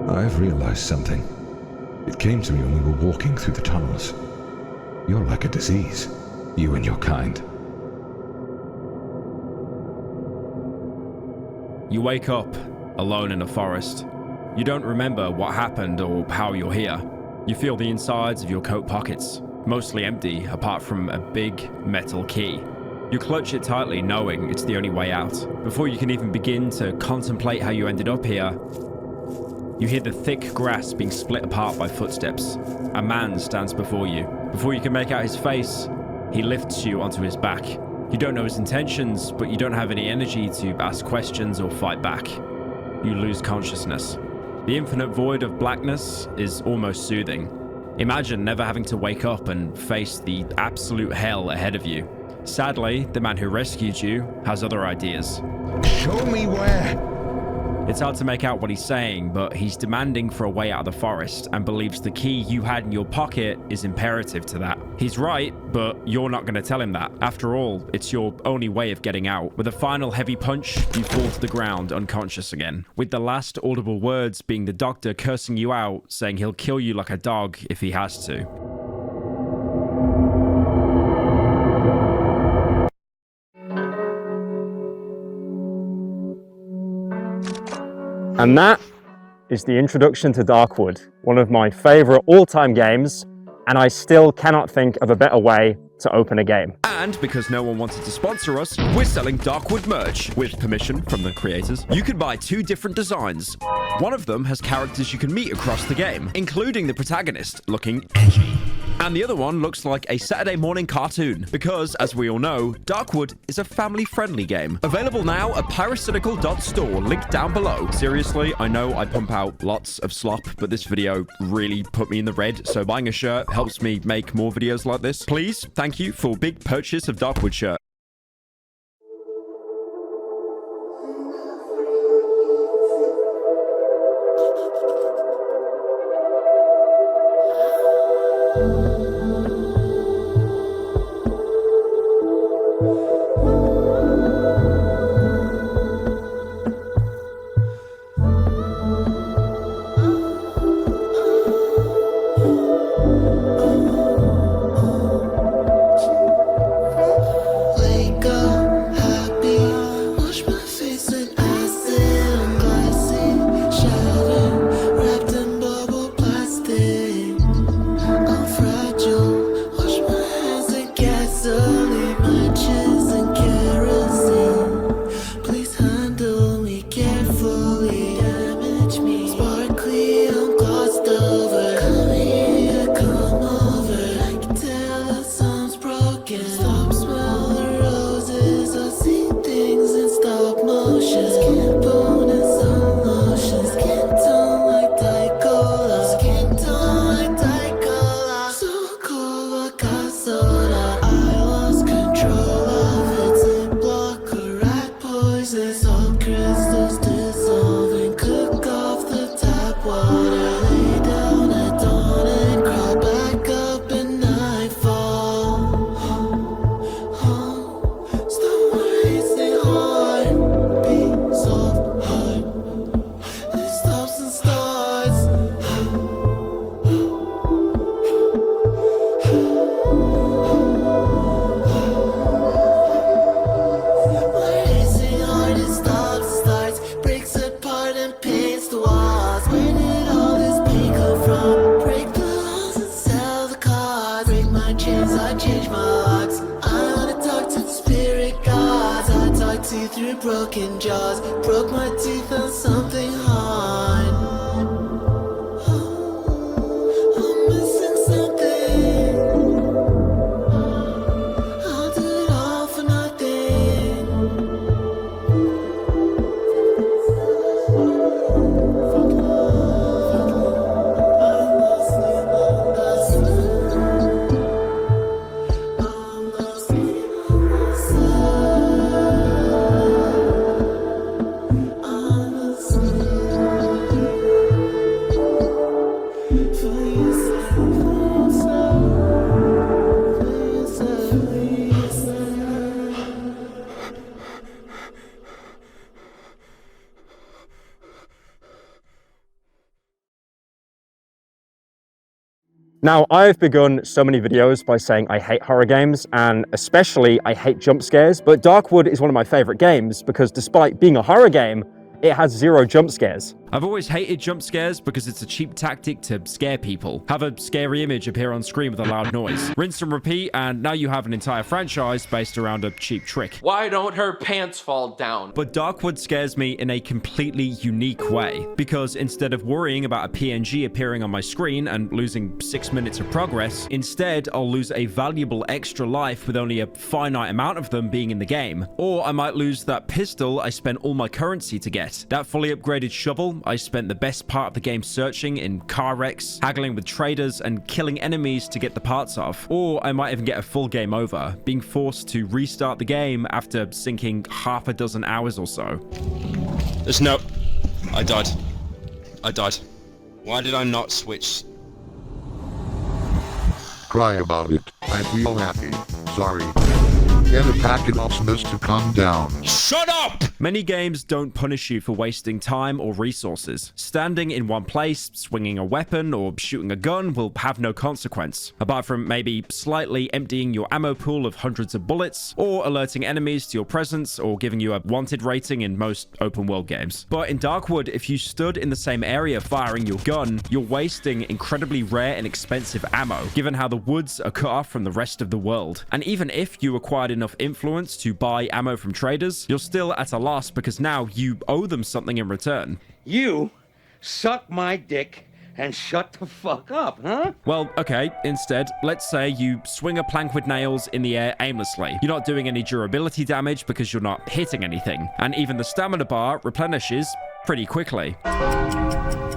I've realized something. It came to me when we were walking through the tunnels. You're like a disease, you and your kind. You wake up, alone in a forest. You don't remember what happened or how you're here. You feel the insides of your coat pockets, mostly empty apart from a big metal key. You clutch it tightly, knowing it's the only way out. Before you can even begin to contemplate how you ended up here, you hear the thick grass being split apart by footsteps. A man stands before you. Before you can make out his face, he lifts you onto his back. You don't know his intentions, but you don't have any energy to ask questions or fight back. You lose consciousness. The infinite void of blackness is almost soothing. Imagine never having to wake up and face the absolute hell ahead of you. Sadly, the man who rescued you has other ideas. Show me where! It's hard to make out what he's saying, but he's demanding for a way out of the forest and believes the key you had in your pocket is imperative to that. He's right, but you're not going to tell him that. After all, it's your only way of getting out. With a final heavy punch, you fall to the ground, unconscious again, with the last audible words being the doctor cursing you out, saying he'll kill you like a dog if he has to. And that is the introduction to Darkwood, one of my favorite all-time games, and I still cannot think of a better way to open a game. And because no one wanted to sponsor us, we're selling Darkwood merch. With permission from the creators, you can buy 2 different designs. One of them has characters you can meet across the game, including the protagonist, looking edgy. And the other one looks like a Saturday morning cartoon, because, as we all know, Darkwood is a family-friendly game. Available now at pyrocynical.store, link down below. Seriously, I know I pump out lots of slop, but this video really put me in the red, so buying a shirt helps me make more videos like this. Please, thank you for big purchase of Darkwood shirt. Through broken jaws, broke my teeth on something hard. I'm missing something. I'll do it all for nothing. I'm lost in Now, I've begun so many videos by saying I hate horror games, and especially I hate jump scares, but Darkwood is one of my favorite games because despite being a horror game, it has 0 jump scares. I've always hated jump scares because it's a cheap tactic to scare people. Have a scary image appear on screen with a loud noise. Rinse and repeat, and now you have an entire franchise based around a cheap trick. Why don't her pants fall down? But Darkwood scares me in a completely unique way, because instead of worrying about a PNG appearing on my screen and losing 6 minutes of progress, instead I'll lose a valuable extra life with only a finite amount of them being in the game. Or I might lose that pistol I spent all my currency to get, that fully upgraded shovel I spent the best part of the game searching in car wrecks, haggling with traders, and killing enemies to get the parts of. Or I might even get a full game over, being forced to restart the game after sinking half a dozen hours or so. There's no... I died. Why did I not switch? Cry about it. I feel happy. Sorry. Get a packet of Smiths to calm down. Shut up! Many games don't punish you for wasting time or resources. Standing in one place, swinging a weapon, or shooting a gun will have no consequence, apart from maybe slightly emptying your ammo pool of hundreds of bullets, or alerting enemies to your presence, or giving you a wanted rating in most open world games. But in Darkwood, if you stood in the same area firing your gun, you're wasting incredibly rare and expensive ammo, given how the woods are cut off from the rest of the world. And even if you acquired enough influence to buy ammo from traders, you're still at a loss because now you owe them something in return. You suck my dick and shut the fuck up, huh? Well, okay, instead, let's say you swing a plank with nails in the air aimlessly. You're not doing any durability damage because you're not hitting anything, and even the stamina bar replenishes pretty quickly.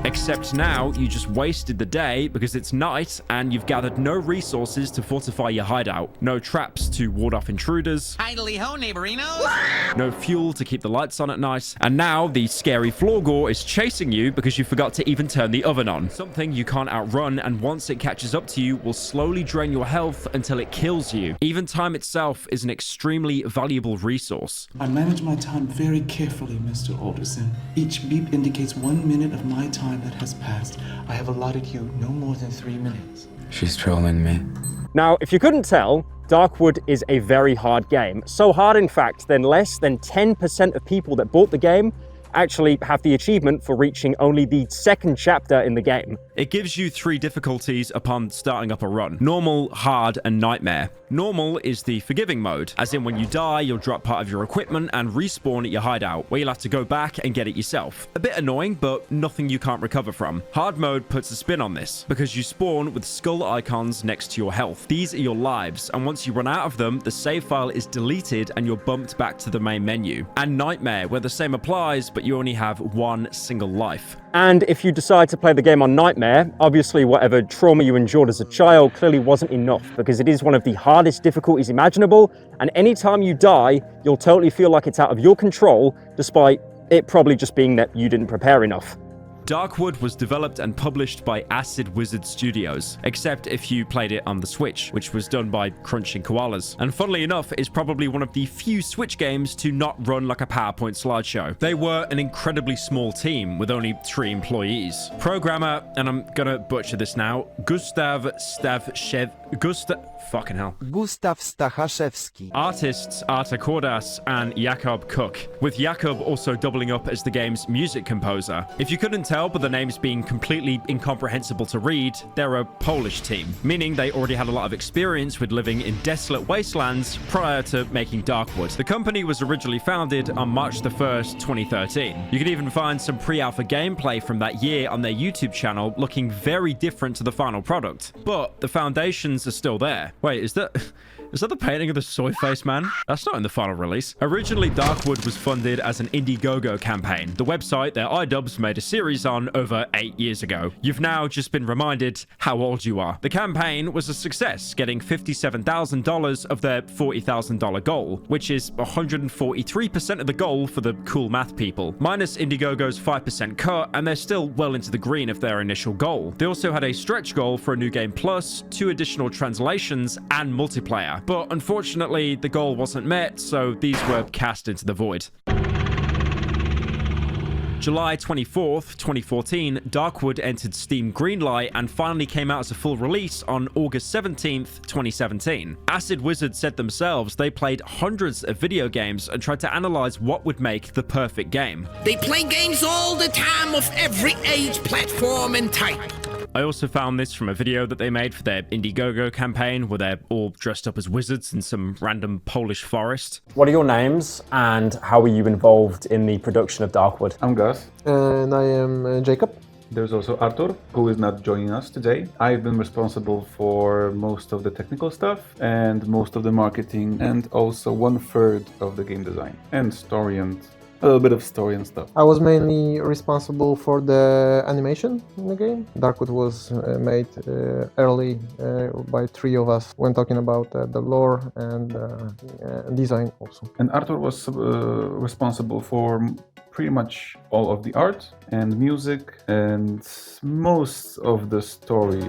Except now, you just wasted the day because it's night and you've gathered no resources to fortify your hideout. No traps to ward off intruders. Idly ho, neighborinos! No fuel to keep the lights on at night. And now the scary floor gore is chasing you because you forgot to even turn the oven on. Something you can't outrun, and once it catches up to you, will slowly drain your health until it kills you. Even time itself is an extremely valuable resource. I manage my time very carefully, Mr. Alderson. Each beep indicates 1 minute of my time that has passed. I have allotted you no more than 3 minutes. She's trolling me. Now, if you couldn't tell, Darkwood is a very hard game. So hard, in fact, that less than 10% of people that bought the game actually have the achievement for reaching only the 2nd chapter in the game. It gives you 3 difficulties upon starting up a run: normal, hard, and nightmare. Normal is the forgiving mode, as in when you die, you'll drop part of your equipment and respawn at your hideout, where you'll have to go back and get it yourself. A bit annoying, but nothing you can't recover from. Hard mode puts a spin on this, because you spawn with skull icons next to your health. These are your lives, and once you run out of them, the save file is deleted and you're bumped back to the main menu. And nightmare, where the same applies, but you only have 1 single life. And if you decide to play the game on Nightmare, obviously whatever trauma you endured as a child clearly wasn't enough, because it is one of the hardest difficulties imaginable, and anytime you die, you'll totally feel like it's out of your control, despite it probably just being that you didn't prepare enough. Darkwood was developed and published by Acid Wizard Studios, except if you played it on the Switch, which was done by Crunching Koalas. And funnily enough, is probably one of the few Switch games to not run like a PowerPoint slideshow. They were an incredibly small team with only 3 employees. Programmer, and I'm gonna butcher this now, Gustav Stachaszewski. Artists Arta Kordas and Jakob Cook, with Jakob also doubling up as the game's music composer. If you couldn't tell but the names being completely incomprehensible to read, they're a Polish team, meaning they already had a lot of experience with living in desolate wastelands prior to making Darkwood. The company was originally founded on March the 1st, 2013. You can even find some pre-alpha gameplay from that year on their YouTube channel looking very different to the final product, but the foundations are still there. Wait, is that the painting of the soy face man? That's not in the final release. Originally, Darkwood was funded as an Indiegogo campaign, the website that iDubbbz made a series on over 8 years ago. You've now just been reminded how old you are. The campaign was a success, getting $57,000 of their $40,000 goal, which is 143% of the goal for the cool math people, minus Indiegogo's 5% cut, and they're still well into the green of their initial goal. They also had a stretch goal for a new game plus, 2 additional translations, and multiplayer. But unfortunately, the goal wasn't met, so these were cast into the void. July 24th, 2014, Darkwood entered Steam Greenlight and finally came out as a full release on August 17th, 2017. Acid Wizard said themselves they played hundreds of video games and tried to analyze what would make the perfect game. They play games all the time of every age, platform, and type. I also found this from a video that they made for their Indiegogo campaign where they're all dressed up as wizards in some random Polish forest. What are your names and how were you involved in the production of Darkwood? I'm Gus. And I am Jacob. There's also Artur, who is not joining us today. I've been responsible for most of the technical stuff and most of the marketing and also 1/3 of the game design and story and a little bit of story and stuff. I was mainly responsible for the animation in the game. Darkwood was made early by 3 of us when talking about the lore and design also. And Artur was responsible for pretty much all of the art and music and most of the story.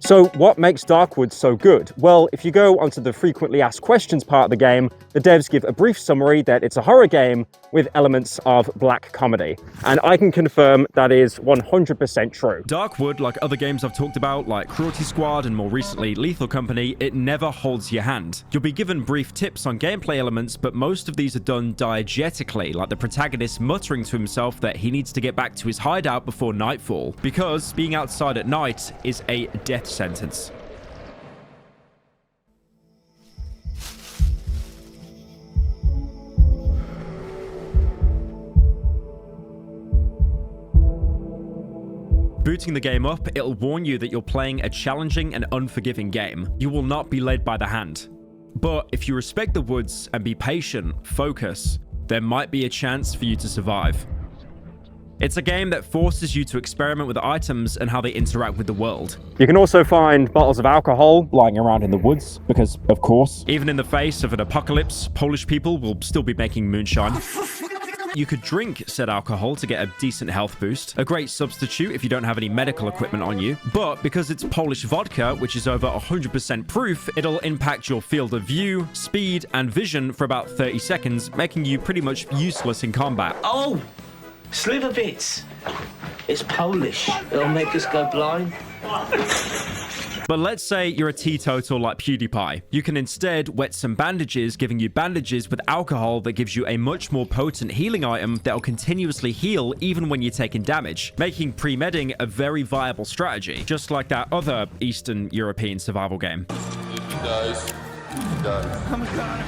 So what makes Darkwood so good? Well, if you go onto the frequently asked questions part of the game, the devs give a brief summary that it's a horror game with elements of black comedy. And I can confirm that is 100% true. Darkwood, like other games I've talked about, like Cruelty Squad and more recently Lethal Company, it never holds your hand. You'll be given brief tips on gameplay elements, but most of these are done diegetically, like the protagonist muttering to himself that he needs to get back to his hideout before nightfall, because being outside at night is a death sentence. Booting the game up, it'll warn you that you're playing a challenging and unforgiving game. You will not be led by the hand. But if you respect the woods and be patient, focus, there might be a chance for you to survive. It's a game that forces you to experiment with items and how they interact with the world. You can also find bottles of alcohol lying around in the woods, because of course. Even in the face of an apocalypse, Polish people will still be making moonshine. You could drink said alcohol to get a decent health boost, a great substitute if you don't have any medical equipment on you. But because it's Polish vodka, which is over 100% proof, it'll impact your field of view, speed, and vision for about 30 seconds, making you pretty much useless in combat. Oh, sliver bits. It's Polish. It'll make us go blind. But let's say you're a teetotal like PewDiePie. You can instead wet some bandages, giving you bandages with alcohol that gives you a much more potent healing item that'll continuously heal even when you're taking damage, making pre-medding a very viable strategy, just like that other Eastern European survival game. Oh my god.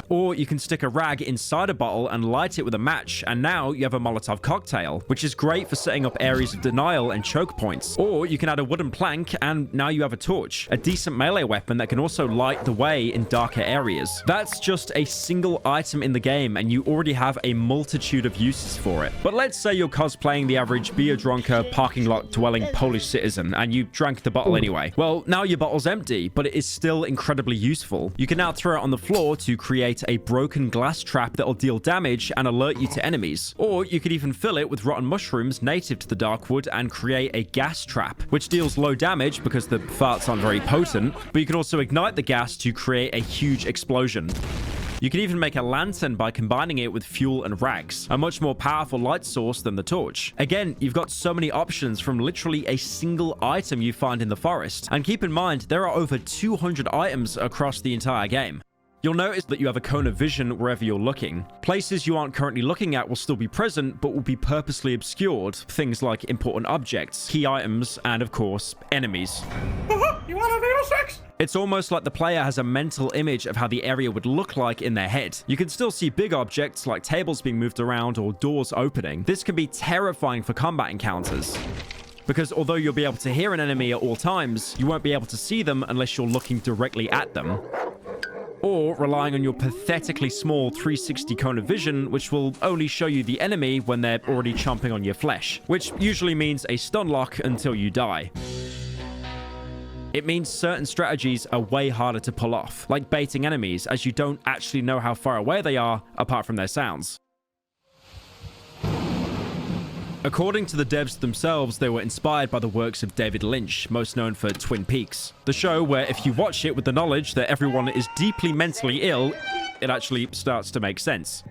Or you can stick a rag inside a bottle and light it with a match, and now you have a Molotov cocktail, which is great for setting up areas of denial and choke points. Or you can add a wooden plank, and now you have a torch, a decent melee weapon that can also light the way in darker areas. That's just a single item in the game, and you already have a multitude of uses for it. But let's say you're cosplaying the average beer-drunker, parking lot-dwelling Polish citizen, and you drank the bottle anyway. Well, now your bottle's empty, but it is still incredibly useful. You can now throw it on the floor to create a broken glass trap that'll deal damage and alert you to enemies. Or you could even fill it with rotten mushrooms native to the Darkwood and create a gas trap, which deals low damage because the farts aren't very potent, but you can also ignite the gas to create a huge explosion. You can even make a lantern by combining it with fuel and rags, a much more powerful light source than the torch. Again, you've got so many options from literally a single item you find in the forest. And keep in mind, there are over 200 items across the entire game. You'll notice that you have a cone of vision wherever you're looking. Places you aren't currently looking at will still be present, but will be purposely obscured. Things like important objects, key items, and of course, enemies. You want a little sex? It's almost like the player has a mental image of how the area would look like in their head. You can still see big objects like tables being moved around or doors opening. This can be terrifying for combat encounters, because although you'll be able to hear an enemy at all times, you won't be able to see them unless you're looking directly at them, or relying on your pathetically small 360 cone of vision, which will only show you the enemy when they're already chomping on your flesh, which usually means a stun lock until you die. It means certain strategies are way harder to pull off, like baiting enemies, as you don't actually know how far away they are apart from their sounds. According to the devs themselves, they were inspired by the works of David Lynch, most known for Twin Peaks, the show where if you watch it with the knowledge that everyone is deeply mentally ill, it actually starts to make sense.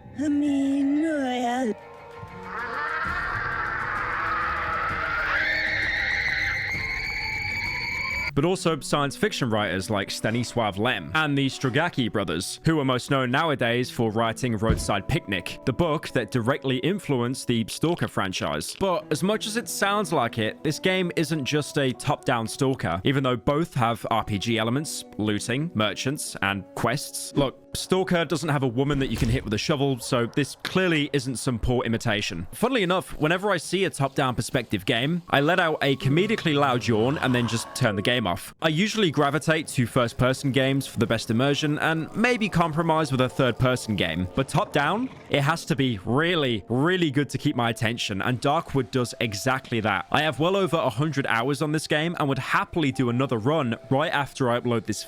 but also science fiction writers like Stanisław Lem and the Strugatsky brothers, who are most known nowadays for writing Roadside Picnic, the book that directly influenced the Stalker franchise. But as much as it sounds like it, this game isn't just a top-down Stalker, even though both have RPG elements, looting, merchants, and quests. Look, Stalker doesn't have a woman that you can hit with a shovel, so this clearly isn't some poor imitation. Funnily enough, whenever I see a top-down perspective game, I let out a comedically loud yawn and then just turn the game off. I usually gravitate to first-person games for the best immersion and maybe compromise with a third-person game. But top-down, it has to be really, really good to keep my attention, and Darkwood does exactly that. I have well over 100 hours on this game and would happily do another run right after I upload this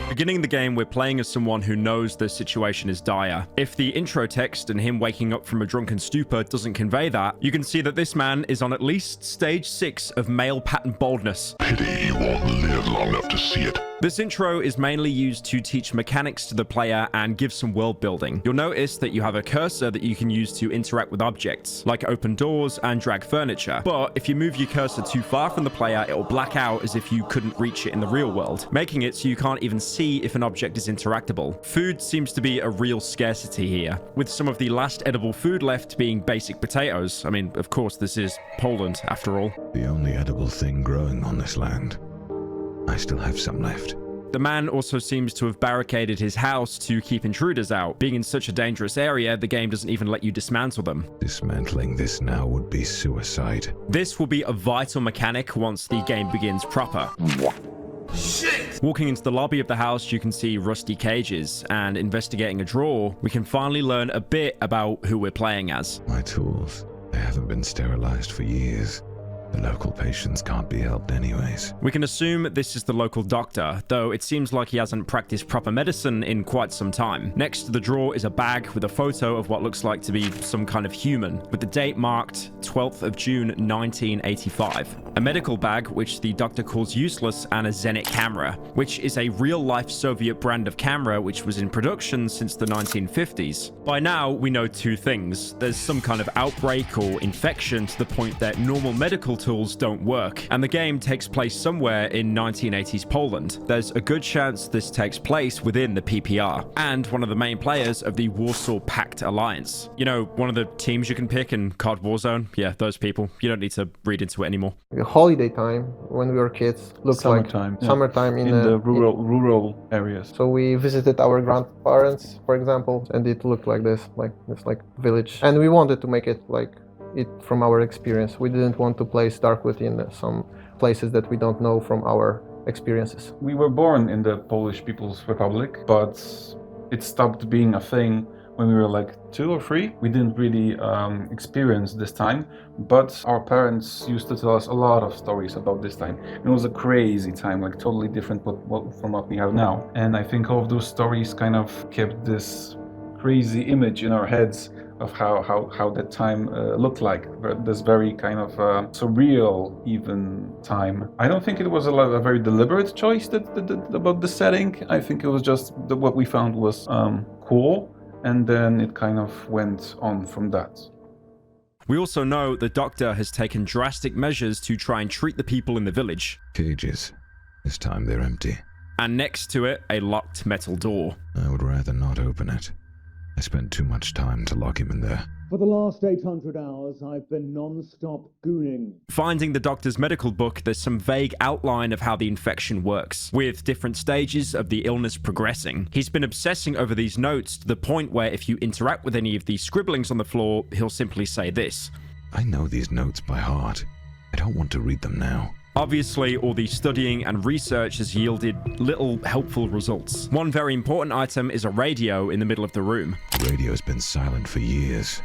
Beginning the game, we're playing as someone who knows the situation is dire. If the intro text and him waking up from a drunken stupor doesn't convey that, you can see that this man is on at least stage 6 of male pattern baldness. Pity you won't live long enough to see it. This intro is mainly used to teach mechanics to the player and give some world building. You'll notice that you have a cursor that you can use to interact with objects, like open doors and drag furniture. But if you move your cursor too far from the player, it'll black out as if you couldn't reach it in the real world, making it so you can't even see if an object is interactable. Food seems to be a real scarcity here, with some of the last edible food left being basic potatoes. I mean, of course, this is Poland, after all. The only edible thing growing on this land. I still have some left. The man also seems to have barricaded his house to keep intruders out. Being in such a dangerous area, the game doesn't even let you dismantle them. Dismantling this now would be suicide. This will be a vital mechanic once the game begins proper. Shit! Walking into the lobby of the house, you can see rusty cages, and investigating a drawer, we can finally learn a bit about who we're playing as. My tools. They haven't been sterilized for years. The local patients can't be helped anyways. We can assume this is the local doctor, though it seems like he hasn't practiced proper medicine in quite some time. Next to the drawer is a bag with a photo of what looks like to be some kind of human, with the date marked 12th of June 1985. A medical bag, which the doctor calls useless, and a Zenit camera, which is a real-life Soviet brand of camera which was in production since the 1950s. By now, we know two things. There's some kind of outbreak or infection to the point that normal medical tools don't work, and the game takes place somewhere in 1980s Poland. There's a good chance this takes place within the PPR, and one of the main players of the Warsaw Pact Alliance. You know, one of the teams you can pick in COD Warzone? Yeah, those people. You don't need to read into it anymore. The holiday time, when we were kids, looked Summertime, like yeah. summertime in the rural areas. So we visited our grandparents, for example, and it looked like this, like this village. And we wanted to make it like it from our experience. We didn't want to place Darkwood in some places that we don't know from our experiences. We were born in the Polish People's Republic, but it stopped being a thing when we were like 2 or 3. We didn't really experience this time, but our parents used to tell us a lot of stories about this time. It was a crazy time, like totally different from what we have now. And I think all of those stories kind of kept this crazy image in our heads of how that time looked like, this very kind of surreal even time. I don't think it was a very deliberate choice about the setting. I think it was just what we found was cool, and then it kind of went on from that. We also know the doctor has taken drastic measures to try and treat the people in the village. Cages. This time they're empty. And next to it, a locked metal door. I would rather not open it. I spent too much time to lock him in there. For the last 800 hours, I've been non-stop gooning. Finding the doctor's medical book, there's some vague outline of how the infection works, with different stages of the illness progressing. He's been obsessing over these notes to the point where if you interact with any of these scribblings on the floor, he'll simply say this. I know these notes by heart. I don't want to read them now. Obviously, all the studying and research has yielded little helpful results. One very important item is a radio in the middle of the room. The radio's been silent for years.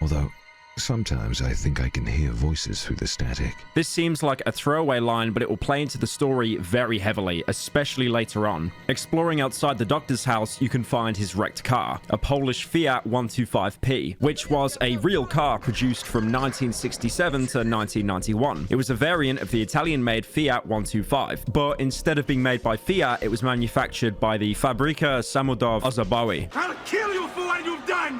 Although, sometimes I think I can hear voices through the static. This seems like a throwaway line, but it will play into the story very heavily, especially later on. Exploring outside the doctor's house, you can find his wrecked car, a Polish Fiat 125P, which was a real car produced from 1967 to 1991. It was a variant of the Italian-made Fiat 125, but instead of being made by Fiat, it was manufactured by the Fabryka Samochodów Osobowych. I'll kill you for what you've done!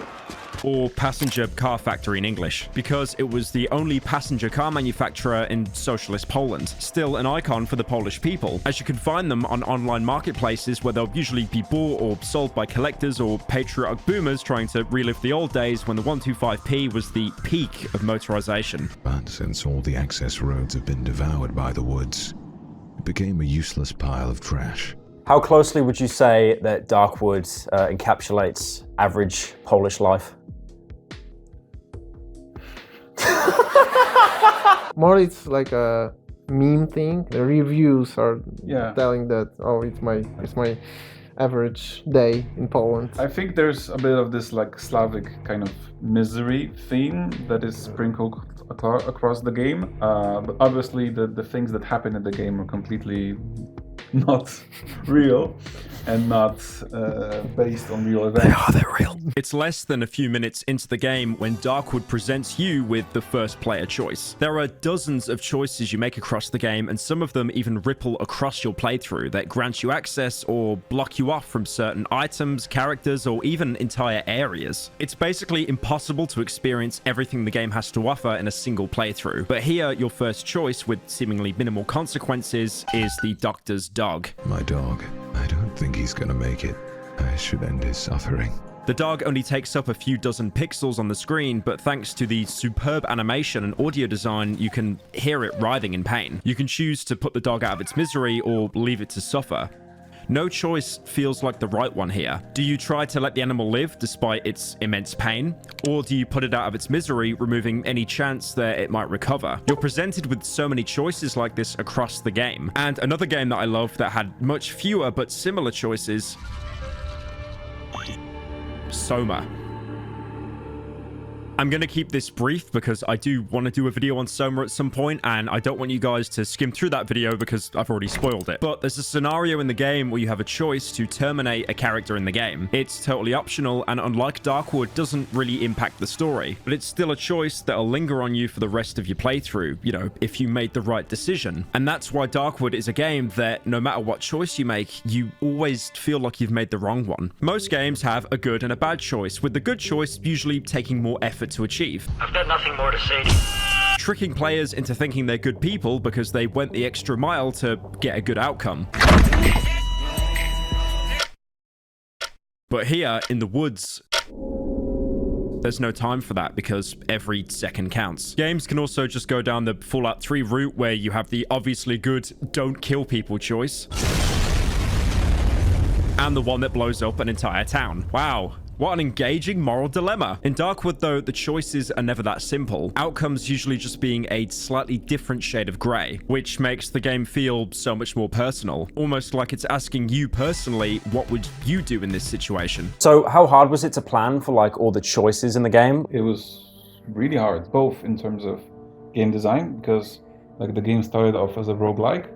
or passenger car factory in English, because it was the only passenger car manufacturer in socialist Poland. Still an icon for the Polish people, as you can find them on online marketplaces where they'll usually be bought or sold by collectors or patriotic boomers trying to relive the old days when the 125p was the peak of motorization. But since all the access roads have been devoured by the woods, it became a useless pile of trash. How closely would you say that Darkwood encapsulates average Polish life? More it's like a meme thing. The reviews are telling that, oh, it's my average day in Poland. I think there's a bit of this like Slavic kind of misery theme that is sprinkled across the game. But obviously the things that happen in the game are completely not real and not based on real events. They're real. It's less than a few minutes into the game when Darkwood presents you with the first player choice. There are dozens of choices you make across the game, and some of them even ripple across your playthrough that grant you access or block you off from certain items, characters, or even entire areas. It's basically impossible to experience everything the game has to offer in a single playthrough. But here, your first choice, with seemingly minimal consequences, is the Doctor's dog. My dog. I don't think he's gonna make it. I should end his suffering. The dog only takes up a few dozen pixels on the screen, but thanks to the superb animation and audio design, you can hear it writhing in pain. You can choose to put the dog out of its misery or leave it to suffer. No choice feels like the right one here. Do you try to let the animal live despite its immense pain? Or do you put it out of its misery, removing any chance that it might recover? You're presented with so many choices like this across the game. And another game that I love that had much fewer but similar choices, Soma. I'm going to keep this brief because I do want to do a video on Soma at some point, and I don't want you guys to skim through that video because I've already spoiled it. But there's a scenario in the game where you have a choice to terminate a character in the game. It's totally optional, and unlike Darkwood, doesn't really impact the story. But it's still a choice that'll linger on you for the rest of your playthrough, you know, if you made the right decision. And that's why Darkwood is a game that no matter what choice you make, you always feel like you've made the wrong one. Most games have a good and a bad choice, with the good choice usually taking more effort to achieve. I've got nothing more to say to you. Tricking players into thinking they're good people because they went the extra mile to get a good outcome. But here, in the woods, there's no time for that because every second counts. Games can also just go down the Fallout 3 route where you have the obviously good don't kill people choice and the one that blows up an entire town. Wow. What an engaging moral dilemma. In Darkwood, though, the choices are never that simple. Outcomes usually just being a slightly different shade of grey, which makes the game feel so much more personal. Almost like it's asking you personally, what would you do in this situation? So how hard was it to plan for like all the choices in the game? It was really hard, both in terms of game design, because like the game started off as a roguelike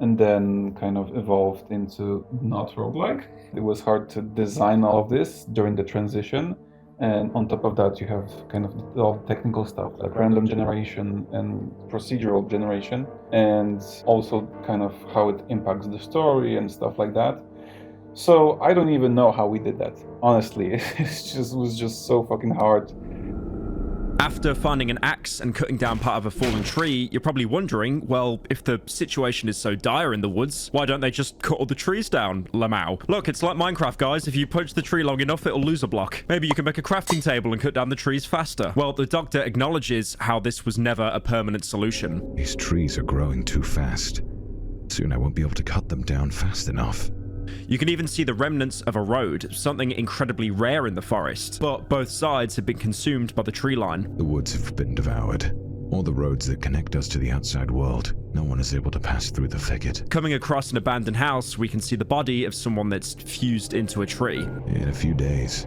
and then kind of evolved into not roguelike. It was hard to design all of this during the transition, and on top of that you have kind of all the technical stuff like random generation and procedural generation, and also kind of how it impacts the story and stuff like that. So I don't even know how we did that, honestly. It was just so fucking hard. After finding an axe and cutting down part of a fallen tree, you're probably wondering, well, if the situation is so dire in the woods, why don't they just cut all the trees down, Lamau? Look, it's like Minecraft, guys. If you punch the tree long enough, it'll lose a block. Maybe you can make a crafting table and cut down the trees faster. Well, the doctor acknowledges how this was never a permanent solution. These trees are growing too fast. Soon I won't be able to cut them down fast enough. You can even see the remnants of a road, something incredibly rare in the forest, but both sides have been consumed by the tree line. The woods have been devoured. All the roads that connect us to the outside world. No one is able to pass through the thicket. Coming across an abandoned house, we can see the body of someone that's fused into a tree. In a few days,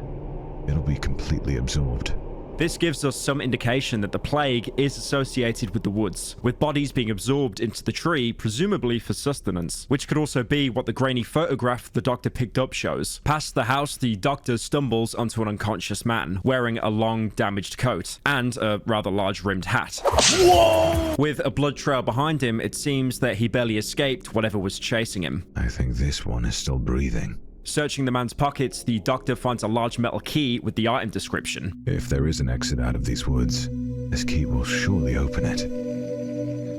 it'll be completely absorbed. This gives us some indication that the plague is associated with the woods, with bodies being absorbed into the tree, presumably for sustenance, which could also be what the grainy photograph the doctor picked up shows. Past the house, the doctor stumbles onto an unconscious man, wearing a long, damaged coat, and a rather large rimmed hat. Whoa! With a blood trail behind him, it seems that he barely escaped whatever was chasing him. I think this one is still breathing. Searching the man's pockets, the doctor finds a large metal key with the item description. If there is an exit out of these woods, this key will surely open it.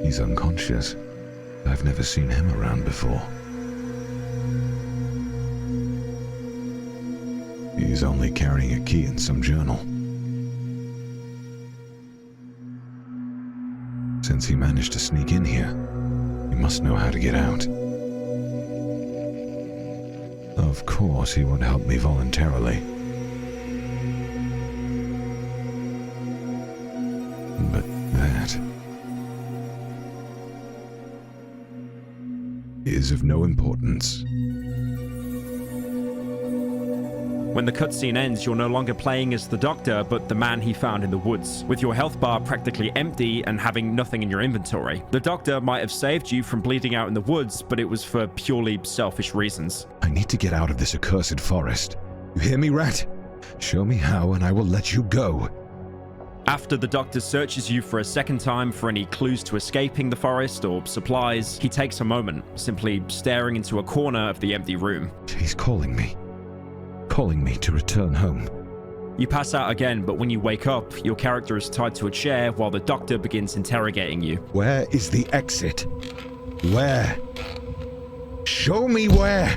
He's unconscious. I've never seen him around before. He's only carrying a key in some journal. Since he managed to sneak in here, he must know how to get out. Of course, he won't help me voluntarily. But that is of no importance. When the cutscene ends, you're no longer playing as the doctor, but the man he found in the woods, with your health bar practically empty and having nothing in your inventory. The doctor might have saved you from bleeding out in the woods, but it was for purely selfish reasons. I need to get out of this accursed forest. You hear me, rat? Show me how and I will let you go. After the doctor searches you for a second time for any clues to escaping the forest or supplies, he takes a moment, simply staring into a corner of the empty room. He's calling me to return home. You pass out again, but when you wake up, your character is tied to a chair while the doctor begins interrogating you. Where is the exit? Where? Show me where!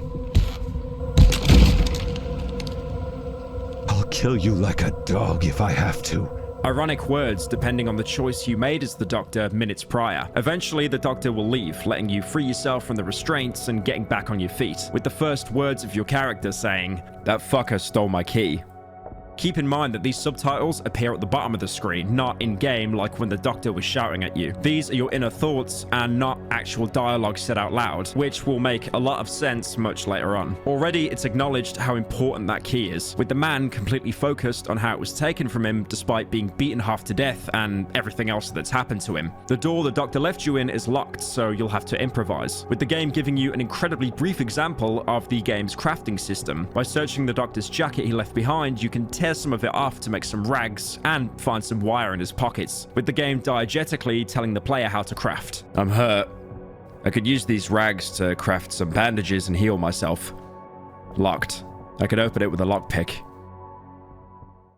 I'll kill you like a dog if I have to. Ironic words depending on the choice you made as the doctor minutes prior. Eventually, the doctor will leave, letting you free yourself from the restraints and getting back on your feet, with the first words of your character saying, "That fucker stole my key." Keep in mind that these subtitles appear at the bottom of the screen, not in-game like when the doctor was shouting at you. These are your inner thoughts and not actual dialogue said out loud, which will make a lot of sense much later on. Already, it's acknowledged how important that key is, with the man completely focused on how it was taken from him despite being beaten half to death and everything else that's happened to him. The door the doctor left you in is locked, so you'll have to improvise, with the game giving you an incredibly brief example of the game's crafting system. By searching the doctor's jacket he left behind, you can tear some of it off to make some rags and find some wire in his pockets, with the game diegetically telling the player how to craft. "I'm hurt. I could use these rags to craft some bandages and heal myself. Locked. I could open it with a lockpick."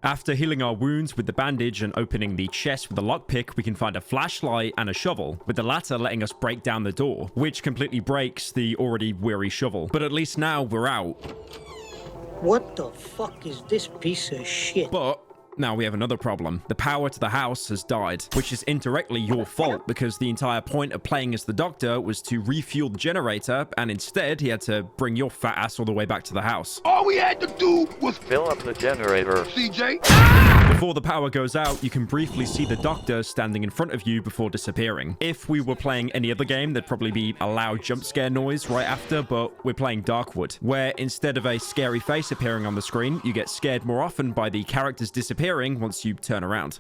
After healing our wounds with the bandage and opening the chest with a lockpick, we can find a flashlight and a shovel, with the latter letting us break down the door, which completely breaks the already weary shovel. But at least now we're out. What the fuck is this piece of shit? But now we have another problem. The power to the house has died, which is indirectly your fault because the entire point of playing as the doctor was to refuel the generator, and instead he had to bring your fat ass all the way back to the house. All we had to do was fill up the generator. CJ? Before the power goes out, you can briefly see the doctor standing in front of you before disappearing. If we were playing any other game, there'd probably be a loud jump scare noise right after, but we're playing Darkwood, where instead of a scary face appearing on the screen, you get scared more often by the characters disappearing once you turn around.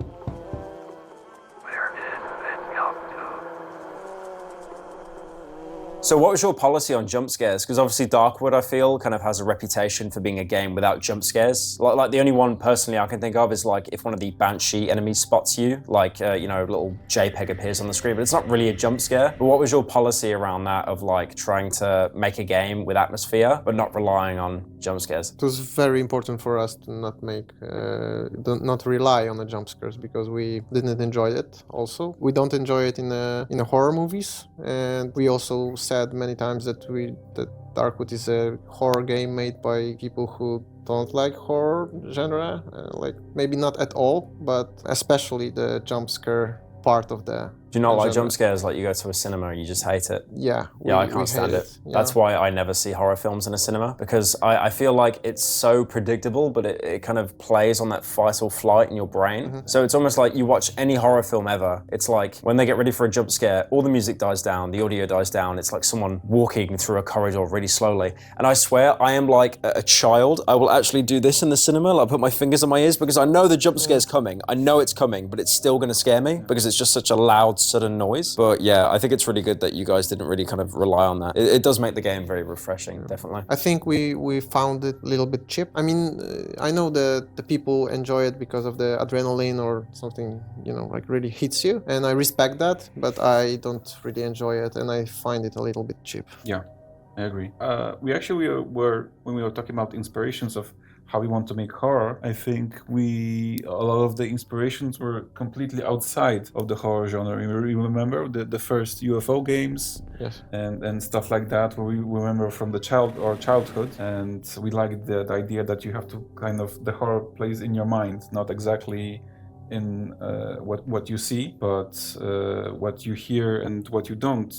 So what was your policy on jump scares? Because obviously Darkwood, I feel, kind of has a reputation for being a game without jump scares. Like the only one personally I can think of is like if one of the Banshee enemies spots you, like, a little JPEG appears on the screen, but it's not really a jump scare. But what was your policy around that of like trying to make a game with atmosphere, but not relying on jump scares? It was very important for us to not rely on the jump scares because we didn't enjoy it also. We don't enjoy it in a horror movies, and we also said many times that Darkwood is a horror game made by people who don't like horror genre, like maybe not at all, but especially the jump scare part of the Do you not like jump scares? Like you go to a cinema and you just hate it? Yeah. I can't stand it. Yeah. That's why I never see horror films in a cinema, because I feel like it's so predictable, but it kind of plays on that fight or flight in your brain. So it's almost like you watch any horror film ever. It's like when they get ready for a jump scare, all the music dies down, the audio dies down. It's like someone walking through a corridor really slowly. And I swear I am like a child. I will actually do this in the cinema, like put my fingers on my ears because I know the jump scare's coming. I know it's coming, but it's still gonna scare me because it's just such a loud, sudden noise. But yeah, I think it's really good that you guys didn't really kind of rely on that. It does make the game very refreshing, definitely. I think we found it a little bit cheap. I mean, I know that the people enjoy it because of the adrenaline or something, like really hits you. And I respect that, but I don't really enjoy it and I find it a little bit cheap. Yeah. I agree. We actually were, when we were talking about inspirations of how we want to make horror, I think a lot of the inspirations were completely outside of the horror genre. You remember the first UFO games? Yes. And stuff like that, where we remember from the childhood, and we like the idea that you have to the horror plays in your mind, not exactly in what you see, but what you hear and what you don't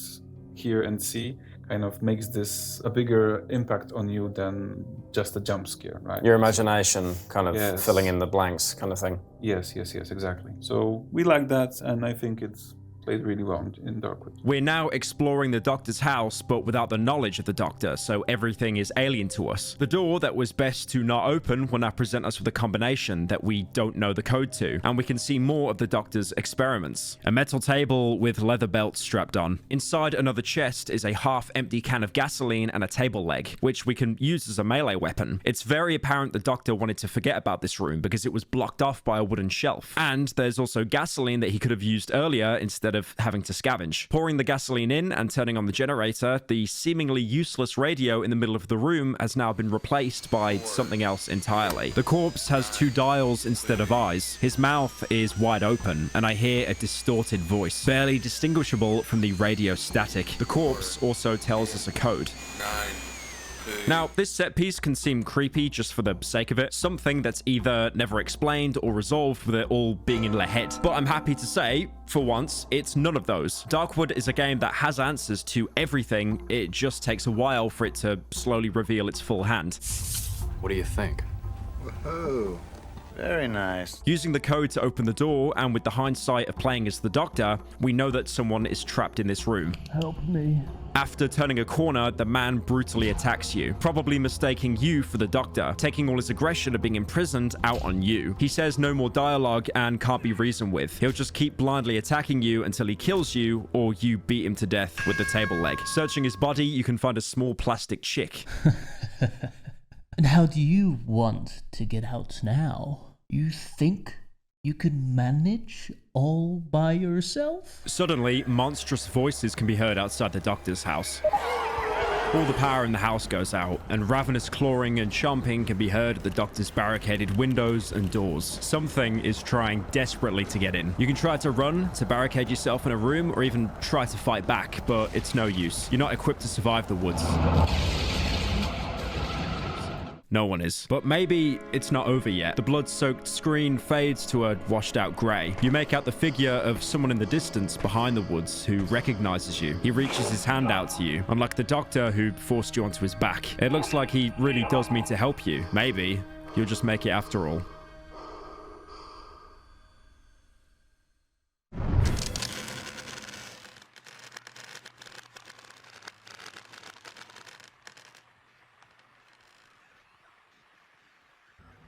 hear and see kind of makes this a bigger impact on you than just a jump scare, right? Your imagination kind of Yes. filling in the blanks kind of thing. Yes, exactly. So we like that, and I think it's played really well in Darkwood. We're now exploring the Doctor's house, but without the knowledge of the Doctor, so everything is alien to us. The door that was best to not open will now present us with a combination that we don't know the code to, and we can see more of the Doctor's experiments. A metal table with leather belts strapped on. Inside another chest is a half-empty can of gasoline and a table leg, which we can use as a melee weapon. It's very apparent the Doctor wanted to forget about this room because it was blocked off by a wooden shelf. And there's also gasoline that he could have used earlier instead of having to scavenge. Pouring the gasoline in and turning on the generator, the seemingly useless radio in the middle of the room has now been replaced by something else entirely. The corpse has 2 dials instead of eyes. His mouth is wide open, and I hear a distorted voice, barely distinguishable from the radio static. The corpse also tells us a code. Now, this set piece can seem creepy just for the sake of it, something that's either never explained or resolved with it all being in their head. But I'm happy to say, for once, it's none of those. Darkwood is a game that has answers to everything, it just takes a while for it to slowly reveal its full hand. What do you think? Whoa. Very nice. Using the code to open the door, and with the hindsight of playing as the Doctor, we know that someone is trapped in this room. Help me. After turning a corner, the man brutally attacks you, probably mistaking you for the Doctor, taking all his aggression of being imprisoned out on you. He says no more dialogue and can't be reasoned with. He'll just keep blindly attacking you until he kills you, or you beat him to death with the table leg. Searching his body, you can find a small plastic chick. And how do you want to get out now? You think you could manage all by yourself? Suddenly, monstrous voices can be heard outside the Doctor's house. All the power in the house goes out, and ravenous clawing and chomping can be heard at the Doctor's barricaded windows and doors. Something is trying desperately to get in. You can try to run, to barricade yourself in a room, or even try to fight back, but it's no use. You're not equipped to survive the woods. No one is. But maybe it's not over yet. The blood-soaked screen fades to a washed-out grey. You make out the figure of someone in the distance behind the woods who recognizes you. He reaches his hand out to you, unlike the Doctor who forced you onto his back. It looks like he really does mean to help you. Maybe you'll just make it after all.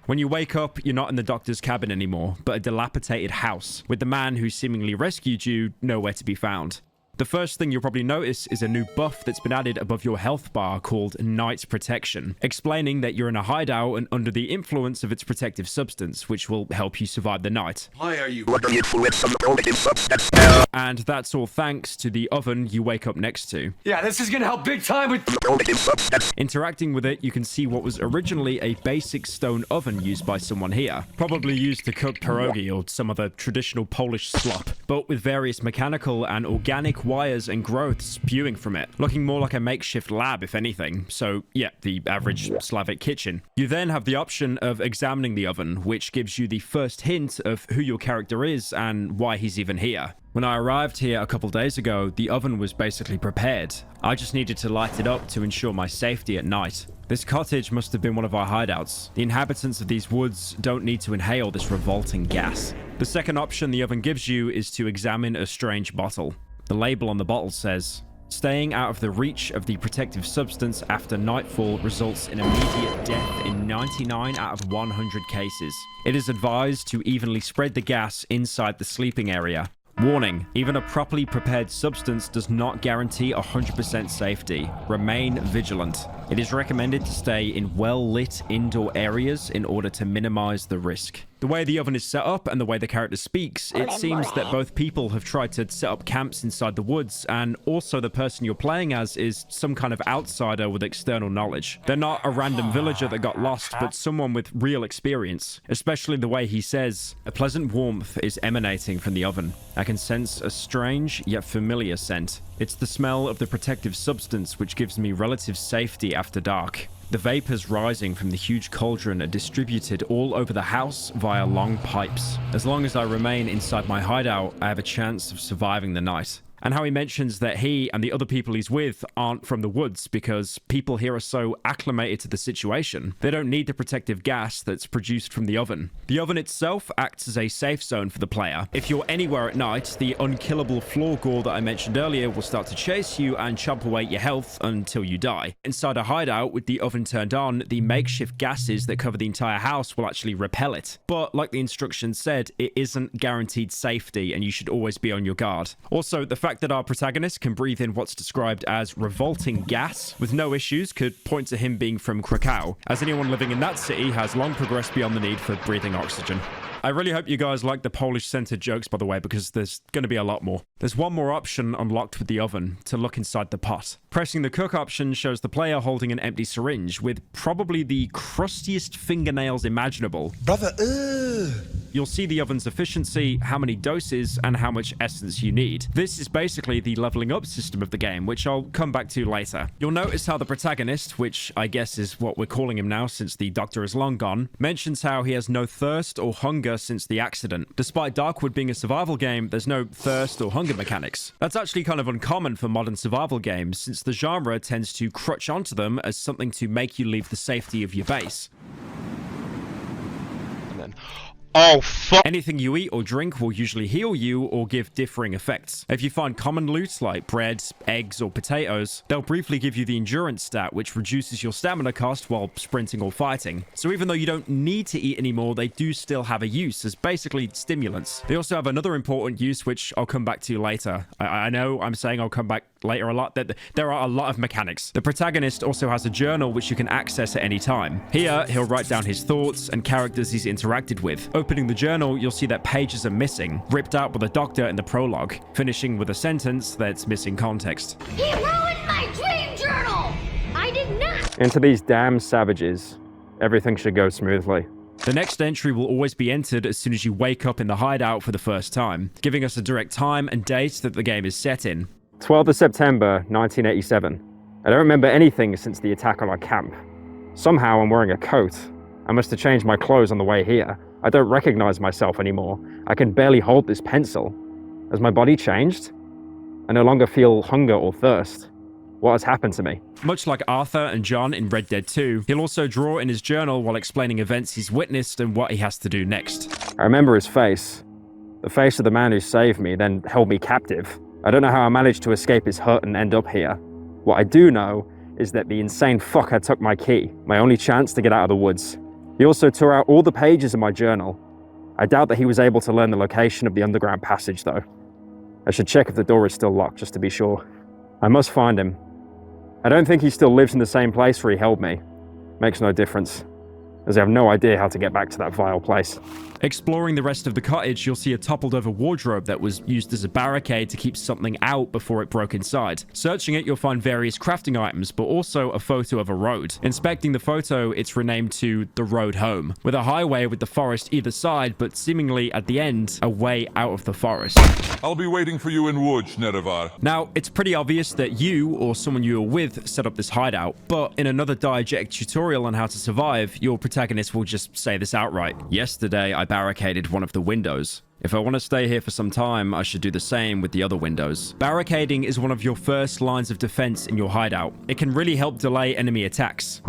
When you wake up, you're not in the Doctor's cabin anymore, but a dilapidated house, with the man who seemingly rescued you nowhere to be found. The first thing you'll probably notice is a new buff that's been added above your health bar called Night Protection, explaining that you're in a hideout and under the influence of its protective substance, which will help you survive the night. Why are you under the influence of the protective substance? And that's all thanks to the oven you wake up next to. Yeah, this is gonna help big time with the protective substance. Interacting with it, you can see what was originally a basic stone oven used by someone here, probably used to cook pierogi or some other traditional Polish slop, but with various mechanical and organic wires and growths spewing from it, looking more like a makeshift lab if anything. So yeah, the average Slavic kitchen. You then have the option of examining the oven, which gives you the first hint of who your character is and why he's even here. When I arrived here a couple days ago, the oven was basically prepared. I just needed to light it up to ensure my safety at night. This cottage must have been one of our hideouts. The inhabitants of these woods don't need to inhale this revolting gas. The second option the oven gives you is to examine a strange bottle. The label on the bottle says, "Staying out of the reach of the protective substance after nightfall results in immediate death in 99 out of 100 cases. It is advised to evenly spread the gas inside the sleeping area. Warning, even a properly prepared substance does not guarantee 100% safety. Remain vigilant. It is recommended to stay in well-lit indoor areas in order to minimize the risk." The way the oven is set up and the way the character speaks, it seems that both people have tried to set up camps inside the woods, and also the person you're playing as is some kind of outsider with external knowledge. They're not a random villager that got lost, but someone with real experience, especially the way he says, "A pleasant warmth is emanating from the oven. I can sense a strange yet familiar scent. It's the smell of the protective substance which gives me relative safety after dark." The vapors rising from the huge cauldron are distributed all over the house via long pipes. As long as I remain inside my hideout, I have a chance of surviving the night. And how he mentions that he and the other people he's with aren't from the woods because people here are so acclimated to the situation. They don't need the protective gas that's produced from the oven. The oven itself acts as a safe zone for the player. If you're anywhere at night, the unkillable floor gore that I mentioned earlier will start to chase you and chomp away your health until you die. Inside a hideout with the oven turned on, the makeshift gases that cover the entire house will actually repel it. But like the instructions said, it isn't guaranteed safety and you should always be on your guard. Also, the fact that our protagonist can breathe in what's described as revolting gas with no issues could point to him being from Krakow, as anyone living in that city has long progressed beyond the need for breathing oxygen. I really hope you guys like the Polish-centered jokes, by the way, because there's going to be a lot more. There's one more option unlocked with the oven, to look inside the pot. Pressing the cook option shows the player holding an empty syringe with probably the crustiest fingernails imaginable. Brother, You'll see the oven's efficiency, how many doses, and how much essence you need. This is basically the leveling up system of the game, which I'll come back to later. You'll notice how the protagonist, which I guess is what we're calling him now since the doctor is long gone, mentions how he has no thirst or hunger since the accident. Despite Darkwood being a survival game, there's no thirst or hunger mechanics. That's actually kind of uncommon for modern survival games, since the genre tends to crutch onto them as something to make you leave the safety of your base. Oh, fuck. Anything you eat or drink will usually heal you or give differing effects. If you find common loot like bread, eggs, or potatoes, they'll briefly give you the endurance stat, which reduces your stamina cost while sprinting or fighting. So even though you don't need to eat anymore, they do still have a use as basically stimulants. They also have another important use, which I'll come back to later. I know I'm saying I'll come back later a lot. There are a lot of mechanics. The protagonist also has a journal which you can access at any time. Here, he'll write down his thoughts and characters he's interacted with. Opening the journal, you'll see that pages are missing, ripped out by the doctor in the prologue, finishing with a sentence that's missing context. He ruined my dream journal! I did not! Into these damn savages, everything should go smoothly. The next entry will always be entered as soon as you wake up in the hideout for the first time, giving us a direct time and date that the game is set in. 12th of September, 1987. I don't remember anything since the attack on our camp. Somehow I'm wearing a coat. I must have changed my clothes on the way here. I don't recognize myself anymore. I can barely hold this pencil. Has my body changed? I no longer feel hunger or thirst. What has happened to me? Much like Arthur and John in Red Dead 2, he'll also draw in his journal while explaining events he's witnessed and what he has to do next. I remember his face. The face of the man who saved me, then held me captive. I don't know how I managed to escape his hut and end up here. What I do know is that the insane fucker took my key, my only chance to get out of the woods. He also tore out all the pages of my journal. I doubt that he was able to learn the location of the underground passage, though. I should check if the door is still locked, just to be sure. I must find him. I don't think he still lives in the same place where he held me. Makes no difference, as I have no idea how to get back to that vile place. Exploring the rest of the cottage, you'll see a toppled-over wardrobe that was used as a barricade to keep something out before it broke inside. Searching it, you'll find various crafting items, but also a photo of a road. Inspecting the photo, it's renamed to The Road Home, with a highway with the forest either side, but seemingly at the end, a way out of the forest. I'll be waiting for you in woods, Nerevar. Now, it's pretty obvious that you, or someone you were with, set up this hideout, but in another diegetic tutorial on how to survive, your protagonist will just say this outright. Yesterday, I barricaded one of the windows. If I want to stay here for some time, I should do the same with the other windows. Barricading is one of your first lines of defense in your hideout. It can really help delay enemy attacks.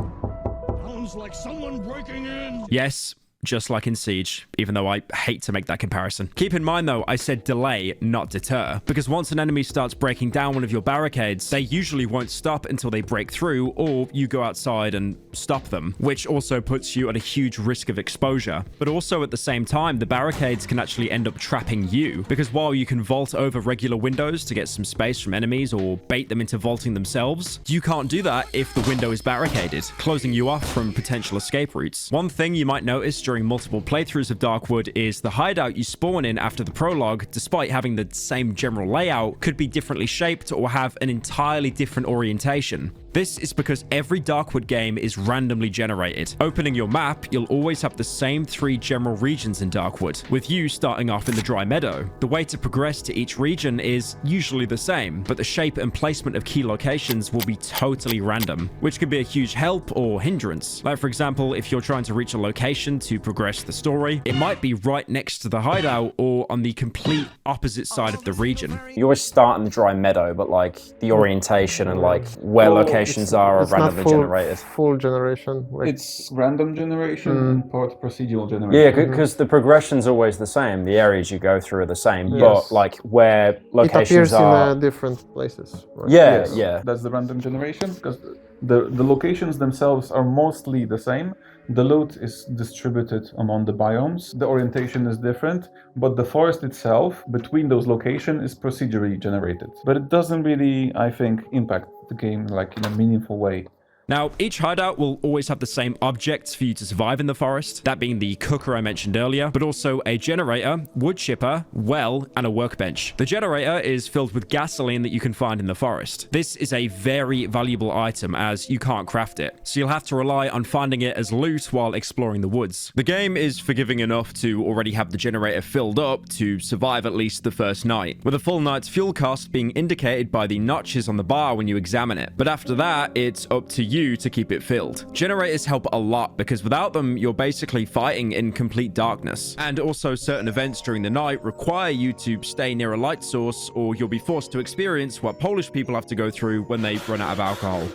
Sounds like someone breaking in. Yes, just like in Siege, even though I hate to make that comparison. Keep in mind though, I said delay, not deter, because once an enemy starts breaking down one of your barricades, they usually won't stop until they break through, or you go outside and stop them, which also puts you at a huge risk of exposure. But also at the same time, the barricades can actually end up trapping you, because while you can vault over regular windows to get some space from enemies or bait them into vaulting themselves, you can't do that if the window is barricaded, closing you off from potential escape routes. One thing you might notice during during multiple playthroughs of Darkwood is the hideout you spawn in after the prologue, despite having the same general layout, could be differently shaped or have an entirely different orientation. This is because every Darkwood game is randomly generated. Opening your map, you'll always have the same 3 general regions in Darkwood, with you starting off in the Dry Meadow. The way to progress to each region is usually the same, but the shape and placement of key locations will be totally random, which can be a huge help or hindrance. Like for example, if you're trying to reach a location to progress the story, it might be right next to the hideout or on the complete opposite side of the region. You always start in the Dry Meadow, but like the orientation and like where locations are randomly generated. Full generation. Like... It's random generation and part procedural generation. Yeah, because the progression's always the same. The areas you go through are the same, Yes. but like where locations it appears are... in different places. Right? Yeah, Yes, yeah. That's the random generation, because the locations themselves are mostly the same. The loot is distributed among the biomes. The orientation is different, but the forest itself, between those locations, is procedurally generated. But it doesn't really, I think, impact the game like in a meaningful way. Now, each hideout will always have the same objects for you to survive in the forest, that being the cooker I mentioned earlier, but also a generator, wood chipper, well, and a workbench. The generator is filled with gasoline that you can find in the forest. This is a very valuable item as you can't craft it, so you'll have to rely on finding it as loot while exploring the woods. The game is forgiving enough to already have the generator filled up to survive at least the first night, with a full night's fuel cost being indicated by the notches on the bar when you examine it. But after that, it's up to you to keep it filled. Generators help a lot because without them, you're basically fighting in complete darkness. And also certain events during the night require you to stay near a light source or you'll be forced to experience what Polish people have to go through when they run out of alcohol.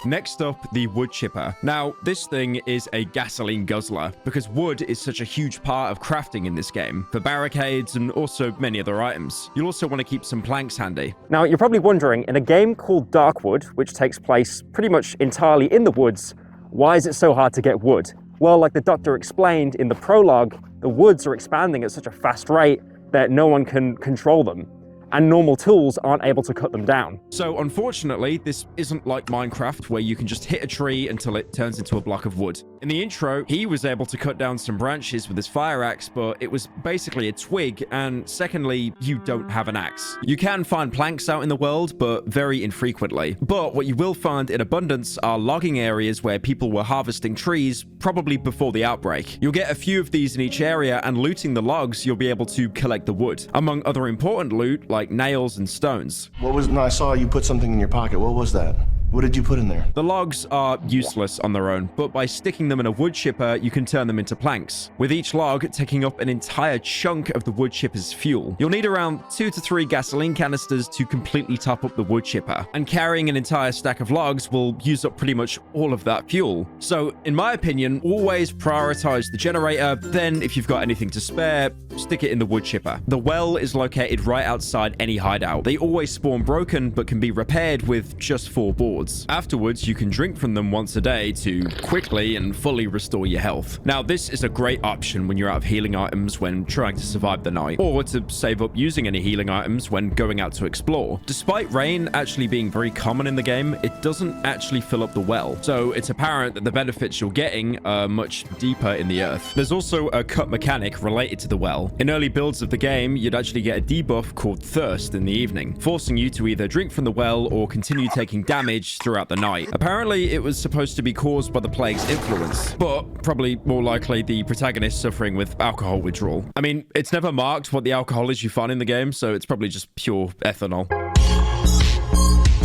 Next up, the wood chipper. Now, this thing is a gasoline guzzler because wood is such a huge part of crafting in this game for barricades and also many other items. You'll also want to keep some planks handy. Now, you're probably wondering, in a game called Darkwood, which takes place pretty much entirely in the woods, why is it so hard to get wood? Well, like the doctor explained in the prologue, the woods are expanding at such a fast rate that no one can control them, and normal tools aren't able to cut them down. So unfortunately, this isn't like Minecraft where you can just hit a tree until it turns into a block of wood. In the intro, he was able to cut down some branches with his fire axe, but it was basically a twig, and secondly, you don't have an axe. You can find planks out in the world, but very infrequently. But what you will find in abundance are logging areas where people were harvesting trees, probably before the outbreak. You'll get a few of these in each area, and looting the logs, you'll be able to collect the wood. Among other important loot, like nails and stones. What was... No, I saw you put something in your pocket. What was that? What did you put in there? The logs are useless on their own, but by sticking them in a wood chipper, you can turn them into planks, with each log taking up an entire chunk of the wood chipper's fuel. You'll need around 2 to 3 gasoline canisters to completely top up the wood chipper, and carrying an entire stack of logs will use up pretty much all of that fuel. So, in my opinion, always prioritize the generator, then if you've got anything to spare, stick it in the wood chipper. The well is located right outside any hideout. They always spawn broken, but can be repaired with just 4 boards. Afterwards, you can drink from them once a day to quickly and fully restore your health. Now, this is a great option when you're out of healing items when trying to survive the night, or to save up using any healing items when going out to explore. Despite rain actually being very common in the game, it doesn't actually fill up the well, so it's apparent that the benefits you're getting are much deeper in the earth. There's also a cut mechanic related to the well. In early builds of the game, you'd actually get a debuff called Thirst in the evening, forcing you to either drink from the well or continue taking damage throughout the night. Apparently, it was supposed to be caused by the plague's influence, but probably more likely the protagonist suffering with alcohol withdrawal. I mean, it's never marked what the alcohol is you find in the game, so it's probably just pure ethanol.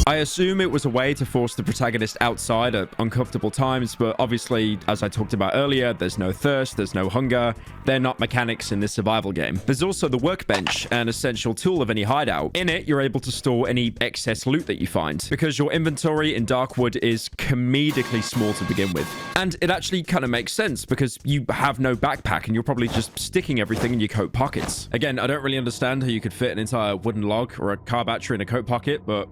I assume it was a way to force the protagonist outside at uncomfortable times, but obviously, as I talked about earlier, there's no thirst, there's no hunger. They're not mechanics in this survival game. There's also the workbench, an essential tool of any hideout. In it, you're able to store any excess loot that you find, because your inventory in Darkwood is comedically small to begin with. And it actually kind of makes sense, because you have no backpack, and you're probably just sticking everything in your coat pockets. Again, I don't really understand how you could fit an entire wooden log or a car battery in a coat pocket, but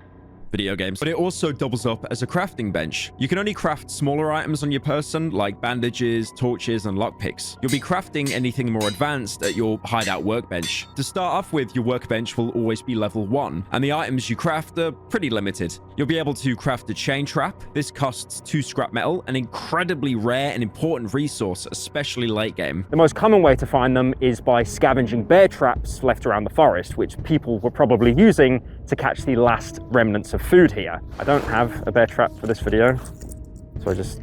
video games. But it also doubles up as a crafting bench. You can only craft smaller items on your person, like bandages, torches, and lockpicks. You'll be crafting anything more advanced at your hideout workbench. To start off with, your workbench will always be level 1, and the items you craft are pretty limited. You'll be able to craft a chain trap. This costs 2 scrap metal, an incredibly rare and important resource, especially late game. The most common way to find them is by scavenging bear traps left around the forest, which people were probably using to catch the last remnants of food here. I don't have a bear trap for this video, so I just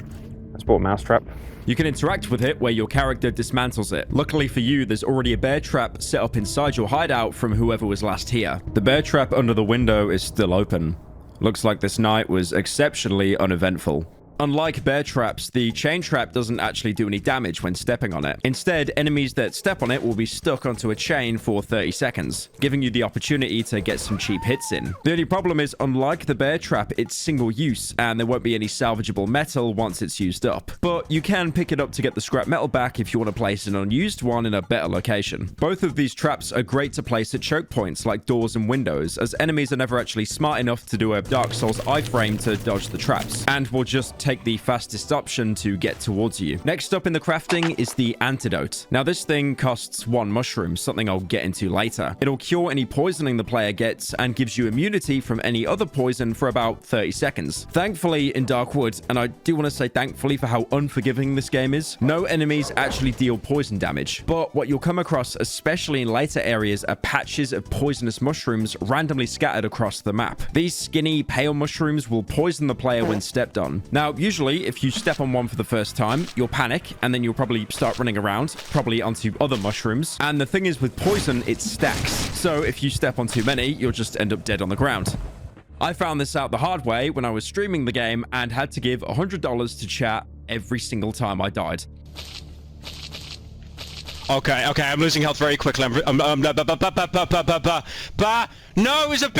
bought a mouse trap. You can interact with it where your character dismantles it. Luckily for you, there's already a bear trap set up inside your hideout from whoever was last here. The bear trap under the window is still open. Looks like this night was exceptionally uneventful. Unlike bear traps, the chain trap doesn't actually do any damage when stepping on it. Instead, enemies that step on it will be stuck onto a chain for 30 seconds, giving you the opportunity to get some cheap hits in. The only problem is, unlike the bear trap, it's single use, and there won't be any salvageable metal once it's used up. But you can pick it up to get the scrap metal back if you want to place an unused one in a better location. Both of these traps are great to place at choke points like doors and windows, as enemies are never actually smart enough to do a Dark Souls iframe to dodge the traps, and will just take the fastest option to get towards you. Next up in the crafting is the antidote. Now this thing costs 1 mushroom, something I'll get into later. It'll cure any poisoning the player gets and gives you immunity from any other poison for about 30 seconds. Thankfully in Darkwood, and I do want to say thankfully for how unforgiving this game is, no enemies actually deal poison damage. But what you'll come across, especially in later areas, are patches of poisonous mushrooms randomly scattered across the map. These skinny, pale mushrooms will poison the player when stepped on. Now usually if you step on one for the first time, you'll panic and then you'll probably start running around, probably onto other mushrooms. And the thing is with poison, it stacks. So if you step on too many, you'll just end up dead on the ground. I found this out the hard way when I was streaming the game and had to give $100 to chat every single time I died. Okay, I'm losing health very quickly. No, it was a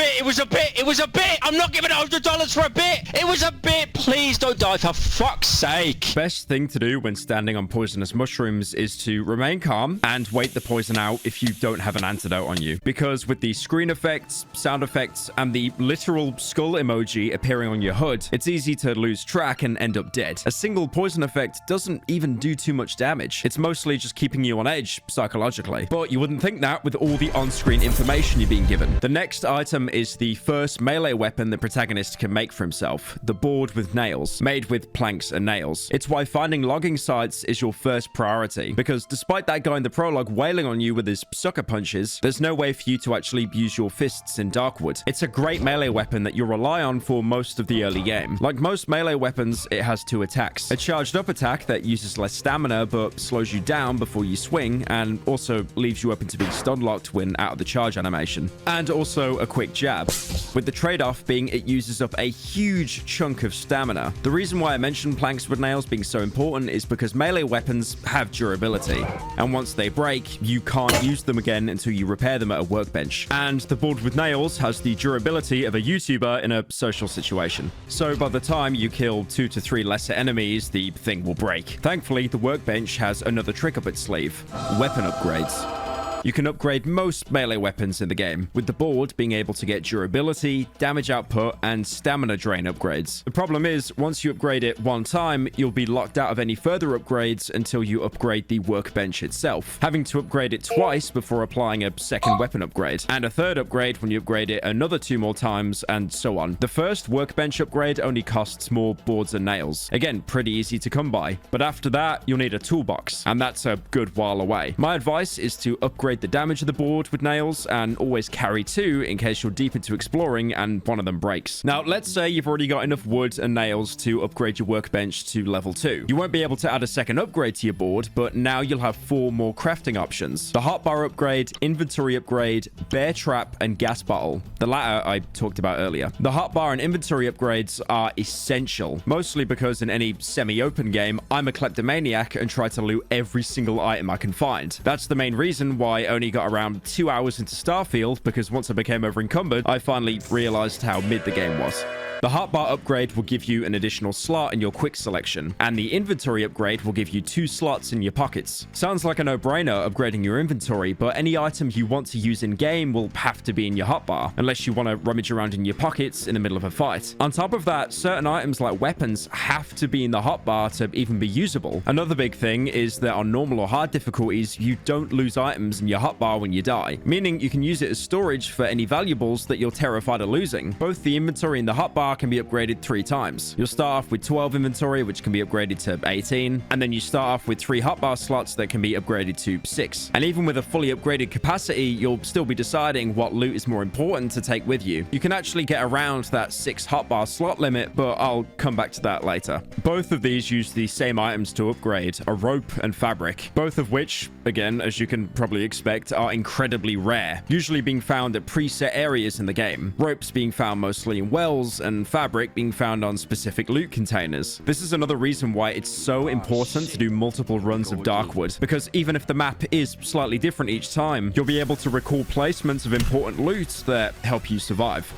bit. I'm not giving $100 for a bit. It was a bit. Please don't die for fuck's sake. Best thing to do when standing on poisonous mushrooms is to remain calm and wait the poison out if you don't have an antidote on you. Because with the screen effects, sound effects, and the literal skull emoji appearing on your HUD, it's easy to lose track and end up dead. A single poison effect doesn't even do too much damage. It's mostly just keeping you on edge psychologically. But you wouldn't think that with all the on-screen information you're being given. The next item is the first melee weapon the protagonist can make for himself, the board with nails, made with planks and nails. It's why finding logging sites is your first priority, because despite that guy in the prologue wailing on you with his sucker punches, there's no way for you to actually use your fists in Darkwood. It's a great melee weapon that you'll rely on for most of the early game. Like most melee weapons, it has 2 attacks. A charged up attack that uses less stamina but slows you down before you swing, and also leaves you open to being stun locked when out of the charge animation. And also a quick jab, with the trade-off being it uses up a huge chunk of stamina. The reason why I mentioned planks with nails being so important is because melee weapons have durability, and once they break, you can't use them again until you repair them at a workbench. And the board with nails has the durability of a YouTuber in a social situation. So by the time you kill 2 to 3 lesser enemies, the thing will break. Thankfully, the workbench has another trick up its sleeve: weapon upgrades. You can upgrade most melee weapons in the game, with the board being able to get durability, damage output, and stamina drain upgrades. The problem is, once you upgrade it one time, you'll be locked out of any further upgrades until you upgrade the workbench itself, having to upgrade it twice before applying a second weapon upgrade, and a third upgrade when you upgrade it another 2 more times, and so on. The first workbench upgrade only costs more boards and nails. Again, pretty easy to come by, but after that, you'll need a toolbox, and that's a good while away. My advice is to upgrade the damage of the board with nails and always carry 2 in case you're deep into exploring and one of them breaks. Now, let's say you've already got enough wood and nails to upgrade your workbench to level 2. You won't be able to add a second upgrade to your board, but now you'll have 4 more crafting options: the hotbar upgrade, inventory upgrade, bear trap, and gas bottle. The latter I talked about earlier. The hotbar and inventory upgrades are essential, mostly because in any semi-open game, I'm a kleptomaniac and try to loot every single item I can find. That's the main reason why I only got around 2 hours into Starfield, because once I became over encumbered, I finally realized how mid the game was. The hotbar upgrade will give you an additional slot in your quick selection, and the inventory upgrade will give you 2 slots in your pockets. Sounds like a no-brainer upgrading your inventory, but any item you want to use in-game will have to be in your hotbar, unless you want to rummage around in your pockets in the middle of a fight. On top of that, certain items like weapons have to be in the hotbar to even be usable. Another big thing is that on normal or hard difficulties, you don't lose items in your hotbar when you die, meaning you can use it as storage for any valuables that you're terrified of losing. Both the inventory and the hotbar can be upgraded 3 times. You'll start off with 12 inventory, which can be upgraded to 18, and then you start off with 3 hotbar slots that can be upgraded to 6. And even with a fully upgraded capacity, you'll still be deciding what loot is more important to take with you. You can actually get around that 6 hotbar slot limit, but I'll come back to that later. Both of these use the same items to upgrade, a rope and fabric, both of which, again, as you can probably expect, are incredibly rare, usually being found at preset areas in the game. Ropes being found mostly in wells, and fabric being found on specific loot containers. This is another reason why it's so important to do multiple runs of Darkwood, because even if the map is slightly different each time, you'll be able to recall placements of important loot that help you survive.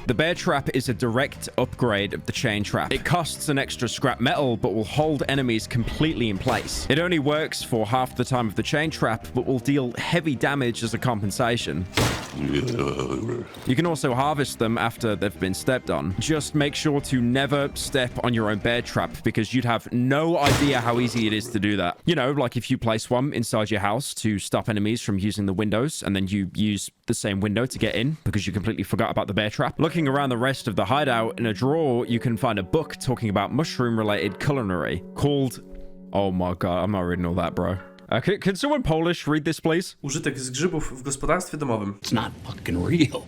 The bear trap is a direct upgrade of the chain trap. It costs an extra scrap metal, but will hold enemies completely in place. It only works for half the time of the chain trap, but will deal heavy damage as a compensation. You can also harvest them after they've been stepped on. Just make sure to never step on your own bear trap, because you'd have no idea how easy it is to do that. You know, like if you place one inside your house to stop enemies from using the windows, and then you use the same window to get in because you completely forgot about the bear trap. Looking around the rest of the hideout, in a drawer, you can find a book talking about mushroom-related culinary called... Oh my god, I'm not reading all that, bro. Can someone Polish read this, please? Użytek z grzybów w gospodarstwie domowym. It's not fucking real.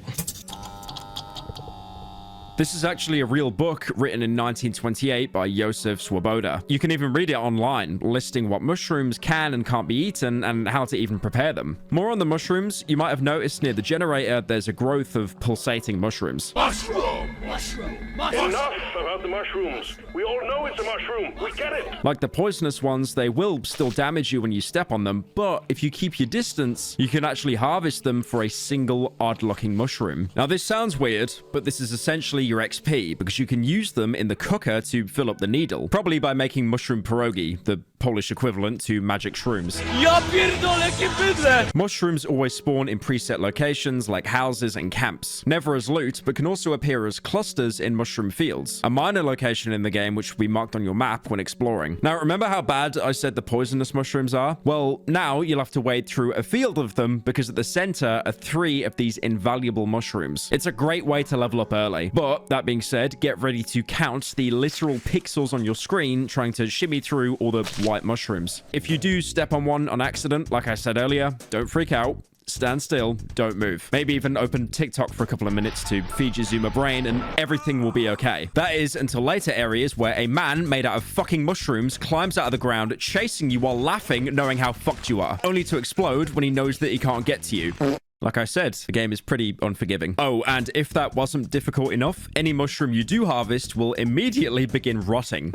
This is actually a real book written in 1928 by Josef Swoboda. You can even read it online, listing what mushrooms can and can't be eaten and how to even prepare them. More on the mushrooms, you might have noticed near the generator there's a growth of pulsating mushrooms. Mushroom! Mushroom! Mushroom! Enough about the mushrooms. We all know it's a mushroom. We get it. Like the poisonous ones, they will still damage you when you step on them, but if you keep your distance, you can actually harvest them for a single odd-looking mushroom. Now, this sounds weird, but this is essentially your XP, because you can use them in the cooker to fill up the needle, probably by making mushroom pierogi, the Polish equivalent to magic shrooms. Ja pierdolę, jakie bydle! Mushrooms always spawn in preset locations like houses and camps, never as loot, but can also appear as clusters in mushroom fields, a minor location in the game which will be marked on your map when exploring. Now, remember how bad I said the poisonous mushrooms are? Well, now you'll have to wade through a field of them, because at the center are 3 of these invaluable mushrooms. It's a great way to level up early, but that being said, get ready to count the literal pixels on your screen trying to shimmy through all the white mushrooms. If you do step on one on accident, like I said earlier, don't freak out. Stand still, don't move. Maybe even open TikTok for a couple of minutes to feed your Zoomer brain and everything will be okay. That is until later areas where a man made out of fucking mushrooms climbs out of the ground, chasing you while laughing, knowing how fucked you are, only to explode when he knows that he can't get to you. Like I said, the game is pretty unforgiving. Oh, and if that wasn't difficult enough, any mushroom you do harvest will immediately begin rotting.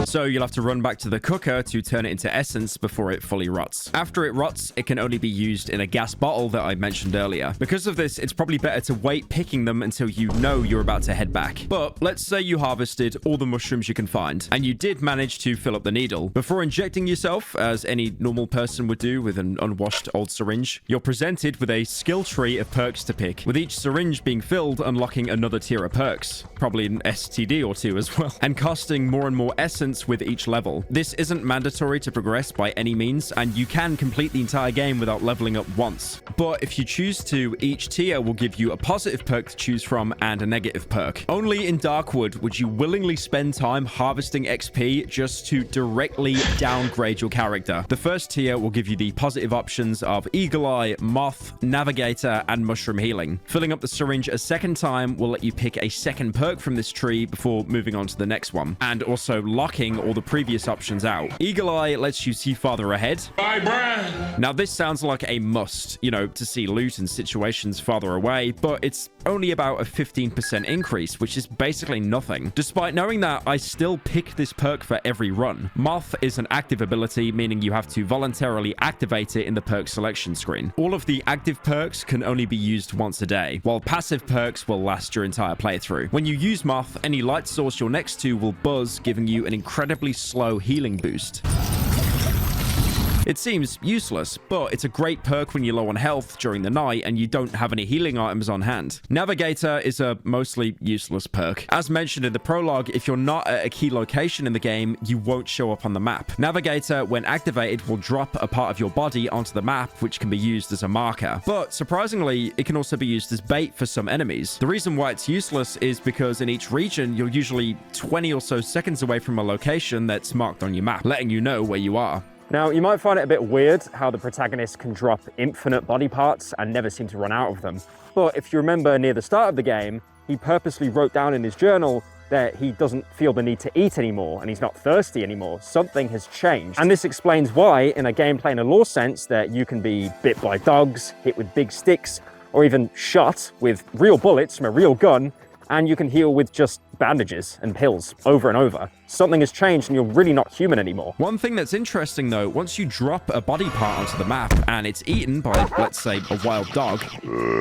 So you'll have to run back to the cooker to turn it into essence before it fully rots. After it rots, it can only be used in a gas bottle that I mentioned earlier. Because of this, it's probably better to wait picking them until you know you're about to head back. But let's say you harvested all the mushrooms you can find, and you did manage to fill up the needle. Before injecting yourself, as any normal person would do with an unwashed old syringe, you're presented with a skill tree of perks to pick, with each syringe being filled unlocking another tier of perks, probably an STD or 2 as well, and costing more and more essence with each level. This isn't mandatory to progress by any means, and you can complete the entire game without leveling up once. But if you choose to, each tier will give you a positive perk to choose from and a negative perk. Only in Darkwood would you willingly spend time harvesting XP just to directly downgrade your character. The first tier will give you the positive options of Eagle Eye, Moth, Navigator, and Mushroom Healing. Filling up the syringe a second time will let you pick a second perk from this tree before moving on to the next one. And also locking blocking all the previous options out. Eagle Eye lets you see farther ahead. Now, this sounds like a must, you know, to see loot in situations farther away, but it's only about a 15% increase, which is basically nothing. Despite knowing that, I still pick this perk for every run. Moth is an active ability, meaning you have to voluntarily activate it in the perk selection screen. All of the active perks can only be used once a day, while passive perks will last your entire playthrough. When you use Moth, any light source you're next to will buzz, giving you an incredibly slow healing boost. It seems useless, but it's a great perk when you're low on health during the night and you don't have any healing items on hand. Navigator is a mostly useless perk. As mentioned in the prologue, if you're not at a key location in the game, you won't show up on the map. Navigator, when activated, will drop a part of your body onto the map, which can be used as a marker. But surprisingly, it can also be used as bait for some enemies. The reason why it's useless is because in each region, you're usually 20 or so seconds away from a location that's marked on your map, letting you know where you are. Now, you might find it a bit weird how the protagonist can drop infinite body parts and never seem to run out of them. But if you remember near the start of the game, he purposely wrote down in his journal that he doesn't feel the need to eat anymore and he's not thirsty anymore. Something has changed. And this explains why, in a gameplay and a lore sense, that you can be bit by dogs, hit with big sticks, or even shot with real bullets from a real gun, and you can heal with just bandages and pills over and over. Something has changed and you're really not human anymore. One thing that's interesting though, once you drop a body part onto the map and it's eaten by, let's say, a wild dog,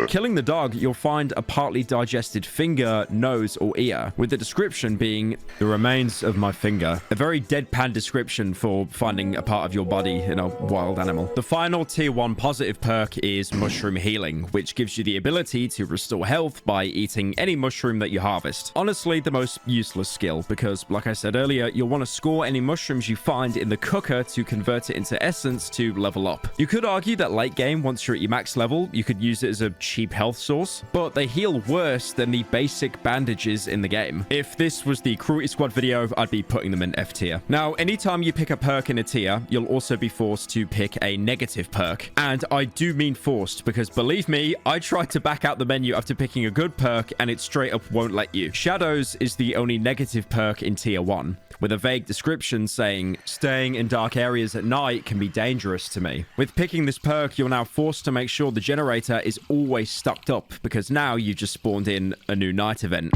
killing the dog, you'll find a partly digested finger, nose, or ear, with the description being the remains of my finger. A very deadpan description for finding a part of your body in a wild animal. The final tier 1 positive perk is Mushroom Healing, which gives you the ability to restore health by eating any mushroom that you harvest. Honestly, the most useless skill, because like I said earlier, you'll want to score any mushrooms you find in the cooker to convert it into essence to level up. You could argue that late game, once you're at your max level, you could use it as a cheap health source, but they heal worse than the basic bandages in the game. If this was the Cruelty Squad video, I'd be putting them in F tier. Now, anytime you pick a perk in a tier, you'll also be forced to pick a negative perk. And I do mean forced, because believe me, I tried to back out the menu after picking a good perk and it straight up won't let you. Shadows is the only negative perk in tier 1, with a vague description saying, staying in dark areas at night can be dangerous to me. With picking this perk, you're now forced to make sure the generator is always stocked up, because now you just spawned in a new night event.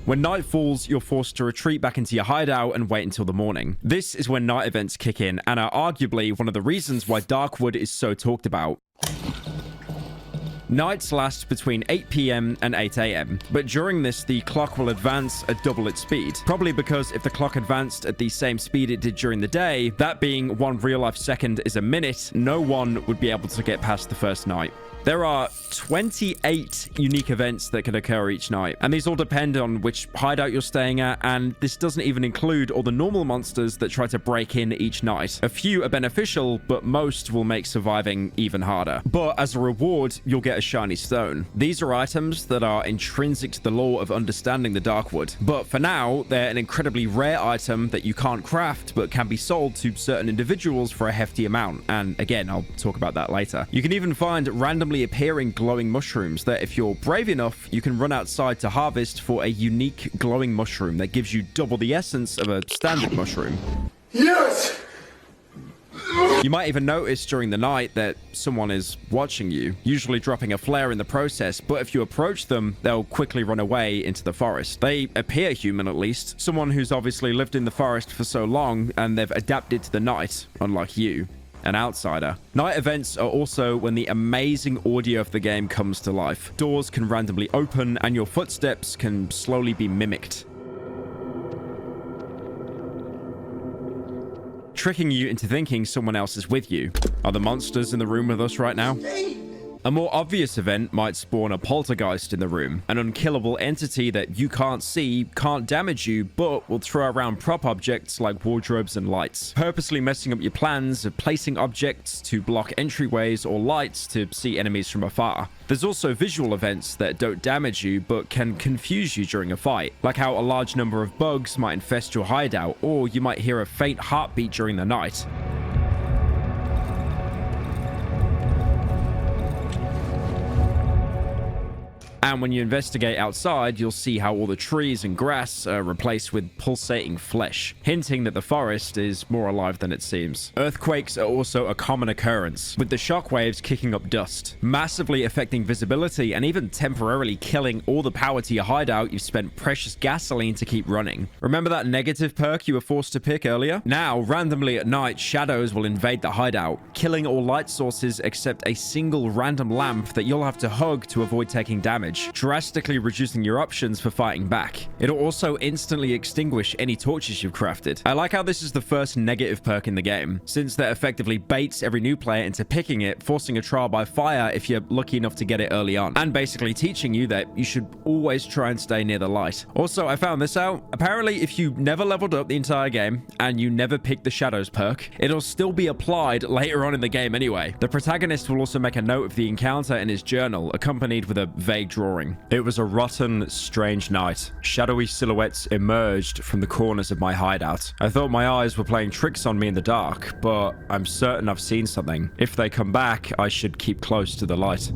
When night falls, you're forced to retreat back into your hideout and wait until the morning. This is when night events kick in and are arguably one of the reasons why Darkwood is so talked about. Nights last between 8 PM and 8 AM, but during this, the clock will advance at double its speed. Probably because if the clock advanced at the same speed it did during the day, that being 1 real-life second is a minute, no one would be able to get past the first night. There are 28 unique events that can occur each night, and these all depend on which hideout you're staying at, and this doesn't even include all the normal monsters that try to break in each night. A few are beneficial, but most will make surviving even harder. But as a reward, you'll get a shiny stone. These are items that are intrinsic to the lore of understanding the Darkwood, but for now, they're an incredibly rare item that you can't craft, but can be sold to certain individuals for a hefty amount, and again, I'll talk about that later. You can even find randomly appearing glowing mushrooms that if you're brave enough, you can run outside to harvest for a unique glowing mushroom that gives you double the essence of a standard mushroom. Yes! You might even notice during the night that someone is watching you, usually dropping a flare in the process, but if you approach them, they'll quickly run away into the forest. They appear human at least, someone who's obviously lived in the forest for so long and they've adapted to the night, unlike you. An outsider. Night events are also when the amazing audio of the game comes to life. Doors can randomly open and your footsteps can slowly be mimicked, tricking you into thinking someone else is with you. Are the monsters in the room with us right now? A more obvious event might spawn a poltergeist in the room, an unkillable entity that you can't see, can't damage you, but will throw around prop objects like wardrobes and lights, purposely messing up your plans of placing objects to block entryways or lights to see enemies from afar. There's also visual events that don't damage you but can confuse you during a fight, like how a large number of bugs might infest your hideout, or you might hear a faint heartbeat during the night. And when you investigate outside, you'll see how all the trees and grass are replaced with pulsating flesh, hinting that the forest is more alive than it seems. Earthquakes are also a common occurrence, with the shockwaves kicking up dust, massively affecting visibility and even temporarily killing all the power to your hideout you've spent precious gasoline to keep running. Remember that negative perk you were forced to pick earlier? Now, randomly at night, shadows will invade the hideout, killing all light sources except a single random lamp that you'll have to hug to avoid taking damage, drastically reducing your options for fighting back. It'll also instantly extinguish any torches you've crafted. I like how this is the first negative perk in the game, since that effectively baits every new player into picking it, forcing a trial by fire if you're lucky enough to get it early on, and basically teaching you that you should always try and stay near the light. Also, I found this out. Apparently, if you never leveled up the entire game and you never picked the shadows perk, it'll still be applied later on in the game anyway. The protagonist will also make a note of the encounter in his journal, accompanied with a vague drawing. It was a rotten, strange night. Shadowy silhouettes emerged from the corners of my hideout. I thought my eyes were playing tricks on me in the dark, but I'm certain I've seen something. If they come back, I should keep close to the light.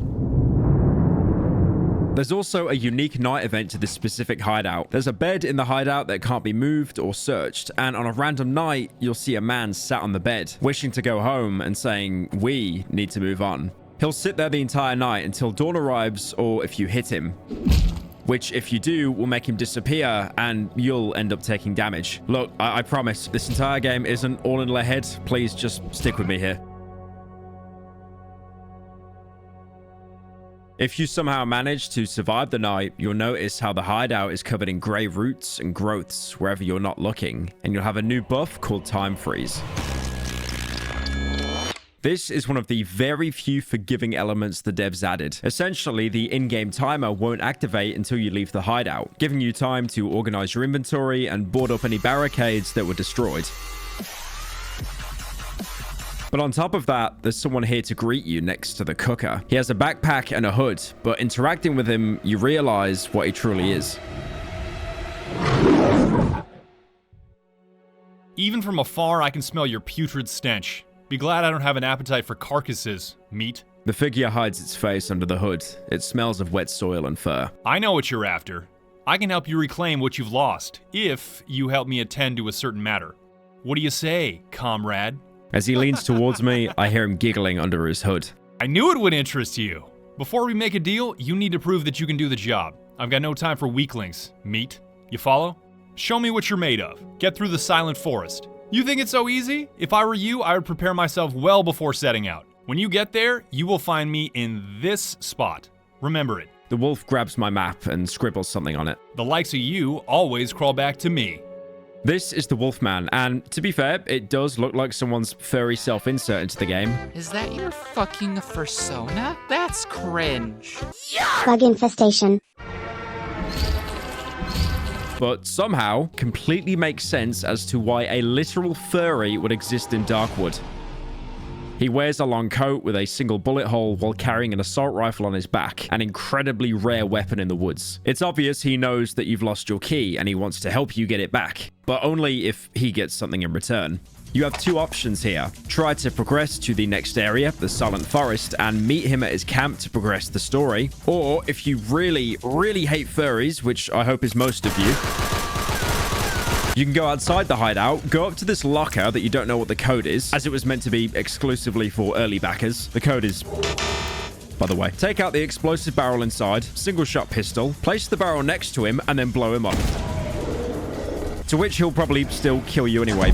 There's also a unique night event to this specific hideout. There's a bed in the hideout that can't be moved or searched, and on a random night, you'll see a man sat on the bed, wishing to go home and saying, "We need to move on." He'll sit there the entire night until dawn arrives, or if you hit him, which, if you do, will make him disappear and you'll end up taking damage. Look, I promise, this entire game isn't all in their head. Please just stick with me here. If you somehow manage to survive the night, you'll notice how the hideout is covered in grey roots and growths wherever you're not looking, and you'll have a new buff called Time Freeze. This is one of the very few forgiving elements the devs added. Essentially, the in-game timer won't activate until you leave the hideout, giving you time to organize your inventory and board up any barricades that were destroyed. But on top of that, there's someone here to greet you next to the cooker. He has a backpack and a hood, but interacting with him, you realize what he truly is. Even from afar, I can smell your putrid stench. Be glad I don't have an appetite for carcasses, meat. The figure hides its face under the hood. It smells of wet soil and fur. I know what you're after. I can help you reclaim what you've lost, if you help me attend to a certain matter. What do you say, comrade? As he leans towards me, I hear him giggling under his hood. I knew it would interest you. Before we make a deal, you need to prove that you can do the job. I've got no time for weaklings, meat. You follow? Show me what you're made of. Get through the silent forest. You think it's so easy? If I were you, I would prepare myself well before setting out. When you get there, you will find me in this spot. Remember it. The wolf grabs my map and scribbles something on it. The likes of you always crawl back to me. This is the Wolfman, and to be fair, it does look like someone's furry self-insert into the game. Is that your fucking persona? That's cringe. Bug infestation. But somehow, completely makes sense as to why a literal furry would exist in Darkwood. He wears a long coat with a single bullet hole while carrying an assault rifle on his back, an incredibly rare weapon in the woods. It's obvious he knows that you've lost your key and he wants to help you get it back, but only if he gets something in return. You have two options here. Try to progress to the next area, the Silent Forest, and meet him at his camp to progress the story. Or if you really, really hate furries, which I hope is most of you, you can go outside the hideout, go up to this locker that you don't know what the code is, as it was meant to be exclusively for early backers. The code is, by the way. Take out the explosive barrel inside, single shot pistol, place the barrel next to him, and then blow him up. To which he'll probably still kill you anyway,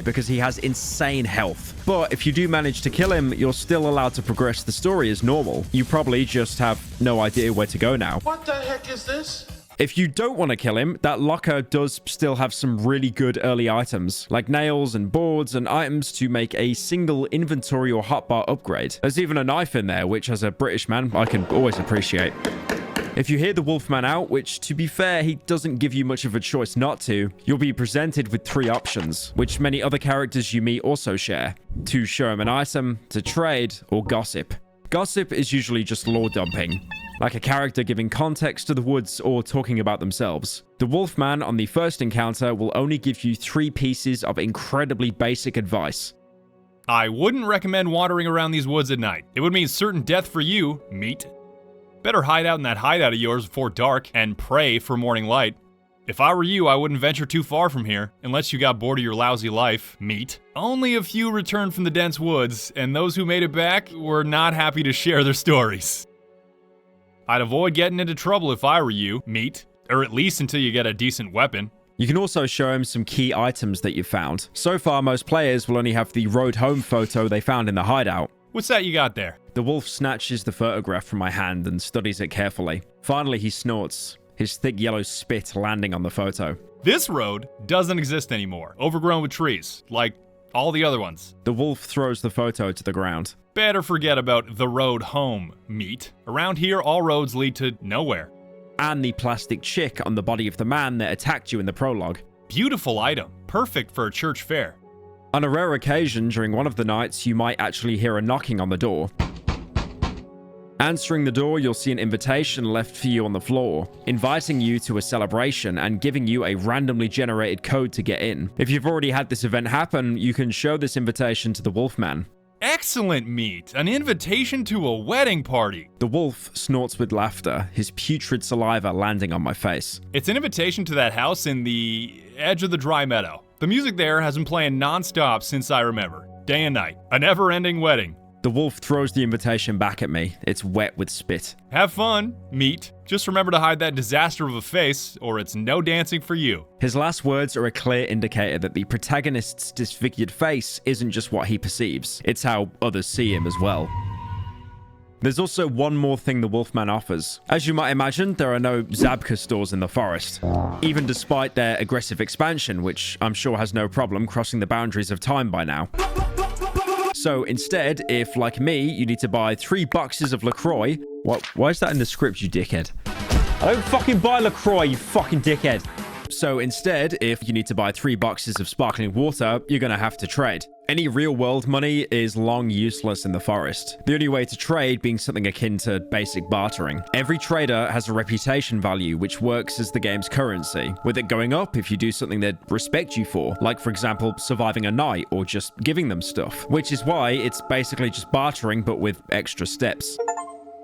because he has insane health. But if you do manage to kill him, you're still allowed to progress the story as normal. You probably just have no idea where to go now. What the heck is this? If you don't want to kill him, that locker does still have some really good early items, like nails and boards and items to make a single inventory or hotbar upgrade. There's even a knife in there, which as a British man, I can always appreciate. If you hear the Wolfman out, which to be fair, he doesn't give you much of a choice not to, you'll be presented with three options, which many other characters you meet also share. To show him an item, to trade, or gossip. Gossip is usually just lore dumping, like a character giving context to the woods or talking about themselves. The Wolfman on the first encounter will only give you 3 pieces of incredibly basic advice. I wouldn't recommend wandering around these woods at night. It would mean certain death for you, meat. Better hide out in that hideout of yours before dark and pray for morning light. If I were you, I wouldn't venture too far from here, unless you got bored of your lousy life, meat. Only a few returned from the dense woods, and those who made it back were not happy to share their stories. I'd avoid getting into trouble if I were you, meat, or at least until you get a decent weapon. You can also show him some key items that you found. So far, most players will only have the road home photo they found in the hideout. What's that you got there? The wolf snatches the photograph from my hand and studies it carefully. Finally, he snorts, his thick yellow spit landing on the photo. This road doesn't exist anymore, overgrown with trees, like all the other ones. The wolf throws the photo to the ground. Better forget about the road home, meat. Around here, all roads lead to nowhere. And the plastic chick on the body of the man that attacked you in the prologue. Beautiful item, perfect for a church fair. On a rare occasion, during one of the nights, you might actually hear a knocking on the door. Answering the door, you'll see an invitation left for you on the floor, inviting you to a celebration and giving you a randomly generated code to get in. If you've already had this event happen, you can show this invitation to the Wolfman. Excellent, meat! An invitation to a wedding party! The wolf snorts with laughter, his putrid saliva landing on my face. It's an invitation to that house in the edge of the dry meadow. The music there has been playing non-stop since I remember. Day and night. A never-ending wedding. The wolf throws the invitation back at me. It's wet with spit. Have fun, meat. Just remember to hide that disaster of a face, or it's no dancing for you. His last words are a clear indicator that the protagonist's disfigured face isn't just what he perceives. It's how others see him as well. There's also one more thing the Wolfman offers. As you might imagine, there are no Zabka stores in the forest, even despite their aggressive expansion, which I'm sure has no problem crossing the boundaries of time by now. So instead, if, like me, you need to buy 3 boxes of LaCroix... Why is that in the script, you dickhead? I don't fucking buy LaCroix, you fucking dickhead. So instead, if you need to buy 3 boxes of sparkling water, you're gonna have to trade. Any real-world money is long useless in the forest. The only way to trade being something akin to basic bartering. Every trader has a reputation value, which works as the game's currency, with it going up if you do something they'd respect you for, like, for example, surviving a night or just giving them stuff, which is why it's basically just bartering but with extra steps.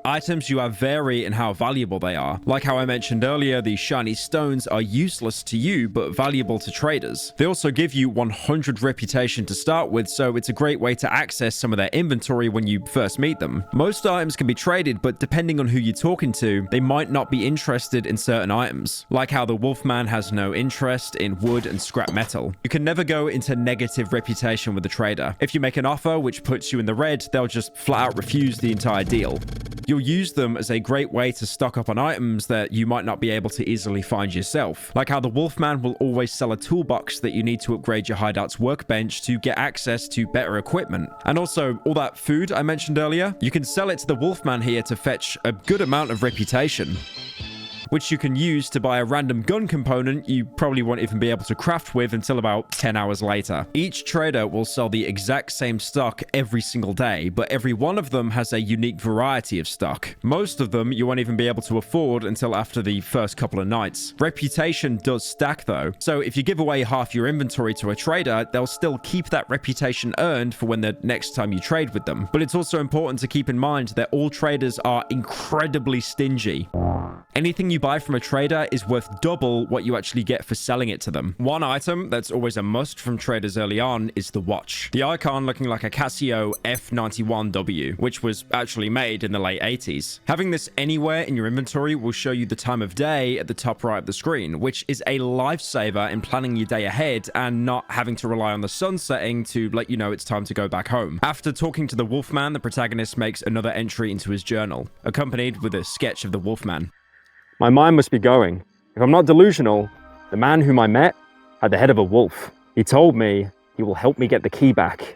Items you have vary in how valuable they are. Like how I mentioned earlier, the shiny stones are useless to you, but valuable to traders. They also give you 100 reputation to start with, so it's a great way to access some of their inventory when you first meet them. Most items can be traded, but depending on who you're talking to, they might not be interested in certain items. Like how the Wolfman has no interest in wood and scrap metal. You can never go into negative reputation with the trader. If you make an offer which puts you in the red, they'll just flat out refuse the entire deal. You'll use them as a great way to stock up on items that you might not be able to easily find yourself. Like how the Wolfman will always sell a toolbox that you need to upgrade your hideout's workbench to get access to better equipment. And also, all that food I mentioned earlier, you can sell it to the Wolfman here to fetch a good amount of reputation, which you can use to buy a random gun component you probably won't even be able to craft with until about 10 hours later. Each trader will sell the exact same stock every single day, but every one of them has a unique variety of stock. Most of them you won't even be able to afford until after the first couple of nights. Reputation does stack though, so if you give away half your inventory to a trader, they'll still keep that reputation earned for when the next time you trade with them. But it's also important to keep in mind that all traders are incredibly stingy. Anything you buy from a trader is worth double what you actually get for selling it to them. One item that's always a must from traders early on is the watch. The icon looking like a Casio F91W, which was actually made in the late 80s. Having this anywhere in your inventory will show you the time of day at the top right of the screen, which is a lifesaver in planning your day ahead and not having to rely on the sun setting to let you know it's time to go back home. After talking to the Wolfman, the protagonist makes another entry into his journal, accompanied with a sketch of the Wolfman. My mind must be going. If I'm not delusional, the man whom I met had the head of a wolf. He told me he will help me get the key back.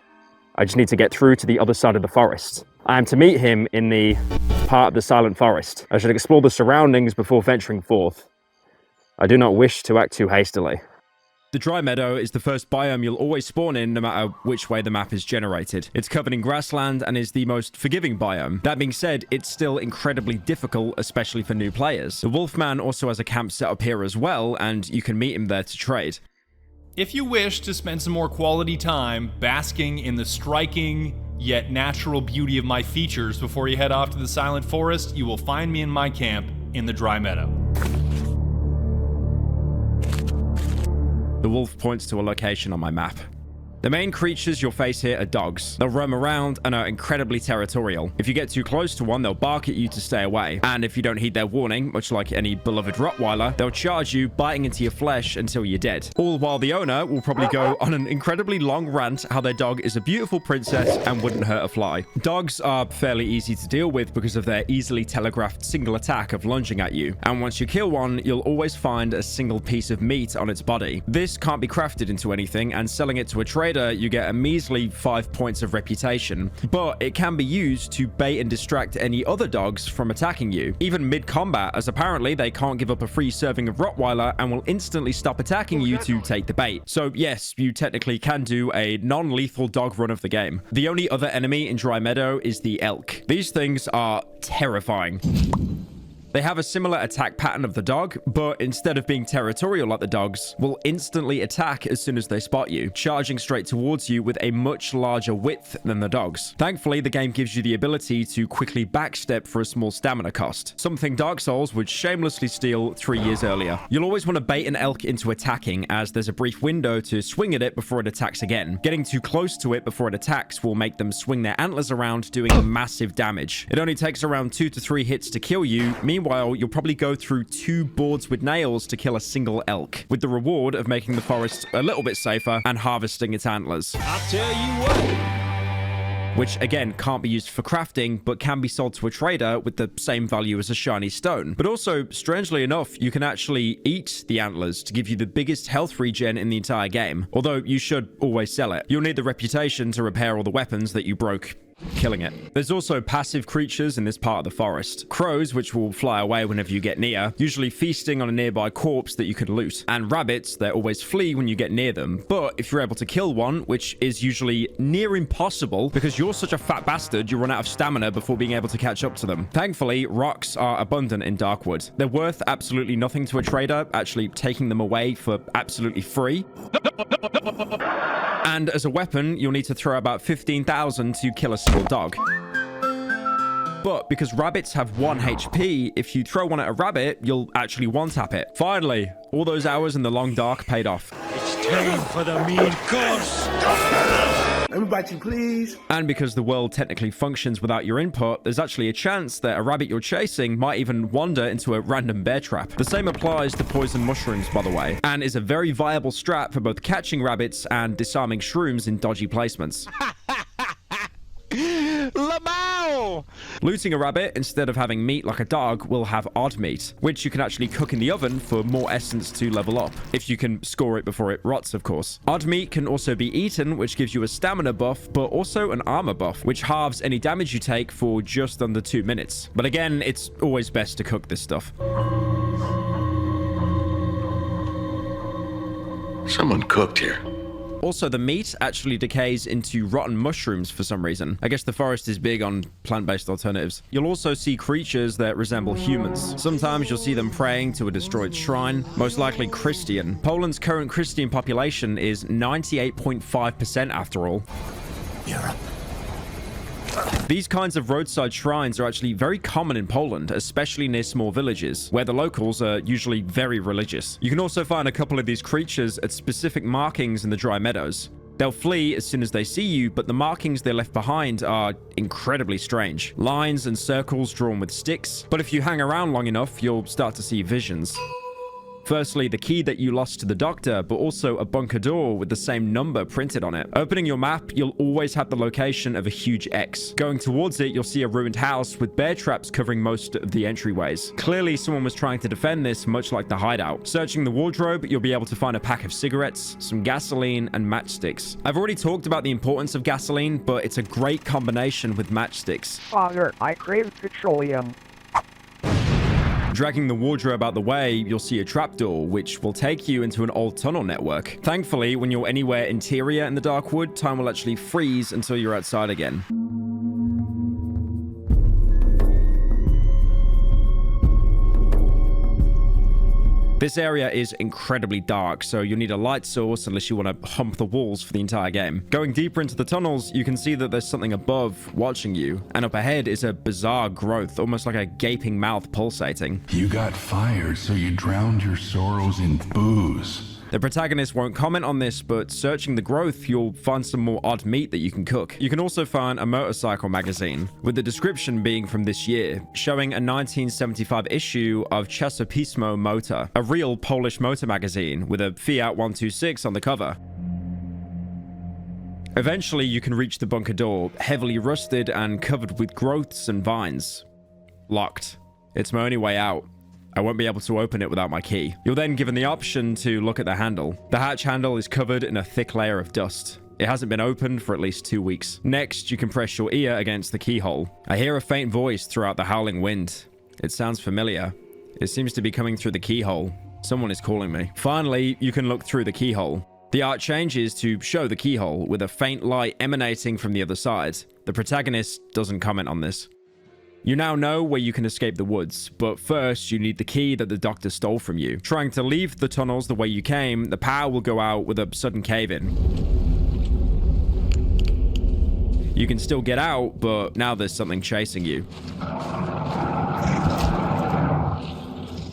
I just need to get through to the other side of the forest. I am to meet him in the part of the silent forest. I should explore the surroundings before venturing forth. I do not wish to act too hastily. The dry meadow is the first biome you'll always spawn in no matter which way the map is generated. It's covered in grassland and is the most forgiving biome. That being said, it's still incredibly difficult, especially for new players. The Wolfman also has a camp set up here as well, and you can meet him there to trade. If you wish to spend some more quality time basking in the striking yet natural beauty of my features before you head off to the Silent Forest, you will find me in my camp in the Dry Meadow. The wolf points to a location on my map. The main creatures you'll face here are dogs. They'll roam around and are incredibly territorial. If you get too close to one, they'll bark at you to stay away. And if you don't heed their warning, much like any beloved Rottweiler, they'll charge you, biting into your flesh until you're dead. All while the owner will probably go on an incredibly long rant how their dog is a beautiful princess and wouldn't hurt a fly. Dogs are fairly easy to deal with because of their easily telegraphed single attack of lunging at you. And once you kill one, you'll always find a single piece of meat on its body. This can't be crafted into anything, and selling it to a trader, you get a measly 5 points of reputation, but it can be used to bait and distract any other dogs from attacking you, even mid-combat, as apparently they can't give up a free serving of Rottweiler and will instantly stop attacking you to take the bait. So yes, you technically can do a non-lethal dog run of the game. The only other enemy in Dry Meadow is the elk. These things are terrifying. They have a similar attack pattern of the dog, but instead of being territorial like the dogs, will instantly attack as soon as they spot you, charging straight towards you with a much larger width than the dogs. Thankfully, the game gives you the ability to quickly backstep for a small stamina cost, something Dark Souls would shamelessly steal 3 years earlier. You'll always want to bait an elk into attacking, as there's a brief window to swing at it before it attacks again. Getting too close to it before it attacks will make them swing their antlers around, doing massive damage. It only takes around 2 to 3 hits to kill you. Meanwhile, you'll probably go through 2 boards with nails to kill a single elk, with the reward of making the forest a little bit safer and harvesting its antlers. I'll tell you what. Which again can't be used for crafting, but can be sold to a trader with the same value as a shiny stone. But also, strangely enough, you can actually eat the antlers to give you the biggest health regen in the entire game, although you should always sell it. You'll need the reputation to repair all the weapons that you broke killing it. There's also passive creatures in this part of the forest. Crows, which will fly away whenever you get near, usually feasting on a nearby corpse that you can loot. And rabbits, they always flee when you get near them. But if you're able to kill one, which is usually near impossible because you're such a fat bastard, you run out of stamina before being able to catch up to them. Thankfully, rocks are abundant in Darkwood. They're worth absolutely nothing to a trader, actually taking them away for absolutely free. And as a weapon, you'll need to throw about 15,000 to kill a single dog. But because rabbits have 1 HP, if you throw one at a rabbit, you'll actually one-tap it. Finally, all those hours in the long dark paid off. It's time for the mean course. Everybody, please. And because the world technically functions without your input, there's actually a chance that a rabbit you're chasing might even wander into a random bear trap. The same applies to poison mushrooms, by the way, and is a very viable strat for both catching rabbits and disarming shrooms in dodgy placements. Lamau! Looting a rabbit instead of having meat like a dog will have odd meat, which you can actually cook in the oven for more essence to level up, if you can score it before it rots, of course. Odd meat can also be eaten, which gives you a stamina buff, but also an armor buff, which halves any damage you take for just under 2 minutes. But again, it's always best to cook this stuff. Someone cooked here. Also, the meat actually decays into rotten mushrooms for some reason. I guess the forest is big on plant-based alternatives. You'll also see creatures that resemble humans. Sometimes you'll see them praying to a destroyed shrine, most likely Christian. Poland's current Christian population is 98.5% after all. Europe. These kinds of roadside shrines are actually very common in Poland, especially near small villages, where the locals are usually very religious. You can also find a couple of these creatures at specific markings in the Dry Meadows. They'll flee as soon as they see you, but the markings they left behind are incredibly strange. Lines and circles drawn with sticks, but if you hang around long enough, you'll start to see visions. Firstly, the key that you lost to the doctor, but also a bunker door with the same number printed on it. Opening your map, you'll always have the location of a huge X. Going towards it, you'll see a ruined house with bear traps covering most of the entryways. Clearly, someone was trying to defend this, much like the hideout. Searching the wardrobe, you'll be able to find a pack of cigarettes, some gasoline, and matchsticks. I've already talked about the importance of gasoline, but it's a great combination with matchsticks. Father, I crave petroleum. Dragging the wardrobe out the way, you'll see a trapdoor, which will take you into an old tunnel network. Thankfully, when you're anywhere interior in the Darkwood, time will actually freeze until you're outside again. This area is incredibly dark, so you'll need a light source unless you want to hump the walls for the entire game. Going deeper into the tunnels, you can see that there's something above watching you, and up ahead is a bizarre growth, almost like a gaping mouth pulsating. You got fired, so you drowned your sorrows in booze. The protagonist won't comment on this, but searching the growth, you'll find some more odd meat that you can cook. You can also find a motorcycle magazine, with the description being from this year, showing a 1975 issue of Czasopismo Motor, a real Polish motor magazine with a Fiat 126 on the cover. Eventually, you can reach the bunker door, heavily rusted and covered with growths and vines. Locked. It's my only way out. I won't be able to open it without my key. You're then given the option to look at the handle. The hatch handle is covered in a thick layer of dust. It hasn't been opened for at least 2 weeks. Next, you can press your ear against the keyhole. I hear a faint voice throughout the howling wind. It sounds familiar. It seems to be coming through the keyhole. Someone is calling me. Finally, you can look through the keyhole. The art changes to show the keyhole with a faint light emanating from the other side. The protagonist doesn't comment on this. You now know where you can escape the woods, but first you need the key that the doctor stole from you. Trying to leave the tunnels the way you came, the power will go out with a sudden cave-in. You can still get out, but now there's something chasing you.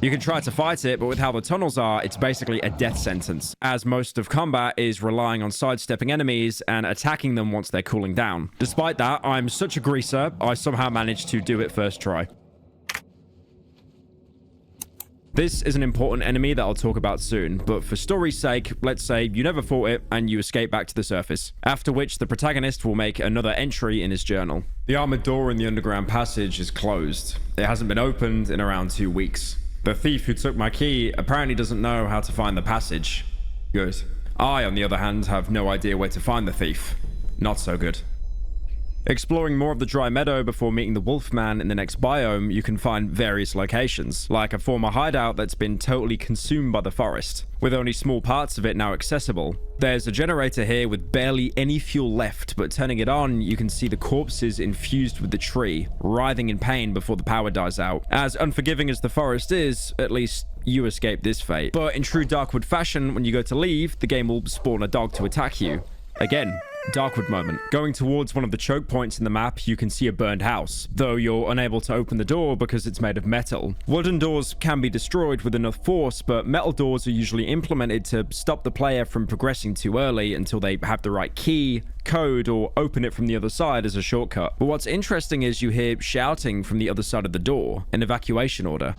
You can try to fight it, but with how the tunnels are, it's basically a death sentence, as most of combat is relying on sidestepping enemies and attacking them once they're cooling down. Despite that, I'm such a greaser, I somehow managed to do it first try. This is an important enemy that I'll talk about soon, but for story's sake, let's say you never fought it and you escape back to the surface, after which the protagonist will make another entry in his journal. The armored door in the underground passage is closed. It hasn't been opened in around 2 weeks. The thief who took my key apparently doesn't know how to find the passage. Good. I, on the other hand, have no idea where to find the thief. Not so good. Exploring more of the dry meadow before meeting the Wolfman in the next biome, you can find various locations, like a former hideout that's been totally consumed by the forest, with only small parts of it now accessible. There's a generator here with barely any fuel left, but turning it on, you can see the corpses infused with the tree, writhing in pain before the power dies out. As unforgiving as the forest is, at least you escape this fate. But in true Darkwood fashion, when you go to leave, the game will spawn a dog to attack you. Again, Darkwood moment. Going towards one of the choke points in the map, you can see a burned house, though you're unable to open the door because it's made of metal. Wooden doors can be destroyed with enough force, but metal doors are usually implemented to stop the player from progressing too early until they have the right key, code, or open it from the other side as a shortcut. But what's interesting is you hear shouting from the other side of the door, an evacuation order.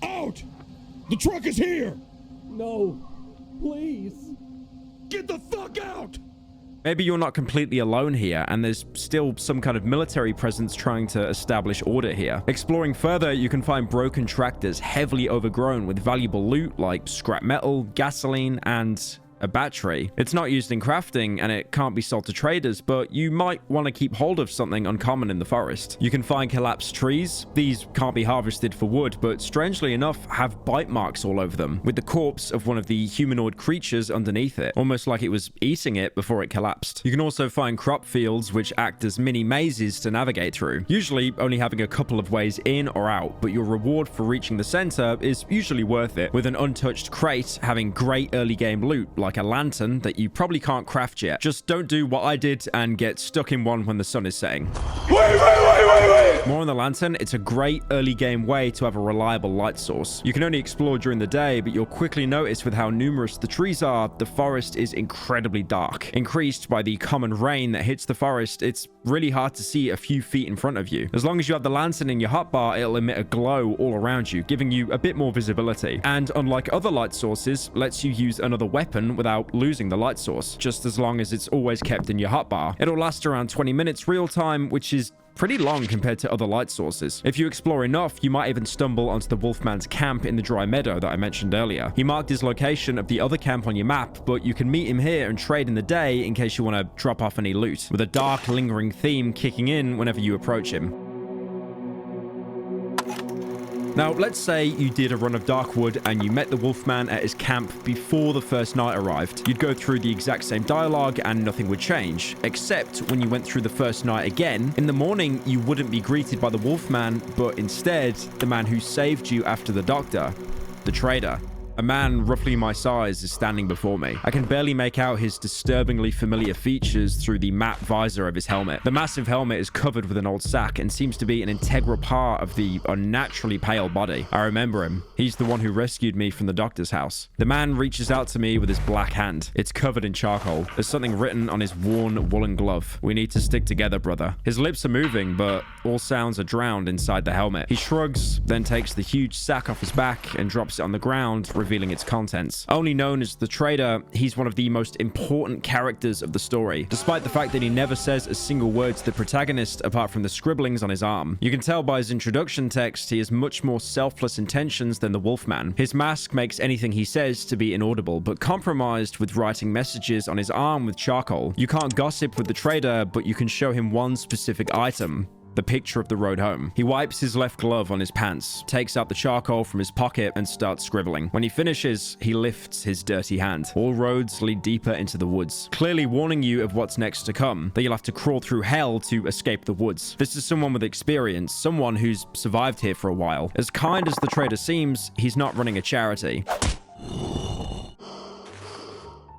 Out! The truck is here! No, please. Get the fuck out! Maybe you're not completely alone here, and there's still some kind of military presence trying to establish order here. Exploring further, you can find broken tractors heavily overgrown with valuable loot like scrap metal, gasoline, and a battery. It's not used in crafting and it can't be sold to traders, but you might want to keep hold of something uncommon in the forest. You can find collapsed trees. These can't be harvested for wood, but strangely enough have bite marks all over them, with the corpse of one of the humanoid creatures underneath it, almost like it was eating it before it collapsed. You can also find crop fields which act as mini mazes to navigate through, usually only having a couple of ways in or out, but your reward for reaching the center is usually worth it, with an untouched crate having great early game loot like a lantern that you probably can't craft yet. Just don't do what I did and get stuck in one when the sun is setting. Wait! More on the lantern, it's a great early game way to have a reliable light source. You can only explore during the day, but you'll quickly notice with how numerous the trees are, the forest is incredibly dark. Increased by the common rain that hits the forest, it's really hard to see a few feet in front of you. As long as you have the lantern in your hotbar, it'll emit a glow all around you, giving you a bit more visibility. And unlike other light sources, lets you use another weapon without losing the light source, just as long as it's always kept in your hotbar. It'll last around 20 minutes real time, which is pretty long compared to other light sources. If you explore enough, you might even stumble onto the Wolfman's camp in the dry meadow that I mentioned earlier. He marked his location of the other camp on your map, but you can meet him here and trade in the day in case you want to drop off any loot, with a dark, lingering theme kicking in whenever you approach him. Now, let's say you did a run of Darkwood and you met the Wolfman at his camp before the first night arrived. You'd go through the exact same dialogue and nothing would change, except when you went through the first night again. In the morning, you wouldn't be greeted by the Wolfman, but instead, the man who saved you after the doctor, the trader. A man roughly my size is standing before me. I can barely make out his disturbingly familiar features through the matte visor of his helmet. The massive helmet is covered with an old sack and seems to be an integral part of the unnaturally pale body. I remember him. He's the one who rescued me from the doctor's house. The man reaches out to me with his black hand. It's covered in charcoal. There's something written on his worn woolen glove. We need to stick together, brother. His lips are moving, but all sounds are drowned inside the helmet. He shrugs, then takes the huge sack off his back and drops it on the ground, revealing its contents. Only known as the trader, he's one of the most important characters of the story, despite the fact that he never says a single word to the protagonist apart from the scribblings on his arm. You can tell by his introduction text he has much more selfless intentions than the Wolfman. His mask makes anything he says to be inaudible, but compromised with writing messages on his arm with charcoal. You can't gossip with the trader, but you can show him one specific item: the picture of the road home. He wipes his left glove on his pants, takes out the charcoal from his pocket, and starts scribbling. When he finishes, he lifts his dirty hand. All roads lead deeper into the woods, clearly warning you of what's next to come, that you'll have to crawl through hell to escape the woods. This is someone with experience, someone who's survived here for a while. As kind as the trader seems, he's not running a charity.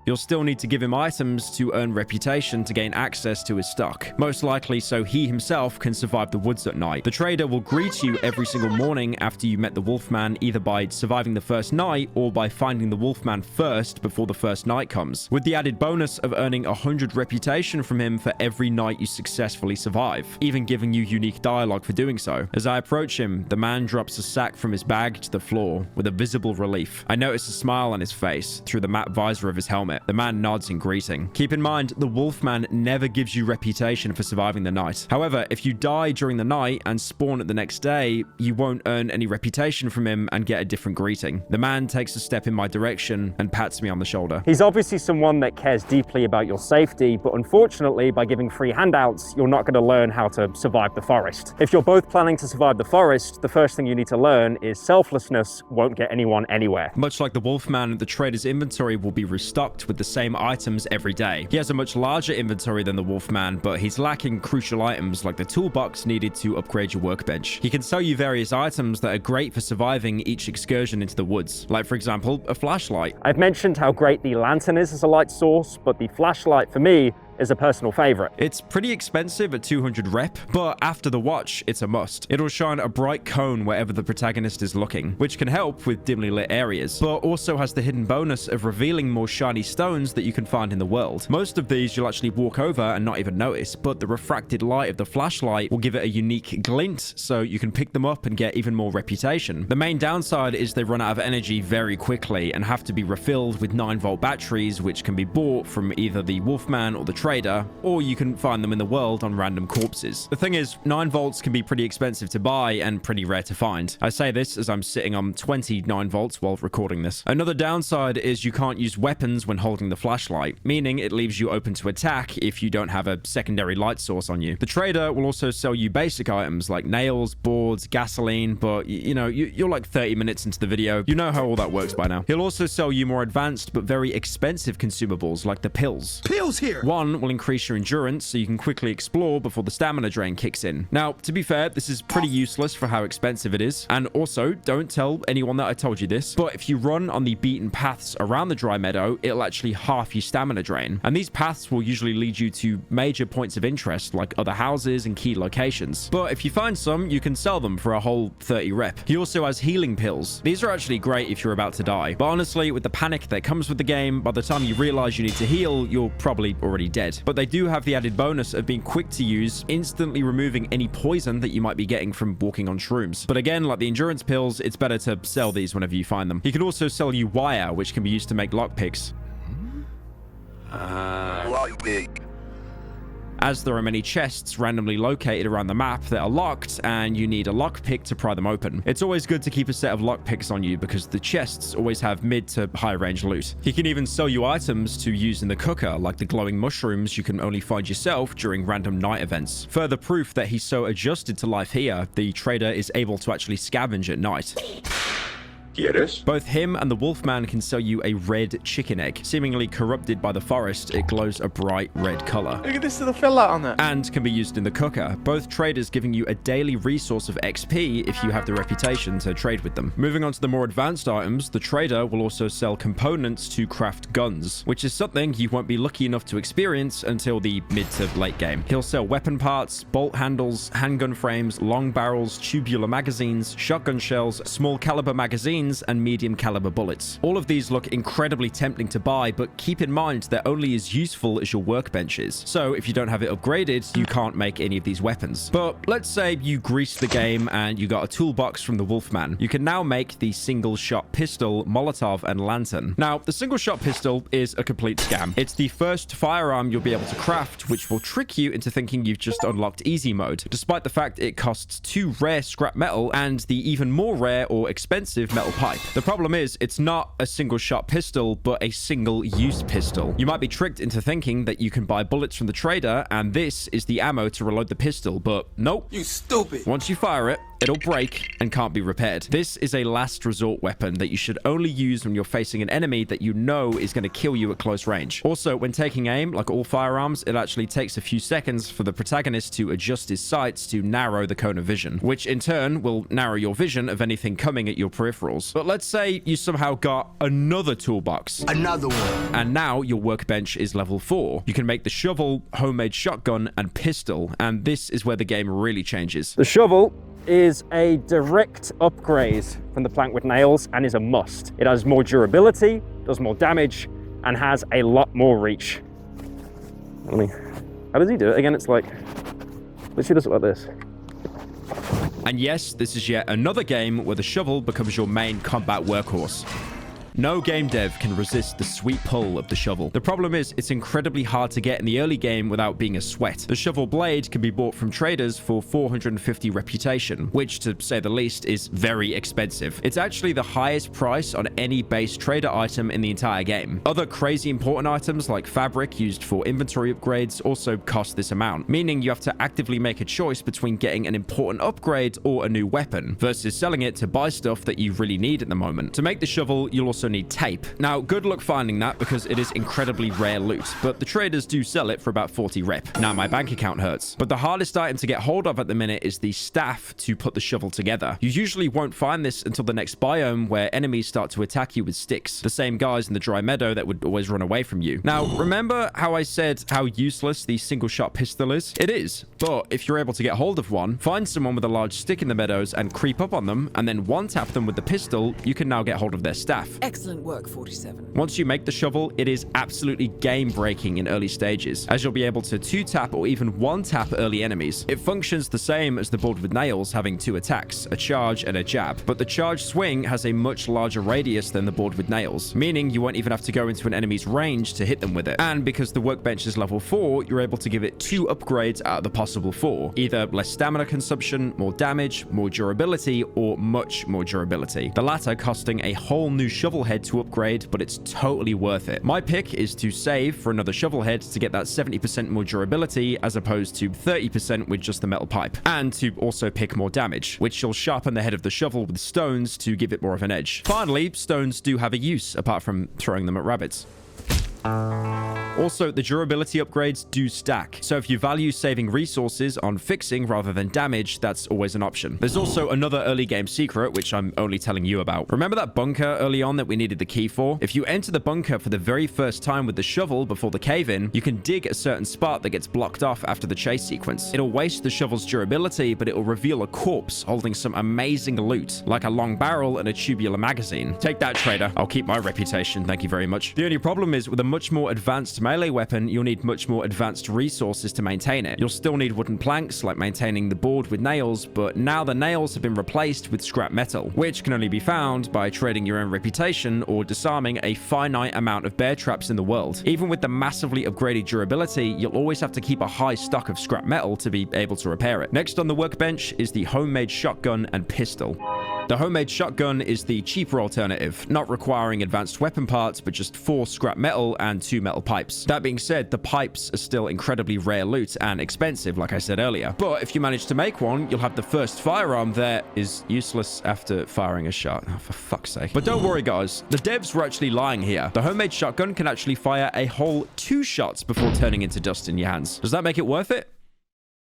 You'll still need to give him items to earn reputation to gain access to his stock, most likely so he himself can survive the woods at night. The trader will greet you every single morning after you met the Wolfman, either by surviving the first night or by finding the Wolfman first before the first night comes, with the added bonus of earning 100 reputation from him for every night you successfully survive, even giving you unique dialogue for doing so. As I approach him, the man drops a sack from his bag to the floor with a visible relief. I notice a smile on his face through the matte visor of his helmet. The man nods in greeting. Keep in mind, the Wolfman never gives you reputation for surviving the night. However, if you die during the night and spawn at the next day, you won't earn any reputation from him and get a different greeting. The man takes a step in my direction and pats me on the shoulder. He's obviously someone that cares deeply about your safety, but unfortunately, by giving free handouts, you're not going to learn how to survive the forest. If you're both planning to survive the forest, the first thing you need to learn is selflessness won't get anyone anywhere. Much like the Wolfman, the trader's inventory will be restocked with the same items every day. He has a much larger inventory than the Wolfman, but he's lacking crucial items like the toolbox needed to upgrade your workbench. He can sell you various items that are great for surviving each excursion into the woods, like for example, a flashlight. I've mentioned how great the lantern is as a light source, but the flashlight for me is a personal favorite. It's pretty expensive at 200 rep, but after the watch, it's a must. It'll shine a bright cone wherever the protagonist is looking, which can help with dimly lit areas, but also has the hidden bonus of revealing more shiny stones that you can find in the world. Most of these you'll actually walk over and not even notice, but the refracted light of the flashlight will give it a unique glint, so you can pick them up and get even more reputation. The main downside is they run out of energy very quickly and have to be refilled with 9-volt batteries, which can be bought from either the Wolfman or the trader, or you can find them in the world on random corpses. The thing is, 9 volts can be pretty expensive to buy and pretty rare to find. I say this as I'm sitting on 20 9 volts while recording this. Another downside is you can't use weapons when holding the flashlight, meaning it leaves you open to attack if you don't have a secondary light source on you. The trader will also sell you basic items like nails, boards, gasoline, but you're like 30 minutes into the video. You know how all that works by now. He'll also sell you more advanced but very expensive consumables like the pills. Pills here! One will increase your endurance so you can quickly explore before the stamina drain kicks in. Now, to be fair, this is pretty useless for how expensive it is. And also, don't tell anyone that I told you this, but if you run on the beaten paths around the dry meadow, it'll actually half your stamina drain. And these paths will usually lead you to major points of interest like other houses and key locations. But if you find some, you can sell them for a whole 30 rep. He also has healing pills. These are actually great if you're about to die. But honestly, with the panic that comes with the game, by the time you realize you need to heal, you're probably already dead. But they do have the added bonus of being quick to use, instantly removing any poison that you might be getting from walking on shrooms. But again, like the endurance pills, it's better to sell these whenever you find them. He can also sell you wire, which can be used to make lockpicks. Lockpick. As there are many chests randomly located around the map that are locked, and you need a lockpick to pry them open. It's always good to keep a set of lockpicks on you because the chests always have mid to high range loot. He can even sell you items to use in the cooker, like the glowing mushrooms you can only find yourself during random night events. Further proof that he's so adjusted to life here, the trader is able to actually scavenge at night. ¿Quieres? Both him and the Wolfman can sell you a red chicken egg. Seemingly corrupted by the forest, it glows a bright red color. Look at this little fella on it. And can be used in the cooker. Both traders giving you a daily resource of XP if you have the reputation to trade with them. Moving on to the more advanced items, the trader will also sell components to craft guns, which is something you won't be lucky enough to experience until the mid to late game. He'll sell weapon parts, bolt handles, handgun frames, long barrels, tubular magazines, shotgun shells, small caliber magazines, and medium caliber bullets. All of these look incredibly tempting to buy, but keep in mind they're only as useful as your workbench is. So if you don't have it upgraded, you can't make any of these weapons. But let's say you grease the game and you got a toolbox from the Wolfman. You can now make the single shot pistol, Molotov, and lantern. Now, the single shot pistol is a complete scam. It's the first firearm you'll be able to craft, which will trick you into thinking you've just unlocked easy mode, despite the fact it costs 2 rare scrap metal and the even more rare or expensive metal pipe. The problem is, it's not a single shot pistol, but a single use pistol. You might be tricked into thinking that you can buy bullets from the trader, and this is the ammo to reload the pistol, but nope. You stupid. Once you fire it, it'll break and can't be repaired. This is a last resort weapon that you should only use when you're facing an enemy that you know is going to kill you at close range. Also, when taking aim, like all firearms, it actually takes a few seconds for the protagonist to adjust his sights to narrow the cone of vision, which in turn will narrow your vision of anything coming at your peripherals. But let's say you somehow got another toolbox. Another one. And now your workbench is level 4. You can make the shovel, homemade shotgun, and pistol, and this is where the game really changes. The shovel is a direct upgrade from the plank with nails and is a must. It has more durability, does more damage, and has a lot more reach. How does he do it again? It's like, literally does it like this. And yes, this is yet another game where the shovel becomes your main combat workhorse. No game dev can resist the sweet pull of the shovel. The problem is, it's incredibly hard to get in the early game without being a sweat. The shovel blade can be bought from traders for 450 reputation, which, to say the least, is very expensive. It's actually the highest price on any base trader item in the entire game. Other crazy important items like fabric used for inventory upgrades also cost this amount, meaning you have to actively make a choice between getting an important upgrade or a new weapon, versus selling it to buy stuff that you really need at the moment. To make the shovel, you'll also need tape. Now, good luck finding that because it is incredibly rare loot, but the traders do sell it for about 40 rep. Now my bank account hurts. But the hardest item to get hold of at the minute is the staff to put the shovel together. You usually won't find this until the next biome where enemies start to attack you with sticks. The same guys in the dry meadow that would always run away from you. Now, remember how I said how useless the single shot pistol is? It is, but if you're able to get hold of one, find someone with a large stick in the meadows and creep up on them, and then one-tap them with the pistol, you can now get hold of their staff. Excellent work, 47. Once you make the shovel, it is absolutely game-breaking in early stages, as you'll be able to 2-tap or even 1-tap early enemies. It functions the same as the board with nails, having 2 attacks, a charge and a jab, but the charge swing has a much larger radius than the board with nails, meaning you won't even have to go into an enemy's range to hit them with it. And because the workbench is level 4, you're able to give it 2 upgrades out of the possible 4, either less stamina consumption, more damage, more durability, or much more durability. The latter costing a whole new shovel head to upgrade, but it's totally worth it. My pick is to save for another shovel head to get that 70% more durability as opposed to 30% with just the metal pipe, and to also pick more damage, which will sharpen the head of the shovel with stones to give it more of an edge. Finally, stones do have a use apart from throwing them at rabbits. Also, the durability upgrades do stack, so if you value saving resources on fixing rather than damage, that's always an option. There's also another early game secret, which I'm only telling you about. Remember that bunker early on that we needed the key for? If you enter the bunker for the very first time with the shovel before the cave-in, you can dig a certain spot that gets blocked off after the chase sequence. It'll waste the shovel's durability, but it will reveal a corpse holding some amazing loot, like a long barrel and a tubular magazine. Take that, trader. I'll keep my reputation, thank you very much. The only problem is, with a much more advanced melee weapon, you'll need much more advanced resources to maintain it. You'll still need wooden planks, like maintaining the board with nails, but now the nails have been replaced with scrap metal, which can only be found by trading your own reputation or disarming a finite amount of bear traps in the world. Even with the massively upgraded durability, you'll always have to keep a high stock of scrap metal to be able to repair it. Next on the workbench is the homemade shotgun and pistol. The homemade shotgun is the cheaper alternative, not requiring advanced weapon parts, but just 4 scrap metal and 2 metal pipes. That being said, the pipes are still incredibly rare loot and expensive, like I said earlier. But if you manage to make one, you'll have the first firearm that is useless after firing a shot. Oh, for fuck's sake. But don't worry, guys. The devs were actually lying here. The homemade shotgun can actually fire a whole 2 shots before turning into dust in your hands. Does that make it worth it?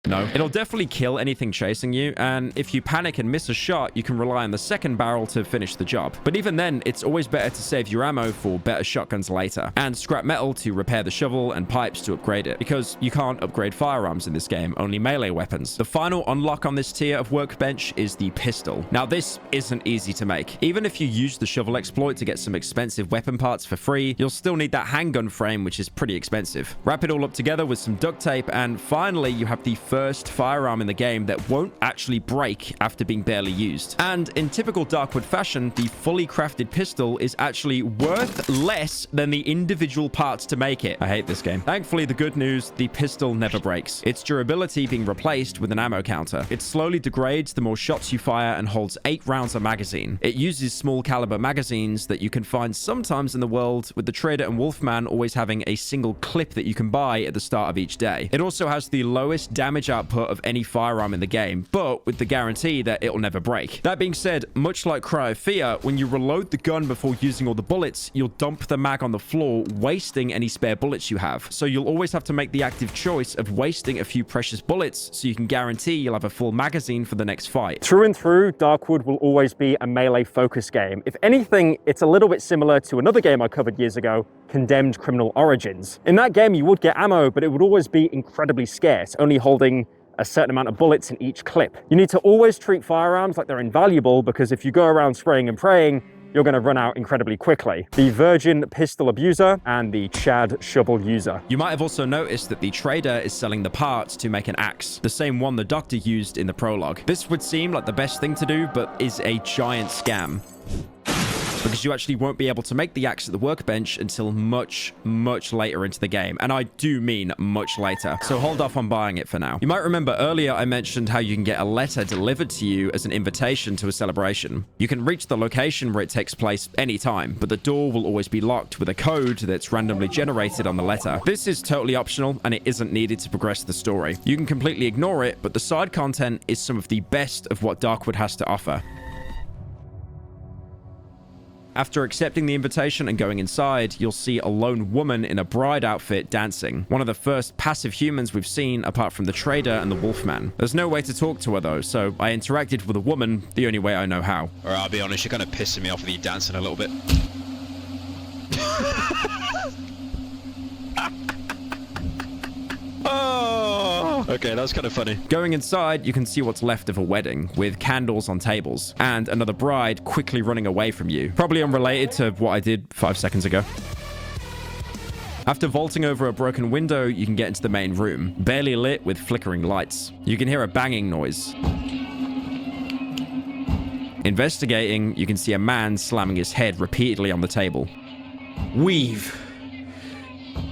No. It'll definitely kill anything chasing you, and if you panic and miss a shot, you can rely on the second barrel to finish the job. But even then, it's always better to save your ammo for better shotguns later, and scrap metal to repair the shovel and pipes to upgrade it, because you can't upgrade firearms in this game, only melee weapons. The final unlock on this tier of workbench is the pistol. Now, this isn't easy to make. Even if you use the shovel exploit to get some expensive weapon parts for free, you'll still need that handgun frame, which is pretty expensive. Wrap it all up together with some duct tape, and finally, you have the first firearm in the game that won't actually break after being barely used. And in typical Darkwood fashion, the fully crafted pistol is actually worth less than the individual parts to make it. I hate this game. Thankfully, the good news, the pistol never breaks. Its durability being replaced with an ammo counter. It slowly degrades the more shots you fire and holds 8 rounds a magazine. It uses small caliber magazines that you can find sometimes in the world, with the Trader and Wolfman always having a single clip that you can buy at the start of each day. It also has the lowest damage output of any firearm in the game, but with the guarantee that it'll never break. That being said, much like Cryo Fear, when you reload the gun before using all the bullets, you'll dump the mag on the floor, wasting any spare bullets you have. So you'll always have to make the active choice of wasting a few precious bullets so you can guarantee you'll have a full magazine for the next fight. Through and through, Darkwood will always be a melee focus game. If anything, it's a little bit similar to another game I covered years ago, Condemned Criminal Origins. In that game, you would get ammo, but it would always be incredibly scarce, only holding a certain amount of bullets in each clip. You need to always treat firearms like they're invaluable, because if you go around spraying and praying, you're going to run out incredibly quickly. The Virgin Pistol Abuser and the Chad Shovel User. You might have also noticed that the trader is selling the parts to make an axe, the same one the doctor used in the prologue. This would seem like the best thing to do, but is a giant scam, because you actually won't be able to make the axe at the workbench until much, much later into the game. And I do mean much later. So hold off on buying it for now. You might remember earlier I mentioned how you can get a letter delivered to you as an invitation to a celebration. You can reach the location where it takes place anytime, but the door will always be locked with a code that's randomly generated on the letter. This is totally optional, and it isn't needed to progress the story. You can completely ignore it, but the side content is some of the best of what Darkwood has to offer. After accepting the invitation and going inside, you'll see a lone woman in a bride outfit dancing. One of the first passive humans we've seen apart from the Trader and the Wolfman. There's no way to talk to her though, so I interacted with a woman the only way I know how. Alright, I'll be honest, you're kind of pissing me off with you dancing a little bit. Oh, okay, that's kind of funny. Going inside, you can see what's left of a wedding, with candles on tables, and another bride quickly running away from you. Probably unrelated to what I did 5 seconds ago. After vaulting over a broken window, you can get into the main room, barely lit with flickering lights. You can hear a banging noise. Investigating, you can see a man slamming his head repeatedly on the table. We've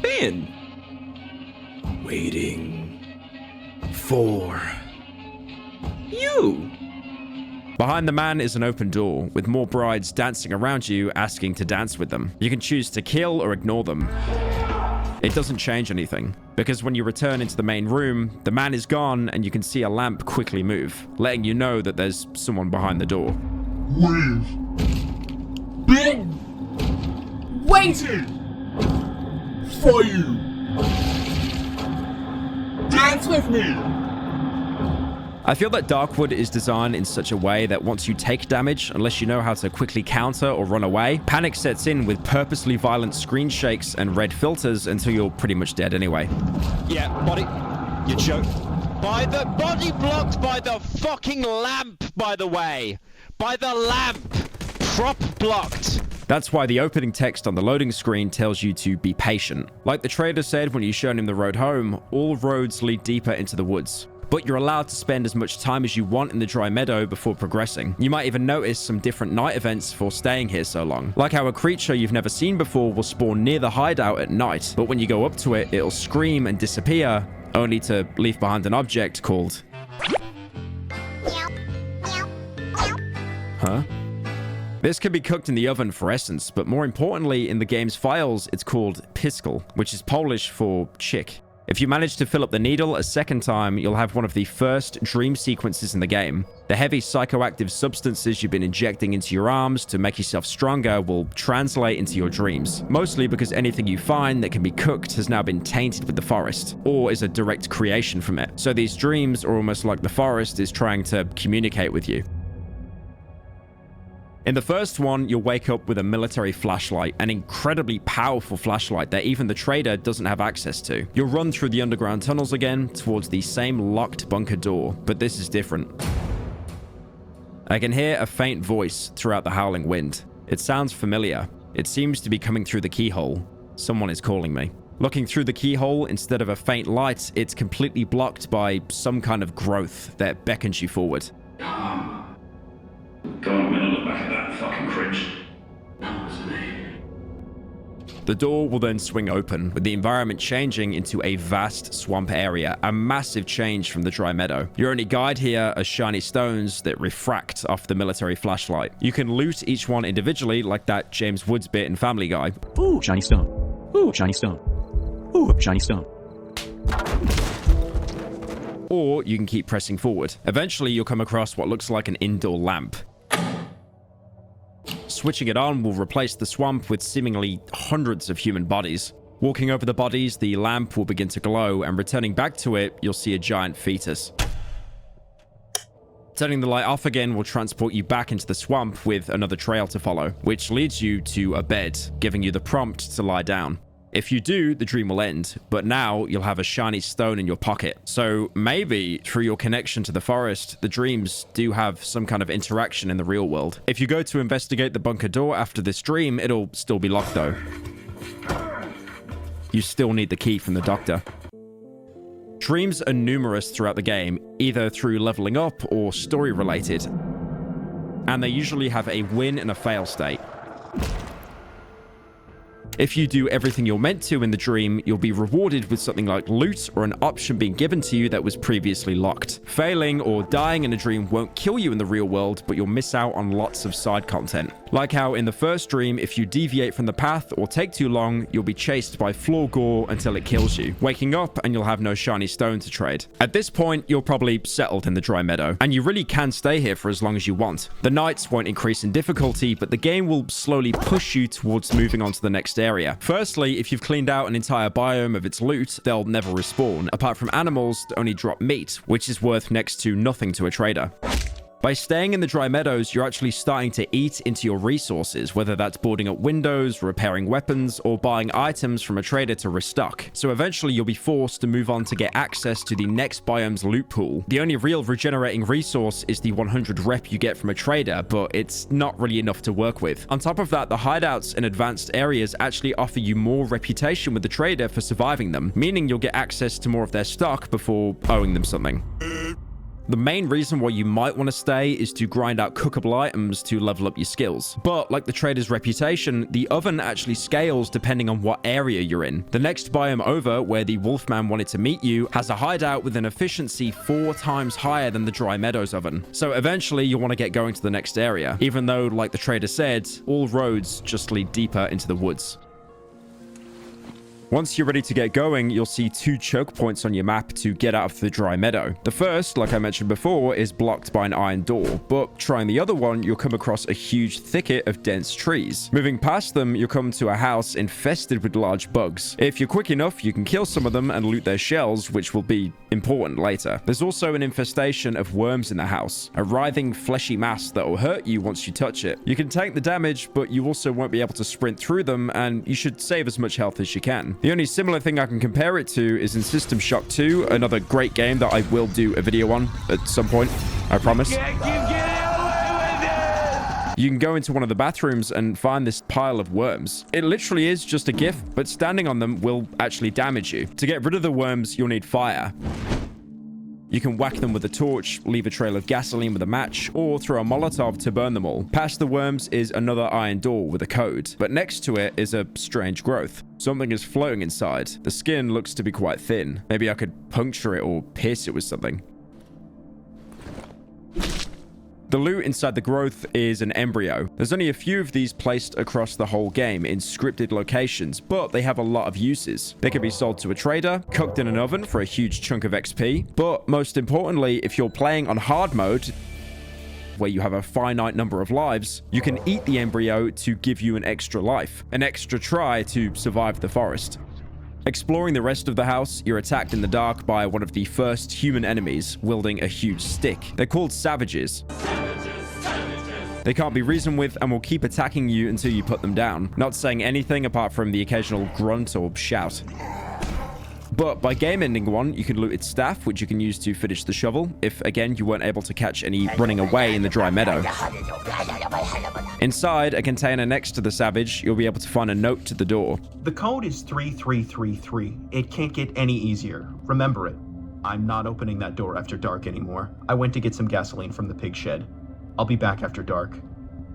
been waiting for you. Behind the man is an open door, with more brides dancing around you, asking to dance with them. You can choose to kill or ignore them. It doesn't change anything, because when you return into the main room, the man is gone and you can see a lamp quickly move, letting you know that there's someone behind the door. We've been waiting for you. Dance with me! I feel that Darkwood is designed in such a way that once you take damage, unless you know how to quickly counter or run away, panic sets in with purposely violent screen shakes and red filters until you're pretty much dead anyway. Yeah, body. You joke. By the body blocked by the fucking lamp, by the way. By the lamp. Prop blocked. That's why the opening text on the loading screen tells you to be patient. Like the trader said when you showed him the road home, all roads lead deeper into the woods. But you're allowed to spend as much time as you want in the dry meadow before progressing. You might even notice some different night events for staying here so long. Like how a creature you've never seen before will spawn near the hideout at night, but when you go up to it, it'll scream and disappear, only to leave behind an object called Huh? This can be cooked in the oven for essence, but more importantly, in the game's files, it's called piskel, which is Polish for chick. If you manage to fill up the needle a second time, you'll have one of the first dream sequences in the game. The heavy psychoactive substances you've been injecting into your arms to make yourself stronger will translate into your dreams, mostly because anything you find that can be cooked has now been tainted with the forest, or is a direct creation from it. So these dreams are almost like the forest is trying to communicate with you. In the first one, you'll wake up with a military flashlight, an incredibly powerful flashlight that even the trader doesn't have access to. You'll run through the underground tunnels again towards the same locked bunker door, but this is different. I can hear a faint voice throughout the howling wind. It sounds familiar. It seems to be coming through the keyhole. Someone is calling me. Looking through the keyhole, instead of a faint light, it's completely blocked by some kind of growth that beckons you forward. Go on, we're gonna look back at that fucking cringe. That was me. The door will then swing open, with the environment changing into a vast swamp area, a massive change from the dry meadow. Your only guide here are shiny stones that refract off the military flashlight. You can loot each one individually, like that James Woods bit in Family Guy. Ooh, shiny stone. Ooh, shiny stone. Ooh, shiny stone. Or you can keep pressing forward. Eventually, you'll come across what looks like an indoor lamp. Switching it on will replace the swamp with seemingly hundreds of human bodies. Walking over the bodies, the lamp will begin to glow, and returning back to it, you'll see a giant fetus. Turning the light off again will transport you back into the swamp with another trail to follow, which leads you to a bed, giving you the prompt to lie down. If you do, the dream will end, but now you'll have a shiny stone in your pocket. So maybe through your connection to the forest, the dreams do have some kind of interaction in the real world. If you go to investigate the bunker door after this dream, it'll still be locked though. You still need the key from the doctor. Dreams are numerous throughout the game, either through leveling up or story related, and they usually have a win and a fail state. If you do everything you're meant to in the dream, you'll be rewarded with something like loot or an option being given to you that was previously locked. Failing or dying in a dream won't kill you in the real world, but you'll miss out on lots of side content. Like how in the first dream, if you deviate from the path or take too long, you'll be chased by floor gore until it kills you. Waking up and you'll have no shiny stone to trade. At this point, you're probably settled in the dry meadow, and you really can stay here for as long as you want. The nights won't increase in difficulty, but the game will slowly push you towards moving on to the next area. Firstly, if you've cleaned out an entire biome of its loot, they'll never respawn, apart from animals that only drop meat, which is worth next to nothing to a trader. By staying in the dry meadows, you're actually starting to eat into your resources, whether that's boarding up windows, repairing weapons, or buying items from a trader to restock. So eventually you'll be forced to move on to get access to the next biome's loot pool. The only real regenerating resource is the 100 rep you get from a trader, but it's not really enough to work with. On top of that, the hideouts in advanced areas actually offer you more reputation with the trader for surviving them, meaning you'll get access to more of their stock before owing them something. The main reason why you might want to stay is to grind out cookable items to level up your skills. But like the trader's reputation, the oven actually scales depending on what area you're in. The next biome over, where the Wolfman wanted to meet you, has a hideout with an efficiency 4 times higher than the Dry Meadows oven. So eventually you'll want to get going to the next area, even though, like the trader said, all roads just lead deeper into the woods. Once you're ready to get going, you'll see 2 choke points on your map to get out of the dry meadow. The first, like I mentioned before, is blocked by an iron door, but trying the other one, you'll come across a huge thicket of dense trees. Moving past them, you'll come to a house infested with large bugs. If you're quick enough, you can kill some of them and loot their shells, which will be important later. There's also an infestation of worms in the house, a writhing fleshy mass that will hurt you once you touch it. You can tank the damage, but you also won't be able to sprint through them, and you should save as much health as you can. The only similar thing I can compare it to is in System Shock 2, another great game that I will do a video on at some point, I promise. You can go into one of the bathrooms and find this pile of worms. It literally is just a gift, but standing on them will actually damage you. To get rid of the worms, you'll need fire. You can whack them with a torch, leave a trail of gasoline with a match, or throw a Molotov to burn them all. Past the worms is another iron door with a code, but next to it is a strange growth. Something is floating inside. The skin looks to be quite thin. Maybe I could puncture it or pierce it with something. The loot inside the growth is an embryo. There's only a few of these placed across the whole game in scripted locations, but they have a lot of uses. They can be sold to a trader, cooked in an oven for a huge chunk of XP, but most importantly, if you're playing on hard mode, where you have a finite number of lives, you can eat the embryo to give you an extra life, an extra try to survive the forest. Exploring the rest of the house, you're attacked in the dark by one of the first human enemies, wielding a huge stick. They're called savages. They can't be reasoned with and will keep attacking you until you put them down, not saying anything apart from the occasional grunt or shout. But by game-ending one, you can loot its staff, which you can use to finish the shovel, if, again, you weren't able to catch any running away in the dry meadow. Inside a container next to the savage, you'll be able to find a note to the door. The code is 3333. It can't get any easier. Remember it. I'm not opening that door after dark anymore. I went to get some gasoline from the pig shed. I'll be back after dark.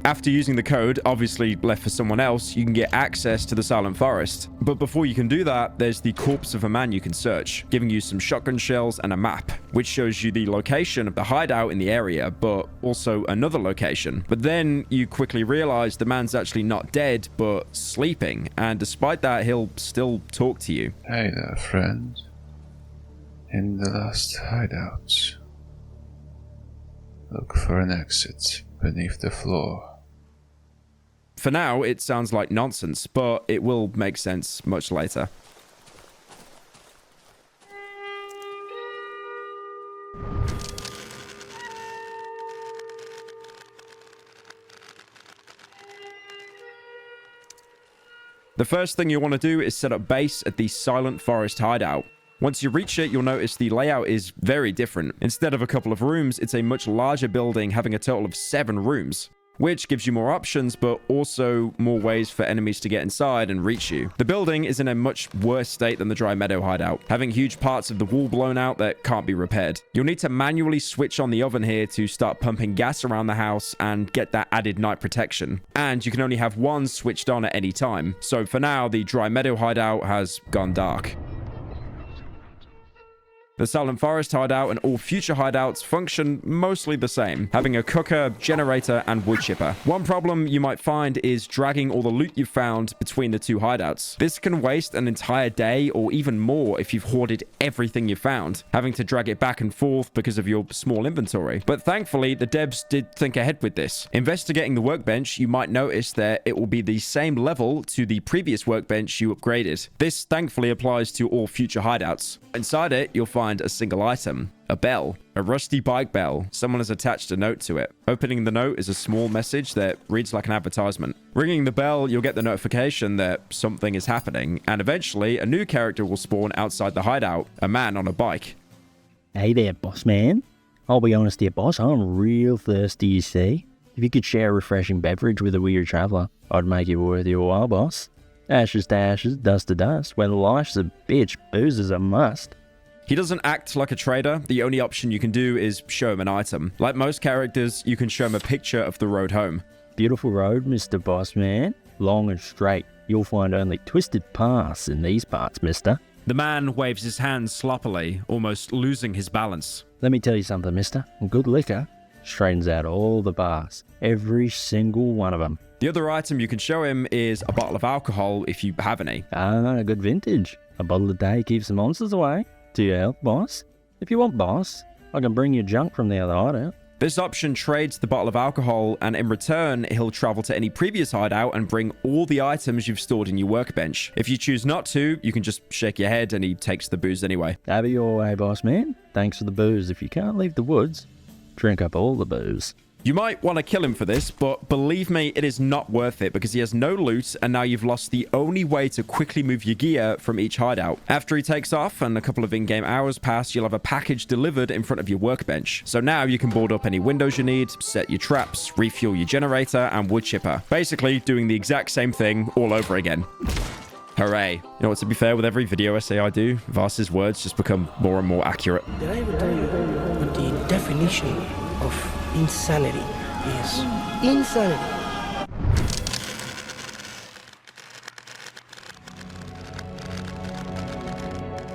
After using the code, obviously left for someone else, you can get access to the Silent Forest. But before you can do that, there's the corpse of a man you can search, giving you some shotgun shells and a map, which shows you the location of the hideout in the area, but also another location. But then you quickly realize the man's actually not dead, but sleeping, and despite that, he'll still talk to you. Hey there, friend. In the last hideout, look for an exit beneath the floor. For now, it sounds like nonsense, but it will make sense much later. The first thing you want to do is set up base at the Silent Forest hideout. Once you reach it, you'll notice the layout is very different. Instead of a couple of rooms, it's a much larger building having a total of 7 rooms, which gives you more options, but also more ways for enemies to get inside and reach you. The building is in a much worse state than the Dry Meadow hideout, having huge parts of the wall blown out that can't be repaired. You'll need to manually switch on the oven here to start pumping gas around the house and get that added night protection. And you can only have one switched on at any time. So for now, the Dry Meadow hideout has gone dark. The Silent Forest hideout and all future hideouts function mostly the same, having a cooker, generator, and wood chipper. One problem you might find is dragging all the loot you've found between the 2 hideouts. This can waste an entire day or even more if you've hoarded everything you found, having to drag it back and forth because of your small inventory. But thankfully, the devs did think ahead with this. Investigating the workbench, you might notice that it will be the same level to the previous workbench you upgraded. This thankfully applies to all future hideouts. Inside it, you'll find a single item, a bell, a rusty bike bell. Someone has attached a note to it. Opening the note is a small message that reads like an advertisement. Ringing the bell, you'll get the notification that something is happening, and eventually a new character will spawn outside the hideout, a man on a bike. Hey there, boss man. I'll be honest here, boss, I'm real thirsty, you see. If you could share a refreshing beverage with a weird traveller, I'd make it worth your while, boss. Ashes to ashes, dust to dust. When life's a bitch, booze is a must. He doesn't act like a trader. The only option you can do is show him an item. Like most characters, you can show him a picture of the road home. Beautiful road, Mr. Boss Man. Long and straight. You'll find only twisted paths in these parts, mister. The man waves his hands sloppily, almost losing his balance. Let me tell you something, mister. Good liquor straightens out all the bars. Every single one of them. The other item you can show him is a bottle of alcohol if you have any. Ah, good vintage. A bottle a day keeps the monsters away. To your health, boss. If you want, boss, I can bring you junk from the other hideout. This option trades the bottle of alcohol, and in return, he'll travel to any previous hideout and bring all the items you've stored in your workbench. If you choose not to, you can just shake your head and he takes the booze anyway. Have it your way, boss man. Thanks for the booze. If you can't leave the woods, drink up all the booze. You might want to kill him for this, but believe me, it is not worth it because he has no loot and now you've lost the only way to quickly move your gear from each hideout. After he takes off and a couple of in-game hours pass, you'll have a package delivered in front of your workbench. So now you can board up any windows you need, set your traps, refuel your generator and wood chipper. Basically doing the exact same thing all over again. Hooray. You know what, to be fair, with every video essay I do, Vars's words just become more and more accurate. Did I ever tell you what the definition of insanity is? Insanity.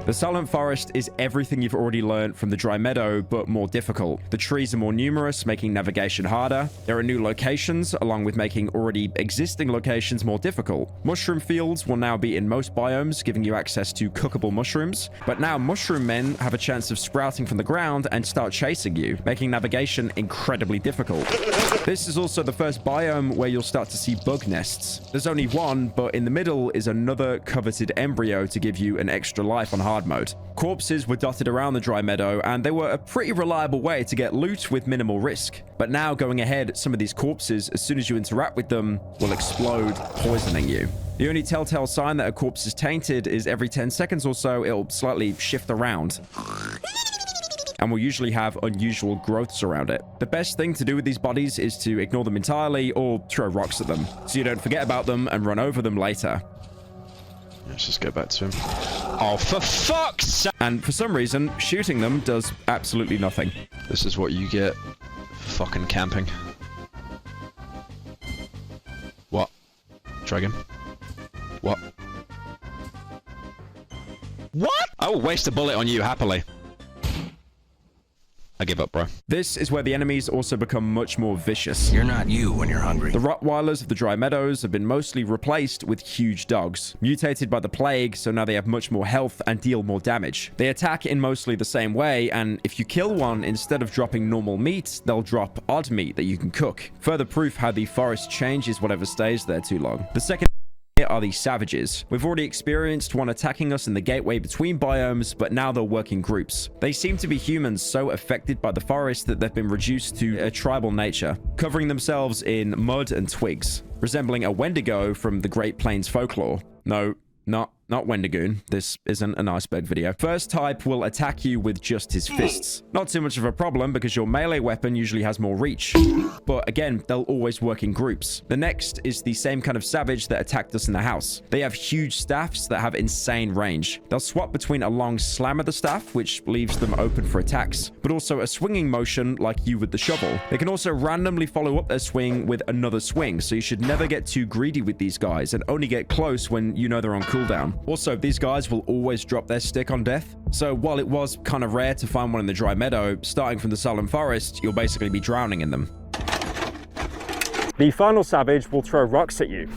The Silent Forest is everything you've already learned from the Dry Meadow, but more difficult. The trees are more numerous, making navigation harder. There are new locations, along with making already existing locations more difficult. Mushroom fields will now be in most biomes, giving you access to cookable mushrooms. But now mushroom men have a chance of sprouting from the ground and start chasing you, making navigation incredibly difficult. This is also the first biome where you'll start to see bug nests. There's only one, but in the middle is another coveted embryo to give you an extra life on hard mode. Corpses were dotted around the Dry Meadow, and they were a pretty reliable way to get loot with minimal risk. But now, going ahead, some of these corpses, as soon as you interact with them, will explode, poisoning you. The only telltale sign that a corpse is tainted is every 10 seconds or so, it'll slightly shift around and will usually have unusual growths around it. The best thing to do with these bodies is to ignore them entirely or throw rocks at them, so you don't forget about them and run over them later. Let's just go back to him. Oh, for fuck's sake! And for some reason, shooting them does absolutely nothing. This is what you get for fucking camping. What? Dragon? What? What? I will waste a bullet on you happily. I give up, bro. This is where the enemies also become much more vicious. You're not you when you're hungry. The Rottweilers of the Dry Meadows have been mostly replaced with huge dogs, mutated by the plague, so now they have much more health and deal more damage. They attack in mostly the same way, and if you kill one, instead of dropping normal meat, they'll drop odd meat that you can cook. Further proof how the forest changes whatever stays there too long. The second are the savages. We've already experienced one attacking us in the gateway between biomes, but now they'll work in groups. They seem to be humans so affected by the forest that they've been reduced to a tribal nature, covering themselves in mud and twigs, resembling a Wendigo from the Great Plains folklore. No, not Wendigoon. This isn't an iceberg video. First type will attack you with just his fists. Not too much of a problem because your melee weapon usually has more reach. But again, they'll always work in groups. The next is the same kind of savage that attacked us in the house. They have huge staffs that have insane range. They'll swap between a long slam of the staff, which leaves them open for attacks, but also a swinging motion like you with the shovel. They can also randomly follow up their swing with another swing, so you should never get too greedy with these guys and only get close when you know they're on cooldown. Also, these guys will always drop their stick on death. So while it was kind of rare to find one in the Dry Meadow, starting from the Silent Forest, you'll basically be drowning in them. The final savage will throw rocks at you.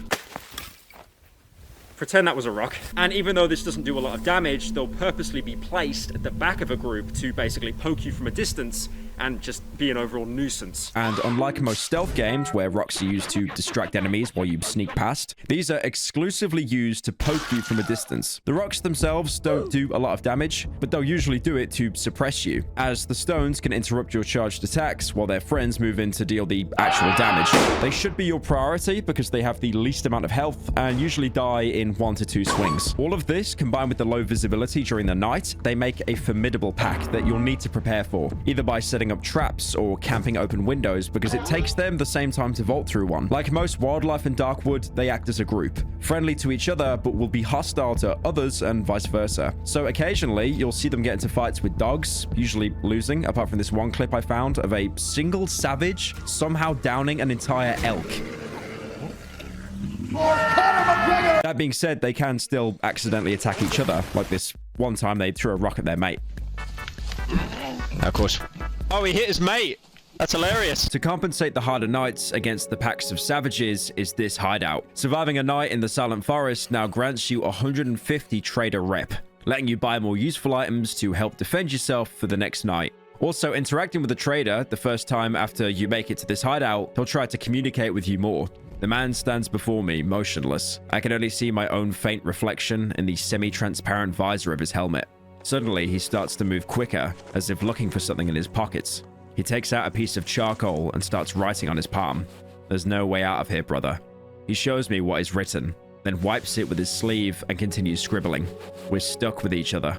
Pretend that was a rock. And even though this doesn't do a lot of damage, they'll purposely be placed at the back of a group to basically poke you from a distance and just be an overall nuisance. And unlike most stealth games where rocks are used to distract enemies while you sneak past, these are exclusively used to poke you from a distance. The rocks themselves don't do a lot of damage, but they'll usually do it to suppress you, as the stones can interrupt your charged attacks while their friends move in to deal the actual damage. They should be your priority because they have the least amount of health and usually die in 1 to 2 swings. All of this, combined with the low visibility during the night, they make a formidable pack that you'll need to prepare for, either by setting up traps or camping open windows, because it takes them the same time to vault through one. Like most wildlife in Darkwood, they act as a group, friendly to each other, but will be hostile to others and vice versa. So occasionally, you'll see them get into fights with dogs, usually losing, apart from this one clip I found of a single savage somehow downing an entire elk. That being said, they can still accidentally attack each other, like this one time they threw a rock at their mate. Of course. Oh, he hit his mate! That's hilarious. To compensate the harder nights against the packs of savages is this hideout. Surviving a night in the Silent Forest now grants you 150 trader rep, letting you buy more useful items to help defend yourself for the next night. Also, interacting with the trader the first time after you make it to this hideout, he'll try to communicate with you more. The man stands before me, motionless. I can only see my own faint reflection in the semi-transparent visor of his helmet. Suddenly, he starts to move quicker, as if looking for something in his pockets. He takes out a piece of charcoal and starts writing on his palm. There's no way out of here, brother. He shows me what is written, then wipes it with his sleeve and continues scribbling. We're stuck with each other.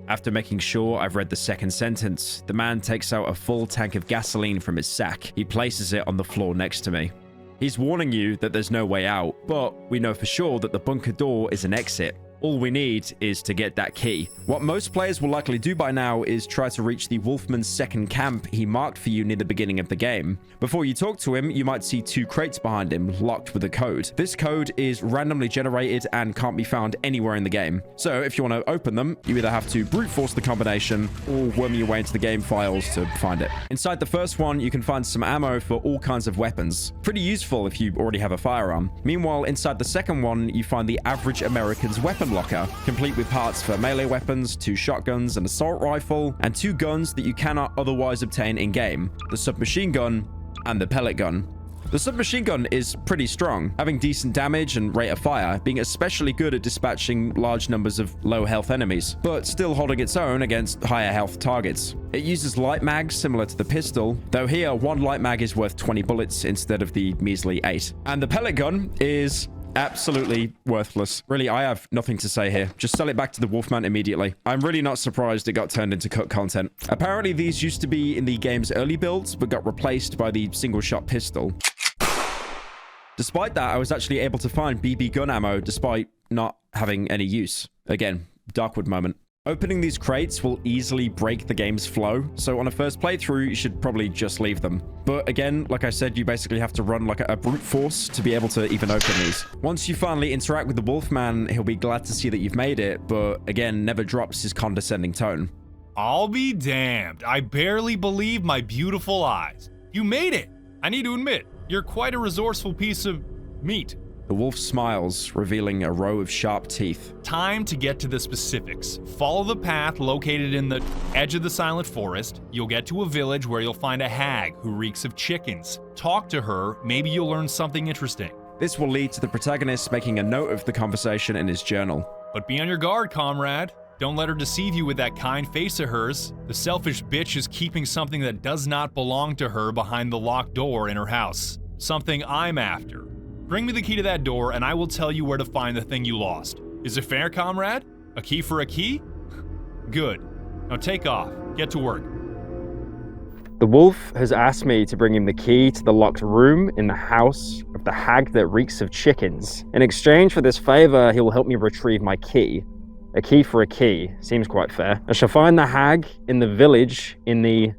After making sure I've read the second sentence, the man takes out a full tank of gasoline from his sack. He places it on the floor next to me. He's warning you that there's no way out, but we know for sure that the bunker door is an exit. All we need is to get that key. What most players will likely do by now is try to reach the Wolfman's second camp he marked for you near the beginning of the game. Before you talk to him, you might see 2 crates behind him, locked with a code. This code is randomly generated and can't be found anywhere in the game. So if you want to open them, you either have to brute force the combination or worm your way into the game files to find it. Inside the first one, you can find some ammo for all kinds of weapons. Pretty useful if you already have a firearm. Meanwhile, inside the second one, you find the average American's weapon locker, complete with parts for melee weapons, 2 shotguns, an assault rifle, and 2 guns that you cannot otherwise obtain in-game, the submachine gun and the pellet gun. The submachine gun is pretty strong, having decent damage and rate of fire, being especially good at dispatching large numbers of low health enemies, but still holding its own against higher health targets. It uses light mags similar to the pistol, though here 1 light mag is worth 20 bullets instead of the measly 8. And the pellet gun is absolutely worthless. Really, I have nothing to say here. Just sell it back to the Wolfman immediately. I'm really not surprised it got turned into cut content. Apparently, these used to be in the game's early builds, but got replaced by the single-shot pistol. Despite that, I was actually able to find BB gun ammo despite not having any use. Again, Darkwood moment. Opening these crates will easily break the game's flow, so on a first playthrough, you should probably just leave them. But again, like I said, you basically have to run like a brute force to be able to even open these. Once you finally interact with the Wolfman, he'll be glad to see that you've made it, but again, never drops his condescending tone. I'll be damned. I barely believe my beautiful eyes. You made it! I need to admit, you're quite a resourceful piece of meat. The wolf smiles, revealing a row of sharp teeth. Time to get to the specifics. Follow the path located in the edge of the Silent Forest. You'll get to a village where you'll find a hag who reeks of chickens. Talk to her, maybe you'll learn something interesting. This will lead to the protagonist making a note of the conversation in his journal. But be on your guard, comrade. Don't let her deceive you with that kind face of hers. The selfish bitch is keeping something that does not belong to her behind the locked door in her house. Something I'm after. Bring me the key to that door, and I will tell you where to find the thing you lost. Is it fair, comrade? A key for a key? Good. Now take off. Get to work. The wolf has asked me to bring him the key to the locked room in the house of the hag that reeks of chickens. In exchange for this favor, he will help me retrieve my key. A key for a key. Seems quite fair. I shall find the hag in the village in the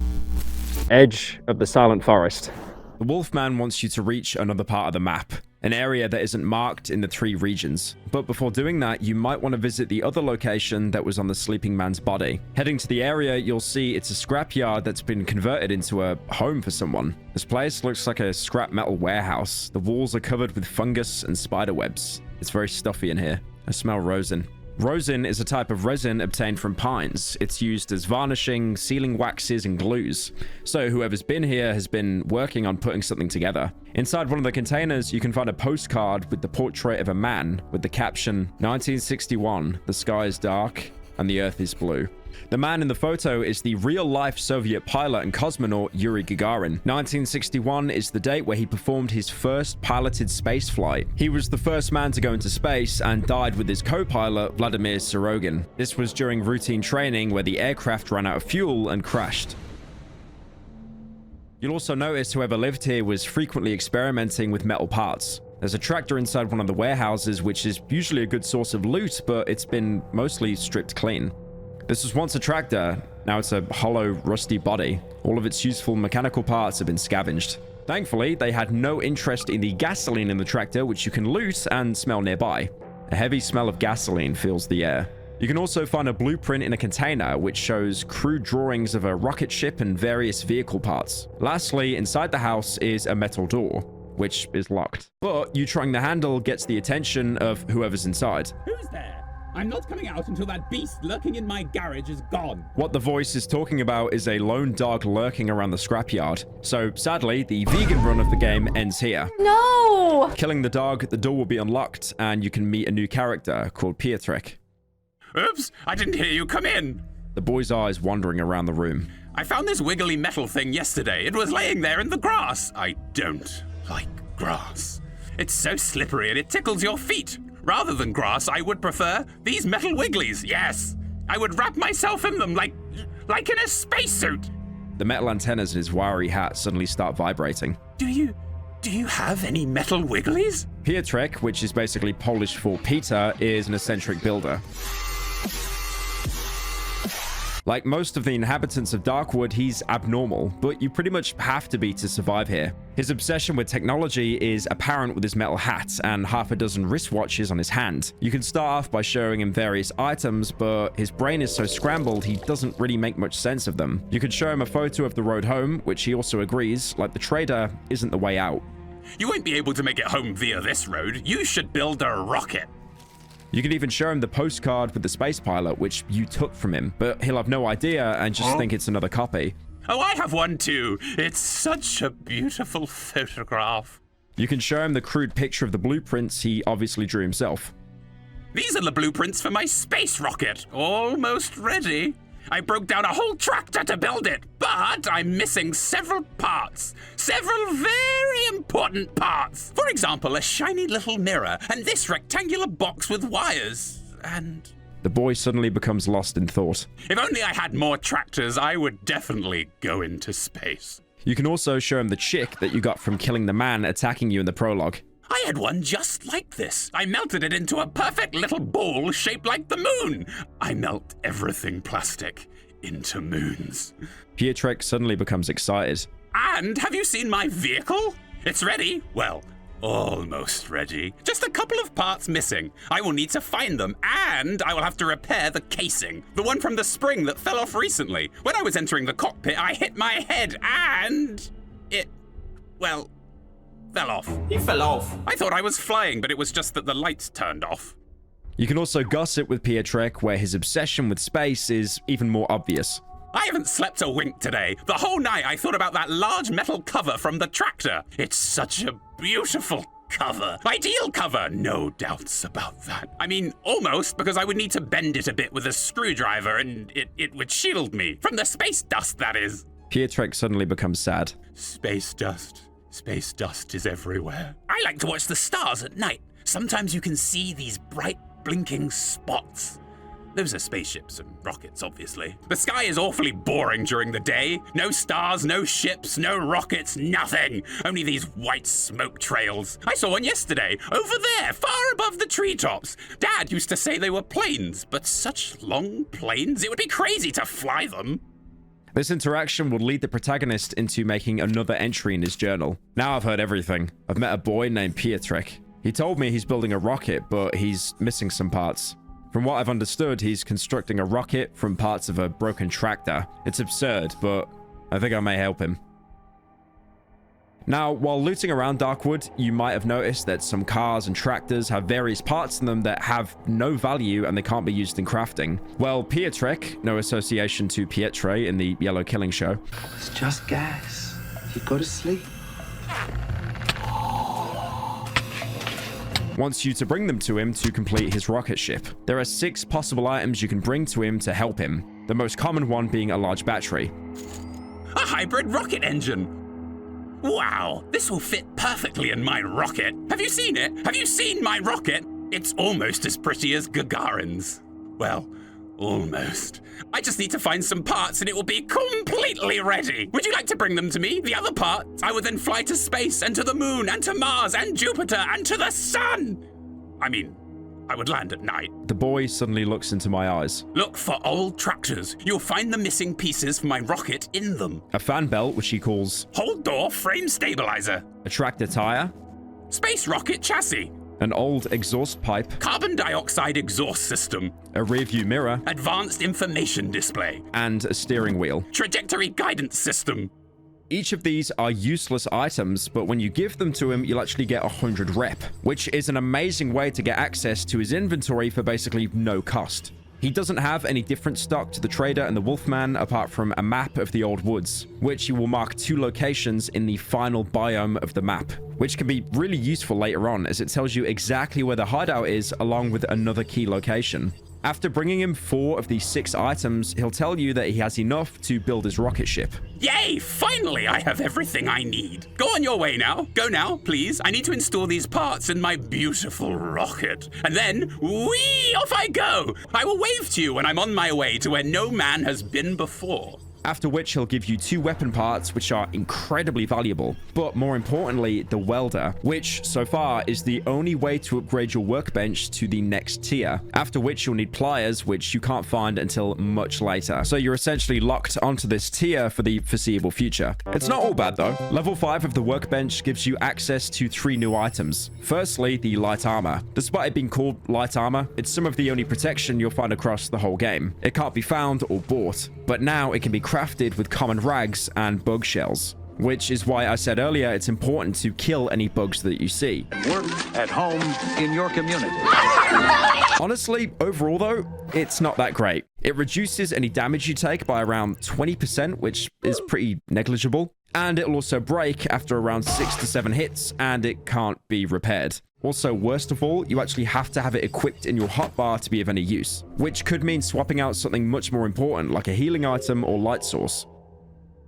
edge of the Silent Forest. The Wolfman wants you to reach another part of the map, an area that isn't marked in the 3 regions. But before doing that, you might want to visit the other location that was on the sleeping man's body. Heading to the area, you'll see it's a scrapyard that's been converted into a home for someone. This place looks like a scrap metal warehouse. The walls are covered with fungus and spider webs. It's very stuffy in here. I smell rosin. Rosin is a type of resin obtained from pines. It's used as varnishing, sealing waxes, and glues. So whoever's been here has been working on putting something together. Inside one of the containers, you can find a postcard with the portrait of a man with the caption, 1961, the sky is dark and the earth is blue. The man in the photo is the real-life Soviet pilot and cosmonaut Yuri Gagarin. 1961 is the date where he performed his first piloted space flight. He was the first man to go into space and died with his co-pilot Vladimir Sorogin. This was during routine training where the aircraft ran out of fuel and crashed. You'll also notice whoever lived here was frequently experimenting with metal parts. There's a tractor inside one of the warehouses, which is usually a good source of loot, but it's been mostly stripped clean. This was once a tractor, now it's a hollow, rusty body. All of its useful mechanical parts have been scavenged. Thankfully, they had no interest in the gasoline in the tractor, which you can loot and smell nearby. A heavy smell of gasoline fills the air. You can also find a blueprint in a container, which shows crude drawings of a rocket ship and various vehicle parts. Lastly, inside the house is a metal door, which is locked. But you trying the handle gets the attention of whoever's inside. Who's there? I'm not coming out until that beast lurking in my garage is gone. What the voice is talking about is a lone dog lurking around the scrapyard. So sadly, the vegan run of the game ends here. No! Killing the dog, the door will be unlocked and you can meet a new character called Pietrek. Oops, I didn't hear you come in. The boy's eyes wandering around the room. I found this wiggly metal thing yesterday. It was laying there in the grass. I don't like grass. It's so slippery and it tickles your feet. Rather than grass, I would prefer these metal wigglies. Yes, I would wrap myself in them like in a spacesuit. The metal antennas in his wiry hat suddenly start vibrating. Do Do you have any metal wigglies? Pietrek, which is basically Polish for Peter, is an eccentric builder. Like most of the inhabitants of Darkwood, he's abnormal, but you pretty much have to be to survive here. His obsession with technology is apparent with his metal hat and half a dozen wristwatches on his hand. You can start off by showing him various items, but his brain is so scrambled he doesn't really make much sense of them. You could show him a photo of the road home, which he also agrees, like the trader, isn't the way out. You won't be able to make it home via this road. You should build a rocket. You could even show him the postcard with the space pilot, which you took from him, but he'll have no idea and just think it's another copy. Oh, I have one too. It's such a beautiful photograph. You can show him the crude picture of the blueprints he obviously drew himself. These are the blueprints for my space rocket. Almost ready. I broke down a whole tractor to build it, but I'm missing several parts. Several very important parts. For example, a shiny little mirror and this rectangular box with wires. And The boy suddenly becomes lost in thought. if only I had more tractors, I would definitely go into space. You can also show him the chick that you got from killing the man attacking you in the prologue. I had one just like this. I melted it into a perfect little ball shaped like the moon. I melt everything plastic into moons. Pietrek suddenly becomes excited. And have you seen my vehicle? It's ready. Well, almost ready. Just a couple of parts missing. I will need to find them, and I will have to repair the casing. The one from the spring that fell off recently. When I was entering the cockpit, I hit my head, and it, well, fell off. He fell off. I thought I was flying, but it was just that the lights turned off. You can also gossip with Pietrek, where his obsession with space is even more obvious. I haven't slept a wink today. The whole night I thought about that large metal cover from the tractor. It's such a beautiful cover. Ideal cover, no doubts about that. I mean, almost, because I would need to bend it a bit with a screwdriver and it would shield me. From the space dust, that is. Pietrek suddenly becomes sad. Space dust. Space dust is everywhere. I like to watch the stars at night. Sometimes you can see these bright, blinking spots. Those are spaceships and rockets, obviously. The sky is awfully boring during the day. No stars, no ships, no rockets, nothing. Only these white smoke trails. I saw one yesterday, over there, far above the treetops. Dad used to say they were planes, but such long planes, it would be crazy to fly them. This interaction will lead the protagonist into making another entry in his journal. Now I've heard everything. I've met a boy named Pietrek. He told me he's building a rocket, but he's missing some parts. From what I've understood, he's constructing a rocket from parts of a broken tractor. It's absurd, but I think I may help him. Now, while looting around Darkwood, you might have noticed that some cars and tractors have various parts in them that have no value and they can't be used in crafting. Well, Pietrek, no association to Pietre in the Yellow Killing Show. It's just gas. You go to sleep. Wants you to bring them to him to complete his rocket ship. There are 6 possible items you can bring to him to help him, the most common one being a large battery. A hybrid rocket engine. Wow, this will fit perfectly in my rocket. Have you seen it? Have you seen my rocket? It's almost as pretty as Gagarin's. Well, almost. I just need to find some parts and it will be completely ready. Would you like to bring them to me? The other parts, I would then fly to space and to the moon and to Mars and Jupiter and to the sun. I mean, I would land at night. The boy suddenly looks into my eyes. Look for old tractors. You'll find the missing pieces for my rocket in them. A fan belt, which he calls hold door frame stabilizer. A tractor tire. Space rocket chassis. An old exhaust pipe. Carbon dioxide exhaust system. A rearview mirror. Advanced information display. And a steering wheel. Trajectory guidance system. Each of these are useless items, but when you give them to him, you'll actually get 100 rep, which is an amazing way to get access to his inventory for basically no cost. He doesn't have any different stock to the trader and the Wolfman apart from a map of the old woods, which he will mark 2 locations in the final biome of the map, which can be really useful later on as it tells you exactly where the hideout is along with another key location. After bringing him 4 of these 6 items, he'll tell you that he has enough to build his rocket ship. Yay! Finally, I have everything I need. Go on your way now. Go now, please. I need to install these parts in my beautiful rocket. And then, whee! Off I go! I will wave to you when I'm on my way to where no man has been before. after which he'll give you 2 weapon parts, which are incredibly valuable. But more importantly, the welder, which so far is the only way to upgrade your workbench to the next tier, after which you'll need pliers, which you can't find until much later. So you're essentially locked onto this tier for the foreseeable future. It's not all bad though. Level 5 of the workbench gives you access to 3 new items. Firstly, the light armor. Despite it being called light armor, it's some of the only protection you'll find across the whole game. It can't be found or bought, but now it can be crafted with common rags and bug shells. Which is why I said earlier it's important to kill any bugs that you see. Work at home in your community. Honestly, overall though, it's not that great. It reduces any damage you take by around 20%, which is pretty negligible. And it'll also break after around 6 to 7 hits, and it can't be repaired. Also, worst of all, you actually have to have it equipped in your hotbar to be of any use, which could mean swapping out something much more important like a healing item or light source.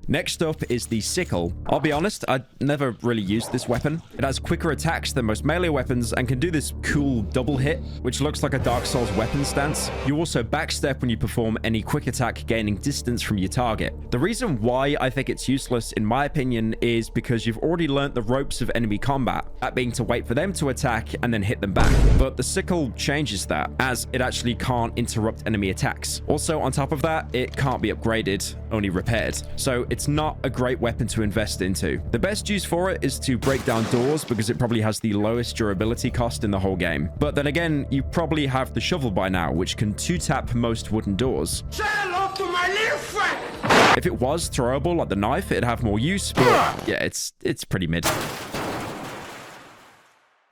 Next up is the sickle. I'll be honest, I never really used this weapon. It has quicker attacks than most melee weapons and can do this cool double hit, which looks like a Dark Souls weapon stance. You also backstep when you perform any quick attack, gaining distance from your target. The reason why I think it's useless, in my opinion, is because you've already learnt the ropes of enemy combat, that being to wait for them to attack and then hit them back. But the sickle changes that, as it actually can't interrupt enemy attacks. Also, on top of that, it can't be upgraded, only repaired. So it's not a great weapon to invest into. The best use for it is to break down doors because it probably has the lowest durability cost in the whole game. But then again, you probably have the shovel by now, which can 2-tap most wooden doors. Say hello to my little friend! If it was throwable like the knife, it'd have more use, but yeah, it's pretty mid.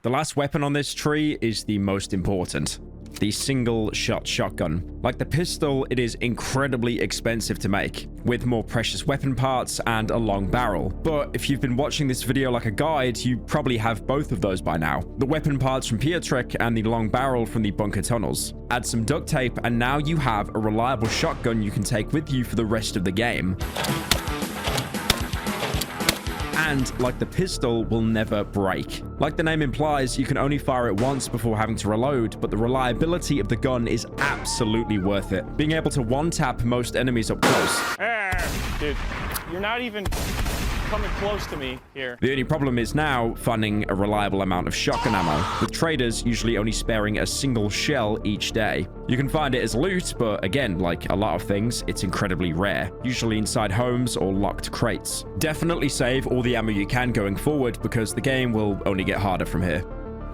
The last weapon on this tree is the most important. The single-shot shotgun. Like the pistol, it is incredibly expensive to make, with more precious weapon parts and a long barrel. But if you've been watching this video like a guide, you probably have both of those by now. The weapon parts from Pyrocynical and the long barrel from the bunker tunnels. Add some duct tape and now you have a reliable shotgun you can take with you for the rest of the game. And, like the pistol, will never break. Like the name implies, you can only fire it once before having to reload, but the reliability of the gun is absolutely worth it. Being able to one-tap most enemies up close. Dude, you're not even coming close to me here. The only problem is now finding a reliable amount of shotgun ammo, with traders usually only sparing a single shell each day. You can find it as loot, but again, like a lot of things, it's incredibly rare, usually inside homes or locked crates. Definitely save all the ammo you can going forward because the game will only get harder from here.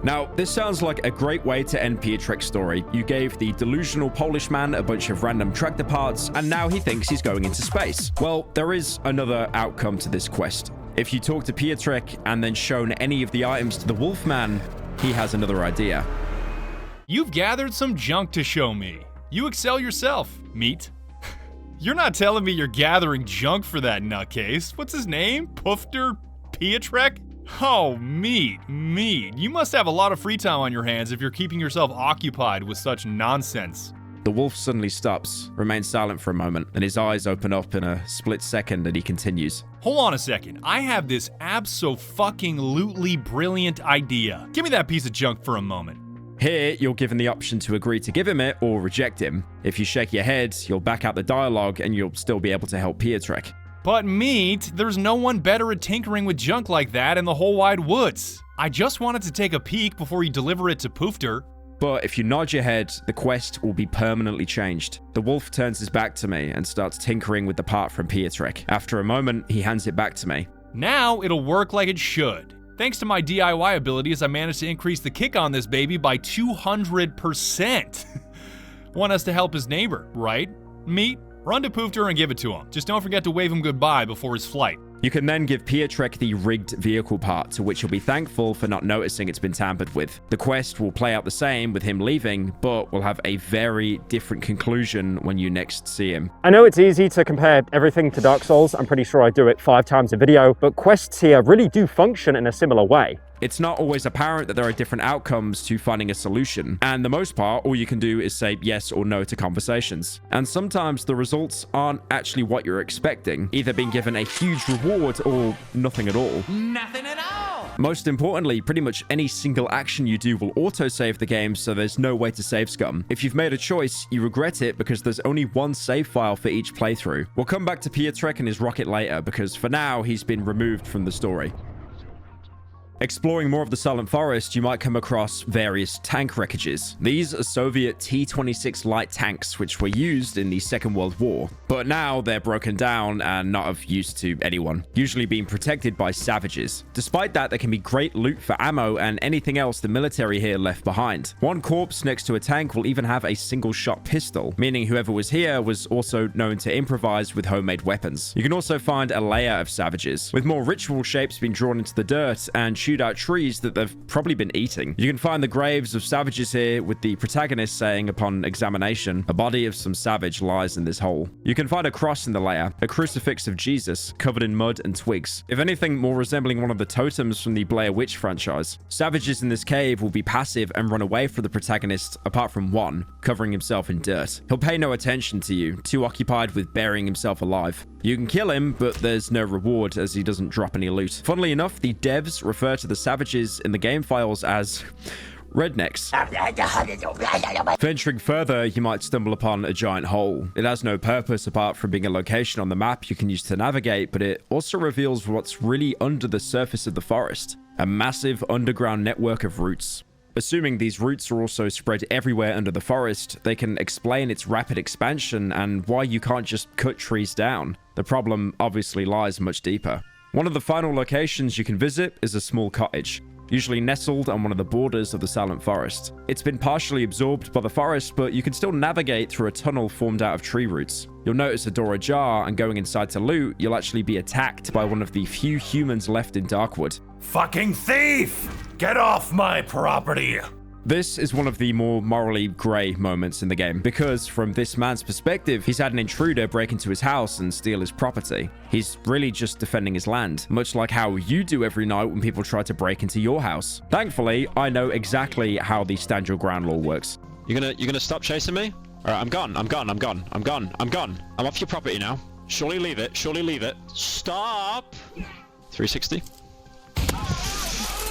Now, this sounds like a great way to end Piotryk's story. You gave the delusional Polish man a bunch of random tractor parts, and now he thinks he's going into space. Well, there is another outcome to this quest. If you talk to Piotrek and then shown any of the items to the Wolfman, he has another idea. You've gathered some junk to show me. You excel yourself, meat. You're not telling me you're gathering junk for that nutcase. What's his name? Pufter Piotrek? Oh, meat. You must have a lot of free time on your hands if you're keeping yourself occupied with such nonsense. The wolf suddenly stops, remains silent for a moment, and his eyes open up in a split second and he continues. Hold on a second. I have this abso-fucking-lutely brilliant idea. Give me that piece of junk for a moment. Here, you're given the option to agree to give him it or reject him. If you shake your head, you'll back out the dialogue and you'll still be able to help Piotrek. But meat, there's no one better at tinkering with junk like that in the whole wide woods. I just wanted to take a peek before you deliver it to Pufter. But if you nod your head, the quest will be permanently changed. The wolf turns his back to me and starts tinkering with the part from Piotrek. After a moment, he hands it back to me. Now it'll work like it should. Thanks to my DIY abilities, I managed to increase the kick on this baby by 200%. Want us to help his neighbor, right? Meat? Run to Pufter and give it to him. Just don't forget to wave him goodbye before his flight. You can then give Piotrek the rigged vehicle part, to which he'll be thankful for not noticing it's been tampered with. The quest will play out the same with him leaving, but will have a very different conclusion when you next see him. I know it's easy to compare everything to Dark Souls. I'm pretty sure I do it 5 times a video, but quests here really do function in a similar way. It's not always apparent that there are different outcomes to finding a solution, and the most part, all you can do is say yes or no to conversations. And sometimes the results aren't actually what you're expecting, either being given a huge reward or nothing at all. Nothing at all! Most importantly, pretty much any single action you do will autosave the game, so there's no way to save scum. If you've made a choice, you regret it because there's only one save file for each playthrough. We'll come back to Pietrek and his rocket later, because for now, he's been removed from the story. Exploring more of the Silent Forest, you might come across various tank wreckages. These are Soviet T-26 light tanks, which were used in the Second World War. But now they're broken down and not of use to anyone, usually being protected by savages. Despite that, there can be great loot for ammo and anything else the military here left behind. One corpse next to a tank will even have a single-shot pistol, meaning whoever was here was also known to improvise with homemade weapons. You can also find a layer of savages, with more ritual shapes being drawn into the dirt and shoot out trees that they've probably been eating. You can find the graves of savages here, with the protagonist saying upon examination, "A body of some savage lies in this hole." You can find a cross in the layer, a crucifix of Jesus covered in mud and twigs. If anything, more resembling one of the totems from the Blair Witch franchise. Savages in this cave will be passive and run away from the protagonist, apart from one, covering himself in dirt. He'll pay no attention to you, too occupied with burying himself alive. You can kill him, but there's no reward as he doesn't drop any loot. Funnily enough, the devs refer to the savages in the game files as rednecks. Venturing further, you might stumble upon a giant hole. It has no purpose apart from being a location on the map you can use to navigate, but it also reveals what's really under the surface of the forest. A massive underground network of roots. Assuming these roots are also spread everywhere under the forest, they can explain its rapid expansion and why you can't just cut trees down. The problem obviously lies much deeper. One of the final locations you can visit is a small cottage, usually nestled on one of the borders of the Silent Forest. It's been partially absorbed by the forest, but you can still navigate through a tunnel formed out of tree roots. You'll notice a door ajar, and going inside to loot, you'll actually be attacked by one of the few humans left in Darkwood. Fucking thief! Get off my property! This is one of the more morally grey moments in the game, because from this man's perspective, he's had an intruder break into his house and steal his property. He's really just defending his land, much like how you do every night when people try to break into your house. Thankfully, I know exactly how the stand your ground law works. You're gonna stop chasing me? Alright, I'm gone. I'm off your property now. Surely leave it. Stop! 360.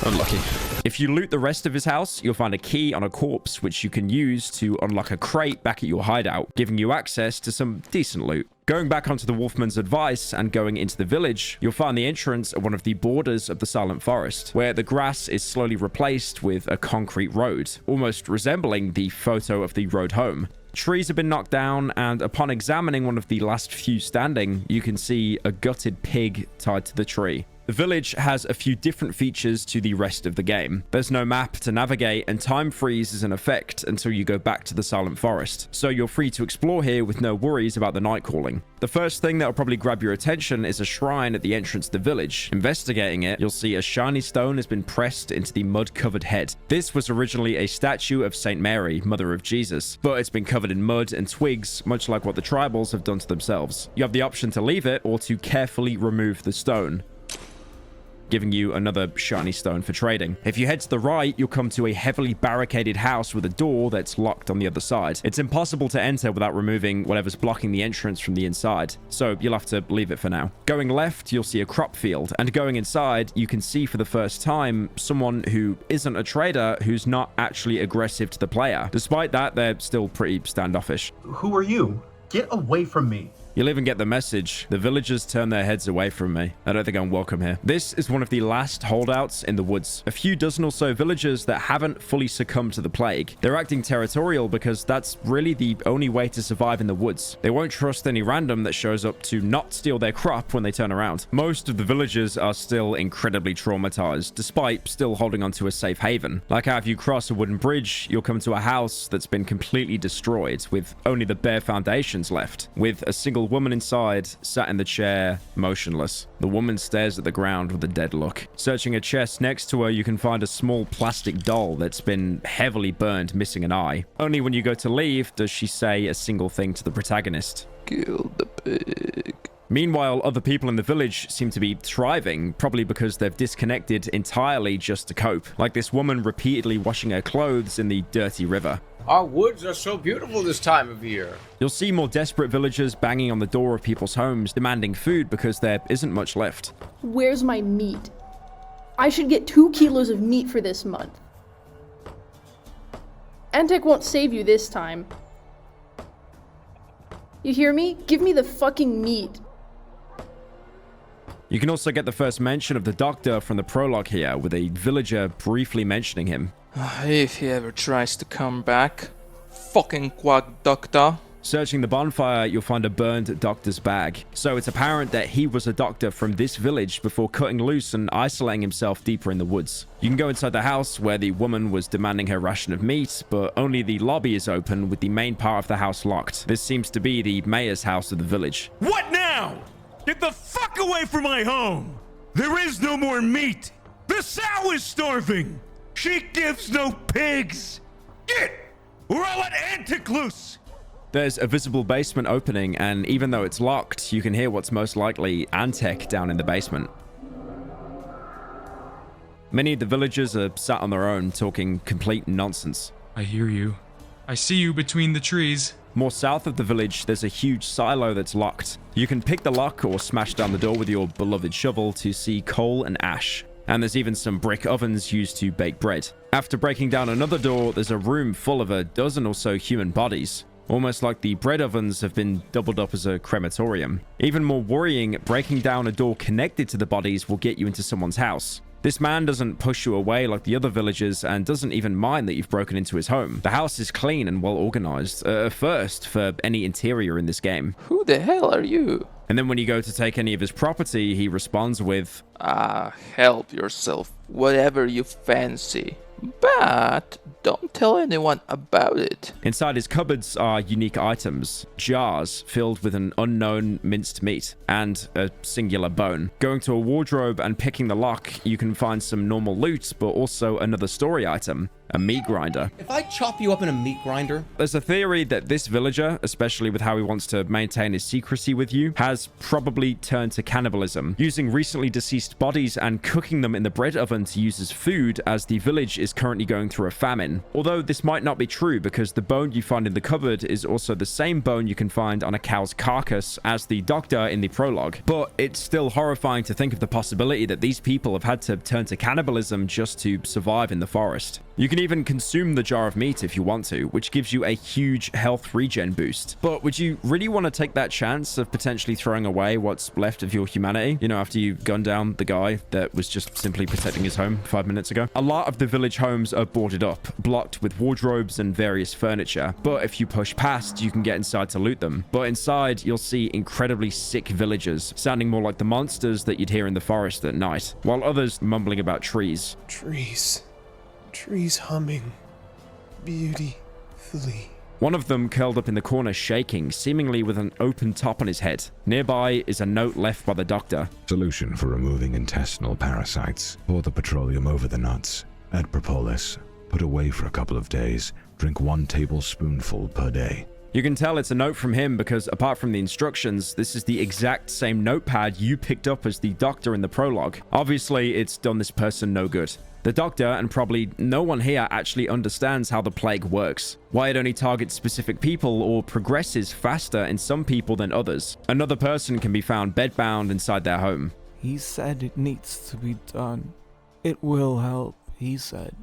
Unlucky. If you loot the rest of his house, you'll find a key on a corpse, which you can use to unlock a crate back at your hideout, giving you access to some decent loot. Going back onto the Wolfman's advice and going into the village, you'll find the entrance at one of the borders of the Silent Forest, where the grass is slowly replaced with a concrete road, almost resembling the photo of the road home. Trees have been knocked down, and upon examining one of the last few standing, you can see a gutted pig tied to the tree. The village has a few different features to the rest of the game. There's no map to navigate, and time freeze is in effect until you go back to the Silent Forest, so you're free to explore here with no worries about the night calling. The first thing that will probably grab your attention is a shrine at the entrance to the village. Investigating it, you'll see a shiny stone has been pressed into the mud-covered head. This was originally a statue of Saint Mary, Mother of Jesus, but it's been covered in mud and twigs, much like what the tribals have done to themselves. You have the option to leave it or to carefully remove the stone, giving you another shiny stone for trading. If you head to the right, you'll come to a heavily barricaded house with a door that's locked on the other side. It's impossible to enter without removing whatever's blocking the entrance from the inside, so you'll have to leave it for now. Going left, you'll see a crop field, and going inside, you can see for the first time someone who isn't a trader who's not actually aggressive to the player. Despite that, they're still pretty standoffish. Who are you? Get away from me. You'll even get the message. The villagers turn their heads away from me. I don't think I'm welcome here. This is one of the last holdouts in the woods. A few dozen or so villagers that haven't fully succumbed to the plague. They're acting territorial because that's really the only way to survive in the woods. They won't trust any random that shows up to not steal their crop when they turn around. Most of the villagers are still incredibly traumatized, despite still holding onto a safe haven. Like how if you cross a wooden bridge, you'll come to a house that's been completely destroyed, with only the bare foundations left, with a single woman inside, sat in the chair, motionless. The woman stares at the ground with a dead look. Searching a chest next to her, you can find a small plastic doll that's been heavily burned, missing an eye. Only when you go to leave does she say a single thing to the protagonist. Kill the pig. Meanwhile, other people in the village seem to be thriving, probably because they've disconnected entirely just to cope. Like this woman repeatedly washing her clothes in the dirty river. Our woods are so beautiful this time of year. You'll see more desperate villagers banging on the door of people's homes, demanding food because there isn't much left. Where's my meat? I should get 2 kilos of meat for this month. Antec won't save you this time. You hear me? Give me the fucking meat. You can also get the first mention of the doctor from the prologue here, with a villager briefly mentioning him. If he ever tries to come back. Fucking quack doctor. Searching the bonfire, you'll find a burned doctor's bag. So it's apparent that he was a doctor from this village before cutting loose and isolating himself deeper in the woods. You can go inside the house where the woman was demanding her ration of meat, but only the lobby is open with the main part of the house locked. This seems to be the mayor's house of the village. What now? Get the fuck away from my home! There is no more meat! The sow is starving! She gives no pigs! Get! Or I'll let Antec loose! There's a visible basement opening, and even though it's locked, you can hear what's most likely Antec down in the basement. Many of the villagers are sat on their own, talking complete nonsense. I hear you. I see you between the trees. More south of the village, there's a huge silo that's locked. You can pick the lock or smash down the door with your beloved shovel to see coal and ash. And there's even some brick ovens used to bake bread. After breaking down another door, there's a room full of a dozen or so human bodies. Almost like the bread ovens have been doubled up as a crematorium. Even more worrying, breaking down a door connected to the bodies will get you into someone's house. This man doesn't push you away like the other villagers and doesn't even mind that you've broken into his home. The house is clean and well organized, a first for any interior in this game. Who the hell are you? And then when you go to take any of his property, he responds with, help yourself, whatever you fancy. But don't tell anyone about it. Inside his cupboards are unique items, jars filled with an unknown minced meat and a singular bone. Going to a wardrobe and picking the lock, you can find some normal loot, but also another story item, a meat grinder. If I chop you up in a meat grinder... There's a theory that this villager, especially with how he wants to maintain his secrecy with you, has probably turned to cannibalism, using recently deceased bodies and cooking them in the bread oven to use as food, as the village is currently going through a famine. Although this might not be true, because the bone you find in the cupboard is also the same bone you can find on a cow's carcass as the doctor in the prologue. But it's still horrifying to think of the possibility that these people have had to turn to cannibalism just to survive in the forest. You can even consume the jar of meat if you want to, which gives you a huge health regen boost. But would you really want to take that chance of potentially throwing away what's left of your humanity? You know, after you gunned down the guy that was just simply protecting his home 5 minutes ago? A lot of the village homes are boarded up, blocked with wardrobes and various furniture. But if you push past, you can get inside to loot them. But inside, you'll see incredibly sick villagers, sounding more like the monsters that you'd hear in the forest at night, while others mumbling about trees. Trees humming beautifully. One of them curled up in the corner shaking, seemingly with an open top on his head. Nearby is a note left by the doctor. Solution for removing intestinal parasites. Pour the petroleum over the nuts. Add propolis. Put away for a couple of days. Drink 1 tablespoonful per day. You can tell it's a note from him because apart from the instructions, this is the exact same notepad you picked up as the doctor in the prologue. Obviously, it's done this person no good. The doctor, and probably no one here, actually understands how the plague works, why it only targets specific people or progresses faster in some people than others. Another person can be found bedbound inside their home. He said it needs to be done. It will help, he said.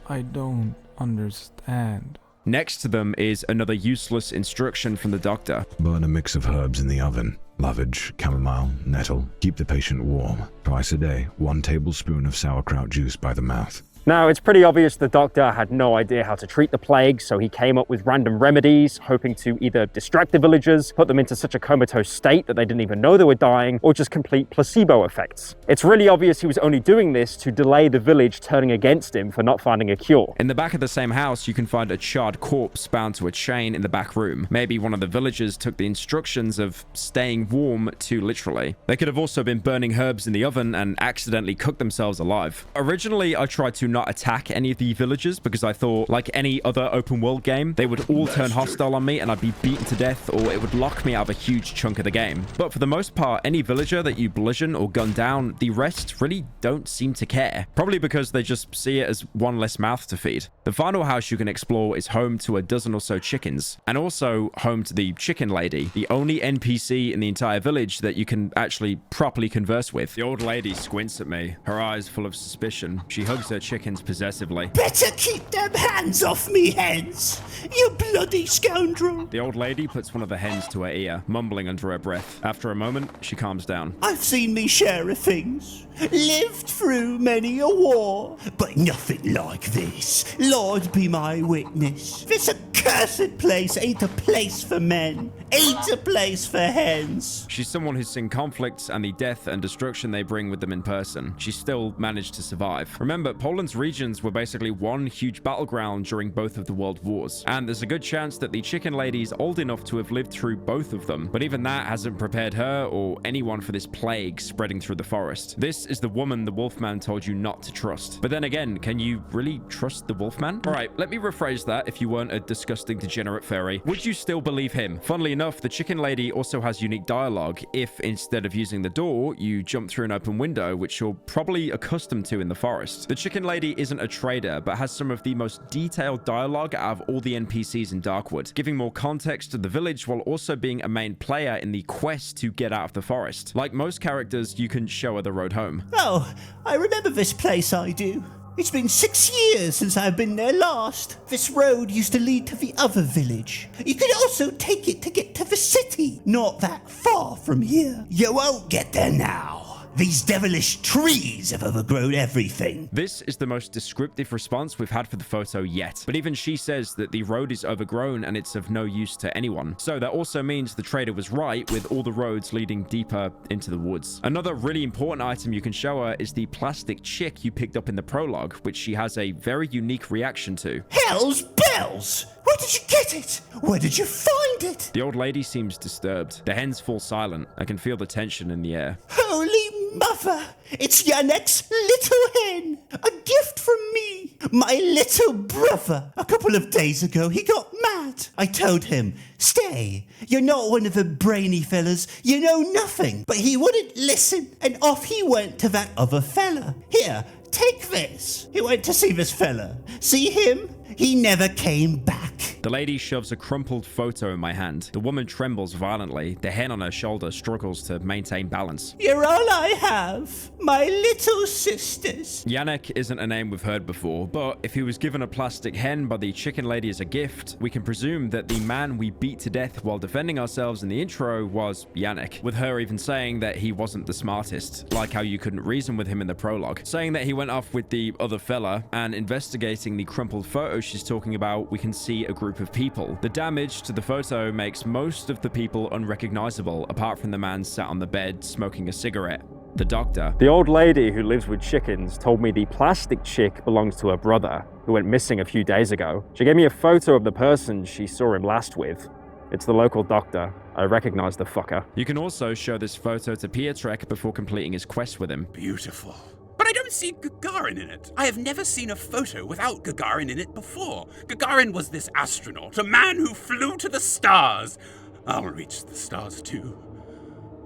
I don't understand. Next to them is another useless instruction from the doctor. Burn a mix of herbs in the oven. Lovage, chamomile, nettle. Keep the patient warm. Twice a day, 1 tablespoon of sauerkraut juice by the mouth. Now, it's pretty obvious the doctor had no idea how to treat the plague, so he came up with random remedies, hoping to either distract the villagers, put them into such a comatose state that they didn't even know they were dying, or just complete placebo effects. It's really obvious he was only doing this to delay the village turning against him for not finding a cure. In the back of the same house, you can find a charred corpse bound to a chain in the back room. Maybe one of the villagers took the instructions of staying warm too literally. They could have also been burning herbs in the oven and accidentally cooked themselves alive. Originally, I tried to not not attack any of the villagers because I thought, like any other open world game, they would all turn hostile on me and I'd be beaten to death, or it would lock me out of a huge chunk of the game. But for the most part, any villager that you bludgeon or gun down, the rest really don't seem to care. Probably because they just see it as one less mouth to feed. The final house you can explore is home to a dozen or so chickens, and also home to the chicken lady, the only NPC in the entire village that you can actually properly converse with. The old lady squints at me, her eyes full of suspicion. She hugs her chickens possessively. Better keep them hands off me, hens, you bloody scoundrel. The old lady puts one of the hens to her ear, mumbling under her breath. After a moment, she calms down. I've seen me share of things, lived through many a war, but nothing like this. Lord be my witness. This accursed place ain't a place for men, ain't a place for hens. She's someone who's seen conflicts and the death and destruction they bring with them in person. She still managed to survive. Remember, Poland's regions were basically one huge battleground during both of the world wars, and there's a good chance that the chicken lady's old enough to have lived through both of them, but even that hasn't prepared her or anyone for this plague spreading through the forest. This is the woman the Wolfman told you not to trust. But then again, can you really trust the Wolfman? Alright, let me rephrase that. If you weren't a disgusting degenerate fairy, would you still believe him? Funnily enough, the chicken lady also has unique dialogue if instead of using the door, you jump through an open window, which you're probably accustomed to in the forest. The chicken lady isn't a trader, but has some of the most detailed dialogue out of all the NPCs in Darkwood, giving more context to the village while also being a main player in the quest to get out of the forest. Like most characters, you can show her the road home. Oh, I remember this place, I do. It's been 6 years since I've been there last. This road used to lead to the other village. You could also take it to get to the city. Not that far from here. You won't get there now. These devilish trees have overgrown everything. This is the most descriptive response we've had for the photo yet. But even she says that the road is overgrown and it's of no use to anyone. So that also means the trader was right with all the roads leading deeper into the woods. Another really important item you can show her is the plastic chick you picked up in the prologue, which she has a very unique reaction to. Hell's bells! Where did you get it? Where did you find it? The old lady seems disturbed. The hens fall silent. I can feel the tension in the air. Holy mother! It's Yannick's little hen! A gift from me! My little brother! A couple of days ago, he got mad. I told him, stay. You're not one of the brainy fellas. You know nothing. But he wouldn't listen, and off he went to that other fella. Here, take this. He went to see this fella. See him? He never came back. The lady shoves a crumpled photo in my hand. The woman trembles violently. The hen on her shoulder struggles to maintain balance. You're all I have, my little sisters. Yannick isn't a name we've heard before, but if he was given a plastic hen by the chicken lady as a gift, we can presume that the man we beat to death while defending ourselves in the intro was Yannick, with her even saying that he wasn't the smartest, like how you couldn't reason with him in the prologue, saying that he went off with the other fella, and investigating the crumpled photo she's talking about, we can see a group of people. The damage to the photo makes most of the people unrecognizable, apart from the man sat on the bed smoking a cigarette. The doctor. The old lady who lives with chickens told me the plastic chick belongs to her brother, who went missing a few days ago. She gave me a photo of the person she saw him last with. It's the local doctor. I recognize the fucker. You can also show this photo to Pietrek before completing his quest with him. Beautiful. But I don't see Gagarin in it. I have never seen a photo without Gagarin in it before. Gagarin was this astronaut, a man who flew to the stars. I'll reach the stars too.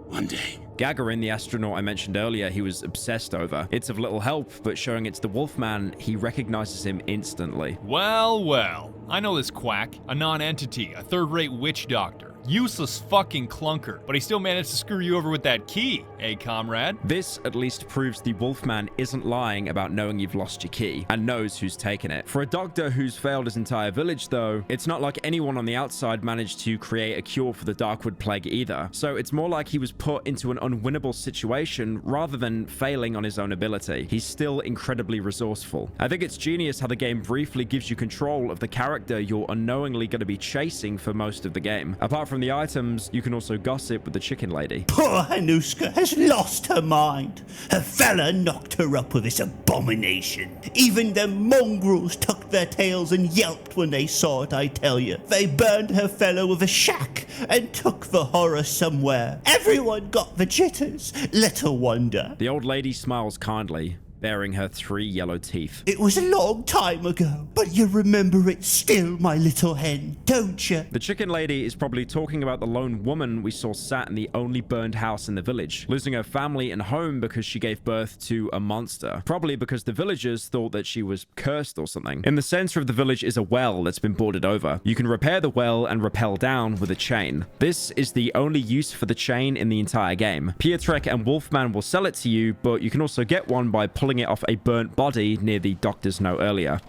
One day. Gagarin, the astronaut I mentioned earlier, he was obsessed over. It's of little help, but showing it's the Wolfman, he recognizes him instantly. Well, well. I know this quack. A non-entity, a third-rate witch doctor. Useless fucking clunker, but he still managed to screw you over with that key, eh, comrade? This at least proves the Wolfman isn't lying about knowing you've lost your key, and knows who's taken it. For a doctor who's failed his entire village, though, it's not like anyone on the outside managed to create a cure for the Darkwood Plague either. So it's more like he was put into an unwinnable situation rather than failing on his own ability. He's still incredibly resourceful. I think it's genius how the game briefly gives you control of the character you're unknowingly going to be chasing for most of the game. Apart from the items, you can also gossip with the chicken lady. Poor Hanuska has lost her mind. Her fella knocked her up with this abomination. Even the mongrels tucked their tails and yelped when they saw it, I tell you. They burned her fella with a shack and took the horror somewhere. Everyone got the jitters. Little wonder. The old lady smiles kindly, baring her 3 yellow teeth. It was a long time ago, but you remember it still, my little hen, don't you? The chicken lady is probably talking about the lone woman we saw sat in the only burned house in the village, losing her family and home because she gave birth to a monster. Probably because the villagers thought that she was cursed or something. In the center of the village is a well that's been boarded over. You can repair the well and rappel down with a chain. This is the only use for the chain in the entire game. Pietrek and Wolfman will sell it to you, but you can also get one by pulling it off a burnt body near the doctor's note earlier.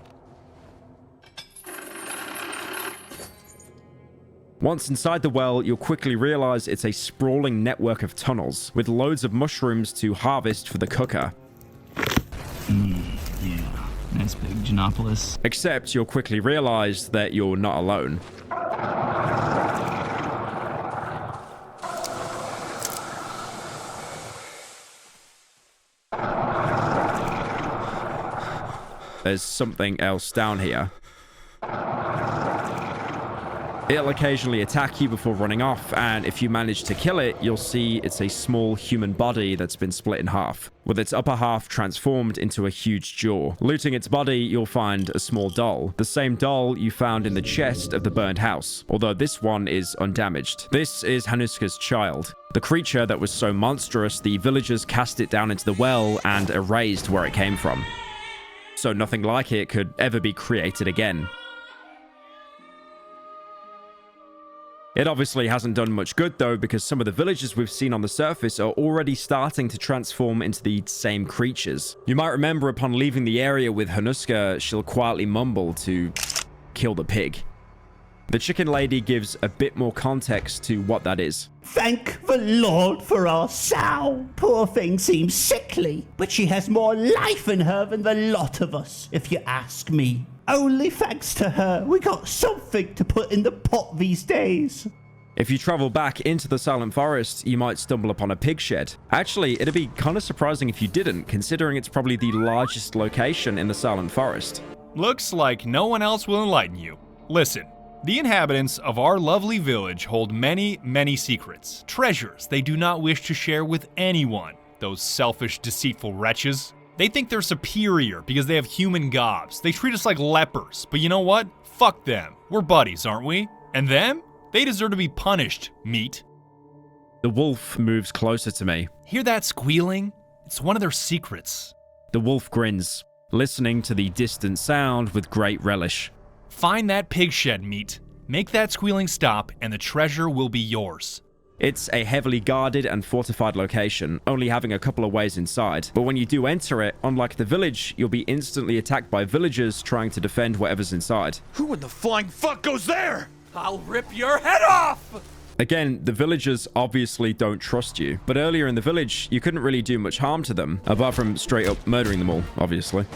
Once inside the well, you'll quickly realize it's a sprawling network of tunnels with loads of mushrooms to harvest for the cooker. Yeah, nice big Genopolis. Except you'll quickly realize that you're not alone. There's something else down here. It'll occasionally attack you before running off, and if you manage to kill it, you'll see it's a small human body that's been split in half, with its upper half transformed into a huge jaw. Looting its body, you'll find a small doll, the same doll you found in the chest of the burned house, although this one is undamaged. This is Hanuska's child, the creature that was so monstrous the villagers cast it down into the well and erased where it came from. So nothing like it could ever be created again. It obviously hasn't done much good though, because some of the villagers we've seen on the surface are already starting to transform into the same creatures. You might remember upon leaving the area with Hanuska, she'll quietly mumble to kill the pig. The chicken lady gives a bit more context to what that is. Thank the Lord for our sow. Poor thing seems sickly, but she has more life in her than the lot of us, if you ask me. Only thanks to her, we got something to put in the pot these days. If you travel back into the Silent Forest, you might stumble upon a pig shed. Actually, it'd be kind of surprising if you didn't, considering it's probably the largest location in the Silent Forest. Looks like no one else will enlighten you. Listen, the inhabitants of our lovely village hold many, many secrets, treasures they do not wish to share with anyone. Those selfish, deceitful wretches. They think they're superior because they have human gobs. They treat us like lepers. But you know what? Fuck them. We're buddies, aren't we? And them? They deserve to be punished, meat. The wolf moves closer to me. Hear that squealing? It's one of their secrets. The wolf grins, listening to the distant sound with great relish. Find that pig shed, meat. Make that squealing stop, and the treasure will be yours. It's a heavily guarded and fortified location, only having a couple of ways inside. But when you do enter it, unlike the village, you'll be instantly attacked by villagers trying to defend whatever's inside. Who in the flying fuck goes there? I'll rip your head off! Again, the villagers obviously don't trust you, but earlier in the village, you couldn't really do much harm to them, apart from straight up murdering them all, obviously.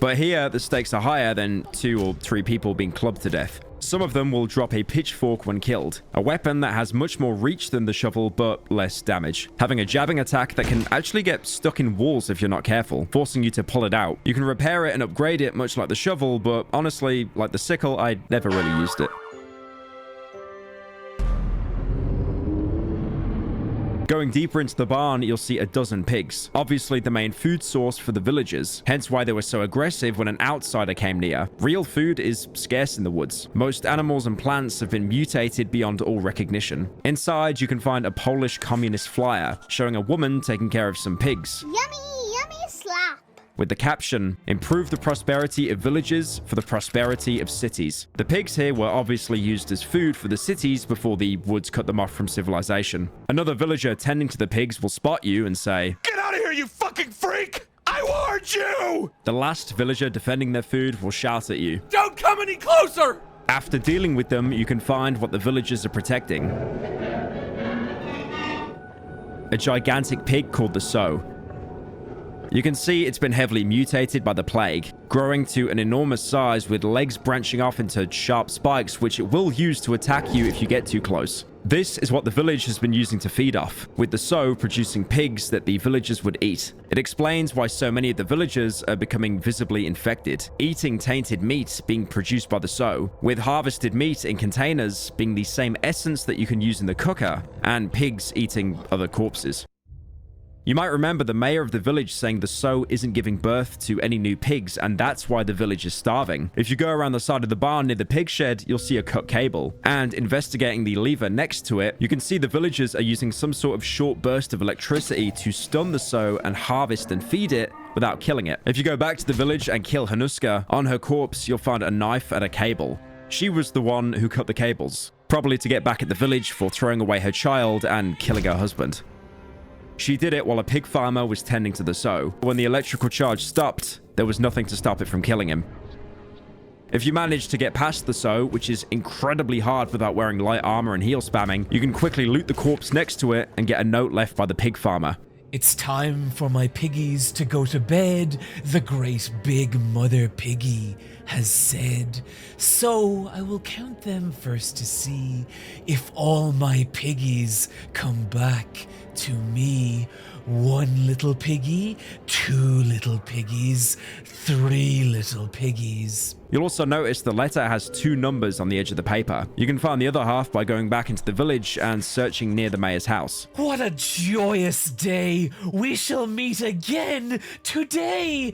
But here, the stakes are higher than 2 or 3 people being clubbed to death. Some of them will drop a pitchfork when killed, a weapon that has much more reach than the shovel but less damage, having a jabbing attack that can actually get stuck in walls if you're not careful, forcing you to pull it out. You can repair it and upgrade it much like the shovel, but honestly, like the sickle, I never really used it. Going deeper into the barn, you'll see a dozen pigs, obviously the main food source for the villagers, hence why they were so aggressive when an outsider came near. Real food is scarce in the woods. Most animals and plants have been mutated beyond all recognition. Inside, you can find a Polish communist flyer showing a woman taking care of some pigs. Yummy, yummy slap. With the caption, "Improve the prosperity of villages for the prosperity of cities." The pigs here were obviously used as food for the cities before the woods cut them off from civilization. Another villager tending to the pigs will spot you and say, "Get out of here, you fucking freak! I warned you!" The last villager defending their food will shout at you, "Don't come any closer!" After dealing with them, you can find what the villagers are protecting. A gigantic pig called the sow. You can see it's been heavily mutated by the plague, growing to an enormous size with legs branching off into sharp spikes, which it will use to attack you if you get too close. This is what the village has been using to feed off, with the sow producing pigs that the villagers would eat. It explains why so many of the villagers are becoming visibly infected, eating tainted meat being produced by the sow, with harvested meat in containers being the same essence that you can use in the cooker, and pigs eating other corpses. You might remember the mayor of the village saying the sow isn't giving birth to any new pigs, and that's why the village is starving. If you go around the side of the barn near the pig shed, you'll see a cut cable. And investigating the lever next to it, you can see the villagers are using some sort of short burst of electricity to stun the sow and harvest and feed it without killing it. If you go back to the village and kill Hanuska, on her corpse, you'll find a knife and a cable. She was the one who cut the cables, probably to get back at the village for throwing away her child and killing her husband. She did it while a pig farmer was tending to the sow. When the electrical charge stopped, there was nothing to stop it from killing him. If you manage to get past the sow, which is incredibly hard without wearing light armor and heal spamming, you can quickly loot the corpse next to it and get a note left by the pig farmer. It's time for my piggies to go to bed, the great big mother piggy has said. So I will count them first to see if all my piggies come back to me. 1 little piggy, 2 little piggies, 3 little piggies. You'll also notice the letter has 2 numbers on the edge of the paper. You can find the other half by going back into the village and searching near the mayor's house. What a joyous day! We shall meet again today!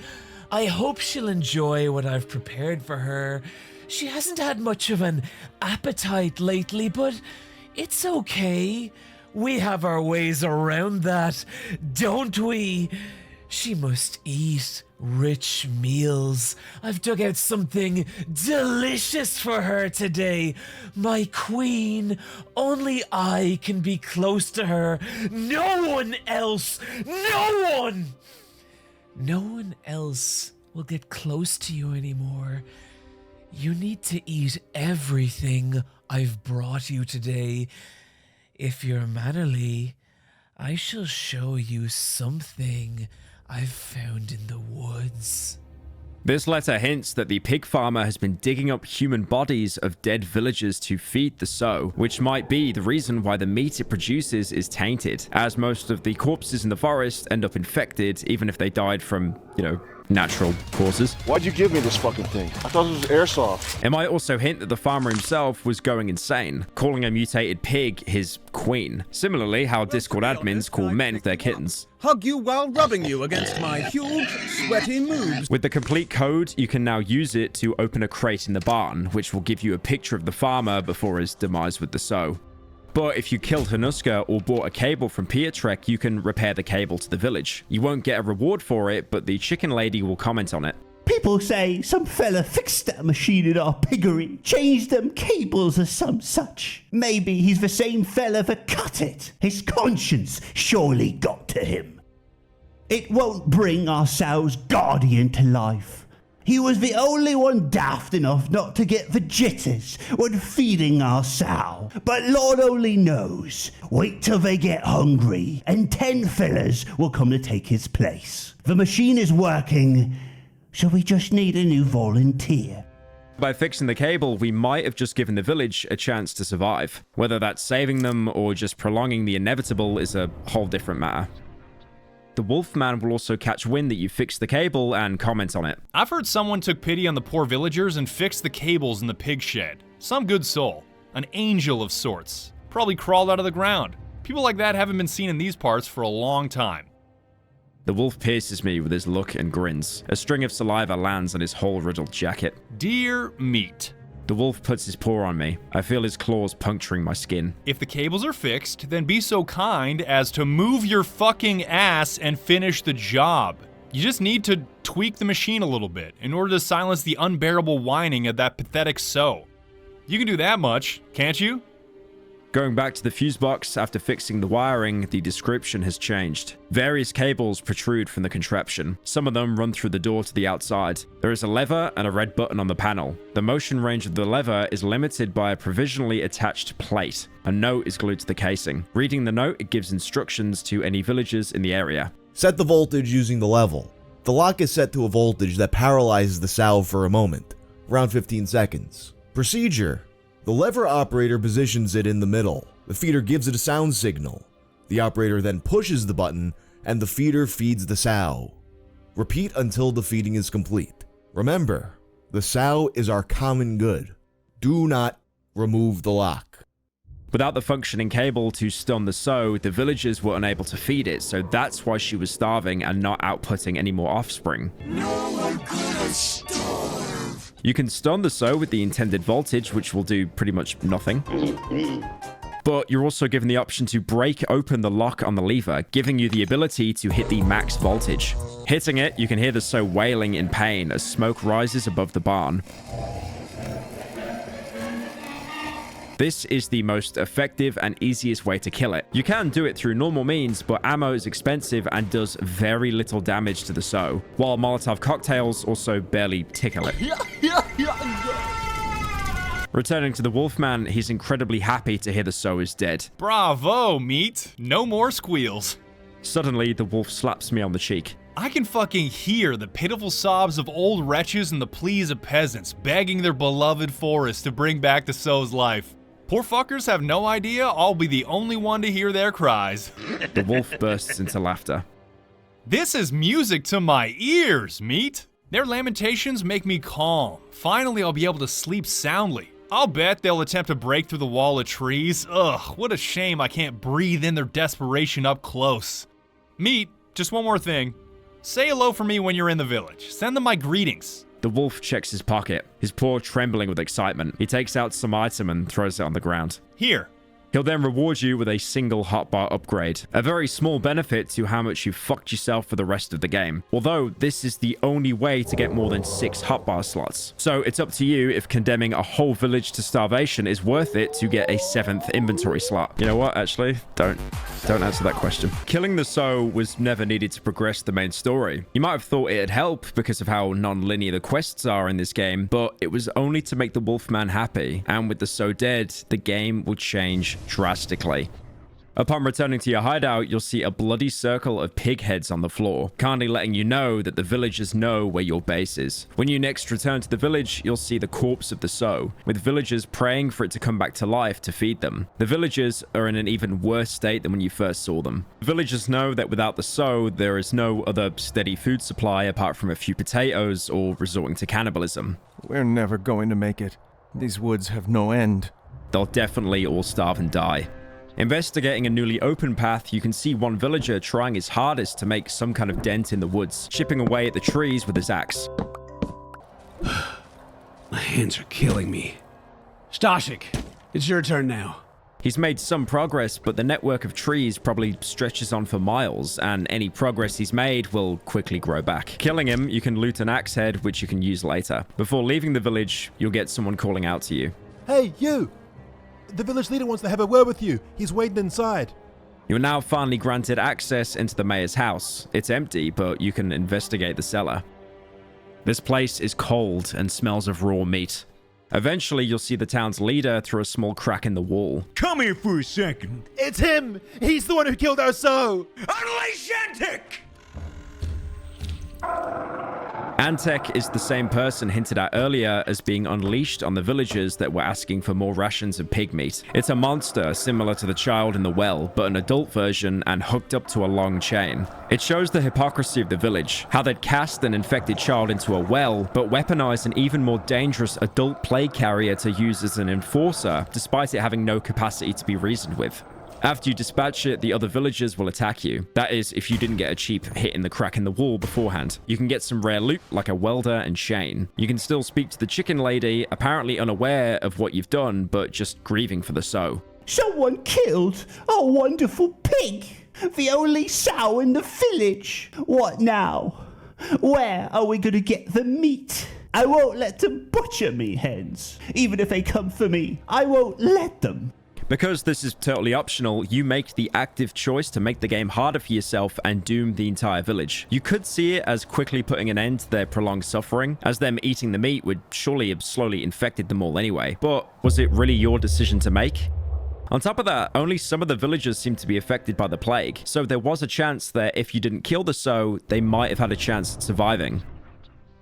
I hope she'll enjoy what I've prepared for her. She hasn't had much of an appetite lately, but it's okay. We have our ways around that, don't we? She must eat rich meals. I've dug out something delicious for her today. My queen, only I can be close to her. No one else! No one! No one else will get close to you anymore. You need to eat everything I've brought you today. If you're mannerly, I shall show you something I've found in the woods. This letter hints that the pig farmer has been digging up human bodies of dead villagers to feed the sow, which might be the reason why the meat it produces is tainted, as most of the corpses in the forest end up infected, even if they died from, natural causes. Why'd you give me this fucking thing? I thought it was airsoft. It might also hint that the farmer himself was going insane, calling a mutated pig his queen. Similarly, how Discord admins call men their kittens. Hug you while rubbing you against my huge, sweaty moves. With the complete code, you can now use it to open a crate in the barn, which will give you a picture of the farmer before his demise with the sow. But if you killed Hanuska or bought a cable from Pietrek, you can repair the cable to the village. You won't get a reward for it, but the chicken lady will comment on it. People say some fella fixed that machine in our piggery, changed them cables or some such. Maybe he's the same fella that cut it. His conscience surely got to him. It won't bring our sow's guardian to life. He was the only one daft enough not to get the jitters when feeding our sow. But Lord only knows. Wait till they get hungry, and 10 fellas will come to take his place. The machine is working, so we just need a new volunteer. By fixing the cable, we might have just given the village a chance to survive. Whether that's saving them or just prolonging the inevitable is a whole different matter. The Wolfman will also catch wind that you fixed the cable and comment on it. I've heard someone took pity on the poor villagers and fixed the cables in the pig shed. Some good soul. An angel of sorts. Probably crawled out of the ground. People like that haven't been seen in these parts for a long time. The wolf pierces me with his look and grins. A string of saliva lands on his hole-riddled jacket. Dear meat. The wolf puts his paw on me. I feel his claws puncturing my skin. If the cables are fixed, then be so kind as to move your fucking ass and finish the job. You just need to tweak the machine a little bit in order to silence the unbearable whining of that pathetic sow. You can do that much, can't you? Going back to the fuse box after fixing the wiring, the description has changed. Various cables protrude from the contraption. Some of them run through the door to the outside. There is a lever and a red button on the panel. The motion range of the lever is limited by a provisionally attached plate. A note is glued to the casing. Reading the note, it gives instructions to any villagers in the area. Set the voltage using the level. The lock is set to a voltage that paralyzes the sow for a moment, around 15 seconds. Procedure. The lever operator positions it in the middle. The feeder gives it a sound signal. The operator then pushes the button, and the feeder feeds the sow. Repeat until the feeding is complete. Remember, the sow is our common good. Do not remove the lock. Without the functioning cable to stun the sow, the villagers were unable to feed it, so that's why she was starving and not outputting any more offspring. You can stun the sow with the intended voltage, which will do pretty much nothing. But you're also given the option to break open the lock on the lever, giving you the ability to hit the max voltage. Hitting it, you can hear the sow wailing in pain as smoke rises above the barn. This is the most effective and easiest way to kill it. You can do it through normal means, but ammo is expensive and does very little damage to the sow, while Molotov cocktails also barely tickle it. Returning to the Wolfman, he's incredibly happy to hear the sow is dead. Bravo, meat. No more squeals. Suddenly, the wolf slaps me on the cheek. I can fucking hear the pitiful sobs of old wretches and the pleas of peasants begging their beloved forest to bring back the sow's life. Poor fuckers have no idea I'll be the only one to hear their cries. The wolf bursts into laughter. This is music to my ears, meat. Their lamentations make me calm. Finally, I'll be able to sleep soundly. I'll bet they'll attempt to break through the wall of trees. Ugh, what a shame I can't breathe in their desperation up close. Meat, just one more thing. Say hello for me when you're in the village. Send them my greetings. The wolf checks his pocket, his paw trembling with excitement. He takes out some item and throws it on the ground. Here. He'll then reward you with a single hotbar upgrade, a very small benefit to how much you fucked yourself for the rest of the game. Although, this is the only way to get more than 6 hotbar slots. So it's up to you if condemning a whole village to starvation is worth it to get a 7th inventory slot. You know what, actually? Don't answer that question. Killing the sow was never needed to progress the main story. You might have thought it'd help because of how non-linear the quests are in this game, but it was only to make the Wolfman happy, and with the sow dead, the game would change drastically. Upon returning to your hideout, you'll see a bloody circle of pig heads on the floor, kindly letting you know that the villagers know where your base is. When you next return to the village, you'll see the corpse of the sow, with villagers praying for it to come back to life to feed them. The villagers are in an even worse state than when you first saw them. Villagers know that without the sow, there is no other steady food supply apart from a few potatoes or resorting to cannibalism. We're never going to make it. These woods have no end. They'll definitely all starve and die. Investigating a newly open path, you can see one villager trying his hardest to make some kind of dent in the woods, chipping away at the trees with his axe. My hands are killing me. Stashik, it's your turn now. He's made some progress, but the network of trees probably stretches on for miles, and any progress he's made will quickly grow back. Killing him, you can loot an axe head, which you can use later. Before leaving the village, you'll get someone calling out to you. Hey, you! The village leader wants to have a word with you. He's waiting inside. You're now finally granted access into the mayor's house. It's empty, but you can investigate the cellar. This place is cold and smells of raw meat. Eventually, you'll see the town's leader through a small crack in the wall. Come here for a second. It's him! He's the one who killed our sow! Unleash Antic! Antek is the same person hinted at earlier as being unleashed on the villagers that were asking for more rations of pig meat. It's a monster similar to the child in the well, but an adult version and hooked up to a long chain. It shows the hypocrisy of the village, how they'd cast an infected child into a well, but weaponize an even more dangerous adult plague carrier to use as an enforcer, despite it having no capacity to be reasoned with. After you dispatch it, the other villagers will attack you. That is, if you didn't get a cheap hit in the crack in the wall beforehand. You can get some rare loot, like a welder and chain. You can still speak to the chicken lady, apparently unaware of what you've done, but just grieving for the sow. Someone killed a wonderful pig, the only sow in the village. What now? Where are we going to get the meat? I won't let them butcher me, hens. Even if they come for me, I won't let them. Because this is totally optional, you make the active choice to make the game harder for yourself and doom the entire village. You could see it as quickly putting an end to their prolonged suffering, as them eating the meat would surely have slowly infected them all anyway. But was it really your decision to make? On top of that, only some of the villagers seem to be affected by the plague, so there was a chance that if you didn't kill the sow, they might have had a chance at surviving.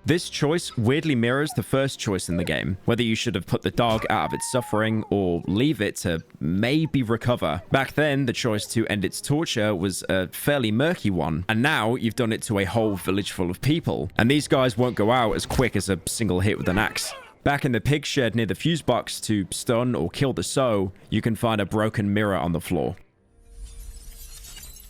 This choice weirdly mirrors the first choice in the game, whether you should have put the dog out of its suffering or leave it to maybe recover. Back then, the choice to end its torture was a fairly murky one, and now you've done it to a whole village full of people, and these guys won't go out as quick as a single hit with an axe. Back in the pig shed near the fuse box to stun or kill the Sow, you can find a broken mirror on the floor.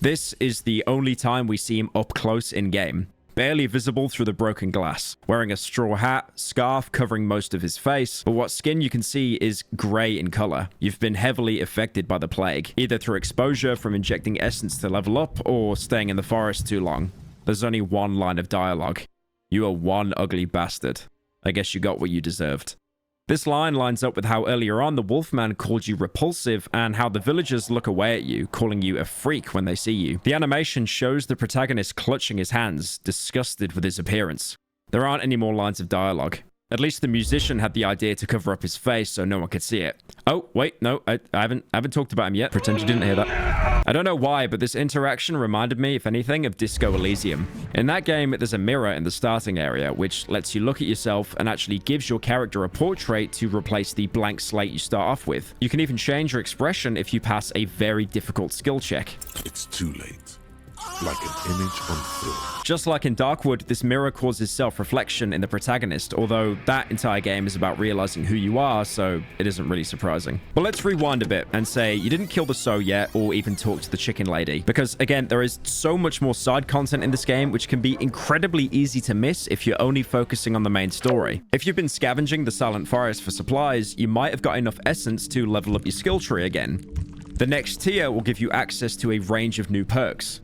This is the only time we see him up close in-game. Barely visible through the broken glass, wearing a straw hat, scarf covering most of his face, but what skin you can see is grey in color. You've been heavily affected by the plague, either through exposure from injecting essence to level up or staying in the forest too long. There's only one line of dialogue. You are one ugly bastard. I guess you got what you deserved. This line lines up with how earlier on the Wolfman called you repulsive and how the villagers look away at you, calling you a freak when they see you. The animation shows the protagonist clutching his hands, disgusted with his appearance. There aren't any more lines of dialogue. At least the musician had the idea to cover up his face so no one could see it. Oh, wait, no, I haven't talked about him yet. Pretend you didn't hear that. I don't know why, but this interaction reminded me, if anything, of Disco Elysium. In that game, there's a mirror in the starting area, which lets you look at yourself and actually gives your character a portrait to replace the blank slate you start off with. You can even change your expression if you pass a very difficult skill check. It's too late. Like an image on film. Just like in Darkwood, this mirror causes self-reflection in the protagonist, although that entire game is about realizing who you are, so it isn't really surprising. But let's rewind a bit and say you didn't kill the Sow yet or even talk to the chicken lady, because again, there is so much more side content in this game which can be incredibly easy to miss if you're only focusing on the main story. If you've been scavenging the Silent Forest for supplies, you might have got enough essence to level up your skill tree again. The next tier will give you access to a range of new perks.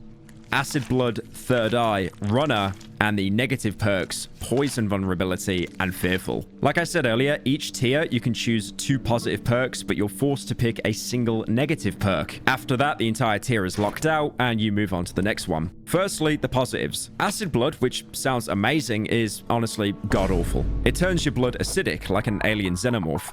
Acid Blood, Third Eye, Runner, and the negative perks, Poison Vulnerability, and Fearful. Like I said earlier, each tier you can choose 2 positive perks, but you're forced to pick a single negative perk. After that, the entire tier is locked out, and you move on to the next one. Firstly, the positives. Acid Blood, which sounds amazing, is honestly god-awful. It turns your blood acidic, like an alien xenomorph.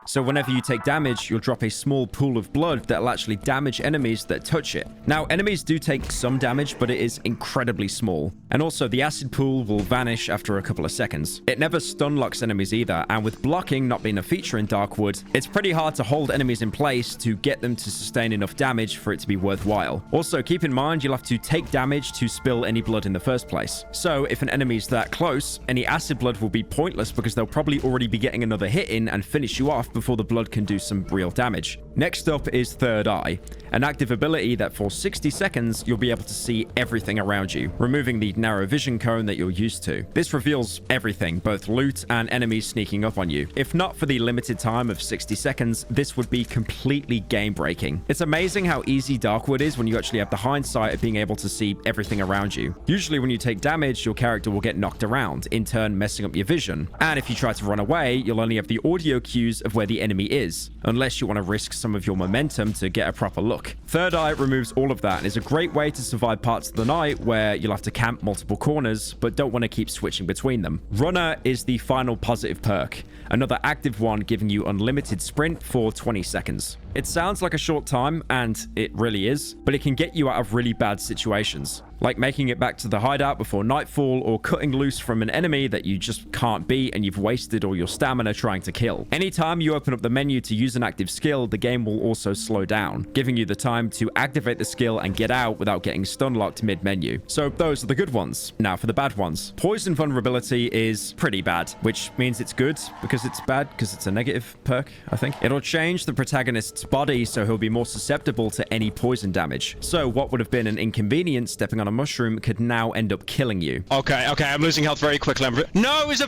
So whenever you take damage, you'll drop a small pool of blood that'll actually damage enemies that touch it. Now, enemies do take some damage, but it is incredibly small. And also, the acid pool will vanish after a couple of seconds. It never stun locks enemies either, and with blocking not being a feature in Darkwood, it's pretty hard to hold enemies in place to get them to sustain enough damage for it to be worthwhile. Also, keep in mind you'll have to take damage to spill any blood in the first place. So, if an enemy's that close, any acid blood will be pointless because they'll probably already be getting another hit in and finish you off before the blood can do some real damage. Next up is Third Eye, an active ability that for 60 seconds you'll be able to see everything around you, removing the narrow vision cone that you're used to. This reveals everything, both loot and enemies sneaking up on you. If not for the limited time of 60 seconds, this would be completely game-breaking. It's amazing how easy Darkwood is when you actually have the hindsight of being able to see everything around you. Usually when you take damage, your character will get knocked around, in turn messing up your vision. And if you try to run away, you'll only have the audio cues of where the enemy is, unless you want to risk some of your momentum to get a proper look. Third Eye removes all of that and is a great way to survive parts of the night where you'll have to camp multiple corners but don't want to keep switching between them. Runner is the final positive perk, another active one giving you unlimited sprint for 20 seconds. It sounds like a short time, and it really is, but it can get you out of really bad situations, like making it back to the hideout before nightfall or cutting loose from an enemy that you just can't beat and you've wasted all your stamina trying to kill. Anytime you open up the menu to use an active skill, the game will also slow down, giving you the time to activate the skill and get out without getting stun locked mid-menu. So those are the good ones. Now for the bad ones. Poison Vulnerability is pretty bad, which means it's good because it's bad because it's a negative perk, I think. It'll change the protagonist's body so he'll be more susceptible to any poison damage. So what would have been an inconvenience stepping on a mushroom could now end up killing you. Okay, I'm losing health very quickly. No, it was a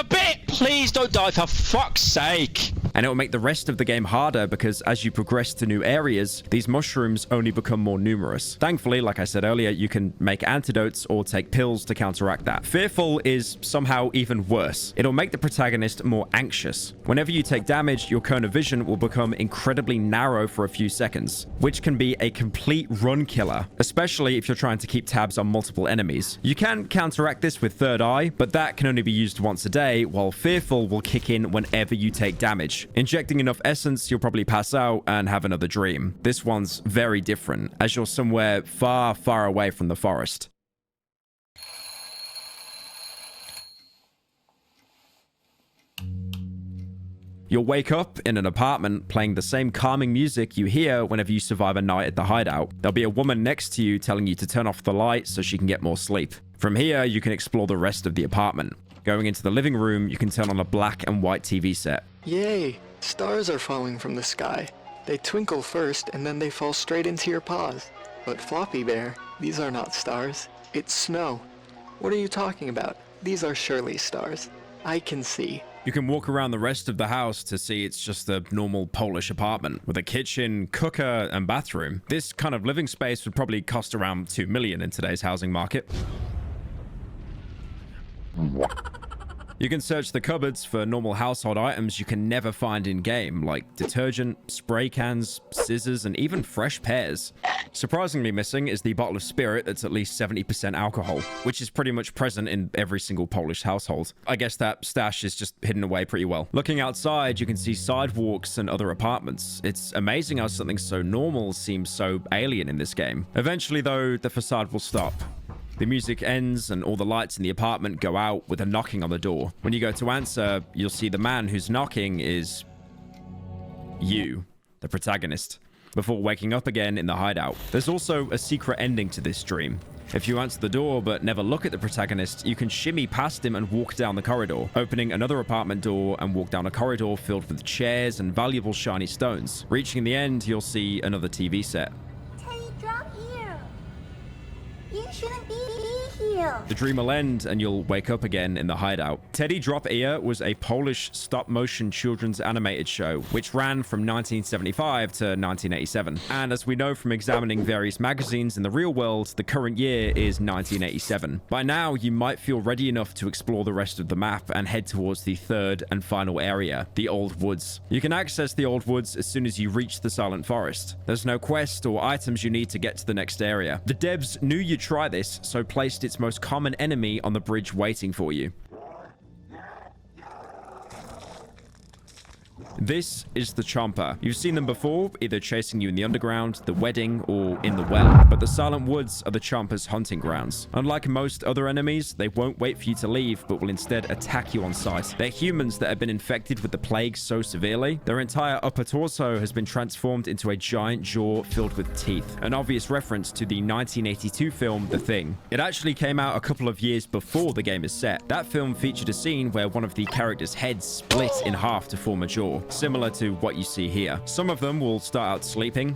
bit! Please don't die, for fuck's sake! And it will make the rest of the game harder because as you progress to new areas, these mushrooms only become more numerous. Thankfully, like I said earlier, you can make antidotes or take pills to counteract that. Fearful is somehow even worse. It'll make the protagonist more anxious. Whenever you take damage, your cone of vision will become incredibly narrow for a few seconds, which can be a complete run killer, especially if you're trying to keep tabs on multiple enemies. You can counteract this with Third Eye, but that can only be used once a day, while Fearful will kick in whenever you take damage. Injecting enough essence, you'll probably pass out and have another dream. This one's very different, as you're somewhere far, far away from the forest. You'll wake up in an apartment playing the same calming music you hear whenever you survive a night at the hideout. There'll be a woman next to you telling you to turn off the light so she can get more sleep. From here, you can explore the rest of the apartment. Going into the living room, you can turn on a black and white TV set. Yay! Stars are falling from the sky. They twinkle first, and then they fall straight into your paws. But Floppy Bear, these are not stars. It's snow. What are you talking about? These are surely stars. I can see. You can walk around the rest of the house to see it's just a normal Polish apartment with a kitchen, cooker, and bathroom. This kind of living space would probably cost around $2 million in today's housing market. You can search the cupboards for normal household items you can never find in-game, like detergent, spray cans, scissors, and even fresh pears. Surprisingly missing is the bottle of spirit that's at least 70% alcohol, which is pretty much present in every single Polish household. I guess that stash is just hidden away pretty well. Looking outside, you can see sidewalks and other apartments. It's amazing how something so normal seems so alien in this game. Eventually, though, the facade will stop. The music ends and all the lights in the apartment go out with a knocking on the door. When you go to answer, you'll see the man who's knocking is you, the protagonist, before waking up again in the hideout. There's also a secret ending to this dream. If you answer the door but never look at the protagonist, you can shimmy past him and walk down the corridor, opening another apartment door and walk down a corridor filled with chairs and valuable shiny stones. Reaching the end, you'll see another TV set. Teddy, drop here. You shouldn't be here. The dream will end and you'll wake up again in the hideout. Teddy Drop Ear was a Polish stop-motion children's animated show, which ran from 1975 to 1987. And as we know from examining various magazines in the real world, the current year is 1987. By now, you might feel ready enough to explore the rest of the map and head towards the third and final area, the Old Woods. You can access the Old Woods as soon as you reach the Silent Forest. There's no quest or items you need to get to the next area. The devs knew you'd try this, so placed its most common enemy on the bridge waiting for you. This is the Chomper. You've seen them before, either chasing you in the underground, the wedding, or in the well. But the Silent Woods are the Chomper's hunting grounds. Unlike most other enemies, they won't wait for you to leave, but will instead attack you on sight. They're humans that have been infected with the plague so severely, their entire upper torso has been transformed into a giant jaw filled with teeth. An obvious reference to the 1982 film, The Thing. It actually came out a couple of years before the game is set. That film featured a scene where one of the characters' heads split in half to form a jaw, similar to what you see here. Some of them will start out sleeping,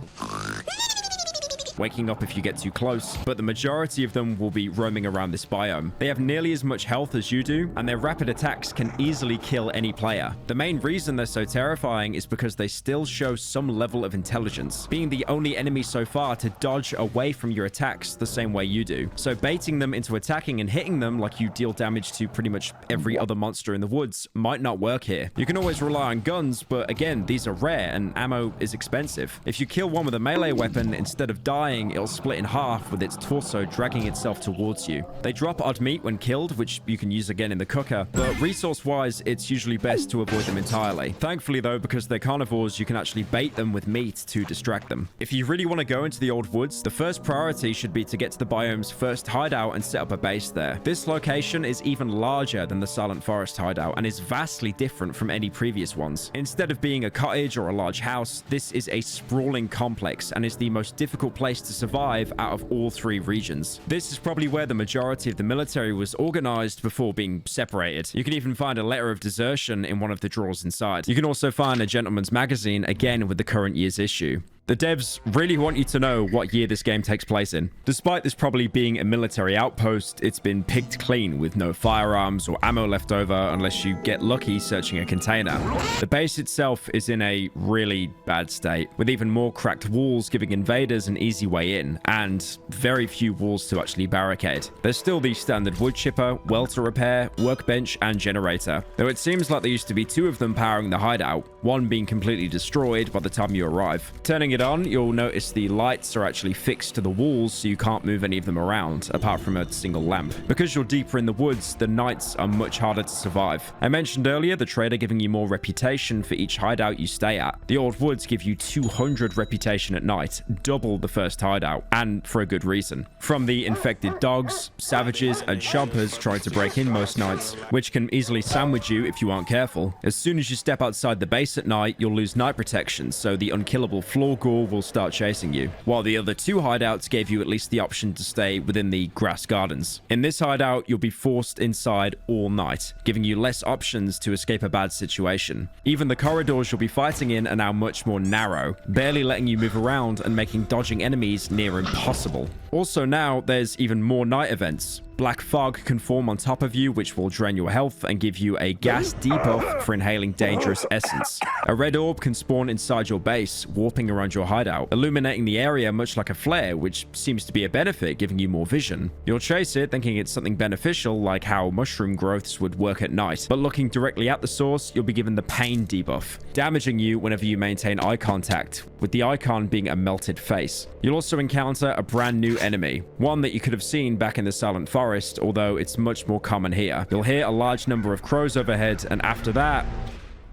waking up if you get too close, but the majority of them will be roaming around this biome. They have nearly as much health as you do, and their rapid attacks can easily kill any player. The main reason they're so terrifying is because they still show some level of intelligence, being the only enemy so far to dodge away from your attacks the same way you do. So baiting them into attacking and hitting them like you deal damage to pretty much every other monster in the woods might not work here. You can always rely on guns, but again, these are rare and ammo is expensive. If you kill one with a melee weapon, instead of dying, it'll split in half with its torso dragging itself towards you. They drop odd meat when killed, which you can use again in the cooker, but resource-wise, it's usually best to avoid them entirely. Thankfully though, because they're carnivores, you can actually bait them with meat to distract them. If you really want to go into the Old Woods, the first priority should be to get to the biome's first hideout and set up a base there. This location is even larger than the Silent Forest hideout and is vastly different from any previous ones. Instead of being a cottage or a large house, this is a sprawling complex and is the most difficult place to survive out of all three regions. This is probably where the majority of the military was organized before being separated. You can even find a letter of desertion in one of the drawers inside. You can also find a gentleman's magazine, again with the current year's issue. The devs really want you to know what year this game takes place in. Despite this probably being a military outpost, it's been picked clean with no firearms or ammo left over unless you get lucky searching a container. The base itself is in a really bad state, with even more cracked walls giving invaders an easy way in, and very few walls to actually barricade. There's still the standard wood chipper, well to repair, workbench, and generator, though it seems like there used to be two of them powering the hideout, one being completely destroyed by the time you arrive. Turning it on, you'll notice the lights are actually fixed to the walls, so you can't move any of them around, apart from a single lamp. Because you're deeper in the woods, the nights are much harder to survive. I mentioned earlier the trader giving you more reputation for each hideout you stay at. The Old Woods give you 200 reputation at night, double the first hideout, and for a good reason. From the infected dogs, savages, and chompers trying to break in most nights, which can easily sandwich you if you aren't careful. As soon as you step outside the base base at night, you'll lose night protection, so the unkillable floor ghoul will start chasing you, while the other two hideouts gave you at least the option to stay within the grass gardens. In this hideout, you'll be forced inside all night, giving you less options to escape a bad situation. Even the corridors you'll be fighting in are now much more narrow, barely letting you move around and making dodging enemies near impossible. Also now, there's even more night events. Black fog can form on top of you, which will drain your health and give you a gas debuff for inhaling dangerous essence. A red orb can spawn inside your base, warping around your hideout, illuminating the area much like a flare, which seems to be a benefit, giving you more vision. You'll chase it, thinking it's something beneficial, like how mushroom growths would work at night, but looking directly at the source, you'll be given the pain debuff, damaging you whenever you maintain eye contact, with the icon being a melted face. You'll also encounter a brand new enemy, one that you could have seen back in the Silent Forest, although it's much more common here. You'll hear a large number of crows overhead, and after that,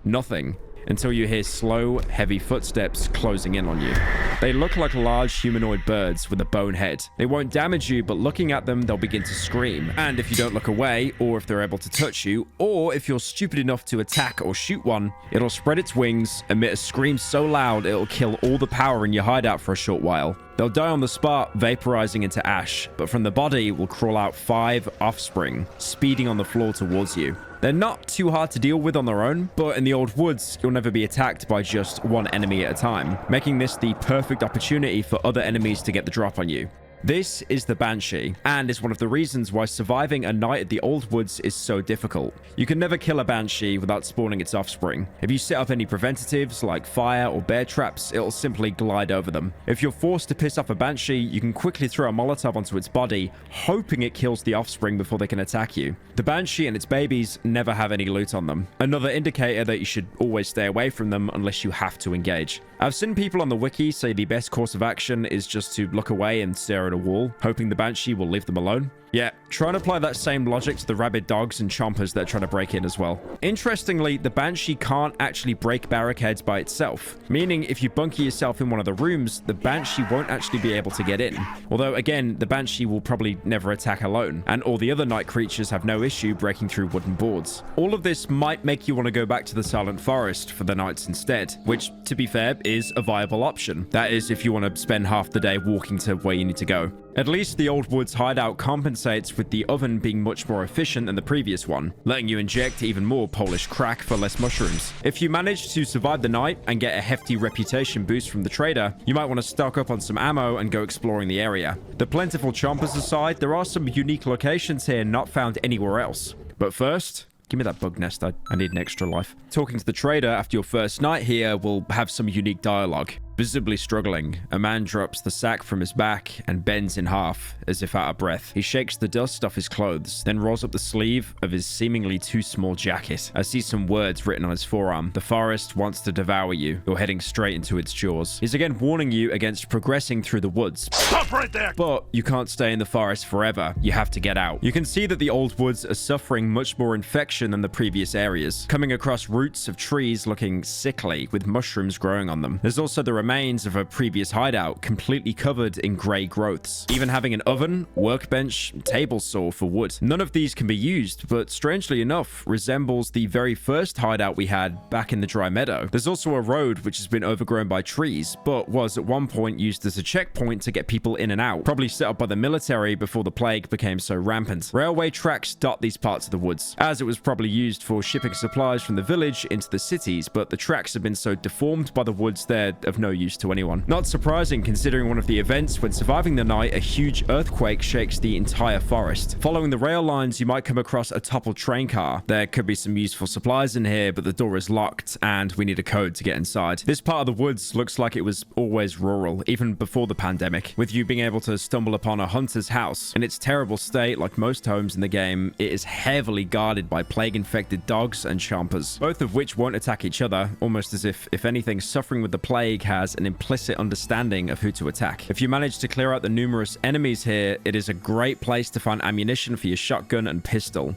nothing, until you hear slow, heavy footsteps closing in on you. They look like large humanoid birds with a bone head. They won't damage you, but looking at them, they'll begin to scream. And if you don't look away, or if they're able to touch you, or if you're stupid enough to attack or shoot one, it'll spread its wings, emit a scream so loud it'll kill all the power in your hideout for a short while. They'll die on the spot, vaporizing into ash, but from the body will crawl out 5 offspring, speeding on the floor towards you. They're not too hard to deal with on their own, but in the old woods, you'll never be attacked by just one enemy at a time, making this the perfect opportunity for other enemies to get the drop on you. This is the Banshee, and is one of the reasons why surviving a night at the Old Woods is so difficult. You can never kill a Banshee without spawning its offspring. If you set up any preventatives like fire or bear traps, it'll simply glide over them. If you're forced to piss off a Banshee, you can quickly throw a Molotov onto its body, hoping it kills the offspring before they can attack you. The Banshee and its babies never have any loot on them, another indicator that you should always stay away from them unless you have to engage. I've seen people on the wiki say the best course of action is just to look away and stare at a wall, hoping the Banshee will leave them alone. Yeah, try and apply that same logic to the rabid dogs and chompers that are trying to break in as well. Interestingly, the Banshee can't actually break barricades by itself, meaning if you bunker yourself in one of the rooms, the Banshee won't actually be able to get in. Although again, the Banshee will probably never attack alone, and all the other night creatures have no issue breaking through wooden boards. All of this might make you want to go back to the Silent Forest for the nights instead, which, to be fair, is a viable option. That is, if you want to spend half the day walking to where you need to go. At least the Old Woods hideout compensates with the oven being much more efficient than the previous one, letting you inject even more Polish crack for less mushrooms. If you manage to survive the night and get a hefty reputation boost from the trader, you might want to stock up on some ammo and go exploring the area. The plentiful chompers aside, there are some unique locations here not found anywhere else. But first, give me that bug nest. I need an extra life. Talking to the trader after your first night here will have some unique dialogue. Visibly struggling, a man drops the sack from his back and bends in half, as if out of breath. He shakes the dust off his clothes, then rolls up the sleeve of his seemingly too small jacket. I see some words written on his forearm. The forest wants to devour you. You're heading straight into its jaws. He's again warning you against progressing through the woods. Stop right there! But you can't stay in the forest forever. You have to get out. You can see that the Old Woods are suffering much more infection than the previous areas, coming across roots of trees looking sickly with mushrooms growing on them. There's also the remains of a previous hideout completely covered in grey growths, even having an oven, workbench, table saw for wood. None of these can be used, but strangely enough resembles the very first hideout we had back in the dry meadow. There's also a road which has been overgrown by trees, but was at one point used as a checkpoint to get people in and out, probably set up by the military before the plague became so rampant. Railway tracks dot these parts of the woods, as it was probably used for shipping supplies from the village into the cities, but the tracks have been so deformed by the woods they're of no use to anyone. Not surprising considering one of the events when surviving the night, a huge earthquake shakes the entire forest. Following the rail lines, you might come across a toppled train car. There could be some useful supplies in here, but the door is locked and we need a code to get inside. This part of the woods looks like it was always rural, even before the pandemic, with you being able to stumble upon a hunter's house. In its terrible state, like most homes in the game, it is heavily guarded by plague-infected dogs and chompers, both of which won't attack each other, almost as if anything suffering with the plague has an implicit understanding of who to attack. If you manage to clear out the numerous enemies here, it is a great place to find ammunition for your shotgun and pistol.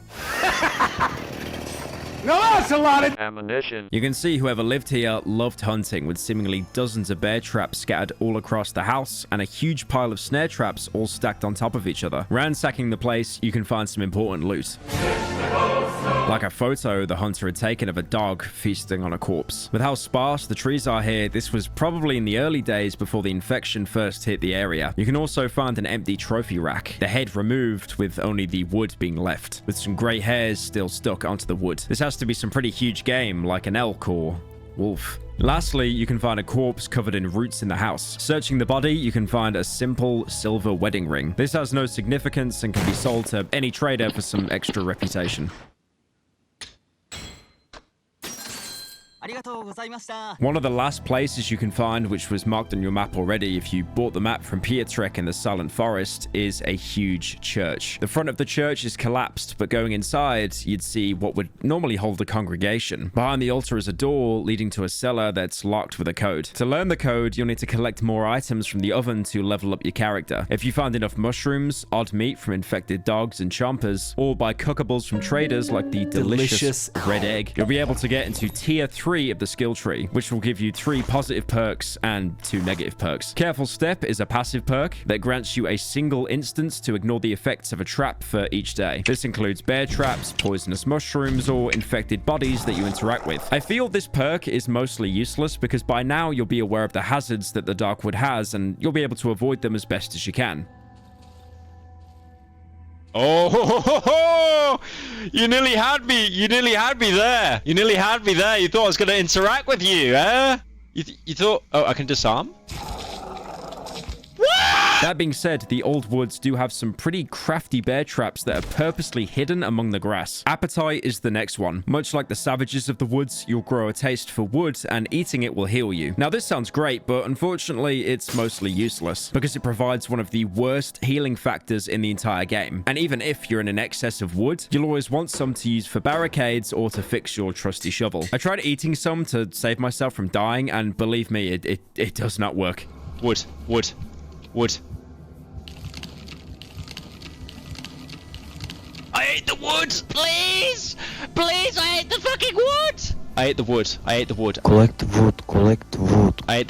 No, that's a lot of ammunition. You can see whoever lived here loved hunting, with seemingly dozens of bear traps scattered all across the house and a huge pile of snare traps all stacked on top of each other. Ransacking the place, you can find some important loot. like a photo the hunter had taken of a dog feasting on a corpse. With how sparse the trees are here, this was probably in the early days before the infection first hit the area. You can also find an empty trophy rack, the head removed with only the wood being left, with some grey hairs still stuck onto the wood. This has to be some pretty huge game, like an elk or wolf. Lastly, you can find a corpse covered in roots in the house. Searching the body, you can find a simple silver wedding ring. This has no significance and can be sold to any trader for some extra reputation. One of the last places you can find, which was marked on your map already if you bought the map from Pietrek in the Silent Forest, is a huge church. The front of the church is collapsed, but going inside, you'd see what would normally hold a congregation. Behind the altar is a door leading to a cellar that's locked with a code. To learn the code, you'll need to collect more items from the oven to level up your character. If you find enough mushrooms, odd meat from infected dogs and chompers, or buy cookables from traders like the delicious red egg, you'll be able to get into tier 3 of the skill tree, which will give you 3 positive perks and 2 negative perks. Careful Step is a passive perk that grants you a single instance to ignore the effects of a trap for each day. This includes bear traps, poisonous mushrooms, or infected bodies that you interact with. I feel this perk is mostly useless because by now you'll be aware of the hazards that the Darkwood has and you'll be able to avoid them as best as you can. Oh, ho, ho, ho. You nearly had me. You nearly had me there. You nearly had me there. You thought I was going to interact with you, eh? You thought... Oh, I can disarm? That being said, the old woods do have some pretty crafty bear traps that are purposely hidden among the grass. Appetite is the next one. Much like the savages of the woods, you'll grow a taste for wood and eating it will heal you. Now this sounds great, but unfortunately it's mostly useless because it provides one of the worst healing factors in the entire game. And even if you're in an excess of wood, you'll always want some to use for barricades or to fix your trusty shovel. I tried eating some to save myself from dying and believe me, it does not work. Wood. I ate the wood! Please! Please, I ate the fucking wood! I ate the wood. Collect the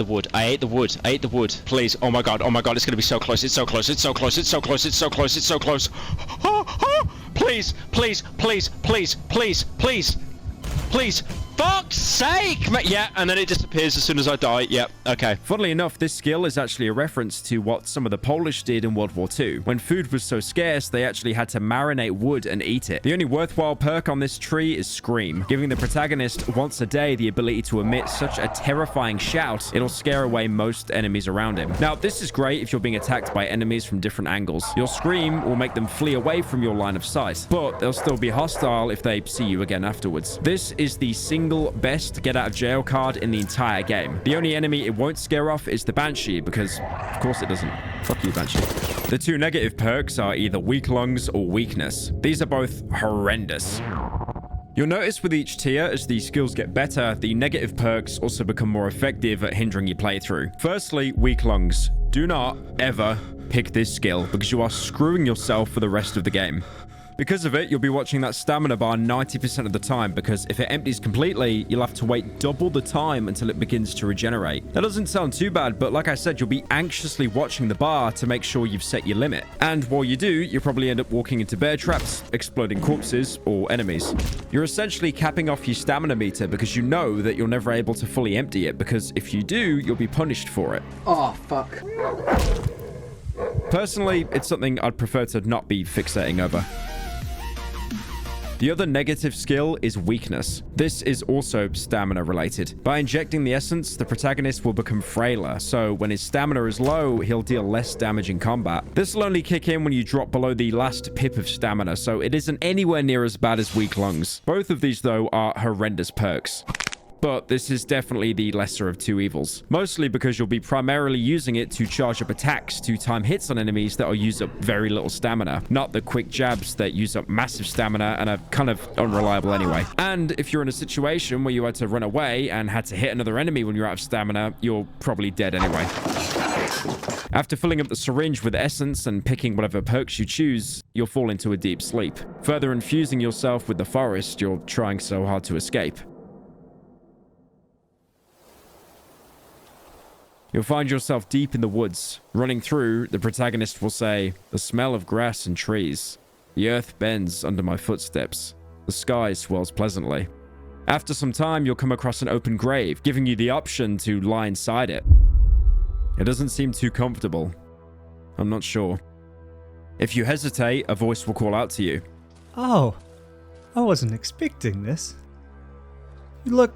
wood. I ate the wood. Please, oh my god, it's gonna be so close. It's so close. Please. Fuck's sake! Yeah, and then it disappears as soon as I die. Yep, okay. Funnily enough, this skill is actually a reference to what some of the Polish did in World War II. When food was so scarce, they actually had to marinate wood and eat it. The only worthwhile perk on this tree is Scream, giving the protagonist once a day the ability to emit such a terrifying shout, it'll scare away most enemies around him. Now, this is great if you're being attacked by enemies from different angles. Your Scream will make them flee away from your line of sight, but they'll still be hostile if they see you again afterwards. This is the single best get out of jail card in the entire game. The only enemy it won't scare off is the Banshee because of course it doesn't. Fuck you, Banshee. The 2 negative perks are either Weak Lungs or Weakness. These are both horrendous. You'll notice with each tier, as the skills get better, the negative perks also become more effective at hindering your playthrough. Firstly, Weak Lungs. Do not ever pick this skill because you are screwing yourself for the rest of the game. Because of it, you'll be watching that stamina bar 90% of the time because if it empties completely, you'll have to wait double the time until it begins to regenerate. That doesn't sound too bad, but like I said, you'll be anxiously watching the bar to make sure you've set your limit. And while you do, you'll probably end up walking into bear traps, exploding corpses, or enemies. You're essentially capping off your stamina meter because you know that you're never able to fully empty it because if you do, you'll be punished for it. Oh, fuck. Personally, it's something I'd prefer to not be fixating over. The other negative skill is Weakness. This is also stamina related. By injecting the essence, the protagonist will become frailer, so when his stamina is low, he'll deal less damage in combat. This will only kick in when you drop below the last pip of stamina, so it isn't anywhere near as bad as Weak Lungs. Both of these, though, are horrendous perks. But this is definitely the lesser of 2 evils. Mostly because you'll be primarily using it to charge up attacks to time hits on enemies that will use up very little stamina. Not the quick jabs that use up massive stamina and are kind of unreliable anyway. And if you're in a situation where you had to run away and had to hit another enemy when you're out of stamina, you're probably dead anyway. After filling up the syringe with essence and picking whatever perks you choose, you'll fall into a deep sleep. Further infusing yourself with the forest you're trying so hard to escape. You'll find yourself deep in the woods. Running through, the protagonist will say, "The smell of grass and trees. The earth bends under my footsteps. The sky swells pleasantly. After some time, you'll come across an open grave, giving you the option to lie inside it. It doesn't seem too comfortable. I'm not sure. If you hesitate, a voice will call out to you. Oh, I wasn't expecting this. You look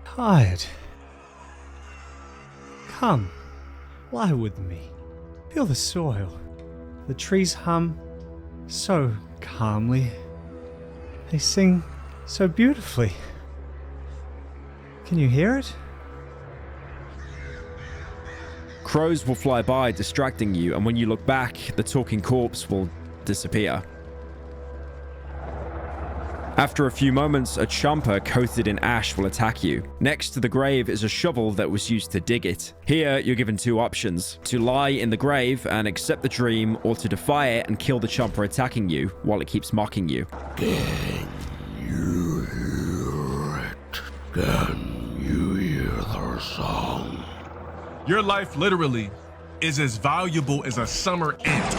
tired. Come, lie with me. Feel the soil. The trees hum so calmly. They sing so beautifully. Can you hear it? Crows will fly by, distracting you, and when you look back, the talking corpse will disappear. After a few moments, a chomper coated in ash will attack you. Next to the grave is a shovel that was used to dig it. Here, you're given two options: to lie in the grave and accept the dream, or to defy it and kill the chomper attacking you while it keeps mocking you. Can you hear it? Can you hear their song? Your life literally is as valuable as a summer ant.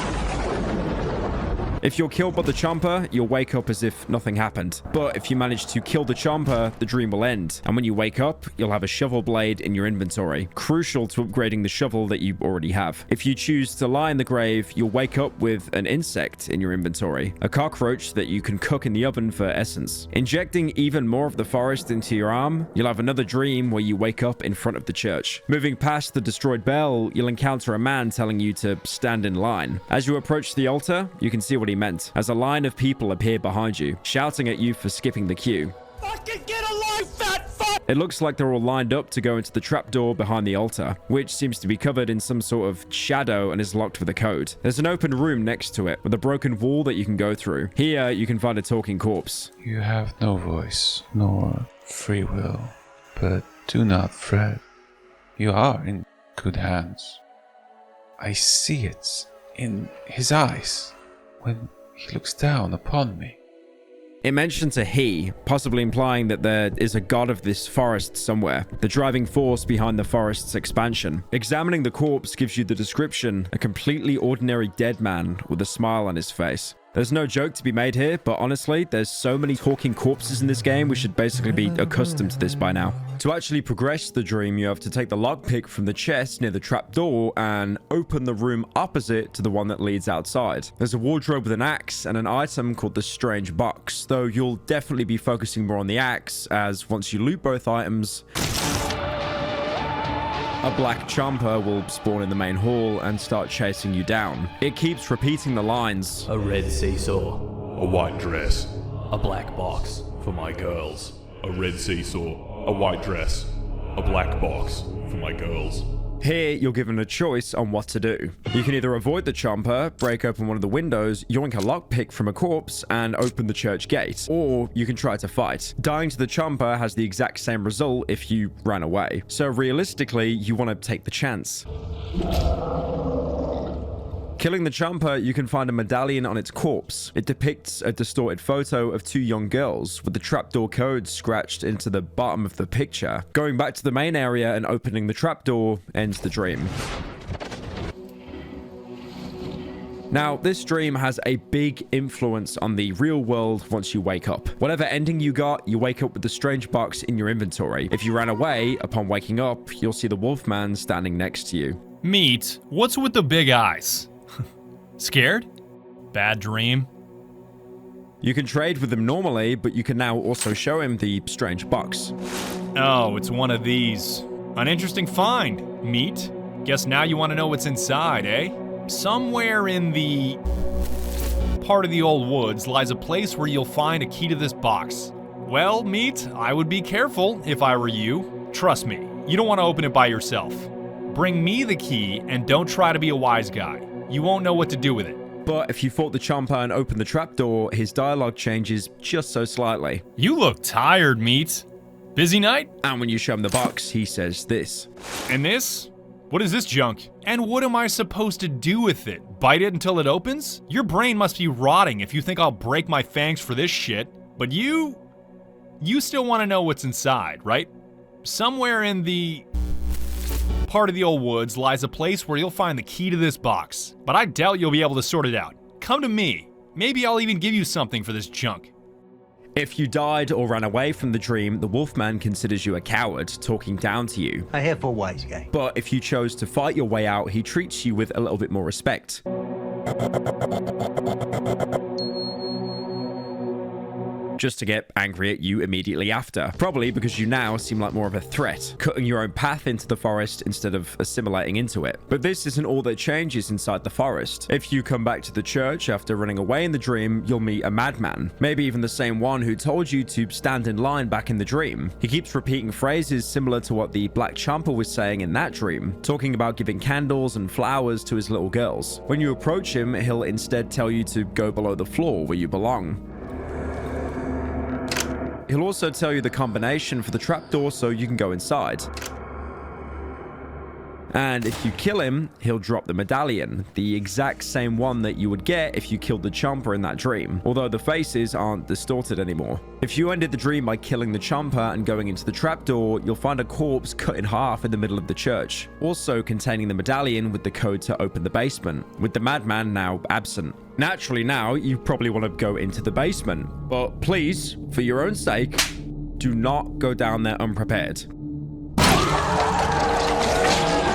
If you're killed by the chomper, you'll wake up as if nothing happened. But if you manage to kill the chomper, the dream will end. And when you wake up, you'll have a shovel blade in your inventory, crucial to upgrading the shovel that you already have. If you choose to lie in the grave, you'll wake up with an insect in your inventory, a cockroach that you can cook in the oven for essence. Injecting even more of the forest into your arm, you'll have another dream where you wake up in front of the church. Moving past the destroyed bell, you'll encounter a man telling you to stand in line. As you approach the altar, you can see what he meant, as a line of people appear behind you, shouting at you for skipping the queue. Fucking get alive, fat fuck! It looks like they're all lined up to go into the trapdoor behind the altar, which seems to be covered in some sort of shadow and is locked with a code. There's an open room next to it, with a broken wall that you can go through. Here, you can find a talking corpse. You have no voice, nor free will, but do not fret. You are in good hands. I see it in his eyes when he looks down upon me. It mentions a he, possibly implying that there is a god of this forest somewhere, the driving force behind the forest's expansion. Examining the corpse gives you the description: a completely ordinary dead man with a smile on his face. There's no joke to be made here, but honestly, there's so many talking corpses in this game, we should basically be accustomed to this by now. To actually progress the dream, you have to take the lockpick from the chest near the trapdoor and open the room opposite to the one that leads outside. There's a wardrobe with an axe and an item called the strange box, though you'll definitely be focusing more on the axe, as once you loot both items, a black chomper will spawn in the main hall and start chasing you down. It keeps repeating the lines: a red seesaw, a white dress, a black box for my girls. A red seesaw, a white dress, a black box for my girls. Here, you're given a choice on what to do. You can either avoid the chomper, break open one of the windows, yoink a lockpick from a corpse, and open the church gate, or you can try to fight. Dying to the chomper has the exact same result if you ran away. So realistically, you want to take the chance. Killing the chomper, you can find a medallion on its corpse. It depicts a distorted photo of two young girls, with the trapdoor code scratched into the bottom of the picture. Going back to the main area and opening the trapdoor ends the dream. Now, this dream has a big influence on the real world once you wake up. Whatever ending you got, you wake up with the strange box in your inventory. If you ran away, upon waking up, you'll see the Wolfman standing next to you. Meat, what's with the big eyes? Scared? Bad dream? You can trade with him normally, but you can now also show him the strange box. Oh, it's one of these. An interesting find, Meat. Guess now you want to know what's inside, eh? Somewhere in the part of the old woods lies a place where you'll find a key to this box. Well, Meat, I would be careful if I were you. Trust me, you don't want to open it by yourself. Bring me the key and don't try to be a wise guy. You won't know what to do with it. But if you fought the chomper and opened the trapdoor, his dialogue changes just so slightly. You look tired, Meat. Busy night? And when you show him the box, he says this. And this? What is this junk? And what am I supposed to do with it? Bite it until it opens? Your brain must be rotting if you think I'll break my fangs for this shit. But you still want to know what's inside, right? Somewhere in the part of the old woods lies a place where you'll find the key to this box, but I doubt you'll be able to sort it out. Come to me. Maybe I'll even give you something for this junk. If you died or ran away from the dream, the Wolfman considers you a coward, talking down to you. I hear four ways, guy. But if you chose to fight your way out, he treats you with a little bit more respect. Just to get angry at you immediately after. Probably because you now seem like more of a threat, cutting your own path into the forest instead of assimilating into it. But this isn't all that changes inside the forest. If you come back to the church after running away in the dream, you'll meet a madman. Maybe even the same one who told you to stand in line back in the dream. He keeps repeating phrases similar to what the Black Champa was saying in that dream, talking about giving candles and flowers to his little girls. When you approach him, he'll instead tell you to go below the floor where you belong. He'll also tell you the combination for the trapdoor so you can go inside. And if you kill him, he'll drop the medallion, the exact same one that you would get if you killed the Chomper in that dream, although the faces aren't distorted anymore. If you ended the dream by killing the Chomper and going into the trapdoor, you'll find a corpse cut in half in the middle of the church, also containing the medallion with the code to open the basement, with the madman now absent. Naturally now, you probably want to go into the basement, but please, for your own sake, do not go down there unprepared.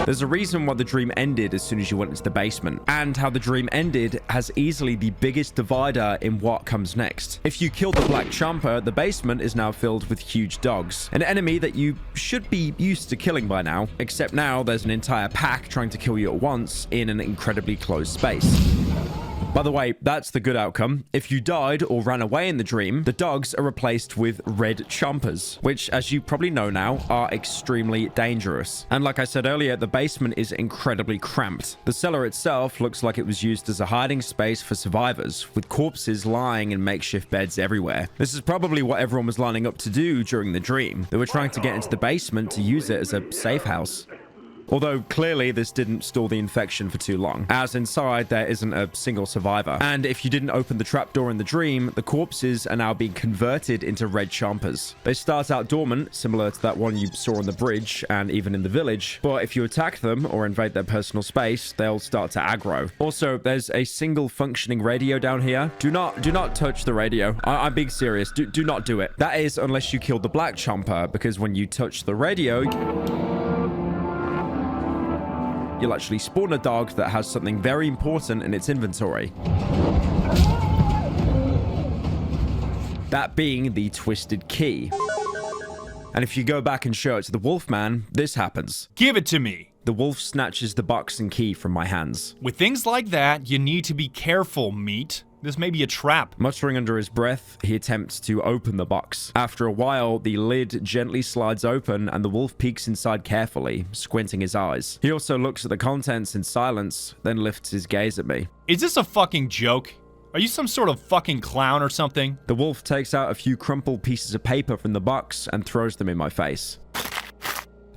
There's a reason why the dream ended as soon as you went into the basement, and how the dream ended has easily the biggest divider in what comes next. If you kill the Black Champa, the basement is now filled with huge dogs, an enemy that you should be used to killing by now, except now there's an entire pack trying to kill you at once in an incredibly closed space. By the way, that's the good outcome. If you died or ran away in the dream, the dogs are replaced with red chompers, which, as you probably know now, are extremely dangerous. And like I said earlier, the basement is incredibly cramped. The cellar itself looks like it was used as a hiding space for survivors, with corpses lying in makeshift beds everywhere. This is probably what everyone was lining up to do during the dream. They were trying to get into the basement to use it as a safe house. Although clearly this didn't stall the infection for too long, as inside there isn't a single survivor. And if you didn't open the trapdoor in the dream, the corpses are now being converted into red chompers. They start out dormant, similar to that one you saw on the bridge and even in the village, but if you attack them or invade their personal space, they'll start to aggro. Also, there's a single functioning radio down here. Do not touch the radio. I'm being serious. Do not do it. That is unless you kill the Black Chomper, because when you touch the radio, you'll actually spawn a dog that has something very important in its inventory. That being the twisted key. And if you go back and show it to the Wolfman, this happens. Give it to me. The wolf snatches the box and key from my hands. With things like that, you need to be careful, meat. This may be a trap. Muttering under his breath, he attempts to open the box. After a while, the lid gently slides open and the wolf peeks inside carefully, squinting his eyes. He also looks at the contents in silence, then lifts his gaze at me. Is this a fucking joke? Are you some sort of fucking clown or something? The wolf takes out a few crumpled pieces of paper from the box and throws them in my face.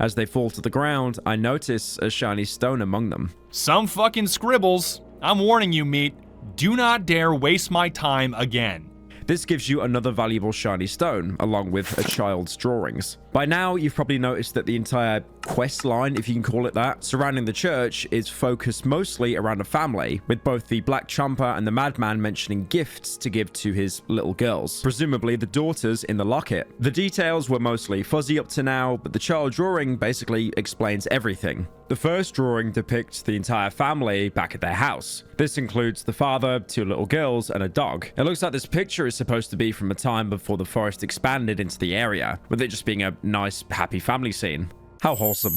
As they fall to the ground, I notice a shiny stone among them. Some fucking scribbles. I'm warning you, meat. Do not dare waste my time again. This gives you another valuable shiny stone, along with a child's drawings. By now, you've probably noticed that the entire quest line, if you can call it that, surrounding the church is focused mostly around a family, with both the Black Champa and the Madman mentioning gifts to give to his little girls, presumably the daughters in the locket. The details were mostly fuzzy up to now, but the child drawing basically explains everything. The first drawing depicts the entire family back at their house. This includes the father, 2 little girls, and a dog. It looks like this picture is supposed to be from a time before the forest expanded into the area, with it just being a nice, happy family scene. How wholesome.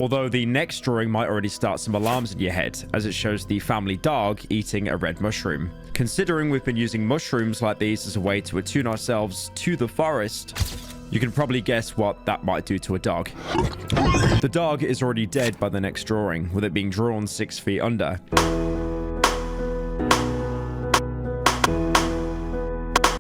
Although the next drawing might already start some alarms in your head, as it shows the family dog eating a red mushroom. Considering we've been using mushrooms like these as a way to attune ourselves to the forest, you can probably guess what that might do to a dog. The dog is already dead by the next drawing, with it being drawn 6 feet under.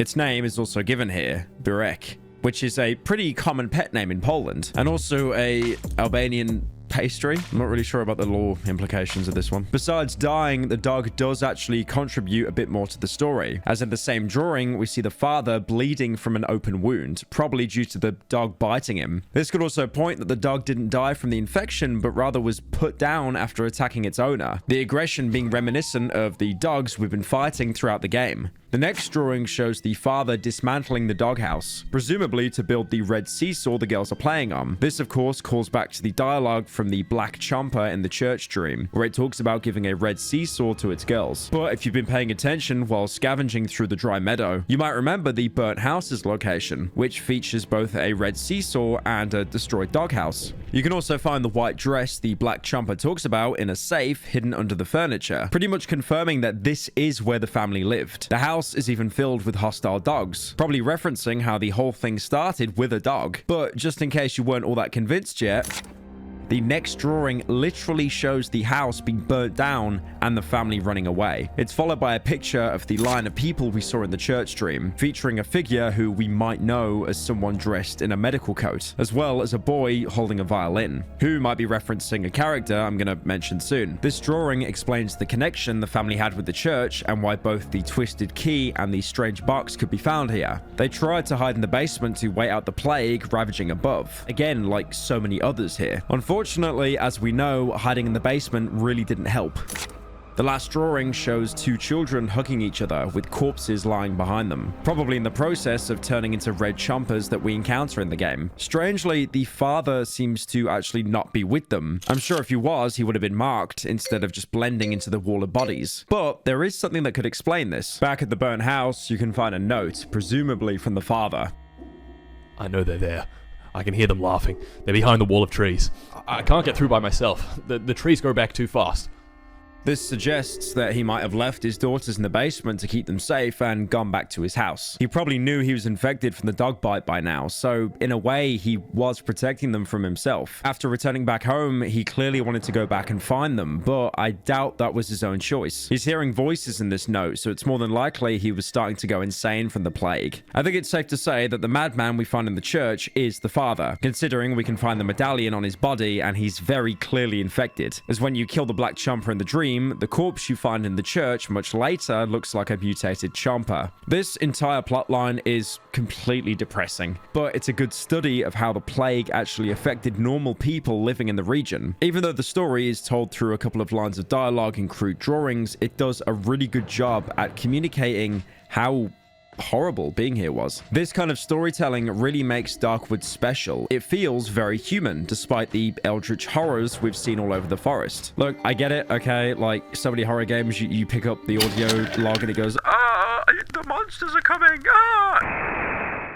Its name is also given here, Burek, which is a pretty common pet name in Poland, and also a Albanian pastry. I'm not really sure about the law implications of this one. Besides dying, the dog does actually contribute a bit more to the story, as in the same drawing, we see the father bleeding from an open wound, probably due to the dog biting him. This could also point that the dog didn't die from the infection, but rather was put down after attacking its owner, the aggression being reminiscent of the dogs we've been fighting throughout the game. The next drawing shows the father dismantling the doghouse, presumably to build the red seesaw the girls are playing on. This, of course, calls back to the dialogue from the Black Chomper in the church dream, where it talks about giving a red seesaw to its girls. But if you've been paying attention while scavenging through the dry meadow, you might remember the burnt house's location, which features both a red seesaw and a destroyed doghouse. You can also find the white dress the Black Chomper talks about in a safe hidden under the furniture, pretty much confirming that this is where the family lived. The house is even filled with hostile dogs, probably referencing how the whole thing started with a dog. But just in case you weren't all that convinced yet, the next drawing literally shows the house being burnt down and the family running away. It's followed by a picture of the line of people we saw in the church dream, featuring a figure who we might know as someone dressed in a medical coat, as well as a boy holding a violin, who might be referencing a character I'm going to mention soon. This drawing explains the connection the family had with the church and why both the twisted key and the strange box could be found here. They tried to hide in the basement to wait out the plague ravaging above, again like so many others here. Unfortunately, as we know, hiding in the basement really didn't help. The last drawing shows two children hugging each other with corpses lying behind them, probably in the process of turning into red chompers that we encounter in the game. Strangely, the father seems to actually not be with them. I'm sure if he was, he would have been marked instead of just blending into the wall of bodies. But there is something that could explain this. Back at the burnt house, you can find a note, presumably from the father. I know they're there. I can hear them laughing. They're behind the wall of trees. I can't get through by myself. The trees go back too fast. This suggests that he might have left his daughters in the basement to keep them safe and gone back to his house. He probably knew he was infected from the dog bite by now, so in a way, he was protecting them from himself. After returning back home, he clearly wanted to go back and find them, but I doubt that was his own choice. He's hearing voices in this note, so it's more than likely he was starting to go insane from the plague. I think it's safe to say that the madman we find in the church is the father, considering we can find the medallion on his body and he's very clearly infected, as when you kill the Black Chomper in the dream, the corpse you find in the church much later looks like a mutated chomper. This entire plotline is completely depressing, but it's a good study of how the plague actually affected normal people living in the region. Even though the story is told through a couple of lines of dialogue and crude drawings, it does a really good job at communicating how horrible being here was. This kind of storytelling really makes Darkwood special. It feels very human, despite the eldritch horrors we've seen all over the forest. Look, I get it, okay? Like, so many horror games, you pick up the audio log and it goes, the monsters are coming,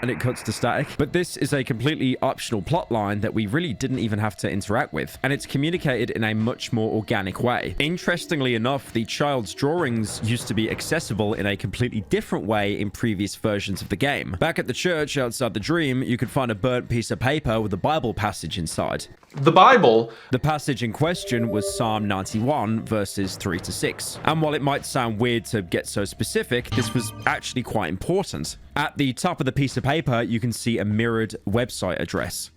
and it cuts to static. But this is a completely optional plotline that we really didn't even have to interact with, and it's communicated in a much more organic way. Interestingly enough, the child's drawings used to be accessible in a completely different way in previous versions of the game. Back at the church outside the dream, you could find a burnt piece of paper with a Bible passage inside. The Bible? The passage in question was Psalm 91, verses 3 to 6. And while it might sound weird to get so specific, this was actually quite important. At the top of the piece of paper, you can see a mirrored website address.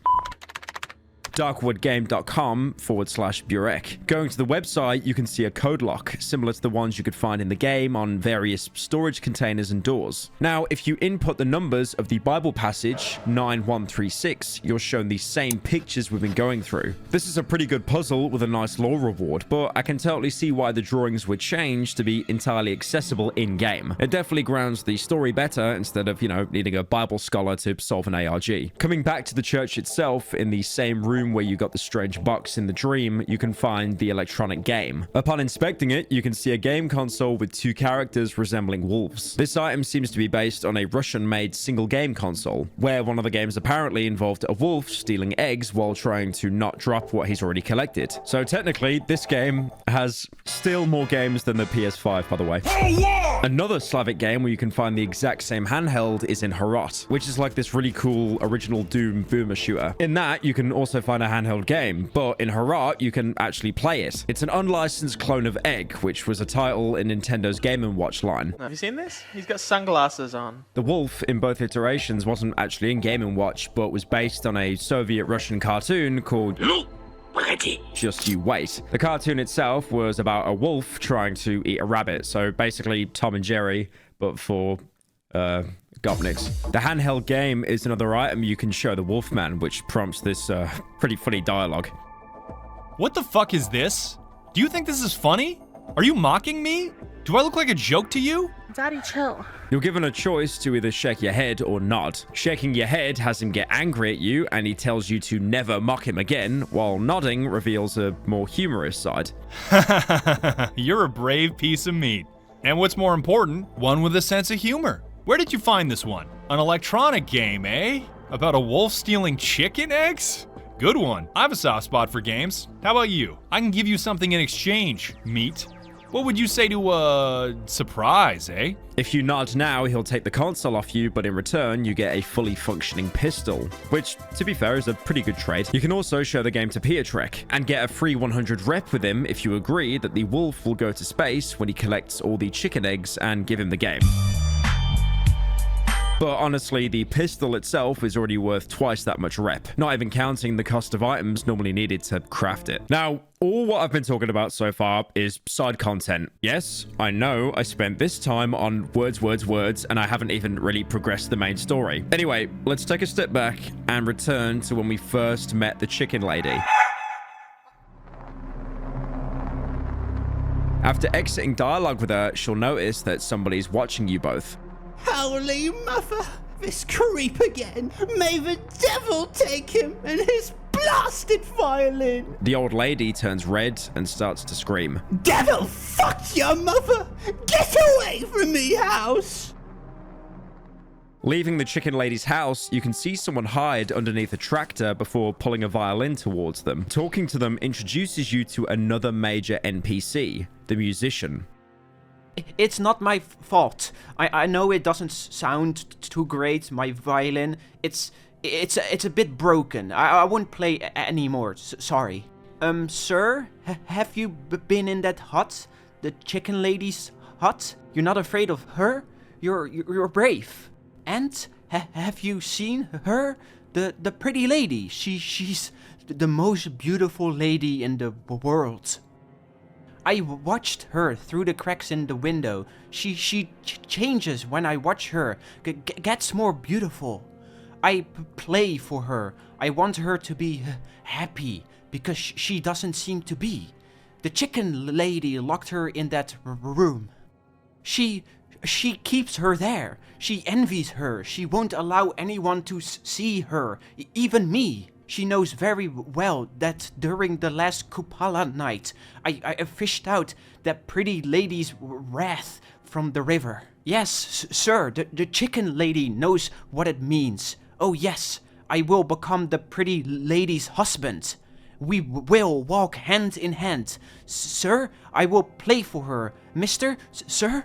darkwoodgame.com/Burek. Going to the website, you can see a code lock, similar to the ones you could find in the game on various storage containers and doors. Now, if you input the numbers of the Bible passage, 9136, you're shown the same pictures we've been going through. This is a pretty good puzzle with a nice lore reward, but I can totally see why the drawings were changed to be entirely accessible in-game. It definitely grounds the story better instead of, needing a Bible scholar to solve an ARG. Coming back to the church itself, in the same room where you got the strange box in the dream, you can find the electronic game. Upon inspecting it, you can see a game console with two characters resembling wolves. This item seems to be based on a Russian-made single game console, where one of the games apparently involved a wolf stealing eggs while trying to not drop what he's already collected. So technically, this game has still more games than the PS5, by the way. Another Slavic game where you can find the exact same handheld is in Herat, which is like this really cool original Doom boomer shooter. In that, you can also find a handheld game, but in Herat, you can actually play it. It's an unlicensed clone of Egg, which was a title in Nintendo's Game & Watch line. Have you seen this? He's got sunglasses on. The wolf in both iterations wasn't actually in Game & Watch, but was based on a Soviet-Russian cartoon called Just You Wait. The cartoon itself was about a wolf trying to eat a rabbit, so basically Tom and Jerry, but for Gopniks. The handheld game is another item you can show the Wolfman, which prompts this pretty funny dialogue. What the fuck is this? Do you think this is funny? Are you mocking me? Do I look like a joke to you? Daddy, chill. You're given a choice to either shake your head or nod. Shaking your head has him get angry at you, and he tells you to never mock him again, while nodding reveals a more humorous side. You're a brave piece of meat. And what's more important, one with a sense of humor. Where did you find this one? An electronic game, eh? About a wolf stealing chicken eggs? Good one. I have a soft spot for games. How about you? I can give you something in exchange, meat. What would you say to a surprise, eh? If you nod now, he'll take the console off you, but in return, you get a fully functioning pistol, which, to be fair, is a pretty good trade. You can also show the game to Pietrek and get a free 100 rep with him if you agree that the wolf will go to space when he collects all the chicken eggs and give him the game. But honestly, the pistol itself is already worth twice that much rep, not even counting the cost of items normally needed to craft it. Now, all what I've been talking about so far is side content. Yes, I know I spent this time on words, and I haven't even really progressed the main story. Anyway, let's take a step back and return to when we first met the chicken lady. After exiting dialogue with her, she'll notice that somebody's watching you both. Holy mother! This creep again! May the devil take him and his blasted violin! The old lady turns red and starts to scream. Devil, fuck your mother! Get away from me house! Leaving the chicken lady's house, you can see someone hide underneath a tractor before pulling a violin towards them. Talking to them introduces you to another major NPC, the musician. It's not my fault. I know it doesn't sound too great, my violin. It's a bit broken. I won't play anymore. Sorry. Sir, have you been in that hut? The chicken lady's hut? You're not afraid of her? You're brave. And have you seen her? The pretty lady. She's the most beautiful lady in the world. I watched her through the cracks in the window. She changes when I watch her, gets more beautiful. I play for her. I want her to be happy, because she doesn't seem to be. The chicken lady locked her in that room. She keeps her there. She envies her. She won't allow anyone to see her, even me. She knows very well that during the last Kupala night, I fished out that pretty lady's wrath from the river. Yes, sir, the chicken lady knows what it means. Oh yes, I will become the pretty lady's husband. We will walk hand in hand. Sir, I will play for her. Mister, sir?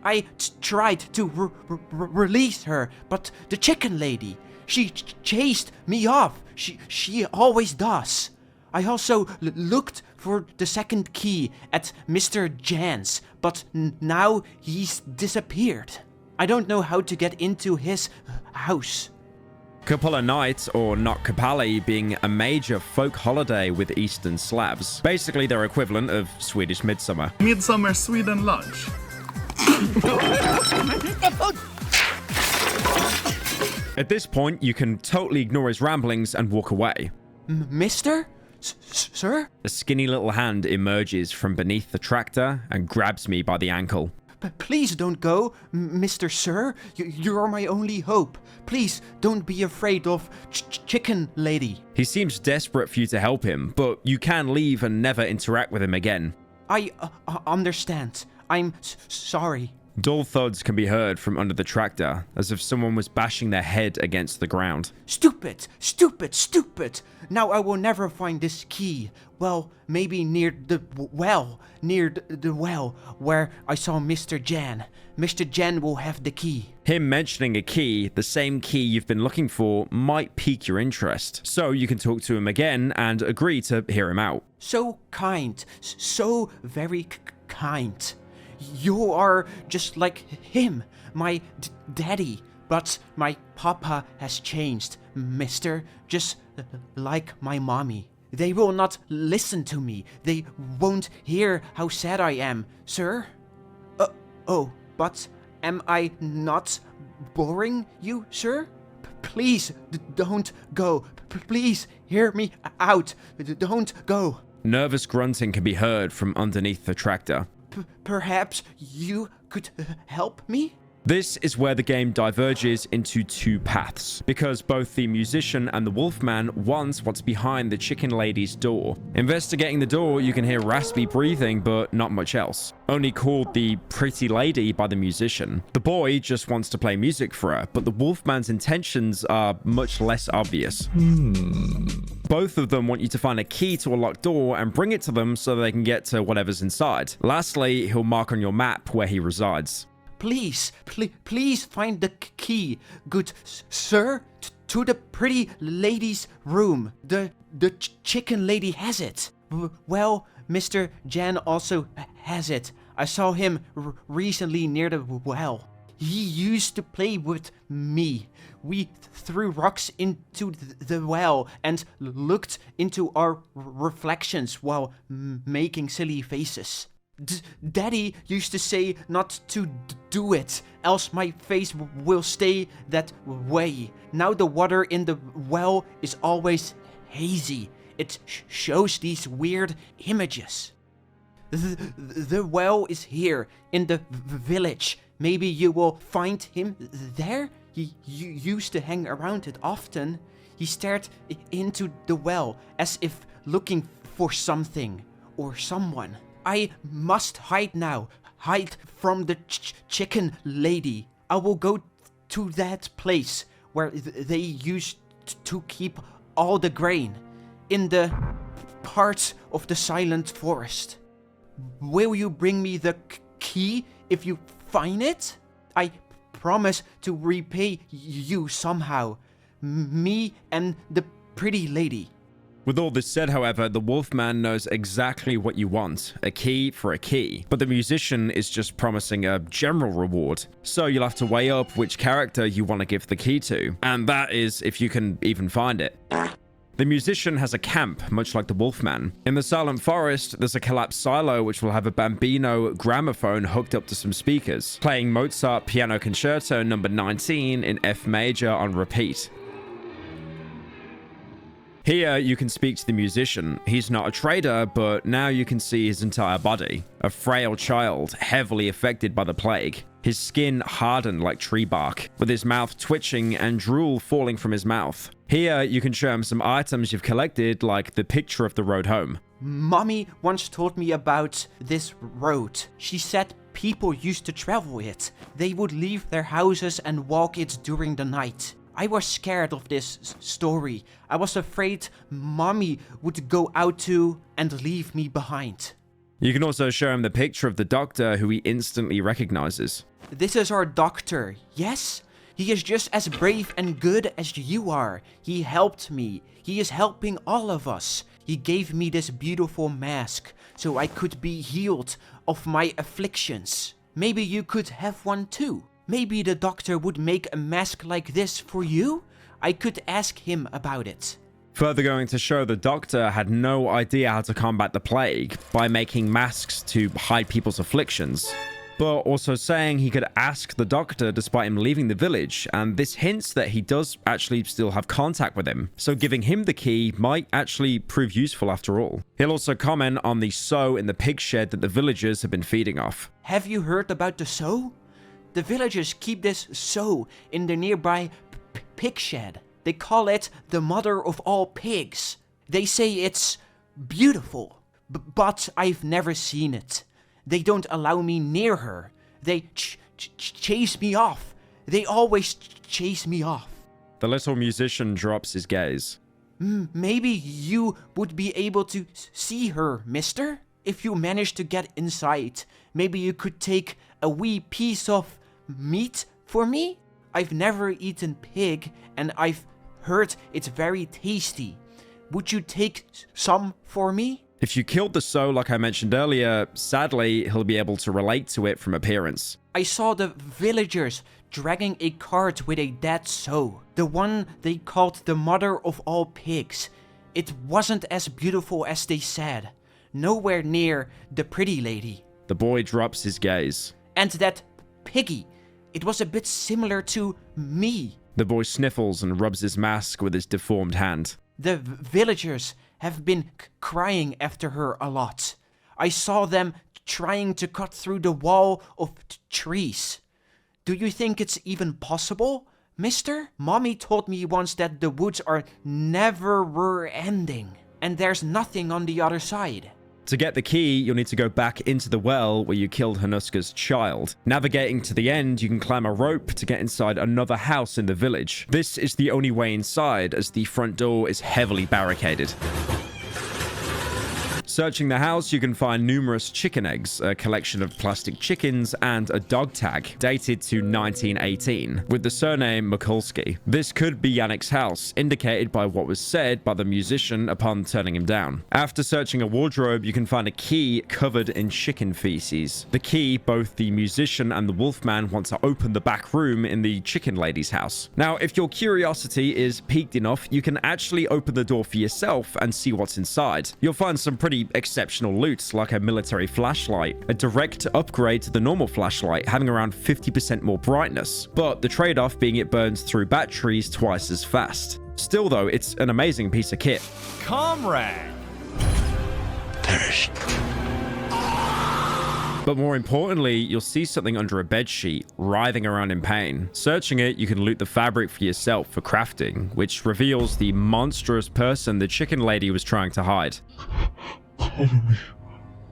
I tried to release her, but the chicken lady, she chased me off. She always does. I also looked for the second key at Mr. Jan's, but now he's disappeared. I don't know how to get into his house. Kupala Night, or Not Kupali, being a major folk holiday with Eastern Slavs. Basically their equivalent of Swedish Midsummer. Midsummer Sweden lunch. At this point, you can totally ignore his ramblings and walk away. Mister? Sir? A skinny little hand emerges from beneath the tractor and grabs me by the ankle. Please don't go, Mr. Sir. You're my only hope. Please don't be afraid of chicken lady. He seems desperate for you to help him, but you can leave and never interact with him again. I understand. I'm sorry. Dull thuds can be heard from under the tractor, as if someone was bashing their head against the ground. Stupid! Stupid! Stupid! Now I will never find this key. Well, maybe near the well. Near the well where I saw Mr. Jan. Mr. Jan will have the key. Him mentioning a key, the same key you've been looking for, might pique your interest. So you can talk to him again and agree to hear him out. So kind. So very kind. You are just like him, my daddy. But my papa has changed, mister, just like my mommy. They will not listen to me. They won't hear how sad I am, sir. Oh, but am I not boring you, sir? Please don't go. Please hear me out. Don't go. Nervous grunting can be heard from underneath the tractor. Perhaps you could help me? This is where the game diverges into two paths, because both the musician and the wolfman want what's behind the chicken lady's door. Investigating the door, you can hear raspy breathing, but not much else. Only called the pretty lady by the musician. The boy just wants to play music for her, but the wolfman's intentions are much less obvious. Both of them want you to find a key to a locked door and bring it to them so they can get to whatever's inside. Lastly, he'll mark on your map where he resides. Please find the key, good sir, to the pretty lady's room. The chicken lady has it. Well, Mr. Jan also has it. I saw him recently near the well. He used to play with me. We threw rocks into the well and looked into our reflections while making silly faces. Daddy used to say not to do it, else my face will stay that way. Now the water in the well is always hazy. It shows these weird images. The well is here in the village. Maybe you will find him there? He used to hang around it often. He stared into the well as if looking for something or someone. I must hide now. Hide from the chicken lady. I will go to that place where they used to keep all the grain. In the part of the silent forest. Will you bring me the key if you find it? I promise to repay you somehow. Me and the pretty lady. With all this said, however, the wolfman knows exactly what you want, a key for a key, but the musician is just promising a general reward. So you'll have to weigh up which character you want to give the key to, and that is if you can even find it. The musician has a camp, much like the wolfman. In the silent forest, there's a collapsed silo which will have a bambino gramophone hooked up to some speakers, playing Mozart Piano Concerto No. 19 in F major on repeat. Here, you can speak to the musician. He's not a trader, but now you can see his entire body. A frail child, heavily affected by the plague. His skin hardened like tree bark, with his mouth twitching and drool falling from his mouth. Here, you can show him some items you've collected, like the picture of the road home. Mommy once told me about this road. She said people used to travel it. They would leave their houses and walk it during the night. I was scared of this story. I was afraid Mommy would go out too and leave me behind. You can also show him the picture of the doctor, who he instantly recognizes. This is our doctor, yes? He is just as brave and good as you are. He helped me. He is helping all of us. He gave me this beautiful mask so I could be healed of my afflictions. Maybe you could have one too. Maybe the doctor would make a mask like this for you? I could ask him about it. Further going to show the doctor had no idea how to combat the plague by making masks to hide people's afflictions, but also saying he could ask the doctor despite him leaving the village, and this hints that he does actually still have contact with him, so giving him the key might actually prove useful after all. He'll also comment on the sow in the pig shed that the villagers have been feeding off. Have you heard about the sow? The villagers keep this sow in the nearby pig shed. They call it the mother of all pigs. They say it's beautiful, but I've never seen it. They don't allow me near her. They chase me off. They always chase me off. The little musician drops his gaze. Maybe you would be able to see her, mister? If you manage to get inside, maybe you could take a wee piece of meat for me? I've never eaten pig and I've heard it's very tasty. Would you take some for me? If you killed the sow like I mentioned earlier, sadly, he'll be able to relate to it from appearance. I saw the villagers dragging a cart with a dead sow. The one they called the mother of all pigs. It wasn't as beautiful as they said. Nowhere near the pretty lady. The boy drops his gaze. And that piggy. It was a bit similar to me. The boy sniffles and rubs his mask with his deformed hand. The villagers have been crying after her a lot. I saw them trying to cut through the wall of trees. Do you think it's even possible, mister? Mommy told me once that the woods are never ending, and there's nothing on the other side. To get the key, you'll need to go back into the well where you killed Hanuska's child. Navigating to the end, you can climb a rope to get inside another house in the village. This is the only way inside, as the front door is heavily barricaded. Searching the house, you can find numerous chicken eggs, a collection of plastic chickens, and a dog tag dated to 1918 with the surname Mikulski. This could be Yannick's house, indicated by what was said by the musician upon turning him down. After searching a wardrobe, you can find a key covered in chicken feces. The key, both the musician and the wolfman want to open the back room in the chicken lady's house. Now, if your curiosity is piqued enough, you can actually open the door for yourself and see what's inside. You'll find some pretty exceptional loot, like a military flashlight, a direct upgrade to the normal flashlight, having around 50% more brightness, but the trade-off being it burns through batteries twice as fast. Still though, it's an amazing piece of kit. Comrade! Perished. But more importantly, you'll see something under a bedsheet, writhing around in pain. Searching it, you can loot the fabric for yourself for crafting, which reveals the monstrous person the chicken lady was trying to hide.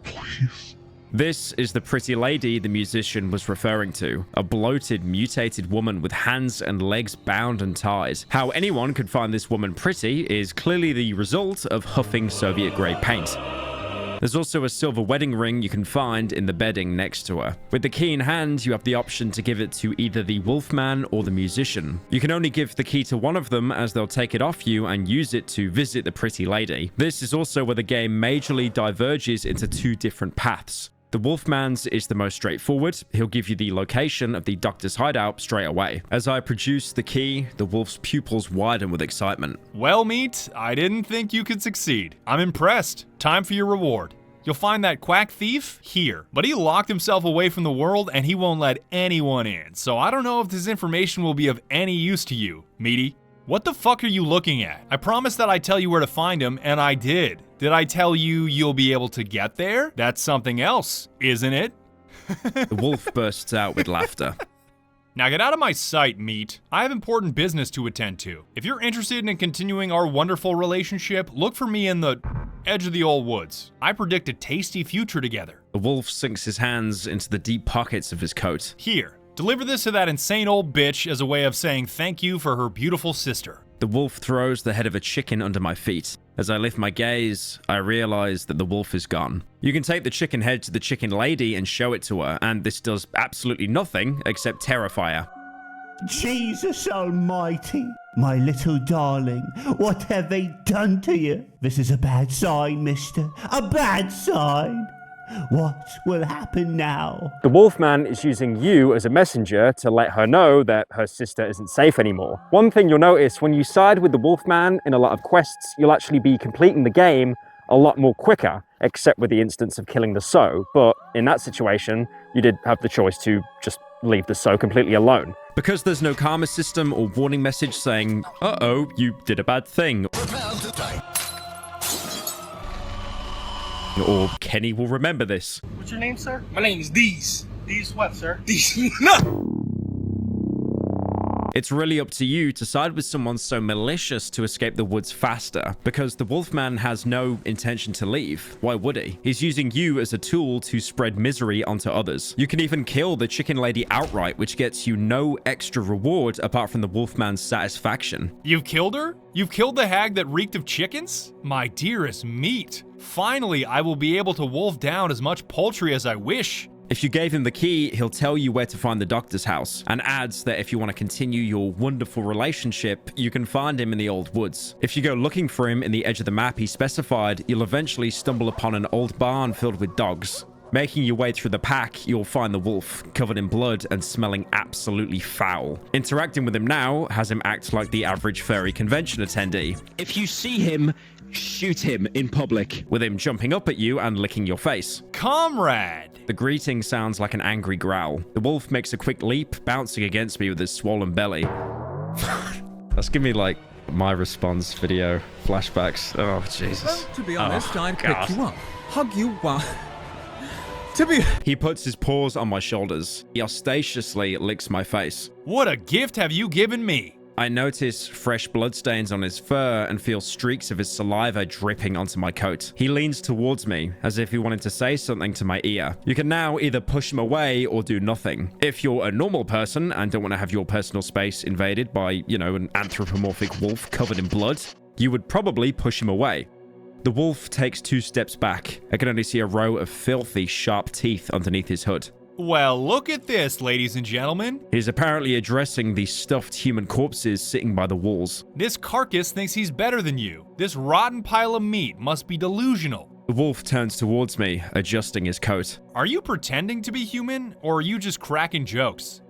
Please. This is the pretty lady the musician was referring to, a bloated, mutated woman with hands and legs bound and tied. How anyone could find this woman pretty is clearly the result of huffing Soviet-grade paint. There's also a silver wedding ring you can find in the bedding next to her. With the key in hand, you have the option to give it to either the wolfman or the musician. You can only give the key to one of them, as they'll take it off you and use it to visit the pretty lady. This is also where the game majorly diverges into two different paths. The Wolfman's is the most straightforward. He'll give you the location of the doctor's hideout straight away. As I produce the key, the wolf's pupils widen with excitement. Well, Meat, I didn't think you could succeed. I'm impressed. Time for your reward. You'll find that quack thief here, but he locked himself away from the world and he won't let anyone in, so I don't know if this information will be of any use to you, Meaty. What the fuck are you looking at? I promised that I'd tell you where to find him, and I did. Did I tell you you'll be able to get there? That's something else, isn't it? The wolf bursts out with laughter. Now get out of my sight, Meat. I have important business to attend to. If you're interested in continuing our wonderful relationship, look for me in the edge of the old woods. I predict a tasty future together. The wolf sinks his hands into the deep pockets of his coat. Here, deliver this to that insane old bitch as a way of saying thank you for her beautiful sister. The wolf throws the head of a chicken under my feet. As I lift my gaze, I realize that the wolf is gone. You can take the chicken head to the chicken lady and show it to her, and this does absolutely nothing except terrify her. Jesus almighty, my little darling, what have they done to you? This is a bad sign, mister. A bad sign. What will happen now? The Wolfman is using you as a messenger to let her know that her sister isn't safe anymore. One thing you'll notice, when you side with the Wolfman in a lot of quests, you'll actually be completing the game a lot more quicker, except with the instance of killing the Sow. But in that situation, you did have the choice to just leave the Sow completely alone. Because there's no karma system or warning message saying, uh-oh, you did a bad thing. Or Kenny will remember this. What's your name, sir? My name is Deez. Deez what, sir? Deez. It's really up to you to side with someone so malicious to escape the woods faster, because the Wolfman has no intention to leave. Why would he? He's using you as a tool to spread misery onto others. You can even kill the chicken lady outright, which gets you no extra reward apart from the Wolfman's satisfaction. You've killed her? You've killed the hag that reeked of chickens? My dearest Meat. Finally, I will be able to wolf down as much poultry as I wish. If you gave him the key, he'll tell you where to find the doctor's house, and adds that if you want to continue your wonderful relationship, you can find him in the old woods. If you go looking for him in the edge of the map he specified, you'll eventually stumble upon an old barn filled with dogs. Making your way through the pack, you'll find the wolf, covered in blood and smelling absolutely foul. Interacting with him now has him act like the average furry convention attendee. If you see him, shoot him in public. With him jumping up at you and licking your face. Comrade! The greeting sounds like an angry growl. The wolf makes a quick leap, bouncing against me with his swollen belly. That's giving me like my response video flashbacks. Oh, Jesus. Well, to be honest, I'd pick you up, hug you while... He puts his paws on my shoulders. He ostentatiously licks my face. What a gift have you given me? I notice fresh bloodstains on his fur and feel streaks of his saliva dripping onto my coat. He leans towards me, as if he wanted to say something to my ear. You can now either push him away or do nothing. If you're a normal person and don't want to have your personal space invaded by, you know, an anthropomorphic wolf covered in blood, you would probably push him away. The wolf takes 2 steps back. I can only see a row of filthy, sharp teeth underneath his hood. Well, look at this, ladies and gentlemen. He's apparently addressing the stuffed human corpses sitting by the walls. This carcass thinks he's better than you. This rotten pile of meat must be delusional. The wolf turns towards me, adjusting his coat. Are you pretending to be human, or are you just cracking jokes?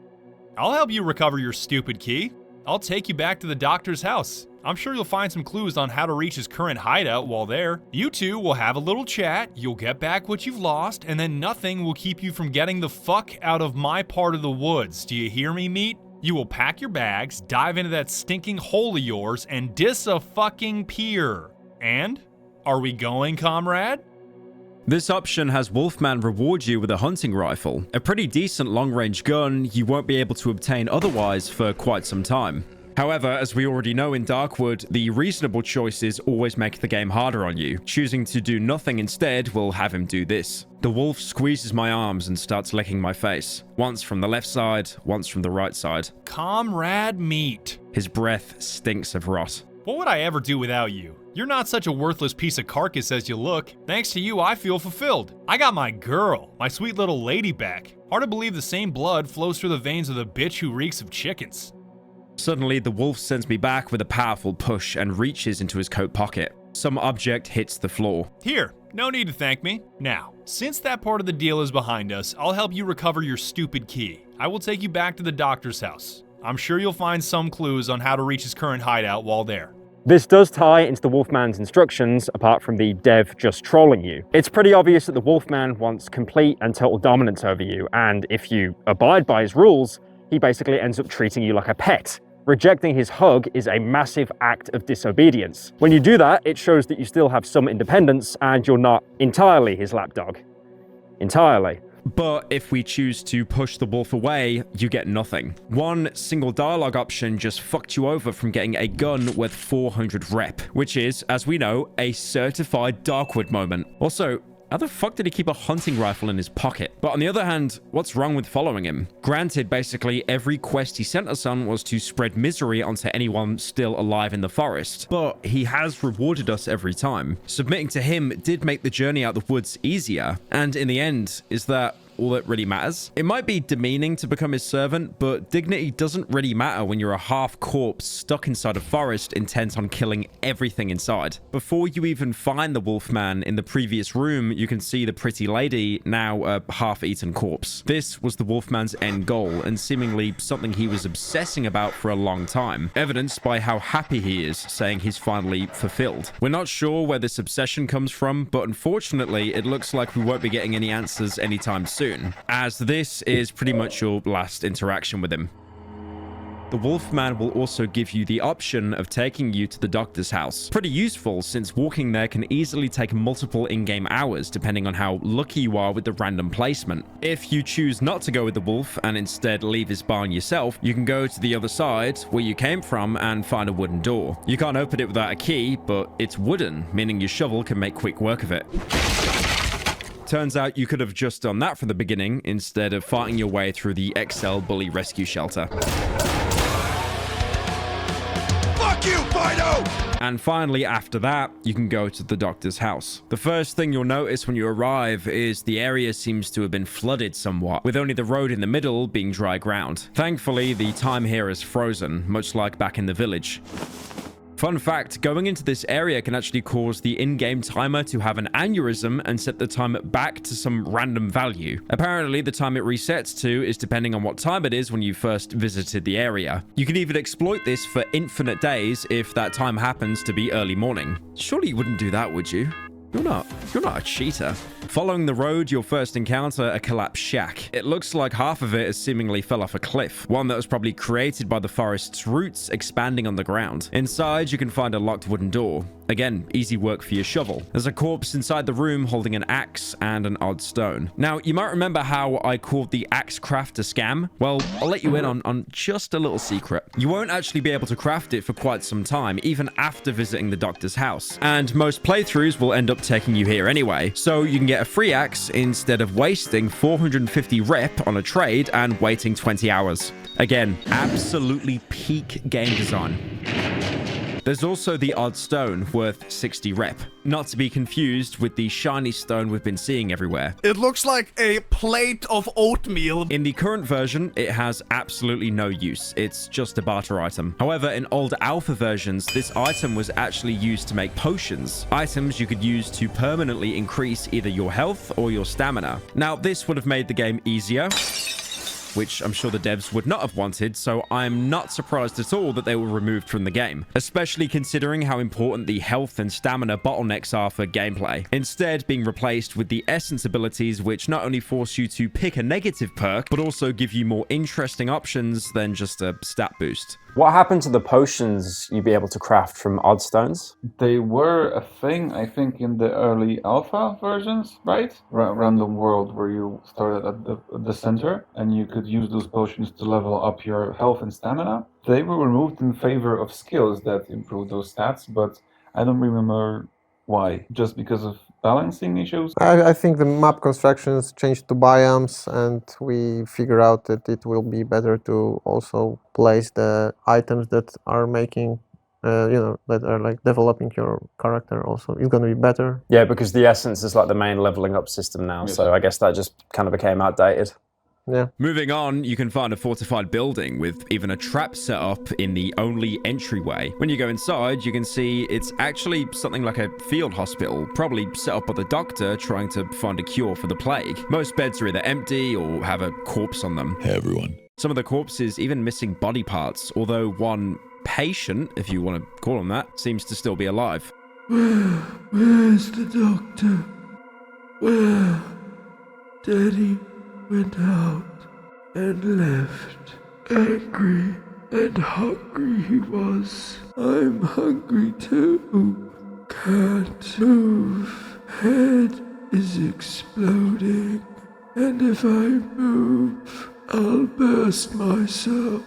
I'll help you recover your stupid key. I'll take you back to the doctor's house. I'm sure you'll find some clues on how to reach his current hideout while there. You two will have a little chat, you'll get back what you've lost, and then nothing will keep you from getting the fuck out of my part of the woods. Do you hear me, meat? You will pack your bags, dive into that stinking hole of yours, and dis-a-fucking-peer. And? Are we going, comrade? This option has Wolfman reward you with a hunting rifle, a pretty decent long-range gun you won't be able to obtain otherwise for quite some time. However, as we already know in Darkwood, the reasonable choices always make the game harder on you. Choosing to do nothing instead will have him do this. The wolf squeezes my arms and starts licking my face. Once from the left side, once from the right side. Comrade meat. His breath stinks of rot. What would I ever do without you? You're not such a worthless piece of carcass as you look. Thanks to you, I feel fulfilled. I got my girl, my sweet little lady back. Hard to believe the same blood flows through the veins of the bitch who reeks of chickens. Suddenly, the wolf sends me back with a powerful push and reaches into his coat pocket. Some object hits the floor. Here, no need to thank me. Now, since that part of the deal is behind us, I'll help you recover your stupid key. I will take you back to the doctor's house. I'm sure you'll find some clues on how to reach his current hideout while there. This does tie into the Wolfman's instructions, apart from the dev just trolling you. It's pretty obvious that the Wolfman wants complete and total dominance over you, and if you abide by his rules, he basically ends up treating you like a pet. Rejecting his hug is a massive act of disobedience. When you do that, it shows that you still have some independence and you're not entirely his lapdog. Entirely. But if we choose to push the wolf away, you get nothing. One single dialogue option just fucked you over from getting a gun worth 400 rep, which is, as we know, a certified Darkwood moment. Also, how the fuck did he keep a hunting rifle in his pocket? But on the other hand, what's wrong with following him? Granted, basically every quest he sent us on was to spread misery onto anyone still alive in the forest, but he has rewarded us every time. Submitting to him did make the journey out the woods easier, and in the end, is that all that really matters? It might be demeaning to become his servant, but dignity doesn't really matter when you're a half corpse stuck inside a forest intent on killing everything inside. Before you even find the Wolfman in the previous room, you can see the pretty lady, now a half-eaten corpse. This was the Wolfman's end goal, and seemingly something he was obsessing about for a long time, evidenced by how happy he is, saying he's finally fulfilled. We're not sure where this obsession comes from, but unfortunately, it looks like we won't be getting any answers anytime soon, as this is pretty much your last interaction with him. The Wolfman will also give you the option of taking you to the doctor's house. Pretty useful, since walking there can easily take multiple in-game hours depending on how lucky you are with the random placement. If you choose not to go with the wolf and instead leave his barn yourself, you can go to the other side where you came from and find a wooden door. You can't open it without a key, but it's wooden, meaning your shovel can make quick work of it. Turns out you could have just done that from the beginning instead of fighting your way through the XL Bully Rescue Shelter. Fuck you, Fido! And finally, after that, you can go to the doctor's house. The first thing you'll notice when you arrive is the area seems to have been flooded somewhat, with only the road in the middle being dry ground. Thankfully, the time here is frozen, much like back in the village. Fun fact, going into this area can actually cause the in-game timer to have an aneurysm and set the time back to some random value. Apparently, the time it resets to is depending on what time it is when you first visited the area. You can even exploit this for infinite days if that time happens to be early morning. Surely you wouldn't do that, would you? You're not a cheater. Following the road, you'll first encounter a collapsed shack. It looks like half of it has seemingly fell off a cliff, one that was probably created by the forest's roots expanding on the ground. Inside, you can find a locked wooden door. Again, easy work for your shovel. There's a corpse inside the room holding an axe and an odd stone. Now, you might remember how I called the axe craft a scam? Well, I'll let you in on just a little secret. You won't actually be able to craft it for quite some time, even after visiting the doctor's house. And most playthroughs will end up taking you here anyway, so you can get a free axe instead of wasting 450 rep on a trade and waiting 20 hours. Again, absolutely peak game design. There's also the odd stone worth 60 rep, not to be confused with the shiny stone we've been seeing everywhere. It looks like a plate of oatmeal. In the current version, it has absolutely no use. It's just a barter item. However, in old alpha versions, this item was actually used to make potions, items you could use to permanently increase either your health or your stamina. Now, this would have made the game easier, which I'm sure the devs would not have wanted, so I'm not surprised at all that they were removed from the game, especially considering how important the health and stamina bottlenecks are for gameplay, instead being replaced with the essence abilities, which not only force you to pick a negative perk, but also give you more interesting options than just a stat boost. What happened to the potions you'd be able to craft from odd stones? They were a thing, I think, in the early alpha versions, right? Random world where you started at the center and you could use those potions to level up your health and stamina. They were removed in favor of skills that improve those stats, but I don't remember why. Just because of balancing issues? I think the map constructions changed to biomes, and we figure out that it will be better to also place the items that are making, that are like developing your character also. It's going to be better. Yeah, because the essence is like the main leveling up system now, Yes. so I guess that just kind of became outdated. Yeah. Moving on, you can find a fortified building with even a trap set up in the only entryway. When you go inside, you can see it's actually something like a field hospital, probably set up by the doctor trying to find a cure for the plague. Most beds are either empty or have a corpse on them. Hey everyone. Some of the corpses even missing body parts, although one patient, if you want to call him that, seems to still be alive. Where's the doctor? Where? Daddy went out and left. Angry and hungry he was. I'm hungry too. Can't move. Head is exploding. And if I move, I'll burst myself.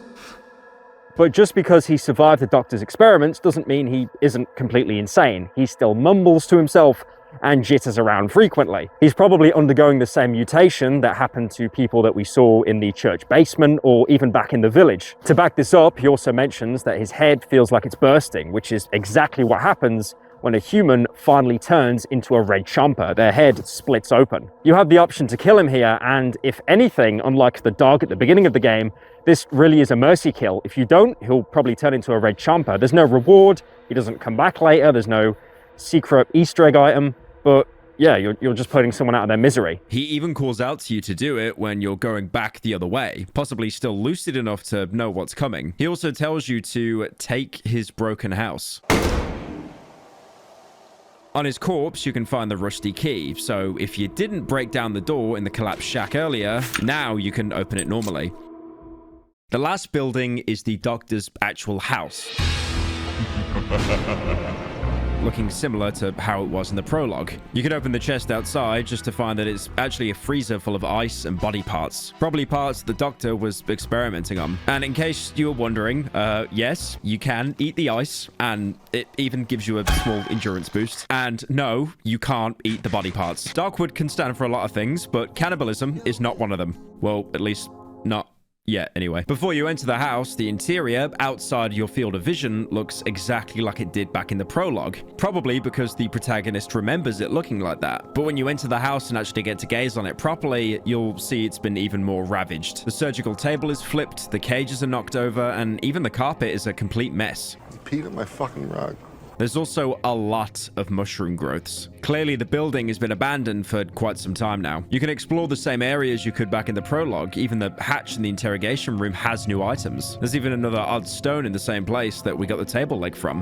But just because he survived the doctor's experiments doesn't mean he isn't completely insane. He still mumbles to himself and jitters around frequently. He's probably undergoing the same mutation that happened to people that we saw in the church basement or even back in the village. To back this up, he also mentions that his head feels like it's bursting, which is exactly what happens when a human finally turns into a red chomper. Their head splits open. You have the option to kill him here, and if anything, unlike the dog at the beginning of the game, this really is a mercy kill. If you don't, he'll probably turn into a red chomper. There's no reward, he doesn't come back later, there's no secret Easter egg item, but yeah, you're just putting someone out of their misery. He even calls out to you to do it when you're going back the other way, possibly still lucid enough to know what's coming. He also tells you to take his broken house. On his corpse, you can find the rusty key, so if you didn't break down the door in the collapsed shack earlier, now you can open it normally. The last building is the doctor's actual house, looking similar to how it was in the prologue. You can open the chest outside just to find that it's actually a freezer full of ice and body parts, probably parts the doctor was experimenting on. And in case you were wondering, yes, you can eat the ice, and it even gives you a small endurance boost. And no, you can't eat the body parts. Darkwood can stand for a lot of things, but cannibalism is not one of them. Well, at least not yet, anyway. Before you enter the house, the interior, outside your field of vision, looks exactly like it did back in the prologue. Probably because the protagonist remembers it looking like that. But when you enter the house and actually get to gaze on it properly, you'll see it's been even more ravaged. The surgical table is flipped, the cages are knocked over, and even the carpet is a complete mess. Peed on my fucking rug. There's also a lot of mushroom growths. Clearly, the building has been abandoned for quite some time now. You can explore the same areas you could back in the prologue. Even the hatch in the interrogation room has new items. There's even another odd stone in the same place that we got the table leg from.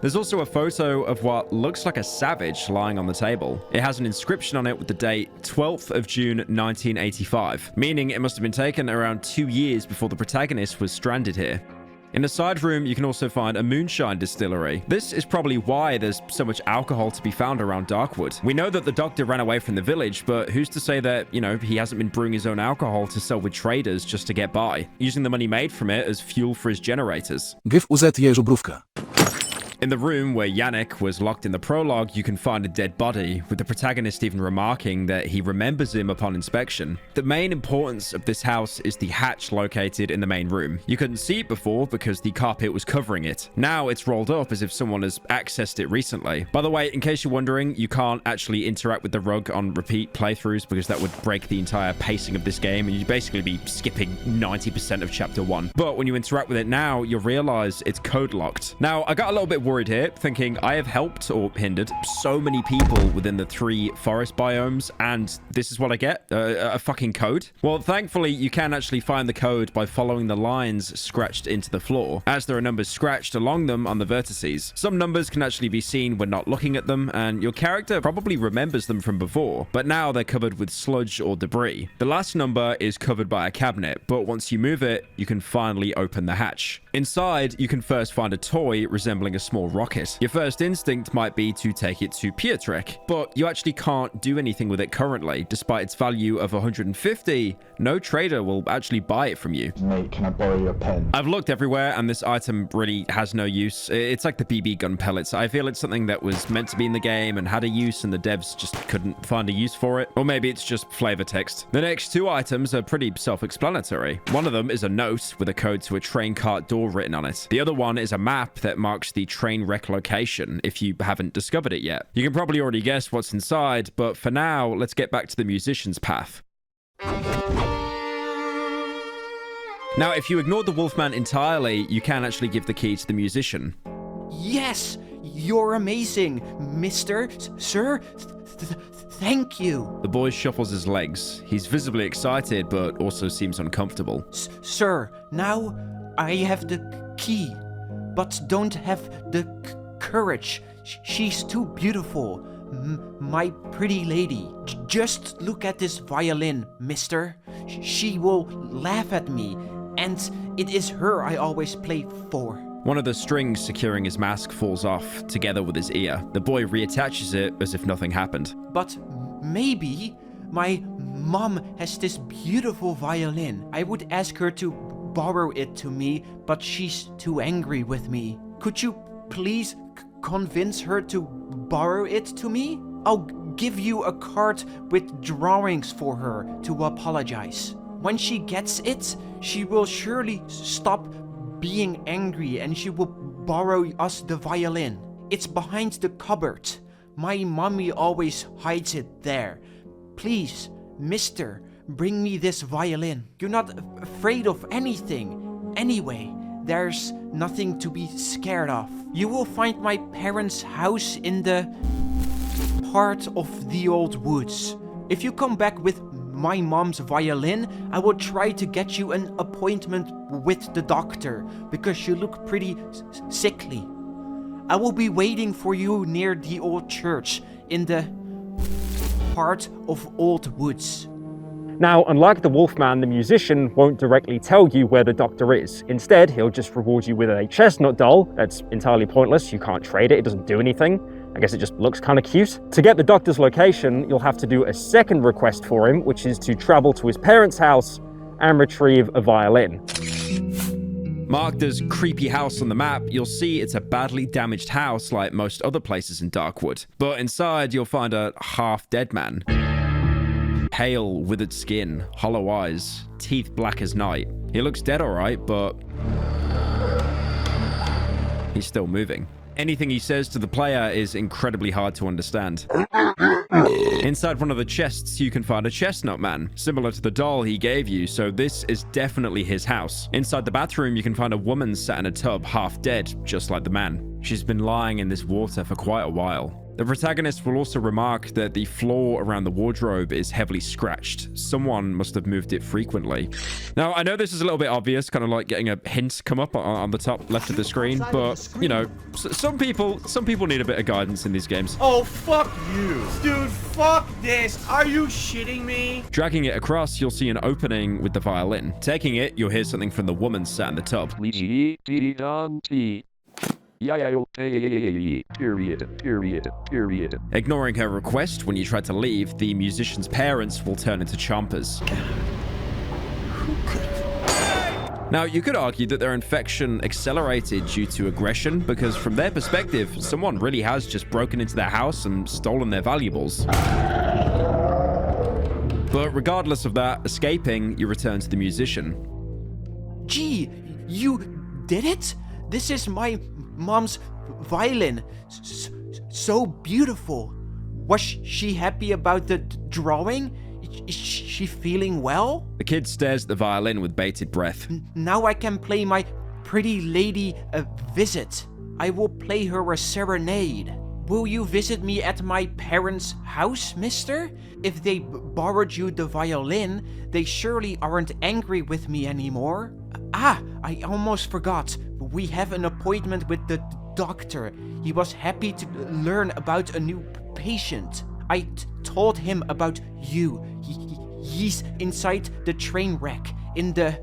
There's also a photo of what looks like a savage lying on the table. It has an inscription on it with the date 12th of June 1985, meaning it must have been taken around 2 years before the protagonist was stranded here. In the side room, you can also find a moonshine distillery. This is probably why there's so much alcohol to be found around Darkwood. We know that the doctor ran away from the village, but who's to say that, you know, he hasn't been brewing his own alcohol to sell with traders just to get by, using the money made from it as fuel for his generators. Give uzet jeżobrówkę. In the room where Yannick was locked in the prologue, you can find a dead body, with the protagonist even remarking that he remembers him upon inspection. The main importance of this house is the hatch located in the main room. You couldn't see it before because the carpet was covering it. Now it's rolled up as if someone has accessed it recently. By the way, in case you're wondering, you can't actually interact with the rug on repeat playthroughs because that would break the entire pacing of this game and you'd basically be skipping 90% of chapter 1. But when you interact with it now, you'll realize it's code locked. Now, I got a little bit worried here, thinking I have helped or hindered so many people within the 3 forest biomes, and this is what I get, a fucking code. Well, thankfully, you can actually find the code by following the lines scratched into the floor, as there are numbers scratched along them on the vertices. Some numbers can actually be seen when not looking at them, and your character probably remembers them from before, but now they're covered with sludge or debris. The last number is covered by a cabinet, but once you move it, you can finally open the hatch. Inside, you can first find a toy resembling a small rocket. Your first instinct might be to take it to Pietrek, but you actually can't do anything with it currently. Despite its value of 150, no trader will actually buy it from you. Mate, can I borrow your pen? I've looked everywhere and this item really has no use. It's like the BB gun pellets. I feel it's something that was meant to be in the game and had a use and the devs just couldn't find a use for it. Or maybe it's just flavor text. The next 2 items are pretty self-explanatory. One of them is a note with a code to a train cart door written on it. The other one is a map that marks the train wreck location if you haven't discovered it yet. You can probably already guess what's inside, but for now, let's get back to the musician's path. Now, if you ignore the Wolfman entirely, you can actually give the key to the musician. Yes, you're amazing, mister, sir. Thank you. The boy shuffles his legs. He's visibly excited, but also seems uncomfortable. Sir, now I have the key, but don't have the courage. She's too beautiful. My pretty lady. Just look at this violin, mister. She will laugh at me, and it is her I always play for. One of the strings securing his mask falls off, together with his ear. The boy reattaches it as if nothing happened. But maybe my mom has this beautiful violin. I would ask her to borrow it to me, but she's too angry with me. Could you please convince her to borrow it to me? I'll give you a card with drawings for her to apologize. When she gets it, she will surely stop being angry and she will borrow us the violin. It's behind the cupboard. My mommy always hides it there. Please, mister, bring me this violin. You're not afraid of anything. Anyway, there's nothing to be scared of. You will find my parents' house in the part of the old woods. If you come back with my mom's violin, I will try to get you an appointment with the doctor because you look pretty sickly. I will be waiting for you near the old church in the part of old woods. Now, unlike the Wolfman, the musician won't directly tell you where the doctor is. Instead, he'll just reward you with a chestnut doll that's entirely pointless. You can't trade it, it doesn't do anything. I guess it just looks kind of cute. To get the doctor's location, you'll have to do a second request for him, which is to travel to his parents' house and retrieve a violin. Marked as creepy house on the map, you'll see it's a badly damaged house like most other places in Darkwood. But inside, you'll find a half-dead man. Pale, withered skin, hollow eyes, teeth black as night. He looks dead alright, but he's still moving. Anything he says to the player is incredibly hard to understand. Inside one of the chests, you can find a chestnut man, similar to the doll he gave you, so this is definitely his house. Inside the bathroom, you can find a woman sat in a tub, half dead, just like the man. She's been lying in this water for quite a while. The protagonist will also remark that the floor around the wardrobe is heavily scratched. Someone must have moved it frequently. Now, I know this is a little bit obvious, kind of like getting a hint come up on the top left of the screen, but, you know, some people need a bit of guidance in these games. Oh, fuck you. Dude, fuck this. Are you shitting me? Dragging it across, you'll see an opening with the violin. Taking it, you'll hear something from the woman sat in the tub. Period. Ignoring her request, when you try to leave, the musician's parents will turn into chompers. Now, you could argue that their infection accelerated due to aggression, because from their perspective, someone really has just broken into their house and stolen their valuables. But regardless of that, escaping, you return to the musician. Gee, you did it? This is my mom's violin. So beautiful. Was she happy about the drawing? Is she feeling well? The kid stares at the violin with bated breath. Now I can play my pretty lady a visit. I will play her a serenade. Will you visit me at my parents' house, mister? If they borrowed you the violin, they surely aren't angry with me anymore. Ah, I almost forgot. We have an appointment with the doctor. He was happy to learn about a new patient. I told him about you. He's inside the train wreck in the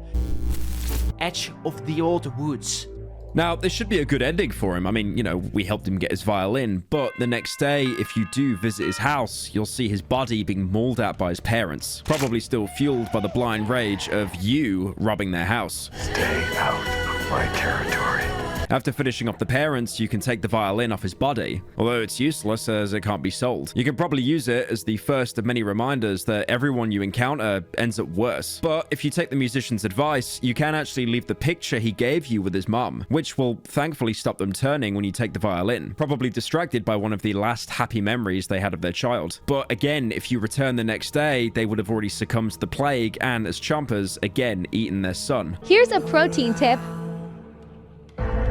edge of the old woods. Now, this should be a good ending for him. I mean, you know, we helped him get his violin, but the next day, if you do visit his house, you'll see his body being mauled at by his parents, probably still fueled by the blind rage of you robbing their house. Stay out of my territory. After finishing off the parents, you can take the violin off his body, although it's useless as it can't be sold. You can probably use it as the first of many reminders that everyone you encounter ends up worse. But if you take the musician's advice, you can actually leave the picture he gave you with his mum, which will thankfully stop them turning when you take the violin, probably distracted by one of the last happy memories they had of their child. But again, if you return the next day, they would have already succumbed to the plague and, as chompers, again eaten their son. Here's a protein tip.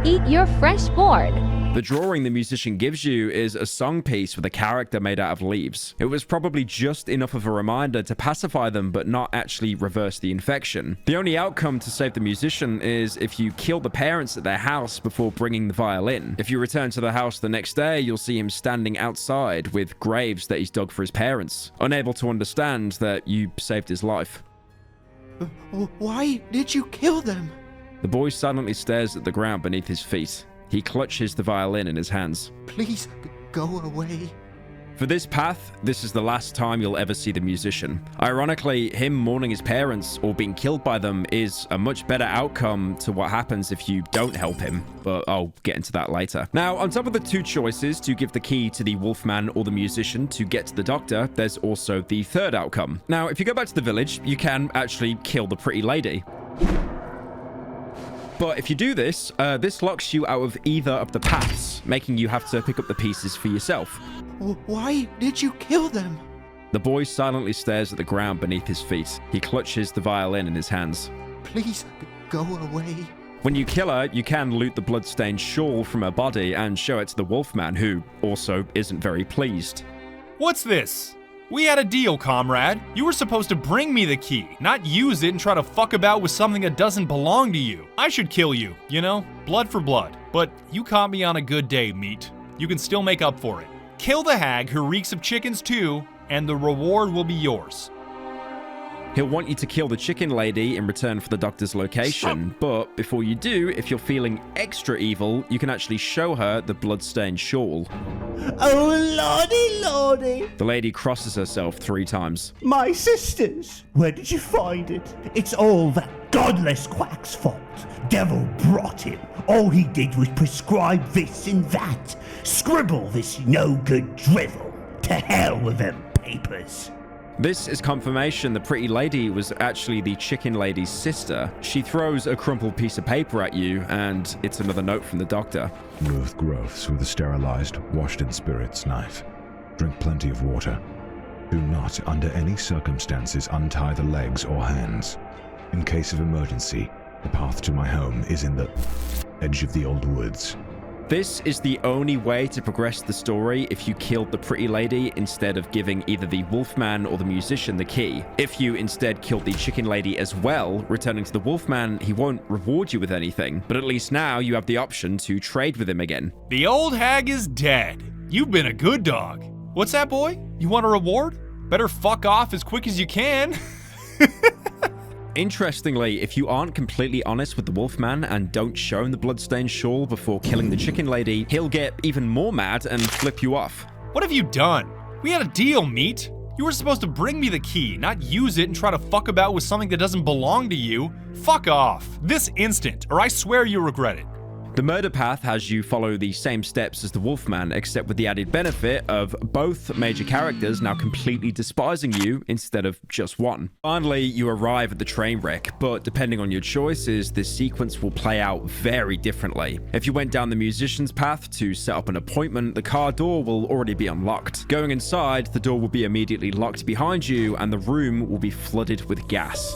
Eat your freshborn. The drawing the musician gives you is a song piece with a character made out of leaves. It was probably just enough of a reminder to pacify them but not actually reverse the infection. The only outcome to save the musician is if you kill the parents at their house before bringing the violin. If you return to the house the next day, you'll see him standing outside with graves that he's dug for his parents, unable to understand that you saved his life. Why did you kill them? The boy silently stares at the ground beneath his feet. He clutches the violin in his hands. Please, go away. For this path, this is the last time you'll ever see the musician. Ironically, him mourning his parents or being killed by them is a much better outcome to what happens if you don't help him, but I'll get into that later. Now, on top of the two choices to give the key to the wolfman or the musician to get to the doctor, there's also the third outcome. Now, if you go back to the village, you can actually kill the pretty lady. But if you do this, this locks you out of either of the paths, making you have to pick up the pieces for yourself. Why did you kill them? The boy silently stares at the ground beneath his feet. He clutches the violin in his hands. Please, go away. When you kill her, you can loot the bloodstained shawl from her body and show it to the wolfman, who also isn't very pleased. What's this? We had a deal, comrade. You were supposed to bring me the key, not use it and try to fuck about with something that doesn't belong to you. I should kill you, you know? Blood for blood. But you caught me on a good day, meat. You can still make up for it. Kill the hag who reeks of chickens too, and the reward will be yours. He'll want you to kill the chicken lady in return for the doctor's location, but before you do, if you're feeling extra evil, you can actually show her the bloodstained shawl. Oh, lordy, lordy. The lady crosses herself 3 times. My sisters, where did you find it? It's all that godless quack's fault. Devil brought him. All he did was prescribe this and that. Scribble this no-good drivel. To hell with them papers. This is confirmation the pretty lady was actually the chicken lady's sister. She throws a crumpled piece of paper at you, and it's another note from the doctor. Remove growths with a sterilized, washed-in spirits knife. Drink plenty of water. Do not, under any circumstances, untie the legs or hands. In case of emergency, the path to my home is in the edge of the old woods. This is the only way to progress the story if you killed the pretty lady instead of giving either the wolfman or the musician the key. If you instead killed the chicken lady as well, returning to the wolfman, he won't reward you with anything, but at least now you have the option to trade with him again. The old hag is dead. You've been a good dog. What's that, boy? You want a reward? Better fuck off as quick as you can. Interestingly, if you aren't completely honest with the wolfman and don't show him the bloodstained shawl before killing the chicken lady, he'll get even more mad and flip you off. What have you done? We had a deal, Meat. You were supposed to bring me the key, not use it and try to fuck about with something that doesn't belong to you. Fuck off. This instant, or I swear you'll regret it. The murder path has you follow the same steps as the Wolfman, except with the added benefit of both major characters now completely despising you instead of just one. Finally, you arrive at the train wreck, but depending on your choices, this sequence will play out very differently. If you went down the musician's path to set up an appointment, the car door will already be unlocked. Going inside, the door will be immediately locked behind you, and the room will be flooded with gas.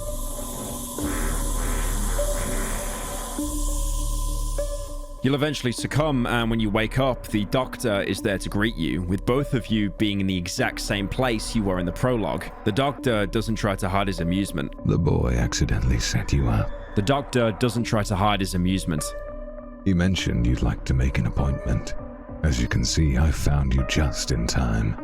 You'll eventually succumb, and when you wake up, the doctor is there to greet you, with both of you being in the exact same place you were in the prologue. The doctor doesn't try to hide his amusement. The boy accidentally set you up. The doctor doesn't try to hide his amusement. You mentioned you'd like to make an appointment. As you can see, I found you just in time.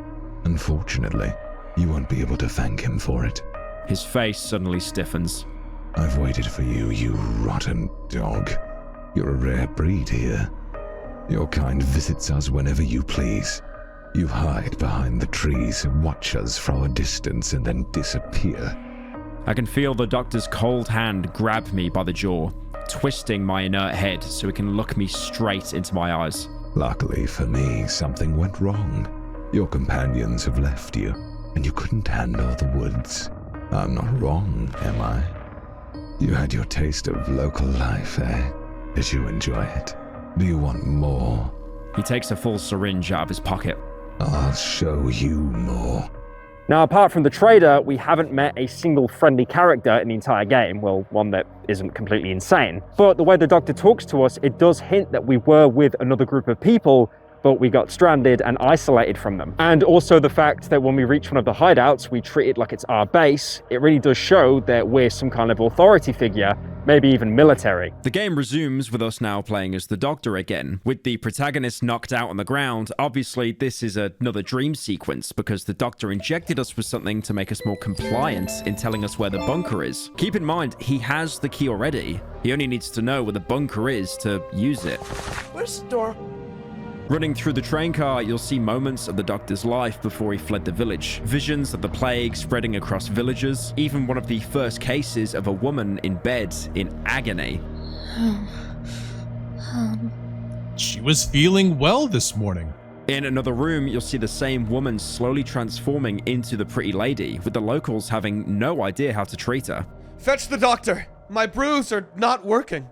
Unfortunately, you won't be able to thank him for it. His face suddenly stiffens. I've waited for you, you rotten dog. You're a rare breed here. Your kind visits us whenever you please. You hide behind the trees, watch us from a distance, and then disappear. I can feel the doctor's cold hand grab me by the jaw, twisting my inert head so he can look me straight into my eyes. Luckily for me, something went wrong. Your companions have left you, and you couldn't handle the woods. I'm not wrong, am I? You had your taste of local life, eh? Did you enjoy it? Do you want more? He takes a full syringe out of his pocket. I'll show you more. Now, apart from the trader, we haven't met a single friendly character in the entire game. Well, one that isn't completely insane. But the way the doctor talks to us, it does hint that we were with another group of people, but we got stranded and isolated from them. And also the fact that when we reach one of the hideouts, we treat it like it's our base. It really does show that we're some kind of authority figure, maybe even military. The game resumes with us now playing as the Doctor again. With the protagonist knocked out on the ground, obviously this is another dream sequence because the Doctor injected us with something to make us more compliant in telling us where the bunker is. Keep in mind, he has the key already. He only needs to know where the bunker is to use it. Where's the door? Running through the train car, you'll see moments of the Doctor's life before he fled the village. Visions of the plague spreading across villages, even one of the first cases of a woman in bed in agony. She was feeling well this morning. In another room, you'll see the same woman slowly transforming into the pretty lady, with the locals having no idea how to treat her. Fetch the doctor! My brews are not working.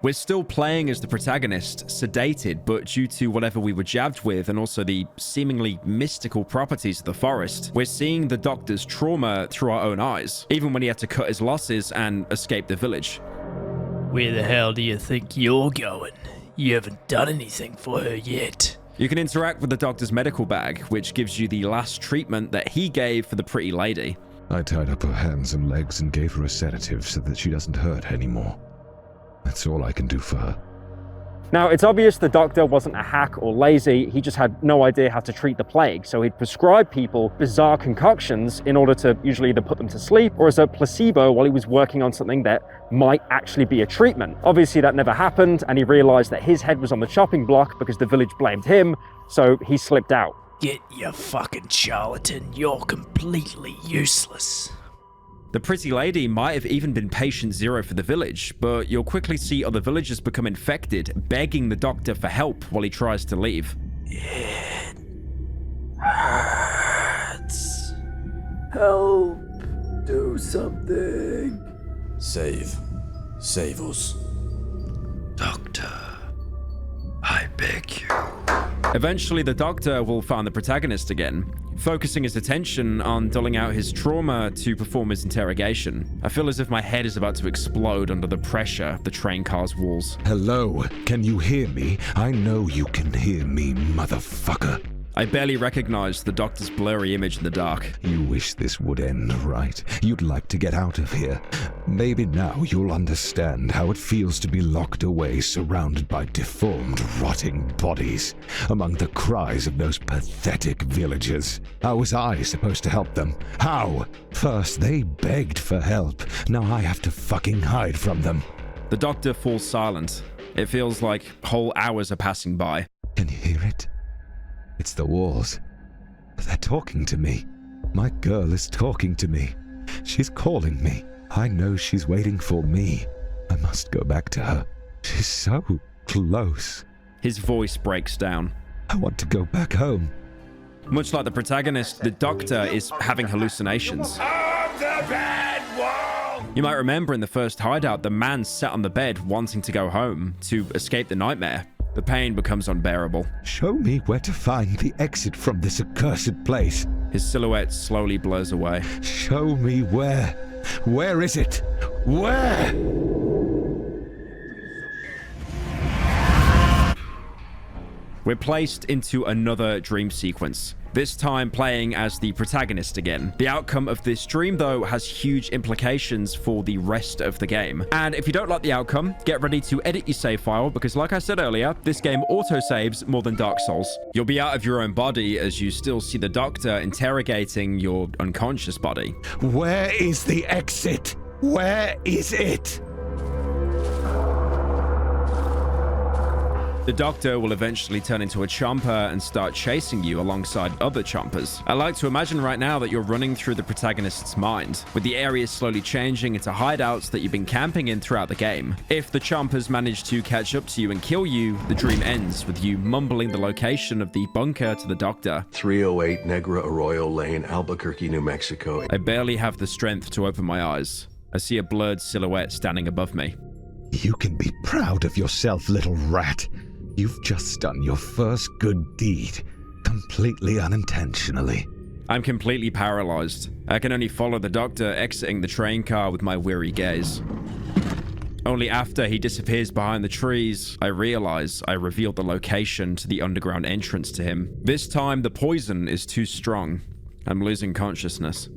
We're still playing as the protagonist, sedated, but due to whatever we were jabbed with and also the seemingly mystical properties of the forest, we're seeing the Doctor's trauma through our own eyes, even when he had to cut his losses and escape the village. Where the hell do you think you're going? You haven't done anything for her yet. You can interact with the Doctor's medical bag, which gives you the last treatment that he gave for the pretty lady. I tied up her hands and legs and gave her a sedative so that she doesn't hurt anymore. That's all I can do for her. Now, it's obvious the doctor wasn't a hack or lazy, he just had no idea how to treat the plague, so he'd prescribe people bizarre concoctions in order to usually either put them to sleep or as a placebo while he was working on something that might actually be a treatment. Obviously that never happened, and he realized that his head was on the chopping block because the village blamed him, so he slipped out. Get you fucking charlatan, you're completely useless. The pretty lady might have even been patient zero for the village, but you'll quickly see other villagers become infected, begging the Doctor for help while he tries to leave. It hurts. Help. Do something. Save us. Doctor, I beg you. Eventually, the Doctor will find the protagonist again. focusing his attention on dulling out his trauma to perform his interrogation. I feel as if my head is about to explode under the pressure of the train car's walls. Hello, can you hear me? I know you can hear me, motherfucker. I barely recognized the doctor's blurry image in the dark. You wish this would end, right? You'd like to get out of here. Maybe now you'll understand how it feels to be locked away, surrounded by deformed, rotting bodies, among the cries of those pathetic villagers. How was I supposed to help them? How? First, they begged for help. Now I have to fucking hide from them. The doctor falls silent. It feels like whole hours are passing by. Can you hear it? It's the walls. They're talking to me. My girl is talking to me. She's calling me. I know she's waiting for me. I must go back to her. She's so close. His voice breaks down. I want to go back home. Much like the protagonist, the doctor is having hallucinations. You might remember in the first hideout, the man sat on the bed wanting to go home to escape the nightmare. The pain becomes unbearable. Show me where to find the exit from this accursed place. His silhouette slowly blurs away. Show me where. Where is it? Where? We're placed into another dream sequence, this time playing as the protagonist again. The outcome of this dream, though, has huge implications for the rest of the game. And if you don't like the outcome, get ready to edit your save file, because like I said earlier, this game auto-saves more than Dark Souls. You'll be out of your own body as you still see the doctor interrogating your unconscious body. Where is the exit? Where is it? The doctor will eventually turn into a chomper and start chasing you alongside other chompers. I like to imagine right now that you're running through the protagonist's mind, with the area slowly changing into hideouts that you've been camping in throughout the game. If the chompers manage to catch up to you and kill you, the dream ends with you mumbling the location of the bunker to the doctor. 308 Negra Arroyo Lane, Albuquerque, New Mexico. I barely have the strength to open my eyes. I see a blurred silhouette standing above me. You can be proud of yourself, little rat. You've just done your first good deed, completely unintentionally. I'm completely paralyzed. I can only follow the doctor exiting the train car with my weary gaze. Only after he disappears behind the trees, I realize I revealed the location to the underground entrance to him. This time, the poison is too strong. I'm losing consciousness.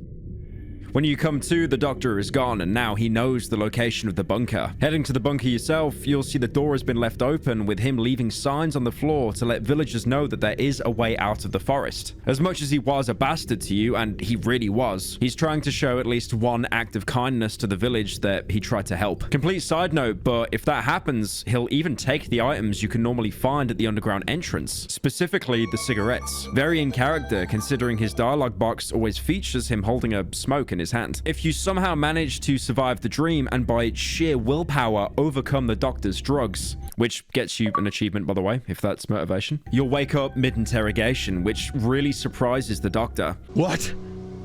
When you come to, the doctor is gone, and now he knows the location of the bunker. Heading to the bunker yourself, you'll see the door has been left open, with him leaving signs on the floor to let villagers know that there is a way out of the forest. As much as he was a bastard to you, and he really was, he's trying to show at least one act of kindness to the village that he tried to help. Complete side note, but if that happens, he'll even take the items you can normally find at the underground entrance, specifically the cigarettes. Very in character, considering his dialogue box always features him holding a smoke in his hand. If you somehow manage to survive the dream and by sheer willpower overcome the doctor's drugs, which gets you an achievement, by the way, if that's motivation, you'll wake up mid-interrogation, which really surprises the doctor. What?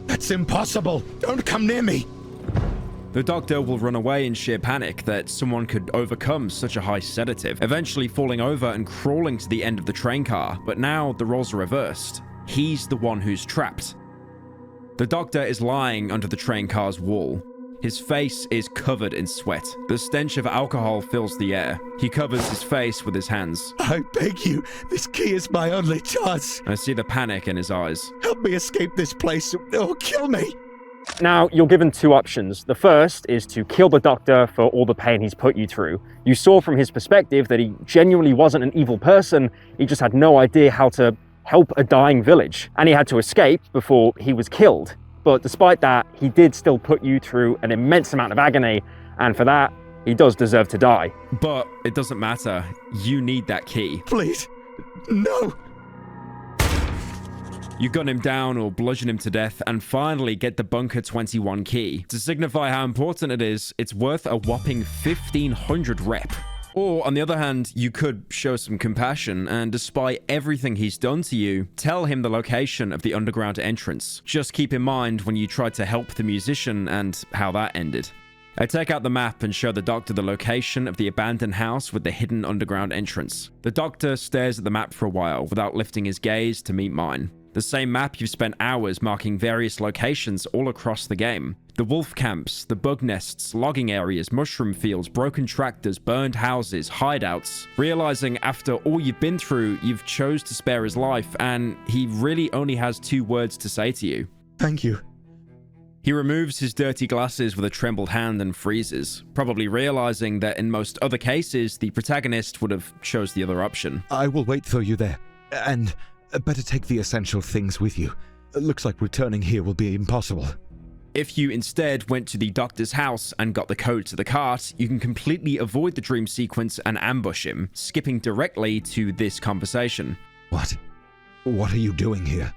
That's impossible! Don't come near me! The doctor will run away in sheer panic that someone could overcome such a high sedative, eventually falling over and crawling to the end of the train car. But now the roles are reversed. He's the one who's trapped. The doctor is lying under the train car's wall. His face is covered in sweat. The stench of alcohol fills the air. He covers his face with his hands. I beg you, this key is my only chance. I see the panic in his eyes. Help me escape this place or kill me. Now, you're given two options. The first is to kill the doctor for all the pain he's put you through. You saw from his perspective that he genuinely wasn't an evil person. He just had no idea how to help a dying village, and he had to escape before he was killed. But despite that, he did still put you through an immense amount of agony, and for that, he does deserve to die. But it doesn't matter. You need that key. Please, no. You gun him down or bludgeon him to death and finally get the Bunker 21 key. To signify how important it is, it's worth a whopping 1500 rep. Or, on the other hand, you could show some compassion and, despite everything he's done to you, tell him the location of the underground entrance. Just keep in mind when you tried to help the musician and how that ended. I take out the map and show the doctor the location of the abandoned house with the hidden underground entrance. The doctor stares at the map for a while without lifting his gaze to meet mine. The same map you've spent hours marking various locations all across the game. The wolf camps, the bug nests, logging areas, mushroom fields, broken tractors, burned houses, hideouts. Realizing after all you've been through, you've chose to spare his life, and he really only has 2 words to say to you. Thank you. He removes his dirty glasses with a trembled hand and freezes, probably realizing that in most other cases, the protagonist would have chose the other option. I will wait for you there, and better take the essential things with you. Looks like returning here will be impossible. If you instead went to the doctor's house and got the code to the cart, you can completely avoid the dream sequence and ambush him, skipping directly to this conversation. What? What are you doing here?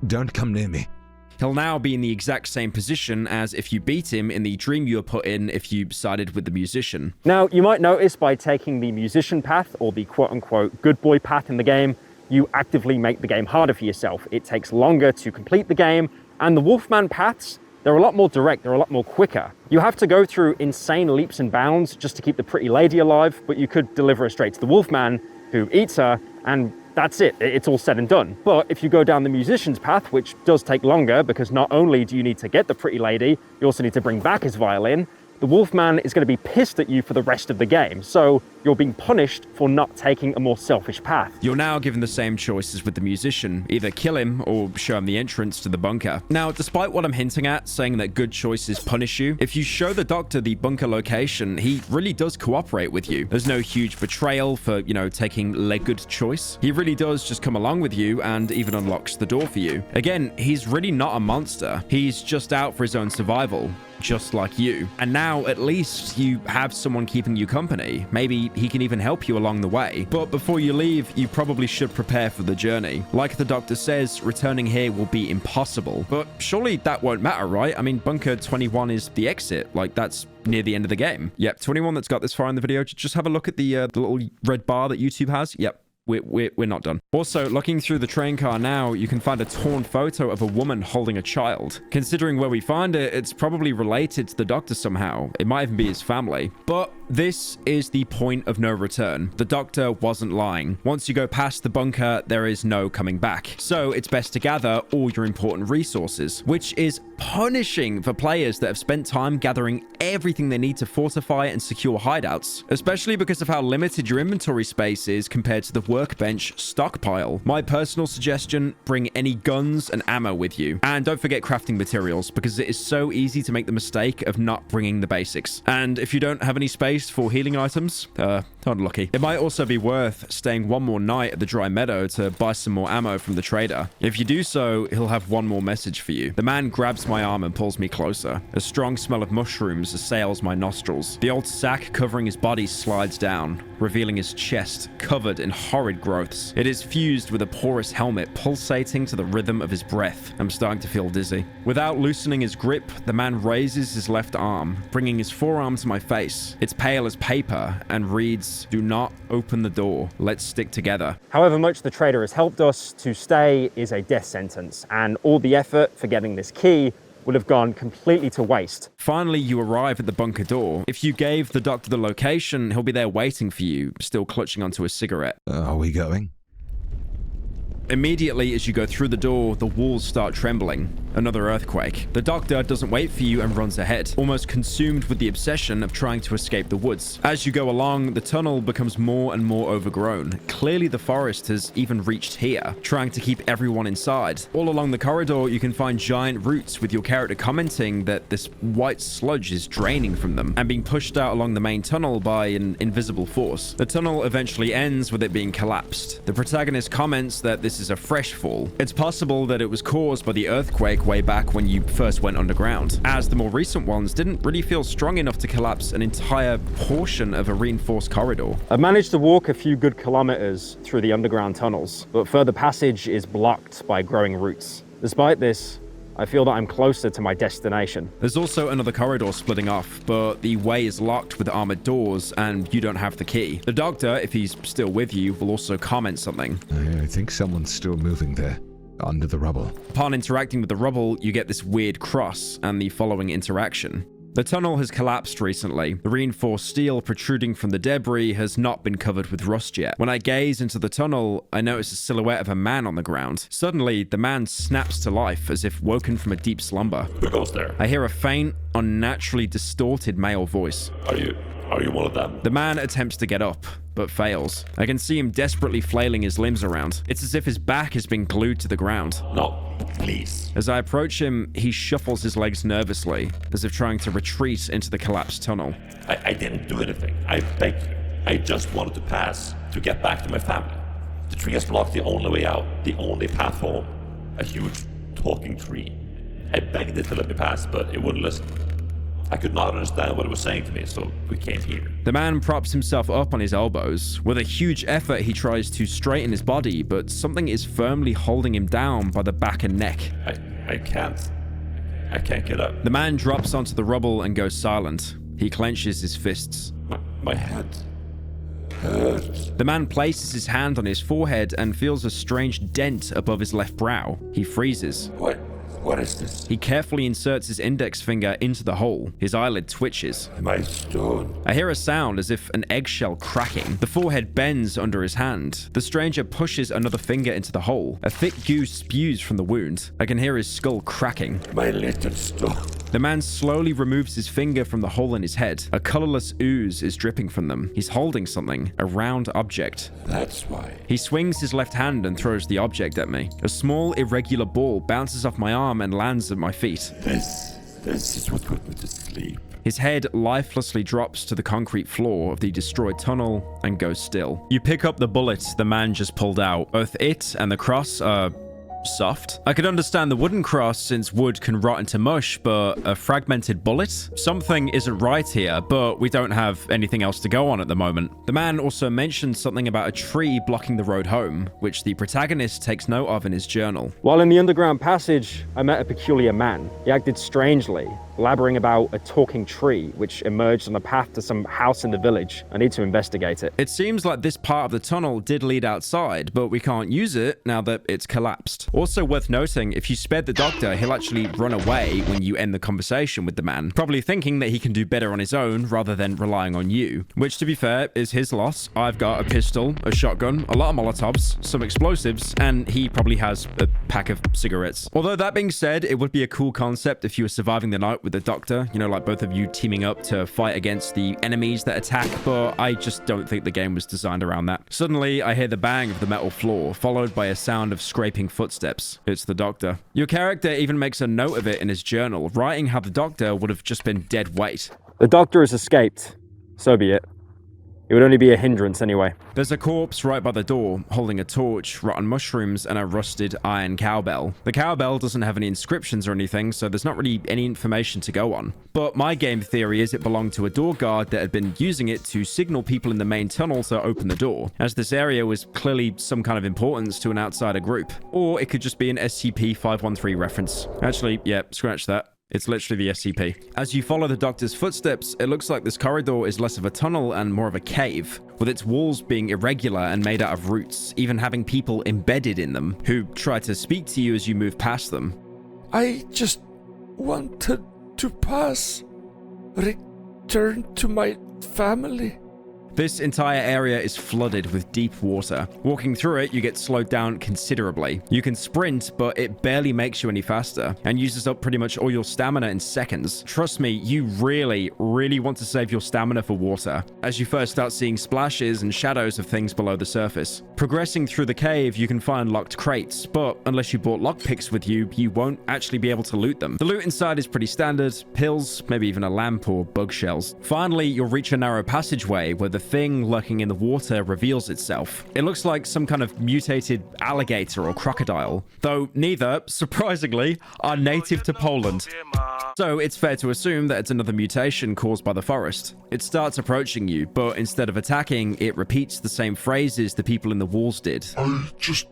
Don't come near me. He'll now be in the exact same position as if you beat him in the dream you were put in if you sided with the musician. Now, you might notice by taking the musician path, or the quote-unquote good boy path in the game, you actively make the game harder for yourself. It takes longer to complete the game, and the Wolfman paths, they're a lot more direct, they're a lot more quicker. You have to go through insane leaps and bounds just to keep the pretty lady alive, but you could deliver her straight to the Wolfman, who eats her, and that's it. It's all said and done. But if you go down the musician's path, which does take longer, because not only do you need to get the pretty lady, you also need to bring back his violin, the Wolfman is going to be pissed at you for the rest of the game. So you're being punished for not taking a more selfish path. You're now given the same choices with the musician. Either kill him or show him the entrance to the bunker. Now, despite what I'm hinting at, saying that good choices punish you, if you show the doctor the bunker location, he really does cooperate with you. There's no huge betrayal for, taking the good choice. He really does just come along with you and even unlocks the door for you. Again, he's really not a monster. He's just out for his own survival, just like you. And now, at least, you have someone keeping you company. Maybe he can even help you along the way. But before you leave, you probably should prepare for the journey. Like the doctor says, returning here will be impossible. But surely that won't matter, right? I mean, Bunker 21 is the exit. Like, that's near the end of the game. Yep, 21 that's got this far in the video, just have a look at the little red bar that YouTube has. Yep. We're not done. Also, looking through the train car now, you can find a torn photo of a woman holding a child. Considering where we find it, it's probably related to the doctor somehow. It might even be his family. But this is the point of no return. The doctor wasn't lying. Once you go past the bunker, there is no coming back. So it's best to gather all your important resources, which is punishing for players that have spent time gathering everything they need to fortify and secure hideouts, especially because of how limited your inventory space is compared to the workbench stockpile. My personal suggestion, bring any guns and ammo with you. And don't forget crafting materials, because it is so easy to make the mistake of not bringing the basics. And if you don't have any space for healing items, unlucky. It might also be worth staying one more night at the dry meadow to buy some more ammo from the trader. If you do so, he'll have one more message for you. The man grabs my arm and pulls me closer. A strong smell of mushrooms assails my nostrils. The old sack covering his body slides down, revealing his chest covered in horrid growths. It is fused with a porous helmet pulsating to the rhythm of his breath. I'm starting to feel dizzy. Without loosening his grip, the man raises his left arm, bringing his forearm to my face. It's pale as paper and reads, "Do not open the door. Let's stick together." However much the trader has helped us, to stay is a death sentence, and all the effort for getting this key would have gone completely to waste. Finally, you arrive at the bunker door. If you gave the doctor the location, he'll be there waiting for you, still clutching onto a cigarette. Are we going? Immediately as you go through the door, the walls start trembling. Another earthquake. The doctor doesn't wait for you and runs ahead, almost consumed with the obsession of trying to escape the woods. As you go along, the tunnel becomes more and more overgrown. Clearly the forest has even reached here, trying to keep everyone inside. All along the corridor, you can find giant roots, with your character commenting that this white sludge is draining from them and being pushed out along the main tunnel by an invisible force. The tunnel eventually ends with it being collapsed. The protagonist comments that this is a fresh fall. It's possible that it was caused by the earthquake way back when you first went underground, as the more recent ones didn't really feel strong enough to collapse an entire portion of a reinforced corridor. I've managed to walk a few good kilometers through the underground tunnels, but further passage is blocked by growing roots. Despite this, I feel that I'm closer to my destination. There's also another corridor splitting off, but the way is locked with armored doors and you don't have the key. The doctor, if he's still with you, will also comment something. I think someone's still moving there, under the rubble. Upon interacting with the rubble, you get this weird cross and the following interaction. The tunnel has collapsed recently. The reinforced steel protruding from the debris has not been covered with rust yet. When I gaze into the tunnel, I notice a silhouette of a man on the ground. Suddenly, the man snaps to life as if woken from a deep slumber. Who goes there? I hear a faint, unnaturally distorted male voice. Are you one of them? The man attempts to get up, but fails. I can see him desperately flailing his limbs around. It's as if his back has been glued to the ground. No, please. As I approach him, he shuffles his legs nervously, as if trying to retreat into the collapsed tunnel. I didn't do anything. I begged you. I just wanted to pass, to get back to my family. The tree has blocked the only way out, the only path home. A huge talking tree. I begged it to let me pass, but it wouldn't listen. I could not understand what it was saying to me, so we came here. The man props himself up on his elbows. With a huge effort, he tries to straighten his body, but something is firmly holding him down by the back and neck. I can't get up. The man drops onto the rubble and goes silent. He clenches his fists. My head hurts. The man places his hand on his forehead and feels a strange dent above his left brow. He freezes. What is this? He carefully inserts his index finger into the hole. His eyelid twitches. My stone. I hear a sound as if an eggshell cracking. The forehead bends under his hand. The stranger pushes another finger into the hole. A thick goo spews from the wound. I can hear his skull cracking. My little stone. The man slowly removes his finger from the hole in his head. A colorless ooze is dripping from them. He's holding something, a round object. That's why. He swings his left hand and throws the object at me. A small, irregular ball bounces off my arm and lands at my feet. This is what put me to sleep. His head lifelessly drops to the concrete floor of the destroyed tunnel and goes still. You pick up the bullet the man just pulled out. Both it and the cross are soft. I could understand the wooden cross since wood can rot into mush, but a fragmented bullet? Something isn't right here, but we don't have anything else to go on at the moment. The man also mentioned something about a tree blocking the road home, which the protagonist takes note of in his journal. While in the underground passage, I met a peculiar man. He acted strangely, blabbering about a talking tree, which emerged on a path to some house in the village. I need to investigate it. It seems like this part of the tunnel did lead outside, but we can't use it now that it's collapsed. Also worth noting, if you spared the doctor, he'll actually run away when you end the conversation with the man, probably thinking that he can do better on his own rather than relying on you, which to be fair is his loss. I've got a pistol, a shotgun, a lot of Molotovs, some explosives, and he probably has a pack of cigarettes. Although that being said, it would be a cool concept if you were surviving the night with the doctor, you know, like both of you teaming up to fight against the enemies that attack, but I just don't think the game was designed around that. Suddenly, I hear the bang of the metal floor, followed by a sound of scraping footsteps. It's the doctor. Your character even makes a note of it in his journal, writing how the doctor would have just been dead weight. The doctor has escaped. So be it. It would only be a hindrance anyway. There's a corpse right by the door, holding a torch, rotten mushrooms, and a rusted iron cowbell. The cowbell doesn't have any inscriptions or anything, so there's not really any information to go on. But my game theory is it belonged to a door guard that had been using it to signal people in the main tunnel to open the door, as this area was clearly some kind of importance to an outsider group. Or it could just be an SCP-513 reference. Actually, yeah, scratch that. It's literally the SCP. As you follow the doctor's footsteps, it looks like this corridor is less of a tunnel and more of a cave, with its walls being irregular and made out of roots, even having people embedded in them, who try to speak to you as you move past them. I just wanted to pass, return to my family. This entire area is flooded with deep water. Walking through it, you get slowed down considerably. You can sprint, but it barely makes you any faster, and uses up pretty much all your stamina in seconds. Trust me, you really want to save your stamina for water, as you first start seeing splashes and shadows of things below the surface. Progressing through the cave, you can find locked crates, but unless you brought lockpicks with you, you won't actually be able to loot them. The loot inside is pretty standard: pills, maybe even a lamp or bug shells. Finally, you'll reach a narrow passageway where the thing lurking in the water reveals itself. It looks like some kind of mutated alligator or crocodile, though neither, surprisingly, are native to Poland. So it's fair to assume that it's another mutation caused by the forest. It starts approaching you, but instead of attacking, it repeats the same phrases the people in the walls did. I just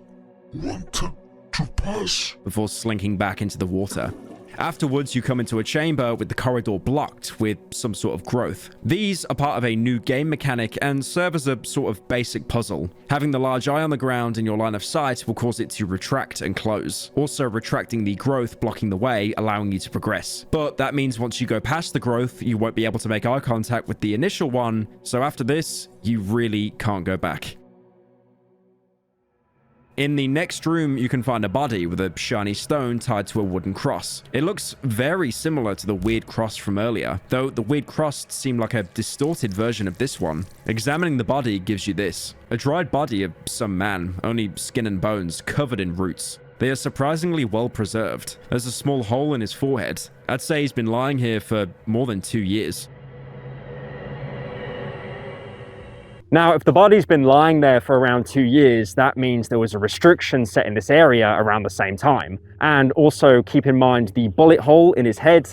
wanted to pass. Before slinking back into the water. Afterwards, you come into a chamber with the corridor blocked with some sort of growth. These are part of a new game mechanic and serve as a sort of basic puzzle. Having the large eye on the ground in your line of sight will cause it to retract and close, also retracting the growth blocking the way, allowing you to progress. But that means once you go past the growth, you won't be able to make eye contact with the initial one, so after this, you really can't go back. In the next room, you can find a body with a shiny stone tied to a wooden cross. It looks very similar to the weird cross from earlier, though the weird cross seemed like a distorted version of this one. Examining the body gives you this: a dried body of some man, only skin and bones, covered in roots. They are surprisingly well preserved. There's a small hole in his forehead. I'd say he's been lying here for more than 2 years. Now, if the body's been lying there for around 2 years, that means there was a restriction set in this area around the same time. And also keep in mind the bullet hole in his head.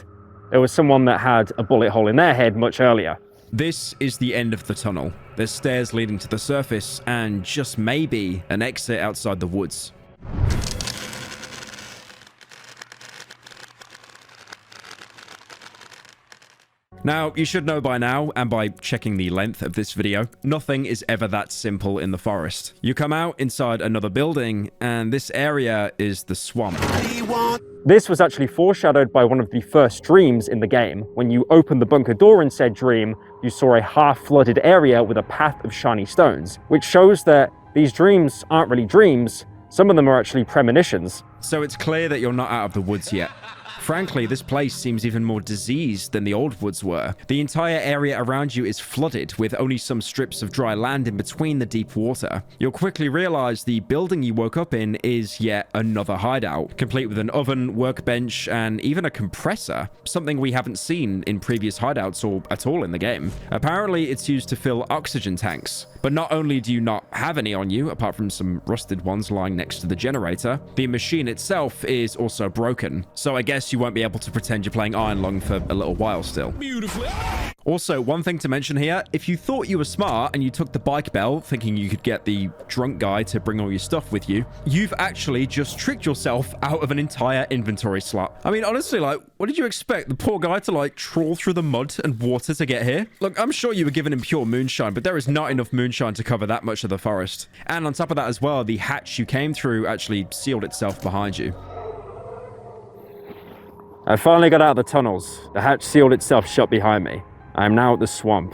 There was someone that had a bullet hole in their head much earlier. This is the end of the tunnel. There's stairs leading to the surface and just maybe an exit outside the woods. Now, you should know by now, and by checking the length of this video, nothing is ever that simple in the forest. You come out inside another building, and this area is the swamp. This was actually foreshadowed by one of the first dreams in the game. When you opened the bunker door in said dream, you saw a half-flooded area with a path of shiny stones, which shows that these dreams aren't really dreams. Some of them are actually premonitions. So it's clear that you're not out of the woods yet. Frankly, this place seems even more diseased than the old woods were. The entire area around you is flooded, with only some strips of dry land in between the deep water. You'll quickly realize the building you woke up in is yet another hideout, complete with an oven, workbench, and even a compressor, something we haven't seen in previous hideouts or at all in the game. Apparently, it's used to fill oxygen tanks. But not only do you not have any on you, apart from some rusted ones lying next to the generator, the machine itself is also broken. So I guess you won't be able to pretend you're playing Iron Lung for a little while still. Beautifully. Also, one thing to mention here, if you thought you were smart and you took the bike bell thinking you could get the drunk guy to bring all your stuff with you, you've actually just tricked yourself out of an entire inventory slot. I mean, honestly, like, what did you expect? The poor guy to, like, trawl through the mud and water to get here? Look, I'm sure you were giving him pure moonshine, but there is not enough moonshine to cover that much of the forest. And on top of that as well, the hatch you came through actually sealed itself behind you. I finally got out of the tunnels. The hatch sealed itself shut behind me. I am now at the swamp,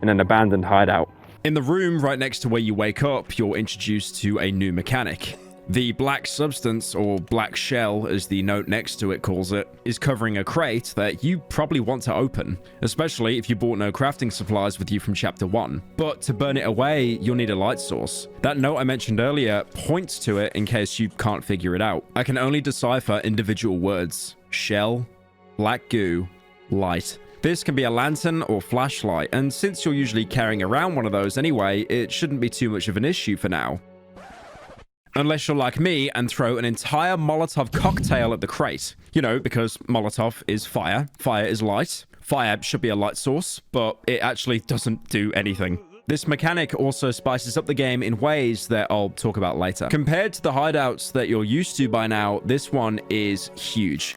in an abandoned hideout. In the room right next to where you wake up, you're introduced to a new mechanic. The black substance, or black shell as the note next to it calls it, is covering a crate that you probably want to open, especially if you bought no crafting supplies with you from chapter 1. But to burn it away, you'll need a light source. That note I mentioned earlier points to it in case you can't figure it out. I can only decipher individual words: shell, black goo, light. This can be a lantern or flashlight, and since you're usually carrying around one of those anyway, it shouldn't be too much of an issue for now. Unless you're like me and throw an entire Molotov cocktail at the crate. You know, because Molotov is fire, fire is light. Fire should be a light source, but it actually doesn't do anything. This mechanic also spices up the game in ways that I'll talk about later. Compared to the hideouts that you're used to by now, this one is huge.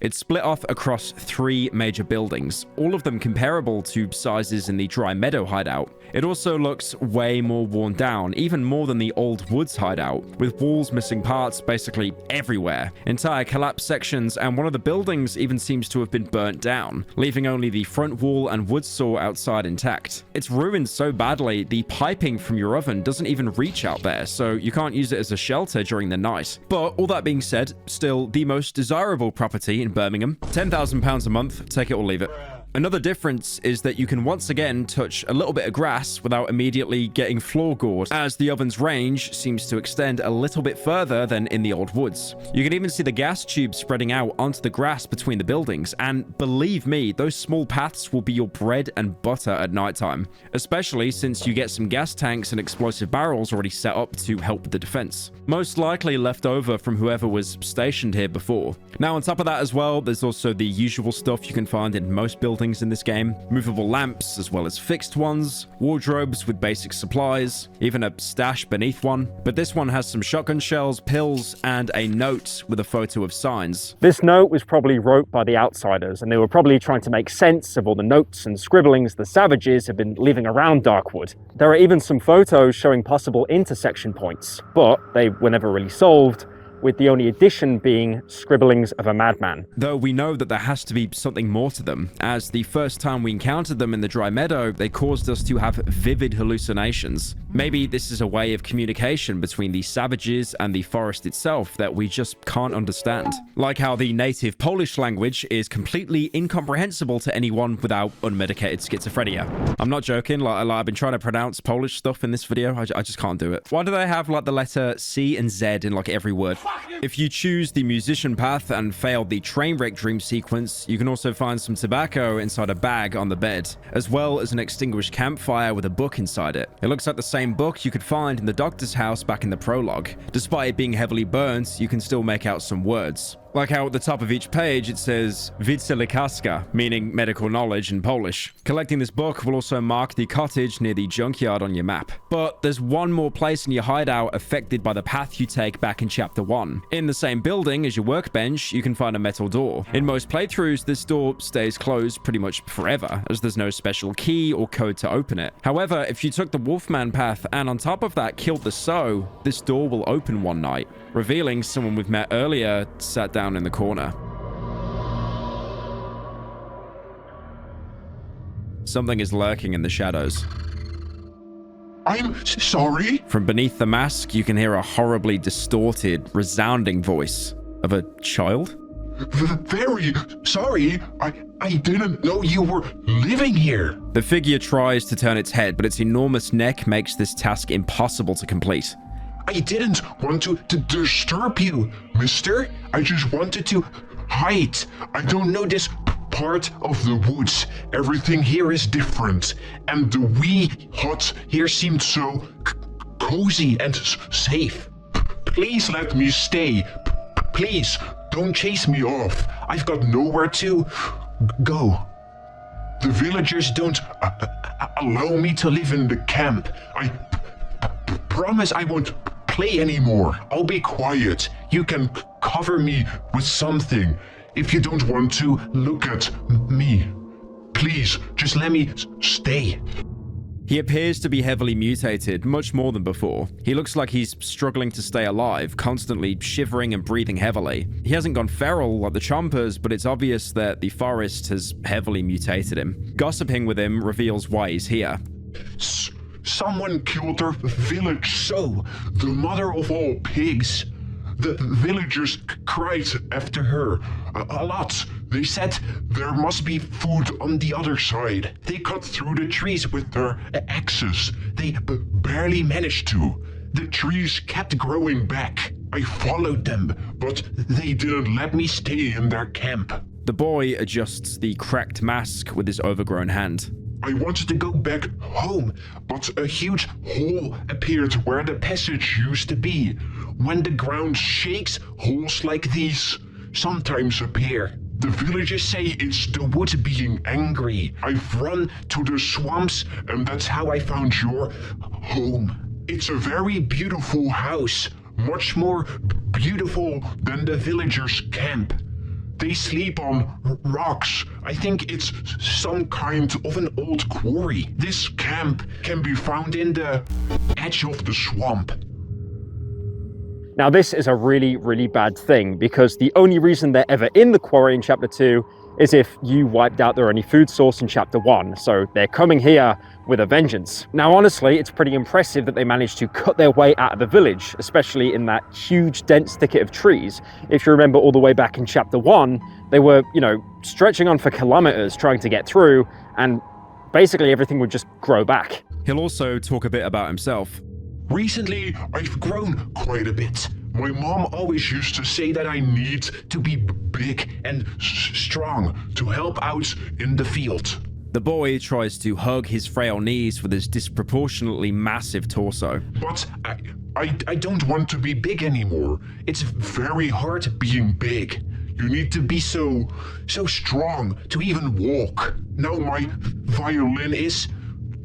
It's split off across 3 major buildings, all of them comparable to sizes in the Dry Meadow hideout. It also looks way more worn down, even more than the Old Woods hideout, with walls missing parts basically everywhere, entire collapsed sections, and one of the buildings even seems to have been burnt down, leaving only the front wall and wood saw outside intact. It's ruined so badly, the piping from your oven doesn't even reach out there, so you can't use it as a shelter during the night. But all that being said, still the most desirable property in Birmingham. £10,000 a month, take it or leave it. Another difference is that you can once again touch a little bit of grass without immediately getting floor gored, as the oven's range seems to extend a little bit further than in the old woods. You can even see the gas tubes spreading out onto the grass between the buildings, and believe me, those small paths will be your bread and butter at nighttime, especially since you get some gas tanks and explosive barrels already set up to help with the defense. Most likely left over from whoever was stationed here before. Now on top of that as well, there's also the usual stuff you can find in most buildings buildings in this game. Movable lamps as well as fixed ones, wardrobes with basic supplies, even a stash beneath one. But this one has some shotgun shells, pills, and a note with a photo of signs. This note was probably wrote by the outsiders, and they were probably trying to make sense of all the notes and scribblings the savages have been leaving around Darkwood. There are even some photos showing possible intersection points, but they were never really solved, with the only addition being scribblings of a madman. Though we know that there has to be something more to them, as the first time we encountered them in the dry meadow, they caused us to have vivid hallucinations. Maybe this is a way of communication between the savages and the forest itself that we just can't understand. Like how the native Polish language is completely incomprehensible to anyone without unmedicated schizophrenia. I'm not joking, I've been trying to pronounce Polish stuff in this video, I just can't do it. Why do they have like the letter C and Z in like every word? If you choose the musician path and failed the train wreck dream sequence, you can also find some tobacco inside a bag on the bed, as well as an extinguished campfire with a book inside it. It looks like the same book you could find in the doctor's house back in the prologue. Despite it being heavily burnt, you can still make out some words. Like how at the top of each page it says Wiedza lekarska, meaning medical knowledge in Polish. Collecting this book will also mark the cottage near the junkyard on your map. But there's one more place in your hideout affected by the path you take back in chapter 1. In the same building as your workbench, you can find a metal door. In most playthroughs, this door stays closed pretty much forever, as there's no special key or code to open it. However, if you took the Wolfman path and on top of that killed the Sow, this door will open one night, revealing someone we've met earlier sat down in the corner. Something is lurking in the shadows. I'm sorry? From beneath the mask, you can hear a horribly distorted, resounding voice of a child. Very sorry. I didn't know you were living here. The figure tries to turn its head, but its enormous neck makes this task impossible to complete. I didn't want to disturb you, mister. I just wanted to hide. I don't know this part of the woods. Everything here is different. And the wee hut here seemed so cozy and safe. Please let me stay. Please, don't chase me off. I've got nowhere to go. The villagers don't allow me to live in the camp. I promise I won't play anymore. I'll be quiet. You can cover me with something if you don't want to look at me. Please, just let me stay. He appears to be heavily mutated, much more than before. He looks like he's struggling to stay alive, constantly shivering and breathing heavily. He hasn't gone feral like the Chompers, but it's obvious that the forest has heavily mutated him. Gossiping with him reveals why he's here. Someone killed our village Sow, the mother of all pigs. The villagers cried after her a lot. They said there must be food on the other side. They cut through the trees with their axes. They barely managed to. The trees kept growing back. I followed them, but they didn't let me stay in their camp. The boy adjusts the cracked mask with his overgrown hand. I wanted to go back home, but a huge hole appeared where the passage used to be. When the ground shakes, holes like these sometimes appear. The villagers say it's the wood being angry. I've run to the swamps, and that's how I found your home. It's a very beautiful house, much more beautiful than the villagers' camp. They sleep on rocks. I think it's some kind of an old quarry. This camp can be found in the edge of the swamp. Now this is a really, really bad thing, because the only reason they're ever in the quarry in chapter 2 is if you wiped out their only food source in chapter 1, so they're coming here with a vengeance. Now honestly, it's pretty impressive that they managed to cut their way out of the village, especially in that huge dense thicket of trees. If you remember all the way back in chapter 1, they were, stretching on for kilometers trying to get through, and basically everything would just grow back. He'll also talk a bit about himself. Recently, I've grown quite a bit. My mom always used to say that I need to be big and strong to help out in the field. The boy tries to hug his frail knees with his disproportionately massive torso. But I don't want to be big anymore. It's very hard being big. You need to be so strong to even walk. Now my violin is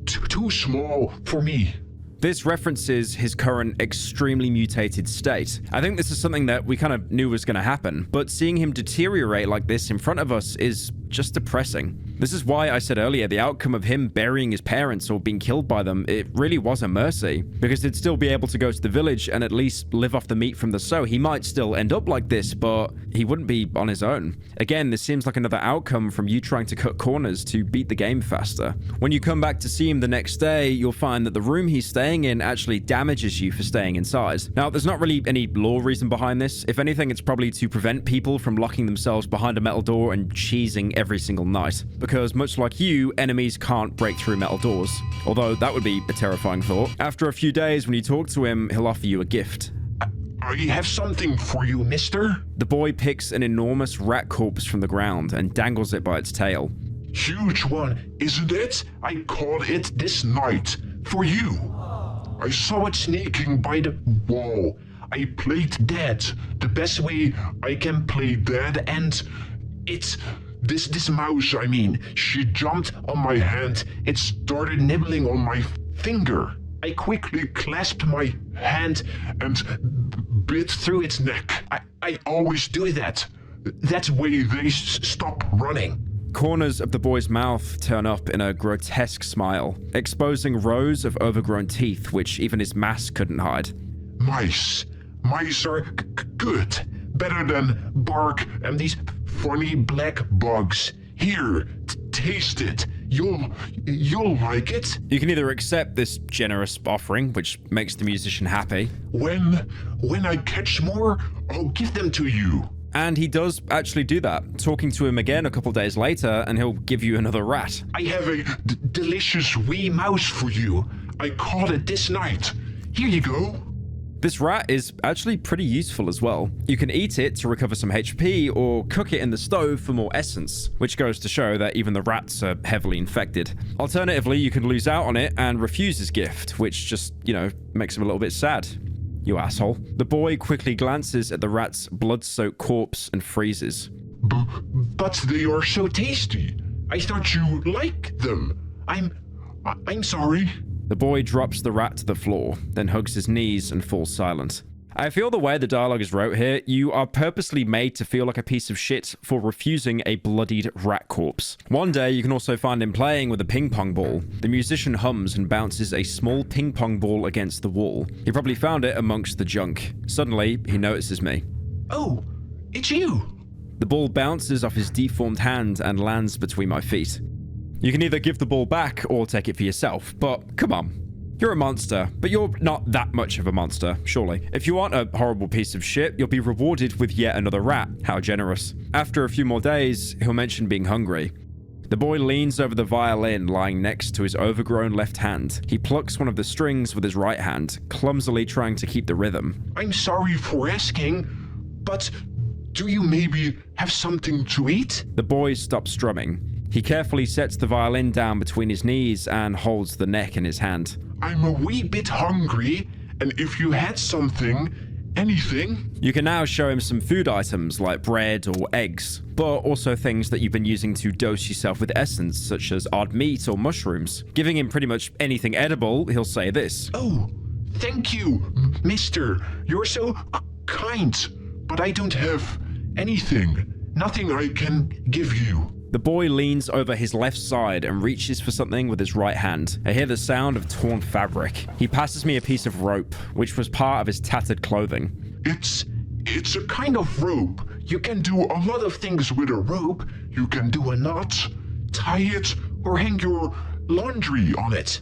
too small for me. This references his current extremely mutated state. I think this is something that we kind of knew was going to happen, but seeing him deteriorate like this in front of us is just depressing. This is why I said earlier the outcome of him burying his parents or being killed by them, it really was a mercy, because he'd still be able to go to the village and at least live off the meat from the sow. He might still end up like this, but he wouldn't be on his own. Again, this seems like another outcome from you trying to cut corners to beat the game faster. When you come back to see him the next day, you'll find that the room he's staying in actually damages you for staying inside. Now, there's not really any law reason behind this. If anything, it's probably to prevent people from locking themselves behind a metal door and cheesing every single night. Because much like you, enemies can't break through metal doors. Although that would be a terrifying thought. After a few days, when you talk to him, he'll offer you a gift. I have something for you, mister. The boy picks an enormous rat corpse from the ground and dangles it by its tail. Huge one, isn't it? I caught it this night for you. I saw it sneaking by the wall. I played dead the best way I can play dead, and it's this mouse, I mean, she jumped on my hand. It started nibbling on my finger. I quickly clasped my hand and bit through its neck. I always do that. That way they stop running. Corners of the boy's mouth turn up in a grotesque smile, exposing rows of overgrown teeth which even his mask couldn't hide. Mice. Mice are good. Better than bark and these funny black bugs. Here, taste it. You'll like it. You can either accept this generous offering, which makes the musician happy. When I catch more, I'll give them to you. And he does actually do that, talking to him again a couple days later, and he'll give you another rat. I have a delicious wee mouse for you. I caught it this night. Here you go. This rat is actually pretty useful as well. You can eat it to recover some HP or cook it in the stove for more essence, which goes to show that even the rats are heavily infected. Alternatively, you can lose out on it and refuse his gift, which just, makes him a little bit sad. You asshole. The boy quickly glances at the rat's blood-soaked corpse and freezes. But they are so tasty. I thought you liked them. I'm sorry. The boy drops the rat to the floor, then hugs his knees and falls silent. I feel the way the dialogue is wrote here, you are purposely made to feel like a piece of shit for refusing a bloodied rat corpse. One day, you can also find him playing with a ping pong ball. The musician hums and bounces a small ping pong ball against the wall. He probably found it amongst the junk. Suddenly, he notices me. Oh, it's you. The ball bounces off his deformed hand and lands between my feet. You can either give the ball back or take it for yourself, but come on. You're a monster, but you're not that much of a monster, surely. If you aren't a horrible piece of shit, you'll be rewarded with yet another rat. How generous. After a few more days, he'll mention being hungry. The boy leans over the violin lying next to his overgrown left hand. He plucks one of the strings with his right hand, clumsily trying to keep the rhythm. I'm sorry for asking, but do you maybe have something to eat? The boy stops strumming. He carefully sets the violin down between his knees and holds the neck in his hand. I'm a wee bit hungry, and if you had something, anything... You can now show him some food items like bread or eggs, but also things that you've been using to dose yourself with essence, such as odd meat or mushrooms. Giving him pretty much anything edible, he'll say this. Oh, thank you, mister. You're so kind, but I don't have anything. Nothing I can give you. The boy leans over his left side and reaches for something with his right hand. I hear the sound of torn fabric. He passes me a piece of rope, which was part of his tattered clothing. It's a kind of rope. You can do a lot of things with a rope. You can do a knot, tie it, or hang your laundry on it.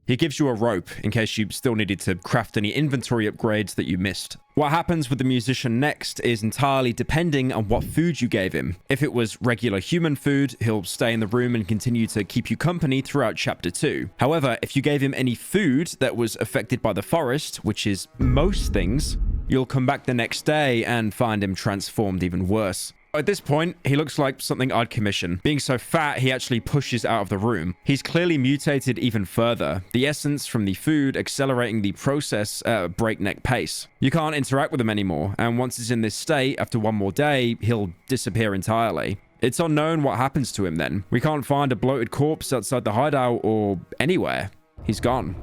He gives you a rope in case you still needed to craft any inventory upgrades that you missed. What happens with the musician next is entirely depending on what food you gave him. If it was regular human food, he'll stay in the room and continue to keep you company throughout chapter 2. However, if you gave him any food that was affected by the forest, which is most things, You'll come back the next day and find him transformed even worse. At this point, he looks like something I'd commission. Being so fat, he actually pushes out of the room. He's clearly mutated even further, the essence from the food accelerating the process at a breakneck pace. You can't interact with him anymore, and once he's in this state, after one more day, he'll disappear entirely. It's unknown what happens to him then. We can't find a bloated corpse outside the hideout or anywhere. He's gone.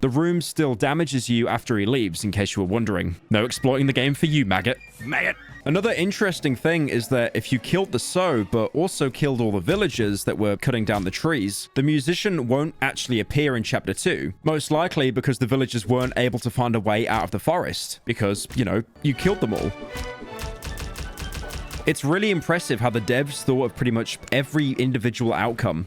The room still damages you after he leaves, in case you were wondering. No exploiting the game for you, maggot. Maggot! Another interesting thing is that if you killed the Sow, but also killed all the villagers that were cutting down the trees, the musician won't actually appear in Chapter 2. Most likely because the villagers weren't able to find a way out of the forest, because, you know, you killed them all. It's really impressive how the devs thought of pretty much every individual outcome.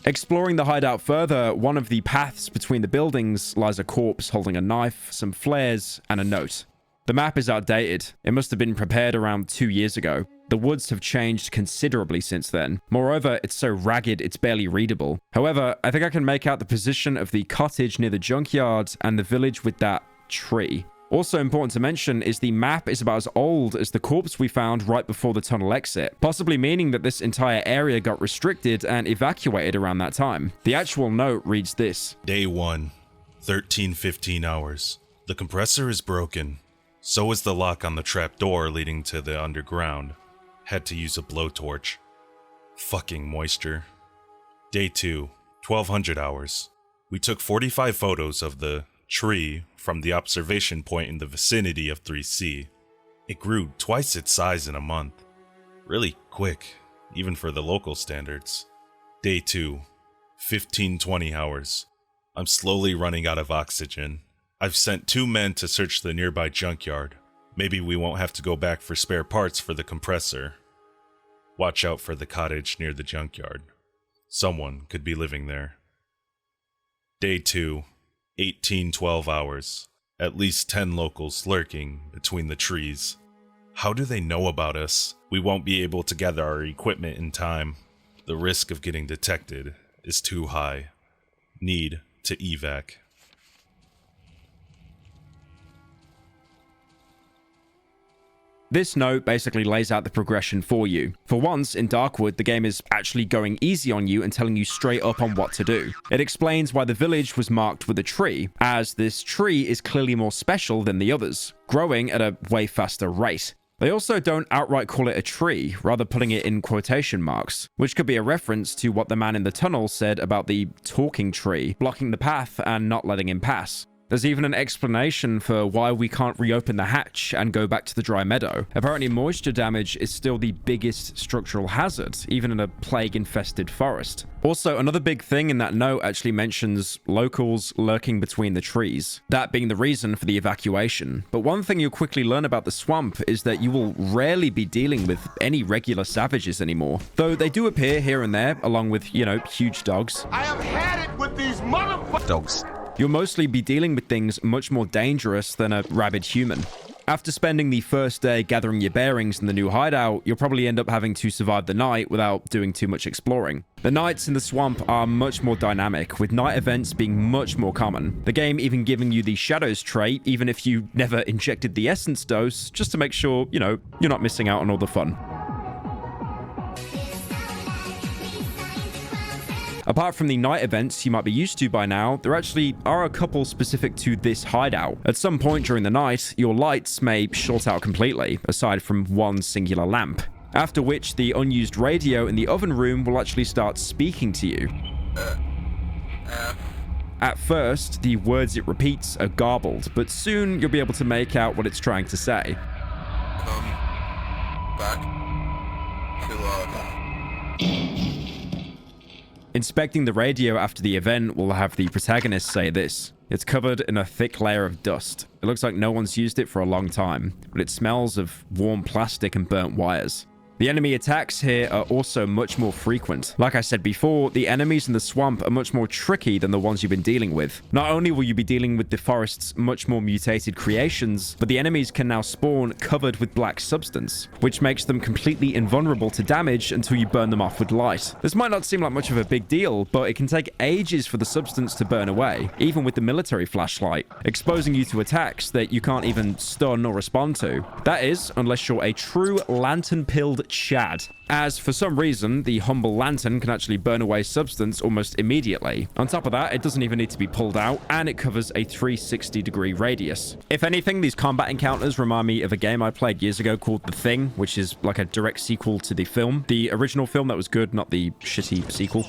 Exploring the hideout further, one of the paths between the buildings lies a corpse holding a knife, some flares, and a note. The map is outdated. It must have been prepared around 2 years ago. The woods have changed considerably since then. Moreover, it's so ragged it's barely readable. However, I think I can make out the position of the cottage near the junkyard and the village with that tree. Also important to mention is the map is about as old as the corpse we found right before the tunnel exit, possibly meaning that this entire area got restricted and evacuated around that time. The actual note reads this. Day 1, 13:15 hours. The compressor is broken. So is the lock on the trap door leading to the underground. Had to use a blowtorch. Fucking moisture. Day 2, 1200 hours. We took 45 photos of the tree from the observation point in the vicinity of 3C. It grew twice its size in a month. Really quick, even for the local standards. Day 2, 1520 hours. I'm slowly running out of oxygen. I've sent 2 men to search the nearby junkyard. Maybe we won't have to go back for spare parts for the compressor. Watch out for the cottage near the junkyard. Someone could be living there. Day 2, 1812 hours. At least 10 locals lurking between the trees. How do they know about us? We won't be able to gather our equipment in time. The risk of getting detected is too high. Need to evac. This note basically lays out the progression for you. For once, in Darkwood, the game is actually going easy on you and telling you straight up on what to do. It explains why the village was marked with a tree, as this tree is clearly more special than the others, growing at a way faster rate. They also don't outright call it a tree, rather putting it in quotation marks, which could be a reference to what the man in the tunnel said about the talking tree, blocking the path and not letting him pass. There's even an explanation for why we can't reopen the hatch and go back to the dry meadow. Apparently, moisture damage is still the biggest structural hazard, even in a plague-infested forest. Also, another big thing in that note actually mentions locals lurking between the trees, that being the reason for the evacuation. But one thing you'll quickly learn about the swamp is that you will rarely be dealing with any regular savages anymore, though they do appear here and there, along with, you know, huge dogs. I have had it with these motherfuckers. Dogs. You'll mostly be dealing with things much more dangerous than a rabid human. After spending the first day gathering your bearings in the new hideout, you'll probably end up having to survive the night without doing too much exploring. The nights in the swamp are much more dynamic, with night events being much more common. The game even giving you the shadows trait, even if you never injected the essence dose, just to make sure, you know, you're not missing out on all the fun. Apart from the night events you might be used to by now, there actually are a couple specific to this hideout. At some point during the night, your lights may short out completely, aside from one singular lamp. After which, the unused radio in the oven room will actually start speaking to you. At first, the words it repeats are garbled, but soon you'll be able to make out what it's trying to say. Come back to us. Inspecting the radio after the event will have the protagonist say this. It's covered in a thick layer of dust. It looks like no one's used it for a long time, but it smells of warm plastic and burnt wires. The enemy attacks here are also much more frequent. Like I said before, the enemies in the swamp are much more tricky than the ones you've been dealing with. Not only will you be dealing with the forest's much more mutated creations, but the enemies can now spawn covered with black substance, which makes them completely invulnerable to damage until you burn them off with light. This might not seem like much of a big deal, but it can take ages for the substance to burn away, even with the military flashlight, exposing you to attacks that you can't even stun or respond to. That is, unless you're a true lantern-pilled Chad, as for some reason the humble lantern can actually burn away substance almost immediately. On top of that, it doesn't even need to be pulled out, and it covers a 360-degree radius. If anything, these combat encounters remind me of a game I played years ago called The Thing, which is like a direct sequel to the film. The original film that was good, not the shitty sequel.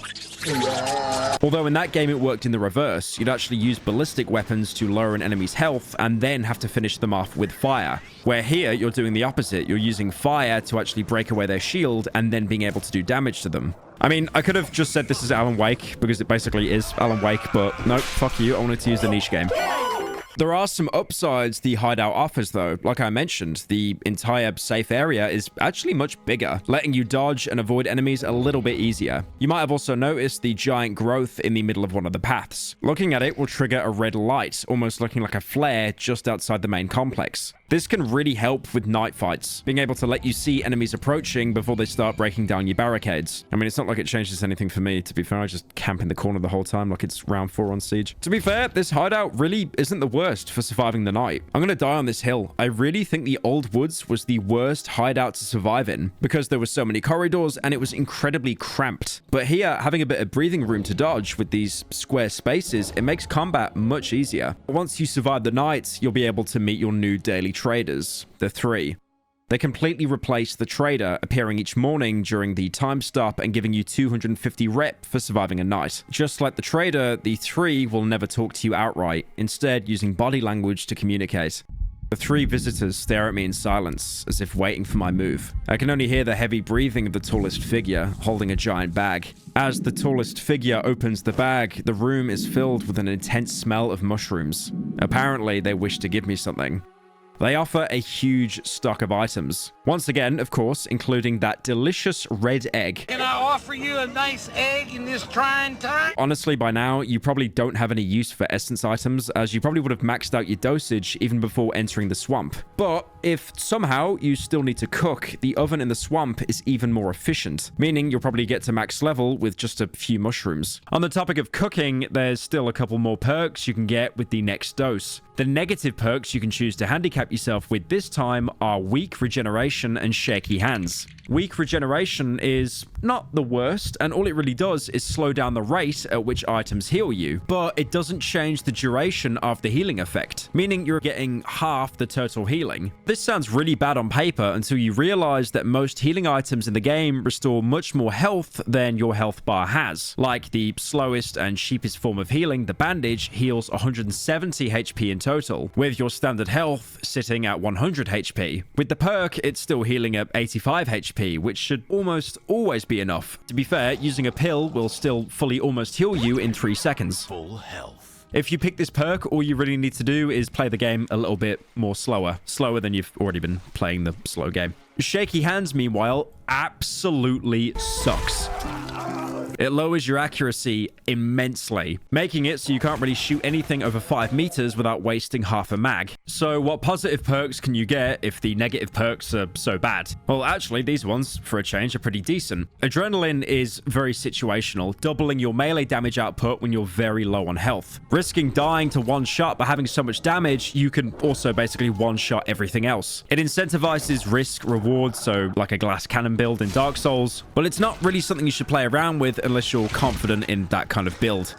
Although in that game it worked in the reverse. You'd actually use ballistic weapons to lower an enemy's health and then have to finish them off with fire. Where here, you're doing the opposite. You're using fire to actually break away their shield and then being able to do damage to them. I mean, I could have just said this is Alan Wake, because it basically is Alan Wake, but nope, fuck you, I wanted to use the niche game. There are some upsides the hideout offers, though. Like I mentioned, the entire safe area is actually much bigger, letting you dodge and avoid enemies a little bit easier. You might have also noticed the giant growth in the middle of one of the paths. Looking at it will trigger a red light, almost looking like a flare just outside the main complex. This can really help with night fights, being able to let you see enemies approaching before they start breaking down your barricades. I mean, it's not like it changes anything for me. To be fair, I just camp in the corner the whole time like it's round 4 on Siege. To be fair, this hideout really isn't the worst for surviving the night. I'm gonna die on this hill. I really think the Old Woods was the worst hideout to survive in, because there were so many corridors and it was incredibly cramped. But here, having a bit of breathing room to dodge with these square spaces, it makes combat much easier. Once you survive the night, you'll be able to meet your new daily traders, the 3. They completely replace the trader, appearing each morning during the time stop and giving you 250 rep for surviving a night. Just like the trader, the 3 will never talk to you outright, instead using body language to communicate. The 3 visitors stare at me in silence, as if waiting for my move. I can only hear the heavy breathing of the tallest figure, holding a giant bag. As the tallest figure opens the bag, the room is filled with an intense smell of mushrooms. Apparently, they wish to give me something. They offer a huge stock of items. Once again, of course, including that delicious red egg. Can I offer you a nice egg in this trying time? Honestly, by now, you probably don't have any use for essence items, as you probably would have maxed out your dosage even before entering the swamp. But if somehow you still need to cook, the oven in the swamp is even more efficient, meaning you'll probably get to max level with just a few mushrooms. On the topic of cooking, there's still a couple more perks you can get with the next dose. The negative perks you can choose to handicap yourself with this time are weak regeneration and shaky hands. Weak regeneration is not the worst, and all it really does is slow down the rate at which items heal you, but it doesn't change the duration of the healing effect, meaning you're getting half the total healing. This sounds really bad on paper until you realize that most healing items in the game restore much more health than your health bar has. Like the slowest and cheapest form of healing, the bandage, heals 170 HP in total, with your standard health sitting at 100 HP. With the perk, it's still healing at 85 HP, which should almost always be enough. To be fair, using a pill will still fully almost heal you in 3 seconds. Full health. If you pick this perk, all you really need to do is play the game a little bit more slower than you've already been playing the slow game. Shaky hands, meanwhile, absolutely sucks. It lowers your accuracy immensely, making it so you can't really shoot anything over 5 meters without wasting half a mag. So what positive perks can you get if the negative perks are so bad? Well, actually, these ones, for a change, are pretty decent. Adrenaline is very situational, doubling your melee damage output when you're very low on health. Risking dying to one shot but having so much damage, you can also basically one-shot everything else. It incentivizes risk-reward, so like a glass cannon build in Dark Souls, but it's not really something you should play around with unless you're confident in that kind of build.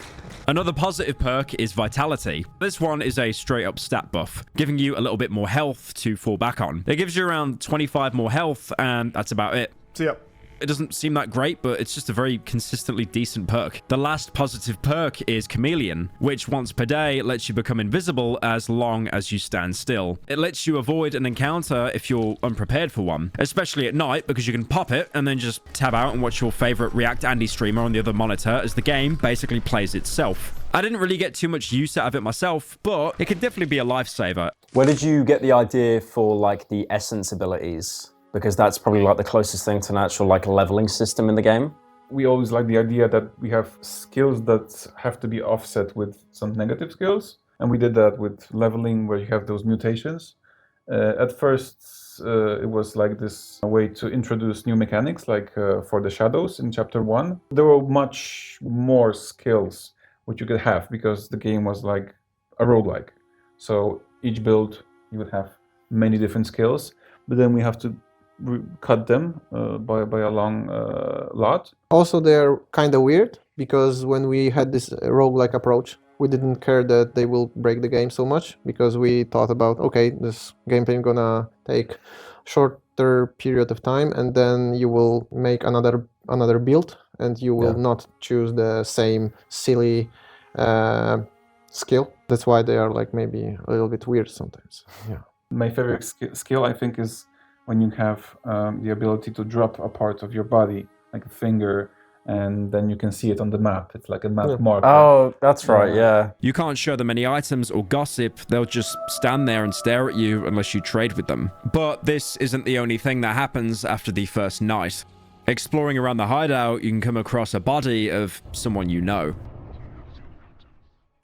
Another positive perk is Vitality. This one is a straight up stat buff, giving you a little bit more health to fall back on. It gives you around 25 more health, and that's about it. So yeah. It doesn't seem that great, but it's just a very consistently decent perk. The last positive perk is Chameleon, which once per day lets you become invisible as long as you stand still. It lets you avoid an encounter if you're unprepared for one, especially at night, because you can pop it and then just tab out and watch your favorite React Andy streamer on the other monitor as the game basically plays itself. I didn't really get too much use out of it myself, but it could definitely be a lifesaver. Where did you get the idea for like the essence abilities? because that's probably like the closest thing to an actual like leveling system in the game. We always like the idea that we have skills that have to be offset with some negative skills. And we did that with leveling, where you have those mutations. At first, it was like this way to introduce new mechanics, like for the shadows in chapter 1. There were much more skills which you could have, because the game was like a roguelike. So each build, you would have many different skills, but then we have to cut them by a long lot. Also, they're kind of weird, because when we had this roguelike approach, we didn't care that they will break the game so much, because we thought about, okay, this gameplay gonna take shorter period of time, and then you will make another build, and you will not choose the same silly skill. That's why they are like maybe a little bit weird sometimes. Yeah. My favorite skill, I think, is when you have the ability to drop a part of your body, like a finger, and then you can see it on the map. It's like a map marker. Oh, that's right, yeah. You can't show them any items or gossip. They'll just stand there and stare at you unless you trade with them. But this isn't the only thing that happens after the first night. Exploring around the hideout, you can come across a body of someone you know.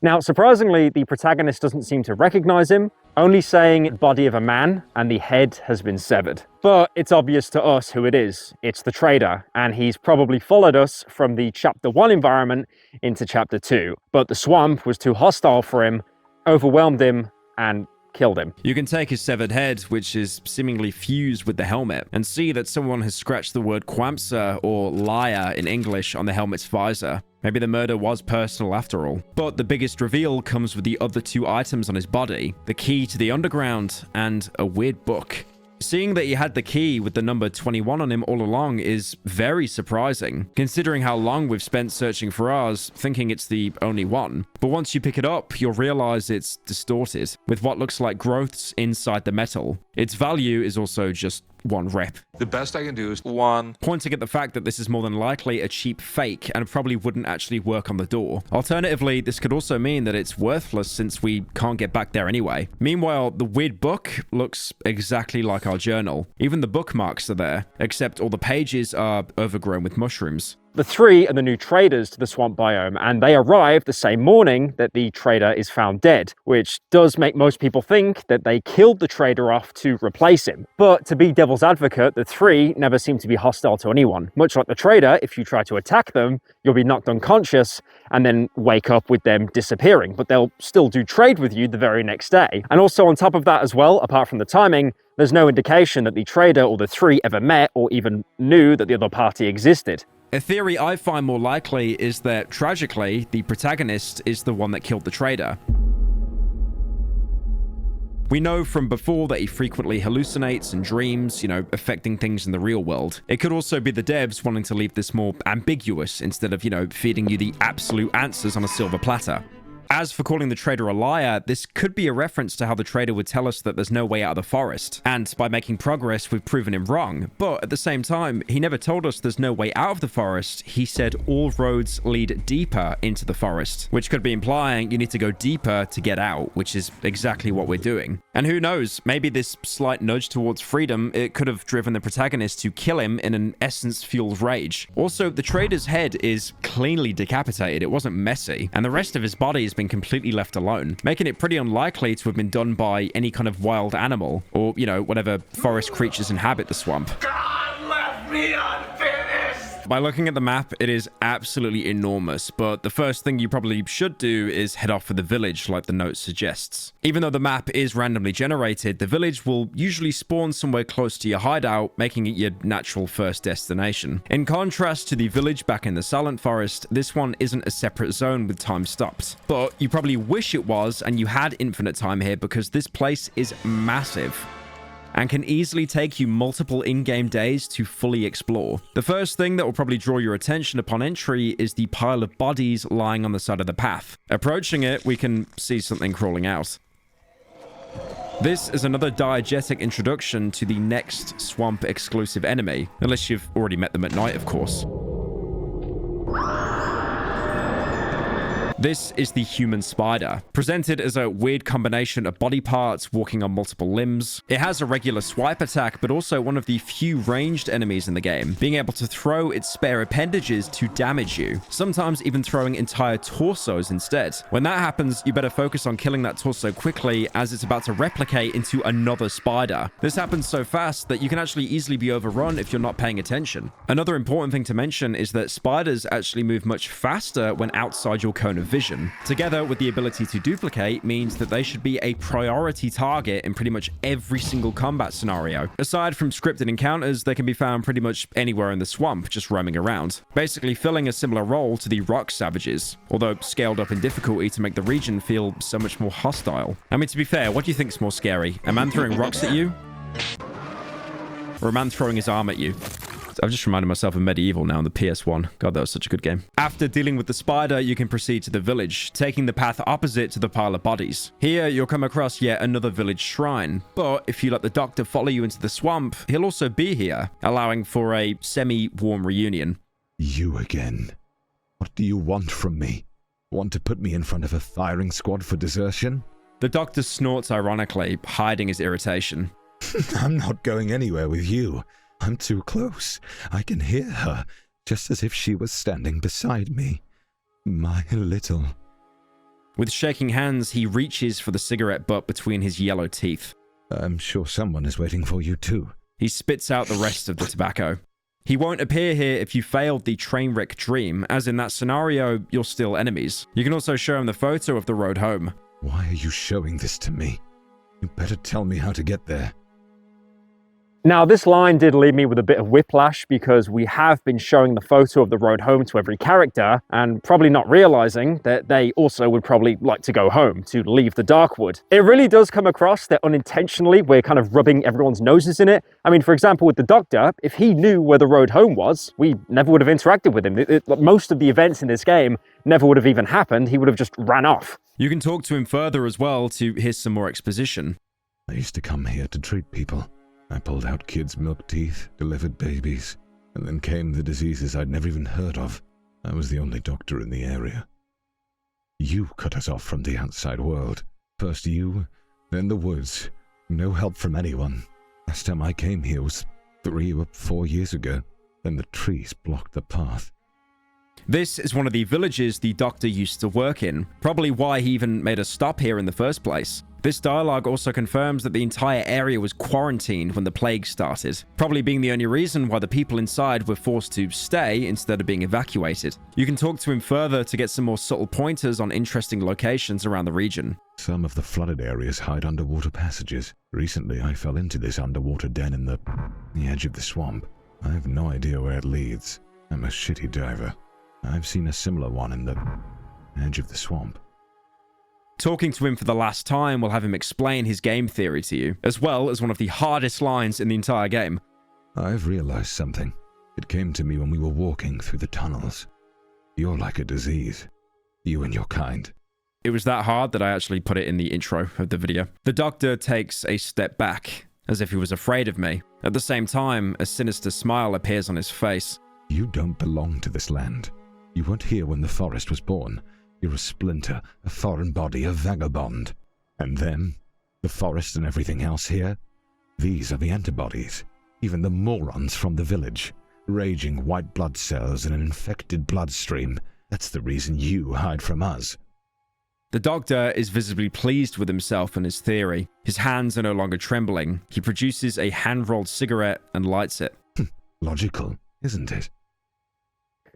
Now, surprisingly, the protagonist doesn't seem to recognize him, only saying body of a man and the head has been severed. But it's obvious to us who it is. It's the trader, and he's probably followed us from the chapter 1 environment into chapter 2. But the swamp was too hostile for him, overwhelmed him, and killed him. You can take his severed head, which is seemingly fused with the helmet, and see that someone has scratched the word Quamsa, or liar in English, on the helmet's visor. Maybe the murder was personal after all. But the biggest reveal comes with the other 2 items on his body, the key to the underground and a weird book. Seeing that he had the key with the number 21 on him all along is very surprising, considering how long we've spent searching for ours, thinking it's the only one. But once you pick it up, you'll realize it's distorted, with what looks like growths inside the metal. Its value is also just 1 rep. The best I can do is 1. Pointing at the fact that this is more than likely a cheap fake and probably wouldn't actually work on the door. Alternatively, this could also mean that it's worthless since we can't get back there anyway. Meanwhile, the weird book looks exactly like our journal. Even the bookmarks are there, except all the pages are overgrown with mushrooms. The 3 are the new traders to the swamp biome, and they arrive the same morning that the trader is found dead, which does make most people think that they killed the trader off to replace him. But to be devil's advocate, the 3 never seem to be hostile to anyone. Much like the trader, if you try to attack them, you'll be knocked unconscious and then wake up with them disappearing, but they'll still do trade with you the very next day. And also on top of that as well, apart from the timing, there's no indication that the trader or the 3 ever met or even knew that the other party existed. A theory I find more likely is that, tragically, the protagonist is the one that killed the trader. We know from before that he frequently hallucinates and dreams, affecting things in the real world. It could also be the devs wanting to leave this more ambiguous instead of, feeding you the absolute answers on a silver platter. As for calling the trader a liar, this could be a reference to how the trader would tell us that there's no way out of the forest. And by making progress, we've proven him wrong. But at the same time, he never told us there's no way out of the forest. He said all roads lead deeper into the forest, which could be implying you need to go deeper to get out, which is exactly what we're doing. And who knows, maybe this slight nudge towards freedom, it could have driven the protagonist to kill him in an essence-fueled rage. Also, the trader's head is cleanly decapitated. It wasn't messy. And the rest of his body is been completely left alone, making it pretty unlikely to have been done by any kind of wild animal or, whatever forest creatures inhabit the swamp. God left me unfinished! By looking at the map, it is absolutely enormous, but the first thing you probably should do is head off for the village like the note suggests. Even though the map is randomly generated, the village will usually spawn somewhere close to your hideout, making it your natural first destination. In contrast to the village back in the Silent Forest, this one isn't a separate zone with time stopped. But you probably wish it was, and you had infinite time here because this place is massive and can easily take you multiple in-game days to fully explore. The first thing that will probably draw your attention upon entry is the pile of bodies lying on the side of the path. Approaching it, we can see something crawling out. This is another diegetic introduction to the next swamp exclusive enemy, unless you've already met them at night, of course. This is the human spider, presented as a weird combination of body parts walking on multiple limbs. It has a regular swipe attack, but also one of the few ranged enemies in the game, being able to throw its spare appendages to damage you, sometimes even throwing entire torsos instead. When that happens, you better focus on killing that torso quickly, as it's about to replicate into another spider. This happens so fast that you can actually easily be overrun if you're not paying attention. Another important thing to mention is that spiders actually move much faster when outside your cone of vision. Together with the ability to duplicate means that they should be a priority target in pretty much every single combat scenario. Aside from scripted encounters, they can be found pretty much anywhere in the swamp, just roaming around, basically filling a similar role to the rock savages, although scaled up in difficulty to make the region feel so much more hostile. I mean, to be fair, what do you think's more scary? A man throwing rocks at you? Or a man throwing his arm at you? I've just reminded myself of Medieval now on the PS1. God, that was such a good game. After dealing with the spider, you can proceed to the village, taking the path opposite to the pile of bodies. Here, you'll come across yet another village shrine, but if you let the doctor follow you into the swamp, he'll also be here, allowing for a semi-warm reunion. You again. What do you want from me? Want to put me in front of a firing squad for desertion? The doctor snorts ironically, hiding his irritation. I'm not going anywhere with you. I'm too close. I can hear her, just as if she was standing beside me. My little... With shaking hands, he reaches for the cigarette butt between his yellow teeth. I'm sure someone is waiting for you too. He spits out the rest of the tobacco. He won't appear here if you failed the train wreck dream, as in that scenario, you're still enemies. You can also show him the photo of the road home. Why are you showing this to me? You better tell me how to get there. Now, this line did leave me with a bit of whiplash because we have been showing the photo of the road home to every character and probably not realizing that they also would probably like to go home, to leave the Darkwood. It really does come across that unintentionally we're kind of rubbing everyone's noses in it. I mean, for example, with the Doctor, if he knew where the road home was, we never would have interacted with him. Most of the events in this game never would have even happened. He would have just ran off. You can talk to him further as well to hear some more exposition. I used to come here to treat people. I pulled out kids' milk teeth, delivered babies, and then came the diseases I'd never even heard of. I was the only doctor in the area. You cut us off from the outside world. First you, then the woods. No help from anyone. Last time I came here was 3 or 4 years ago. Then the trees blocked the path. This is one of the villages the Doctor used to work in, probably why he even made a stop here in the first place. This dialogue also confirms that the entire area was quarantined when the plague started, probably being the only reason why the people inside were forced to stay instead of being evacuated. You can talk to him further to get some more subtle pointers on interesting locations around the region. Some of the flooded areas hide underwater passages. Recently, I fell into this underwater den in the edge of the swamp. I have no idea where it leads. I'm a shitty diver. I've seen a similar one in the edge of the swamp. Talking to him for the last time will have him explain his game theory to you, as well as one of the hardest lines in the entire game. I've realized something. It came to me when we were walking through the tunnels. You're like a disease. You and your kind. It was that hard that I actually put it in the intro of the video. The Doctor takes a step back, as if he was afraid of me. At the same time, a sinister smile appears on his face. You don't belong to this land. You weren't here when the forest was born. You're a splinter, a foreign body, a vagabond. And then, the forest and everything else here? These are the antibodies. Even the morons from the village. Raging white blood cells in an infected bloodstream. That's the reason you hide from us. The Doctor is visibly pleased with himself and his theory. His hands are no longer trembling. He produces a hand-rolled cigarette and lights it. Logical, isn't it?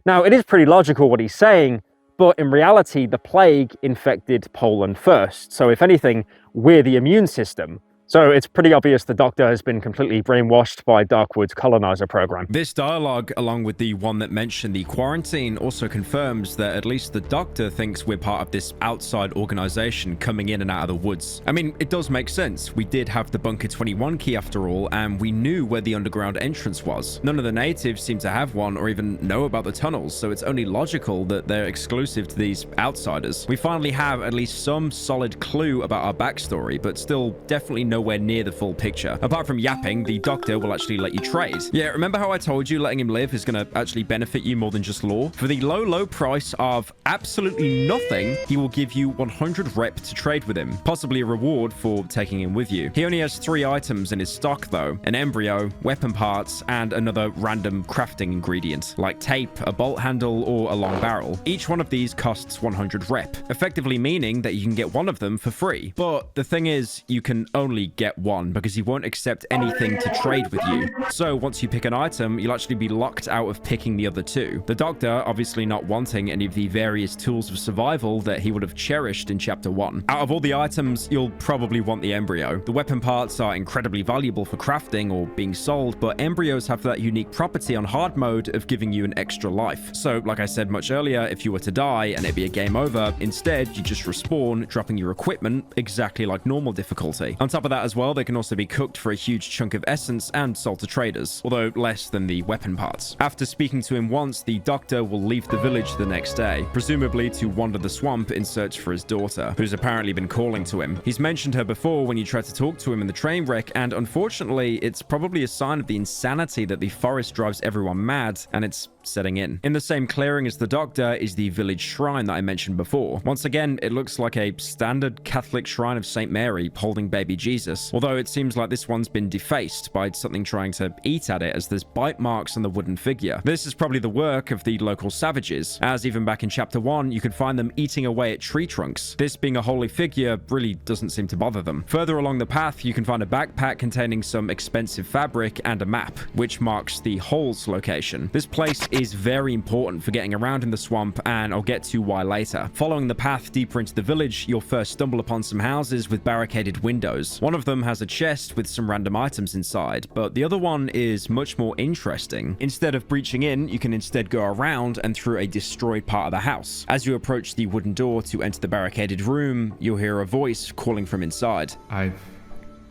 Now, it is pretty logical what he's saying, but in reality, the plague infected Poland first. So if anything, we're the immune system. So it's pretty obvious the Doctor has been completely brainwashed by Darkwood's colonizer program. This dialogue, along with the one that mentioned the quarantine, also confirms that at least the Doctor thinks we're part of this outside organization coming in and out of the woods. I mean, it does make sense. We did have the Bunker 21 key after all, and we knew where the underground entrance was. None of the natives seem to have one or even know about the tunnels, so it's only logical that they're exclusive to these outsiders. We finally have at least some solid clue about our backstory, but still definitely no nowhere near the full picture. Apart from yapping, the doctor will actually let you trade. Yeah, remember how I told you letting him live is going to actually benefit you more than just lore? For the low price of absolutely nothing, he will give you 100 rep to trade with him, possibly a reward for taking him with you. He only has 3 items in his stock though: an embryo, weapon parts, and another random crafting ingredient, like tape, a bolt handle, or a long barrel. Each one of these costs 100 rep, effectively meaning that you can get one of them for free. But the thing is, you can only get one because he won't accept anything to trade with you. So once you pick an item, you'll actually be locked out of picking the other 2. The doctor obviously not wanting any of the various tools of survival that he would have cherished in chapter 1. Out of all the items, you'll probably want the embryo. The weapon parts are incredibly valuable for crafting or being sold, but embryos have that unique property on hard mode of giving you an extra life. So like I said much earlier, if you were to die and it'd be a game over, instead you just respawn, dropping your equipment exactly like normal difficulty. On top of that as well, they can also be cooked for a huge chunk of essence and sold to traders, although less than the weapon parts. After speaking to him once, the doctor will leave the village the next day, presumably to wander the swamp in search for his daughter, who's apparently been calling to him. He's mentioned her before when you tried to talk to him in the train wreck, and unfortunately, it's probably a sign of the insanity that the forest drives everyone mad, and it's setting in. In the same clearing as the doctor is the village shrine that I mentioned before. Once again, it looks like a standard Catholic shrine of St. Mary holding baby Jesus, although it seems like this one's been defaced by something trying to eat at it, as there's bite marks on the wooden figure. This is probably the work of the local savages, as even back in chapter 1, you could find them eating away at tree trunks. This being a holy figure really doesn't seem to bother them. Further along the path, you can find a backpack containing some expensive fabric and a map, which marks the hole's location. This place is very important for getting around in the swamp, and I'll get to why later. Following the path deeper into the village, you'll first stumble upon some houses with barricaded windows. One of them has a chest with some random items inside, but the other one is much more interesting. Instead of breaching in, you can instead go around and through a destroyed part of the house. As you approach the wooden door to enter the barricaded room, you'll hear a voice calling from inside. I've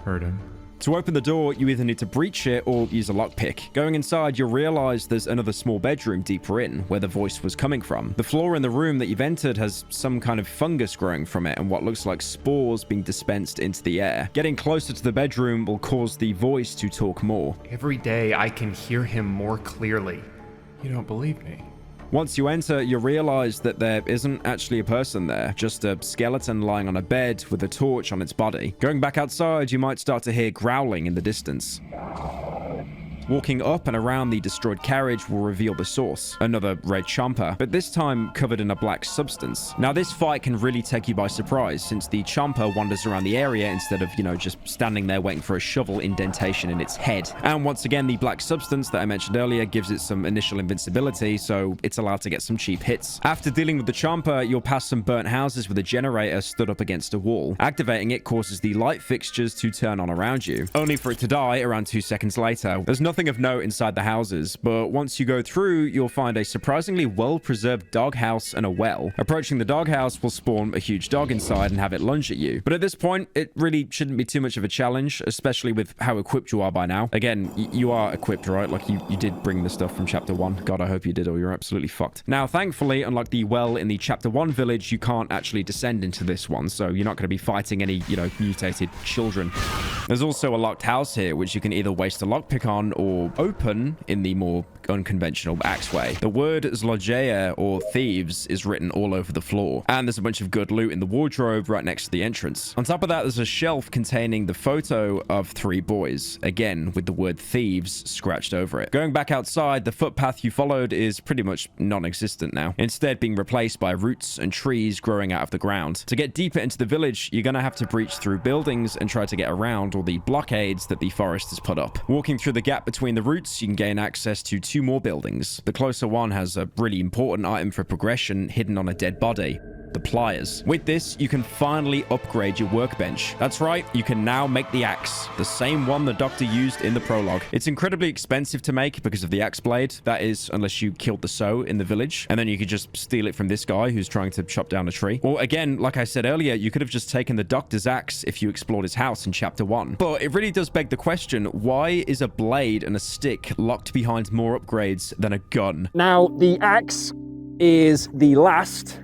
heard him. To open the door, you either need to breach it or use a lockpick. Going inside, you'll realize there's another small bedroom deeper in, where the voice was coming from. The floor in the room that you've entered has some kind of fungus growing from it, and what looks like spores being dispensed into the air. Getting closer to the bedroom will cause the voice to talk more. Every day I can hear him more clearly. You don't believe me? Once you enter, you realize that there isn't actually a person there, just a skeleton lying on a bed with a torch on its body. Going back outside, you might start to hear growling in the distance. Walking up and around the destroyed carriage will reveal the source, another red chomper, but this time covered in a black substance. Now this fight can really take you by surprise, since the chomper wanders around the area instead of, just standing there waiting for a shovel indentation in its head. And once again, the black substance that I mentioned earlier gives it some initial invincibility, so it's allowed to get some cheap hits. After dealing with the chomper, you'll pass some burnt houses with a generator stood up against a wall. Activating it causes the light fixtures to turn on around you, only for it to die around 2 seconds later. There's nothing of note inside the houses, but once you go through, you'll find a surprisingly well-preserved doghouse and a well. Approaching the doghouse will spawn a huge dog inside and have it lunge at you. But at this point, it really shouldn't be too much of a challenge, especially with how equipped you are by now. Again, you are equipped, right? Like you did bring the stuff from chapter 1. God, I hope you did, or you're absolutely fucked. Now, thankfully, unlike the well in the chapter 1 village, you can't actually descend into this one, so you're not going to be fighting any, mutated children. There's also a locked house here, which you can either waste a lockpick on or open in the more unconventional axe way. The word zlodzieje, or thieves, is written all over the floor, and there's a bunch of good loot in the wardrobe right next to the entrance. On top of that, there's a shelf containing the photo of 3 boys, again with the word thieves scratched over it. Going back outside, the footpath you followed is pretty much non-existent now, instead being replaced by roots and trees growing out of the ground. To get deeper into the village, you're gonna have to breach through buildings and try to get around all the blockades that the forest has put up. Walking through the gap between the roots, you can gain access to 2 more buildings. The closer one has a really important item for progression hidden on a dead body: the pliers. With this, you can finally upgrade your workbench. That's right, you can now make the axe, the same one the doctor used in the prologue. It's incredibly expensive to make because of the axe blade, that is, unless you killed the sow in the village, and then you could just steal it from this guy who's trying to chop down a tree. Or again, like I said earlier, you could have just taken the doctor's axe if you explored his house in chapter 1. But it really does beg the question, why is a blade and a stick locked behind more upgrades than a gun? Now, the axe is the last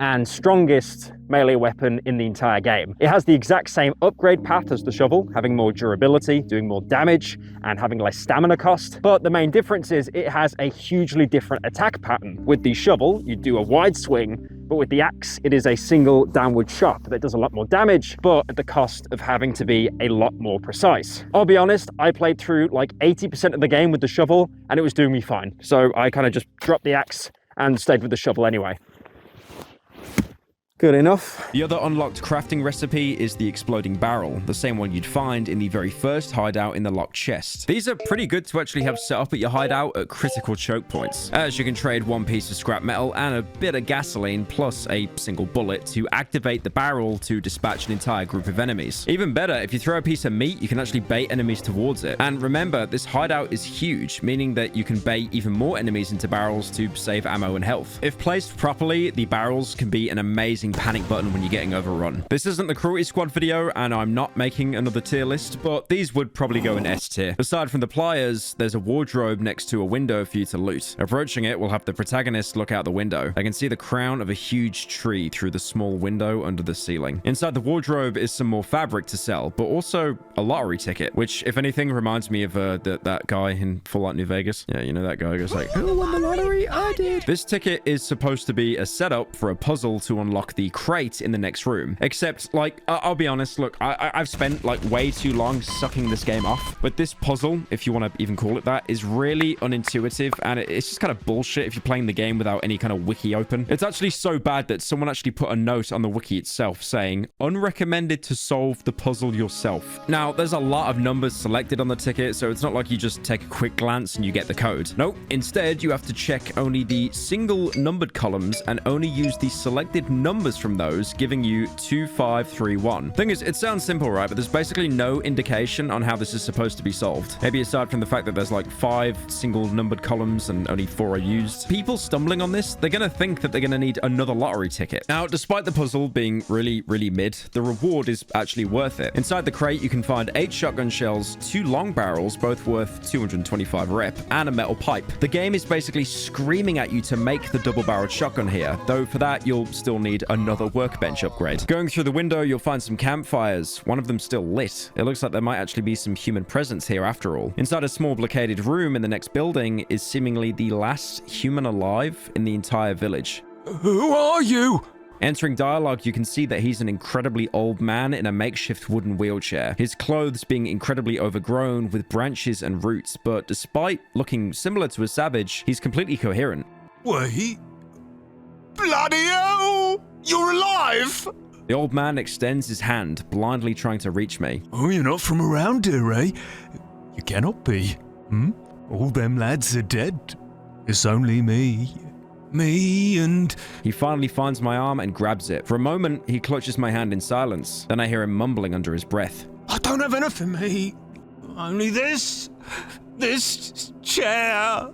and strongest melee weapon in the entire game. It has the exact same upgrade path as the shovel, having more durability, doing more damage, and having less stamina cost. But the main difference is it has a hugely different attack pattern. With the shovel, you do a wide swing, but with the axe, it is a single downward chop that does a lot more damage, but at the cost of having to be a lot more precise. I'll be honest, I played through like 80% of the game with the shovel, and it was doing me fine. So I kind of just dropped the axe and stayed with the shovel anyway. Good enough. The other unlocked crafting recipe is the exploding barrel, the same one you'd find in the very first hideout in the locked chest. These are pretty good to actually have set up at your hideout at critical choke points, as you can trade one piece of scrap metal and a bit of gasoline plus a single bullet to activate the barrel to dispatch an entire group of enemies. Even better, if you throw a piece of meat, you can actually bait enemies towards it. And remember, this hideout is huge, meaning that you can bait even more enemies into barrels to save ammo and health. If placed properly, the barrels can be an amazing panic button when you're getting overrun. This isn't the Cruelty Squad video, and I'm not making another tier list, but these would probably go in S tier. Aside from the pliers, there's a wardrobe next to a window for you to loot. Approaching it will have the protagonist look out the window. I can see the crown of a huge tree through the small window under the ceiling. Inside the wardrobe is some more fabric to sell, but also a lottery ticket, which, if anything, reminds me of that guy in Fallout New Vegas. Yeah, you know that guy goes like, "Who won the lottery? I did." This ticket is supposed to be a setup for a puzzle to unlock the crate in the next room. Except, like, I'll be honest, look, I've spent like way too long sucking this game off, but this puzzle, if you want to even call it that, is really unintuitive, and it's just kind of bullshit if you're playing the game without any kind of wiki open. It's actually so bad that someone actually put a note on the wiki itself saying, "Unrecommended to solve the puzzle yourself." Now, there's a lot of numbers selected on the ticket, so it's not like you just take a quick glance and you get the code. Nope. Instead, you have to check only the single numbered columns and only use the selected numbers from those, giving you 2531. Thing is, it sounds simple, right? But there's basically no indication on how this is supposed to be solved. Maybe aside from the fact that there's like 5 single numbered columns and only 4 are used. People stumbling on this, they're gonna think that they're gonna need another lottery ticket. Now, despite the puzzle being really, really mid, the reward is actually worth it. Inside the crate, you can find 8 shotgun shells, 2 long barrels, both worth 225 rep, and a metal pipe. The game is basically screaming at you to make the double-barreled shotgun here, though for that, you'll still need another workbench upgrade. Going through the window, you'll find some campfires, one of them still lit. It looks like there might actually be some human presence here after all. Inside a small blockaded room in the next building is seemingly the last human alive in the entire village. Who are you? Entering dialogue, you can see that he's an incredibly old man in a makeshift wooden wheelchair, his clothes being incredibly overgrown with branches and roots, but despite looking similar to a savage, he's completely coherent. Wait. Bloody hell! You're alive! The old man extends his hand, blindly trying to reach me. Oh, you're not from around here, eh? You cannot be. All them lads are dead. It's only me. Me and... He finally finds my arm and grabs it. For a moment, he clutches my hand in silence. Then I hear him mumbling under his breath. I don't have anything, mate. Only this chair.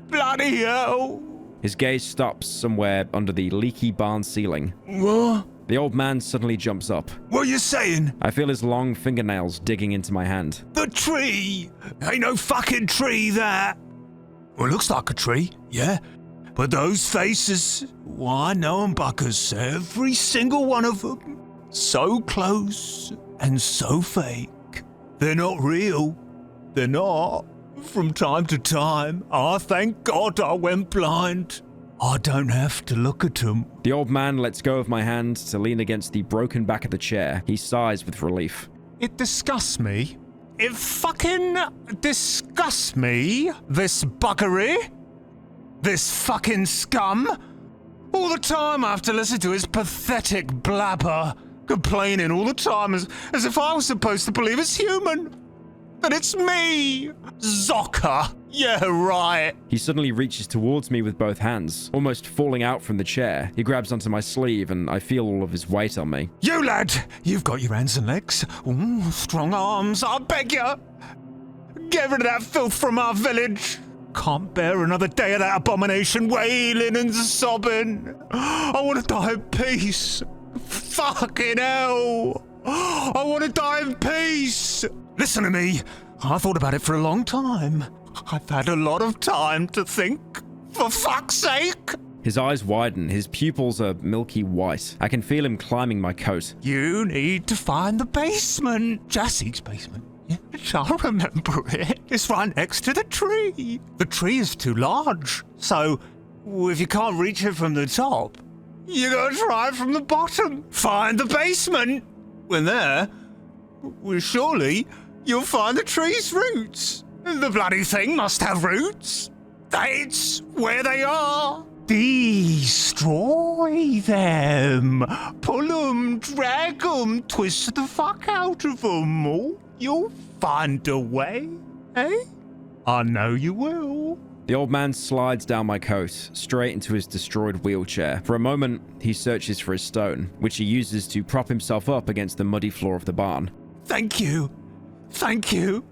Bloody hell. His gaze stops somewhere under the leaky barn ceiling. What? The old man suddenly jumps up. What are you saying? I feel his long fingernails digging into my hand. The tree! Ain't no fucking tree, that. Well, it looks like a tree, yeah. But those faces, well, I know 'em, Buckers. Every single one of them. So close and so fake. They're not real. They're not. From time to time, I thank God I went blind. I don't have to look at them. The old man lets go of my hand to lean against the broken back of the chair. He sighs with relief. It disgusts me. It fucking disgusts me, this buggery. This fucking scum. All the time I have to listen to his pathetic blabber, complaining all the time as if I was supposed to believe it's human. That it's me, Zocker. Yeah, right. He suddenly reaches towards me with both hands, almost falling out from the chair. He grabs onto my sleeve and I feel all of his weight on me. You lad, you've got your hands and legs. Ooh, strong arms, I beg you. Get rid of that filth from our village. Can't bear another day of that abomination wailing and sobbing. I want to die in peace. Fucking hell. I want to die in peace. Listen to me. I thought about it for a long time. I've had a lot of time to think. For fuck's sake. His eyes widen, his pupils are milky white. I can feel him climbing my coat. You need to find the basement. Jassie's basement. Yes, I remember it. It's right next to the tree. The tree is too large, so if you can't reach it from the top, you gotta try it from the bottom. Find the basement. When there, well, surely you'll find the tree's roots. The bloody thing must have roots. That's where they are. Destroy them. Pull them, drag them, twist the fuck out of them. Oh, you'll find a way, eh? I know you will. The old man slides down my coat, straight into his destroyed wheelchair. For a moment, he searches for his stone, which he uses to prop himself up against the muddy floor of the barn. Thank you. Thank you.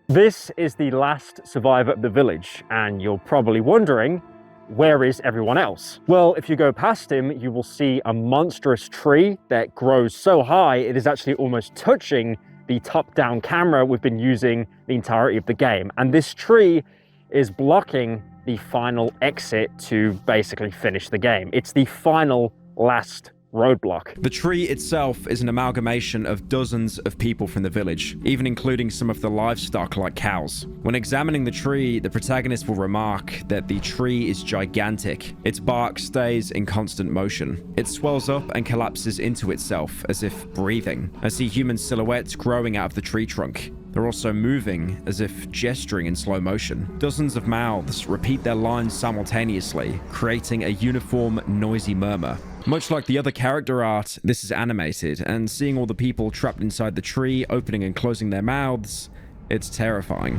This is the last survivor of the village, and you're probably wondering, where is everyone else? Well, if you go past him, you will see a monstrous tree that grows so high it is actually almost touching the top-down camera we've been using the entirety of the game. And this tree is blocking the final exit to basically finish the game. It's the final, last roadblock. The tree itself is an amalgamation of dozens of people from the village, even including some of the livestock like cows. When examining the tree, the protagonist will remark that the tree is gigantic. Its bark stays in constant motion. It swells up and collapses into itself as if breathing. I see human silhouettes growing out of the tree trunk. They're also moving as if gesturing in slow motion. Dozens of mouths repeat their lines simultaneously, creating a uniform, noisy murmur. Much like the other character art, this is animated, and seeing all the people trapped inside the tree opening and closing their mouths, it's terrifying.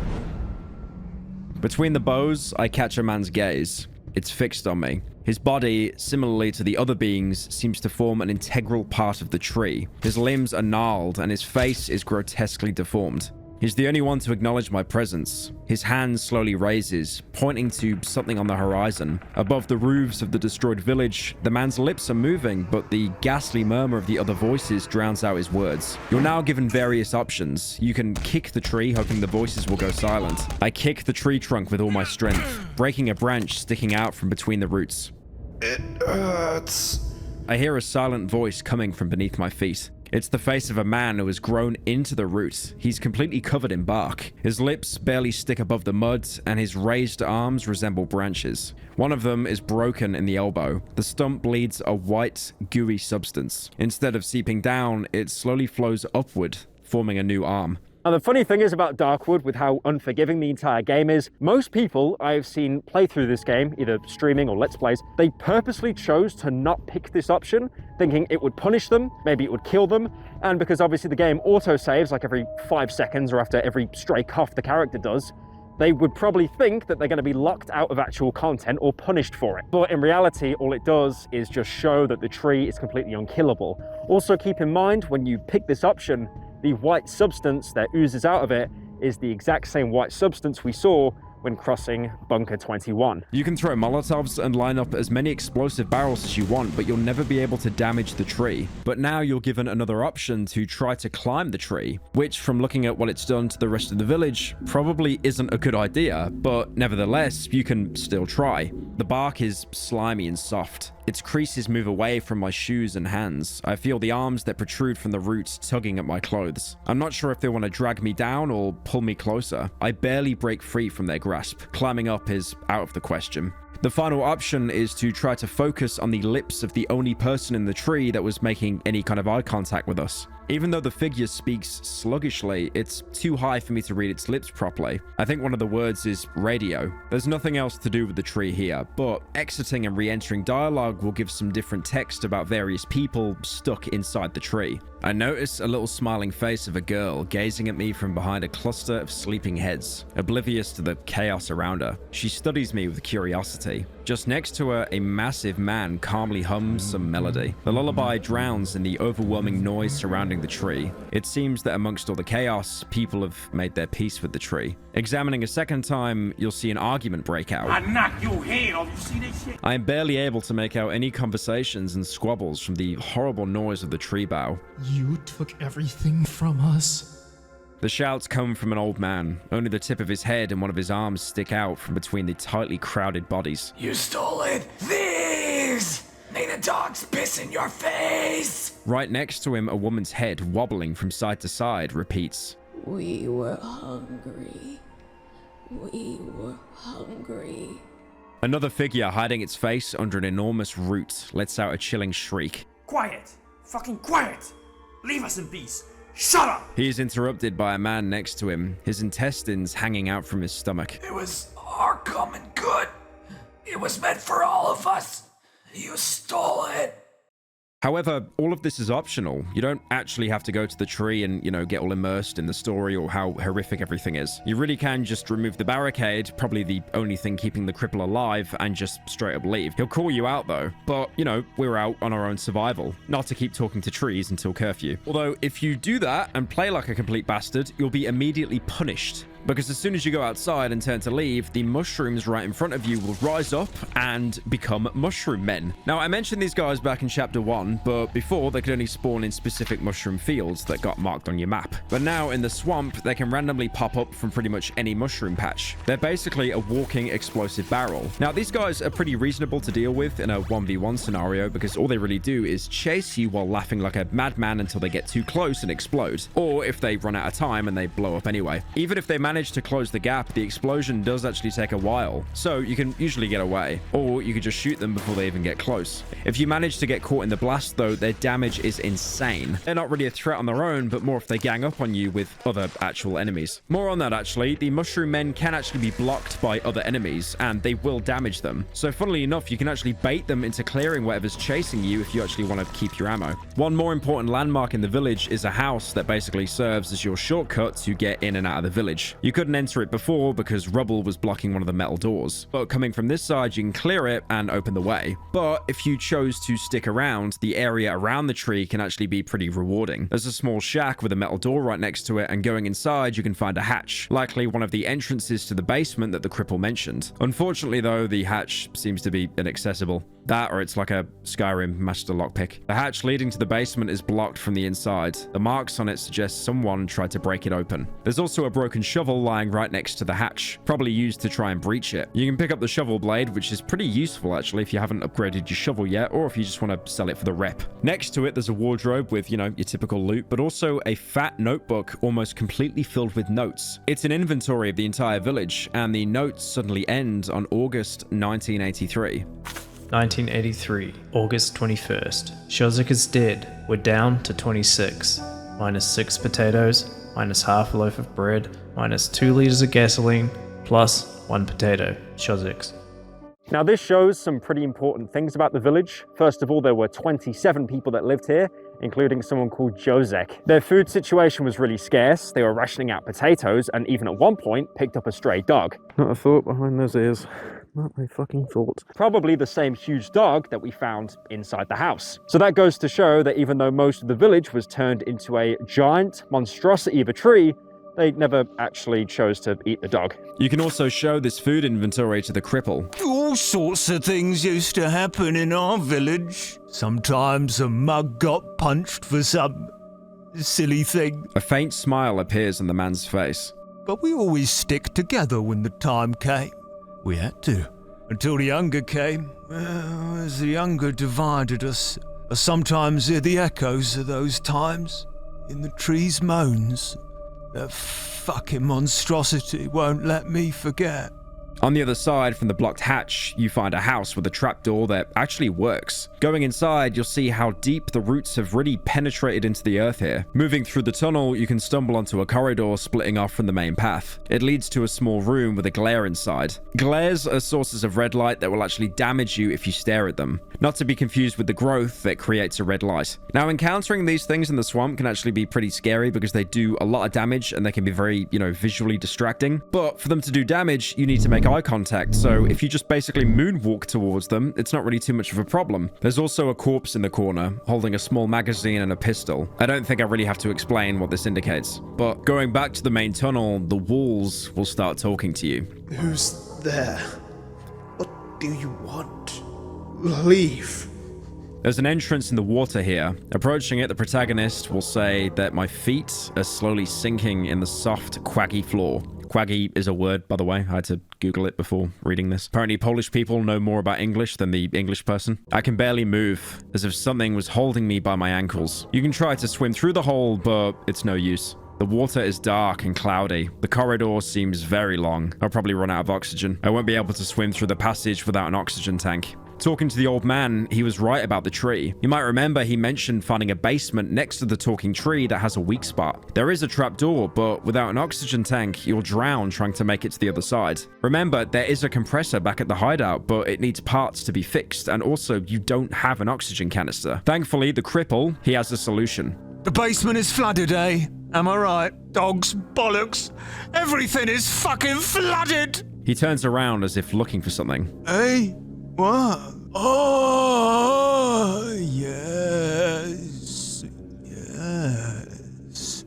Between the bows, I catch a man's gaze. It's fixed on me. His body, similarly to the other beings, seems to form an integral part of the tree. His limbs are gnarled, and his face is grotesquely deformed. He's the only one to acknowledge my presence. His hand slowly raises, pointing to something on the horizon. Above the roofs of the destroyed village, the man's lips are moving, but the ghastly murmur of the other voices drowns out his words. You're now given various options. You can kick the tree, hoping the voices will go silent. I kick the tree trunk with all my strength, breaking a branch sticking out from between the roots. It hurts. I hear a silent voice coming from beneath my feet. It's the face of a man who has grown into the root. He's completely covered in bark. His lips barely stick above the mud, and his raised arms resemble branches. One of them is broken in the elbow. The stump bleeds a white, gooey substance. Instead of seeping down, it slowly flows upward, forming a new arm. And the funny thing is about Darkwood, with how unforgiving the entire game is, most people I've seen play through this game, either streaming or Let's Plays, they purposely chose to not pick this option, thinking it would punish them, maybe it would kill them, and because obviously the game auto-saves like every 5 seconds or after every stray cough the character does, they would probably think that they're going to be locked out of actual content or punished for it. But in reality, all it does is just show that the tree is completely unkillable. Also keep in mind, when you pick this option, the white substance that oozes out of it is the exact same white substance we saw when crossing Bunker 21. You can throw Molotovs and line up as many explosive barrels as you want, but you'll never be able to damage the tree. But now you're given another option to try to climb the tree, which, from looking at what it's done to the rest of the village, probably isn't a good idea, but nevertheless, you can still try. The bark is slimy and soft. Its creases move away from my shoes and hands. I feel the arms that protrude from the roots tugging at my clothes. I'm not sure if they want to drag me down or pull me closer. I barely break free from their grasp. Climbing up is out of the question. The final option is to try to focus on the lips of the only person in the tree that was making any kind of eye contact with us. Even though the figure speaks sluggishly, it's too high for me to read its lips properly. I think one of the words is radio. There's nothing else to do with the tree here, but exiting and re-entering dialogue will give some different text about various people stuck inside the tree. I notice a little smiling face of a girl gazing at me from behind a cluster of sleeping heads, oblivious to the chaos around her. She studies me with curiosity. Just next to her, a massive man calmly hums some melody. The lullaby drowns in the overwhelming noise surrounding the tree. It seems that amongst all the chaos, people have made their peace with the tree. Examining a second time, you'll see an argument break out. I knock your head off. You see this shit? I am barely able to make out any conversations and squabbles from the horrible noise of the tree bough. You took everything from us. The shouts come from an old man. Only the tip of his head and one of his arms stick out from between the tightly crowded bodies. You stole it! Thieves! May the dogs piss in your face! Right next to him, a woman's head, wobbling from side to side, repeats, We were hungry. We were hungry. Another figure, hiding its face under an enormous root, lets out a chilling shriek. Quiet! Fucking quiet! Leave us in peace! Shut up! He is interrupted by a man next to him, his intestines hanging out from his stomach. It was our common good. It was meant for all of us. You stole it. However, all of this is optional. You don't actually have to go to the tree and, get all immersed in the story or how horrific everything is. You really can just remove the barricade, probably the only thing keeping the cripple alive, and just straight up leave. He'll call you out though, but, we're out on our own survival, not to keep talking to trees until curfew. Although, if you do that and play like a complete bastard, you'll be immediately punished. Because as soon as you go outside and turn to leave, the mushrooms right in front of you will rise up and become mushroom men. Now, I mentioned these guys back in chapter 1, but before they could only spawn in specific mushroom fields that got marked on your map. But now in the swamp, they can randomly pop up from pretty much any mushroom patch. They're basically a walking explosive barrel. Now, these guys are pretty reasonable to deal with in a 1v1 scenario because all they really do is chase you while laughing like a madman until they get too close and explode. Or if they run out of time and they blow up anyway. Even if they manage to close the gap, the explosion does actually take a while, so you can usually get away, or you could just shoot them before they even get close. If you manage to get caught in the blast though, their damage is insane. They're not really a threat on their own, but more if they gang up on you with other actual enemies. More on that actually, the mushroom men can actually be blocked by other enemies, and they will damage them. So funnily enough, you can actually bait them into clearing whatever's chasing you if you actually want to keep your ammo. One more important landmark in the village is a house that basically serves as your shortcut to get in and out of the village. You couldn't enter it before because rubble was blocking one of the metal doors, but coming from this side you can clear it and open the way. But if you chose to stick around, the area around the tree can actually be pretty rewarding. There's a small shack with a metal door right next to it, and going inside you can find a hatch, likely one of the entrances to the basement that the cripple mentioned. Unfortunately though, the hatch seems to be inaccessible. That, or it's like a Skyrim master lockpick. The hatch leading to the basement is blocked from the inside. The marks on it suggest someone tried to break it open. There's also a broken shovel lying right next to the hatch, probably used to try and breach it. You can pick up the shovel blade, which is pretty useful actually if you haven't upgraded your shovel yet, or if you just want to sell it for the rep. Next to it, there's a wardrobe with, your typical loot, but also a fat notebook almost completely filled with notes. It's an inventory of the entire village, and the notes suddenly end on August 1983. 1983, August 21st. Shozik is dead. We're down to 26. Minus 6 potatoes, minus half a loaf of bread, minus 2 liters of gasoline, plus 1 potato. Shozik's. Now this shows some pretty important things about the village. First of all, there were 27 people that lived here, including someone called Jozek. Their food situation was really scarce. They were rationing out potatoes and even at one point picked up a stray dog. Not a thought behind those ears. Not my fucking thoughts. Probably the same huge dog that we found inside the house. So that goes to show that even though most of the village was turned into a giant monstrosity of a tree, they never actually chose to eat the dog. You can also show this food inventory to the cripple. All sorts of things used to happen in our village. Sometimes a mug got punched for some silly thing. A faint smile appears on the man's face. But we always stick together when the time came. We had to. Until the hunger came. Well, as the hunger divided us, I sometimes hear the echoes of those times in the trees' moans. That fucking monstrosity won't let me forget. On the other side from the blocked hatch, you find a house with a trapdoor that actually works. Going inside, you'll see how deep the roots have really penetrated into the earth here. Moving through the tunnel, you can stumble onto a corridor splitting off from the main path. It leads to a small room with a glare inside. Glares are sources of red light that will actually damage you if you stare at them. Not to be confused with the growth that creates a red light. Now, encountering these things in the swamp can actually be pretty scary because they do a lot of damage and they can be very, visually distracting. But for them to do damage, you need to make eye contact, so if you just basically moonwalk towards them, it's not really too much of a problem. There's also a corpse in the corner, holding a small magazine and a pistol. I don't think I really have to explain what this indicates. But going back to the main tunnel, the walls will start talking to you. Who's there? What do you want? Leave. There's an entrance in the water here. Approaching it, the protagonist will say that my feet are slowly sinking in the soft, quaggy floor. Quaggy is a word, by the way. I had to Google it before reading this. Apparently, Polish people know more about English than the English person. I can barely move, as if something was holding me by my ankles. You can try to swim through the hole, but it's no use. The water is dark and cloudy. The corridor seems very long. I'll probably run out of oxygen. I won't be able to swim through the passage without an oxygen tank. Talking to the old man, he was right about the tree. You might remember he mentioned finding a basement next to the talking tree that has a weak spot. There is a trapdoor, but without an oxygen tank, you'll drown trying to make it to the other side. Remember, there is a compressor back at the hideout, but it needs parts to be fixed, and also you don't have an oxygen canister. Thankfully, the cripple, he has a solution. The basement is flooded, eh? Am I right? Dogs, bollocks, everything is fucking flooded! He turns around as if looking for something. Hey? What? Oh, yes. Yes.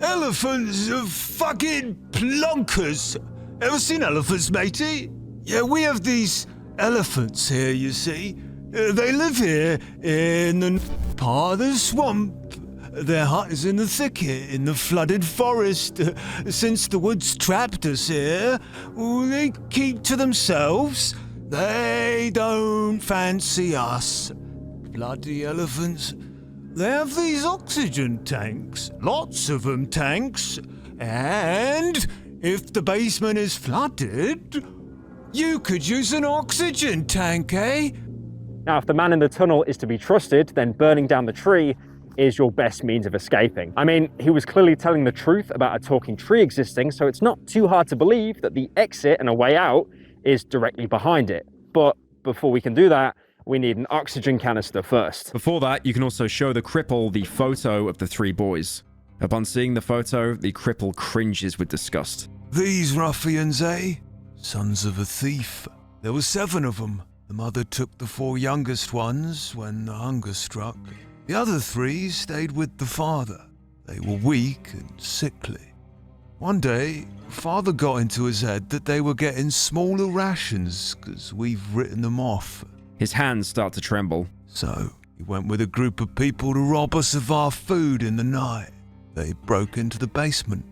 Elephants are fucking plonkers. Ever seen elephants, matey? Yeah, we have these elephants here, you see. They live here in the part of the swamp. Their hut is in the thicket, in the flooded forest. Since the woods trapped us here, they keep to themselves. They don't fancy us. Bloody elephants. They have these oxygen tanks. Lots of them tanks. And if the basement is flooded, you could use an oxygen tank, eh? Now, if the man in the tunnel is to be trusted, then burning down the tree is your best means of escaping. I mean, he was clearly telling the truth about a talking tree existing, so it's not too hard to believe that the exit and a way out is directly behind it. But before we can do that, we need an oxygen canister first. Before that, you can also show the cripple the photo of the three boys. Upon seeing the photo, the cripple cringes with disgust. These ruffians, eh? Sons of a thief. There were 7 of them. The mother took the 4 youngest ones when the hunger struck. The other 3 stayed with the father. They were weak and sickly. One day, father got into his head that they were getting smaller rations because we've written them off. His hands start to tremble. So, he went with a group of people to rob us of our food in the night. They broke into the basement.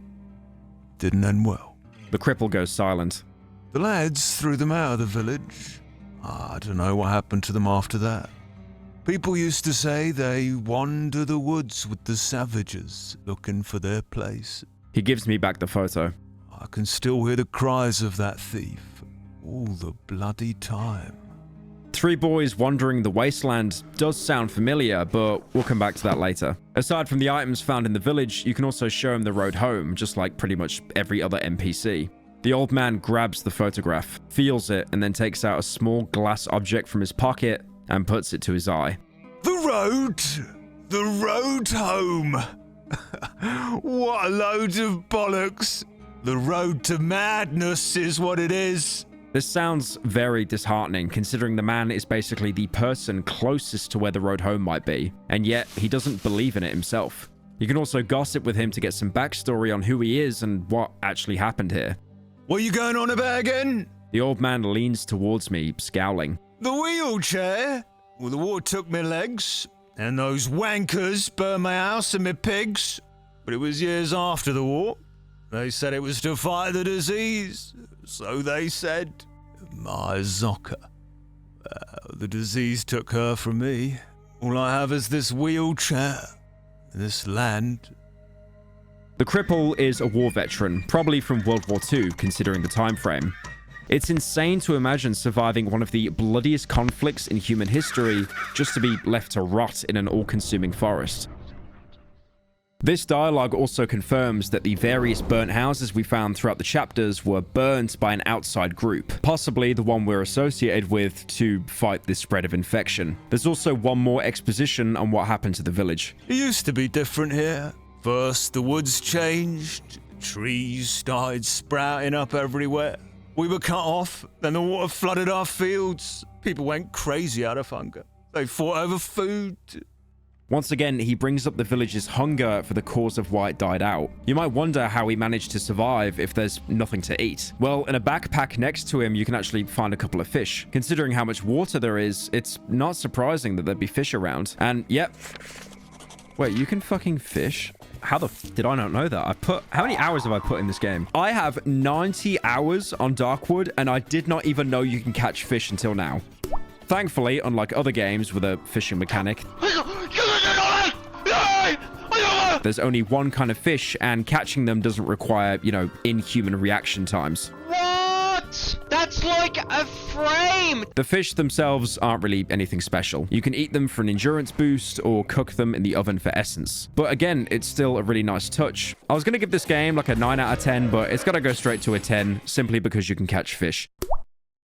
Didn't end well. The cripple goes silent. The lads threw them out of the village. I don't know what happened to them after that. People used to say they wander the woods with the savages, looking for their place. He gives me back the photo. I can still hear the cries of that thief all the bloody time. 3 boys wandering the wasteland does sound familiar, but we'll come back to that later. Aside from the items found in the village, you can also show him the road home, just like pretty much every other NPC. The old man grabs the photograph, feels it, and then takes out a small glass object from his pocket and puts it to his eye. The road home. What a load of bollocks. The road to madness is what it is. This sounds very disheartening, considering the man is basically the person closest to where the road home might be, and yet he doesn't believe in it himself. You can also gossip with him to get some backstory on who he is and what actually happened here. What are you going on about again? The old man leans towards me, scowling. The wheelchair? Well, the war took my legs, and those wankers burned my house and my pigs. But it was years after the war. They said it was to fight the disease. So they said. My Zocca. The disease took her from me. All I have is this wheelchair. This land. The cripple is a war veteran, probably from World War II, considering the time frame. It's insane to imagine surviving one of the bloodiest conflicts in human history just to be left to rot in an all-consuming forest. This dialogue also confirms that the various burnt houses we found throughout the chapters were burnt by an outside group, possibly the one we're associated with to fight the spread of infection. There's also one more exposition on what happened to the village. It used to be different here. First, the woods changed, trees started sprouting up everywhere. We were cut off, then the water flooded our fields. People went crazy out of hunger. They fought over food. Once again, he brings up the village's hunger for the cause of why it died out. You might wonder how he managed to survive if there's nothing to eat. Well, in a backpack next to him, you can actually find a couple of fish. Considering how much water there is, it's not surprising that there'd be fish around. And yep. Wait, you can fucking fish? How the f did I not know that? How many hours have I put in this game? I have 90 hours on Darkwood, and I did not even know you can catch fish until now. Thankfully, unlike other games with a fishing mechanic, there's only one kind of fish, and catching them doesn't require, you know, inhuman reaction times. What? That's like a frame! The fish themselves aren't really anything special. You can eat them for an endurance boost or cook them in the oven for essence. But again, it's still a really nice touch. I was going to give this game like a 9 out of 10, but it's got to go straight to a 10 simply because you can catch fish.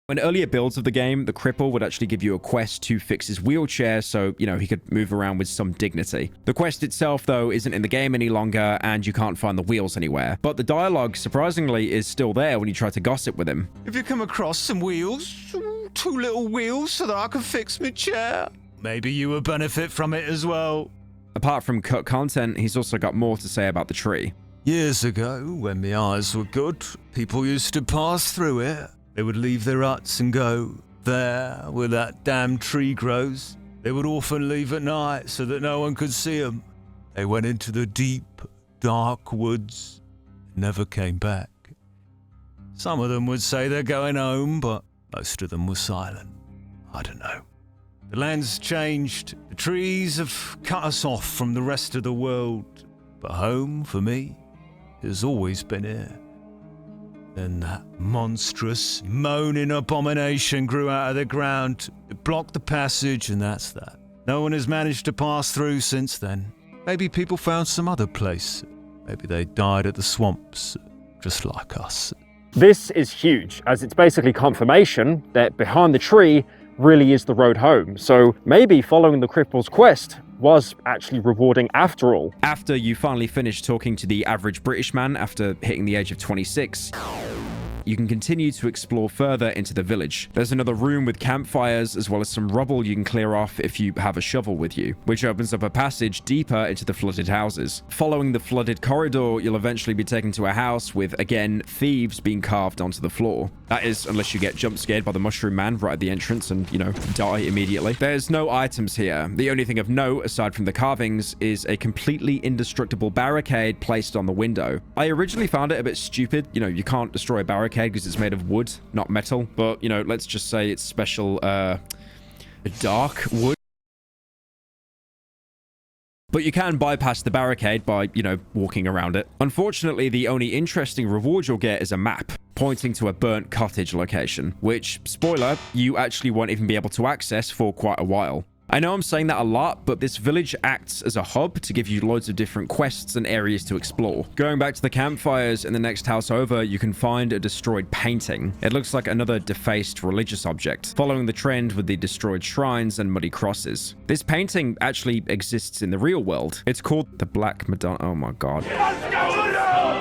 In earlier builds of the game, the cripple would actually give you a quest to fix his wheelchair so, you know, he could move around with some dignity. The quest itself, though, isn't in the game any longer, and you can't find the wheels anywhere. But the dialogue, surprisingly, is still there when you try to gossip with him. Have you come across some wheels? 2 little wheels so that I can fix my chair? Maybe you would benefit from it as well. Apart from cut content, he's also got more to say about the tree. Years ago, when my eyes were good, people used to pass through it. They would leave their huts and go there where that damn tree grows. They would often leave at night so that no one could see them. They went into the deep, dark woods and never came back. Some of them would say they're going home, but most of them were silent. I don't know. The land's changed. The trees have cut us off from the rest of the world. But home, for me, has always been here. Then that monstrous, moaning abomination grew out of the ground. It blocked the passage, and that's that. No one has managed to pass through since then. Maybe people found some other place. Maybe they died at the swamps, just like us. This is huge, as it's basically confirmation that behind the tree really is the road home. So maybe following the cripple's quest was actually rewarding after all. After you finally finish talking to the average British man after hitting the age of 26, you can continue to explore further into the village. There's another room with campfires, as well as some rubble you can clear off if you have a shovel with you, which opens up a passage deeper into the flooded houses. Following the flooded corridor, you'll eventually be taken to a house with, again, thieves being carved onto the floor. That is, unless you get jump scared by the mushroom man right at the entrance and, you know, die immediately. There's no items here. The only thing of note, aside from the carvings, is a completely indestructible barricade placed on the window. I originally found it a bit stupid. You know, you can't destroy a barricade because it's made of wood, not metal. But, you know, let's just say it's special, dark wood. But you can bypass the barricade by, you know, walking around it. Unfortunately, the only interesting reward you'll get is a map pointing to a burnt cottage location, which, spoiler, you actually won't even be able to access for quite a while. I know I'm saying that a lot, but this village acts as a hub to give you loads of different quests and areas to explore. Going back to the campfires in the next house over, you can find a destroyed painting. It looks like another defaced religious object, following the trend with the destroyed shrines and muddy crosses. This painting actually exists in the real world. It's called the Black Madonna. Oh my god.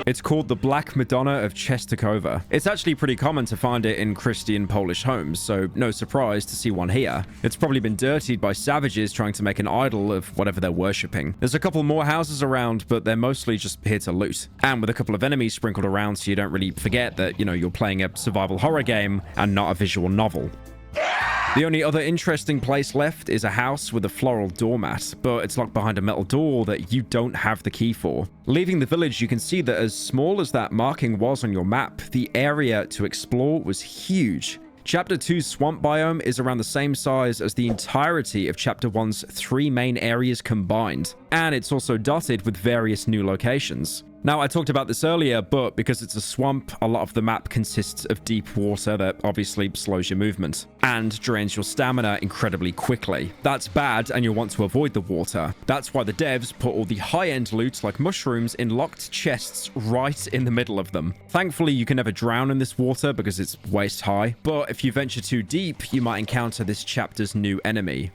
It's called the Black Madonna of Czestochowa. It's actually pretty common to find it in Christian Polish homes, so no surprise to see one here. It's probably been dirtied by savages trying to make an idol of whatever they're worshipping. There's a couple more houses around, but they're mostly just here to loot. And with a couple of enemies sprinkled around so you don't really forget that, you know, you're playing a survival horror game and not a visual novel. The only other interesting place left is a house with a floral doormat, but it's locked behind a metal door that you don't have the key for. Leaving the village, you can see that as small as that marking was on your map, the area to explore was huge. Chapter 2's swamp biome is around the same size as the entirety of Chapter 1's 3 main areas combined, and it's also dotted with various new locations. Now, I talked about this earlier, but because it's a swamp, a lot of the map consists of deep water that obviously slows your movement and drains your stamina incredibly quickly. That's bad, and you'll want to avoid the water. That's why the devs put all the high-end loot like mushrooms in locked chests right in the middle of them. Thankfully, you can never drown in this water because it's waist high, but if you venture too deep, you might encounter this chapter's new enemy,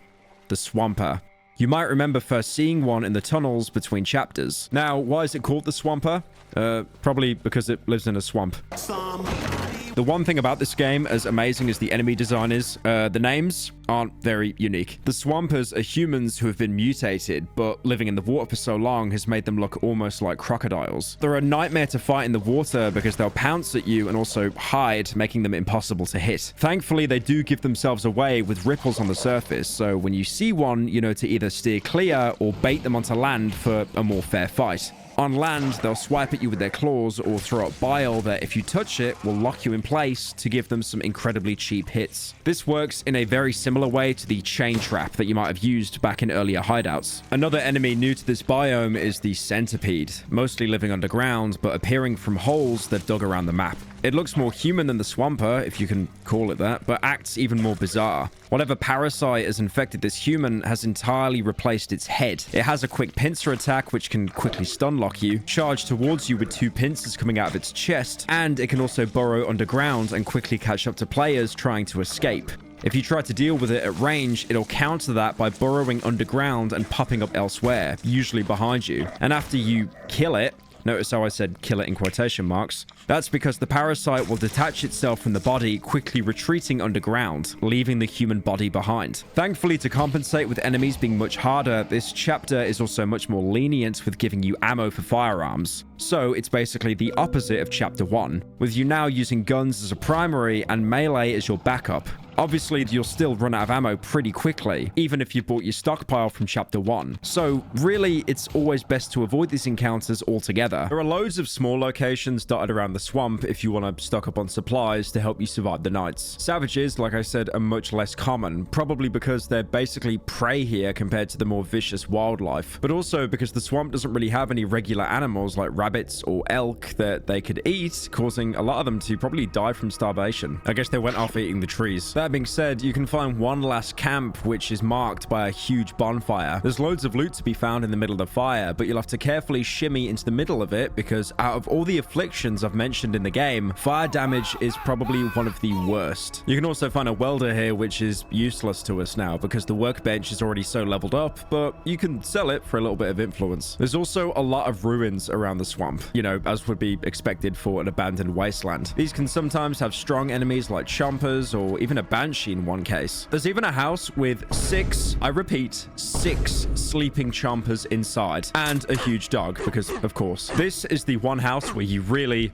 the Swamper. You might remember first seeing one in the tunnels between chapters. Now, why is it called the Swamper? Probably because it lives in a swamp. Somebody The one thing about this game, as amazing as the enemy design is, the names aren't very unique. The Swampers are humans who have been mutated, but living in the water for so long has made them look almost like crocodiles. They're a nightmare to fight in the water because they'll pounce at you and also hide, making them impossible to hit. Thankfully, they do give themselves away with ripples on the surface, so when you see one, you know to either steer clear or bait them onto land for a more fair fight. On land, they'll swipe at you with their claws or throw up bile that, if you touch it, will lock you in place to give them some incredibly cheap hits. This works in a very similar way to the chain trap that you might have used back in earlier hideouts. Another enemy new to this biome is the centipede, mostly living underground, but appearing from holes they've dug around the map. It looks more human than the Swamper, if you can call it that, but acts even more bizarre. Whatever parasite has infected this human has entirely replaced its head. It has a quick pincer attack, which can quickly stun lock you, charge towards you with 2 pincers coming out of its chest, and it can also burrow underground and quickly catch up to players trying to escape. If you try to deal with it at range, it'll counter that by burrowing underground and popping up elsewhere, usually behind you. And after you kill it, notice how I said kill it in quotation marks. That's because the parasite will detach itself from the body, quickly retreating underground, leaving the human body behind. Thankfully, to compensate with enemies being much harder, this chapter is also much more lenient with giving you ammo for firearms. So it's basically the opposite of chapter 1, with you now using guns as a primary and melee as your backup. Obviously, you'll still run out of ammo pretty quickly, even if you bought your stockpile from chapter 1. So really, it's always best to avoid these encounters altogether. There are loads of small locations dotted around the swamp if you want to stock up on supplies to help you survive the nights. Savages, like I said, are much less common, probably because they're basically prey here compared to the more vicious wildlife, but also because the swamp doesn't really have any regular animals like rabbits or elk that they could eat, causing a lot of them to probably die from starvation. I guess they went off eating the trees. That being said, you can find one last camp which is marked by a huge bonfire. There's loads of loot to be found in the middle of the fire, but you'll have to carefully shimmy into the middle of it because out of all the afflictions I've mentioned in the game, fire damage is probably one of the worst. You can also find a welder here which is useless to us now because the workbench is already so leveled up, but you can sell it for a little bit of influence. There's also a lot of ruins around the swamp, you know, as would be expected for an abandoned wasteland. These can sometimes have strong enemies like chompers or even a banshee in one case. There's even a house with 6, I repeat, 6 sleeping chompers inside and a huge dog because, of course, this is the one house where you really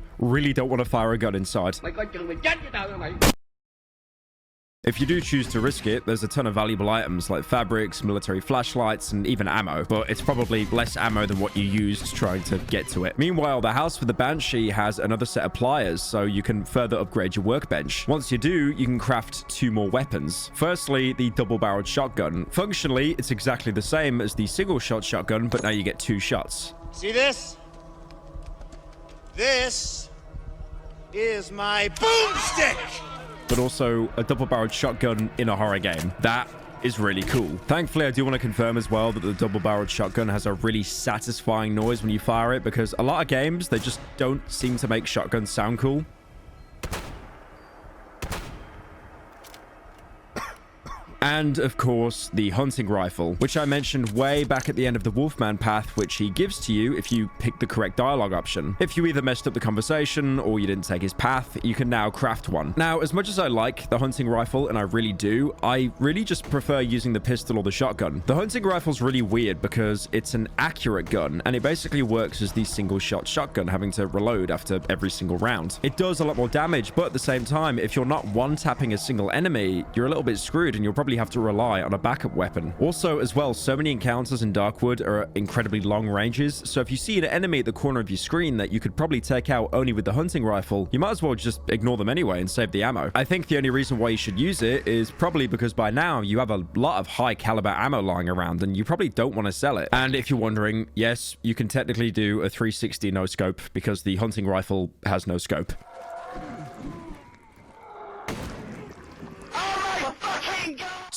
don't want to fire a gun inside. If you do choose to risk it, there's a ton of valuable items like fabrics, military flashlights, and even ammo, but it's probably less ammo than what you used trying to get to it. Meanwhile, the house for the Banshee has another set of pliers, so you can further upgrade your workbench. Once you do, you can craft 2 more weapons. Firstly, the double-barreled shotgun. Functionally, it's exactly the same as the single-shot shotgun, but now you get 2 shots. See this? This is my boomstick! But also a double-barreled shotgun in a horror game. That is really cool. Thankfully, I do want to confirm as well that the double-barreled shotgun has a really satisfying noise when you fire it because a lot of games, they just don't seem to make shotguns sound cool. And, of course, the hunting rifle, which I mentioned way back at the end of the Wolfman path, which he gives to you if you pick the correct dialogue option. If you either messed up the conversation or you didn't take his path, you can now craft one. Now, as much as I like the hunting rifle, and I really do, I really just prefer using the pistol or the shotgun. The hunting rifle's really weird because it's an accurate gun, and it basically works as the single-shot shotgun, having to reload after every single round. It does a lot more damage, but at the same time, if you're not one-tapping a single enemy, you're a little bit screwed, and you'll probably have to rely on a backup weapon. Also, as well, so many encounters in Darkwood are at incredibly long ranges, so if you see an enemy at the corner of your screen that you could probably take out only with the hunting rifle, you might as well just ignore them anyway and save the ammo. I think the only reason why you should use it is probably because by now you have a lot of high caliber ammo lying around and you probably don't want to sell it. And if you're wondering, yes, you can technically do a 360 no scope because the hunting rifle has no scope.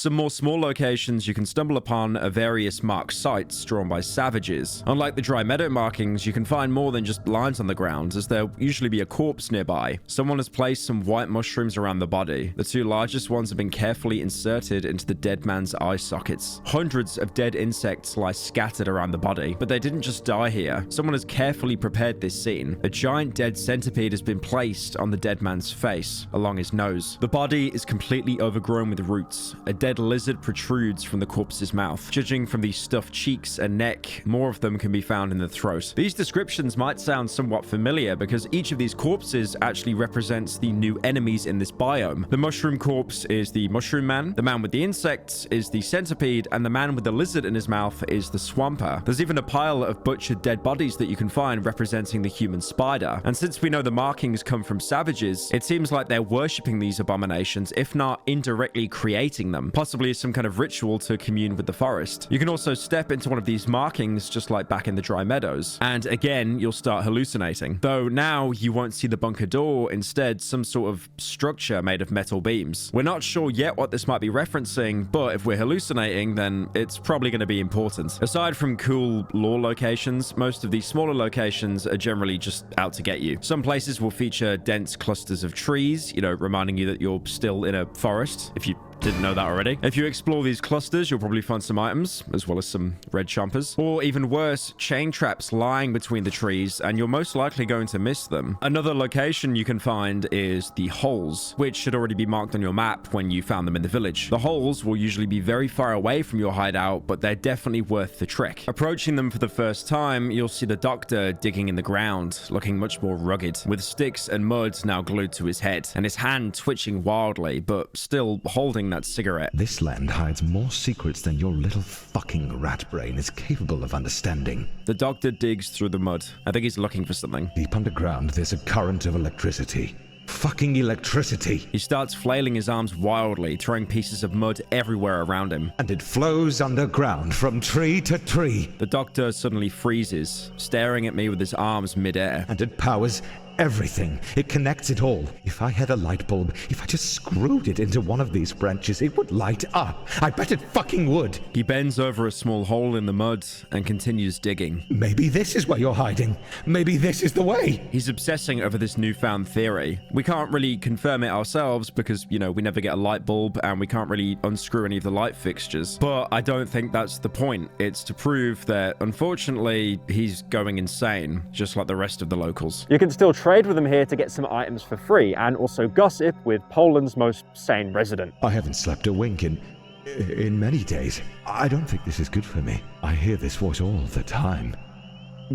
Some more small locations you can stumble upon are various marked sites drawn by savages. Unlike the dry meadow markings, you can find more than just lines on the ground, as there'll usually be a corpse nearby. Someone has placed some white mushrooms around the body. The two largest ones have been carefully inserted into the dead man's eye sockets. Hundreds of dead insects lie scattered around the body, but they didn't just die here. Someone has carefully prepared this scene. A giant dead centipede has been placed on the dead man's face, along his nose. The body is completely overgrown with roots. A dead lizard protrudes from the corpse's mouth. Judging from the stuffed cheeks and neck, more of them can be found in the throat. These descriptions might sound somewhat familiar because each of these corpses actually represents the new enemies in this biome. The mushroom corpse is the mushroom man, the man with the insects is the centipede, and the man with the lizard in his mouth is the swamper. There's even a pile of butchered dead bodies that you can find representing the human spider. And since we know the markings come from savages, it seems like they're worshipping these abominations, if not indirectly creating them, possibly as some kind of ritual to commune with the forest. You can also step into one of these markings just like back in the dry meadows, and again you'll start hallucinating. Though now you won't see the bunker door, instead some sort of structure made of metal beams. We're not sure yet what this might be referencing, but if we're hallucinating, then it's probably going to be important. Aside from cool lore locations, most of these smaller locations are generally just out to get you. Some places will feature dense clusters of trees, reminding you that you're still in a forest, if you didn't know that already. If you explore these clusters, you'll probably find some items, as well as some red chompers. Or even worse, chain traps lying between the trees, and you're most likely going to miss them. Another location you can find is the holes, which should already be marked on your map when you found them in the village. The holes will usually be very far away from your hideout, but they're definitely worth the trek. Approaching them for the first time, you'll see the doctor digging in the ground, looking much more rugged, with sticks and mud now glued to his head, and his hand twitching wildly, but still holding that cigarette. This land hides more secrets than your little fucking rat brain is capable of understanding. The doctor digs through the mud. I think he's looking for something. Deep underground, there's a current of electricity. Fucking electricity. He starts flailing his arms wildly, throwing pieces of mud everywhere around him. And it flows underground from tree to tree. The doctor suddenly freezes, staring at me with his arms midair. And it powers everything. It connects it all. If I had a light bulb, if I just screwed it into one of these branches, it would light up. I bet it fucking would. He bends over a small hole in the mud and continues digging. Maybe this is where you're hiding. Maybe this is the way. He's obsessing over this newfound theory. We can't really confirm it ourselves because, we never get a light bulb and we can't really unscrew any of the light fixtures. But I don't think that's the point. It's to prove that, unfortunately, he's going insane, just like the rest of the locals. You can still trade with them here to get some items for free, and also gossip with Poland's most sane resident. I haven't slept a wink in many days. I don't think this is good for me. I hear this voice all the time.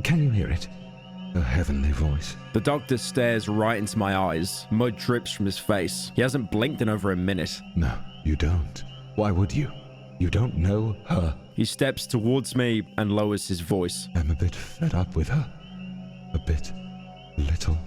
Can you hear it? A heavenly voice. The doctor stares right into my eyes. Mud drips from his face. He hasn't blinked in over a minute. No, you don't. Why would you? You don't know her. He steps towards me and lowers his voice. I'm a bit fed up with her. A bit. Little.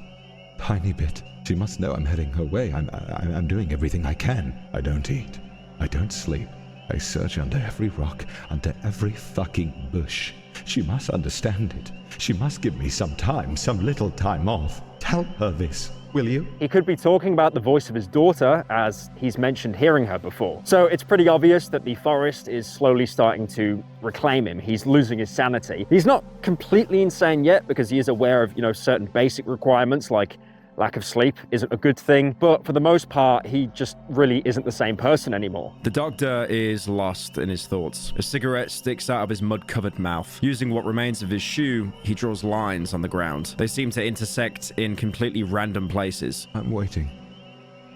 Tiny bit. She must know I'm heading her way. I'm doing everything I can. I don't eat. I don't sleep. I search under every rock, under every fucking bush. She must understand it. She must give me some time, some little time off. Tell her this, will you? He could be talking about the voice of his daughter, as he's mentioned hearing her before. So it's pretty obvious that the forest is slowly starting to reclaim him. He's losing his sanity. He's not completely insane yet because he is aware of, certain basic requirements like lack of sleep isn't a good thing, but for the most part, he just really isn't the same person anymore. The doctor is lost in his thoughts. A cigarette sticks out of his mud-covered mouth. Using what remains of his shoe, he draws lines on the ground. They seem to intersect in completely random places. I'm waiting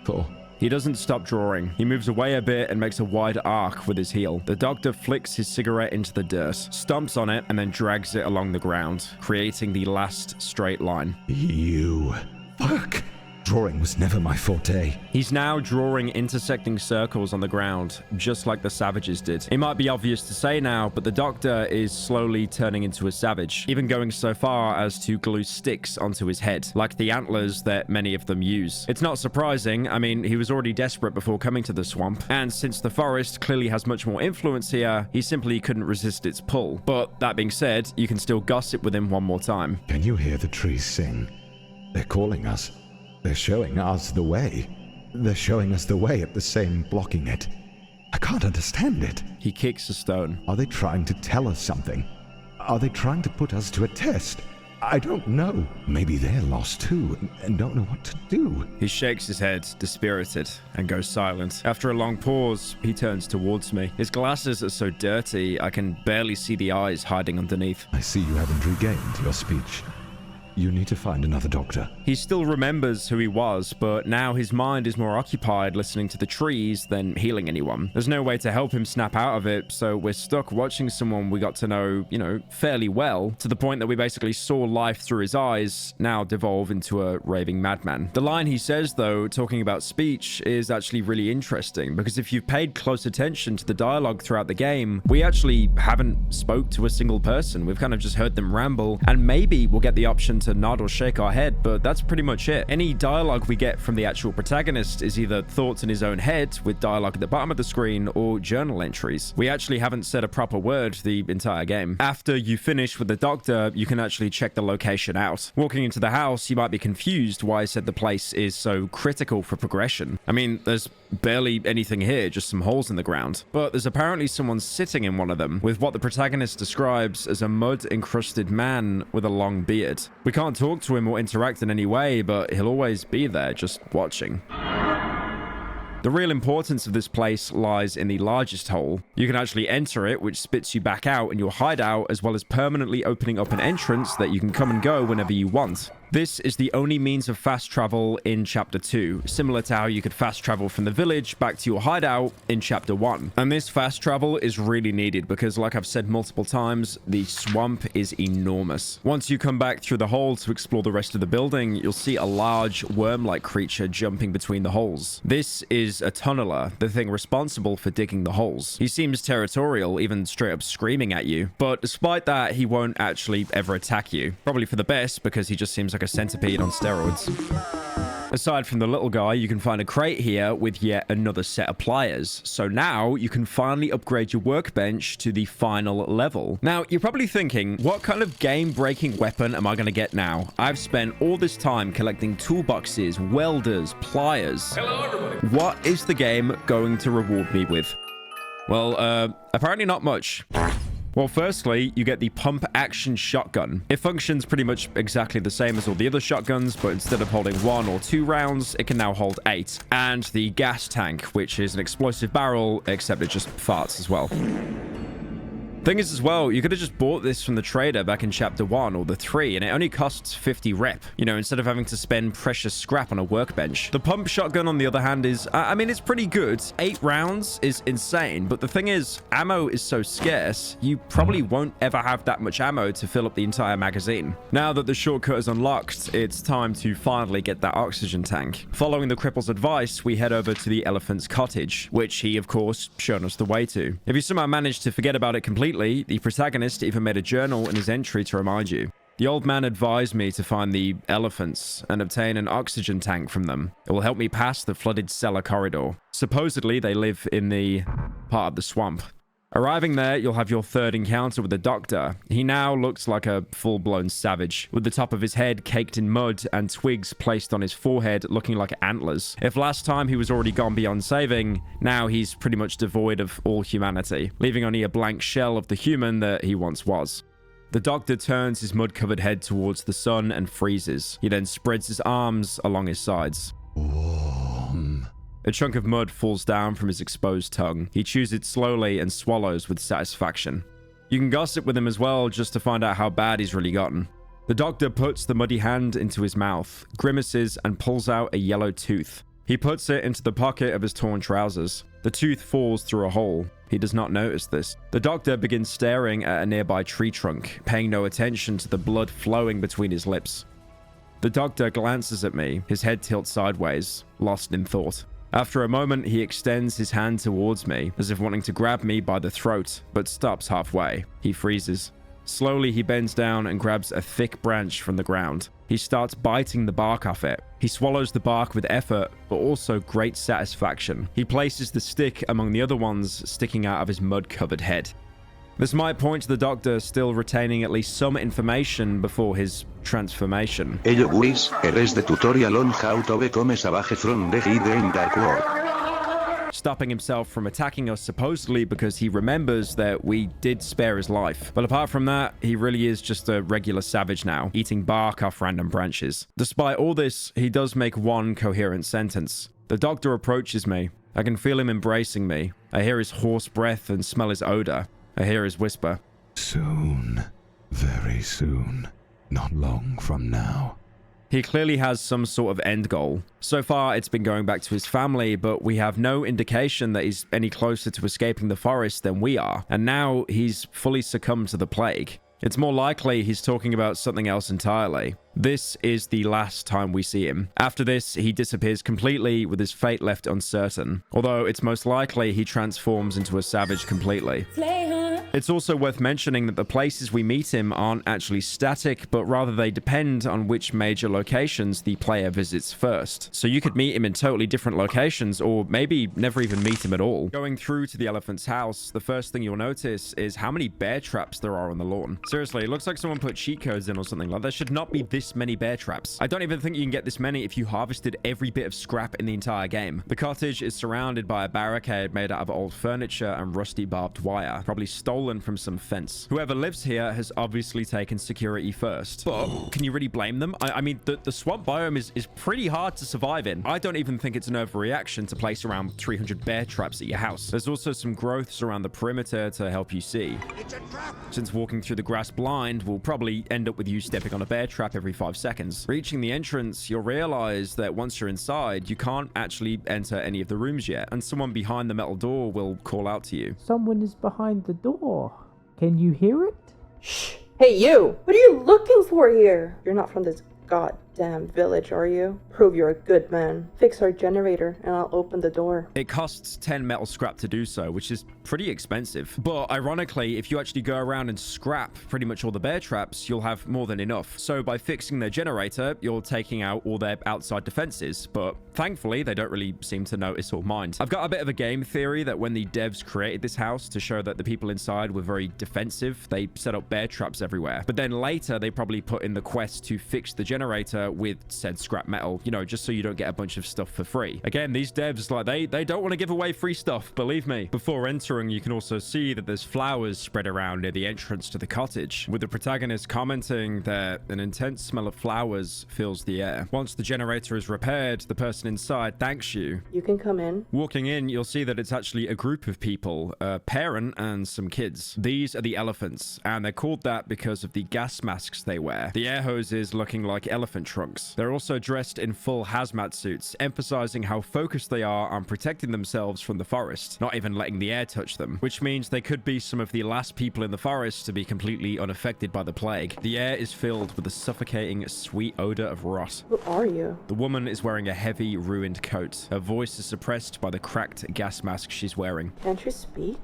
for... He doesn't stop drawing. He moves away a bit and makes a wide arc with his heel. The doctor flicks his cigarette into the dirt, stomps on it, and then drags it along the ground, creating the last straight line. You... Fuck! Drawing was never my forte. He's now drawing intersecting circles on the ground, just like the savages did. It might be obvious to say now, but the doctor is slowly turning into a savage, even going so far as to glue sticks onto his head, like the antlers that many of them use. It's not surprising. I mean, he was already desperate before coming to the swamp, and since the forest clearly has much more influence here, he simply couldn't resist its pull. But that being said, you can still gossip with him one more time. Can you hear the trees sing? They're calling us. They're showing us the way. They're showing us the way at the same blocking it. I can't understand it. He kicks a stone. Are they trying to tell us something? Are they trying to put us to a test? I don't know. Maybe they're lost too and don't know what to do. He shakes his head, dispirited, and goes silent. After a long pause, he turns towards me. His glasses are so dirty, I can barely see the eyes hiding underneath. I see you haven't regained your speech. You need to find another doctor. He still remembers who he was, but now his mind is more occupied listening to the trees than healing anyone. There's no way to help him snap out of it, so we're stuck watching someone we got to know, fairly well, to the point that we basically saw life through his eyes, now devolve into a raving madman. The line he says, though, talking about speech, is actually really interesting, because if you've paid close attention to the dialogue throughout the game, we actually haven't spoke to a single person. We've kind of just heard them ramble, and maybe we'll get the option to nod or shake our head, but that's pretty much it. Any dialogue we get from the actual protagonist is either thoughts in his own head with dialogue at the bottom of the screen or journal entries. We actually haven't said a proper word the entire game. After you finish with the doctor, you can actually check the location out. Walking into the house, you might be confused why I said the place is so critical for progression. I mean, there's barely anything here, just some holes in the ground. But there's apparently someone sitting in one of them with what the protagonist describes as a mud-encrusted man with a long beard. We can't talk to him or interact in any way, but he'll always be there, just watching. The real importance of this place lies in the largest hole. You can actually enter it, which spits you back out in your hideout, as well as permanently opening up an entrance that you can come and go whenever you want. This is the only means of fast travel in Chapter 2, similar to how you could fast travel from the village back to your hideout in Chapter 1. And this fast travel is really needed because, like I've said multiple times, the swamp is enormous. Once you come back through the hole to explore the rest of the building, you'll see a large worm-like creature jumping between the holes. This is a tunneler, the thing responsible for digging the holes. He seems territorial, even straight up screaming at you, but despite that, he won't actually ever attack you. Probably for the best, because he just seems like a centipede on steroids. Aside from the little guy, you can find a crate here with yet another set of pliers. So now you can finally upgrade your workbench to the final level. Now, you're probably thinking, what kind of game-breaking weapon am I going to get now? I've spent all this time collecting toolboxes, welders, pliers. Hello, everybody. What is the game going to reward me with? Well, apparently not much. Well, firstly, you get the pump-action shotgun. It functions pretty much exactly the same as all the other shotguns, but instead of holding 1 or 2 rounds, it can now hold 8. And the gas tank, which is an explosive barrel, except it just farts as well. Thing is as well, you could have just bought this from the trader back in Chapter 1 or the 3, and it only costs 50 rep, instead of having to spend precious scrap on a workbench. The pump shotgun, on the other hand, is, it's pretty good. 8 rounds is insane, but the thing is, ammo is so scarce, you probably won't ever have that much ammo to fill up the entire magazine. Now that the shortcut is unlocked, it's time to finally get that oxygen tank. Following the cripple's advice, we head over to the elephant's cottage, which he, of course, shown us the way to. If you somehow managed to forget about it completely, the protagonist even made a journal in his entry to remind you. The old man advised me to find the elephants and obtain an oxygen tank from them. It will help me pass the flooded cellar corridor. Supposedly, they live in the part of the swamp. Arriving there, you'll have your third encounter with the doctor. He now looks like a full-blown savage, with the top of his head caked in mud and twigs placed on his forehead looking like antlers. If last time he was already gone beyond saving, now he's pretty much devoid of all humanity, leaving only a blank shell of the human that he once was. The doctor turns his mud-covered head towards the sun and freezes. He then spreads his arms along his sides. A chunk of mud falls down from his exposed tongue. He chews it slowly and swallows with satisfaction. You can gossip with him as well, just to find out how bad he's really gotten. The doctor puts the muddy hand into his mouth, grimaces, and pulls out a yellow tooth. He puts it into the pocket of his torn trousers. The tooth falls through a hole. He does not notice this. The doctor begins staring at a nearby tree trunk, paying no attention to the blood flowing between his lips. The doctor glances at me, his head tilts sideways, lost in thought. After a moment, he extends his hand towards me, as if wanting to grab me by the throat, but stops halfway. He freezes. Slowly, he bends down and grabs a thick branch from the ground. He starts biting the bark off it. He swallows the bark with effort, but also great satisfaction. He places the stick among the other ones sticking out of his mud-covered head. This might point to the doctor still retaining at least some information before his transformation. Hello guys, here is the tutorial on how to become a savage from the hidden dark world. stopping himself from attacking us supposedly because he remembers that we did spare his life. But apart from that, he really is just a regular savage now, eating bark off random branches. Despite all this, he does make one coherent sentence. The doctor approaches me. I can feel him embracing me. I hear his hoarse breath and smell his odor. I hear his whisper. Soon. Very soon. Not long from now. He clearly has some sort of end goal. So far, it's been going back to his family, but we have no indication that he's any closer to escaping the forest than we are. And now he's fully succumbed to the plague. It's more likely he's talking about something else entirely. This is the last time we see him. After this, he disappears completely with his fate left uncertain. Although it's most likely he transforms into a savage completely. It's also worth mentioning that the places we meet him aren't actually static, but rather they depend on which major locations the player visits first. So you could meet him in totally different locations, or maybe never even meet him at all. Going through to the elephant's house, the first thing you'll notice is how many bear traps there are on the lawn. Seriously, it looks like someone put cheat codes in or something. Like, there should not be this many bear traps. I don't even think you can get this many if you harvested every bit of scrap in the entire game. The cottage is surrounded by a barricade made out of old furniture and rusty barbed wire, probably stolen from some fence. Whoever lives here has obviously taken security first. But can you really blame them? I mean, the swamp biome is pretty hard to survive in. I don't even think it's an overreaction to place around 300 bear traps at your house. There's also some growths around the perimeter to help you see. It's a trap! Since walking through the grass blind will probably end up with you stepping on a bear trap every 5 seconds. Reaching the entrance, you'll realize that once you're inside, you can't actually enter any of the rooms yet, and someone behind the metal door will call out to you. Someone is behind the door. Can you hear it? Shh! Hey you! What are you looking for here? You're not from this goddamn village, are you? Prove you're a good man. Fix our generator and I'll open the door. It costs 10 metal scrap to do so, which is pretty expensive. But ironically, if you actually go around and scrap pretty much all the bear traps, you'll have more than enough. So by fixing their generator, you're taking out all their outside defenses. But thankfully, they don't really seem to notice or mind. I've got a bit of a game theory that when the devs created this house to show that the people inside were very defensive, they set up bear traps everywhere. But then later, they probably put in the quest to fix the generator with said scrap metal, you know, just so you don't get a bunch of stuff for free. Again, these devs, like, they don't want to give away free stuff, believe me. Before entering, you can also see that there's flowers spread around near the entrance to the cottage, with the protagonist commenting that an intense smell of flowers fills the air. Once the generator is repaired, the person inside thanks you. You can come in. Walking in, you'll see that it's actually a group of people, a parent and some kids. These are the elephants, and they're called that because of the gas masks they wear. The air hoses looking like elephant trunks. They're also dressed in full hazmat suits, emphasizing how focused they are on protecting themselves from the forest, not even letting the air touch them, which means they could be some of the last people in the forest to be completely unaffected by the plague. The air is filled with a suffocating, sweet odor of rot. Who are you? The woman is wearing a heavy, ruined coat. Her voice is suppressed by the cracked gas mask she's wearing. Can't you speak?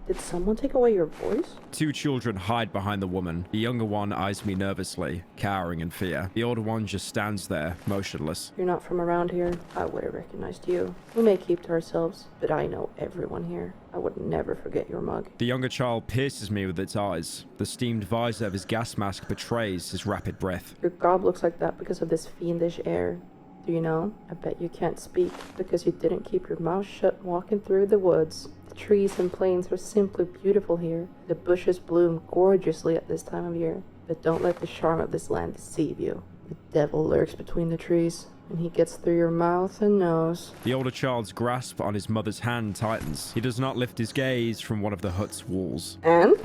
Did someone take away your voice? 2 children hide behind the woman. The younger one eyes me nervously, cowering in fear. The older one just stands there, motionless. You're not from around here. I would have recognized you. We may keep to ourselves, but I know everyone here. I would never forget your mug. The younger child pierces me with its eyes. The steamed visor of his gas mask betrays his rapid breath. Your gob looks like that because of this fiendish air. Do you know? I bet you can't speak because you didn't keep your mouth shut walking through the woods. The trees and plains are simply beautiful here. The bushes bloom gorgeously at this time of year. But don't let the charm of this land deceive you. The devil lurks between the trees, and he gets through your mouth and nose. The older child's grasp on his mother's hand tightens. He does not lift his gaze from one of the hut's walls. And?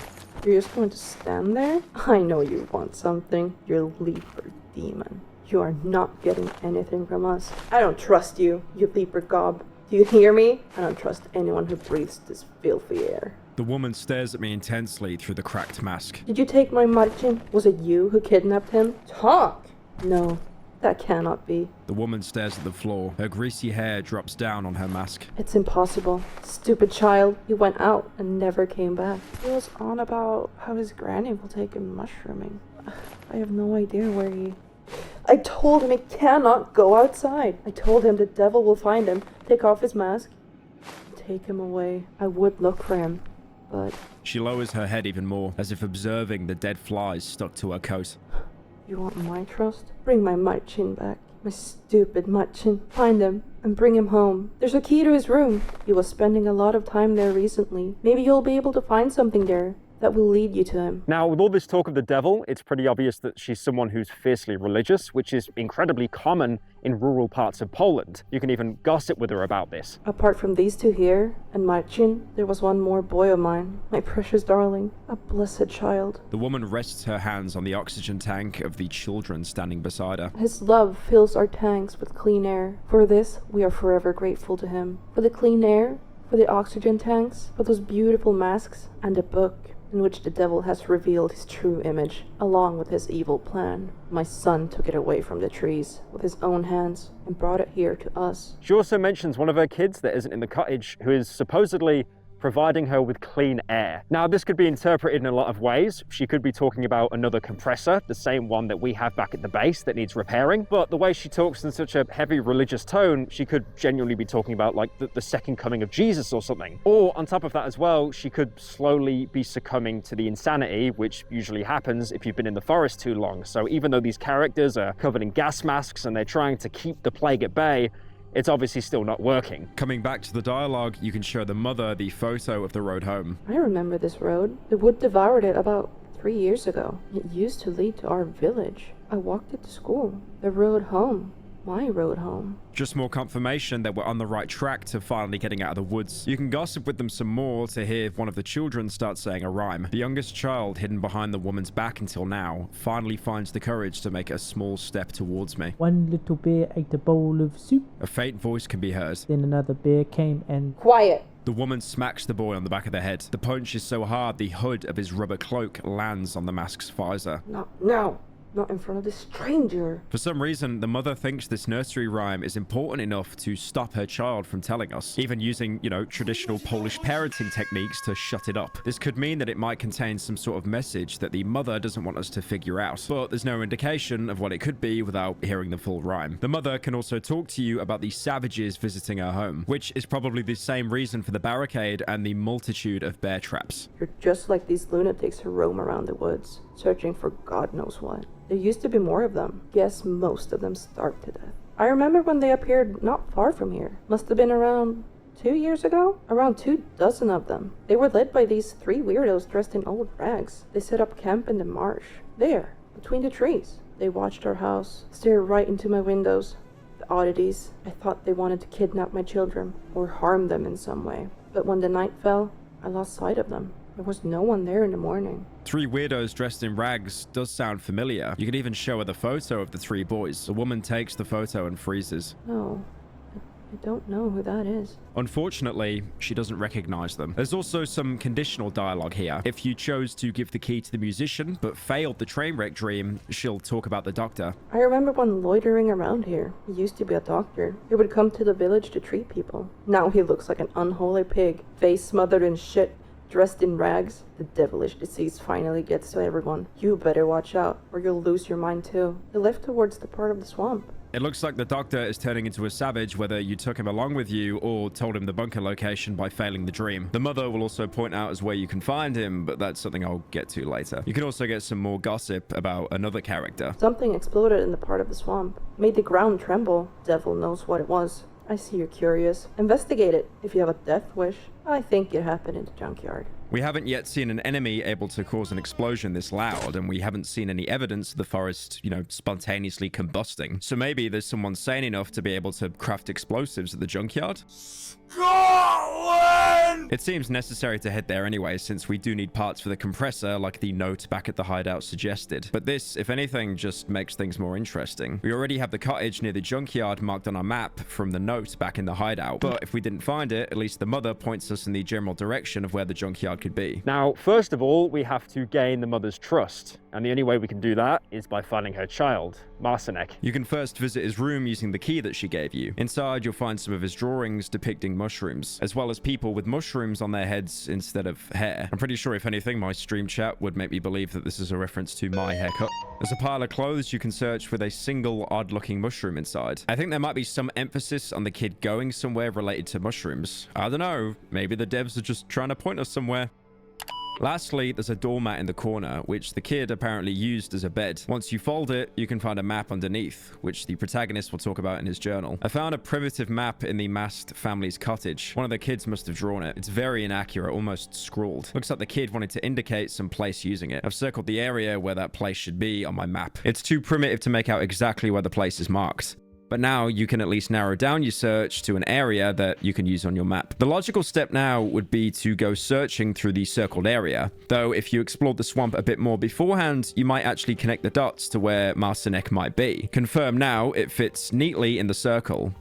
You're just going to stand there? I know you want something. You're leaper demon. You are not getting anything from us. I don't trust you, you leaper gob. Do you hear me? I don't trust anyone who breathes this filthy air. The woman stares at me intensely through the cracked mask. Did you take my Martin? Was it you who kidnapped him? Talk! No, that cannot be. The woman stares at the floor. Her greasy hair drops down on her mask. It's impossible. Stupid child. He went out and never came back. He was on about how his granny will take him mushrooming. I have no idea where he... I told him he cannot go outside. I told him the devil will find him, take off his mask, and take him away. I would look for him, but... She lowers her head even more, as if observing the dead flies stuck to her coat. You want my trust? Bring my Marcin back. My stupid Machin. Find him and bring him home. There's a key to his room. He was spending a lot of time there recently. Maybe you'll be able to find something there that will lead you to him. Now, with all this talk of the devil, it's pretty obvious that she's someone who's fiercely religious, which is incredibly common in rural parts of Poland. You can even gossip with her about this. Apart from these two here and Marcin, there was one more boy of mine, my precious darling, a blessed child. The woman rests her hands on the oxygen tank of the children standing beside her. His love fills our tanks with clean air. For this, we are forever grateful to him. For the clean air, for the oxygen tanks, for those beautiful masks, and a book in which the devil has revealed his true image, along with his evil plan. My son took it away from the trees with his own hands and brought it here to us. She also mentions one of her kids that isn't in the cottage, who is supposedly providing her with clean air. Now, this could be interpreted in a lot of ways. She could be talking about another compressor, the same one that we have back at the base that needs repairing. But the way she talks in such a heavy religious tone, she could genuinely be talking about like the second coming of Jesus or something. Or on top of that as well, she could slowly be succumbing to the insanity, which usually happens if you've been in the forest too long. So even though these characters are covered in gas masks and they're trying to keep the plague at bay, it's obviously still not working. Coming back to the dialogue, you can show the mother the photo of the road home. I remember this road. The wood devoured it about 3 years ago. It used to lead to our village. I walked it to school. The road home. My road home. Just more confirmation that we're on the right track to finally getting out of the woods. You can gossip with them some more to hear if one of the children starts saying a rhyme. The youngest child, hidden behind the woman's back until now, finally finds the courage to make a small step towards me. One little bear ate a bowl of soup. A faint voice can be heard. Then another bear came and... Quiet! The woman smacks the boy on the back of the head. The punch is so hard the hood of his rubber cloak lands on the mask's visor. No. Not in front of this stranger. For some reason, the mother thinks this nursery rhyme is important enough to stop her child from telling us, even using, traditional Polish parenting techniques to shut it up. This could mean that it might contain some sort of message that the mother doesn't want us to figure out, but there's no indication of what it could be without hearing the full rhyme. The mother can also talk to you about the savages visiting her home, which is probably the same reason for the barricade and the multitude of bear traps. You're just like these lunatics who roam around the woods, searching for God knows what. There used to be more of them. Guess most of them starved to death. I remember when they appeared not far from here. Must have been around 2 years ago? Around 24 of them. They were led by these 3 weirdos dressed in old rags. They set up camp in the marsh. There, between the trees. They watched our house, stared right into my windows. The oddities. I thought they wanted to kidnap my children or harm them in some way. But when the night fell, I lost sight of them. There was no one there in the morning. 3 weirdos dressed in rags does sound familiar. You can even show her the photo of the 3 boys. The woman takes the photo and freezes. No, I don't know who that is. Unfortunately, she doesn't recognize them. There's also some conditional dialogue here. If you chose to give the key to the musician, but failed the train wreck dream, she'll talk about the doctor. I remember one loitering around here. He used to be a doctor. He would come to the village to treat people. Now he looks like an unholy pig, face smothered in shit, dressed in rags. The devilish disease finally gets to everyone. You better watch out, or you'll lose your mind too. He left towards the part of the swamp. It looks like the doctor is turning into a savage whether you took him along with you or told him the bunker location by failing the dream. The mother will also point out as where you can find him, but that's something I'll get to later. You can also get some more gossip about another character. Something exploded in the part of the swamp. Made the ground tremble. Devil knows what it was. I see you're curious. Investigate it. If you have a death wish, I think it happened in the junkyard. We haven't yet seen an enemy able to cause an explosion this loud, and we haven't seen any evidence of the forest, spontaneously combusting. So maybe there's someone sane enough to be able to craft explosives at the junkyard? Scotland! It seems necessary to head there anyway, since we do need parts for the compressor, like the note back at the hideout suggested. But this, if anything, just makes things more interesting. We already have the cottage near the junkyard marked on our map from the note back in the hideout. But if we didn't find it, at least the mother points us in the general direction of where the junkyard could be. Now, first of all, we have to gain the mother's trust. And the only way we can do that is by finding her child, Marcinek. You can first visit his room using the key that she gave you. Inside, you'll find some of his drawings depicting mushrooms, as well as people with mushrooms on their heads instead of hair. I'm pretty sure, if anything, my stream chat would make me believe that this is a reference to my haircut. There's a pile of clothes you can search with a single odd-looking mushroom inside. I think there might be some emphasis on the kid going somewhere related to mushrooms. I don't know. Maybe the devs are just trying to point us somewhere. Lastly, there's a doormat in the corner, which the kid apparently used as a bed. Once you fold it, you can find a map underneath, which the protagonist will talk about in his journal. I found a primitive map in the Mast family's cottage. One of the kids must have drawn it. It's very inaccurate, almost scrawled. Looks like the kid wanted to indicate some place using it. I've circled the area where that place should be on my map. It's too primitive to make out exactly where the place is marked. But now you can at least narrow down your search to an area that you can use on your map. The logical step now would be to go searching through the circled area, though if you explored the swamp a bit more beforehand, you might actually connect the dots to where Marcinek might be. Confirm now, it fits neatly in the circle.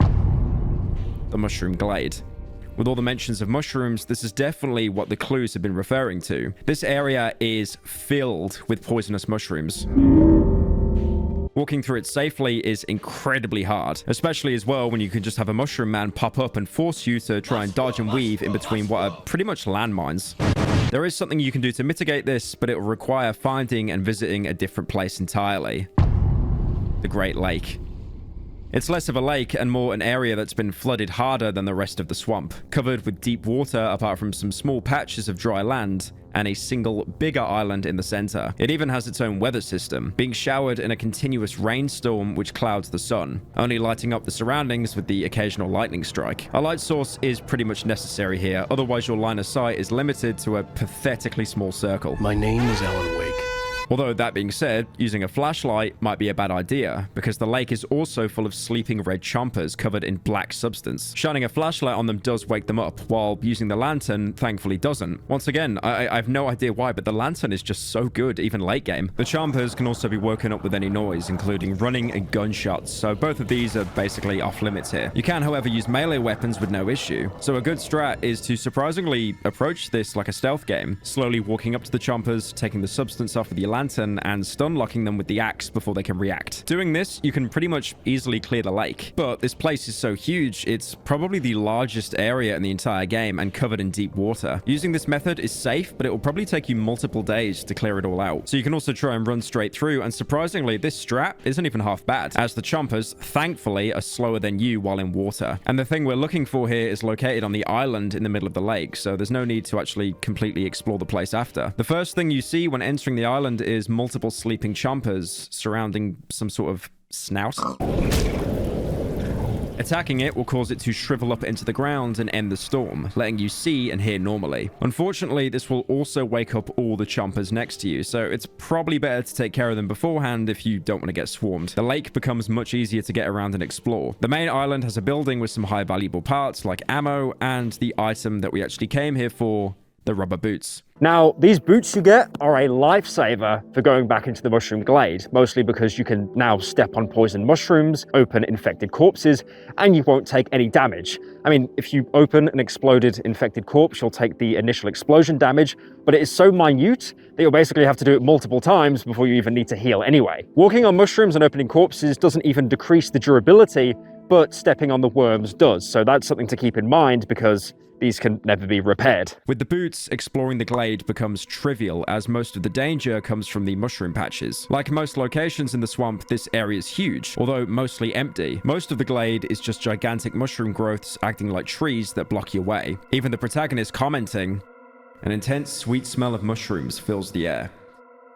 The mushroom glade. With all the mentions of mushrooms, this is definitely what the clues have been referring to. This area is filled with poisonous mushrooms. Walking through it safely is incredibly hard, especially as well when you can just have a mushroom man pop up and force you to try and dodge and weave in between what are pretty much landmines. There is something you can do to mitigate this, but it will require finding and visiting a different place entirely. The Great Lake. It's less of a lake and more an area that's been flooded harder than the rest of the swamp, covered with deep water apart from some small patches of dry land and a single bigger island in the center. It even has its own weather system, being showered in a continuous rainstorm which clouds the sun, only lighting up the surroundings with the occasional lightning strike. A light source is pretty much necessary here, otherwise your line of sight is limited to a pathetically small circle. My name is Alan Wake. Although, that being said, using a flashlight might be a bad idea, because the lake is also full of sleeping red chompers covered in black substance. Shining a flashlight on them does wake them up, while using the lantern thankfully doesn't. Once again, I have no idea why, but the lantern is just so good, even late game. The chompers can also be woken up with any noise, including running and gunshots, so both of these are basically off limits here. You can, however, use melee weapons with no issue, so a good strat is to surprisingly approach this like a stealth game, slowly walking up to the chompers, taking the substance off with your lantern, and stun locking them with the axe before they can react. Doing this, you can pretty much easily clear the lake, but this place is so huge, it's probably the largest area in the entire game and covered in deep water. Using this method is safe, but it will probably take you multiple days to clear it all out. So you can also try and run straight through, and surprisingly, this strat isn't even half bad, as the chompers, thankfully, are slower than you while in water. And the thing we're looking for here is located on the island in the middle of the lake, so there's no need to actually completely explore the place after. The first thing you see when entering the island is multiple sleeping chompers surrounding some sort of snout. Attacking it will cause it to shrivel up into the ground and end the storm, letting you see and hear normally. Unfortunately, this will also wake up all the chompers next to you, so it's probably better to take care of them beforehand if you don't want to get swarmed. The lake becomes much easier to get around and explore. The main island has a building with some high valuable parts like ammo and the item that we actually came here for, the rubber boots. Now, these boots you get are a lifesaver for going back into the mushroom glade, mostly because you can now step on poisoned mushrooms, open infected corpses, and you won't take any damage. I mean, if you open an exploded infected corpse, you'll take the initial explosion damage, but it is so minute that you'll basically have to do it multiple times before you even need to heal anyway. Walking on mushrooms and opening corpses doesn't even decrease the durability, but stepping on the worms does, so that's something to keep in mind because these can never be repaired. With the boots, exploring the glade becomes trivial as most of the danger comes from the mushroom patches. Like most locations in the swamp, this area is huge, although mostly empty. Most of the glade is just gigantic mushroom growths acting like trees that block your way. Even the protagonist commenting, "An intense sweet smell of mushrooms fills the air."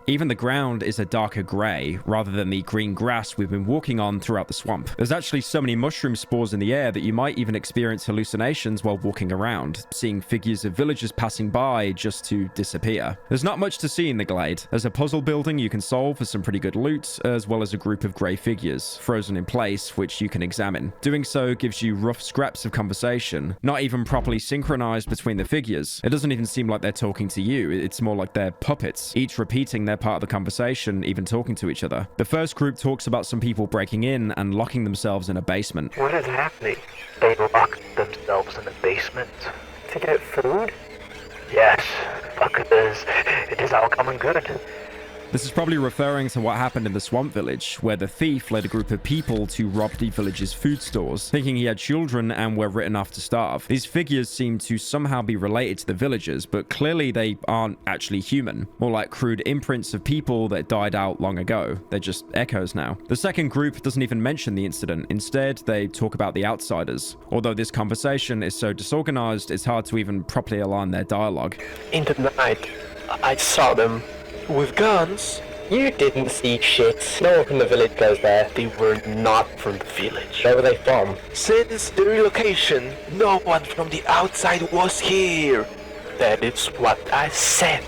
Even the ground is a darker grey, rather than the green grass we've been walking on throughout the swamp. There's actually so many mushroom spores in the air that you might even experience hallucinations while walking around, seeing figures of villagers passing by just to disappear. There's not much to see in the glade. There's a puzzle building you can solve for some pretty good loot, as well as a group of grey figures, frozen in place, which you can examine. Doing so gives you rough scraps of conversation, not even properly synchronized between the figures. It doesn't even seem like they're talking to you, it's more like they're puppets, each repeating their part of the conversation, even talking to each other. The first group talks about some people breaking in and locking themselves in a basement. What is happening? They locked themselves in the basement to get food? Yes, because it is all common good. This is probably referring to what happened in the swamp village, where the thief led a group of people to rob the village's food stores, thinking he had children and were written off to starve. These figures seem to somehow be related to the villagers, but clearly they aren't actually human. More like crude imprints of people that died out long ago. They're just echoes now. The second group doesn't even mention the incident. Instead, they talk about the outsiders. Although this conversation is so disorganized, it's hard to even properly align their dialogue. Into the night, I saw them. With guns? You didn't see shit. No one from the village goes there. They were not from the village. Where were they from? Since the relocation, no one from the outside was here. That is what I said.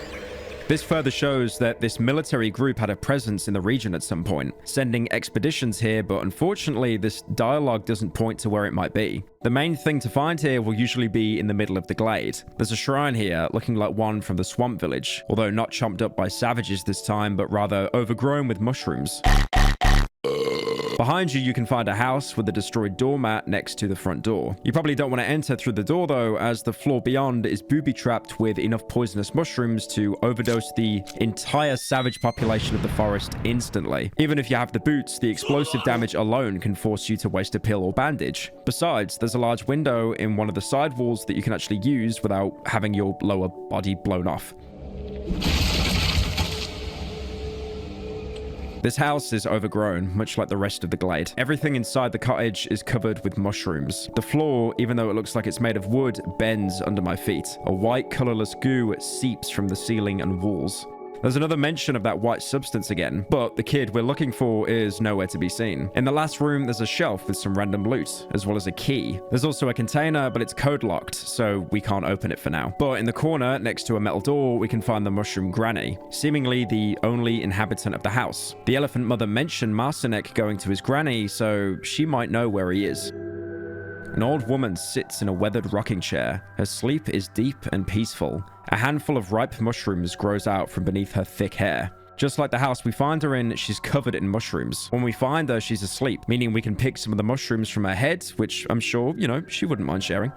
This further shows that this military group had a presence in the region at some point, sending expeditions here, but unfortunately this dialogue doesn't point to where it might be. The main thing to find here will usually be in the middle of the glade. There's a shrine here, looking like one from the swamp village, although not chomped up by savages this time, but rather overgrown with mushrooms. Behind you, you can find a house with a destroyed doormat next to the front door. You probably don't want to enter through the door though, as the floor beyond is booby-trapped with enough poisonous mushrooms to overdose the entire savage population of the forest instantly. Even if you have the boots, the explosive damage alone can force you to waste a pill or bandage. Besides, there's a large window in one of the side walls that you can actually use without having your lower body blown off. This house is overgrown, much like the rest of the glade. Everything inside the cottage is covered with mushrooms. The floor, even though it looks like it's made of wood, bends under my feet. A white, colorless goo seeps from the ceiling and walls. There's another mention of that white substance again, but the kid we're looking for is nowhere to be seen. In the last room, there's a shelf with some random loot, as well as a key. There's also a container, but it's code locked, so we can't open it for now. But in the corner, next to a metal door, we can find the mushroom granny, seemingly the only inhabitant of the house. The elephant mother mentioned Marcinek going to his granny, so she might know where he is. An old woman sits in a weathered rocking chair. Her sleep is deep and peaceful. A handful of ripe mushrooms grows out from beneath her thick hair. Just like the house we find her in, she's covered in mushrooms. When we find her, she's asleep, meaning we can pick some of the mushrooms from her head, which I'm sure, she wouldn't mind sharing.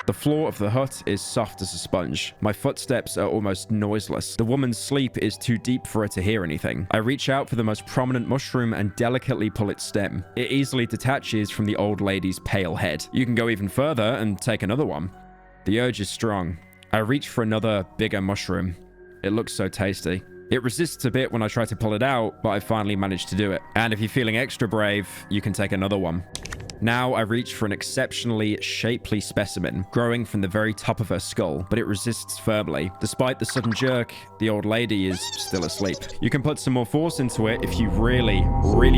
The floor of the hut is soft as a sponge. My footsteps are almost noiseless. The woman's sleep is too deep for her to hear anything. I reach out for the most prominent mushroom and delicately pull its stem. It easily detaches from the old lady's pale head. You can go even further and take another one. The urge is strong. I reach for another, bigger mushroom. It looks so tasty. It resists a bit when I try to pull it out, but I finally manage to do it. And if you're feeling extra brave, you can take another one. Now I reach for an exceptionally shapely specimen, growing from the very top of her skull, but it resists firmly. Despite the sudden jerk, the old lady is still asleep. You can put some more force into it if you really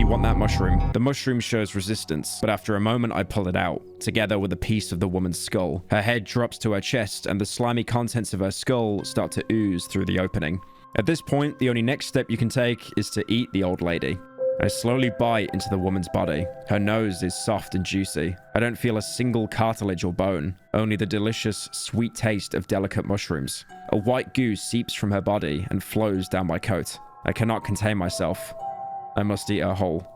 want that mushroom. The mushroom shows resistance, but after a moment I pull it out, together with a piece of the woman's skull. Her head drops to her chest, and the slimy contents of her skull start to ooze through the opening. At this point, the only next step you can take is to eat the old lady. I slowly bite into the woman's body. Her nose is soft and juicy. I don't feel a single cartilage or bone, only the delicious, sweet taste of delicate mushrooms. A white goo seeps from her body and flows down my coat. I cannot contain myself. I must eat her whole.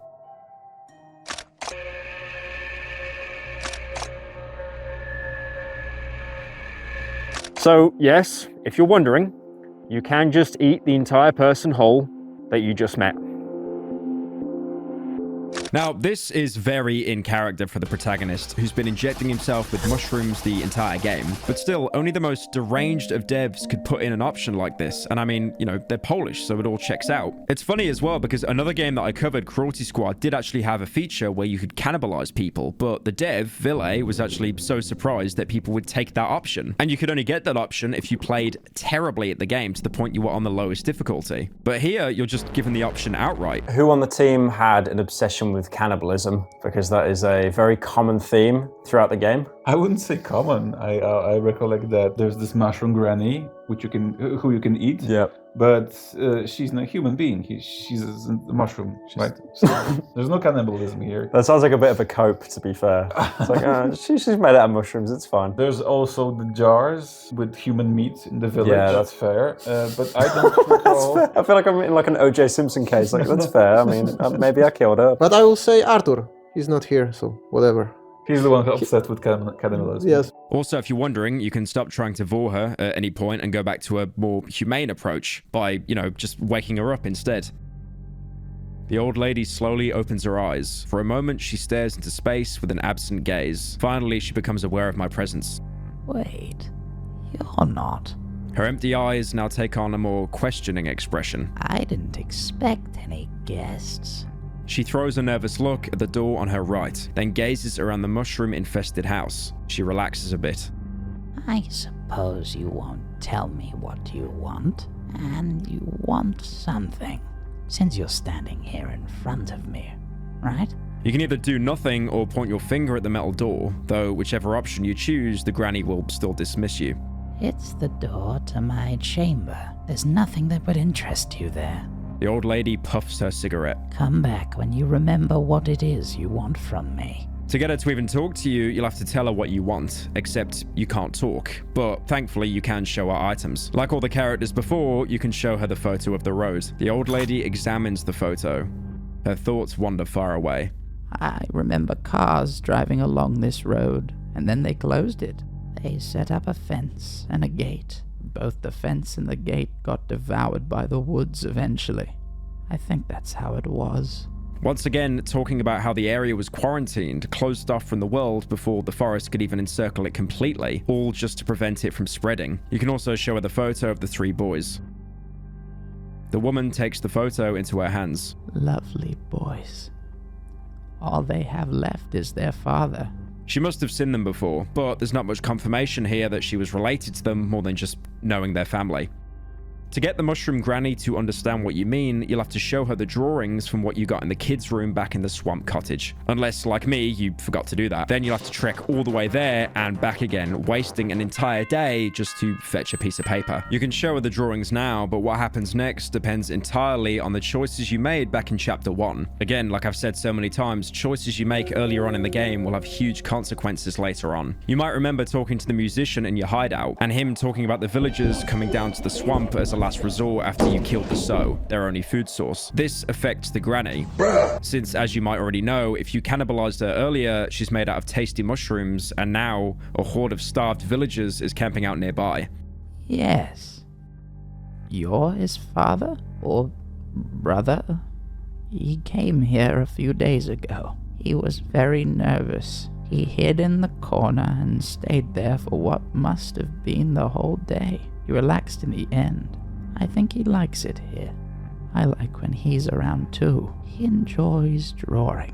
So, yes, if you're wondering, you can just eat the entire person whole that you just met. Now, this is very in character for the protagonist, who's been injecting himself with mushrooms the entire game. But still, only the most deranged of devs could put in an option like this. And I mean, they're Polish, so it all checks out. It's funny as well, because another game that I covered, Cruelty Squad, did actually have a feature where you could cannibalize people. But the dev, Ville, was actually so surprised that people would take that option. And you could only get that option if you played terribly at the game, to the point you were on the lowest difficulty. But here, you're just given the option outright. Who on the team had an obsession with cannibalism? Because that is a very common theme throughout the game. I wouldn't say common. I recollect that there's this mushroom granny, who you can eat. Yeah. But she's not a human being. She's a mushroom, right? So there's no cannibalism here. That sounds like a bit of a cope, to be fair. It's like, she's made out of mushrooms, it's fine. There's also the jars with human meat in the village. Yeah, that's fair. But I don't recall... That's fair. I feel like I'm in like an O.J. Simpson case. Like, that's fair. I mean, maybe I killed her. But I will say Arthur. He's not here, so whatever. He's the one who's upset with cannibalism. Yes. Also, if you're wondering, you can stop trying to vor her at any point and go back to a more humane approach by, just waking her up instead. The old lady slowly opens her eyes. For a moment, she stares into space with an absent gaze. Finally, she becomes aware of my presence. Wait, you're not. Her empty eyes now take on a more questioning expression. I didn't expect any guests. She throws a nervous look at the door on her right, then gazes around the mushroom-infested house. She relaxes a bit. I suppose suppose you won't tell me what you want, and you want something, since you're standing here in front of me, right? You can either do nothing or point your finger at the metal door, though whichever option you choose, the granny will still dismiss you. It's the door to my chamber. There's nothing that would interest you there. The old lady puffs her cigarette. Come back when you remember what it is you want from me. To get her to even talk to you, you'll have to tell her what you want, except you can't talk. But thankfully, you can show her items. Like all the characters before, you can show her the photo of the road. The old lady examines the photo. Her thoughts wander far away. I remember cars driving along this road, and then they closed it. They set up a fence and a gate. Both the fence and the gate got devoured by the woods eventually. I think that's how it was. Once again, talking about how the area was quarantined, closed off from the world before the forest could even encircle it completely, all just to prevent it from spreading. You can also show her the photo of the 3 boys. The woman takes the photo into her hands. Lovely boys. All they have left is their father. She must have seen them before, but there's not much confirmation here that she was related to them more than just knowing their family. To get the mushroom granny to understand what you mean, you'll have to show her the drawings from what you got in the kids' room back in the swamp cottage. Unless, like me, you forgot to do that. Then you'll have to trek all the way there and back again, wasting an entire day just to fetch a piece of paper. You can show her the drawings now, but what happens next depends entirely on the choices you made back in Chapter 1. Again, like I've said so many times, choices you make earlier on in the game will have huge consequences later on. You might remember talking to the musician in your hideout, and him talking about the villagers coming down to the swamp as a last resort after you killed the sow, their only food source. This affects the granny, since, as you might already know, if you cannibalized her earlier, she's made out of tasty mushrooms, and now a horde of starved villagers is camping out nearby. Yes. You're his father? Or brother? He came here a few days ago. He was very nervous. He hid in the corner and stayed there for what must have been the whole day. He relaxed in the end. I think he likes it here. I like when he's around too. He enjoys drawing,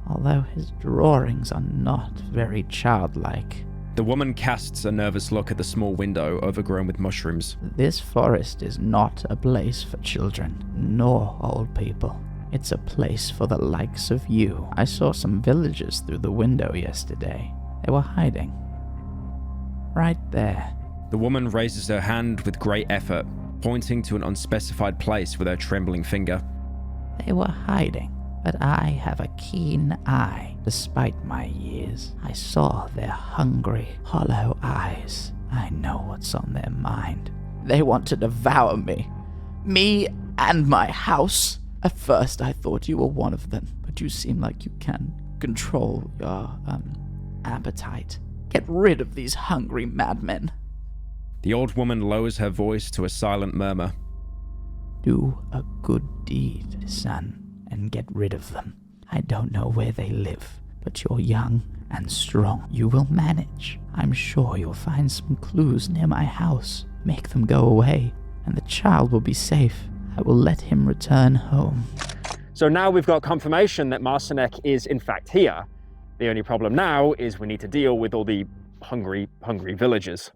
although his drawings are not very childlike. The woman casts a nervous look at the small window overgrown with mushrooms. This forest is not a place for children, nor old people. It's a place for the likes of you. I saw some villagers through the window yesterday. They were hiding. Right there. The woman raises her hand with great effort, pointing to an unspecified place with her trembling finger. They were hiding, but I have a keen eye. Despite my years, I saw their hungry, hollow eyes. I know what's on their mind. They want to devour me. Me and my house. At first I thought you were one of them, but you seem like you can control your, appetite. Get rid of these hungry madmen. The old woman lowers her voice to a silent murmur. Do a good deed, son, and get rid of them. I don't know where they live, but you're young and strong. You will manage. I'm sure you'll find some clues near my house. Make them go away, and the child will be safe. I will let him return home. So now we've got confirmation that Marcinek is in fact here. The only problem now is we need to deal with all the hungry villagers.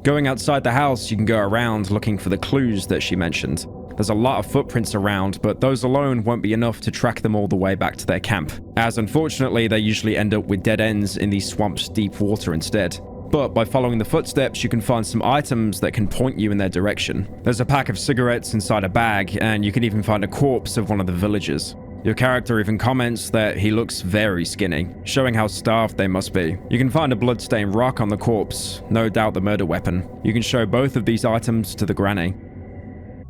Going outside the house, you can go around looking for the clues that she mentioned. There's a lot of footprints around, but those alone won't be enough to track them all the way back to their camp, as unfortunately they usually end up with dead ends in these swamps' deep water instead. But by following the footsteps, you can find some items that can point you in their direction. There's a pack of cigarettes inside a bag, and you can even find a corpse of one of the villagers. Your character even comments that he looks very skinny, showing how starved they must be. You can find a bloodstained rock on the corpse, no doubt the murder weapon. You can show both of these items to the granny.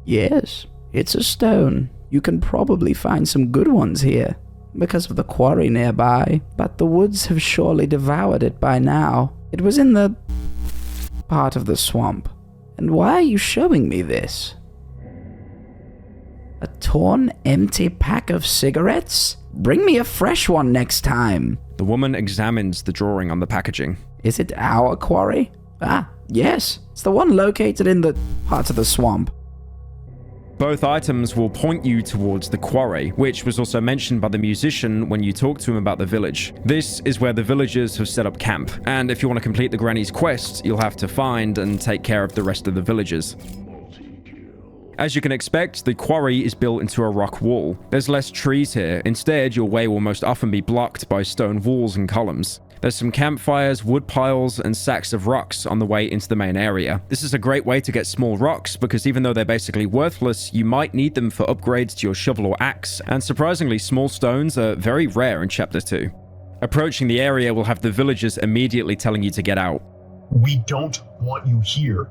Yes, it's a stone. You can probably find some good ones here, because of the quarry nearby, but the woods have surely devoured it by now. It was in the part of the swamp. And why are you showing me this? A torn, empty pack of cigarettes? Bring me a fresh one next time. The woman examines the drawing on the packaging. Is it our quarry? Ah, yes. It's the one located in the part of the swamp. Both items will point you towards the quarry, which was also mentioned by the musician when you talked to him about the village. This is where the villagers have set up camp, and if you want to complete the granny's quest, you'll have to find and take care of the rest of the villagers. As you can expect, the quarry is built into a rock wall. There's less trees here. Instead, your way will most often be blocked by stone walls and columns. There's some campfires, wood piles, and sacks of rocks on the way into the main area. This is a great way to get small rocks because even though they're basically worthless, you might need them for upgrades to your shovel or axe, and surprisingly, small stones are very rare in Chapter 2. Approaching the area will have the villagers immediately telling you to get out. We don't want you here.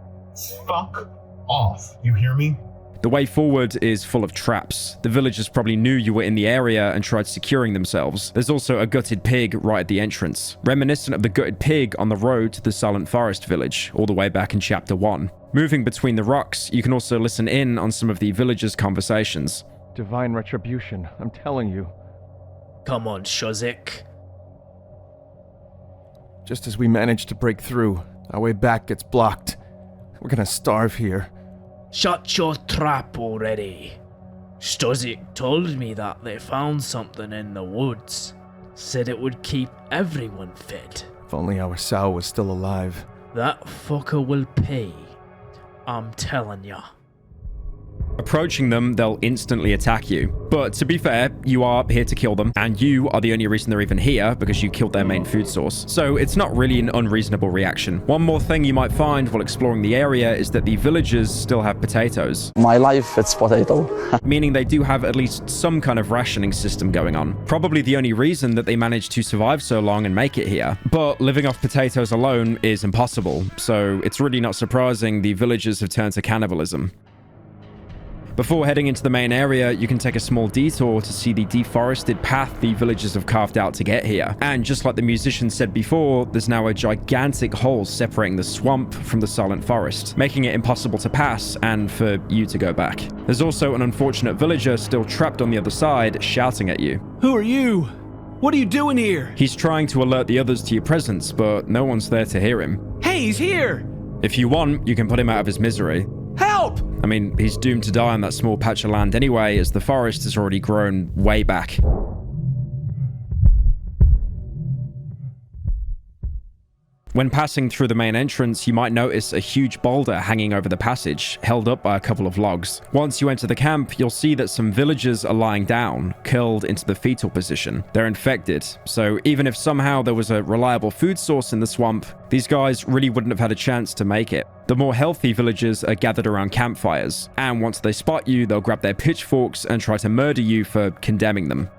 Fuck off. You hear me? The way forward is full of traps. The villagers probably knew you were in the area and tried securing themselves. There's also a gutted pig right at the entrance, reminiscent of the gutted pig on the road to the Silent Forest village, all the way back in Chapter 1. Moving between the rocks, you can also listen in on some of the villagers' conversations. Divine retribution, I'm telling you. Come on, Shozik. Just as we manage to break through, our way back gets blocked. We're gonna starve here. Shut your trap already. Stozik told me that they found something in the woods. Said it would keep everyone fed. If only our sow was still alive. That fucker will pay. I'm telling ya. Approaching them, they'll instantly attack you. But to be fair, you are here to kill them, and you are the only reason they're even here because you killed their main food source. So it's not really an unreasonable reaction. One more thing you might find while exploring the area is that the villagers still have potatoes. My life, it's potato. Meaning they do have at least some kind of rationing system going on. Probably the only reason that they managed to survive so long and make it here. But living off potatoes alone is impossible, so it's really not surprising the villagers have turned to cannibalism. Before heading into the main area, you can take a small detour to see the deforested path the villagers have carved out to get here. And just like the musician said before, there's now a gigantic hole separating the swamp from the Silent Forest, making it impossible to pass and for you to go back. There's also an unfortunate villager still trapped on the other side, shouting at you. Who are you? What are you doing here? He's trying to alert the others to your presence, but no one's there to hear him. Hey, he's here! If you want, you can put him out of his misery. Help! I mean, he's doomed to die on that small patch of land anyway, as the forest has already grown way back. When passing through the main entrance, you might notice a huge boulder hanging over the passage, held up by a couple of logs. Once you enter the camp, you'll see that some villagers are lying down, curled into the fetal position. They're infected, so even if somehow there was a reliable food source in the swamp, these guys really wouldn't have had a chance to make it. The more healthy villagers are gathered around campfires, and once they spot you, they'll grab their pitchforks and try to murder you for condemning them.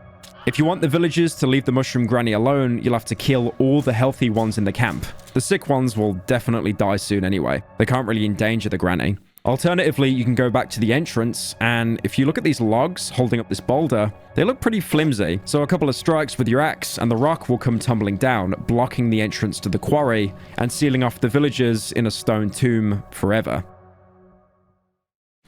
If you want the villagers to leave the mushroom granny alone, you'll have to kill all the healthy ones in the camp. The sick ones will definitely die soon anyway. They can't really endanger the granny. Alternatively, you can go back to the entrance, and if you look at these logs holding up this boulder, they look pretty flimsy. So a couple of strikes with your axe and the rock will come tumbling down, blocking the entrance to the quarry and sealing off the villagers in a stone tomb forever.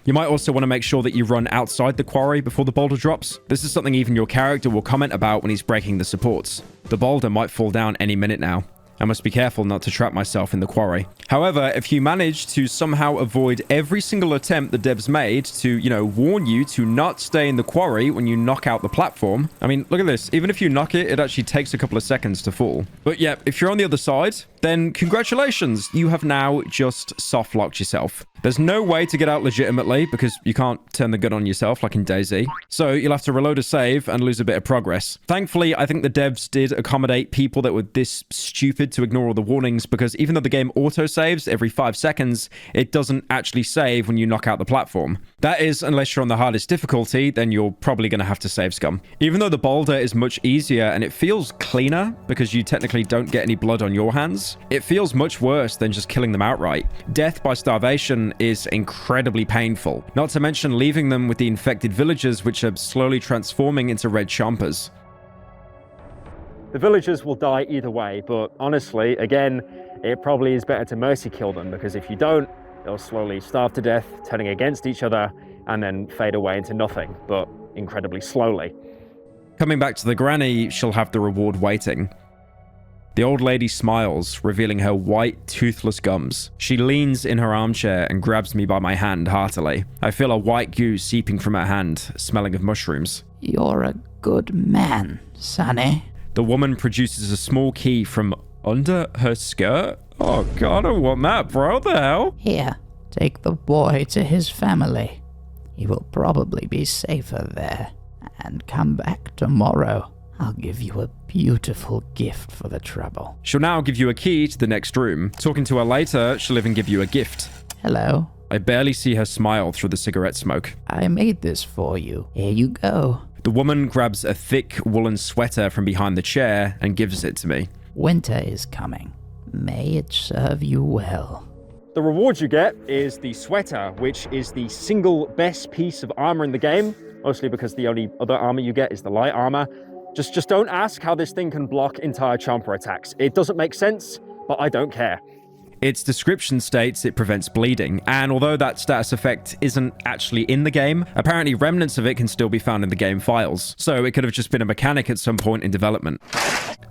You might also want to make sure that you run outside the quarry before the boulder drops. This is something even your character will comment about when he's breaking the supports. The boulder might fall down any minute now. I must be careful not to trap myself in the quarry. However, if you manage to somehow avoid every single attempt the devs made to, warn you to not stay in the quarry when you knock out the platform. I mean, look at this. Even if you knock it, it actually takes a couple of seconds to fall. But yeah, if you're on the other side, then congratulations. You have now just soft-locked yourself. There's no way to get out legitimately because you can't turn the gun on yourself like in DayZ. So you'll have to reload a save and lose a bit of progress. Thankfully, I think the devs did accommodate people that were this stupid to ignore all the warnings because even though the game auto-saves every 5 seconds, it doesn't actually save when you knock out the platform. That is, unless you're on the hardest difficulty, then you're probably going to have to save scum. Even though the boulder is much easier and it feels cleaner because you technically don't get any blood on your hands, it feels much worse than just killing them outright. Death by starvation is incredibly painful, not to mention leaving them with the infected villagers which are slowly transforming into red chompers. The villagers will die either way, but honestly, again, it probably is better to mercy kill them because if you don't, they'll slowly starve to death, turning against each other, and then fade away into nothing, but incredibly slowly. Coming back to the granny, she'll have the reward waiting. The old lady smiles, revealing her white, toothless gums. She leans in her armchair and grabs me by my hand heartily. I feel a white goo seeping from her hand, smelling of mushrooms. You're a good man, Sonny. The woman produces a small key from under her skirt. Oh god, I want that, bro. The hell? Here, take the boy to his family. He will probably be safer there. And come back tomorrow. I'll give you a beautiful gift for the trouble. She'll now give you a key to the next room. Talking to her later, she'll even give you a gift. Hello. I barely see her smile through the cigarette smoke. I made this for you. Here you go. The woman grabs a thick woolen sweater from behind the chair and gives it to me. Winter is coming. May it serve you well. The reward you get is the sweater, which is the single best piece of armor in the game, mostly because the only other armor you get is the light armor. Just don't ask how this thing can block entire chomper attacks. It doesn't make sense, but I don't care. Its description states it prevents bleeding, and although that status effect isn't actually in the game, apparently remnants of it can still be found in the game files, so it could have just been a mechanic at some point in development.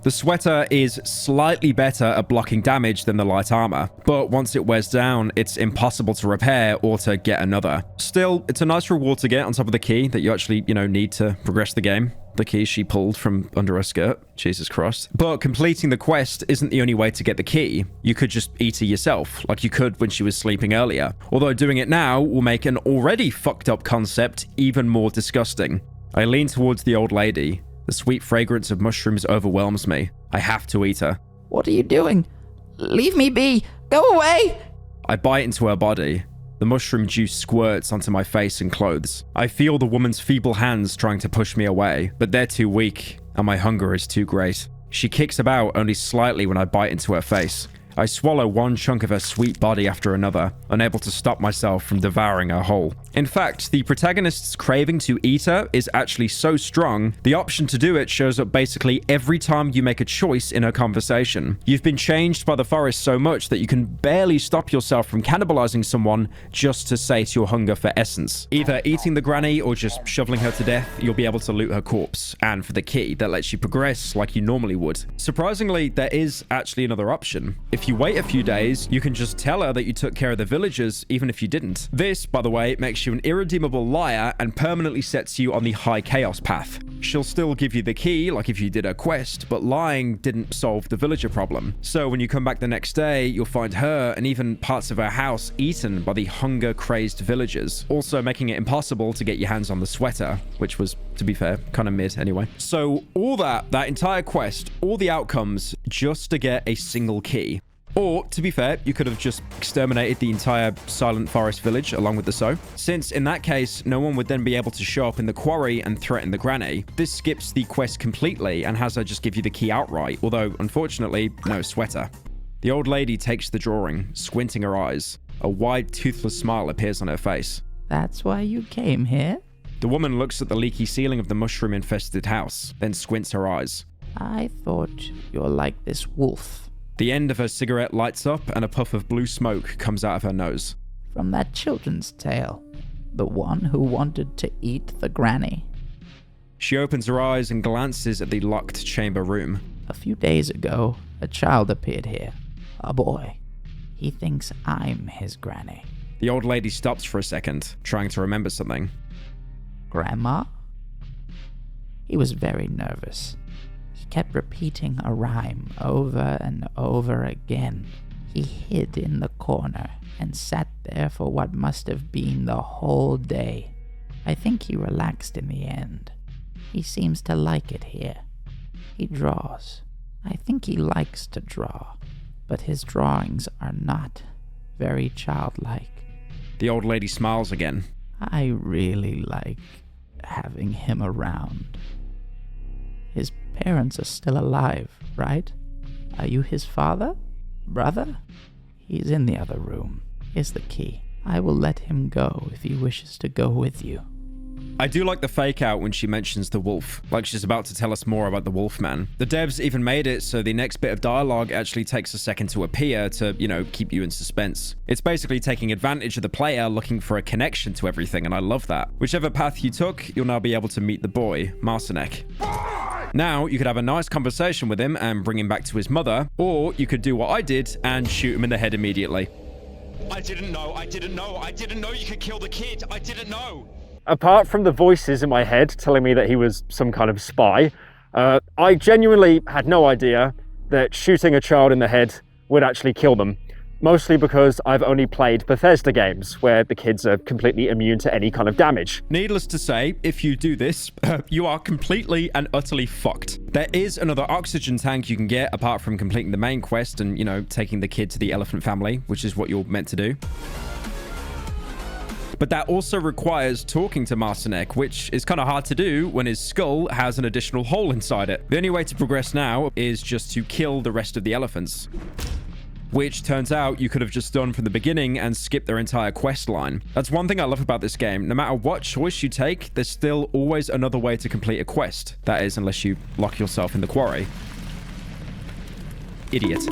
The sweater is slightly better at blocking damage than the light armor, but once it wears down, it's impossible to repair or to get another. Still, it's a nice reward to get on top of the key that you actually, need to progress the game. The key she pulled from under her skirt. Jesus Christ. But completing the quest isn't the only way to get the key. You could just eat her yourself, like you could when she was sleeping earlier. Although doing it now will make an already fucked up concept even more disgusting. I lean towards the old lady. The sweet fragrance of mushrooms overwhelms me. I have to eat her. What are you doing? Leave me be! Go away! I bite into her body. The mushroom juice squirts onto my face and clothes. I feel the woman's feeble hands trying to push me away, but they're too weak, and my hunger is too great. She kicks about only slightly when I bite into her face. I swallow one chunk of her sweet body after another, unable to stop myself from devouring her whole. In fact, the protagonist's craving to eat her is actually so strong, the option to do it shows up basically every time you make a choice in her conversation. You've been changed by the forest so much that you can barely stop yourself from cannibalizing someone just to sate your hunger for essence. Either eating the granny or just shoveling her to death, you'll be able to loot her corpse, and for the key that lets you progress like you normally would. Surprisingly, there is actually another option. If you wait a few days, you can just tell her that you took care of the villagers, even if you didn't. This, by the way, makes you an irredeemable liar and permanently sets you on the high chaos path. She'll still give you the key, like if you did her quest, but lying didn't solve the villager problem. So when you come back the next day, you'll find her and even parts of her house eaten by the hunger-crazed villagers, also making it impossible to get your hands on the sweater, which was, to be fair, kind of mid anyway. So all that entire quest, all the outcomes, just to get a single key. Or, to be fair, you could have just exterminated the entire Silent Forest village along with the sow, since in that case, no one would then be able to show up in the quarry and threaten the granny. This skips the quest completely and has her just give you the key outright, although, unfortunately, no sweater. The old lady takes the drawing, squinting her eyes. A wide, toothless smile appears on her face. That's why you came here? The woman looks at the leaky ceiling of the mushroom-infested house, then squints her eyes. I thought you're like this wolf. The end of her cigarette lights up and a puff of blue smoke comes out of her nose. From that children's tale. The one who wanted to eat the granny. She opens her eyes and glances at the locked chamber room. A few days ago, a child appeared here. A boy. He thinks I'm his granny. The old lady stops for a second, trying to remember something. Grandma? He was very nervous. Kept repeating a rhyme over and over again. He hid in the corner and sat there for what must have been the whole day. I think he relaxed in the end. He seems to like it here. He draws. I think he likes to draw, but his drawings are not very childlike. The old lady smiles again. I really like having him around. His parents are still alive, right? Are you his father? Brother? He's in the other room. Here's the key. I will let him go if he wishes to go with you. I do like the fake out when she mentions the wolf, like she's about to tell us more about the Wolfman. The devs even made it so the next bit of dialogue actually takes a second to appear to, keep you in suspense. It's basically taking advantage of the player looking for a connection to everything, and I love that. Whichever path you took, you'll now be able to meet the boy, Marcinek. Now, you could have a nice conversation with him and bring him back to his mother, or you could do what I did and shoot him in the head immediately. I didn't know you could kill the kid. I didn't know. Apart from the voices in my head telling me that he was some kind of spy, I genuinely had no idea that shooting a child in the head would actually kill them. Mostly because I've only played Bethesda games where the kids are completely immune to any kind of damage. Needless to say, if you do this, you are completely and utterly fucked. There is another oxygen tank you can get apart from completing the main quest and, you know, taking the kid to the elephant family, which is what you're meant to do. But that also requires talking to Marcinek, which is kind of hard to do when his skull has an additional hole inside it. The only way to progress now is just to kill the rest of the elephants. Which turns out you could have just done from the beginning and skipped their entire quest line. That's one thing I love about this game. No matter what choice you take, there's still always another way to complete a quest. That is, unless you lock yourself in the quarry. Idiot.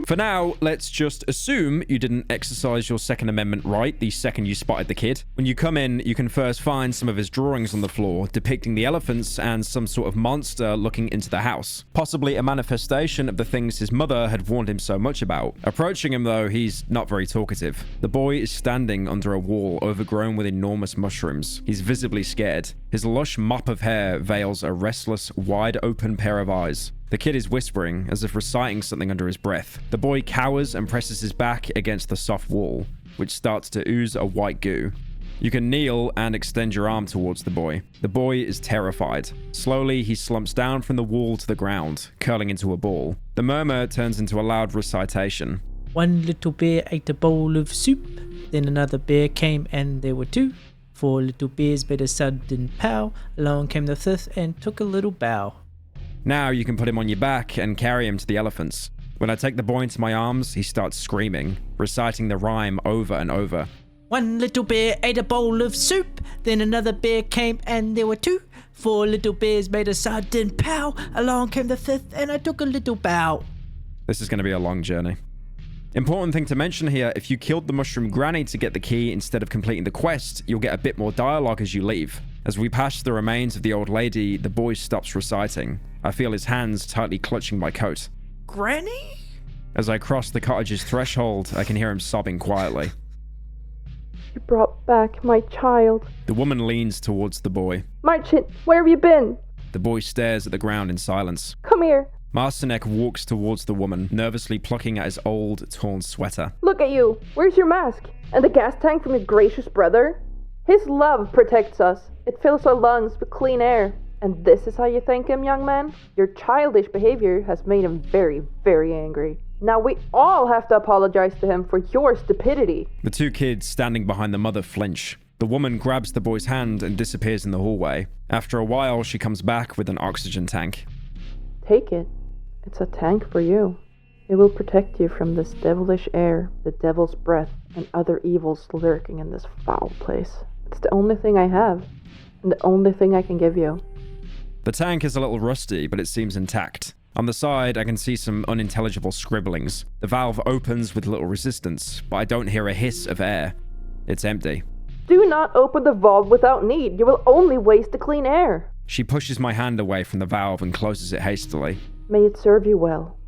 For now, let's just assume you didn't exercise your Second Amendment right the second you spotted the kid. When you come in, you can first find some of his drawings on the floor, depicting the elephants and some sort of monster looking into the house. Possibly a manifestation of the things his mother had warned him so much about. Approaching him though, he's not very talkative. The boy is standing under a wall overgrown with enormous mushrooms. He's visibly scared. His lush mop of hair veils a restless, wide-open pair of eyes. The kid is whispering, as if reciting something under his breath. The boy cowers and presses his back against the soft wall, which starts to ooze a white goo. You can kneel and extend your arm towards the boy. The boy is terrified. Slowly, he slumps down from the wall to the ground, curling into a ball. The murmur turns into a loud recitation. One little bear ate a bowl of soup. Then another bear came and there were two. 4 little bears made a sudden pow. Along came the fifth and took a little bow. Now you can put him on your back and carry him to the elephants. When I take the boy into my arms, he starts screaming, reciting the rhyme over and over. One little bear ate a bowl of soup. Then another bear came and there were two. 4 little bears made a sudden pow. Along came the fifth and I took a little bow. This is going to be a long journey. Important thing to mention here, if you killed the mushroom granny to get the key instead of completing the quest, you'll get a bit more dialogue as you leave. As we pass the remains of the old lady, the boy stops reciting. I feel his hands tightly clutching my coat. Granny? As I cross the cottage's threshold, I can hear him sobbing quietly. You brought back my child. The woman leans towards the boy. Marcin, where have you been? The boy stares at the ground in silence. Come here. Marcinek walks towards the woman, nervously plucking at his old, torn sweater. Look at you. Where's your mask? And the gas tank from your gracious brother? His love protects us. It fills our lungs with clean air. And this is how you thank him, young man? Your childish behavior has made him very, very angry. Now we all have to apologize to him for your stupidity. The two kids standing behind the mother flinch. The woman grabs the boy's hand and disappears in the hallway. After a while, she comes back with an oxygen tank. Take it. It's a tank for you. It will protect you from this devilish air, the devil's breath, and other evils lurking in this foul place. It's the only thing I have, and the only thing I can give you. The tank is a little rusty, but it seems intact. On the side, I can see some unintelligible scribblings. The valve opens with little resistance, but I don't hear a hiss of air. It's empty. Do not open the valve without need. You will only waste the clean air. She pushes my hand away from the valve and closes it hastily. May it serve you well.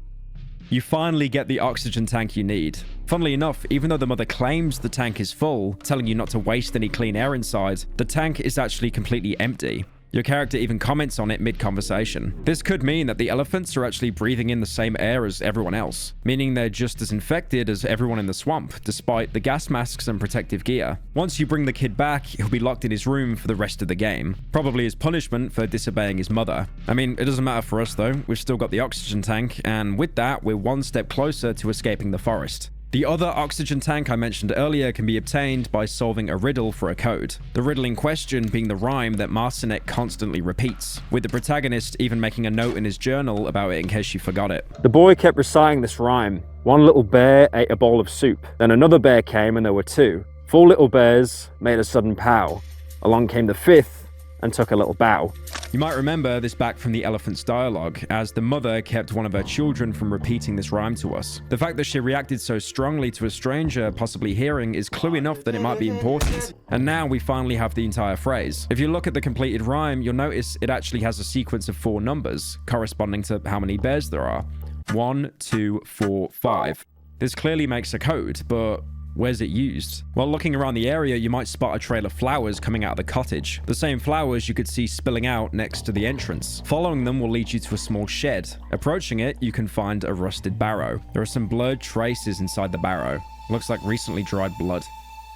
You finally get the oxygen tank you need. Funnily enough, even though the mother claims the tank is full, telling you not to waste any clean air inside, the tank is actually completely empty. Your character even comments on it mid-conversation. This could mean that the elephants are actually breathing in the same air as everyone else, meaning they're just as infected as everyone in the swamp, despite the gas masks and protective gear. Once you bring the kid back, he'll be locked in his room for the rest of the game, probably as punishment for disobeying his mother. I mean, it doesn't matter for us though, we've still got the oxygen tank, and with that, we're one step closer to escaping the forest. The other oxygen tank I mentioned earlier can be obtained by solving a riddle for a code. The riddle in question being the rhyme that Marcinek constantly repeats, with the protagonist even making a note in his journal about it in case she forgot it. The boy kept reciting this rhyme. One little bear ate a bowl of soup. Then another bear came and there were two. 4 little bears made a sudden pow. Along came the fifth and took a little bow. You might remember this back from the elephant's dialogue, as the mother kept one of her children from repeating this rhyme to us. The fact that she reacted so strongly to a stranger possibly hearing is clue enough that it might be important. And now we finally have the entire phrase. If you look at the completed rhyme, you'll notice it actually has a sequence of 4 numbers, corresponding to how many bears there are. 1, 2, 4, 5. This clearly makes a code, but where's it used? While looking around the area, you might spot a trail of flowers coming out of the cottage. The same flowers you could see spilling out next to the entrance. Following them will lead you to a small shed. Approaching it, you can find a rusted barrow. There are some blurred traces inside the barrow. Looks like recently dried blood.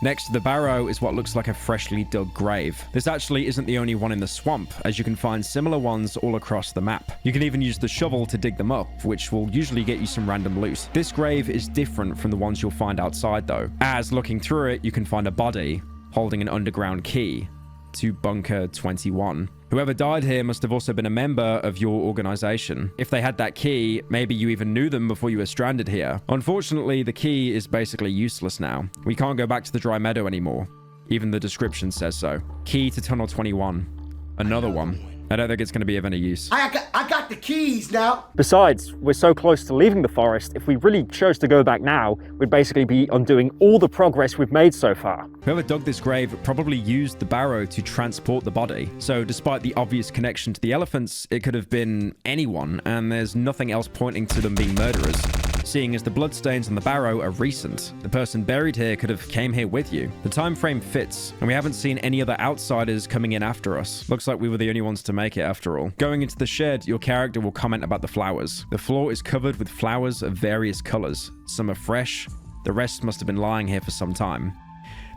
Next to the barrow is what looks like a freshly dug grave. This actually isn't the only one in the swamp, as you can find similar ones all across the map. You can even use the shovel to dig them up, which will usually get you some random loot. This grave is different from the ones you'll find outside though, as looking through it, you can find a body holding an underground key to Bunker 21. Whoever died here must have also been a member of your organization. If they had that key, maybe you even knew them before you were stranded here. Unfortunately, the key is basically useless now. We can't go back to the dry meadow anymore. Even the description says so. Key to Tunnel 21. Another one. I don't think it's going to be of any use. I got the keys now. Besides, we're so close to leaving the forest, if we really chose to go back now, we'd basically be undoing all the progress we've made so far. Whoever dug this grave probably used the barrow to transport the body. So despite the obvious connection to the elephants, it could have been anyone, and there's nothing else pointing to them being murderers. Seeing as the bloodstains on the barrow are recent, the person buried here could have came here with you. The time frame fits, and we haven't seen any other outsiders coming in after us. Looks like we were the only ones to make it after all. Going into the shed, your character will comment about the flowers. The floor is covered with flowers of various colors. Some are fresh, the rest must have been lying here for some time.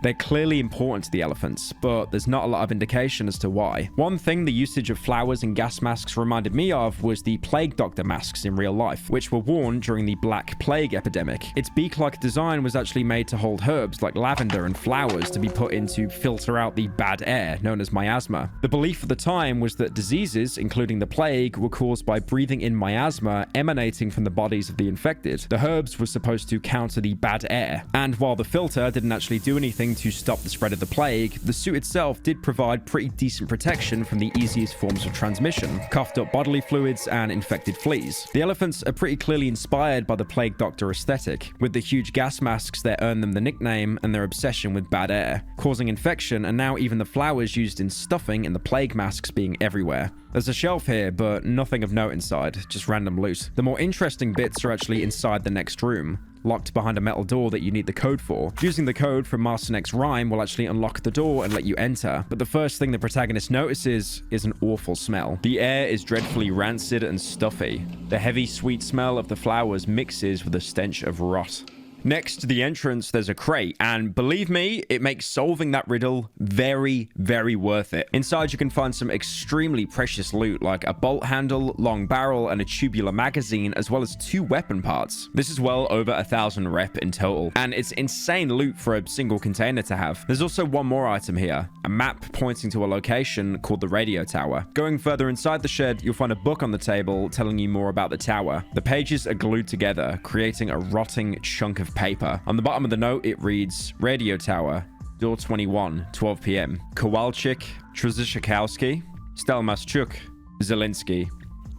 They're clearly important to the elephants, but there's not a lot of indication as to why. One thing the usage of flowers and gas masks reminded me of was the plague doctor masks in real life, which were worn during the Black Plague epidemic. Its beak-like design was actually made to hold herbs like lavender and flowers to be put in to filter out the bad air, known as miasma. The belief at the time was that diseases, including the plague, were caused by breathing in miasma emanating from the bodies of the infected. The herbs were supposed to counter the bad air, and while the filter didn't actually do anything to stop the spread of the plague, the suit itself did provide pretty decent protection from the easiest forms of transmission, coughed up bodily fluids and infected fleas. The elephants are pretty clearly inspired by the plague doctor aesthetic. With the huge gas masks that earned them the nickname and their obsession with bad air, causing infection, and now even the flowers used in stuffing in the plague masks being everywhere. There's a shelf here, but nothing of note inside, just random loot. The more interesting bits are actually inside the next room, locked behind a metal door that you need the code for. Using the code from Master Neck's rhyme will actually unlock the door and let you enter, but the first thing the protagonist notices is an awful smell. The air is dreadfully rancid and stuffy. The heavy, sweet smell of the flowers mixes with the stench of rot. Next to the entrance, there's a crate, and believe me, it makes solving that riddle very, very worth it. Inside, you can find some extremely precious loot, like a bolt handle, long barrel, and a tubular magazine, as well as 2 weapon parts. This is well over 1,000 rep in total, and it's insane loot for a single container to have. There's also one more item here, a map pointing to a location called the radio tower. Going further inside the shed, you'll find a book on the table telling you more about the tower. The pages are glued together, creating a rotting chunk of paper. On the bottom of the note, it reads, Radio Tower, Door 21, 12 p.m. Kowalczyk, Trzeszkowski, Stelmaschuk, Zielinski.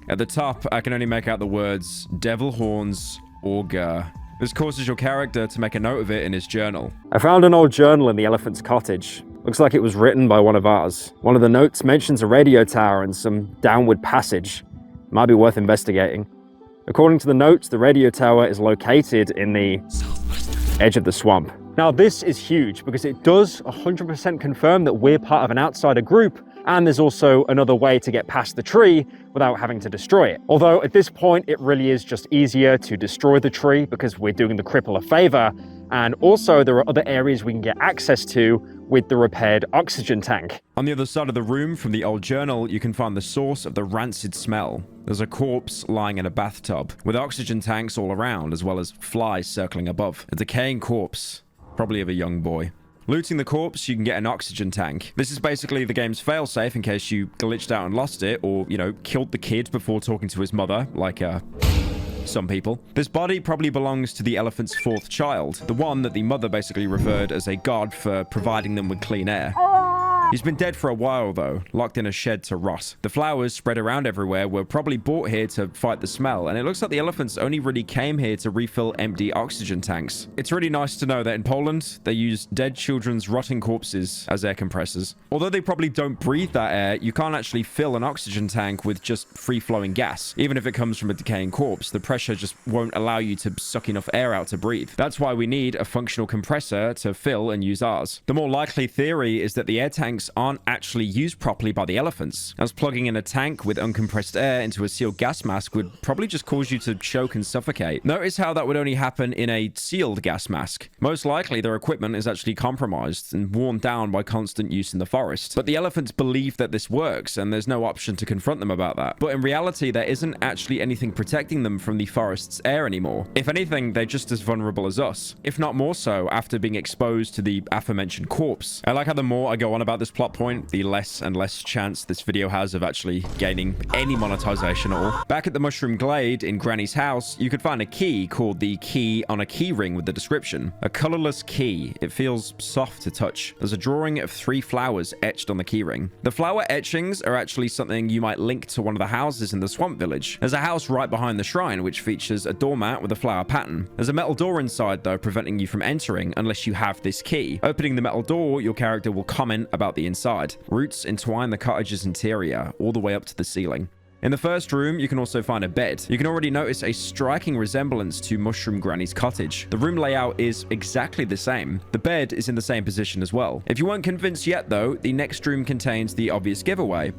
At the top, I can only make out the words, Devil Horns, Augur. This causes your character to make a note of it in his journal. I found an old journal in the elephant's cottage. Looks like it was written by one of ours. One of the notes mentions a radio tower and some downward passage. Might be worth investigating. According to the notes, the radio tower is located in the edge of the swamp. Now, this is huge because it does 100% confirm that we're part of an outsider group, and there's also another way to get past the tree without having to destroy it. Although at this point, it really is just easier to destroy the tree because we're doing the cripple a favor, and also there are other areas we can get access to with the repaired oxygen tank. On the other side of the room from the old journal, you can find the source of the rancid smell. There's a corpse lying in a bathtub, with oxygen tanks all around, as well as flies circling above. A decaying corpse, probably of a young boy. Looting the corpse, you can get an oxygen tank. This is basically the game's failsafe in case you glitched out and lost it, or, you know, killed the kid before talking to his mother, like, some people. This body probably belongs to the elephant's 4th child, the one that the mother basically revered as a god for providing them with clean air. He's been dead for a while though, locked in a shed to rot. The flowers spread around everywhere were probably brought here to fight the smell, and it looks like the elephants only really came here to refill empty oxygen tanks. It's really nice to know that in Poland, they use dead children's rotting corpses as air compressors. Although they probably don't breathe that air, you can't actually fill an oxygen tank with just free-flowing gas. Even if it comes from a decaying corpse, the pressure just won't allow you to suck enough air out to breathe. That's why we need a functional compressor to fill and use ours. The more likely theory is that the air tanks aren't actually used properly by the elephants, as plugging in a tank with uncompressed air into a sealed gas mask would probably just cause you to choke and suffocate. Notice how that would only happen in a sealed gas mask. Most likely their equipment is actually compromised and worn down by constant use in the forest. But the elephants believe that this works, and there's no option to confront them about that. But in reality, there isn't actually anything protecting them from the forest's air anymore. If anything, they're just as vulnerable as us, if not more so after being exposed to the aforementioned corpse. I like how the more I go on about this plot point, the less and less chance this video has of actually gaining any monetization at all. Back at the Mushroom Glade in Granny's house, you could find a key called the key on a key ring with the description. A colorless key. It feels soft to touch. There's a drawing of 3 flowers etched on the key ring. The flower etchings are actually something you might link to one of the houses in the swamp village. There's a house right behind the shrine which features a doormat with a flower pattern. There's a metal door inside though, preventing you from entering unless you have this key. Opening the metal door, your character will comment about the inside. Roots entwine the cottage's interior all the way up to the ceiling. In the first room, you can also find a bed. You can already notice a striking resemblance to Mushroom Granny's cottage. The room layout is exactly the same. The bed is in the same position as well. If you weren't convinced yet though, the next room contains the obvious giveaway.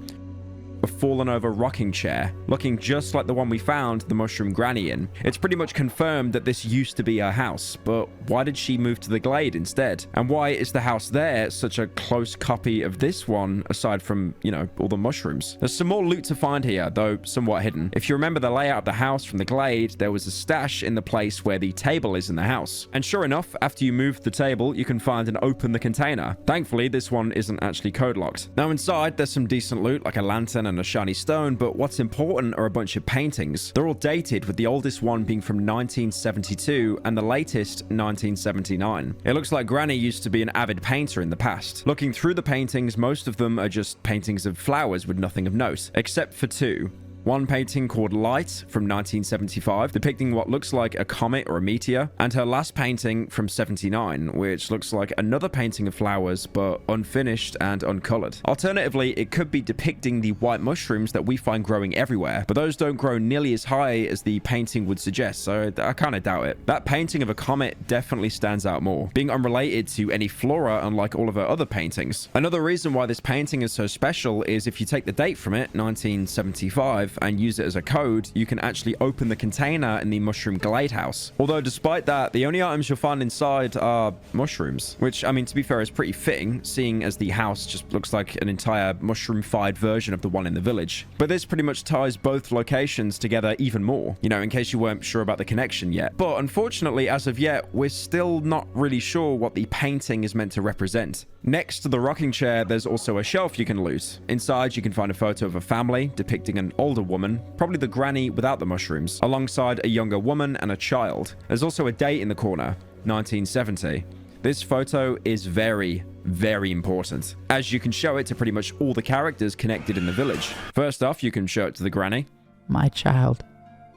A fallen over rocking chair, looking just like the one we found the Mushroom Granny in. It's pretty much confirmed that this used to be her house, but why did she move to the glade instead? And why is the house there such a close copy of this one, aside from, you know, all the mushrooms? There's some more loot to find here, though somewhat hidden. If you remember the layout of the house from the glade, there was a stash in the place where the table is in the house. And sure enough, after you move the table, you can find and open the container. Thankfully, this one isn't actually code locked. Now inside, there's some decent loot, like a lantern and a shiny stone, but what's important are a bunch of paintings. They're all dated, with the oldest one being from 1972 and the latest 1979. It looks like Granny used to be an avid painter in the past. Looking through the paintings, most of them are just paintings of flowers with nothing of note, except for 2. One painting called Light from 1975, depicting what looks like a comet or a meteor, and her last painting from 79, which looks like another painting of flowers, but unfinished and uncolored. Alternatively, it could be depicting the white mushrooms that we find growing everywhere, but those don't grow nearly as high as the painting would suggest, so I kind of doubt it. That painting of a comet definitely stands out more, being unrelated to any flora unlike all of her other paintings. Another reason why this painting is so special is if you take the date from it, 1975, and use it as a code, you can actually open the container in the Mushroom Glade house. Although despite that, the only items you'll find inside are mushrooms, which, I mean, to be fair, is pretty fitting, seeing as the house just looks like an entire mushroom-fied version of the one in the village. But this pretty much ties both locations together even more, you know, in case you weren't sure about the connection yet. But unfortunately, as of yet, we're still not really sure what the painting is meant to represent. Next to the rocking chair, there's also a shelf you can loot. Inside, you can find a photo of a family depicting an older woman, probably the granny without the mushrooms, alongside a younger woman and a child. There's also a date in the corner, 1970. This photo is very, very important, as you can show it to pretty much all the characters connected in the village. First off, you can show it to the granny. My child.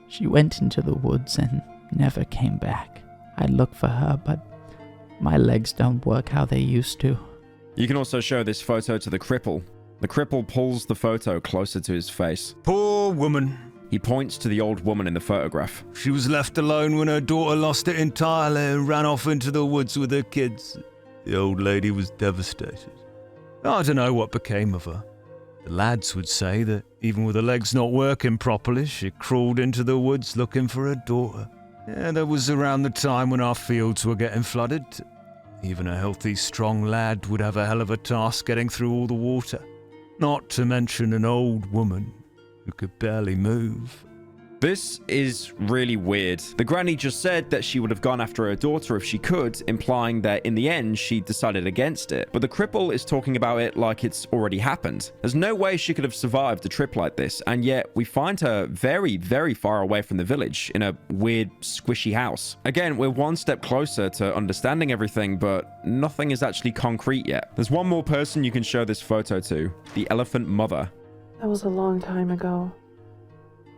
She went into the woods and never came back. I look for her, but my legs don't work how they used to. You can also show this photo to the cripple. The cripple pulls the photo closer to his face. Poor woman. He points to the old woman in the photograph. She was left alone when her daughter lost it entirely and ran off into the woods with her kids. The old lady was devastated. I don't know what became of her. The lads would say that even with her legs not working properly, she crawled into the woods looking for her daughter. Yeah, that was around the time when our fields were getting flooded. Even a healthy, strong lad would have a hell of a task getting through all the water. Not to mention an old woman who could barely move. This is really weird. The granny just said that she would have gone after her daughter if she could, implying that in the end she decided against it. But the cripple is talking about it like it's already happened. There's no way she could have survived a trip like this, and yet we find her very, very far away from the village in a weird, squishy house. Again, we're one step closer to understanding everything, but nothing is actually concrete yet. There's one more person you can show this photo to, the elephant mother. That was a long time ago.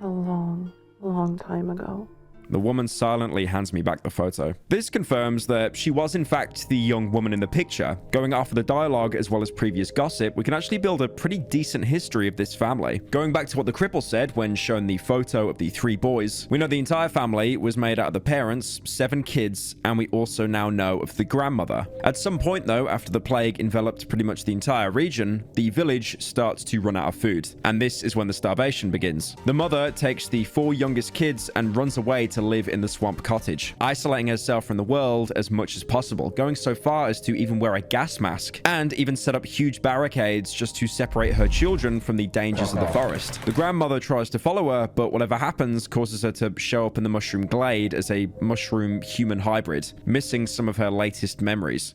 A long, long time ago. The woman silently hands me back the photo. This confirms that she was in fact the young woman in the picture. Going off of the dialogue as well as previous gossip, we can actually build a pretty decent history of this family. Going back to what the cripple said when shown the photo of the 3 boys, we know the entire family was made out of the parents, 7 kids, and we also now know of the grandmother. At some point though, after the plague enveloped pretty much the entire region, the village starts to run out of food. And this is when the starvation begins. The mother takes the 4 youngest kids and runs away to live in the swamp cottage, isolating herself from the world as much as possible, going so far as to even wear a gas mask and even set up huge barricades just to separate her children from the dangers of the forest. The grandmother tries to follow her, but whatever happens causes her to show up in the mushroom glade as a mushroom-human hybrid, missing some of her latest memories.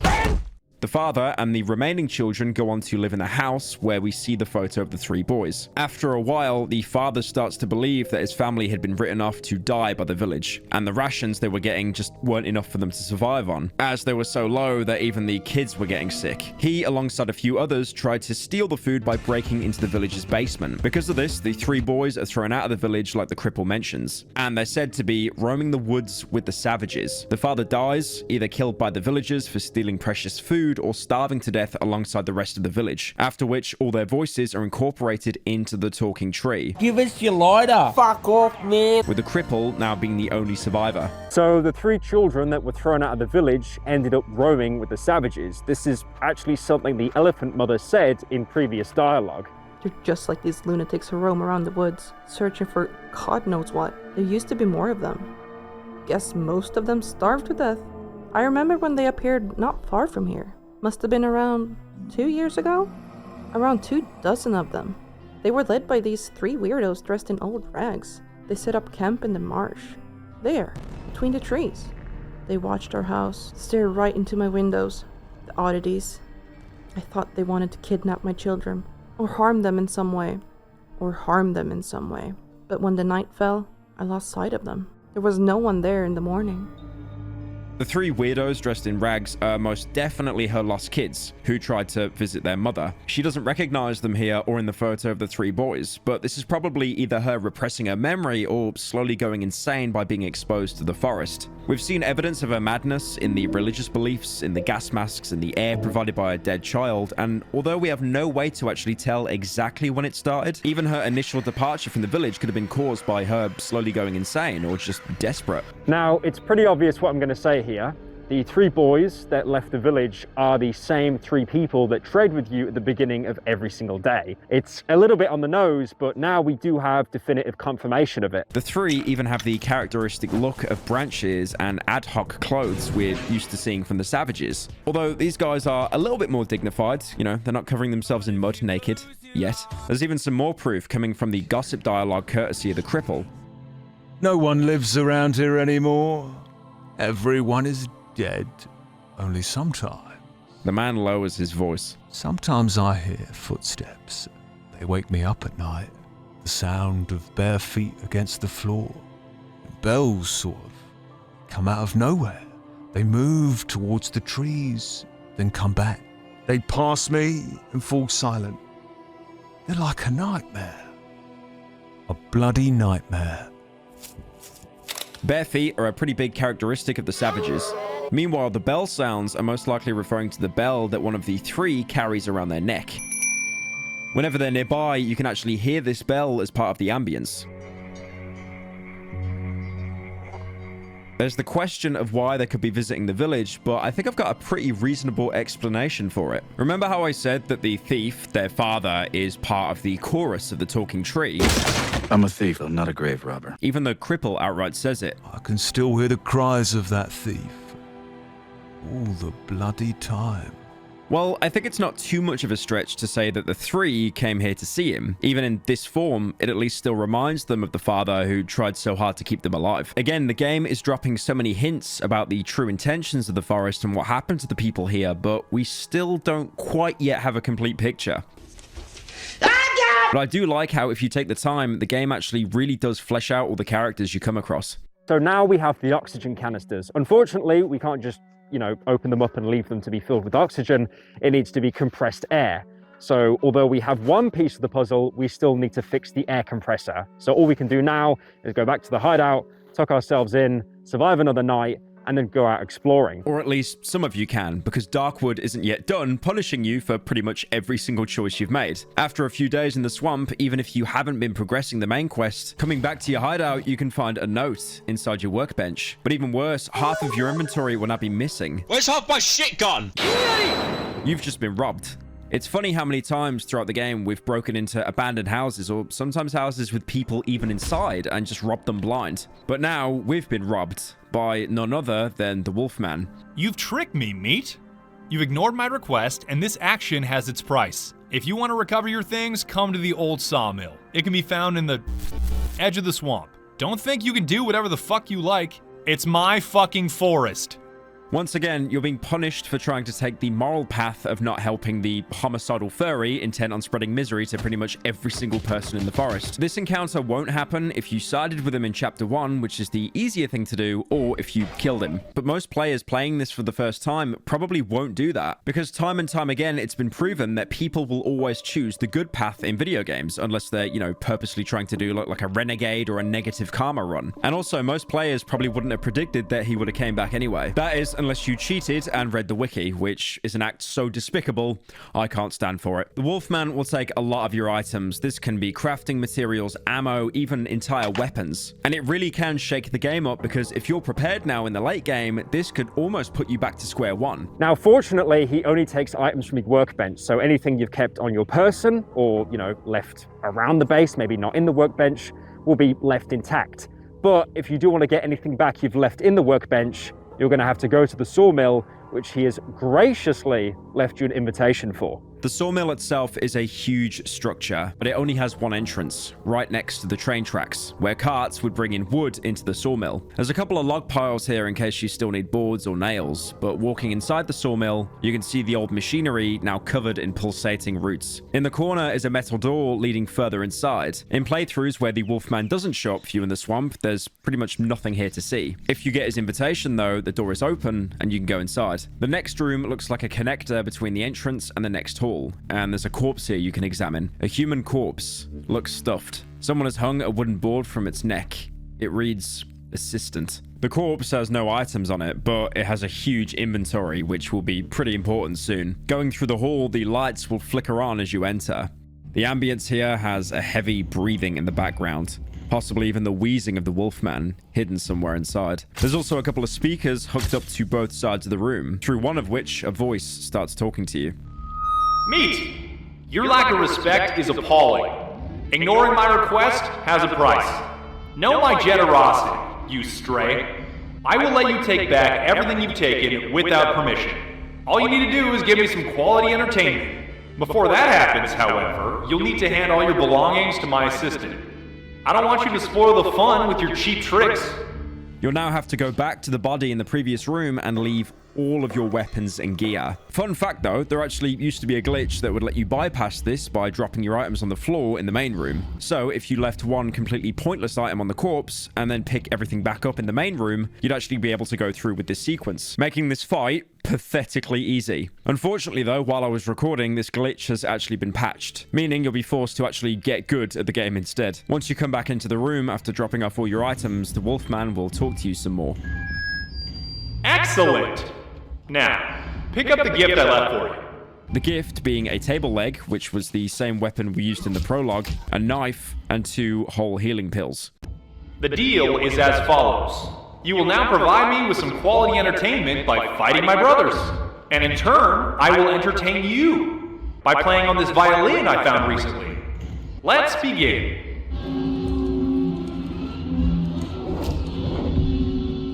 The father and the remaining children go on to live in the house where we see the photo of the 3 boys. After a while, the father starts to believe that his family had been written off to die by the village, and the rations they were getting just weren't enough for them to survive on, as they were so low that even the kids were getting sick. He, alongside a few others, tried to steal the food by breaking into the village's basement. Because of this, the 3 boys are thrown out of the village like the cripple mentions, and they're said to be roaming the woods with the savages. The father dies, either killed by the villagers for stealing precious food or starving to death alongside the rest of the village, after which all their voices are incorporated into the talking tree. Give us your lighter. Fuck off, man. With the cripple now being the only survivor. So the 3 children that were thrown out of the village ended up roaming with the savages. This is actually something the elephant mother said in previous dialogue. You're just like these lunatics who roam around the woods, searching for God knows what. There used to be more of them. Guess most of them starved to death. I remember when they appeared not far from here. Must have been around 2 years ago? Around 24 of them. They were led by these 3 weirdos dressed in old rags. They set up camp in the marsh. There, between the trees. They watched our house, stared right into my windows. The oddities. I thought they wanted to kidnap my children, or harm them in some way. But when the night fell, I lost sight of them. There was no one there in the morning. The 3 weirdos dressed in rags are most definitely her lost kids, who tried to visit their mother. She doesn't recognize them here or in the photo of the 3 boys, but this is probably either her repressing her memory or slowly going insane by being exposed to the forest. We've seen evidence of her madness in the religious beliefs, in the gas masks, in the air provided by a dead child, and although we have no way to actually tell exactly when it started, even her initial departure from the village could have been caused by her slowly going insane or just desperate. Now, it's pretty obvious what I'm going to say here. The 3 boys that left the village are the same 3 people that trade with you at the beginning of every single day. It's a little bit on the nose, but now we do have definitive confirmation of it. The 3 even have the characteristic look of branches and ad hoc clothes we're used to seeing from the savages. Although these guys are a little bit more dignified, you know, they're not covering themselves in mud naked yet. There's even some more proof coming from the gossip dialogue courtesy of the cripple. No one lives around here anymore. Everyone is dead, only sometimes. The man lowers his voice. Sometimes I hear footsteps. They wake me up at night. The sound of bare feet against the floor. Bells sort of come out of nowhere. They move towards the trees, then come back. They pass me and fall silent. They're like a nightmare. A bloody nightmare. Bare feet are a pretty big characteristic of the savages. Meanwhile, the bell sounds are most likely referring to the bell that one of the 3 carries around their neck. Whenever they're nearby, you can actually hear this bell as part of the ambience. There's the question of why they could be visiting the village, but I think I've got a pretty reasonable explanation for it. Remember how I said that the thief, their father, is part of the chorus of the talking tree? I'm a thief, I'm not a grave robber. Even the cripple outright says it. I can still hear the cries of that thief. All the bloody time. Well, I think it's not too much of a stretch to say that the three came here to see him. Even in this form, it at least still reminds them of the father who tried so hard to keep them alive. Again, the game is dropping so many hints about the true intentions of the forest and what happened to the people here, but we still don't quite yet have a complete picture. But I do like how if you take the time, the game actually really does flesh out all the characters you come across. So now we have the oxygen canisters. Unfortunately, we can't just, you know, open them up and leave them to be filled with oxygen. It needs to be compressed air. So although we have one piece of the puzzle, we still need to fix the air compressor. So all we can do now is go back to the hideout, tuck ourselves in, survive another night, and then go out exploring. Or at least some of you can, because Darkwood isn't yet done punishing you for pretty much every single choice you've made. After a few days in the swamp, even if you haven't been progressing the main quest, coming back to your hideout, you can find a note inside your workbench. But even worse, half of your inventory will now be missing. Where's half my shit gone? You've just been robbed. It's funny how many times throughout the game we've broken into abandoned houses, or sometimes houses with people even inside, and just robbed them blind. But now we've been robbed by none other than the Wolfman. You've tricked me, meat. You've ignored my request, and this action has its price. If you want to recover your things, come to the old sawmill. It can be found in the edge of the swamp. Don't think you can do whatever the fuck you like. It's my fucking forest. Once again, you're being punished for trying to take the moral path of not helping the homicidal furry intent on spreading misery to pretty much every single person in the forest. This encounter won't happen if you sided with him in Chapter 1, which is the easier thing to do, or if you killed him. But most players playing this for the first time probably won't do that, because time and time again, it's been proven that people will always choose the good path in video games, unless they're, you know, purposely trying to do like a renegade or a negative karma run. And also, most players probably wouldn't have predicted that he would have came back anyway. That is, unless you cheated and read the wiki, which is an act so despicable, I can't stand for it. The Wolfman will take a lot of your items. This can be crafting materials, ammo, even entire weapons. And it really can shake the game up, because if you're prepared now in the late game, this could almost put you back to square one. Now, fortunately, he only takes items from your workbench, so anything you've kept on your person or, you know, left around the base, maybe not in the workbench, will be left intact. But if you do want to get anything back you've left in the workbench, you're going to have to go to the sawmill, which he has graciously left you an invitation for. The sawmill itself is a huge structure, but it only has one entrance, right next to the train tracks, where carts would bring in wood into the sawmill. There's a couple of log piles here in case you still need boards or nails, but walking inside the sawmill, you can see the old machinery now covered in pulsating roots. In the corner is a metal door leading further inside. In playthroughs where the Wolfman doesn't show up for you in the swamp, there's pretty much nothing here to see. If you get his invitation though, the door is open and you can go inside. The next room looks like a connector between the entrance and the next hall. And there's a corpse here you can examine. A human corpse. Looks stuffed. Someone has hung a wooden board from its neck. It reads, assistant. The corpse has no items on it, but it has a huge inventory, which will be pretty important soon. Going through the hall, the lights will flicker on as you enter. The ambience here has a heavy breathing in the background. Possibly even the wheezing of the Wolfman, hidden somewhere inside. There's also a couple of speakers hooked up to both sides of the room, through one of which a voice starts talking to you. Meat! Your lack of respect is appalling. Ignoring my request has a price. Know my generosity, you stray. I will let you take back everything you've taken without permission. All you need to do is give me some quality entertainment. Before that happens, however, you'll need to hand all your belongings to my assistant. I don't want you to spoil the fun with your cheap tricks. You'll now have to go back to the body in the previous room and leave all of your weapons and gear. Fun fact though, there actually used to be a glitch that would let you bypass this by dropping your items on the floor in the main room. So if you left one completely pointless item on the corpse and then pick everything back up in the main room, you'd actually be able to go through with this sequence, making this fight pathetically easy. Unfortunately though, while I was recording, this glitch has actually been patched, meaning you'll be forced to actually get good at the game instead. Once you come back into the room after dropping off all your items, the Wolfman will talk to you some more. Excellent! Now, pick up the gift I left for you. The gift being a table leg, which was the same weapon we used in the prologue, a knife, and 2 whole healing pills. The deal is as follows. You will now provide me with some quality entertainment by fighting my brothers. And in turn, I will entertain you by playing on this violin I found recently. Let's begin.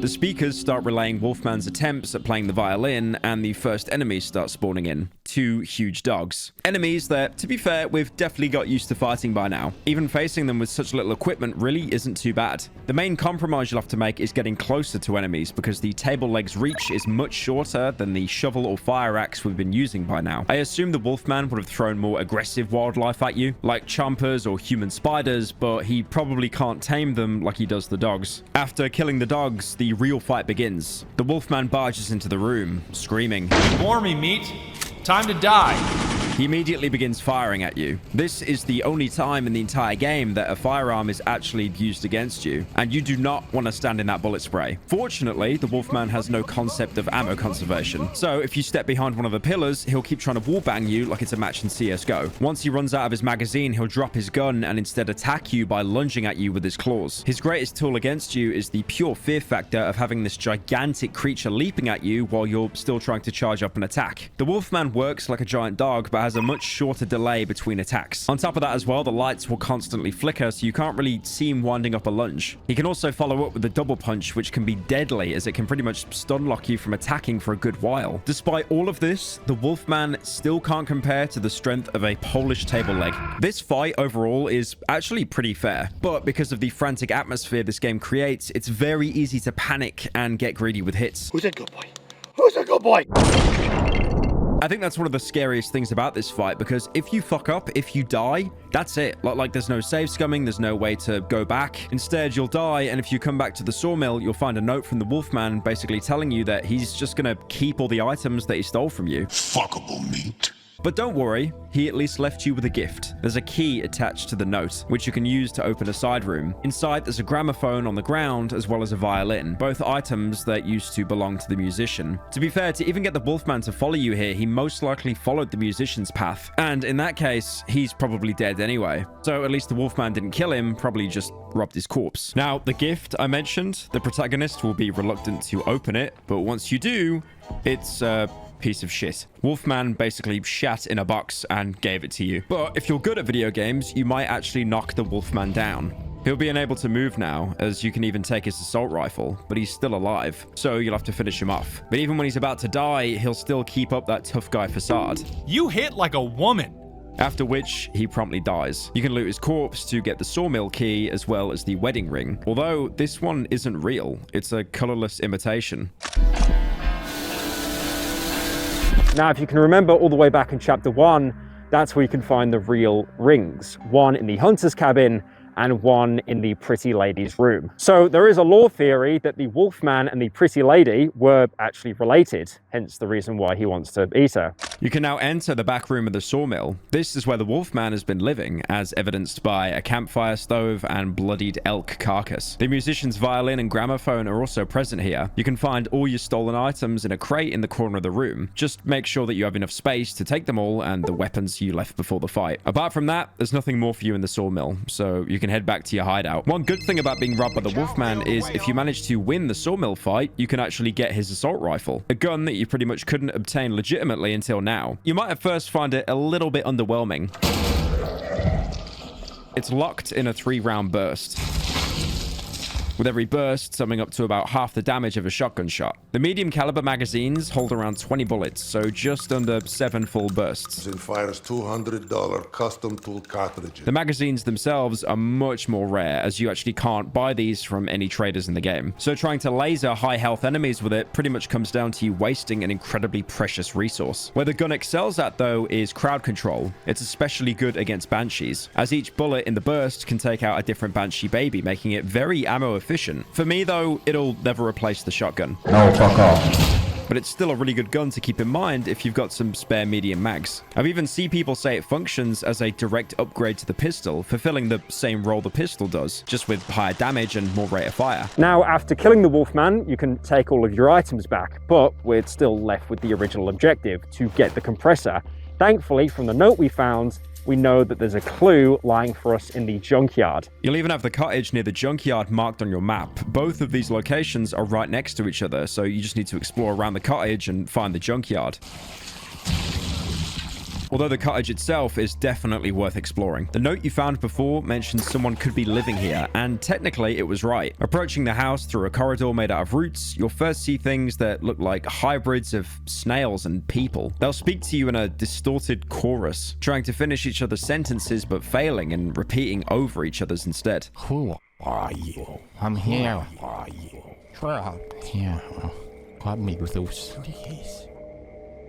The speakers start relaying Wolfman's attempts at playing the violin, and the first enemies start spawning in. 2 huge dogs. Enemies that, to be fair, we've definitely got used to fighting by now. Even facing them with such little equipment really isn't too bad. The main compromise you'll have to make is getting closer to enemies, because the table leg's reach is much shorter than the shovel or fire axe we've been using by now. I assume the Wolfman would have thrown more aggressive wildlife at you, like chompers or human spiders, but he probably can't tame them like he does the dogs. After killing the dogs, the real fight begins. The Wolfman barges into the room, screaming, "Bore me, meat. Time to die." He immediately begins firing at you. This is the only time in the entire game that a firearm is actually used against you, and you do not want to stand in that bullet spray. Fortunately, the Wolfman has no concept of ammo conservation, so if you step behind one of the pillars, he'll keep trying to wallbang you like it's a match in CSGO. Once he runs out of his magazine, he'll drop his gun and instead attack you by lunging at you with his claws. His greatest tool against you is the pure fear factor of having this gigantic creature leaping at you while you're still trying to charge up and attack. The Wolfman works like a giant dog, but has a much shorter delay between attacks. On top of that as well, the lights will constantly flicker, so you can't really see him winding up a lunge. He can also follow up with a double punch, which can be deadly, as it can pretty much stun lock you from attacking for a good while. Despite all of this, the Wolfman still can't compare to the strength of a Polish table leg. This fight overall is actually pretty fair, but because of the frantic atmosphere this game creates, it's very easy to panic and get greedy with hits. Who's a good boy? Who's a good boy? I think that's one of the scariest things about this fight, because if you fuck up, if you die, that's it. Like there's no save scumming, there's no way to go back. Instead, you'll die, and if you come back to the sawmill, you'll find a note from the Wolfman basically telling you that he's just gonna keep all the items that he stole from you. Fuckable meat. But don't worry, he at least left you with a gift. There's a key attached to the note, which you can use to open a side room. Inside, there's a gramophone on the ground, as well as a violin, both items that used to belong to the musician. To be fair, to even get the Wolfman to follow you here, he most likely followed the musician's path. And in that case, he's probably dead anyway. So at least the Wolfman didn't kill him, probably just robbed his corpse. Now, the gift I mentioned, the protagonist will be reluctant to open it, but once you do, it's piece of shit. Wolfman basically shat in a box and gave it to you. But if you're good at video games, you might actually knock the Wolfman down. He'll be unable to move now, as you can even take his assault rifle, but he's still alive, so you'll have to finish him off. But even when he's about to die, he'll still keep up that tough guy facade. You hit like a woman. After which, he promptly dies. You can loot his corpse to get the sawmill key, as well as the wedding ring. Although, this one isn't real. It's a colorless imitation. Now, if you can remember all the way back in chapter 1, that's where you can find the real rings. One in the hunter's cabin and one in the pretty lady's room. So there is a lore theory that the Wolfman and the pretty lady were actually related, hence the reason why he wants to eat her. You can now enter the back room of the sawmill. This is where the Wolfman has been living, as evidenced by a campfire stove and bloodied elk carcass. The musician's violin and gramophone are also present here. You can find all your stolen items in a crate in the corner of the room. Just make sure that you have enough space to take them all and the weapons you left before the fight. Apart from that, there's nothing more for you in the sawmill, so you can head back to your hideout. One good thing about being robbed by the Wolfman is if you manage to win the sawmill fight, you can actually get his assault rifle, a gun that you pretty much couldn't obtain legitimately until now. You might at first find it a little bit underwhelming. It's locked in a 3-round burst, with every burst summing up to about half the damage of a shotgun shot. The medium caliber magazines hold around 20 bullets, so just under 7 full bursts. It fires $200 custom tool cartridges. The magazines themselves are much more rare, as you actually can't buy these from any traders in the game. So trying to laser high health enemies with it pretty much comes down to you wasting an incredibly precious resource. Where the gun excels at, though, is crowd control. It's especially good against banshees, as each bullet in the burst can take out a different banshee baby, making it very ammo efficient. For me, though, it'll never replace the shotgun. No, fuck off. But it's still a really good gun to keep in mind if you've got some spare medium mags. I've even seen people say it functions as a direct upgrade to the pistol, fulfilling the same role the pistol does, just with higher damage and more rate of fire. Now, after killing the Wolfman, you can take all of your items back, but we're still left with the original objective, to get the compressor. Thankfully, from the note we found, we know that there's a clue lying for us in the junkyard. You'll even have the cottage near the junkyard marked on your map. Both of these locations are right next to each other, so you just need to explore around the cottage and find the junkyard. although the cottage itself is definitely worth exploring. The note you found before mentioned someone could be living here, and technically it was right. Approaching the house through a corridor made out of roots, you'll first see things that look like hybrids of snails and people. They'll speak to you in a distorted chorus, trying to finish each other's sentences but failing and repeating over each other's instead. Who are you? I'm here. Who are you? Trapped here. Got me loose. Please.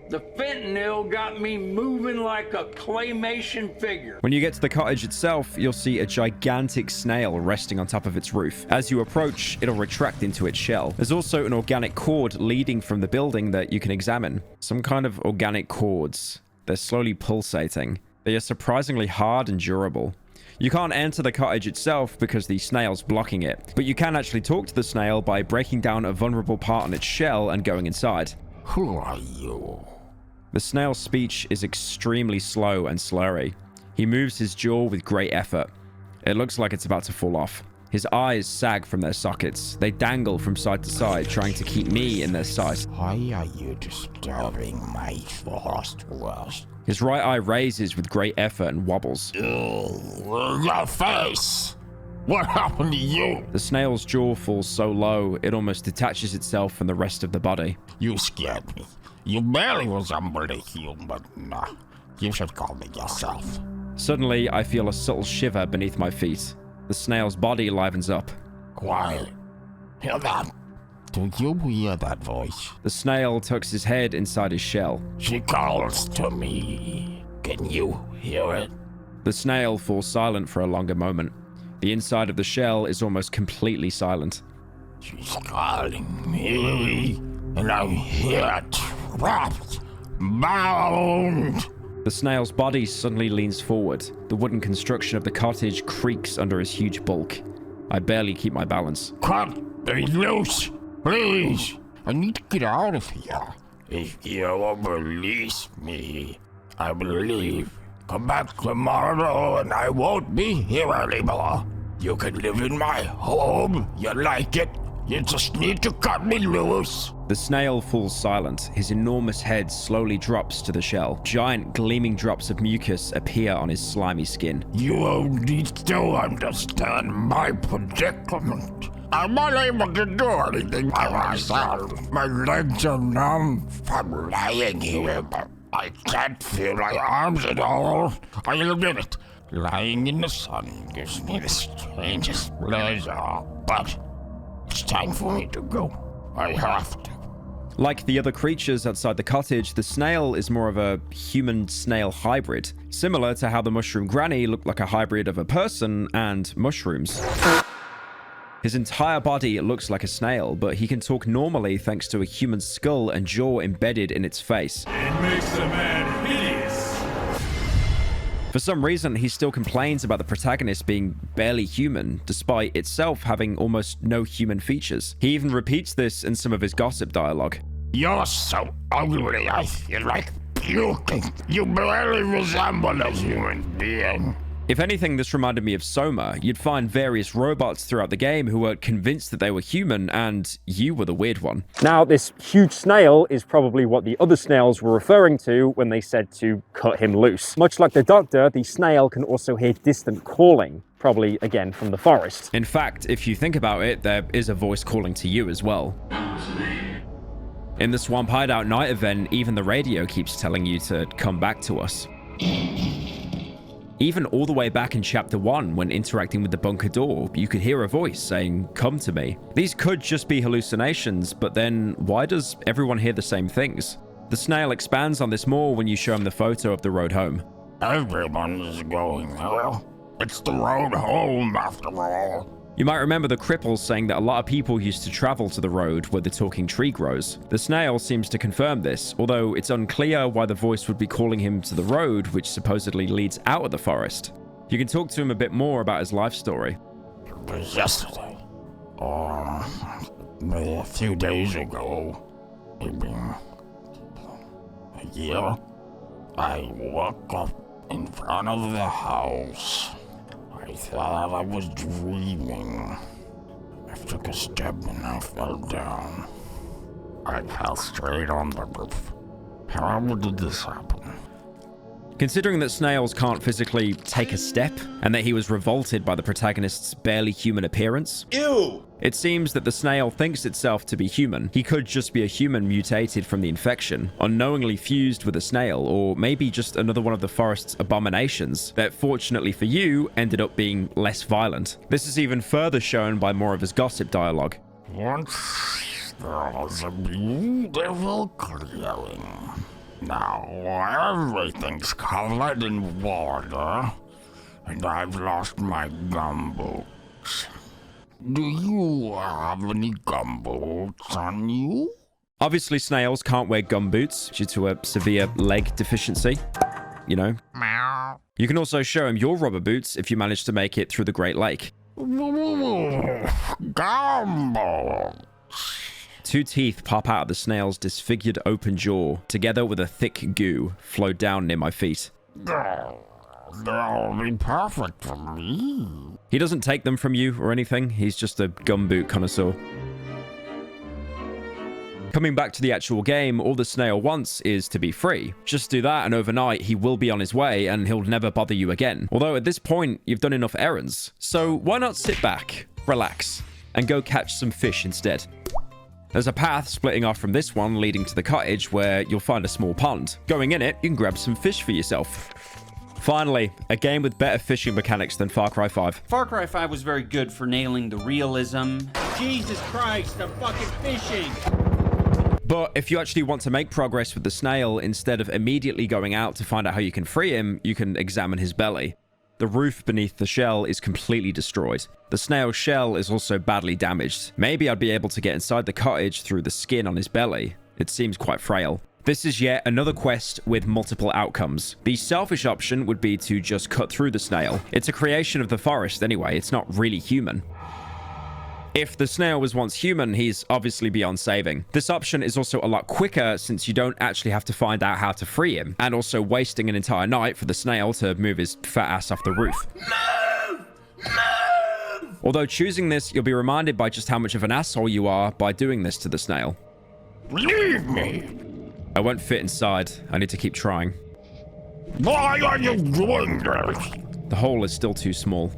The fentanyl got me moving like a claymation figure. When you get to the cottage itself, you'll see a gigantic snail resting on top of its roof. As you approach, it'll retract into its shell. There's also an organic cord leading from the building that you can examine. Some kind of organic cords. They're slowly pulsating. They are surprisingly hard and durable. You can't enter the cottage itself because the snail's blocking it, but you can actually talk to the snail by breaking down a vulnerable part on its shell and going inside. Who are you? The snail's speech is extremely slow and slurry. He moves his jaw with great effort. It looks like it's about to fall off. His eyes sag from their sockets. They dangle from side to side, trying to keep me in their sight. Why are you disturbing my forest rest? His right eye raises with great effort and wobbles. Your face! What happened to you? The snail's jaw falls so low, it almost detaches itself from the rest of the body. You scared me. You barely resemble a human. You should call me yourself. Suddenly, I feel a subtle shiver beneath my feet. The snail's body livens up. Quiet. Hear that? Do you hear that voice? The snail tucks his head inside his shell. She calls to me. Can you hear it? The snail falls silent for a longer moment. The inside of the shell is almost completely silent. She's calling me, and I'm here trapped, bound. The snail's body suddenly leans forward. The wooden construction of the cottage creaks under his huge bulk. I barely keep my balance. Cut me loose, please. I need to get out of here. If you will release me, I will leave. Come back tomorrow and I won't be here anymore. You can live in my home. You like it. You just need to cut me loose. The snail falls silent. His enormous head slowly drops to the shell. Giant gleaming drops of mucus appear on his slimy skin. You need to understand my predicament. I'm unable to do anything by myself. My legs are numb from lying here, but I can't feel my arms at all. I admit it. Lying in the sun gives me the strangest pleasure, but it's time for me to go. I have to. Like the other creatures outside the cottage, the snail is more of a human-snail hybrid, similar to how the mushroom granny looked like a hybrid of a person and mushrooms. His entire body looks like a snail, but he can talk normally thanks to a human skull and jaw embedded in its face. It makes a man hideous. For some reason, he still complains about the protagonist being barely human, despite itself having almost no human features. He even repeats this in some of his gossip dialogue. You're so ugly, I feel like puking. You barely resemble a human being. If anything, this reminded me of Soma. You'd find various robots throughout the game who were convinced that they were human, and you were the weird one. Now, this huge snail is probably what the other snails were referring to when they said to cut him loose. Much like the doctor, the snail can also hear distant calling, probably again from the forest. In fact, if you think about it, there is a voice calling to you as well. In the Swamp Hideout night event, even the radio keeps telling you to come back to us. Even all the way back in Chapter 1, when interacting with the bunker door, you could hear a voice saying, "Come to me." These could just be hallucinations, but then why does everyone hear the same things? The snail expands on this more when you show him the photo of the road home. Everyone is going well. It's the road home, after all. You might remember the cripple saying that a lot of people used to travel to the road where the talking tree grows. The snail seems to confirm this, although it's unclear why the voice would be calling him to the road, which supposedly leads out of the forest. You can talk to him a bit more about his life story. It was yesterday. A few days ago, maybe a year, I woke up in front of the house. I thought I was dreaming. I took a step and I fell down. I fell straight on the roof. How did this happen? Considering that snails can't physically take a step, and that he was revolted by the protagonist's barely human appearance, Ew! it seems that the snail thinks itself to be human. He could just be a human mutated from the infection, unknowingly fused with a snail, or maybe just another one of the forest's abominations that, fortunately for you, ended up being less violent. This is even further shown by more of his gossip dialogue. Once there was a beautiful clearing. Now everything's covered in water, and I've lost my gumboots. Do you have any gumboots on you? Obviously, snails can't wear gumboots due to a severe leg deficiency. You know. Meow. You can also show him your rubber boots if you manage to make it through the Great Lake. Gumboots. Two teeth pop out of the snail's disfigured open jaw, together with a thick goo flowed down near my feet. They'll be perfect for me. He doesn't take them from you or anything, he's just a gumboot connoisseur. Coming back to the actual game, all the snail wants is to be free. Just do that and overnight he will be on his way and he'll never bother you again. Although at this point, you've done enough errands. So why not sit back, relax, and go catch some fish instead? There's a path splitting off from this one leading to the cottage where you'll find a small pond. Going in it, you can grab some fish for yourself. Finally, a game with better fishing mechanics than Far Cry 5. Far Cry 5 was very good for nailing the realism. Jesus Christ, I'm fucking fishing! But if you actually want to make progress with the snail, instead of immediately going out to find out how you can free him, you can examine his belly. The roof beneath the shell is completely destroyed. The snail's shell is also badly damaged. Maybe I'd be able to get inside the cottage through the skin on his belly. It seems quite frail. This is yet another quest with multiple outcomes. The selfish option would be to just cut through the snail. It's a creation of the forest anyway, it's not really human. If the snail was once human, he's obviously beyond saving. This option is also a lot quicker since you don't actually have to find out how to free him, and also wasting an entire night for the snail to move his fat ass off the roof. Although choosing this, you'll be reminded by just how much of an asshole you are by doing this to the snail. Leave me! I won't fit inside. I need to keep trying. Why are you doing this? The hole is still too small.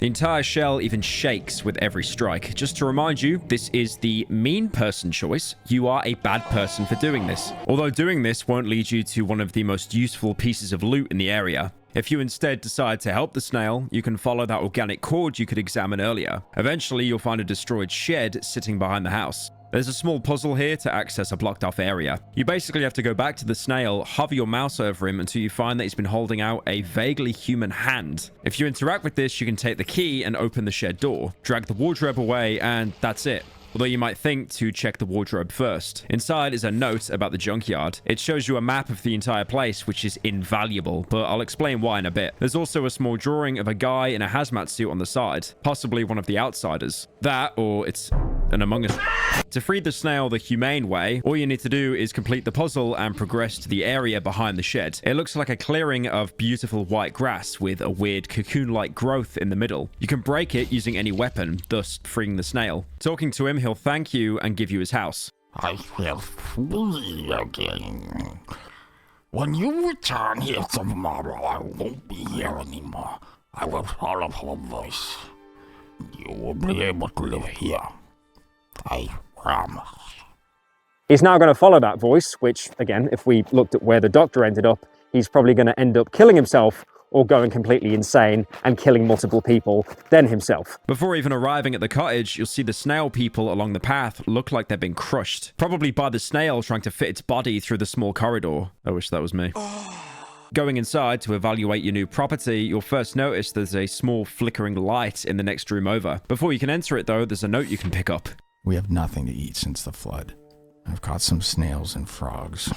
The entire shell even shakes with every strike. Just to remind you, this is the mean person choice. You are a bad person for doing this. Although doing this won't lead you to one of the most useful pieces of loot in the area. If you instead decide to help the snail, you can follow that organic cord you could examine earlier. Eventually, you'll find a destroyed shed sitting behind the house. There's a small puzzle here to access a blocked off area. You basically have to go back to the snail, hover your mouse over him until you find that he's been holding out a vaguely human hand. If you interact with this, you can take the key and open the shed door, drag the wardrobe away, and that's it. Although you might think to check the wardrobe first. Inside is a note about the junkyard. It shows you a map of the entire place, which is invaluable, but I'll explain why in a bit. There's also a small drawing of a guy in a hazmat suit on the side, possibly one of the outsiders. That, or it's an Among Us. To free the snail the humane way, all you need to do is complete the puzzle and progress to the area behind the shed. It looks like a clearing of beautiful white grass with a weird cocoon-like growth in the middle. You can break it using any weapon, thus freeing the snail. Talking to him, he'll thank you and give you his house. I will flee again. When you return here tomorrow, I won't be here anymore. I will follow her voice. You will be able to live here. I promise. He's now going to follow that voice, which, again, if we looked at where the doctor ended up, he's probably going to end up killing himself or going completely insane and killing multiple people, then himself. Before even arriving at the cottage, you'll see the snail people along the path look like they've been crushed. Probably by the snail trying to fit its body through the small corridor. I wish that was me. Going inside to evaluate your new property, you'll first notice there's a small flickering light in the next room over. Before you can enter it though, there's a note you can pick up. We have nothing to eat since the flood. I've caught some snails and frogs.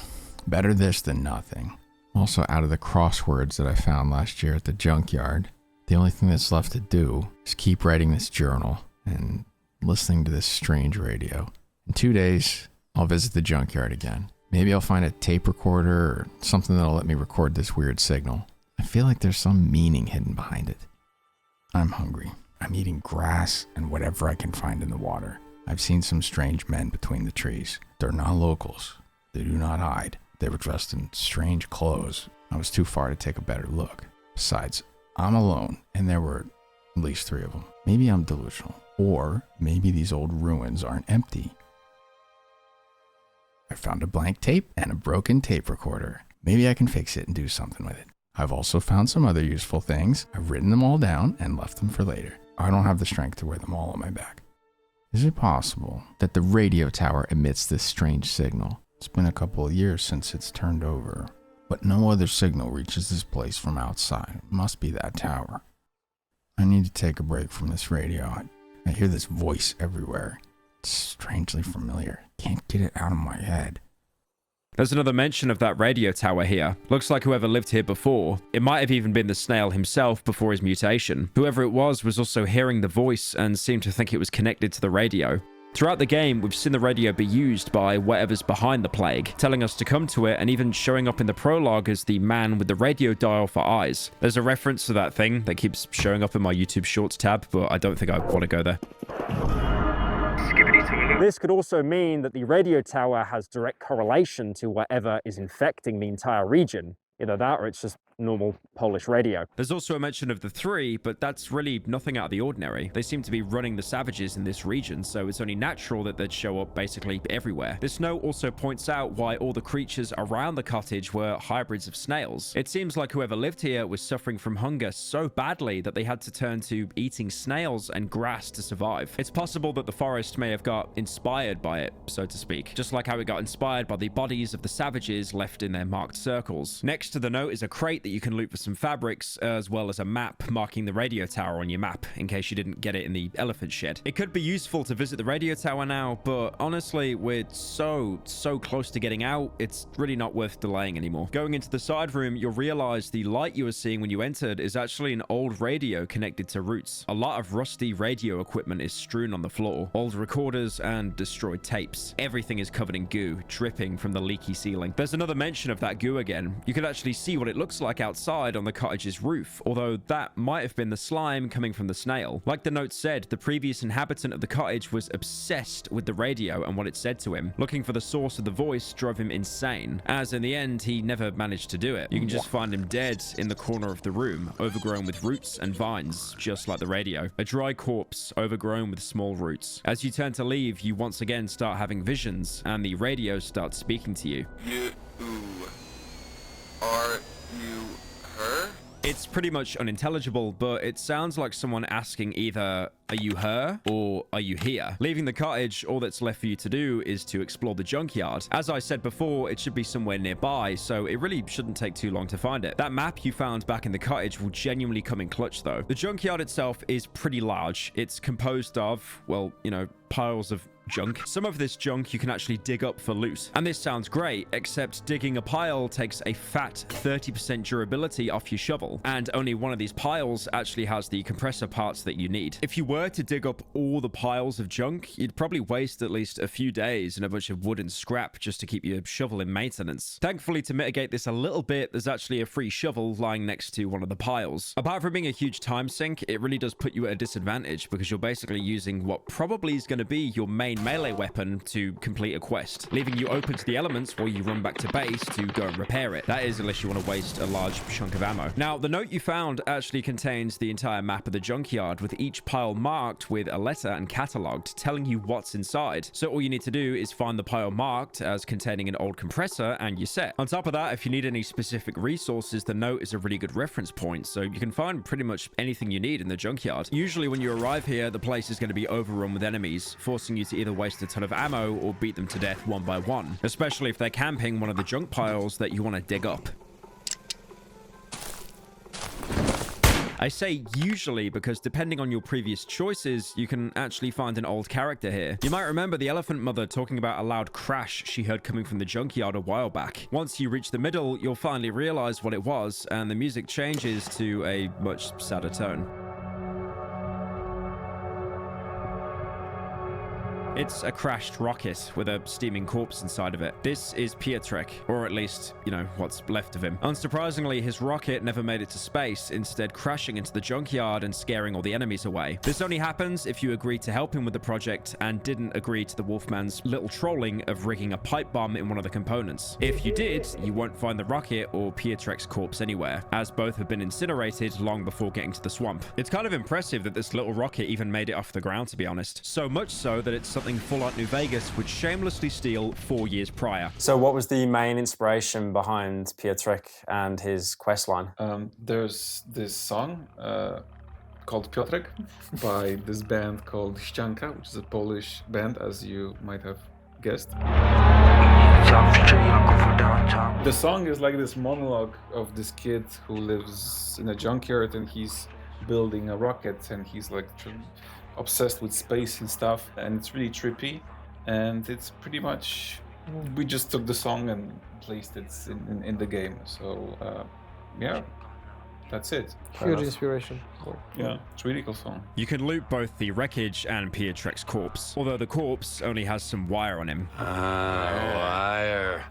Better this than nothing. Also, out of the crosswords that I found last year at the junkyard, the only thing that's left to do is keep writing this journal and listening to this strange radio. In 2 days, I'll visit the junkyard again. Maybe I'll find a tape recorder or something that'll let me record this weird signal. I feel like there's some meaning hidden behind it. I'm hungry. I'm eating grass and whatever I can find in the water. I've seen some strange men between the trees. They're not locals. They do not hide. They were dressed in strange clothes. I was too far to take a better look. Besides, I'm alone, and there were at least 3 of them. Maybe I'm delusional, or maybe these old ruins aren't empty. I found a blank tape and a broken tape recorder. Maybe I can fix it and do something with it. I've also found some other useful things. I've written them all down and left them for later. I don't have the strength to wear them all on my back. Is it possible that the radio tower emits this strange signal? It's been a couple of years since it's turned over, but no other signal reaches this place from outside. It must be that tower. I need to take a break from this radio. I hear this voice everywhere. It's strangely familiar. Can't get it out of my head. There's another mention of that radio tower here. Looks like whoever lived here before. It might have even been the snail himself before his mutation. Whoever it was also hearing the voice and seemed to think it was connected to the radio. Throughout the game, we've seen the radio be used by whatever's behind the plague, telling us to come to it and even showing up in the prologue as the man with the radio dial for eyes. There's a reference to that thing that keeps showing up in my YouTube Shorts tab, but I don't think I want to go there. This could also mean that the radio tower has direct correlation to whatever is infecting the entire region. Either that or it's just normal Polish radio. There's also a mention of the 3, but that's really nothing out of the ordinary. They seem to be running the savages in this region, so it's only natural that they'd show up basically everywhere. This note also points out why all the creatures around the cottage were hybrids of snails. It seems like whoever lived here was suffering from hunger so badly that they had to turn to eating snails and grass to survive. It's possible that the forest may have got inspired by it, so to speak, just like how it got inspired by the bodies of the savages left in their marked circles. Next to the note is a crate that you can loot for some fabrics, as well as a map marking the radio tower on your map, in case you didn't get it in the elephant shed. It could be useful to visit the radio tower now, but honestly, we're so close to getting out, it's really not worth delaying anymore. Going into the side room, you'll realize the light you were seeing when you entered is actually an old radio connected to roots. A lot of rusty radio equipment is strewn on the floor, old recorders and destroyed tapes. Everything is covered in goo, dripping from the leaky ceiling. There's another mention of that goo again. You could actually see what it looks like outside on the cottage's roof, although that might have been the slime coming from the snail. Like the note said, the previous inhabitant of the cottage was obsessed with the radio and what it said to him. Looking for the source of the voice drove him insane, as in the end, he never managed to do it. You can just find him dead in the corner of the room, overgrown with roots and vines, just like the radio. A dry corpse overgrown with small roots. As you turn to leave, you once again start having visions, and the radio starts speaking to you. Are you her? It's pretty much unintelligible, but it sounds like someone asking either, are you her or are you here? Leaving the cottage, all that's left for you to do is to explore the junkyard. As I said before, it should be somewhere nearby, so it really shouldn't take too long to find it. That map you found back in the cottage will genuinely come in clutch though. The junkyard itself is pretty large. It's composed of, well, you know, piles of junk. Some of this junk you can actually dig up for loot. And this sounds great, except digging a pile takes a fat 30% durability off your shovel. And only one of these piles actually has the compressor parts that you need. If you were to dig up all the piles of junk, you'd probably waste at least a few days and a bunch of wood and scrap just to keep your shovel in maintenance. Thankfully, to mitigate this a little bit, there's actually a free shovel lying next to one of the piles. Apart from being a huge time sink, it really does put you at a disadvantage because you're basically using what probably is going to be your main melee weapon to complete a quest, leaving you open to the elements while you run back to base to go and repair it. That is, unless you want to waste a large chunk of ammo. Now, the note you found actually contains the entire map of the junkyard, with each pile marked with a letter and catalogued, telling you what's inside. So all you need to do is find the pile marked as containing an old compressor and you're set. On top of that, if you need any specific resources, the note is a really good reference point, so you can find pretty much anything you need in the junkyard. Usually when you arrive here, the place is going to be overrun with enemies, forcing you to either waste a ton of ammo or beat them to death one by one, especially if they're camping one of the junk piles that you want to dig up. I say usually because depending on your previous choices, you can actually find an old character here. You might remember the elephant mother talking about a loud crash she heard coming from the junkyard a while back. Once you reach the middle, you'll finally realize what it was, and the music changes to a much sadder tone. It's a crashed rocket with a steaming corpse inside of it. This is Pietrek, or at least, you know, what's left of him. Unsurprisingly, his rocket never made it to space, instead crashing into the junkyard and scaring all the enemies away. This only happens if you agree to help him with the project and didn't agree to the Wolfman's little trolling of rigging a pipe bomb in one of the components. If you did, you won't find the rocket or Pietrek's corpse anywhere, as both have been incinerated long before getting to the swamp. It's kind of impressive that this little rocket even made it off the ground, to be honest. So much so that it's something Fallout New Vegas would shamelessly steal 4 years prior. So what was the main inspiration behind Pietrek and his questline? There's this song called Piotrek by this band called Ścianka, which is a Polish band, as you might have guessed. The song is like this monologue of this kid who lives in a junkyard and he's building a rocket and he's like obsessed with space and stuff, and it's really trippy, and it's pretty much, we just took the song and placed it in the game. So yeah, that's it. Huge inspiration. Yeah, it's a really cool song. You can loot both the wreckage and Pietrek's corpse, although the corpse only has some wire on him. Wire.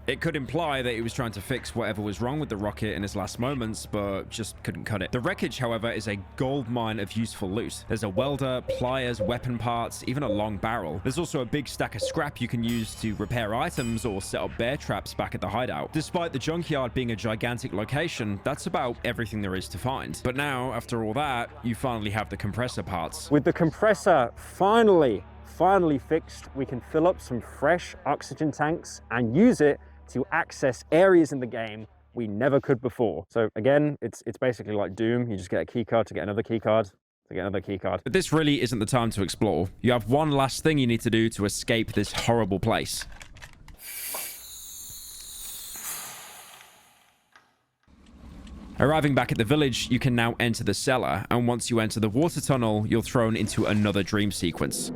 It could imply that he was trying to fix whatever was wrong with the rocket in his last moments, but just couldn't cut it. The wreckage, however, is a gold mine of useful loot. There's a welder, pliers, weapon parts, even a long barrel. There's also a big stack of scrap you can use to repair items or set up bear traps back at the hideout. Despite the junkyard being a gigantic location, that's about everything there is to find. But now, after all that, you finally have the compressor parts. With the compressor finally fixed, we can fill up some fresh oxygen tanks and use it to access areas in the game we never could before. So again, it's basically like Doom. You just get a keycard to get another keycard to get another keycard. But this really isn't the time to explore. You have one last thing you need to do to escape this horrible place. Arriving back at the village, you can now enter the cellar, and once you enter the water tunnel, you're thrown into another dream sequence.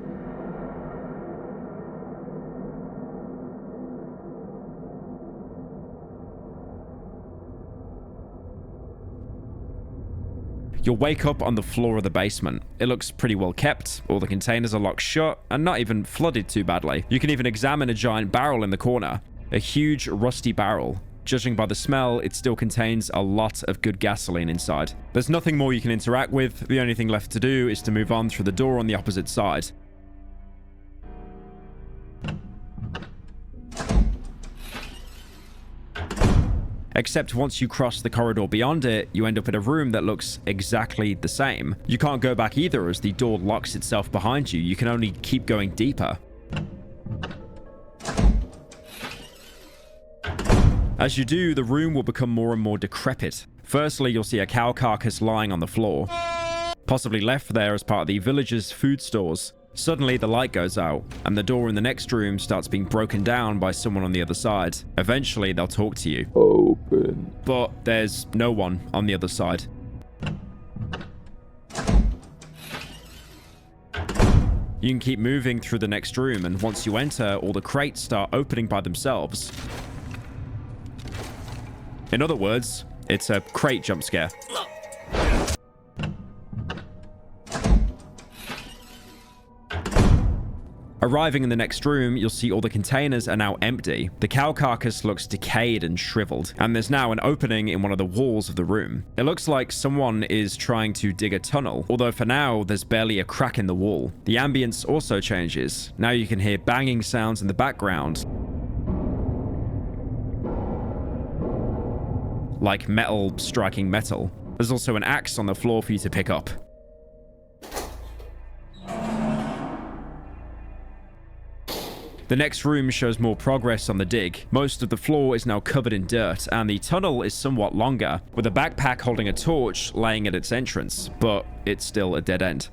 You'll wake up on the floor of the basement. It looks pretty well kept, all the containers are locked shut, and not even flooded too badly. You can even examine a giant barrel in the corner. A huge, rusty barrel. Judging by the smell, it still contains a lot of good gasoline inside. There's nothing more you can interact with. The only thing left to do is to move on through the door on the opposite side. Except once you cross the corridor beyond it, you end up in a room that looks exactly the same. You can't go back either as the door locks itself behind you. You can only keep going deeper. As you do, the room will become more and more decrepit. Firstly, you'll see a cow carcass lying on the floor, possibly left there as part of the village's food stores. Suddenly, the light goes out, and the door in the next room starts being broken down by someone on the other side. Eventually, they'll talk to you. Open. But there's no one on the other side. You can keep moving through the next room, and once you enter, all the crates start opening by themselves. In other words, it's a crate jump scare. Arriving in the next room, you'll see all the containers are now empty. The cow carcass looks decayed and shriveled, and there's now an opening in one of the walls of the room. It looks like someone is trying to dig a tunnel, although for now, there's barely a crack in the wall. The ambience also changes. Now you can hear banging sounds in the background, like metal striking metal. There's also an axe on the floor for you to pick up. The next room shows more progress on the dig. Most of the floor is now covered in dirt, and the tunnel is somewhat longer, with a backpack holding a torch laying at its entrance, but it's still a dead end.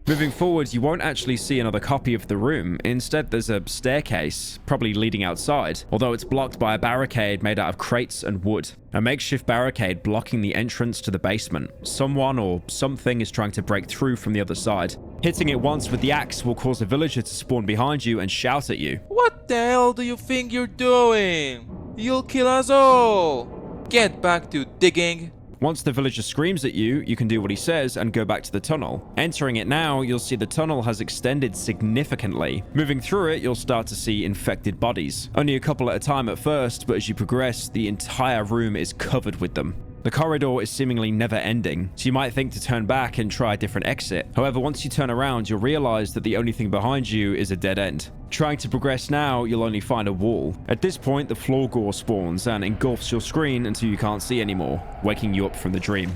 Moving forward, you won't actually see another copy of the room. Instead, there's a staircase, probably leading outside, although it's blocked by a barricade made out of crates and wood. A makeshift barricade blocking the entrance to the basement. Someone or something is trying to break through from the other side. Hitting it once with the axe will cause a villager to spawn behind you and shout at you. What the hell do you think you're doing? You'll kill us all! Get back to digging! Once the villager screams at you, you can do what he says and go back to the tunnel. Entering it now, you'll see the tunnel has extended significantly. Moving through it, you'll start to see infected bodies. Only a couple at a time at first, but as you progress, the entire room is covered with them. The corridor is seemingly never ending, so you might think to turn back and try a different exit. However, once you turn around, you'll realize that the only thing behind you is a dead end. Trying to progress now, you'll only find a wall. At this point, the floor gore spawns and engulfs your screen until you can't see anymore, waking you up from the dream.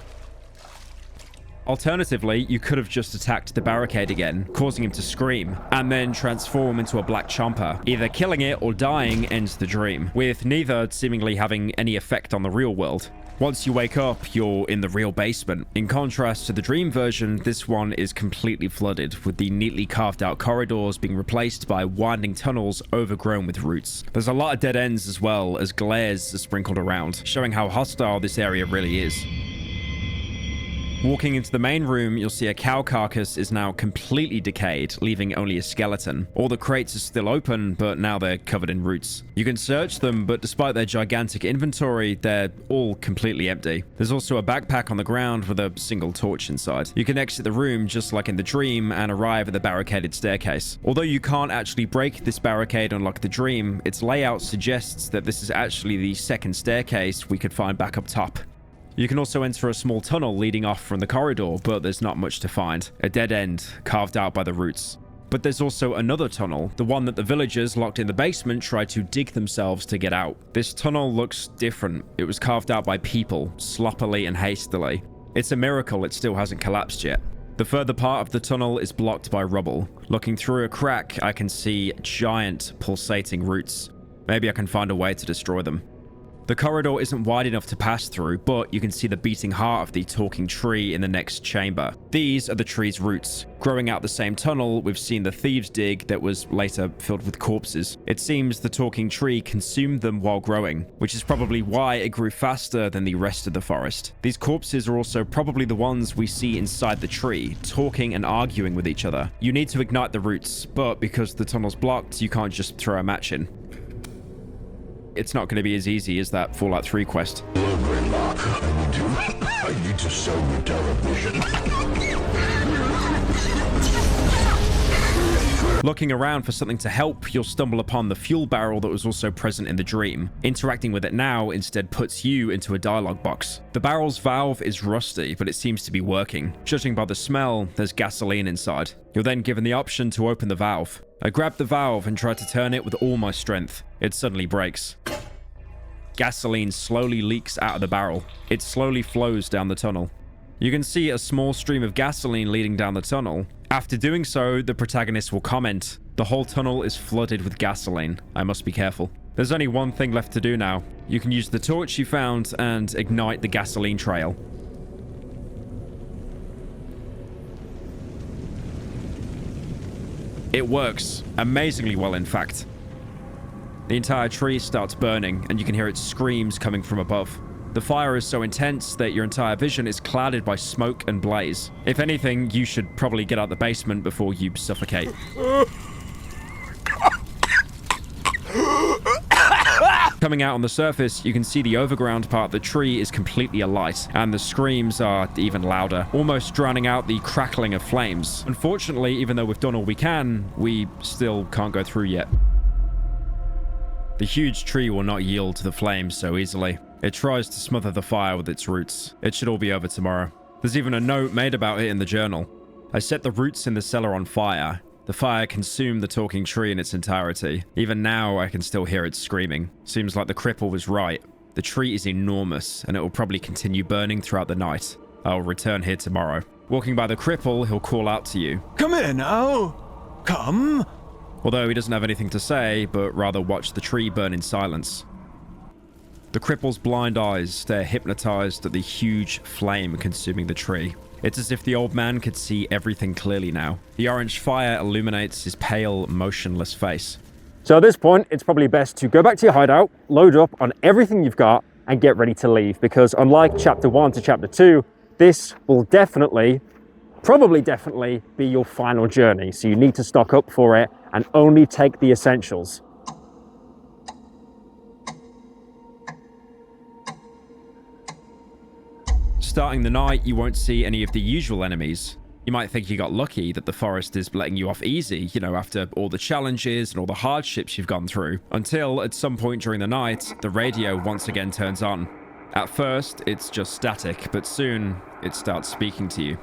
Alternatively, you could have just attacked the barricade again, causing him to scream, and then transform into a black chomper. Either killing it or dying ends the dream, with neither seemingly having any effect on the real world. Once you wake up, you're in the real basement. In contrast to the dream version, this one is completely flooded, with the neatly carved out corridors being replaced by winding tunnels overgrown with roots. There's a lot of dead ends as well as glares are sprinkled around, showing how hostile this area really is. Walking into the main room, you'll see a cow carcass is now completely decayed, leaving only a skeleton. All the crates are still open, but now they're covered in roots. You can search them, but despite their gigantic inventory, they're all completely empty. There's also a backpack on the ground with a single torch inside. You can exit the room just like in the dream and arrive at the barricaded staircase. Although you can't actually break this barricade unlike the dream, its layout suggests that this is actually the second staircase we could find back up top. You can also enter a small tunnel leading off from the corridor, but there's not much to find. A dead end, carved out by the roots. But there's also another tunnel, the one that the villagers locked in the basement tried to dig themselves to get out. This tunnel looks different. It was carved out by people, sloppily and hastily. It's a miracle it still hasn't collapsed yet. The further part of the tunnel is blocked by rubble. Looking through a crack, I can see giant, pulsating roots. Maybe I can find a way to destroy them. The corridor isn't wide enough to pass through, but you can see the beating heart of the talking tree in the next chamber. These are the tree's roots. Growing out the same tunnel, we've seen the thieves dig that was later filled with corpses. It seems the talking tree consumed them while growing, which is probably why it grew faster than the rest of the forest. These corpses are also probably the ones we see inside the tree, talking and arguing with each other. You need to ignite the roots, but because the tunnel's blocked, you can't just throw a match in. It's not going to be as easy as that Fallout 3 quest. I need to sell you television. Looking around for something to help, you'll stumble upon the fuel barrel that was also present in the dream. Interacting with it now instead puts you into a dialogue box. The barrel's valve is rusty, but it seems to be working. Judging by the smell, there's gasoline inside. You're then given the option to open the valve. I grab the valve and try to turn it with all my strength. It suddenly breaks. Gasoline slowly leaks out of the barrel. It slowly flows down the tunnel. You can see a small stream of gasoline leading down the tunnel. After doing so, the protagonist will comment, "The whole tunnel is flooded with gasoline. I must be careful." There's only one thing left to do now. You can use the torch you found and ignite the gasoline trail. It works. Amazingly well, in fact. The entire tree starts burning, and you can hear its screams coming from above. The fire is so intense that your entire vision is clouded by smoke and blaze. If anything, you should probably get out the basement before you suffocate. Coming out on the surface, you can see the overground part of the tree is completely alight, and the screams are even louder, almost drowning out the crackling of flames. Unfortunately, even though we've done all we can, we still can't go through yet. The huge tree will not yield to the flames so easily. It tries to smother the fire with its roots. It should all be over tomorrow. There's even a note made about it in the journal. I set the roots in the cellar on fire. The fire consumed the talking tree in its entirety. Even now, I can still hear it screaming. Seems like the cripple was right. The tree is enormous, and it will probably continue burning throughout the night. I'll return here tomorrow. Walking by the cripple, he'll call out to you. Come here now. Come. Although he doesn't have anything to say, but rather watch the tree burn in silence. The cripple's blind eyes stare hypnotized at the huge flame consuming the tree. It's as if the old man could see everything clearly now. The orange fire illuminates his pale, motionless face. So at this point, it's probably best to go back to your hideout, load up on everything you've got, and get ready to leave. Because unlike Chapter 1 to Chapter 2, this will probably definitely be your final journey. So you need to stock up for it and only take the essentials. Starting the night, you won't see any of the usual enemies. You might think you got lucky that the forest is letting you off easy, you know, after all the challenges and all the hardships you've gone through. Until, at some point during the night, the radio once again turns on. At first, it's just static, but soon, it starts speaking to you.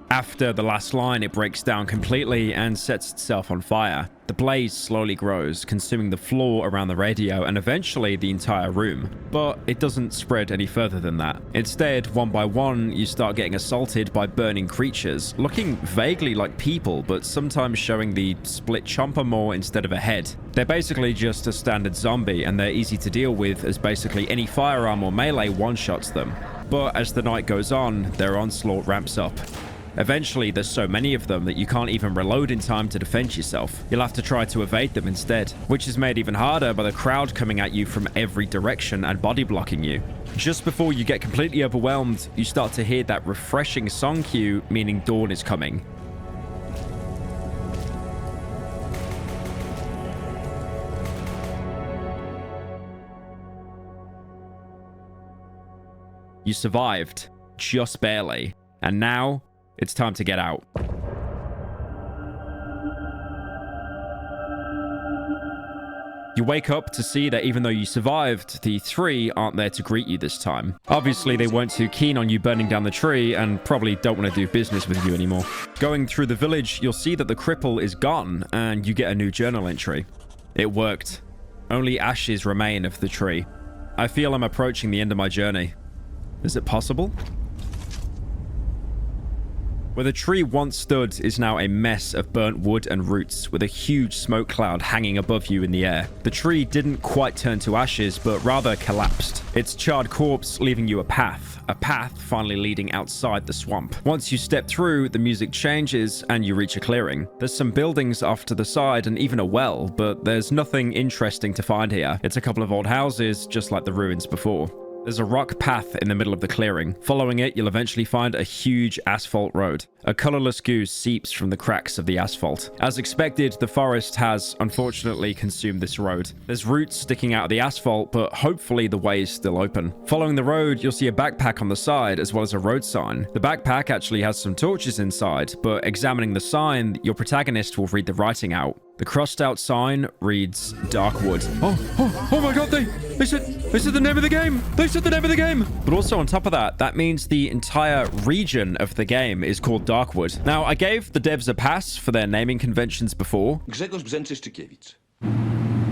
After the last line, it breaks down completely and sets itself on fire. The blaze slowly grows, consuming the floor around the radio and eventually the entire room. But it doesn't spread any further than that. Instead, one by one, you start getting assaulted by burning creatures, looking vaguely like people, but sometimes showing the split chomper maw instead of a head. They're basically just a standard zombie, and they're easy to deal with as basically any firearm or melee one-shots them. But as the night goes on, their onslaught ramps up. Eventually, there's so many of them that you can't even reload in time to defend yourself. You'll have to try to evade them instead, which is made even harder by the crowd coming at you from every direction and body blocking you. Just before you get completely overwhelmed, you start to hear that refreshing song cue, meaning dawn is coming. You survived, just barely, and now it's time to get out. You wake up to see that even though you survived, the three aren't there to greet you this time. Obviously, they weren't too keen on you burning down the tree and probably don't want to do business with you anymore. Going through the village, you'll see that the cripple is gone and you get a new journal entry. It worked. Only ashes remain of the tree. I feel I'm approaching the end of my journey. Is it possible? Where the tree once stood is now a mess of burnt wood and roots, with a huge smoke cloud hanging above you in the air. The tree didn't quite turn to ashes, but rather collapsed. Its charred corpse leaving you a path finally leading outside the swamp. Once you step through, the music changes and you reach a clearing. There's some buildings off to the side and even a well, but there's nothing interesting to find here. It's a couple of old houses, just like the ruins before. There's a rock path in the middle of the clearing. Following it, you'll eventually find a huge asphalt road. A colorless goo seeps from the cracks of the asphalt. As expected, the forest has, unfortunately, consumed this road. There's roots sticking out of the asphalt, but hopefully the way is still open. Following the road, you'll see a backpack on the side, as well as a road sign. The backpack actually has some torches inside, but examining the sign, your protagonist will read the writing out. The crossed out sign reads Darkwood. Oh my god, they said the name of the game! They said the name of the game! But also on top of that, that means the entire region of the game is called Darkwood. Now, I gave the devs a pass for their naming conventions before.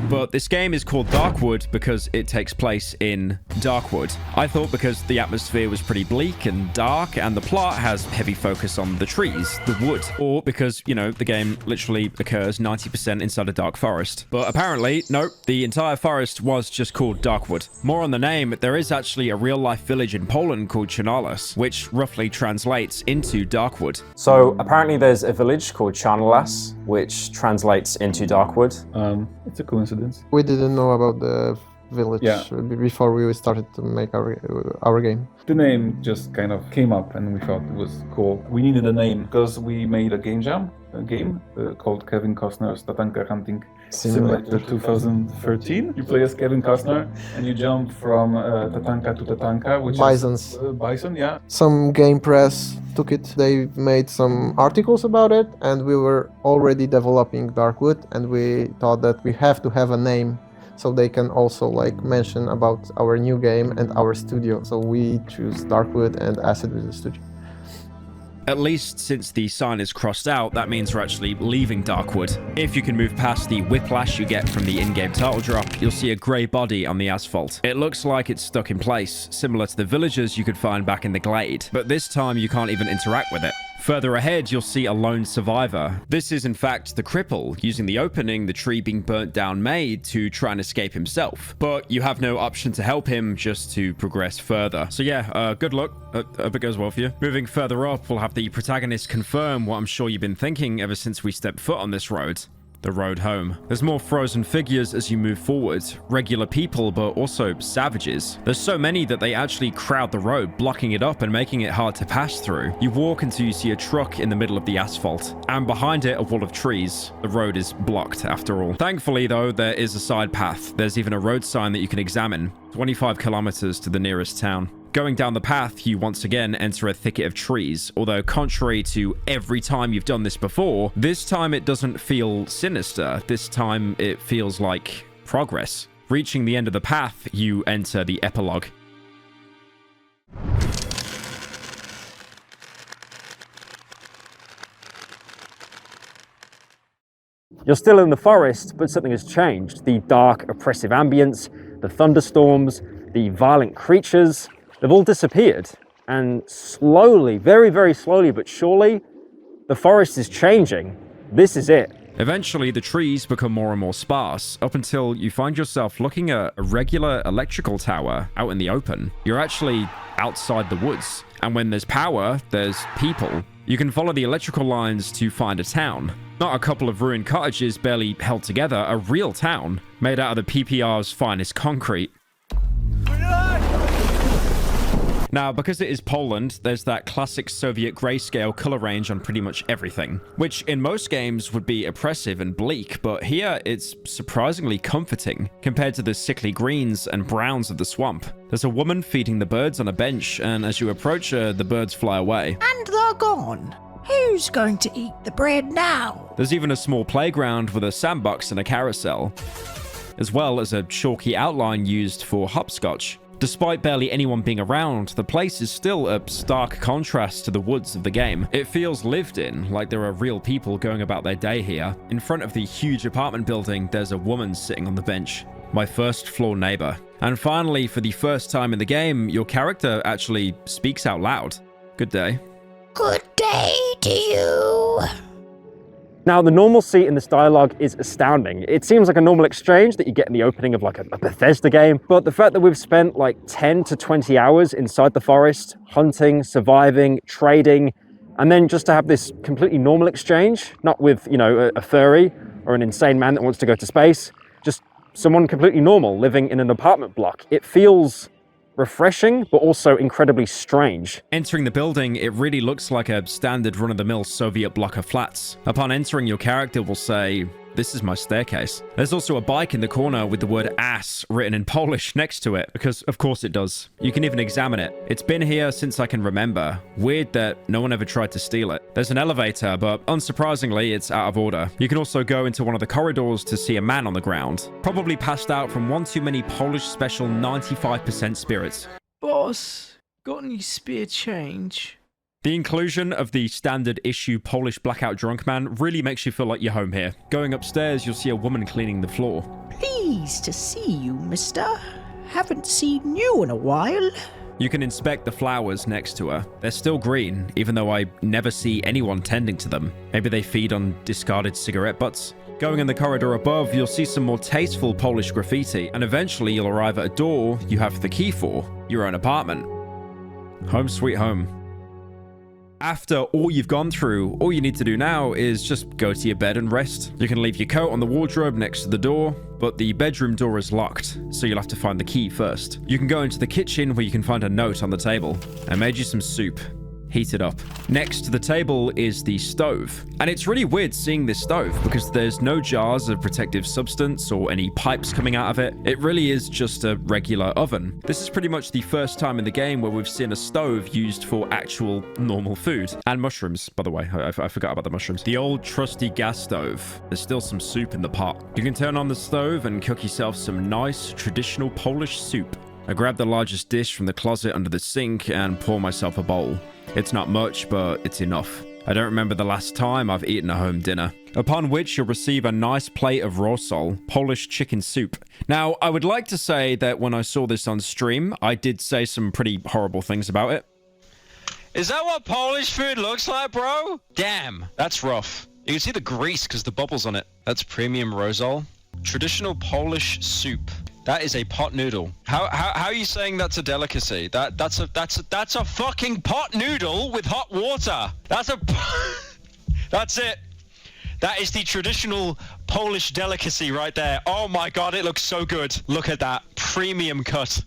But this game is called Darkwood because it takes place in Darkwood. I thought because the atmosphere was pretty bleak and dark and the plot has heavy focus on the trees, the wood, or because, you know, the game literally occurs 90% inside a dark forest. But apparently, nope, the entire forest was just called Darkwood. More on the name, there is actually a real-life village in Poland called Czarnolas, which roughly translates into Darkwood. So apparently there's a village called Czarnolas, which translates into Darkwood. It's a coincidence. We didn't know about the village before we started to make our game. The name just kind of came up and we thought it was cool. We needed a name because we made a game called Kevin Costner's Tatanka Hunting Simulator 2013. You play as Kevin Costner and you jump from Tatanka to Tatanka, which Bisons. is bison, yeah. Some game press took it. They made some articles about it, and we were already developing Darkwood, and we thought that we have to have a name so they can also like mention about our new game and our studio. So we choose Darkwood and Acid with the studio. At least since the sign is crossed out, that means we're actually leaving Darkwood. If you can move past the whiplash you get from the in-game title drop, you'll see a grey body on the asphalt. It looks like it's stuck in place, similar to the villagers you could find back in the glade, but this time you can't even interact with it. Further ahead, you'll see a lone survivor. This is in fact the cripple, using the opening the tree being burnt down made to try and escape himself. But you have no option to help him, just to progress further. So yeah, good luck. Hope it goes well for you. Moving further up, we'll have the protagonist confirm what I'm sure you've been thinking ever since we stepped foot on this road. the road home. There's more frozen figures as you move forward, regular people, but also savages. There's so many that they actually crowd the road, blocking it up and making it hard to pass through. You walk until you see a truck in the middle of the asphalt, and behind it a wall of trees. The road is blocked after all. Thankfully though, there is a side path. There's even a road sign that you can examine, 25 kilometers to the nearest town. Going down the path, you once again enter a thicket of trees, although contrary to every time you've done this before, this time it doesn't feel sinister. This time it feels like progress. Reaching the end of the path, you enter the epilogue. You're still in the forest, but something has changed. The dark, oppressive ambience, the thunderstorms, the violent creatures, they've all disappeared. And slowly, very, very slowly but surely, the forest is changing. This is it. Eventually, the trees become more and more sparse, up until you find yourself looking at a regular electrical tower out in the open. You're actually outside the woods. And when there's power, there's people. You can follow the electrical lines to find a town. Not a couple of ruined cottages barely held together, a real town, made out of the PPR's finest concrete. Now, because it is Poland, there's that classic Soviet grayscale color range on pretty much everything, which in most games would be oppressive and bleak, but here it's surprisingly comforting compared to the sickly greens and browns of the swamp. There's a woman feeding the birds on a bench, and as you approach her, the birds fly away. And they're gone. Who's going to eat the bread now? There's even a small playground with a sandbox and a carousel, as well as a chalky outline used for hopscotch. Despite barely anyone being around, the place is still a stark contrast to the woods of the game. It feels lived in, like there are real people going about their day here. In front of the huge apartment building, there's a woman sitting on the bench. My first floor neighbor. And finally, for the first time in the game, your character actually speaks out loud. Good day. Good day to you. Now, the normalcy in this dialogue is astounding. It seems like a normal exchange that you get in the opening of like a Bethesda game, but the fact that we've spent like 10 to 20 hours inside the forest, hunting, surviving, trading, and then just to have this completely normal exchange, not with, you know, a furry or an insane man that wants to go to space, just someone completely normal living in an apartment block. It feels refreshing, but also incredibly strange. Entering the building, it really looks like a standard run-of-the-mill Soviet block of flats. Upon entering, your character will say, "This is my staircase." There's also a bike in the corner with the word ass written in Polish next to it, because of course it does. You can even examine it. It's been here since I can remember. Weird that no one ever tried to steal it. There's an elevator, but unsurprisingly, it's out of order. You can also go into one of the corridors to see a man on the ground, probably passed out from one too many Polish special 95% spirits. Boss, got any spare change? The inclusion of the standard issue Polish blackout drunk man really makes you feel like you're home here. Going upstairs, you'll see a woman cleaning the floor. Pleased to see you, mister. Haven't seen you in a while. You can inspect the flowers next to her. They're still green, even though I never see anyone tending to them. Maybe they feed on discarded cigarette butts. Going in the corridor above, you'll see some more tasteful Polish graffiti, and eventually you'll arrive at a door you have the key for, your own apartment. Home sweet home. After all you've gone through, all you need to do now is just go to your bed and rest. You can leave your coat on the wardrobe next to the door, but the bedroom door is locked, so you'll have to find the key first. You can go into the kitchen where you can find a note on the table. I made you some soup. Heat it up. Next to the table is the stove. And it's really weird seeing this stove because there's no jars of protective substance or any pipes coming out of it. It really is just a regular oven. This is pretty much the first time in the game where we've seen a stove used for actual normal food. And mushrooms, by the way. I forgot about the mushrooms. The old trusty gas stove. There's still some soup in the pot. You can turn on the stove and cook yourself some nice traditional Polish soup. I grab the largest dish from the closet under the sink and pour myself a bowl. It's not much, but it's enough. I don't remember the last time I've eaten a home dinner. Upon which you'll receive a nice plate of rosol, Polish chicken soup. Now, I would like to say that when I saw this on stream, I did say some pretty horrible things about it. Is that what Polish food looks like, bro? Damn, that's rough. You can see the grease because the bubbles on it. That's premium rosol. Traditional Polish soup. That is a pot noodle. How are you saying that's a delicacy? That's a fucking pot noodle with hot water. That's it. That is the traditional Polish delicacy right there. Oh my god, it looks so good. Look at that premium cut.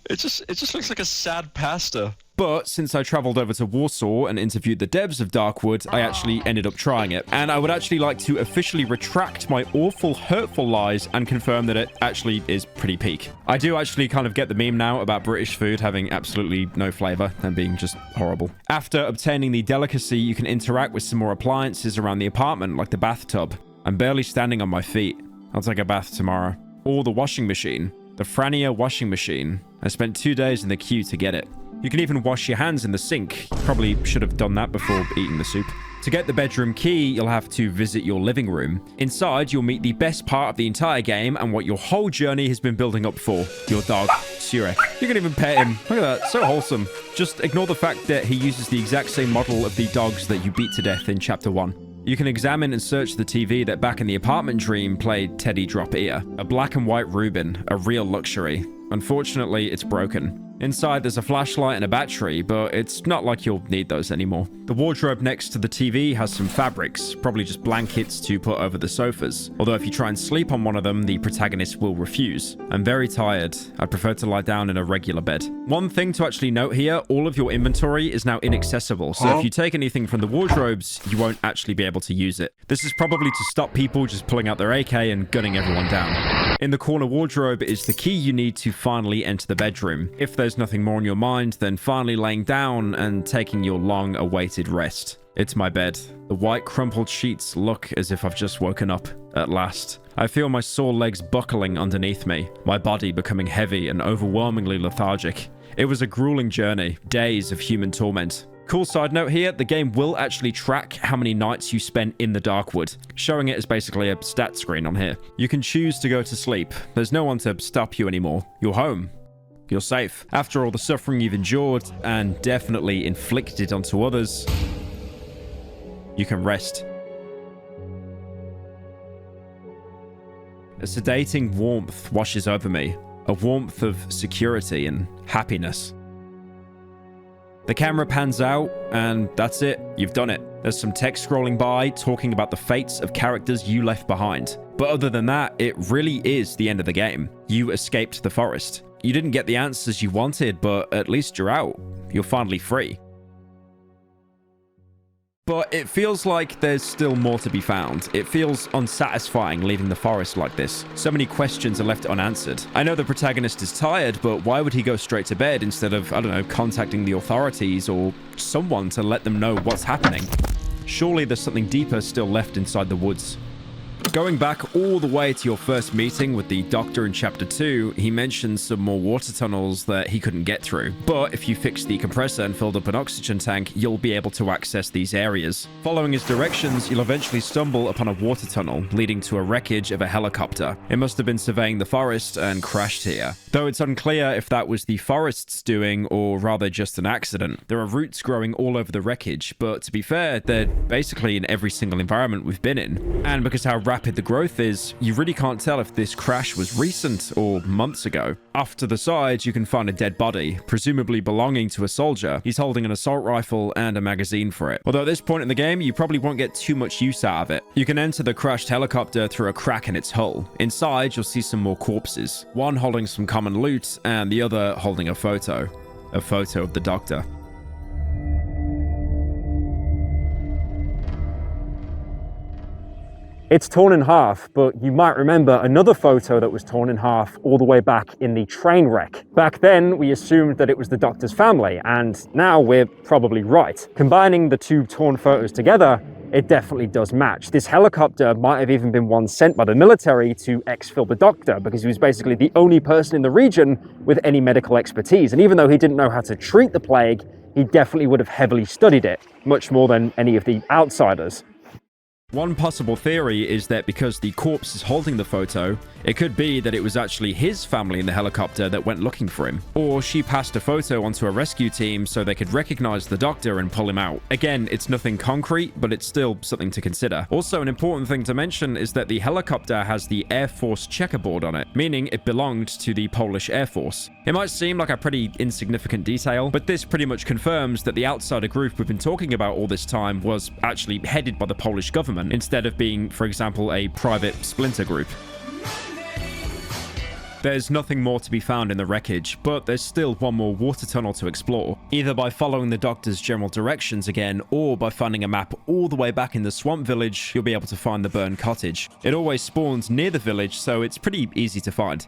It just looks like a sad pasta. But since I traveled over to Warsaw and interviewed the devs of Darkwood, I actually ended up trying it. And I would actually like to officially retract my awful, hurtful lies and confirm that it actually is pretty peak. I do actually kind of get the meme now about British food having absolutely no flavor and being just horrible. After obtaining the delicacy, you can interact with some more appliances around the apartment, like the bathtub. I'm barely standing on my feet. I'll take a bath tomorrow. Or the washing machine. The Frania washing machine. I spent 2 days in the queue to get it. You can even wash your hands in the sink. Probably should have done that before eating the soup. To get the bedroom key, you'll have to visit your living room. Inside, you'll meet the best part of the entire game and what your whole journey has been building up for. Your dog, Surek. You can even pet him. Look at that, so wholesome. Just ignore the fact that he uses the exact same model of the dogs that you beat to death in Chapter 1. You can examine and search the TV that back in the apartment dream played Teddy Drop Ear. A black and white Reuben, a real luxury. Unfortunately, it's broken. Inside, there's a flashlight and a battery, but it's not like you'll need those anymore. The wardrobe next to the TV has some fabrics, probably just blankets to put over the sofas. Although if you try and sleep on one of them, the protagonist will refuse. I'm very tired. I prefer to lie down in a regular bed. One thing to actually note here, all of your inventory is now inaccessible, so if you take anything from the wardrobes, you won't actually be able to use it. This is probably to stop people just pulling out their AK and gunning everyone down. In the corner wardrobe is the key you need to finally enter the bedroom. If there's nothing more on your mind, then finally laying down and taking your long-awaited rest. It's my bed. The white crumpled sheets look as if I've just woken up, at last. I feel my sore legs buckling underneath me, my body becoming heavy and overwhelmingly lethargic. It was a grueling journey, days of human torment. Cool side note here, the game will actually track how many nights you spent in the Darkwood, showing it as basically a stat screen on here. You can choose to go to sleep. There's no one to stop you anymore. You're home. You're safe. After all the suffering you've endured, and definitely inflicted onto others, you can rest. A sedating warmth washes over me, a warmth of security and happiness. The camera pans out, and that's it. You've done it. There's some text scrolling by talking about the fates of characters you left behind. But other than that, it really is the end of the game. You escaped the forest. You didn't get the answers you wanted, but at least you're out. You're finally free. But it feels like there's still more to be found. It feels unsatisfying leaving the forest like this. So many questions are left unanswered. I know the protagonist is tired, but why would he go straight to bed instead of, I don't know, contacting the authorities or someone to let them know what's happening? Surely there's something deeper still left inside the woods. Going back all the way to your first meeting with the doctor in Chapter 2, he mentioned some more water tunnels that he couldn't get through. But if you fix the compressor and filled up an oxygen tank, you'll be able to access these areas. Following his directions, you'll eventually stumble upon a water tunnel leading to a wreckage of a helicopter. It must have been surveying the forest and crashed here. Though it's unclear if that was the forest's doing or rather just an accident. There are roots growing all over the wreckage, but to be fair, they're basically in every single environment we've been in. And because how rapid the growth is, you really can't tell if this crash was recent or months ago. Off to the side, you can find a dead body, presumably belonging to a soldier. He's holding an assault rifle and a magazine for it. Although at this point in the game, you probably won't get too much use out of it. You can enter the crashed helicopter through a crack in its hull. Inside, you'll see some more corpses. One holding some common loot, and the other holding a photo. A photo of the doctor. It's torn in half, but you might remember another photo that was torn in half all the way back in the train wreck. Back then, we assumed that it was the doctor's family, and now we're probably right. Combining the two torn photos together, it definitely does match. This helicopter might have even been one sent by the military to exfil the doctor, because he was basically the only person in the region with any medical expertise. And even though he didn't know how to treat the plague, he definitely would have heavily studied it, much more than any of the outsiders. One possible theory is that because the corpse is holding the photo, it could be that it was actually his family in the helicopter that went looking for him. Or she passed a photo onto a rescue team so they could recognize the doctor and pull him out. Again, it's nothing concrete, but it's still something to consider. Also, an important thing to mention is that the helicopter has the Air Force checkerboard on it, meaning it belonged to the Polish Air Force. It might seem like a pretty insignificant detail, but this pretty much confirms that the outsider group we've been talking about all this time was actually headed by the Polish government. environment, instead of being, for example, a private splinter group. There's nothing more to be found in the wreckage, but there's still one more water tunnel to explore, either by following the doctor's general directions again, or by finding a map all the way back in the swamp village. You'll be able to find the burned cottage. It always spawns near the village, so it's pretty easy to find.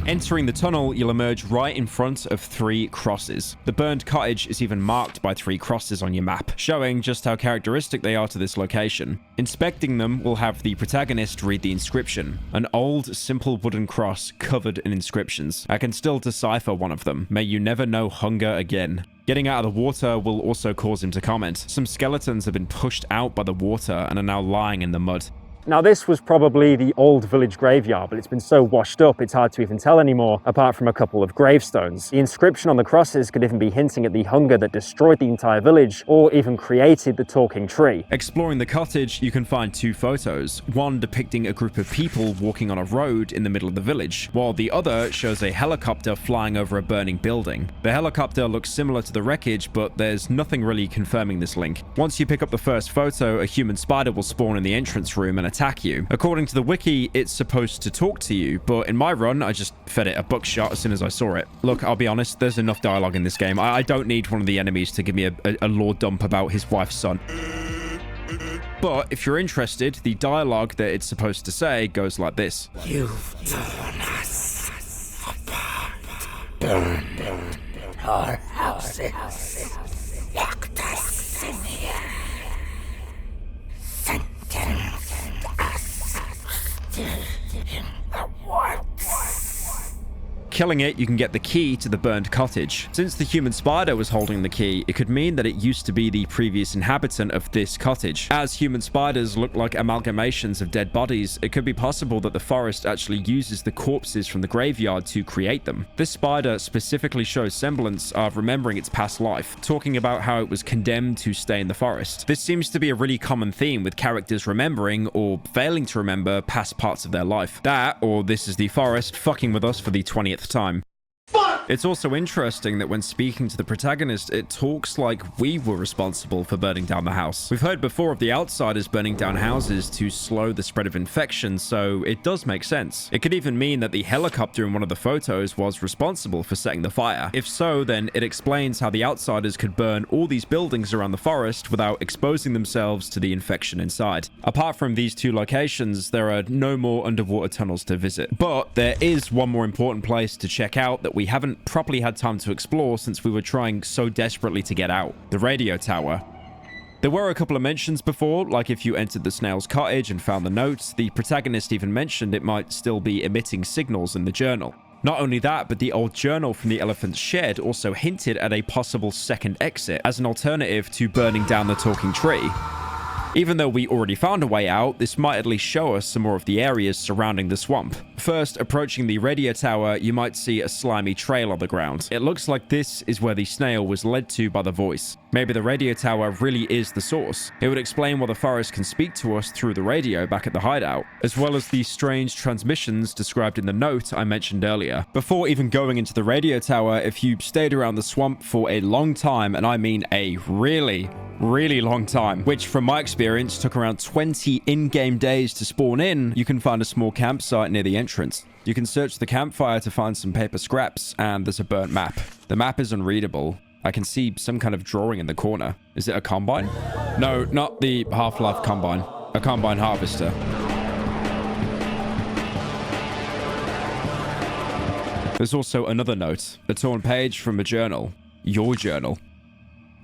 Entering the tunnel, you'll emerge right in front of 3 crosses. The burned cottage is even marked by 3 crosses on your map, showing just how characteristic they are to this location. Inspecting them will have the protagonist read the inscription, an old, simple wooden cross covered in inscriptions. I can still decipher one of them. May you never know hunger again. Getting out of the water will also cause him to comment. Some skeletons have been pushed out by the water and are now lying in the mud. Now this was probably the old village graveyard, but it's been so washed up it's hard to even tell anymore, apart from a couple of gravestones. The inscription on the crosses could even be hinting at the hunger that destroyed the entire village, or even created the talking tree. Exploring the cottage, you can find 2 photos, one depicting a group of people walking on a road in the middle of the village, while the other shows a helicopter flying over a burning building. The helicopter looks similar to the wreckage, but there's nothing really confirming this link. Once you pick up the first photo, a human spider will spawn in the entrance room and attack you. According to the wiki, it's supposed to talk to you, but in my run, I just fed it a buckshot as soon as I saw it. Look, I'll be honest, there's enough dialogue in this game. I don't need one of the enemies to give me a lore dump about his wife's son. But if you're interested, the dialogue that it's supposed to say goes like this. You've torn us apart, burned our houses, locked us in here, sentenced us still in the woods. Killing it, you can get the key to the burned cottage. Since the human spider was holding the key, it could mean that it used to be the previous inhabitant of this cottage. As human spiders look like amalgamations of dead bodies, it could be possible that the forest actually uses the corpses from the graveyard to create them. This spider specifically shows semblance of remembering its past life, talking about how it was condemned to stay in the forest. This seems to be a really common theme with characters remembering or failing to remember past parts of their life. That, or this is the forest fucking with us for the 20th time. It's also interesting that when speaking to the protagonist, it talks like we were responsible for burning down the house. We've heard before of the outsiders burning down houses to slow the spread of infection, so it does make sense. It could even mean that the helicopter in one of the photos was responsible for setting the fire. If so, then it explains how the outsiders could burn all these buildings around the forest without exposing themselves to the infection inside. Apart from these 2 locations, there are no more underwater tunnels to visit. But there is one more important place to check out that we haven't properly had time to explore since we were trying so desperately to get out. The radio tower. There were a couple of mentions before, like if you entered the snail's cottage and found the notes, the protagonist even mentioned it might still be emitting signals in the journal. Not only that, but the old journal from the elephant's shed also hinted at a possible second exit as an alternative to burning down the talking tree. Even though we already found a way out, this might at least show us some more of the areas surrounding the swamp. First, approaching the radio tower, you might see a slimy trail on the ground. It looks like this is where the snail was led to by the voice. Maybe the radio tower really is the source. It would explain why the forest can speak to us through the radio back at the hideout, as well as the strange transmissions described in the note I mentioned earlier. Before even going into the radio tower, if you stayed around the swamp for a long time, and I mean a really long time, which from my experience took around 20 in-game days to spawn in, you can find a small campsite near the entrance. You can search the campfire to find some paper scraps, and there's a burnt map. The map is unreadable. I can see some kind of drawing in the corner. Is it a combine? No, not the Half-Life combine. A combine harvester. There's also another note, a torn page from a journal. Your journal.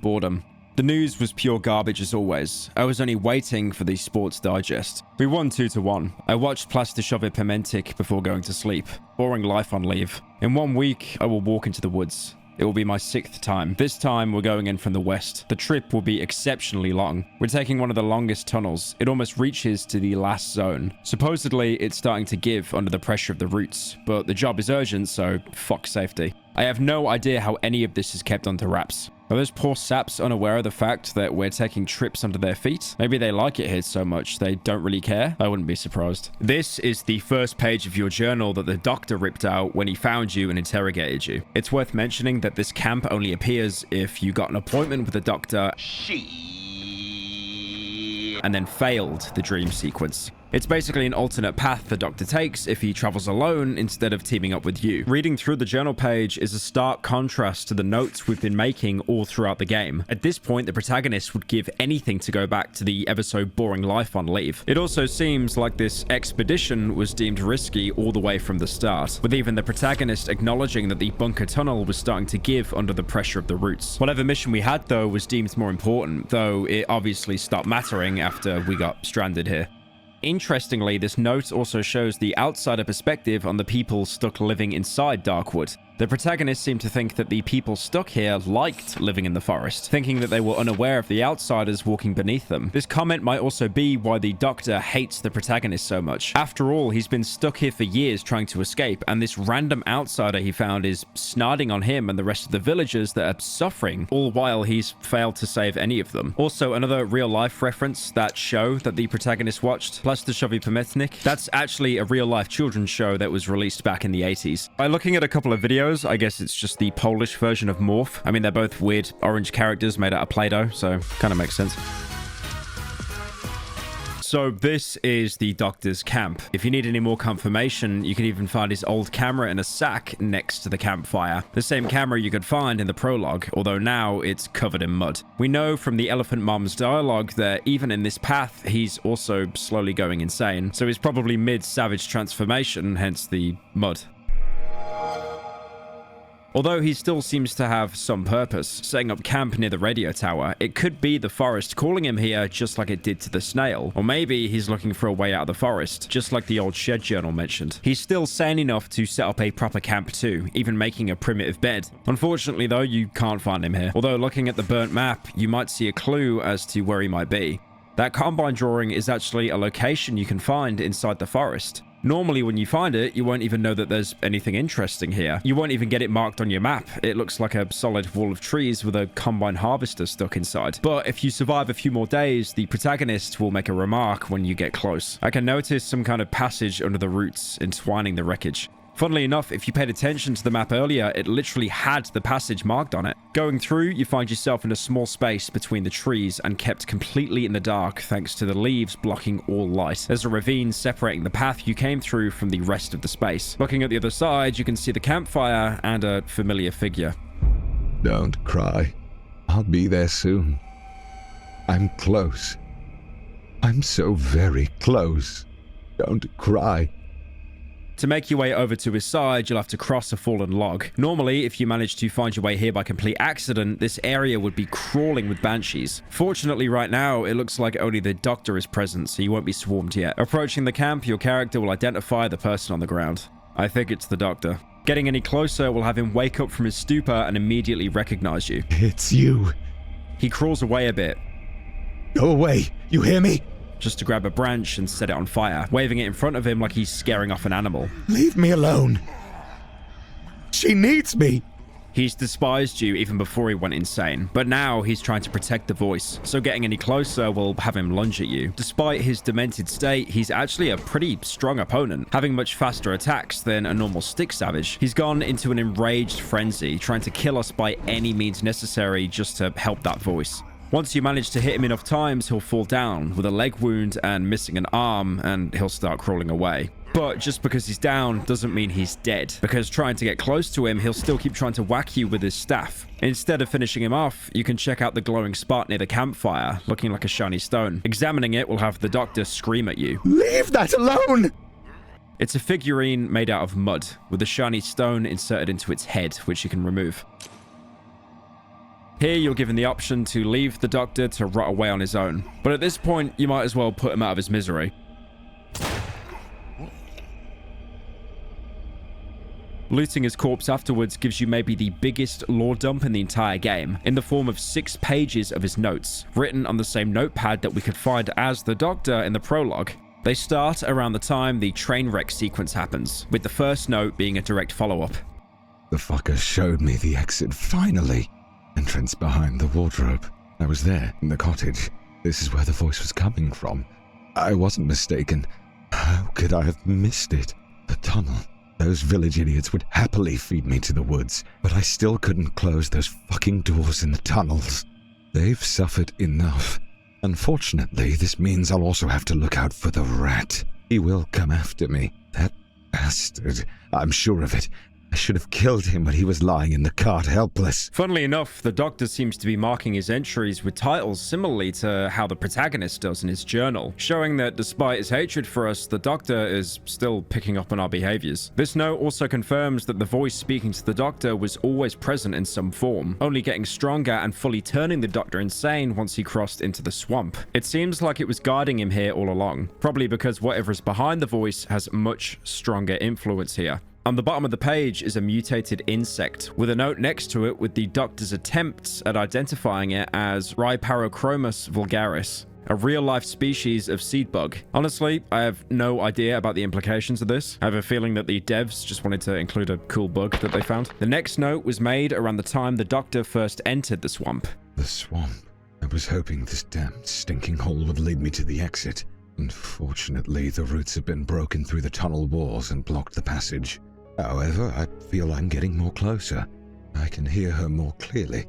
Boredom. The news was pure garbage as always. I was only waiting for the Sports Digest. We won 2-1. I watched Plastischowy Pimentik before going to sleep. Boring life on leave. In 1 week, I will walk into the woods. It will be my 6th time. This time, we're going in from the west. The trip will be exceptionally long. We're taking one of the longest tunnels. It almost reaches to the last zone. Supposedly, it's starting to give under the pressure of the roots, but the job is urgent, so fuck safety. I have no idea how any of this is kept under wraps. Are those poor saps unaware of the fact that we're taking trips under their feet? Maybe they like it here so much they don't really care? I wouldn't be surprised. This is the first page of your journal that the doctor ripped out when he found you and interrogated you. It's worth mentioning that this camp only appears if you got an appointment with the doctor and then failed the dream sequence. It's basically an alternate path the Doctor takes if he travels alone instead of teaming up with you. Reading through the journal page is a stark contrast to the notes we've been making all throughout the game. At this point, the protagonist would give anything to go back to the ever so boring life on leave. It also seems like this expedition was deemed risky all the way from the start, with even the protagonist acknowledging that the bunker tunnel was starting to give under the pressure of the roots. Whatever mission we had, though, was deemed more important, though it obviously stopped mattering after we got stranded here. Interestingly, this note also shows the outsider perspective on the people stuck living inside Darkwood. The protagonists seem to think that the people stuck here liked living in the forest, thinking that they were unaware of the outsiders walking beneath them. This comment might also be why the Doctor hates the protagonist so much. After all, he's been stuck here for years trying to escape, and this random outsider he found is snarling on him and the rest of the villagers that are suffering, all while he's failed to save any of them. Also, another real-life reference, that show that the protagonist watched, Plastiszowi Pametnik, that's actually a real-life children's show that was released back in the 80s. By looking at a couple of videos, I guess it's just the Polish version of Morph. I mean, they're both weird orange characters made out of Play-Doh, so kind of makes sense. So this is the Doctor's camp. If you need any more confirmation, you can even find his old camera in a sack next to the campfire. The same camera you could find in the prologue, although now it's covered in mud. We know from the Elephant Mom's dialogue that even in this path, he's also slowly going insane. So he's probably mid-savage transformation, hence the mud. Although he still seems to have some purpose, setting up camp near the radio tower, it could be the forest calling him here just like it did to the snail. Or maybe he's looking for a way out of the forest, just like the old shed journal mentioned. He's still sane enough to set up a proper camp too, even making a primitive bed. Unfortunately though, you can't find him here. Although looking at the burnt map, you might see a clue as to where he might be. That Combine drawing is actually a location you can find inside the forest. Normally, when you find it, you won't even know that there's anything interesting here. You won't even get it marked on your map. It looks like a solid wall of trees with a Combine harvester stuck inside. But if you survive a few more days, the protagonist will make a remark when you get close. I can notice some kind of passage under the roots entwining the wreckage. Funnily enough, if you paid attention to the map earlier, it literally had the passage marked on it. Going through, you find yourself in a small space between the trees and kept completely in the dark thanks to the leaves blocking all light. There's a ravine separating the path you came through from the rest of the space. Looking at the other side, you can see the campfire and a familiar figure. Don't cry. I'll be there soon. I'm close. I'm so very close. Don't cry. To make your way over to his side, you'll have to cross a fallen log. Normally, if you manage to find your way here by complete accident, this area would be crawling with banshees. Fortunately, right now, it looks like only the Doctor is present, so you won't be swarmed yet. Approaching the camp, your character will identify the person on the ground. I think it's the Doctor. Getting any closer will have him wake up from his stupor and immediately recognize you. It's you. He crawls away a bit. Go away, you hear me? Just to grab a branch and set it on fire, waving it in front of him like he's scaring off an animal. Leave me alone. She needs me. He's despised you even before he went insane, but now he's trying to protect the voice, so getting any closer will have him lunge at you. Despite his demented state, he's actually a pretty strong opponent, having much faster attacks than a normal stick savage. He's gone into an enraged frenzy, trying to kill us by any means necessary just to help that voice. Once you manage to hit him enough times, he'll fall down with a leg wound and missing an arm, and he'll start crawling away. But just because he's down doesn't mean he's dead, because trying to get close to him, he'll still keep trying to whack you with his staff. Instead of finishing him off, you can check out the glowing spot near the campfire, looking like a shiny stone. Examining it will have the Doctor scream at you. Leave that alone! It's a figurine made out of mud, with a shiny stone inserted into its head, which you can remove. Here, you're given the option to leave the Doctor to rot away on his own. But at this point, you might as well put him out of his misery. Looting his corpse afterwards gives you maybe the biggest lore dump in the entire game, in the form of 6 pages of his notes, written on the same notepad that we could find as the Doctor in the prologue. They start around the time the train wreck sequence happens, with the first note being a direct follow-up. The fucker showed me the exit finally. Entrance behind the wardrobe. I was there, in the cottage. This is where the voice was coming from. I wasn't mistaken. How could I have missed it? The tunnel. Those village idiots would happily feed me to the woods, but I still couldn't close those fucking doors in the tunnels. They've suffered enough. Unfortunately, this means I'll also have to look out for the rat. He will come after me. That bastard. I'm sure of it. I should have killed him when he was lying in the cart helpless. Funnily enough, the Doctor seems to be marking his entries with titles similarly to how the protagonist does in his journal, showing that despite his hatred for us, the Doctor is still picking up on our behaviors. This note also confirms that the voice speaking to the Doctor was always present in some form, only getting stronger and fully turning the Doctor insane once he crossed into the swamp. It seems like it was guiding him here all along, probably because whatever is behind the voice has much stronger influence here. On the bottom of the page is a mutated insect, with a note next to it with the Doctor's attempts at identifying it as Rhyparochromis vulgaris, a real-life species of seed bug. Honestly, I have no idea about the implications of this. I have a feeling that the devs just wanted to include a cool bug that they found. The next note was made around the time the Doctor first entered the swamp. The swamp. I was hoping this damned stinking hole would lead me to the exit. Unfortunately, the roots have been broken through the tunnel walls and blocked the passage. However, I feel I'm getting more closer. I can hear her more clearly.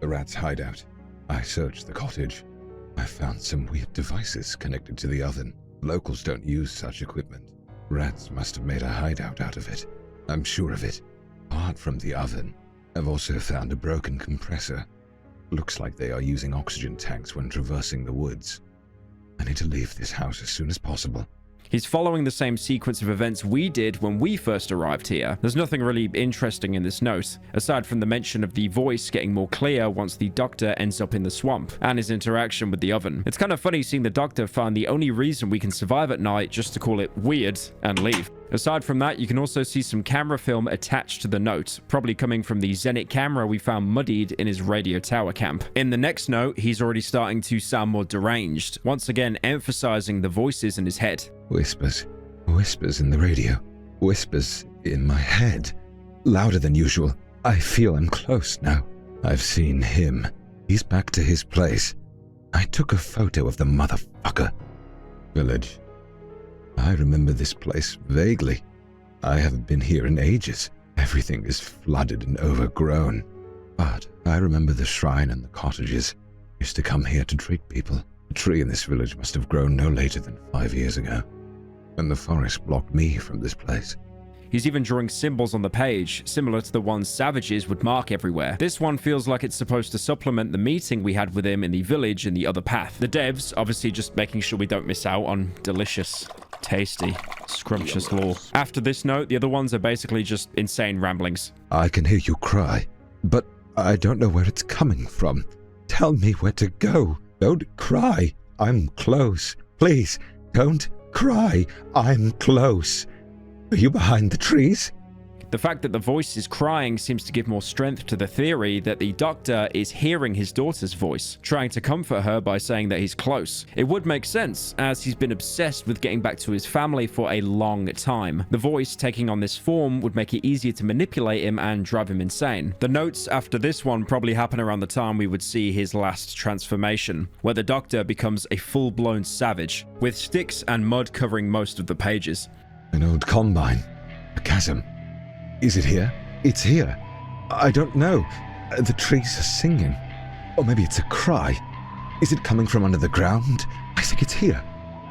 The rat's hideout. I searched the cottage. I found some weird devices connected to the oven. Locals don't use such equipment. Rats must have made a hideout out of it. I'm sure of it. Apart from the oven, I've also found a broken compressor. Looks like they are using oxygen tanks when traversing the woods. I need to leave this house as soon as possible. He's following the same sequence of events we did when we first arrived here. There's nothing really interesting in this note, aside from the mention of the voice getting more clear once the Doctor ends up in the swamp, and his interaction with the oven. It's kind of funny seeing the Doctor find the only reason we can survive at night just to call it weird and leave. Aside from that, you can also see some camera film attached to the note, probably coming from the Zenit camera we found muddied in his radio tower camp. In the next note, he's already starting to sound more deranged, once again emphasizing the voices in his head. Whispers. Whispers in the radio. Whispers in my head. Louder than usual. I feel I'm close now. I've seen him. He's back to his place. I took a photo of the motherfucker. Village. I remember this place vaguely. I haven't been here in ages. Everything is flooded and overgrown. But I remember the shrine and the cottages. Used to come here to treat people. The tree in this village must have grown no later than 5 years ago. And the forest blocked me from this place. He's even drawing symbols on the page, similar to the ones savages would mark everywhere. This one feels like it's supposed to supplement the meeting we had with him in the village in the other path. The devs, obviously just making sure we don't miss out on delicious, tasty, scrumptious lore. After this note, the other ones are basically just insane ramblings. I can hear you cry, but I don't know where it's coming from. Tell me where to go. Don't cry. I'm close. Please, don't cry. I'm close. Are you behind the trees? The fact that the voice is crying seems to give more strength to the theory that the Doctor is hearing his daughter's voice, trying to comfort her by saying that he's close. It would make sense, as he's been obsessed with getting back to his family for a long time. The voice taking on this form would make it easier to manipulate him and drive him insane. The notes after this one probably happen around the time we would see his last transformation, where the Doctor becomes a full-blown savage, with sticks and mud covering most of the pages. An old combine. A chasm. Is it here? It's here. I don't know. The trees are singing. Or maybe it's a cry. Is it coming from under the ground? I think it's here.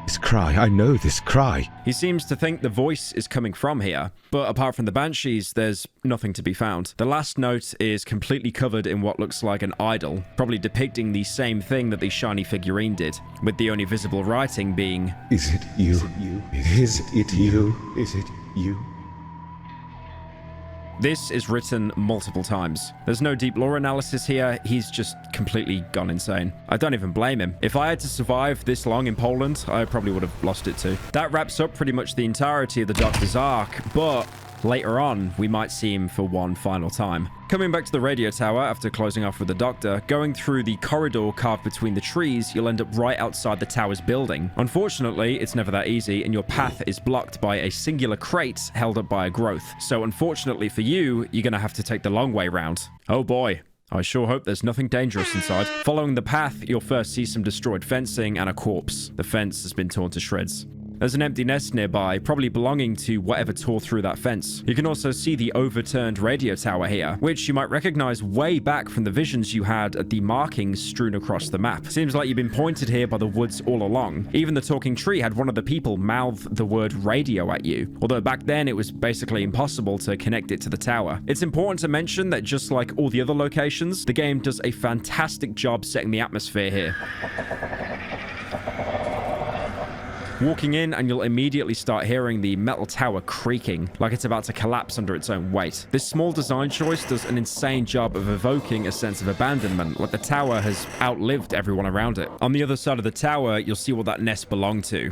This cry. I know this cry. He seems to think the voice is coming from here, but apart from the banshees, there's nothing to be found. The last note is completely covered in what looks like an idol, probably depicting the same thing that the shiny figurine did, with the only visible writing being, Is it you? Is it you? Is it you? This is written multiple times. There's no deep lore analysis here, he's just completely gone insane. I don't even blame him. If I had to survive this long in Poland, I probably would have lost it too. That wraps up pretty much the entirety of the Doctor's arc, but later on, we might see him for one final time. Coming back to the radio tower after closing off with the Doctor, going through the corridor carved between the trees, you'll end up right outside the tower's building. Unfortunately, it's never that easy, and your path is blocked by a singular crate held up by a growth. So unfortunately for you, you're gonna have to take the long way round. Oh boy. I sure hope there's nothing dangerous inside. Following the path, you'll first see some destroyed fencing and a corpse. The fence has been torn to shreds. There's an empty nest nearby, probably belonging to whatever tore through that fence. You can also see the overturned radio tower here, which you might recognize way back from the visions you had at the markings strewn across the map. Seems like you've been pointed here by the woods all along. Even the talking tree had one of the people mouth the word radio at you, although back then it was basically impossible to connect it to the tower. It's important to mention that just like all the other locations, the game does a fantastic job setting the atmosphere here. Walking in and you'll immediately start hearing the metal tower creaking, like it's about to collapse under its own weight. This small design choice does an insane job of evoking a sense of abandonment, like the tower has outlived everyone around it. On the other side of the tower, you'll see what that nest belonged to.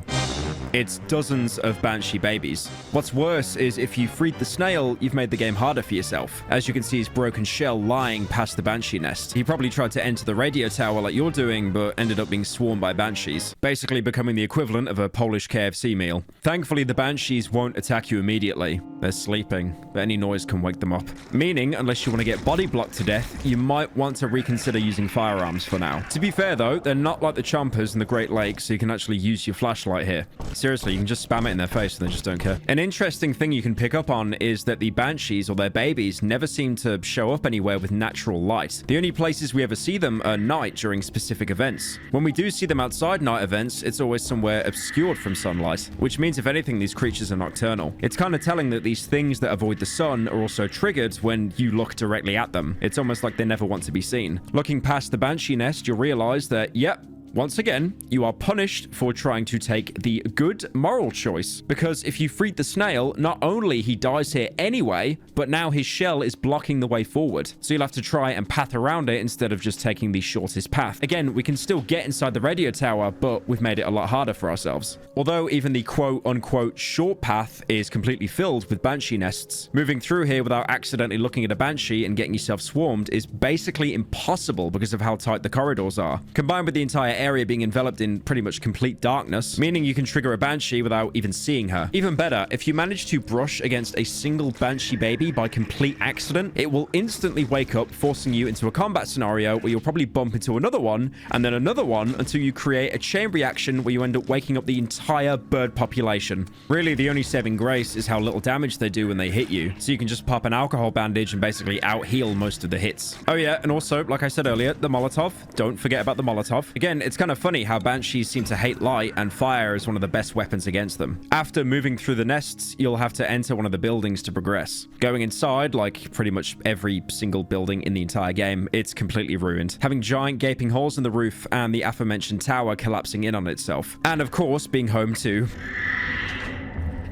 It's dozens of banshee babies. What's worse is if you freed the snail, you've made the game harder for yourself. As you can see his broken shell lying past the banshee nest. He probably tried to enter the radio tower like you're doing, but ended up being swarmed by banshees, basically becoming the equivalent of a Polish KFC meal. Thankfully, the banshees won't attack you immediately. They're sleeping, but any noise can wake them up. Meaning, unless you want to get body blocked to death, you might want to reconsider using firearms for now. To be fair though, they're not like the chompers in the Great Lakes, so you can actually use your flashlight here. Seriously, you can just spam it in their face and they just don't care. An interesting thing you can pick up on is that the banshees or their babies never seem to show up anywhere with natural light. The only places we ever see them are night during specific events. When we do see them outside night events, it's always somewhere obscured from sunlight, which means if anything, these creatures are nocturnal. It's kind of telling that these things that avoid the sun are also triggered when you look directly at them. It's almost like they never want to be seen. Looking past the banshee nest, you'll realize that, yep, once again, you are punished for trying to take the good moral choice. Because if you freed the snail, not only he dies here anyway, but now his shell is blocking the way forward. So you'll have to try and path around it instead of just taking the shortest path. Again, we can still get inside the radio tower, but we've made it a lot harder for ourselves. Although even the quote-unquote short path is completely filled with banshee nests, moving through here without accidentally looking at a banshee and getting yourself swarmed is basically impossible because of how tight the corridors are. Combined with the entire area being enveloped in pretty much complete darkness, meaning you can trigger a banshee without even seeing her. Even better, if you manage to brush against a single banshee baby by complete accident, it will instantly wake up, forcing you into a combat scenario where you'll probably bump into another one, and then another one, until you create a chain reaction where you end up waking up the entire bird population. Really, the only saving grace is how little damage they do when they hit you, so you can just pop an alcohol bandage and basically out-heal most of the hits. Oh yeah, and also, like I said earlier, the Molotov. Don't forget about the Molotov. Again, it's kind of funny how banshees seem to hate light, and fire is one of the best weapons against them. After moving through the nests, you'll have to enter one of the buildings to progress. Going inside, like pretty much every single building in the entire game, it's completely ruined, having giant gaping holes in the roof and the aforementioned tower collapsing in on itself. And of course, being home to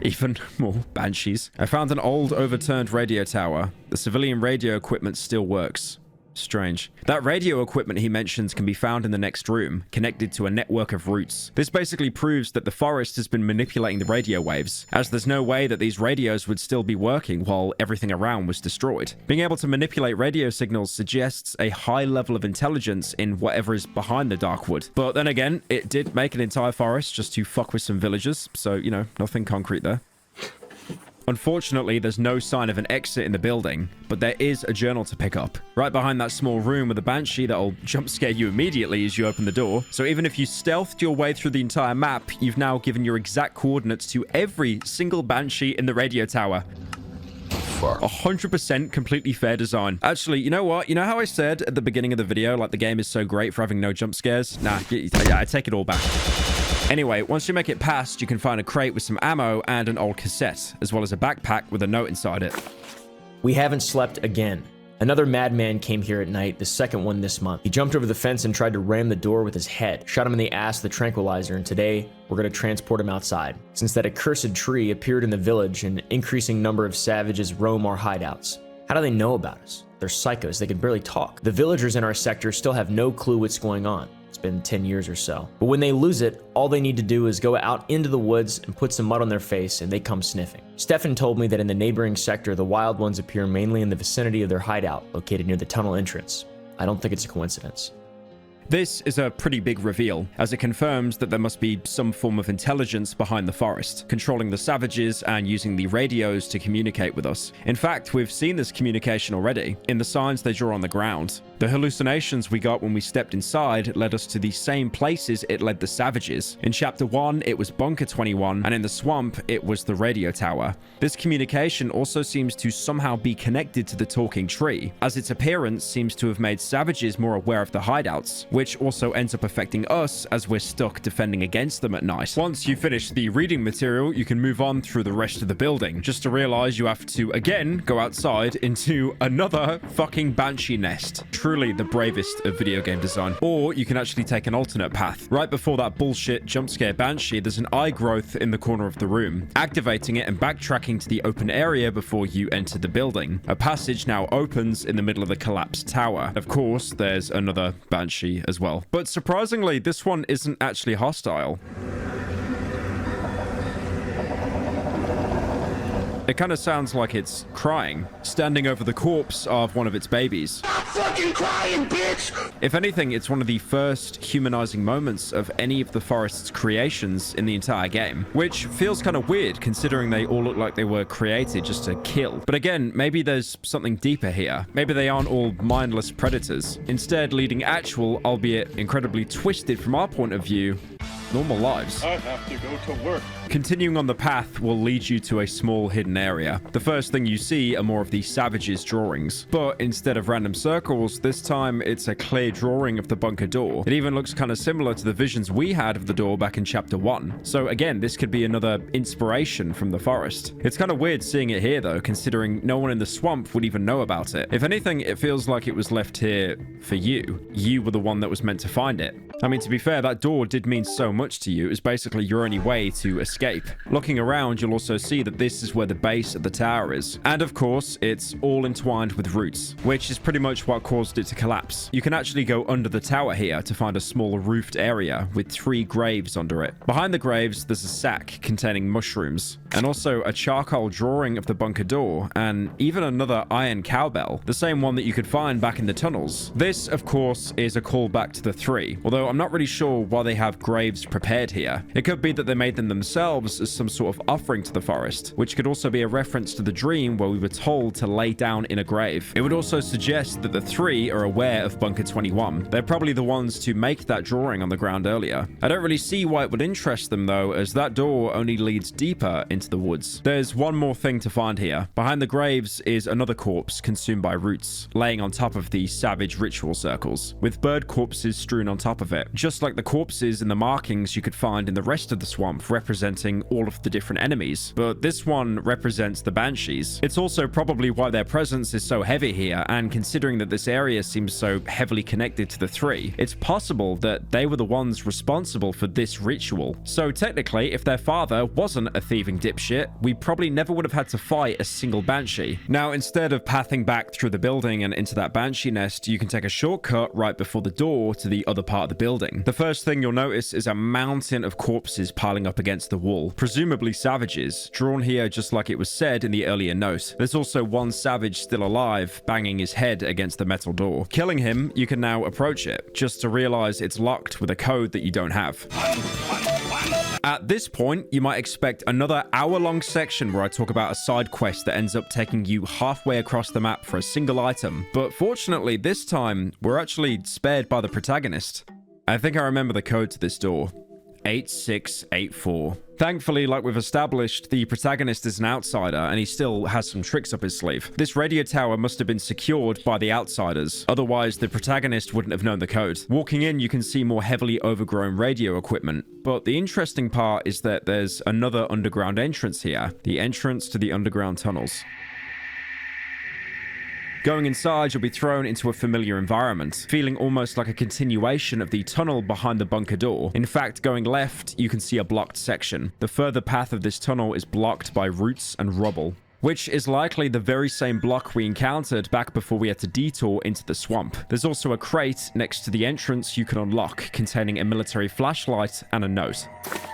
even more banshees. I found an old overturned radio tower. The civilian radio equipment still works. Strange. That radio equipment he mentions can be found in the next room, connected to a network of routes. This basically proves that the forest has been manipulating the radio waves, as there's no way that these radios would still be working while everything around was destroyed. Being able to manipulate radio signals suggests a high level of intelligence in whatever is behind the Darkwood. But then again, it did make an entire forest just to fuck with some villagers, so, you know, nothing concrete there. Unfortunately, there's no sign of an exit in the building, but there is a journal to pick up. Right behind that small room with a banshee that'll jump scare you immediately as you open the door. So even if you stealthed your way through the entire map, you've now given your exact coordinates to every single banshee in the radio tower. 100% completely fair design. Actually, you know what? You know how I said at the beginning of the video, like the game is so great for having no jump scares? Nah, I take it all back. Anyway, once you make it past, you can find a crate with some ammo and an old cassette, as well as a backpack with a note inside it. We haven't slept again. Another madman came here at night, the second one this month. He jumped over the fence and tried to ram the door with his head, shot him in the ass with a tranquilizer, and today we're going to transport him outside. Since that accursed tree appeared in the village, an increasing number of savages roam our hideouts. How do they know about us? They're psychos, they can barely talk. The villagers in our sector still have no clue what's going on. It's been 10 years or so. But when they lose it, all they need to do is go out into the woods and put some mud on their face and they come sniffing. Stefan told me that in the neighboring sector, the wild ones appear mainly in the vicinity of their hideout, located near the tunnel entrance. I don't think it's a coincidence. This is a pretty big reveal, as it confirms that there must be some form of intelligence behind the forest, controlling the savages and using the radios to communicate with us. In fact, we've seen this communication already, in the signs they draw on the ground. The hallucinations we got when we stepped inside led us to the same places it led the savages. In Chapter 1, it was Bunker 21, and in the swamp, it was the radio tower. This communication also seems to somehow be connected to the talking tree, as its appearance seems to have made savages more aware of the hideouts, which also ends up affecting us as we're stuck defending against them at night. Once you finish the reading material, you can move on through the rest of the building, just to realize you have to again go outside into another fucking banshee nest. Truly the bravest of video game design. Or you can actually take an alternate path. Right before that bullshit jump scare banshee, there's an eye growth in the corner of the room. Activating it and backtracking to the open area before you enter the building. A passage now opens in the middle of the collapsed tower. Of course, there's another banshee as well. But surprisingly, this one isn't actually hostile. It kind of sounds like it's crying, standing over the corpse of one of its babies. Stop fucking crying, bitch! If anything, it's one of the first humanizing moments of any of the forest's creations in the entire game, which feels kind of weird considering they all look like they were created just to kill. But again, maybe there's something deeper here. Maybe they aren't all mindless predators, instead leading actual, albeit incredibly twisted from our point of view, normal lives. I have to go to work. Continuing on the path will lead you to a small hidden area. The first thing you see are more of the savages' drawings, but instead of random circles, this time it's a clear drawing of the bunker door. It even looks kind of similar to the visions we had of the door back in Chapter 1. So again, this could be another inspiration from the forest. It's kind of weird seeing it here though, considering no one in the swamp would even know about it. If anything, it feels like it was left here for you. You were the one that was meant to find it. I mean, to be fair, that door did mean so much to you. It was basically your only way to escape. Looking around, you'll also see that this is where the base of the tower is. And of course, it's all entwined with roots, which is pretty much what caused it to collapse. You can actually go under the tower here to find a small roofed area with 3 graves under it. Behind the graves, there's a sack containing mushrooms, and also a charcoal drawing of the bunker door, and even another iron cowbell, the same one that you could find back in the tunnels. This, of course, is a callback to the 3, although I'm not really sure why they have graves prepared here. It could be that they made them themselves as some sort of offering to the forest, which could also be a reference to the dream where we were told to lay down in a grave. It would also suggest that the 3 are aware of Bunker 21. They're probably the ones to make that drawing on the ground earlier. I don't really see why it would interest them though, as that door only leads deeper into the woods. There's one more thing to find here. Behind the graves is another corpse consumed by roots, laying on top of the savage ritual circles, with bird corpses strewn on top of it, just like the corpses in the markings you could find in the rest of the swamp representing all of the different enemies, but this one represents the banshees. It's also probably why their presence is so heavy here, and considering that this area seems so heavily connected to the 3, it's possible that they were the ones responsible for this ritual. So technically, if their father wasn't a thieving dipshit, we probably never would have had to fight a single banshee. Now, instead of pathing back through the building and into that banshee nest, you can take a shortcut right before the door to the other part of the building. The first thing you'll notice is a mountain of corpses piling up against the wall, presumably savages, drawn here just like it was said in the earlier note. There's also one savage still alive, banging his head against the metal door. Killing him, you can now approach it, just to realize it's locked with a code that you don't have. At this point, you might expect another hour-long section where I talk about a side quest that ends up taking you halfway across the map for a single item, but fortunately this time, we're actually spared by the protagonist. I think I remember the code to this door. 8684. Thankfully, like we've established, the protagonist is an outsider and he still has some tricks up his sleeve. This radio tower must have been secured by the outsiders, otherwise the protagonist wouldn't have known the code. Walking in, you can see more heavily overgrown radio equipment, but the interesting part is that there's another underground entrance here, the entrance to the underground tunnels. Going inside, you'll be thrown into a familiar environment, feeling almost like a continuation of the tunnel behind the bunker door. In fact, going left, you can see a blocked section. The further path of this tunnel is blocked by roots and rubble, which is likely the very same block we encountered back before we had to detour into the swamp. There's also a crate next to the entrance you can unlock, containing a military flashlight and a note.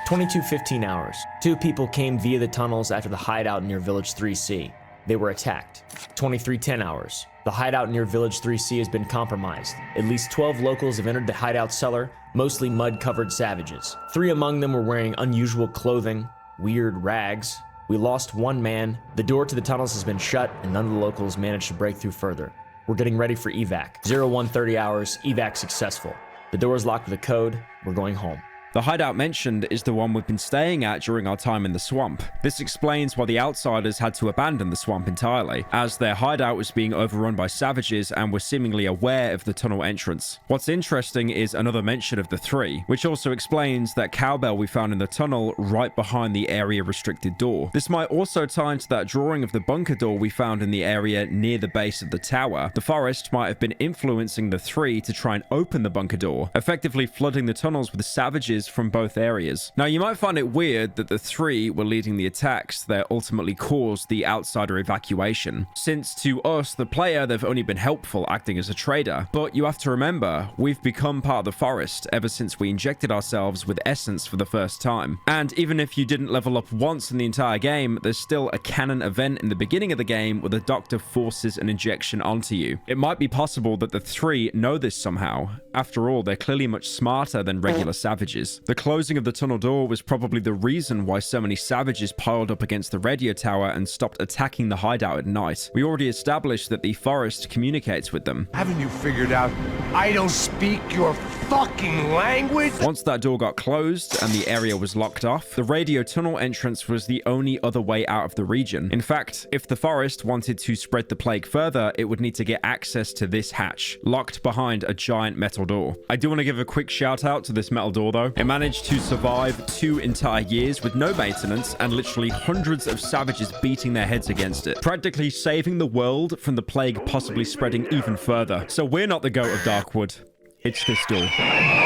22:15 hours. 2 people came via the tunnels after the hideout near Village 3C. They were attacked. 2310 hours. The hideout near Village 3C has been compromised. At least 12 locals have entered the hideout cellar, mostly mud-covered savages. 3 among them were wearing unusual clothing, weird rags. We lost 1 man. The door to the tunnels has been shut, and none of the locals managed to break through further. We're getting ready for evac. 0130 hours, evac successful. The door is locked with a code. We're going home. The hideout mentioned is the one we've been staying at during our time in the swamp. This explains why the outsiders had to abandon the swamp entirely, as their hideout was being overrun by savages and were seemingly aware of the tunnel entrance. What's interesting is another mention of the 3, which also explains that cowbell we found in the tunnel right behind the area restricted door. This might also tie into that drawing of the bunker door we found in the area near the base of the tower. The forest might have been influencing the 3 to try and open the bunker door, effectively flooding the tunnels with savages from both areas. Now, you might find it weird that the 3 were leading the attacks that ultimately caused the outsider evacuation, since to us, the player, they've only been helpful acting as a trader. But you have to remember, we've become part of the forest ever since we injected ourselves with essence for the first time. And even if you didn't level up once in the entire game, there's still a canon event in the beginning of the game where the doctor forces an injection onto you. It might be possible that the 3 know this somehow. After all, they're clearly much smarter than regular savages. The closing of the tunnel door was probably the reason why so many savages piled up against the radio tower and stopped attacking the hideout at night. We already established that the forest communicates with them. Haven't you figured out I don't speak your fucking language? Once that door got closed and the area was locked off, the radio tunnel entrance was the only other way out of the region. In fact, if the forest wanted to spread the plague further, it would need to get access to this hatch, locked behind a giant metal door. I do want to give a quick shout out to this metal door though. It managed to survive 2 entire years with no maintenance and literally hundreds of savages beating their heads against it, practically saving the world from the plague possibly spreading even further. So we're not the goat of Darkwood. It's this door.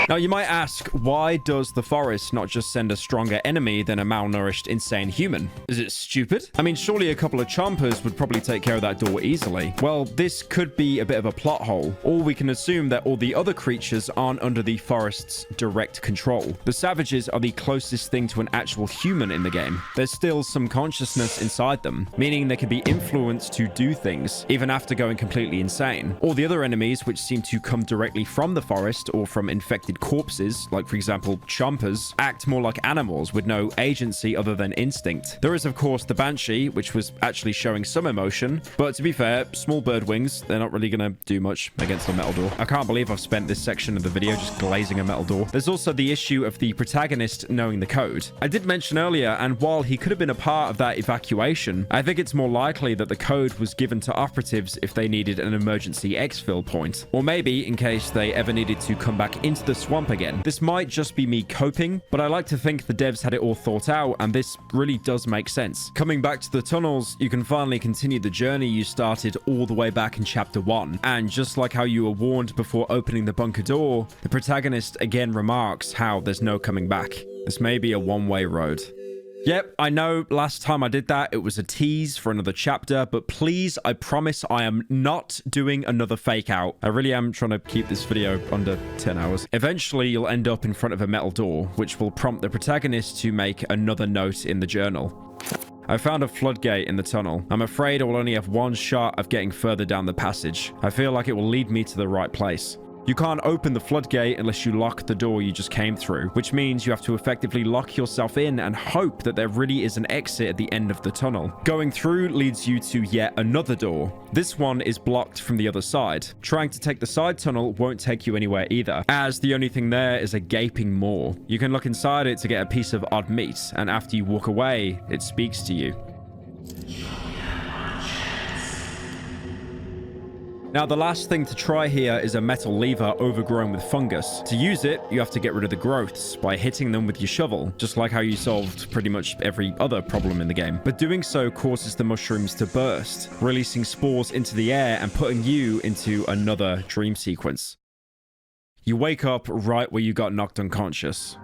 Now, you might ask, why does the forest not just send a stronger enemy than a malnourished, insane human? Is it stupid? I mean, surely a couple of chompers would probably take care of that door easily. Well, this could be a bit of a plot hole, or we can assume that all the other creatures aren't under the forest's direct control. The savages are the closest thing to an actual human in the game. There's still some consciousness inside them, meaning they can be influenced to do things, even after going completely insane. All the other enemies, which seem to come directly from the forest or from infected corpses, like for example chompers, act more like animals with no agency other than instinct. There is of course the banshee, which was actually showing some emotion, but to be fair, small bird wings, they're not really gonna do much against a metal door. I can't believe I've spent this section of the video just glazing a metal door. There's also the issue of the protagonist knowing the code. I did mention earlier, and while he could have been a part of that evacuation, I think it's more likely that the code was given to operatives if they needed an emergency exfil point, or maybe in case they ever needed to come back into the swamp again. This might just be me coping, but I like to think the devs had it all thought out, and this really does make sense. Coming back to the tunnels, you can finally continue the journey you started all the way back in chapter 1. And just like how you were warned before opening the bunker door, the protagonist again remarks how there's no coming back. This may be a one-way road. Yep, I know last time I did that, it was a tease for another chapter, but please, I promise I am not doing another fake out. I really am trying to keep this video under 10 hours. Eventually, you'll end up in front of a metal door, which will prompt the protagonist to make another note in the journal. I found a floodgate in the tunnel. I'm afraid I will only have one shot of getting further down the passage. I feel like it will lead me to the right place. You can't open the floodgate unless you lock the door you just came through, which means you have to effectively lock yourself in and hope that there really is an exit at the end of the tunnel. Going through leads you to yet another door. This one is blocked from the other side. Trying to take the side tunnel won't take you anywhere either, as the only thing there is a gaping maw. You can look inside it to get a piece of odd meat, and after you walk away, it speaks to you. Now, the last thing to try here is a metal lever overgrown with fungus. To use it, you have to get rid of the growths by hitting them with your shovel, just like how you solved pretty much every other problem in the game. But doing so causes the mushrooms to burst, releasing spores into the air and putting you into another dream sequence. You wake up right where you got knocked unconscious.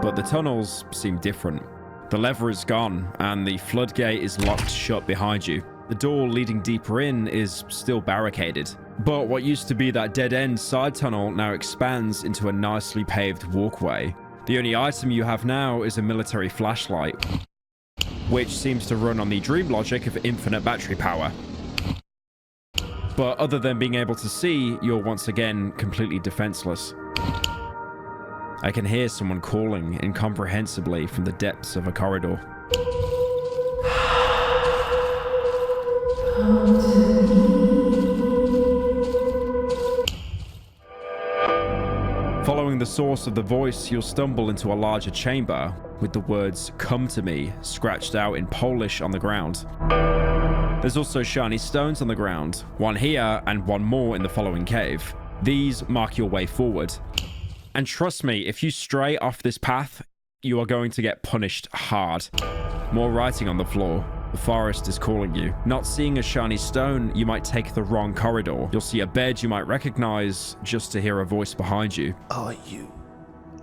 But the tunnels seem different. The lever is gone, and the floodgate is locked shut behind you. The door leading deeper in is still barricaded. But what used to be that dead-end side tunnel now expands into a nicely paved walkway. The only item you have now is a military flashlight. which seems to run on the dream logic of infinite battery power. But other than being able to see, you're once again completely defenseless. I can hear someone calling incomprehensibly from the depths of a corridor. Following the source of the voice, you'll stumble into a larger chamber with the words "Come to me" scratched out in Polish on the ground. There's also shiny stones on the ground, one here and one more in the following cave. These mark your way forward. And trust me, if you stray off this path, you are going to get punished hard. More writing on the floor. The forest is calling you. Not seeing a shiny stone, you might take the wrong corridor. You'll see a bed you might recognize just to hear a voice behind you. Are you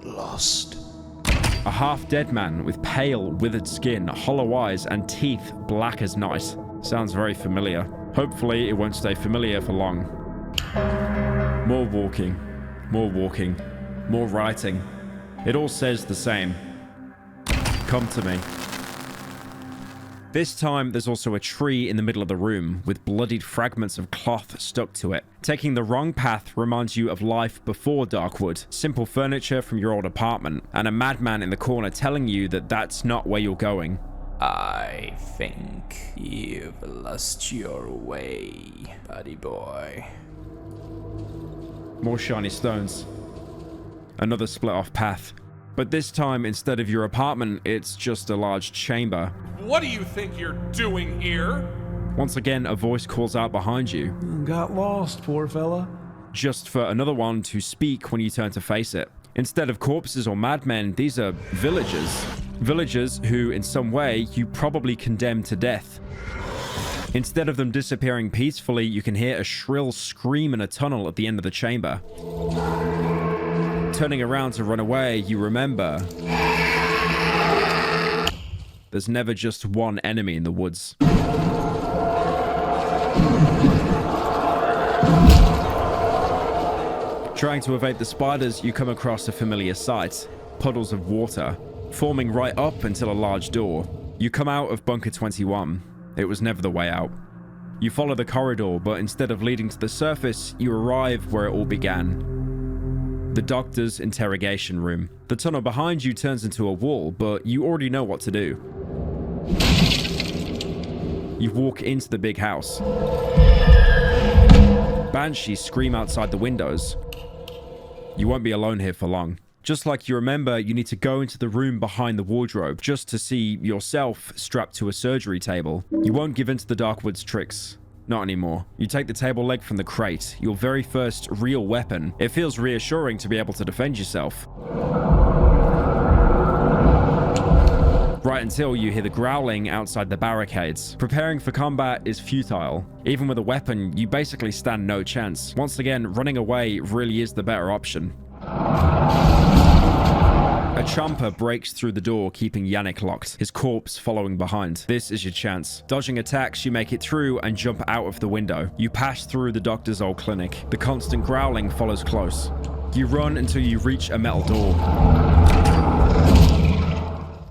lost? A half-dead man with pale, withered skin, hollow eyes, and teeth black as night. Sounds very familiar. Hopefully, it won't stay familiar for long. More walking. More walking. More writing. It all says the same. Come to me. This time, there's also a tree in the middle of the room with bloodied fragments of cloth stuck to it. Taking the wrong path reminds you of life before Darkwood, simple furniture from your old apartment, and a madman in the corner telling you that that's not where you're going. I think you've lost your way, buddy boy. More shiny stones. Another split-off path. But this time, instead of your apartment, it's just a large chamber. What do you think you're doing here? Once again, a voice calls out behind you. Got lost, poor fella. Just for another one to speak when you turn to face it. Instead of corpses or madmen, these are villagers. Villagers who, in some way, you probably condemned to death. Instead of them disappearing peacefully, you can hear a shrill scream in a tunnel at the end of the chamber. Turning around to run away, you remember there's never just one enemy in the woods. Trying to evade the spiders, you come across a familiar sight. Puddles of water, forming right up until a large door. You come out of Bunker 21. It was never the way out. You follow the corridor, but instead of leading to the surface, you arrive where it all began. The doctor's interrogation room. The tunnel behind you turns into a wall, but you already know what to do. You walk into the big house. Banshees scream outside the windows. You won't be alone here for long. Just like you remember, you need to go into the room behind the wardrobe just to see yourself strapped to a surgery table. You won't give in to the Darkwood's tricks. Not anymore. You take the table leg from the crate, your very first real weapon. It feels reassuring to be able to defend yourself. Right until you hear the growling outside the barricades. Preparing for combat is futile. Even with a weapon, you basically stand no chance. Once again, running away really is the better option. A chomper breaks through the door, keeping Yannick locked, his corpse following behind. This is your chance. Dodging attacks, you make it through and jump out of the window. You pass through the doctor's old clinic. The constant growling follows close. You run until you reach a metal door.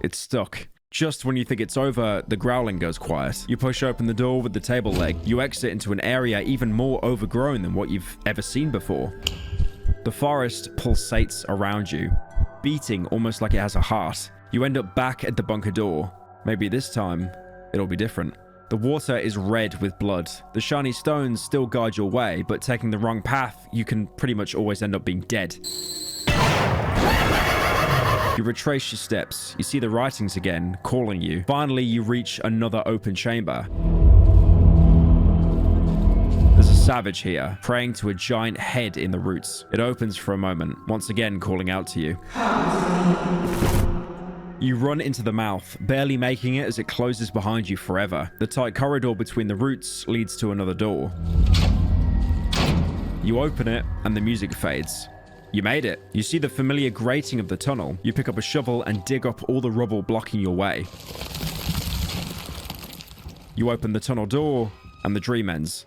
It's stuck. Just when you think it's over, the growling goes quiet. You push open the door with the table leg. You exit into an area even more overgrown than what you've ever seen before. The forest pulsates around you, beating almost like it has a heart. You end up back at the bunker door. Maybe this time, it'll be different. The water is red with blood. The shiny stones still guide your way, but taking the wrong path, you can pretty much always end up being dead. You retrace your steps. You see the writings again, calling you. Finally, you reach another open chamber. There's a savage here, praying to a giant head in the roots. It opens for a moment, once again calling out to you. You run into the mouth, barely making it as it closes behind you forever. The tight corridor between the roots leads to another door. You open it, and the music fades. You made it. You see the familiar grating of the tunnel. You pick up a shovel and dig up all the rubble blocking your way. You open the tunnel door, and the dream ends.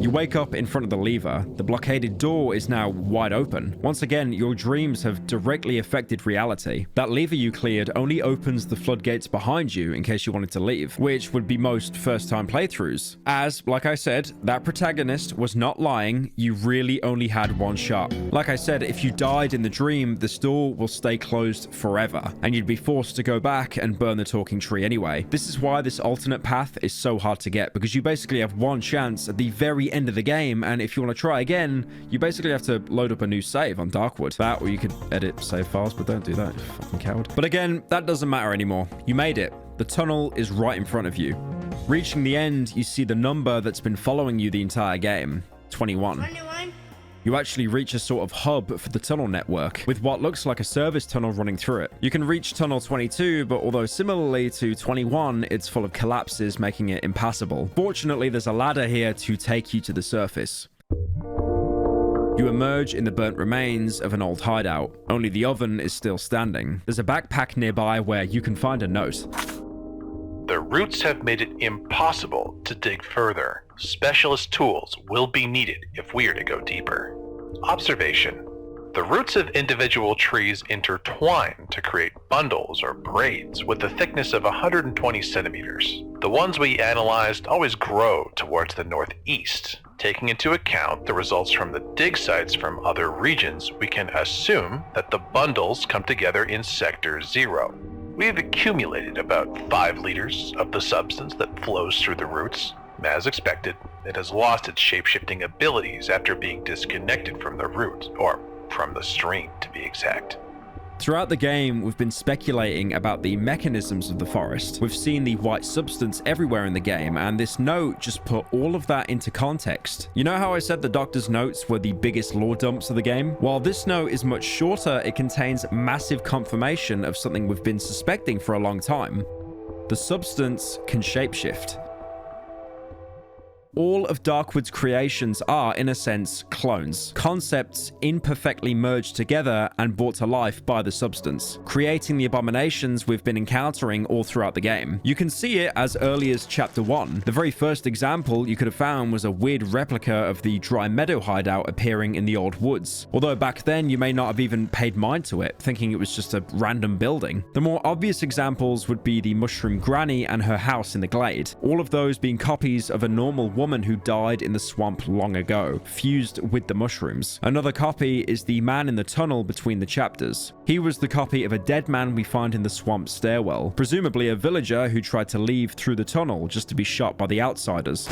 You You wake up in front of the lever. The blockaded door is now wide open. Once again, your dreams have directly affected reality. That lever you cleared only opens the floodgates behind you in case you wanted to leave, which would be most first-time playthroughs. As, like I said, that protagonist was not lying. You really only had one shot. Like I said, if you died in the dream, this door will stay closed forever, and you'd be forced to go back and burn the talking tree anyway. This is why this alternate path is so hard to get, because you basically have one chance at the very end of the game, and if you want to try again, you basically have to load up a new save on Darkwood. That, or you could edit save files, but don't do that, you fucking coward. But again, that doesn't matter anymore. You made it. The tunnel is right in front of you. Reaching the end, you see the number that's been following you the entire game, 21. You actually reach a sort of hub for the tunnel network, with what looks like a service tunnel running through it. You can reach tunnel 22, but although similarly to 21, it's full of collapses, making it impassable. Fortunately, there's a ladder here to take you to the surface. You emerge in the burnt remains of an old hideout. Only the oven is still standing. There's a backpack nearby where you can find a note. The roots have made it impossible to dig further. Specialist tools will be needed if we are to go deeper. Observation. The roots of individual trees intertwine to create bundles or braids with a thickness of 120 centimeters. The ones we analyzed always grow towards the northeast. Taking into account the results from the dig sites from other regions, we can assume that the bundles come together in Sector 0. We've accumulated about 5 liters of the substance that flows through the roots. As expected, it has lost its shape-shifting abilities after being disconnected from the root, or from the stream to be exact. Throughout the game, we've been speculating about the mechanisms of the forest. We've seen the white substance everywhere in the game, and this note just put all of that into context. You know how I said the doctor's notes were the biggest lore dumps of the game? While this note is much shorter, it contains massive confirmation of something we've been suspecting for a long time. The substance can shapeshift. All of Darkwood's creations are, in a sense, clones. Concepts imperfectly merged together and brought to life by the substance, creating the abominations we've been encountering all throughout the game. You can see it as early as Chapter 1. The very first example you could have found was a weird replica of the Dry Meadow hideout appearing in the old woods. Although back then you may not have even paid mind to it, thinking it was just a random building. The more obvious examples would be the Mushroom Granny and her house in the glade. All of those being copies of a normal woman who died in the swamp long ago, fused with the mushrooms. Another copy is the man in the tunnel between the chapters. He was the copy of a dead man we find in the swamp stairwell, presumably a villager who tried to leave through the tunnel just to be shot by the outsiders.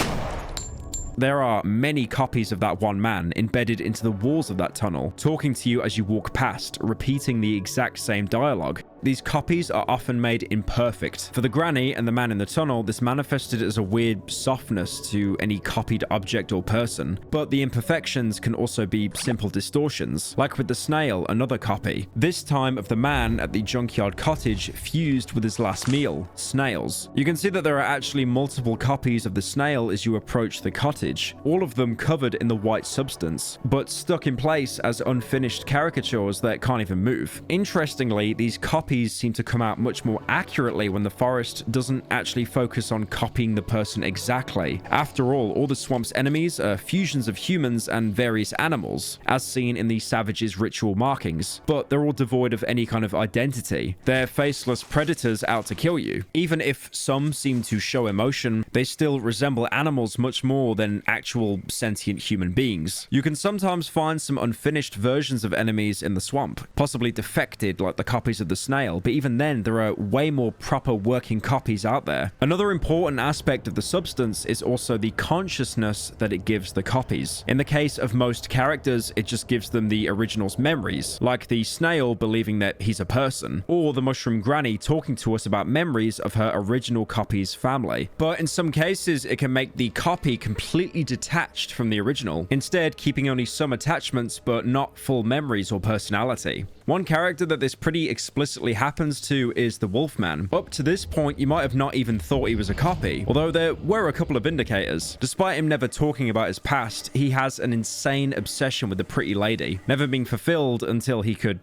There are many copies of that one man embedded into the walls of that tunnel, talking to you as you walk past, repeating the exact same dialogue. These copies are often made imperfect. For the granny and the man in the tunnel, this manifested as a weird softness to any copied object or person, but the imperfections can also be simple distortions, like with the snail, another copy, this time of the man at the junkyard cottage fused with his last meal, snails. You can see that there are actually multiple copies of the snail as you approach the cottage, all of them covered in the white substance, but stuck in place as unfinished caricatures that can't even move. Interestingly, these copies seem to come out much more accurately when the forest doesn't actually focus on copying the person exactly. After all the swamp's enemies are fusions of humans and various animals, as seen in the savage's ritual markings, but they're all devoid of any kind of identity. They're faceless predators out to kill you. Even if some seem to show emotion, they still resemble animals much more than actual sentient human beings. You can sometimes find some unfinished versions of enemies in the swamp, possibly defected like the copies of the snake, but even then there are way more proper working copies out there. Another important aspect of the substance is also the consciousness that it gives the copies. In the case of most characters, it just gives them the original's memories, like the snail believing that he's a person, or the mushroom granny talking to us about memories of her original copy's family. But in some cases, it can make the copy completely detached from the original, instead keeping only some attachments but not full memories or personality. One character that this pretty explicitly happens to is the Wolfman. Up to this point, you might have not even thought he was a copy, although there were a couple of indicators. Despite him never talking about his past, he has an insane obsession with the pretty lady, never being fulfilled until he could,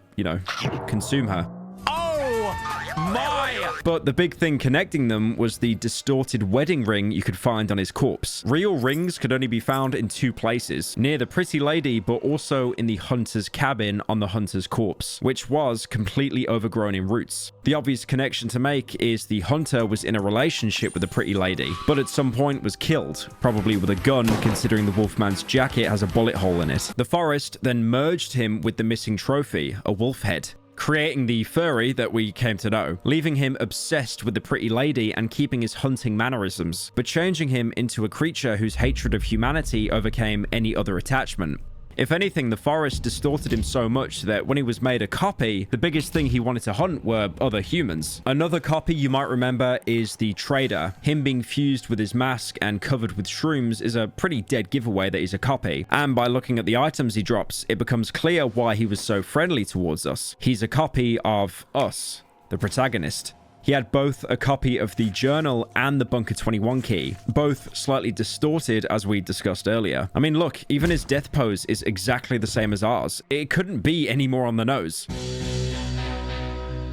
consume her. Oh my But the big thing connecting them was the distorted wedding ring you could find on his corpse. Real rings could only be found in two places, near the pretty lady, but also in the hunter's cabin on the hunter's corpse, which was completely overgrown in roots. The obvious connection to make is the hunter was in a relationship with the pretty lady, but at some point was killed, probably with a gun, considering the wolfman's jacket has a bullet hole in it. The forest then merged him with the missing trophy, a wolf head, creating the furry that we came to know, leaving him obsessed with the pretty lady and keeping his hunting mannerisms, but changing him into a creature whose hatred of humanity overcame any other attachment. If anything, the forest distorted him so much that when he was made a copy, the biggest thing he wanted to hunt were other humans. Another copy you might remember is the trader. Him being fused with his mask and covered with shrooms is a pretty dead giveaway that he's a copy. And by looking at the items he drops, it becomes clear why he was so friendly towards us. He's a copy of us, the protagonist. He had both a copy of the journal and the Bunker 21 key, both slightly distorted as we discussed earlier. I mean, look, even his death pose is exactly the same as ours. It couldn't be any more on the nose.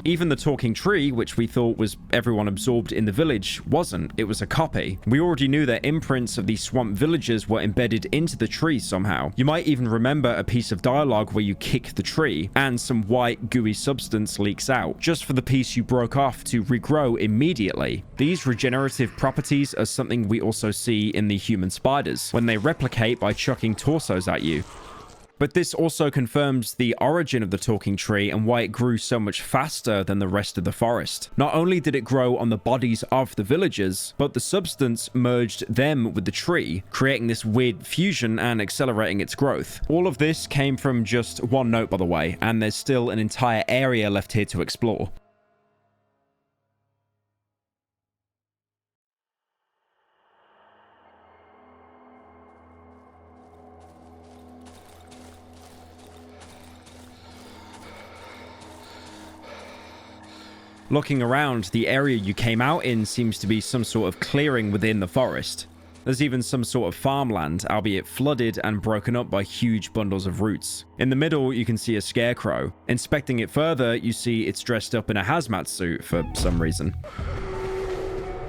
Even the talking tree, which we thought was everyone absorbed in the village, wasn't. It was a copy. We already knew that imprints of the swamp villagers were embedded into the tree somehow. You might even remember a piece of dialogue where you kick the tree and some white gooey substance leaks out, just for the piece you broke off to regrow immediately. These regenerative properties are something we also see in the human spiders, when they replicate by chucking torsos at you. But this also confirms the origin of the talking tree and why it grew so much faster than the rest of the forest. Not only did it grow on the bodies of the villagers, but the substance merged them with the tree, creating this weird fusion and accelerating its growth. All of this came from just one note, by the way, and there's still an entire area left here to explore. Looking around, the area you came out in seems to be some sort of clearing within the forest. There's even some sort of farmland, albeit flooded and broken up by huge bundles of roots. In the middle, you can see a scarecrow. Inspecting it further, you see it's dressed up in a hazmat suit for some reason.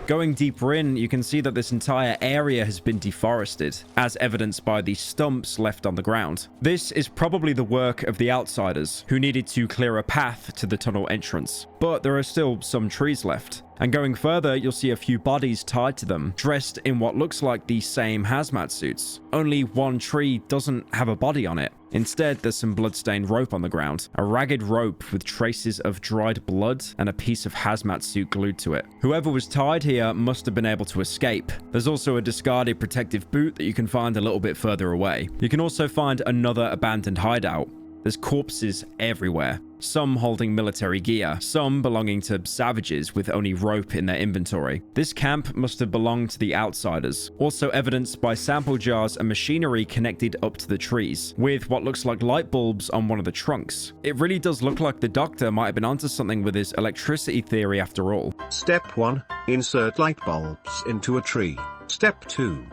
Going deeper in, you can see that this entire area has been deforested, as evidenced by the stumps left on the ground. This is probably the work of the outsiders, who needed to clear a path to the tunnel entrance. But there are still some trees left. And going further, you'll see a few bodies tied to them, dressed in what looks like the same hazmat suits. Only one tree doesn't have a body on it. Instead, there's some blood-stained rope on the ground. A ragged rope with traces of dried blood and a piece of hazmat suit glued to it. Whoever was tied here must have been able to escape. There's also a discarded protective boot that you can find a little bit further away. You can also find another abandoned hideout. There's corpses everywhere, some holding military gear, some belonging to savages with only rope in their inventory. This camp must have belonged to the outsiders, also evidenced by sample jars and machinery connected up to the trees, with what looks like light bulbs on one of the trunks. It really does look like the doctor might have been onto something with his electricity theory after all. Step 1. Insert light bulbs into a tree. Step 2.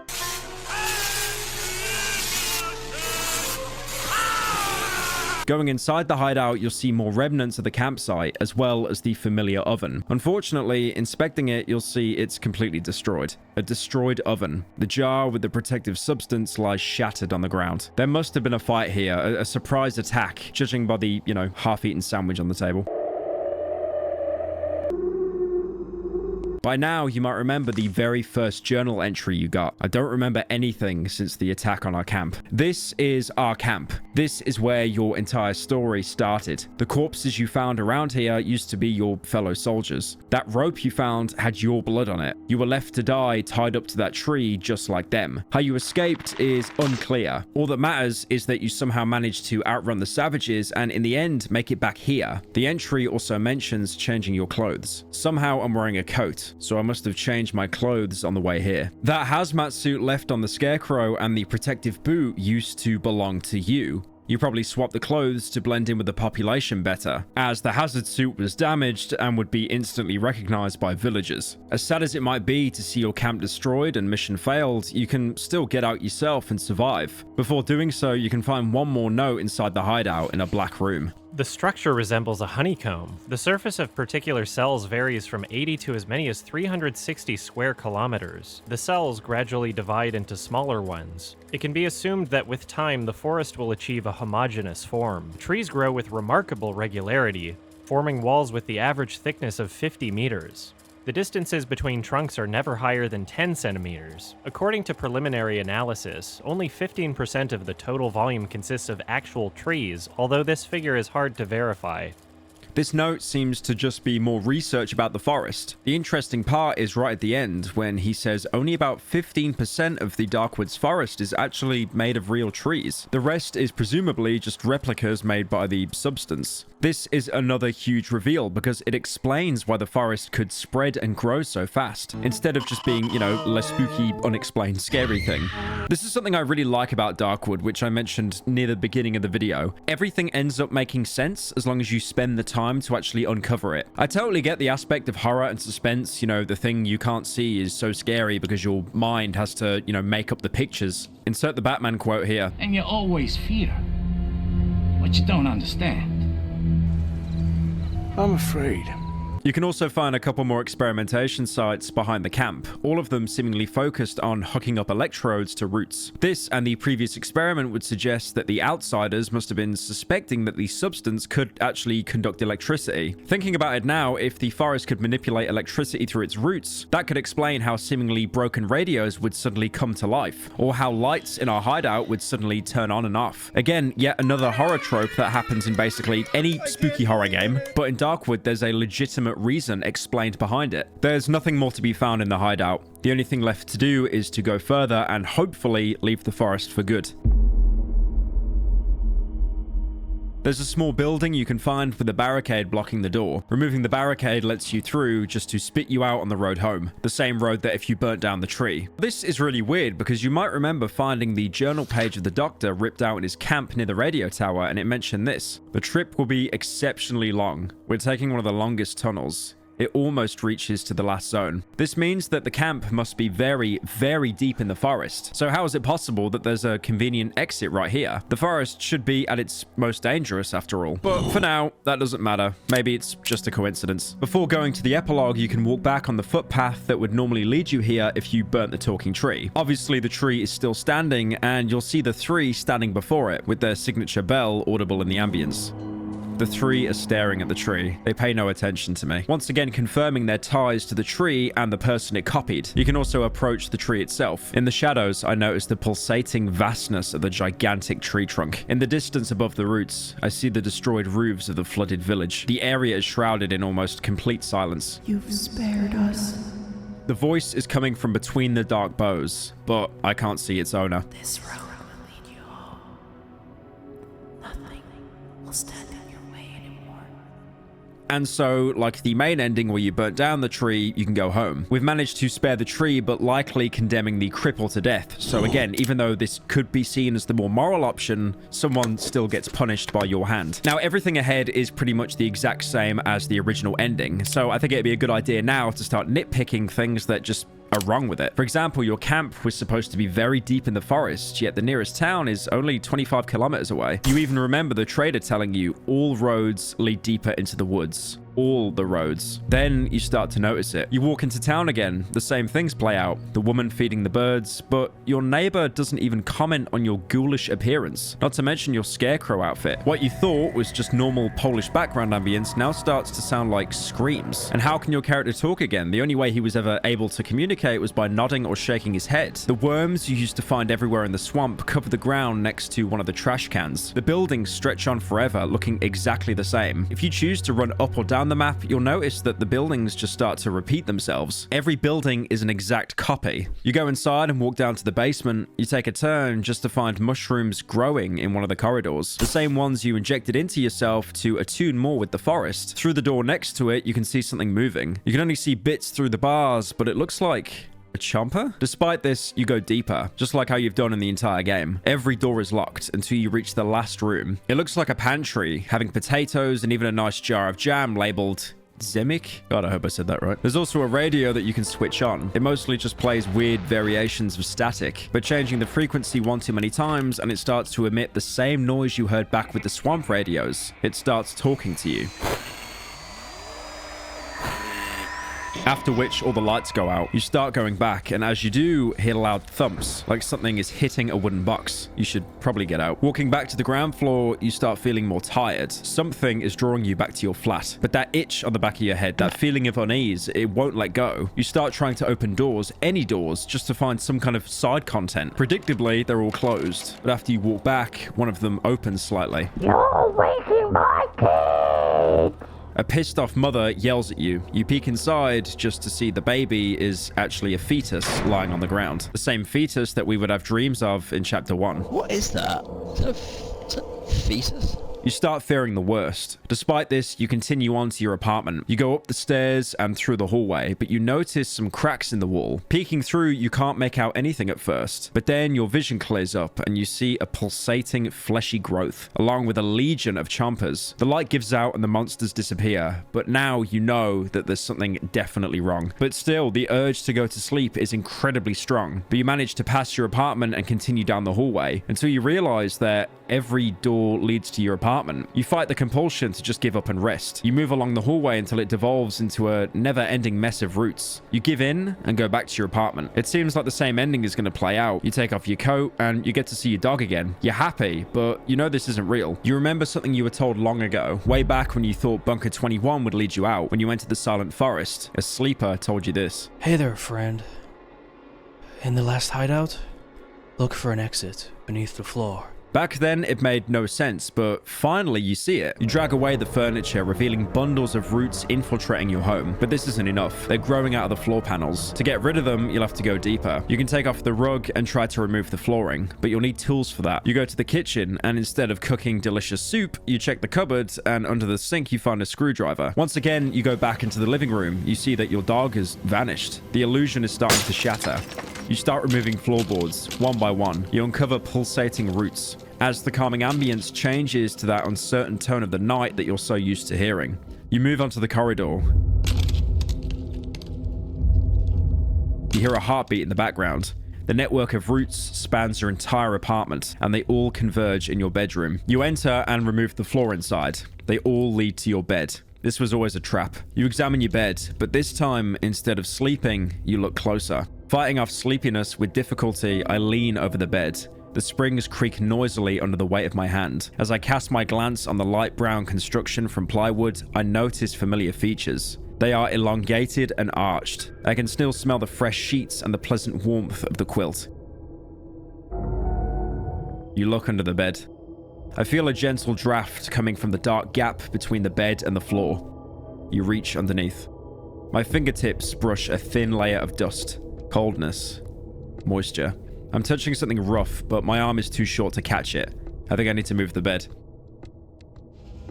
Going inside the hideout, you'll see more remnants of the campsite, as well as the familiar oven. Unfortunately, inspecting it, you'll see it's completely destroyed. A destroyed oven. The jar with the protective substance lies shattered on the ground. There must have been a fight here, a surprise attack, judging by the, half-eaten sandwich on the table. By now, you might remember the very first journal entry you got. I don't remember anything since the attack on our camp. This is our camp. This is where your entire story started. The corpses you found around here used to be your fellow soldiers. That rope you found had your blood on it. You were left to die tied up to that tree just like them. How you escaped is unclear. All that matters is that you somehow managed to outrun the savages and in the end make it back here. The entry also mentions changing your clothes. Somehow I'm wearing a coat, so I must have changed my clothes on the way here. That hazmat suit left on the scarecrow and the protective boot used to belong to you. You probably swapped the clothes to blend in with the population better, as the hazard suit was damaged and would be instantly recognized by villagers. As sad as it might be to see your camp destroyed and mission failed, you can still get out yourself and survive. Before doing so, you can find one more note inside the hideout in a black room. The structure resembles a honeycomb. The surface of particular cells varies from 80 to as many as 360 square kilometers. The cells gradually divide into smaller ones. It can be assumed that with time, the forest will achieve a homogeneous form. Trees grow with remarkable regularity, forming walls with the average thickness of 50 meters. The distances between trunks are never higher than 10 centimeters. According to preliminary analysis, only 15% of the total volume consists of actual trees, although this figure is hard to verify. This note seems to just be more research about the forest. The interesting part is right at the end when he says only about 15% of the Darkwoods forest is actually made of real trees. The rest is presumably just replicas made by the substance. This is another huge reveal because it explains why the forest could spread and grow so fast, instead of just being, you know, less spooky, unexplained, scary thing. This is something I really like about Darkwood, which I mentioned near the beginning of the video. Everything ends up making sense as long as you spend the time to actually uncover it. I totally get the aspect of horror and suspense, you know, the thing you can't see is so scary because your mind has to, you know, make up the pictures. Insert the Batman quote here. And you always fear what you don't understand. I'm afraid. You can also find a couple more experimentation sites behind the camp, all of them seemingly focused on hooking up electrodes to roots. This and the previous experiment would suggest that the outsiders must have been suspecting that the substance could actually conduct electricity. Thinking about it now, if the forest could manipulate electricity through its roots, that could explain how seemingly broken radios would suddenly come to life, or how lights in our hideout would suddenly turn on and off. Again, yet another horror trope that happens in basically any spooky horror game, but in Darkwood there's a legitimate reason explained behind it. There's nothing more to be found in the hideout. The only thing left to do is to go further and hopefully leave the forest for good. There's a small building you can find with a barricade blocking the door. Removing the barricade lets you through just to spit you out on the road home, the same road that if you burnt down the tree. This is really weird because you might remember finding the journal page of the doctor ripped out in his camp near the radio tower, and it mentioned this. The trip will be exceptionally long. We're taking one of the longest tunnels. It almost reaches to the last zone. This means that the camp must be very, very deep in the forest. So how is it possible that there's a convenient exit right here? The forest should be at its most dangerous after all. But for now, that doesn't matter. Maybe it's just a coincidence. Before going to the epilogue, you can walk back on the footpath that would normally lead you here if you burnt the talking tree. Obviously, the tree is still standing, and you'll see the three standing before it with their signature bell audible in the ambience. The three are staring at the tree. They pay no attention to me. Once again confirming their ties to the tree and the person it copied. You can also approach the tree itself. In the shadows, I notice the pulsating vastness of the gigantic tree trunk. In the distance above the roots, I see the destroyed roofs of the flooded village. The area is shrouded in almost complete silence. You've spared us. The voice is coming from between the dark boughs, but I can't see its owner. This road will lead you home. Nothing will stand in your way anymore. And so, like the main ending where you burnt down the tree, you can go home. We've managed to spare the tree, but likely condemning the cripple to death. So again, even though this could be seen as the more moral option, someone still gets punished by your hand. Now, everything ahead is pretty much the exact same as the original ending. So I think it'd be a good idea now to start nitpicking things that just are wrong with it. For example, your camp was supposed to be very deep in the forest, yet the nearest town is only 25 kilometers away. You even remember the trader telling you all roads lead deeper into the woods. All the roads. Then you start to notice it. You walk into town again, the same things play out. The woman feeding the birds, but your neighbor doesn't even comment on your ghoulish appearance, not to mention your scarecrow outfit. What you thought was just normal Polish background ambience now starts to sound like screams. And how can your character talk again? The only way he was ever able to communicate was by nodding or shaking his head. The worms you used to find everywhere in the swamp cover the ground next to one of the trash cans. The buildings stretch on forever, looking exactly the same. If you choose to run up or down the map, you'll notice that the buildings just start to repeat themselves. Every building is an exact copy. You go inside and walk down to the basement. You take a turn just to find mushrooms growing in one of the corridors. The same ones you injected into yourself to attune more with the forest. Through the door next to it, you can see something moving. You can only see bits through the bars, but it looks like a chomper? Despite this, you go deeper, just like how you've done in the entire game. Every door is locked until you reach the last room. It looks like a pantry, having potatoes and even a nice jar of jam labeled Zemic? God, I hope I said that right. There's also a radio that you can switch on. It mostly just plays weird variations of static, but changing the frequency one too many times and it starts to emit the same noise you heard back with the swamp radios. It starts talking to you. After which, all the lights go out. You start going back, and as you do, hear loud thumps, like something is hitting a wooden box. You should probably get out. Walking back to the ground floor, you start feeling more tired. Something is drawing you back to your flat. But that itch on the back of your head, that feeling of unease, it won't let go. You start trying to open doors, any doors, just to find some kind of side content. Predictably, they're all closed. But after you walk back, one of them opens slightly. You're waking my kids! A pissed off mother yells at you. You peek inside just to see the baby is actually a fetus lying on the ground. The same fetus that we would have dreams of in chapter 1. What is that? Is that a fetus? You start fearing the worst. Despite this, you continue on to your apartment. You go up the stairs and through the hallway, but you notice some cracks in the wall. Peeking through, you can't make out anything at first, but then your vision clears up and you see a pulsating, fleshy growth, along with a legion of chompers. The light gives out and the monsters disappear, but now you know that there's something definitely wrong. But still, the urge to go to sleep is incredibly strong, but you manage to pass your apartment and continue down the hallway until you realize that every door leads to your apartment. You fight the compulsion to just give up and rest. You move along the hallway until it devolves into a never-ending mess of roots. You give in and go back to your apartment. It seems like the same ending is going to play out. You take off your coat and you get to see your dog again. You're happy, but you know this isn't real. You remember something you were told long ago, way back when you thought Bunker 21 would lead you out. When you entered the Silent Forest, a sleeper told you this. Hey there, friend. In the last hideout, look for an exit beneath the floor. Back then, it made no sense, but finally you see it. You drag away the furniture, revealing bundles of roots infiltrating your home. But this isn't enough. They're growing out of the floor panels. To get rid of them, you'll have to go deeper. You can take off the rug and try to remove the flooring, but you'll need tools for that. You go to the kitchen, and instead of cooking delicious soup, you check the cupboard, and under the sink you find a screwdriver. Once again, you go back into the living room. You see that your dog has vanished. The illusion is starting to shatter. You start removing floorboards, one by one. You uncover pulsating roots. As the calming ambience changes to that uncertain tone of the night that you're so used to hearing. You move onto the corridor. You hear a heartbeat in the background. The network of roots spans your entire apartment, and they all converge in your bedroom. You enter and remove the floor inside. They all lead to your bed. This was always a trap. You examine your bed, but this time, instead of sleeping, you look closer. Fighting off sleepiness with difficulty, I lean over the bed. The springs creak noisily under the weight of my hand. As I cast my glance on the light brown construction from plywood, I notice familiar features. They are elongated and arched. I can still smell the fresh sheets and the pleasant warmth of the quilt. You look under the bed. I feel a gentle draft coming from the dark gap between the bed and the floor. You reach underneath. My fingertips brush a thin layer of dust, coldness, moisture. I'm touching something rough, but my arm is too short to catch it. I think I need to move the bed.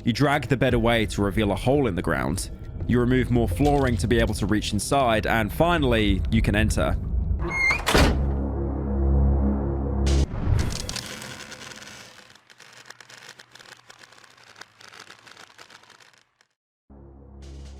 You drag the bed away to reveal a hole in the ground. You remove more flooring to be able to reach inside, and finally, you can enter.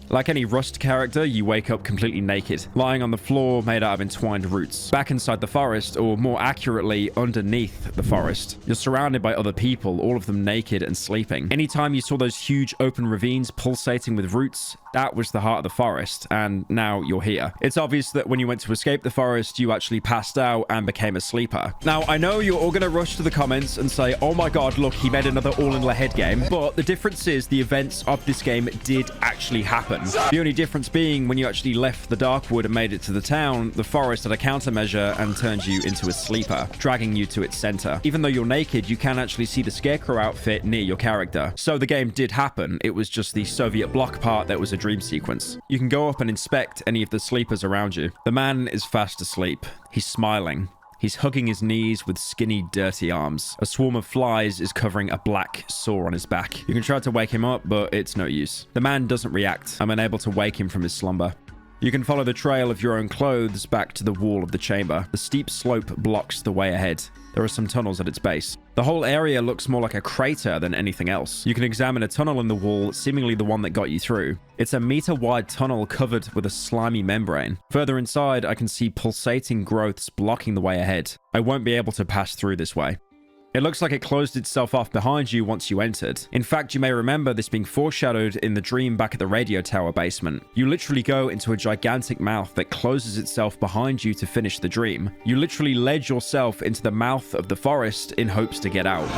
Like any Rust character, you wake up completely naked, lying on the floor made out of entwined roots. Back inside the forest, or more accurately, underneath the forest. You're surrounded by other people, all of them naked and sleeping. Anytime you saw those huge open ravines pulsating with roots, that was the heart of the forest, and now you're here. It's obvious that when you went to escape the forest, you actually passed out and became a sleeper. Now, I know you're all gonna rush to the comments and say, oh my god, look, he made another all-in-the-head game, but the difference is the events of this game did actually happen. The only difference being when you actually left the Darkwood and made it to the town, the forest had a countermeasure and turned you into a sleeper, dragging you to its center. Even though you're naked, you can actually see the Scarecrow outfit near your character. So the game did happen. It was just the Soviet bloc part that was a dream sequence. You can go up and inspect any of the sleepers around you. The man is fast asleep. He's smiling. He's hugging his knees with skinny, dirty arms. A swarm of flies is covering a black sore on his back. You can try to wake him up, but it's no use. The man doesn't react. I'm unable to wake him from his slumber. You can follow the trail of your own clothes back to the wall of the chamber. The steep slope blocks the way ahead. There are some tunnels at its base. The whole area looks more like a crater than anything else. You can examine a tunnel in the wall, seemingly the one that got you through. It's a meter-wide tunnel covered with a slimy membrane. Further inside, I can see pulsating growths blocking the way ahead. I won't be able to pass through this way. It looks like it closed itself off behind you once you entered. In fact, you may remember this being foreshadowed in the dream back at the radio tower basement. You literally go into a gigantic mouth that closes itself behind you to finish the dream. You literally led yourself into the mouth of the forest in hopes to get out.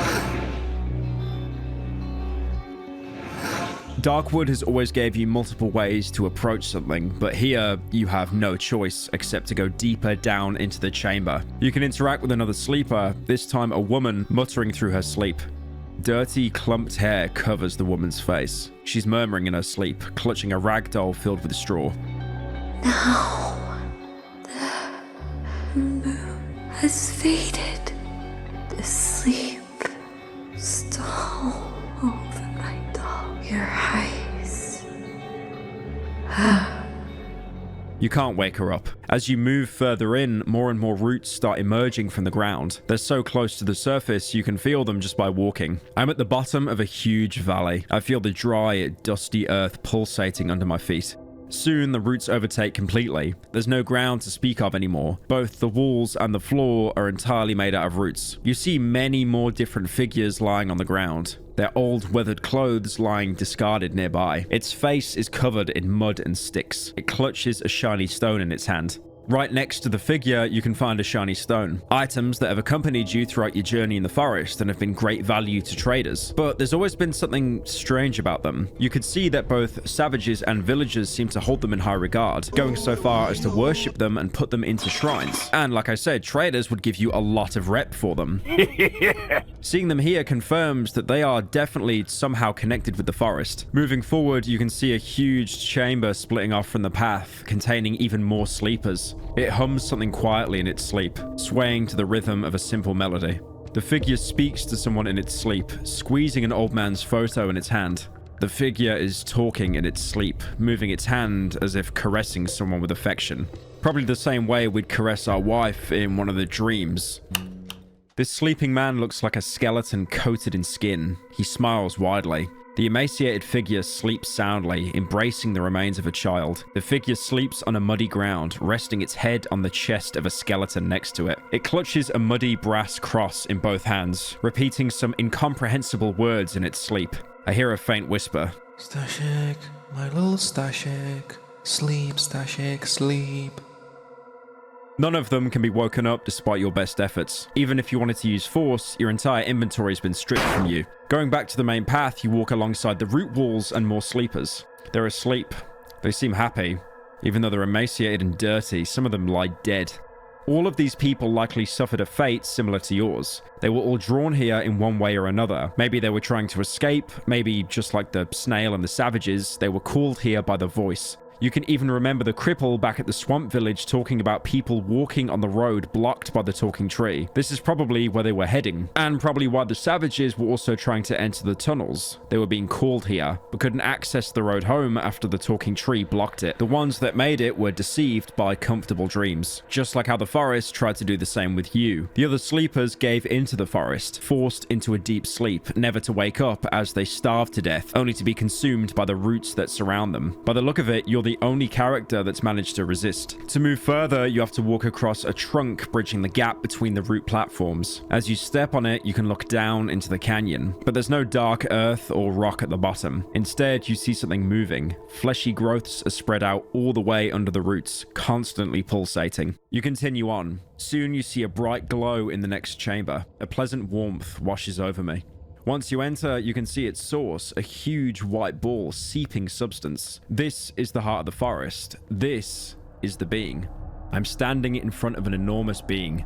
Darkwood has always gave you multiple ways to approach something, but here you have no choice except to go deeper down into the chamber. You can interact with another sleeper, this time a woman muttering through her sleep. Dirty, clumped hair covers the woman's face. She's murmuring in her sleep, clutching a rag doll filled with straw. Now, the moon has faded. The sleep stole over my doll. Your eyes. You can't wake her up. As you move further in, more and more roots start emerging from the ground. They're so close to the surface, you can feel them just by walking. I'm at the bottom of a huge valley. I feel the dry, dusty earth pulsating under my feet. Soon, the roots overtake completely. There's no ground to speak of anymore. Both the walls and the floor are entirely made out of roots. You see many more different figures lying on the ground. Their old weathered clothes lying discarded nearby. Its face is covered in mud and sticks. It clutches a shiny stone in its hand. Right next to the figure, you can find a shiny stone. Items that have accompanied you throughout your journey in the forest and have been great value to traders. But there's always been something strange about them. You could see that both savages and villagers seem to hold them in high regard, going so far as to worship them and put them into shrines. And like I said, traders would give you a lot of rep for them. Seeing them here confirms that they are definitely somehow connected with the forest. Moving forward, you can see a huge chamber splitting off from the path, containing even more sleepers. It hums something quietly in its sleep, swaying to the rhythm of a simple melody. The figure speaks to someone in its sleep, squeezing an old man's photo in its hand. The figure is talking in its sleep, moving its hand as if caressing someone with affection. Probably the same way we'd caress our wife in one of the dreams. This sleeping man looks like a skeleton coated in skin. He smiles widely. The emaciated figure sleeps soundly, embracing the remains of a child. The figure sleeps on a muddy ground, resting its head on the chest of a skeleton next to it. It clutches a muddy brass cross in both hands, repeating some incomprehensible words in its sleep. I hear a faint whisper. Stashik, my little Stashik. Sleep, Stashik, sleep. None of them can be woken up despite your best efforts. Even if you wanted to use force, your entire inventory has been stripped from you. Going back to the main path, you walk alongside the root walls and more sleepers. They're asleep. They seem happy. Even though they're emaciated and dirty, some of them lie dead. All of these people likely suffered a fate similar to yours. They were all drawn here in one way or another. Maybe they were trying to escape, maybe just like the snail and the savages, they were called here by the voice. You can even remember the cripple back at the swamp village talking about people walking on the road blocked by the talking tree. This is probably where they were heading, and probably why the savages were also trying to enter the tunnels. They were being called here, but couldn't access the road home after the talking tree blocked it. The ones that made it were deceived by comfortable dreams, just like how the forest tried to do the same with you. The other sleepers gave into the forest, forced into a deep sleep, never to wake up as they starved to death, only to be consumed by the roots that surround them. By the look of it, you're the only character that's managed to resist. To move further, you have to walk across a trunk bridging the gap between the root platforms. As you step on it, you can look down into the canyon, but there's no dark earth or rock at the bottom. Instead, you see something moving. Fleshy growths are spread out all the way under the roots, constantly pulsating. You continue on. Soon you see a bright glow in the next chamber. A pleasant warmth washes over me. Once you enter, you can see its source, a huge white ball seeping substance. This is the heart of the forest. This is the being. I'm standing in front of an enormous being.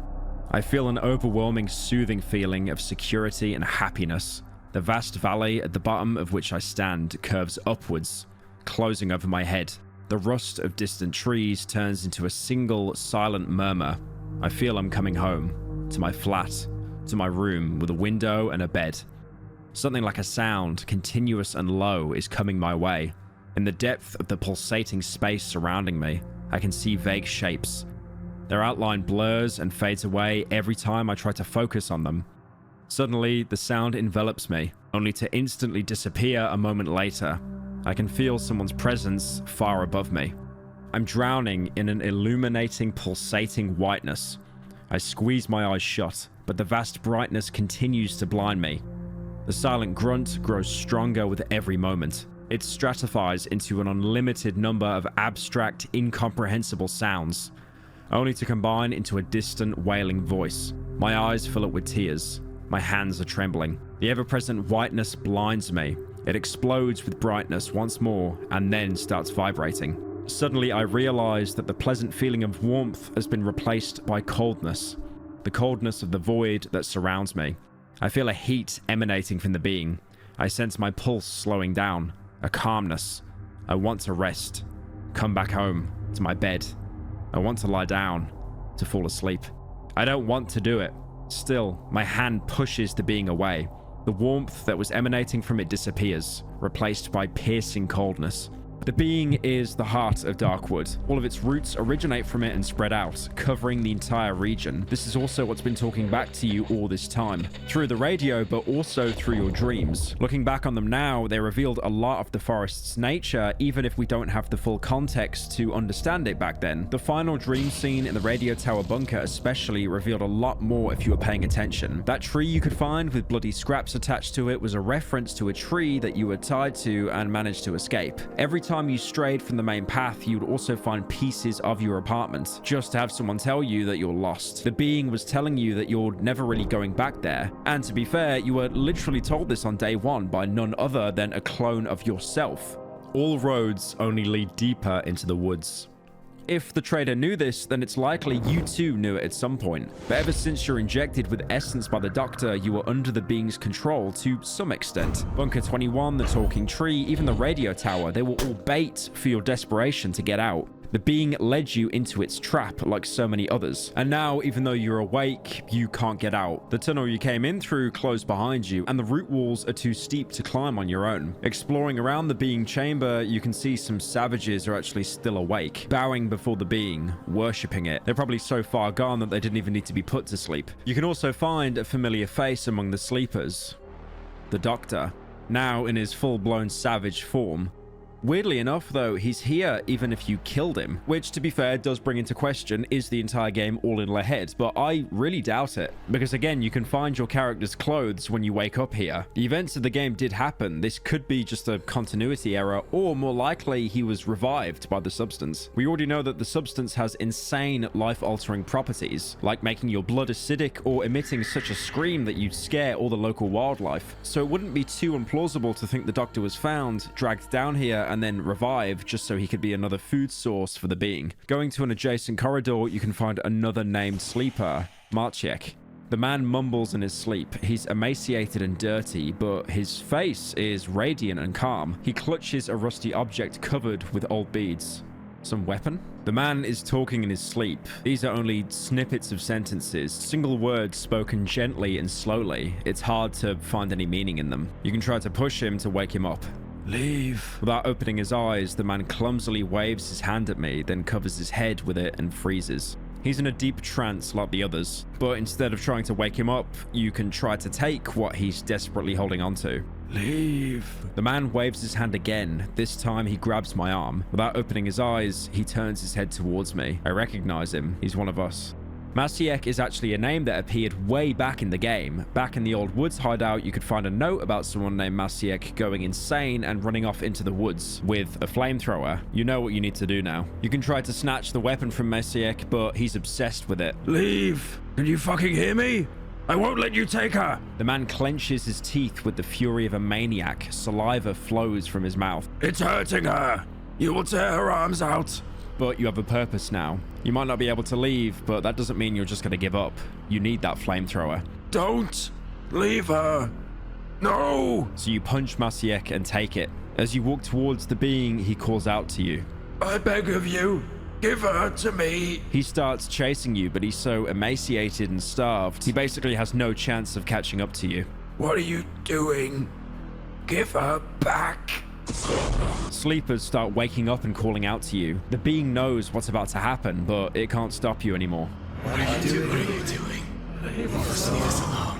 I feel an overwhelming, soothing feeling of security and happiness. The vast valley at the bottom of which I stand curves upwards, closing over my head. The rust of distant trees turns into a single, silent murmur. I feel I'm coming home, to my flat, to my room with a window and a bed. Something like a sound, continuous and low, is coming my way. In the depth of the pulsating space surrounding me, I can see vague shapes. Their outline blurs and fades away every time I try to focus on them. Suddenly, the sound envelops me, only to instantly disappear a moment later. I can feel someone's presence far above me. I'm drowning in an illuminating, pulsating whiteness. I squeeze my eyes shut, but the vast brightness continues to blind me. The silent grunt grows stronger with every moment. It stratifies into an unlimited number of abstract, incomprehensible sounds, only to combine into a distant, wailing voice. My eyes fill up with tears. My hands are trembling. The ever-present whiteness blinds me. It explodes with brightness once more, and then starts vibrating. Suddenly, I realize that the pleasant feeling of warmth has been replaced by coldness. The coldness of the void that surrounds me. I feel a heat emanating from the being. I sense my pulse slowing down. A calmness. I want to rest. Come back home. To my bed. I want to lie down. To fall asleep. I don't want to do it. Still, my hand pushes the being away. The warmth that was emanating from it disappears, replaced by piercing coldness. The being is the heart of Darkwood. All of its roots originate from it and spread out, covering the entire region. This is also what's been talking back to you all this time, through the radio, but also through your dreams. Looking back on them now, they revealed a lot of the forest's nature, even if we don't have the full context to understand it back then. The final dream scene in the radio tower bunker especially revealed a lot more if you were paying attention. That tree you could find with bloody scraps attached to it was a reference to a tree that you were tied to and managed to escape. Every time you strayed from the main path, you would also find pieces of your apartment, just to have someone tell you that you're lost. The being was telling you that you're never really going back there. And to be fair, you were literally told this on day one by none other than a clone of yourself. All roads only lead deeper into the woods. If the trader knew this, then it's likely you too knew it at some point. But ever since you're injected with essence by the doctor, you were under the being's control to some extent. Bunker 21, the talking tree, even the radio tower, they were all bait for your desperation to get out. The being led you into its trap like so many others. And now, even though you're awake, you can't get out. The tunnel you came in through closed behind you, and the root walls are too steep to climb on your own. Exploring around the being chamber, you can see some savages are actually still awake, bowing before the being, worshipping it. They're probably so far gone that they didn't even need to be put to sleep. You can also find a familiar face among the sleepers. The Doctor, now in his full-blown savage form. Weirdly enough, though, he's here even if you killed him, which, to be fair, does bring into question, is the entire game all in their head? But I really doubt it, because again, you can find your character's clothes when you wake up here. The events of the game did happen. This could be just a continuity error, or more likely, he was revived by the substance. We already know that the substance has insane life-altering properties, like making your blood acidic or emitting such a scream that you'd scare all the local wildlife. So it wouldn't be too implausible to think the Doctor was found, dragged down here, and then revived just so he could be another food source for the being. Going to an adjacent corridor, you can find another named sleeper, Marciek. The man mumbles in his sleep. He's emaciated and dirty, but his face is radiant and calm. He clutches a rusty object covered with old beads. Some weapon? The man is talking in his sleep. These are only snippets of sentences, single words spoken gently and slowly. It's hard to find any meaning in them. You can try to push him to wake him up. Leave. Without opening his eyes, the man clumsily waves his hand at me, then covers his head with it and freezes. He's in a deep trance like the others, but instead of trying to wake him up, you can try to take what he's desperately holding onto. Leave. The man waves his hand again. This time he grabs my arm. Without opening his eyes, he turns his head towards me. I recognize him. He's one of us. Marciek is actually a name that appeared way back in the game. Back in the old woods hideout, you could find a note about someone named Marciek going insane and running off into the woods with a flamethrower. You know what you need to do now. You can try to snatch the weapon from Marciek, but he's obsessed with it. Leave! Can you fucking hear me? I won't let you take her! The man clenches his teeth with the fury of a maniac. Saliva flows from his mouth. It's hurting her! You will tear her arms out! But you have a purpose now. You might not be able to leave, but that doesn't mean you're just going to give up. You need that flamethrower. Don't leave her. No! So you punch Marciek and take it. As you walk towards the being, he calls out to you. I beg of you, give her to me. He starts chasing you, but he's so emaciated and starved, he basically has no chance of catching up to you. What are you doing? Give her back. Sleepers start waking up and calling out to you. The being knows what's about to happen, but it can't stop you anymore. What are you doing? What are you doing? Leave us alone.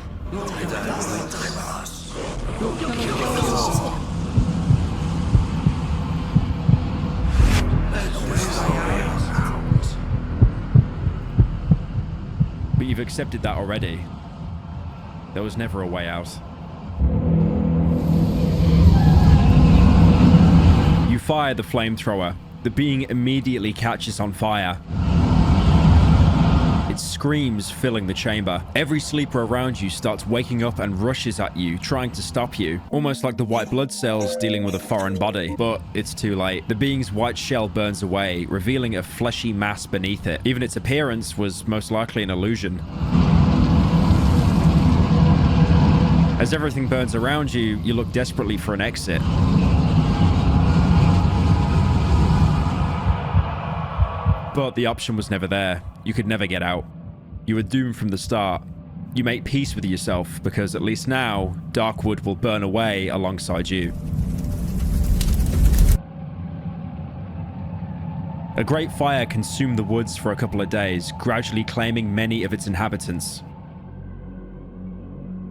But you've accepted that already. There was never a way out. You fire the flamethrower. The being immediately catches on fire. It screams, filling the chamber. Every sleeper around you starts waking up and rushes at you, trying to stop you, almost like the white blood cells dealing with a foreign body. But it's too late. The being's white shell burns away, revealing a fleshy mass beneath it. Even its appearance was most likely an illusion. As everything burns around you, you look desperately for an exit. But the option was never there. You could never get out. You were doomed from the start. You make peace with yourself because at least now, Darkwood will burn away alongside you. A great fire consumed the woods for a couple of days, gradually claiming many of its inhabitants.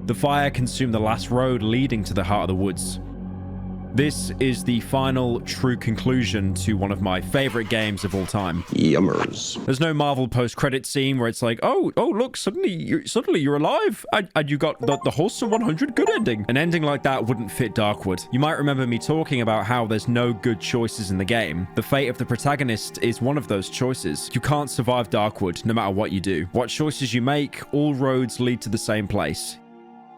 The fire consumed the last road leading to the heart of the woods. This is the final true conclusion to one of my favorite games of all time. Yummers. There's no Marvel post-credit scene where it's like, oh, look, suddenly you're alive, and you got the wholesome 100 good ending. An ending like that wouldn't fit Darkwood. You might remember me talking about how there's no good choices in the game. The fate of the protagonist is one of those choices. You can't survive Darkwood no matter what you do. What choices you make, all roads lead to the same place.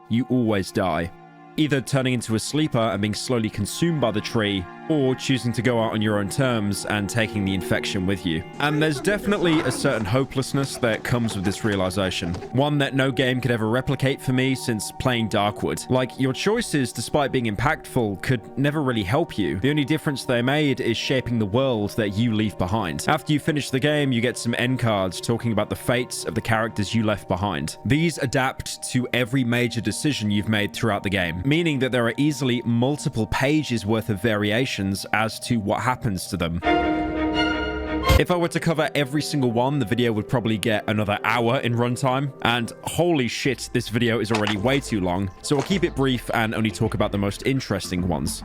You always die. Either turning into a sleeper and being slowly consumed by the tree, or choosing to go out on your own terms and taking the infection with you. And there's definitely a certain hopelessness that comes with this realization. One that no game could ever replicate for me since playing Darkwood. Like, your choices, despite being impactful, could never really help you. The only difference they made is shaping the world that you leave behind. After you finish the game, you get some end cards talking about the fates of the characters you left behind. These adapt to every major decision you've made throughout the game, meaning that there are easily multiple pages worth of variations as to what happens to them. If I were to cover every single one, the video would probably get another hour in runtime, and holy shit, this video is already way too long, so I'll keep it brief and only talk about the most interesting ones.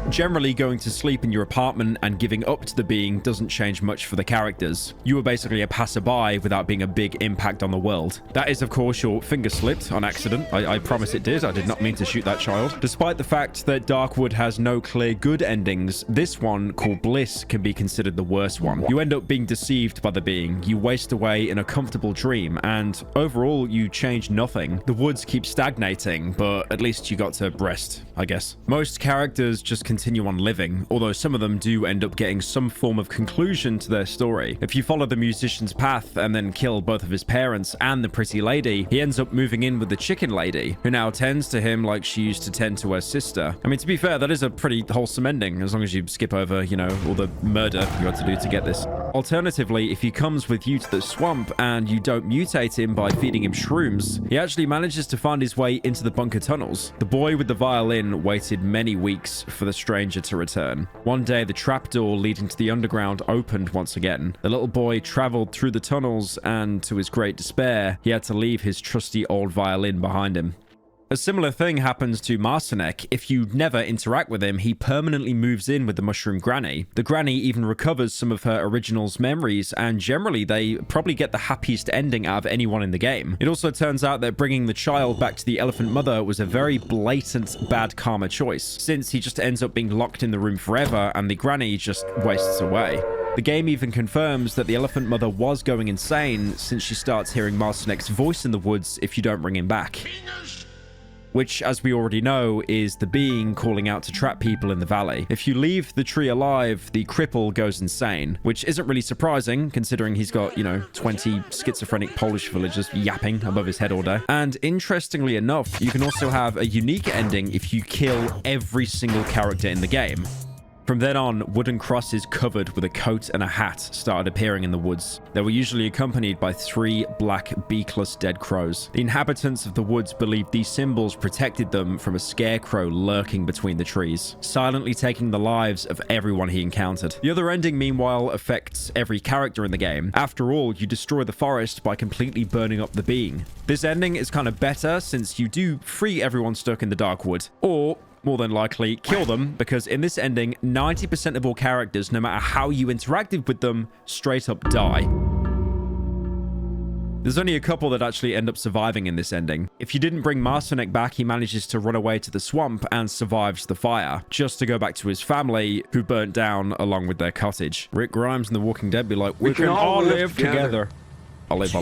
Generally, going to sleep in your apartment and giving up to the being doesn't change much for the characters. You are basically a passerby without being a big impact on the world. That is, of course, your finger slipped on accident. I promise it did. I did not mean to shoot that child. Despite the fact that Darkwood has no clear good endings, this one, called Bliss, can be considered the worst one. You end up being deceived by the being. You waste away in a comfortable dream, and overall, you change nothing. The woods keep stagnating, but at least you got to rest, I guess. Most characters just continue on living, although some of them do end up getting some form of conclusion to their story. If you follow the musician's path and then kill both of his parents and the pretty lady, he ends up moving in with the chicken lady, who now tends to him like she used to tend to her sister. I mean, to be fair, that is a pretty wholesome ending, as long as you skip over, you know, all the murder you had to do to get this. Alternatively, if he comes with you to the swamp and you don't mutate him by feeding him shrooms, he actually manages to find his way into the bunker tunnels. The boy with the violin waited many weeks for the stranger to return. One day, the trapdoor leading to the underground opened once again. The little boy traveled through the tunnels, and to his great despair, he had to leave his trusty old violin behind him. A similar thing happens to Marcinek. If you never interact with him, he permanently moves in with the Mushroom Granny. The Granny even recovers some of her original's memories, and generally they probably get the happiest ending out of anyone in the game. It also turns out that bringing the child back to the Elephant Mother was a very blatant bad karma choice, since he just ends up being locked in the room forever and the Granny just wastes away. The game even confirms that the Elephant Mother was going insane, since she starts hearing Marcinek's voice in the woods if you don't bring him back. Which, as we already know, is the being calling out to trap people in the valley. If you leave the tree alive, the cripple goes insane, which isn't really surprising, considering he's got, 20 schizophrenic Polish villagers yapping above his head all day. And interestingly enough, you can also have a unique ending if you kill every single character in the game. From then on, wooden crosses covered with a coat and a hat started appearing in the woods. They were usually accompanied by 3 black beakless dead crows. The inhabitants of the woods believed these symbols protected them from a scarecrow lurking between the trees, silently taking the lives of everyone he encountered. The other ending, meanwhile, affects every character in the game. After all, you destroy the forest by completely burning up the being. This ending is kind of better since you do free everyone stuck in the dark wood, or more than likely kill them, because in this ending, 90% of all characters, no matter how you interacted with them, straight up die. There's only a couple that actually end up surviving in this ending. If you didn't bring Marcinek back, he manages to run away to the swamp and survives the fire, just to go back to his family, who burnt down along with their cottage. Rick Grimes and The Walking Dead be like, we can all live together. I'll live.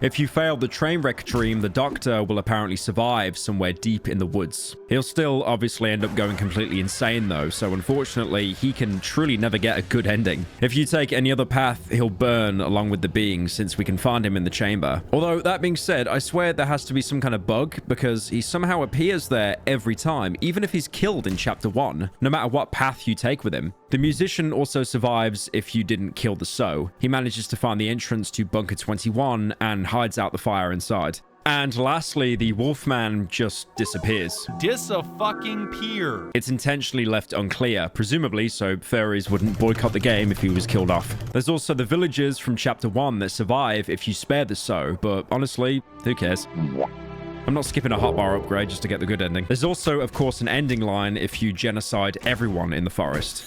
If you fail the train wreck dream, the doctor will apparently survive somewhere deep in the woods. He'll still obviously end up going completely insane though, so unfortunately, he can truly never get a good ending. If you take any other path, he'll burn along with the being, since we can find him in the chamber. Although, that being said, I swear there has to be some kind of bug, because he somehow appears there every time, even if he's killed in chapter 1, no matter what path you take with him. The musician also survives if you didn't kill the Sow. He manages to find the entrance to Bunker 21 and hides out the fire inside. And lastly, the Wolfman just disappears. Dis-a-fucking-peer. It's intentionally left unclear, presumably so furries wouldn't boycott the game if he was killed off. There's also the villagers from chapter 1 that survive if you spare the Sow, but honestly, who cares? I'm not skipping a hotbar upgrade just to get the good ending. There's also, of course, an ending line if you genocide everyone in the forest.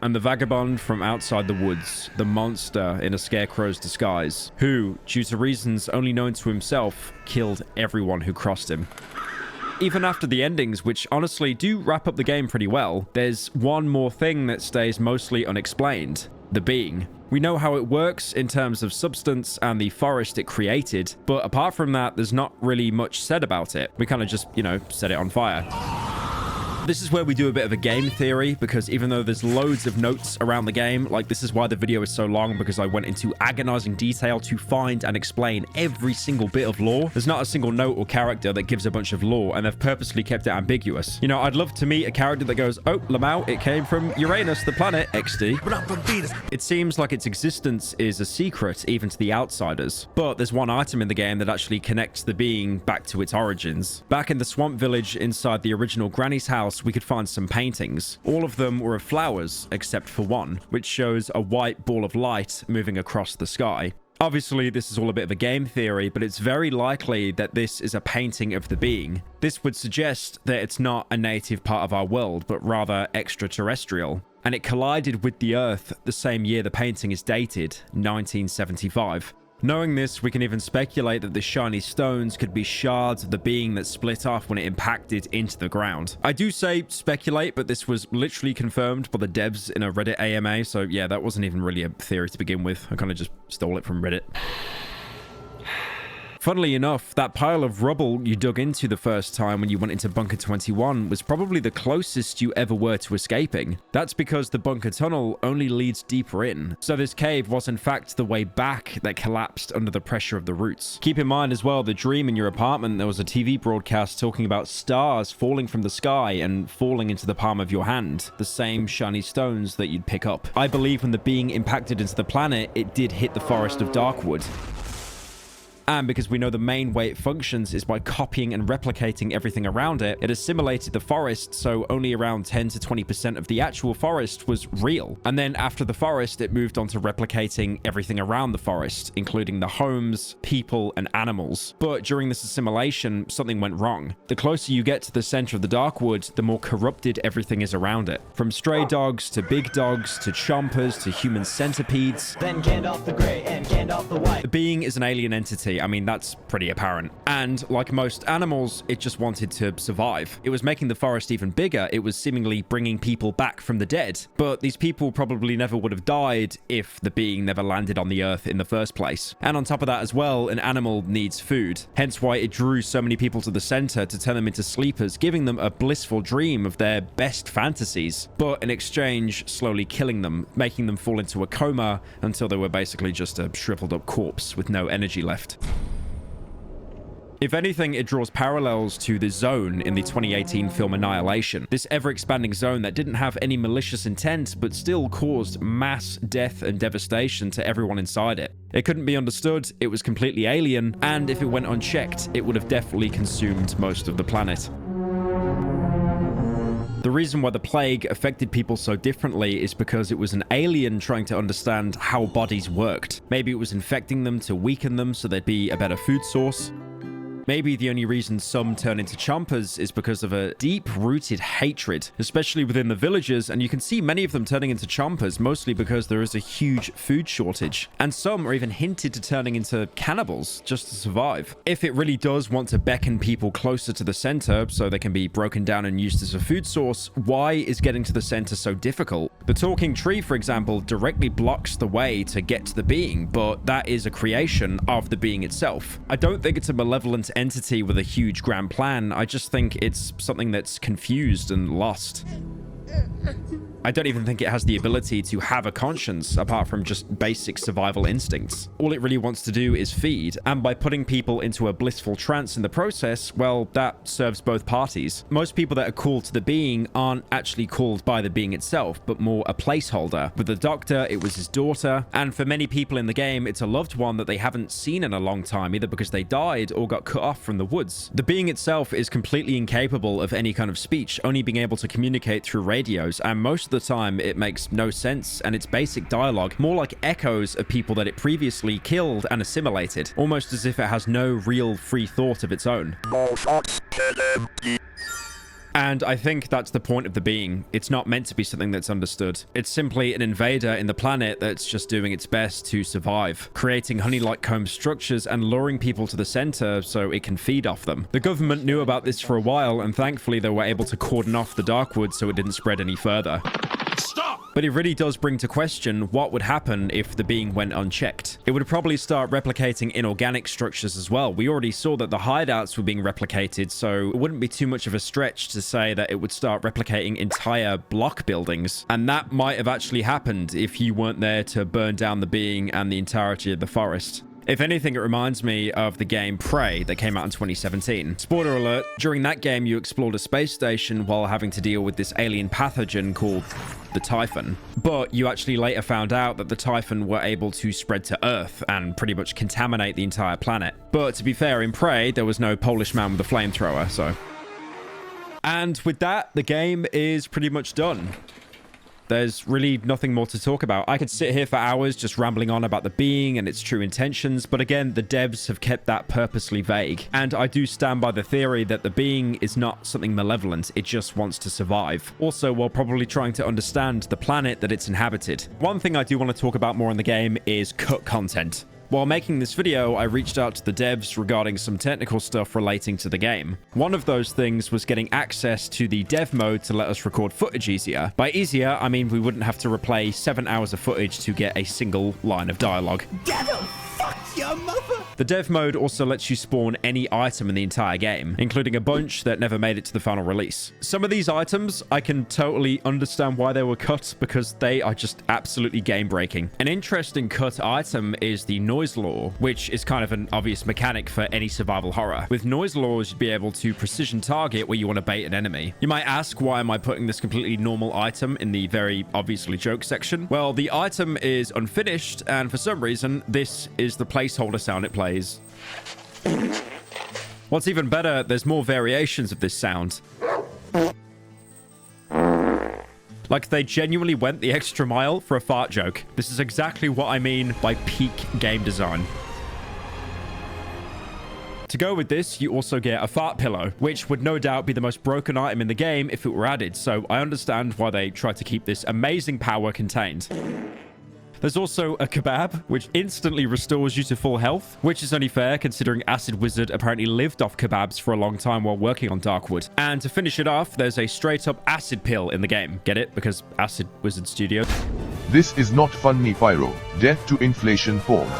And the vagabond from outside the woods, the monster in a scarecrow's disguise, who, due to reasons only known to himself, killed everyone who crossed him. Even after the endings, which honestly do wrap up the game pretty well, there's one more thing that stays mostly unexplained: the being. We know how it works in terms of substance and the forest it created, but apart from that, there's not really much said about it. We kind of just, set it on fire. This is where we do a bit of a game theory, because even though there's loads of notes around the game, like this is why the video is so long, because I went into agonizing detail to find and explain every single bit of lore. There's not a single note or character that gives a bunch of lore, and they've purposely kept it ambiguous. I'd love to meet a character that goes, oh, Lamau, it came from Uranus, the planet, XD. It seems like its existence is a secret, even to the outsiders. But there's one item in the game that actually connects the being back to its origins. Back in the swamp village inside the original Granny's house, we could find some paintings. All of them were of flowers, except for one, which shows a white ball of light moving across the sky. Obviously, this is all a bit of a game theory, but it's very likely that this is a painting of the being. This would suggest that it's not a native part of our world, but rather extraterrestrial. And it collided with the Earth the same year the painting is dated, 1975. Knowing this, we can even speculate that the shiny stones could be shards of the being that split off when it impacted into the ground. I do say speculate, but this was literally confirmed by the devs in a Reddit AMA, so yeah, that wasn't even really a theory to begin with. I kind of just stole it from Reddit. Funnily enough, that pile of rubble you dug into the first time when you went into Bunker 21 was probably the closest you ever were to escaping. That's because the bunker tunnel only leads deeper in, so this cave was in fact the way back that collapsed under the pressure of the roots. Keep in mind as well, the dream in your apartment, there was a TV broadcast talking about stars falling from the sky and falling into the palm of your hand, the same shiny stones that you'd pick up. I believe when the being impacted into the planet, it did hit the forest of Darkwood. And because we know the main way it functions is by copying and replicating everything around it, it assimilated the forest, so only around 10 to 20% of the actual forest was real. And then after the forest, it moved on to replicating everything around the forest, including the homes, people, and animals. But during this assimilation, something went wrong. The closer you get to the center of the Darkwood, the more corrupted everything is around it. From stray dogs to big dogs to chompers to human centipedes. Then Gandalf the Grey and Gandalf the White. The being is an alien entity. I mean, that's pretty apparent. And like most animals, it just wanted to survive. It was making the forest even bigger. It was seemingly bringing people back from the dead. But these people probably never would have died if the being never landed on the earth in the first place. And on top of that as well, an animal needs food. Hence why it drew so many people to the center to turn them into sleepers, giving them a blissful dream of their best fantasies. But in exchange, slowly killing them, making them fall into a coma until they were basically just a shriveled up corpse with no energy left. If anything, it draws parallels to the Zone in the 2018 film Annihilation. This ever-expanding zone that didn't have any malicious intent, but still caused mass death and devastation to everyone inside it. It couldn't be understood, it was completely alien, and if it went unchecked, it would have definitely consumed most of the planet. The reason why the plague affected people so differently is because it was an alien trying to understand how bodies worked. Maybe it was infecting them to weaken them so there'd be a better food source. Maybe the only reason some turn into chompers is because of a deep-rooted hatred, especially within the villagers, and you can see many of them turning into chompers, mostly because there is a huge food shortage. And some are even hinted to turning into cannibals just to survive. If it really does want to beckon people closer to the center so they can be broken down and used as a food source, why is getting to the center so difficult? The talking tree, for example, directly blocks the way to get to the being, but that is a creation of the being itself. I don't think it's a malevolent entity with a huge grand plan. I just think it's something that's confused and lost. I don't even think it has the ability to have a conscience apart from just basic survival instincts. All it really wants to do is feed, and by putting people into a blissful trance in the process, well, that serves both parties. Most people that are called to the being aren't actually called by the being itself, but more a placeholder. With the doctor, it was his daughter, and for many people in the game, it's a loved one that they haven't seen in a long time, either because they died or got cut off from the woods. The being itself is completely incapable of any kind of speech, only being able to communicate through radios, and most of the time it makes no sense, and its basic dialogue more like echoes of people that it previously killed and assimilated, almost as if it has no real free thought of its own. And I think that's the point of the being. It's not meant to be something that's understood. It's simply an invader in the planet that's just doing its best to survive, creating honey-like comb structures and luring people to the center so it can feed off them. The government knew about this for a while, and thankfully they were able to cordon off the Darkwood so it didn't spread any further. Stop! But it really does bring to question what would happen if the being went unchecked. It would probably start replicating inorganic structures as well. We already saw that the hideouts were being replicated, so it wouldn't be too much of a stretch to say that it would start replicating entire block buildings. And that might have actually happened if you weren't there to burn down the being and the entirety of the forest. If anything, it reminds me of the game Prey that came out in 2017. Spoiler alert, during that game you explored a space station while having to deal with this alien pathogen called the Typhon. But you actually later found out that the Typhon were able to spread to Earth and pretty much contaminate the entire planet. But to be fair, in Prey, there was no Polish man with a flamethrower, so... And with that, the game is pretty much done. There's really nothing more to talk about. I could sit here for hours just rambling on about the being and its true intentions, but again, the devs have kept that purposely vague. And I do stand by the theory that the being is not something malevolent, it just wants to survive. Also, while probably trying to understand the planet that it's inhabited. One thing I do want to talk about more in the game is cut content. While making this video, I reached out to the devs regarding some technical stuff relating to the game. One of those things was getting access to the dev mode to let us record footage easier. By easier, I mean we wouldn't have to replay 7 hours of footage to get a single line of dialogue. Devil, fuck your mother! The dev mode also lets you spawn any item in the entire game, including a bunch that never made it to the final release. Some of these items, I can totally understand why they were cut because they are just absolutely game-breaking. An interesting cut item is the noise law, which is kind of an obvious mechanic for any survival horror. With noise laws, you'd be able to precision target where you want to bait an enemy. You might ask, why am I putting this completely normal item in the very obviously joke section? Well, the item is unfinished, and for some reason, this is the placeholder sound it plays. What's even better, there's more variations of this sound. Like, they genuinely went the extra mile for a fart joke. This is exactly what I mean by peak game design. To go with this, you also get a fart pillow, which would no doubt be the most broken item in the game if it were added, so I understand why they tried to keep this amazing power contained. There's also a kebab, which instantly restores you to full health, which is only fair considering Acid Wizard apparently lived off kebabs for a long time while working on Darkwood. And to finish it off, there's a straight-up acid pill in the game. Get it? Because Acid Wizard Studio. This is not funny, Pyro. Death to inflation form.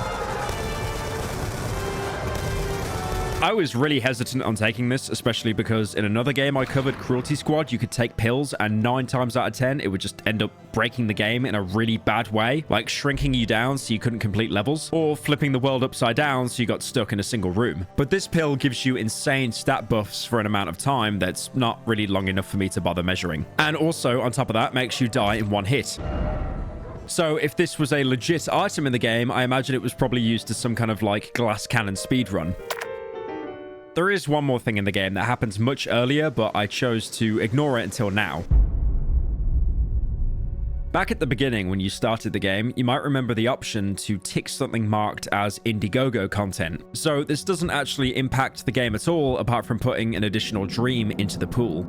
I was really hesitant on taking this, especially because in another game I covered, Cruelty Squad, you could take pills and 9 times out of 10, it would just end up breaking the game in a really bad way, like shrinking you down so you couldn't complete levels, or flipping the world upside down so you got stuck in a single room. But this pill gives you insane stat buffs for an amount of time that's not really long enough for me to bother measuring. And also, on top of that, makes you die in one hit. So if this was a legit item in the game, I imagine it was probably used as some kind of like glass cannon speedrun. There is one more thing in the game that happens much earlier, but I chose to ignore it until now. Back at the beginning, when you started the game, you might remember the option to tick something marked as Indiegogo content. So this doesn't actually impact the game at all, apart from putting an additional dream into the pool.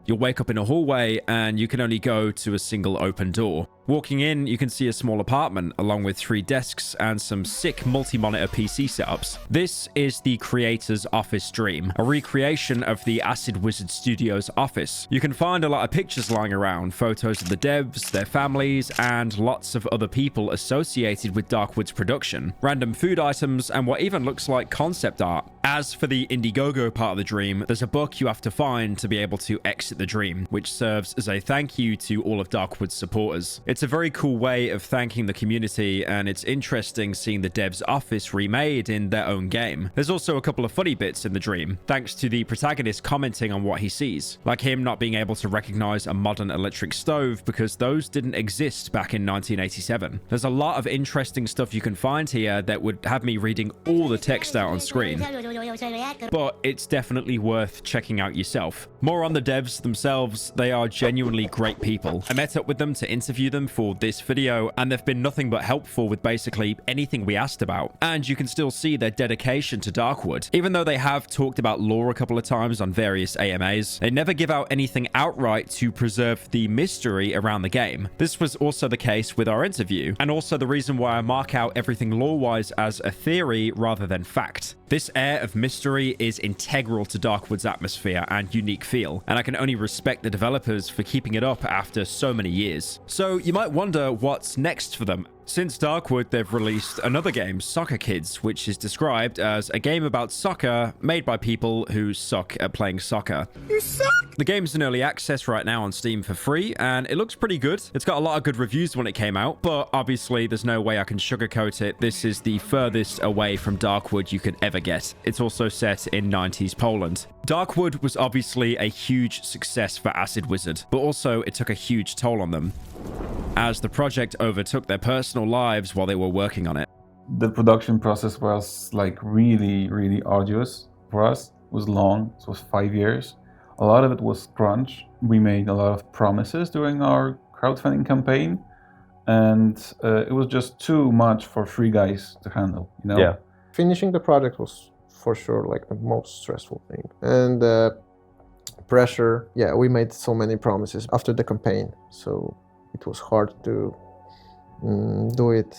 You'll wake up in a hallway and you can only go to a single open door. Walking in, you can see a small apartment along with 3 desks and some sick multi-monitor PC setups. This is the creator's office dream, a recreation of the Acid Wizard Studios office. You can find a lot of pictures lying around, photos of the devs, their families, and lots of other people associated with Darkwood's production, random food items, and what even looks like concept art. As for the Indiegogo part of the dream, there's a book you have to find to be able to exit the dream, which serves as a thank you to all of Darkwood's supporters. It's a very cool way of thanking the community, and it's interesting seeing the dev's office remade in their own game. There's also a couple of funny bits in the dream, thanks to the protagonist commenting on what he sees, like him not being able to recognize a modern electric stove because those didn't exist back in 1987. There's a lot of interesting stuff you can find here that would have me reading all the text out on screen, but it's definitely worth checking out yourself. More on the devs themselves, they are genuinely great people. I met up with them to interview them for this video, and they've been nothing but helpful with basically anything we asked about. And you can still see their dedication to Darkwood. Even though they have talked about lore a couple of times on various AMAs, they never give out anything outright to preserve the mystery around the game. This was also the case with our interview, and also the reason why I mark out everything lore-wise as a theory rather than fact. This air of mystery is integral to Darkwood's atmosphere and unique feel, and I can only respect the developers for keeping it up after so many years. So you might wonder what's next for them. Since Darkwood, they've released another game, Soccer Kids, which is described as a game about soccer made by people who suck at playing soccer. You suck! The game's in early access right now on Steam for free, and it looks pretty good. It's got a lot of good reviews when it came out, but obviously there's no way I can sugarcoat it. This is the furthest away from Darkwood you could ever get. It's also set in 90s Poland. Darkwood was obviously a huge success for Acid Wizard, but also it took a huge toll on them, as the project overtook their personal lives while they were working on it. The production process was like really arduous for us. It was long. It was 5 years. A lot of it was crunch. We made a lot of promises during our crowdfunding campaign, and it was just too much for 3 guys to handle, you know? Yeah. Finishing the project was for sure like the most stressful thing. And pressure, yeah, we made so many promises after the campaign, so it was hard to do it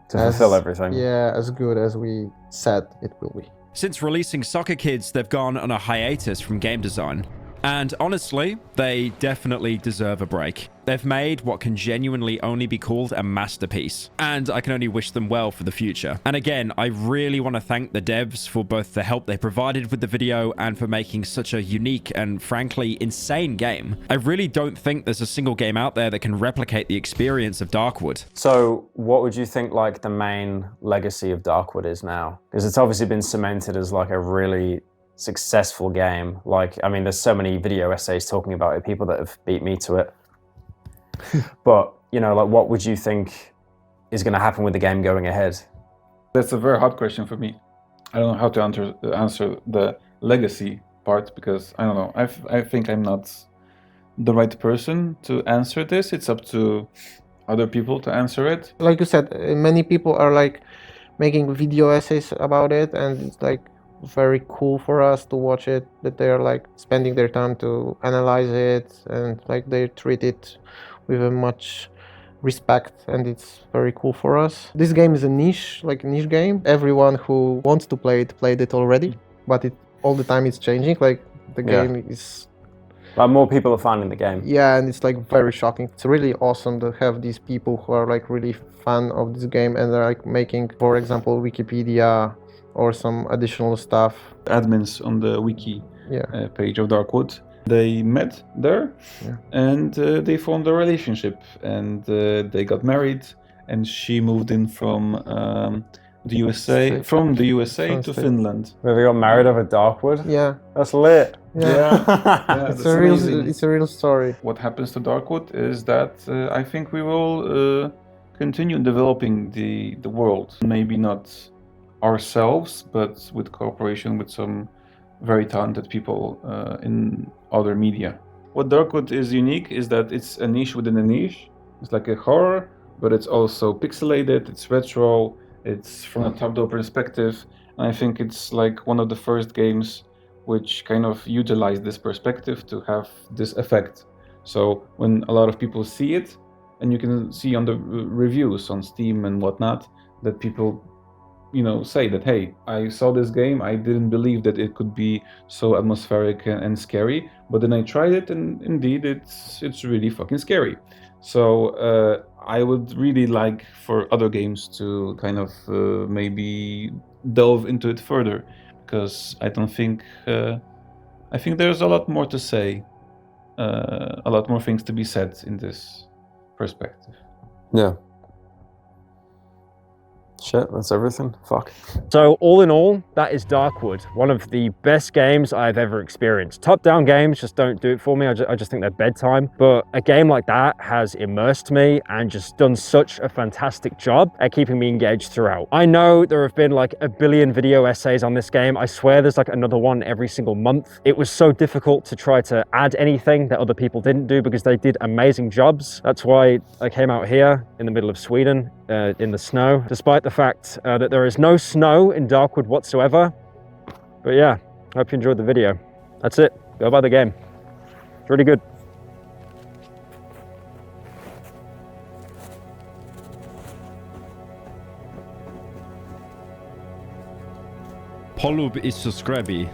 to fulfill everything. Yeah, as good as we said it will be. Since releasing Soccer Kids, they've gone on a hiatus from game design. And honestly, they definitely deserve a break. They've made what can genuinely only be called a masterpiece, and I can only wish them well for the future. And again, I really want to thank the devs for both the help they provided with the video and for making such a unique and frankly insane game. I really don't think there's a single game out there that can replicate the experience of Darkwood. So what would you think like the main legacy of Darkwood is now? Because it's obviously been cemented as like a really successful game. Like, I mean, there's so many video essays talking about it, people that have beat me to it. But, you know, like, what would you think is going to happen with the game going ahead? That's a very hard question for me. I don't know how to answer the legacy part, because I don't know. I think I'm not the right person to answer this. It's up to other people to answer it. Like you said, many people are like making video essays about it, and it's like very cool for us to watch it, that they are like spending their time to analyze it, and like they treat it with a much respect, and it's very cool for us. This game is a niche game. Everyone who wants to play it played it already, but it all the time it's changing. Like the game is Like more people are finding the game. Yeah, and it's like very shocking. It's really awesome to have these people who are like really fan of this game and they're like making, for example, Wikipedia or some additional stuff. Admins on the wiki Yeah. page of Darkwood. They met there, and they formed a relationship, and they got married. And she moved in from the USA, to Finland. They got married over Darkwood. Yeah, that's lit. Yeah, it's a real story. What happens to Darkwood is that I think we will continue developing the world. Maybe not ourselves, but with cooperation with some very talented people in other media. What Darkwood is unique is that it's a niche within a niche. It's like a horror, but it's also pixelated, it's retro, it's from a top-down perspective. And I think it's like one of the first games which kind of utilize this perspective to have this effect. So when a lot of people see it, and you can see on the reviews on Steam and whatnot, that people say that, hey, I saw this game, I didn't believe that it could be so atmospheric and scary, but then I tried it, and indeed it's really fucking scary. So I would really like for other games to kind of maybe delve into it further, because I don't think I think there's a lot more to say, a lot more things to be said in this perspective. Yeah. Shit, that's everything. Fuck. So all in all, that is Darkwood, one of the best games I've ever experienced. Top-down games just don't do it for me. I just think they're bedtime. But a game like that has immersed me and just done such a fantastic job at keeping me engaged throughout. I know there have been like a billion video essays on this game. I swear there's like another one every single month. It was so difficult to try to add anything that other people didn't do because they did amazing jobs. That's why I came out here in the middle of Sweden in the snow, despite the fact that there is no snow in Darkwood whatsoever. But yeah, hope you enjoyed the video. That's it. Go buy the game. It's really good. Polub is subscribey.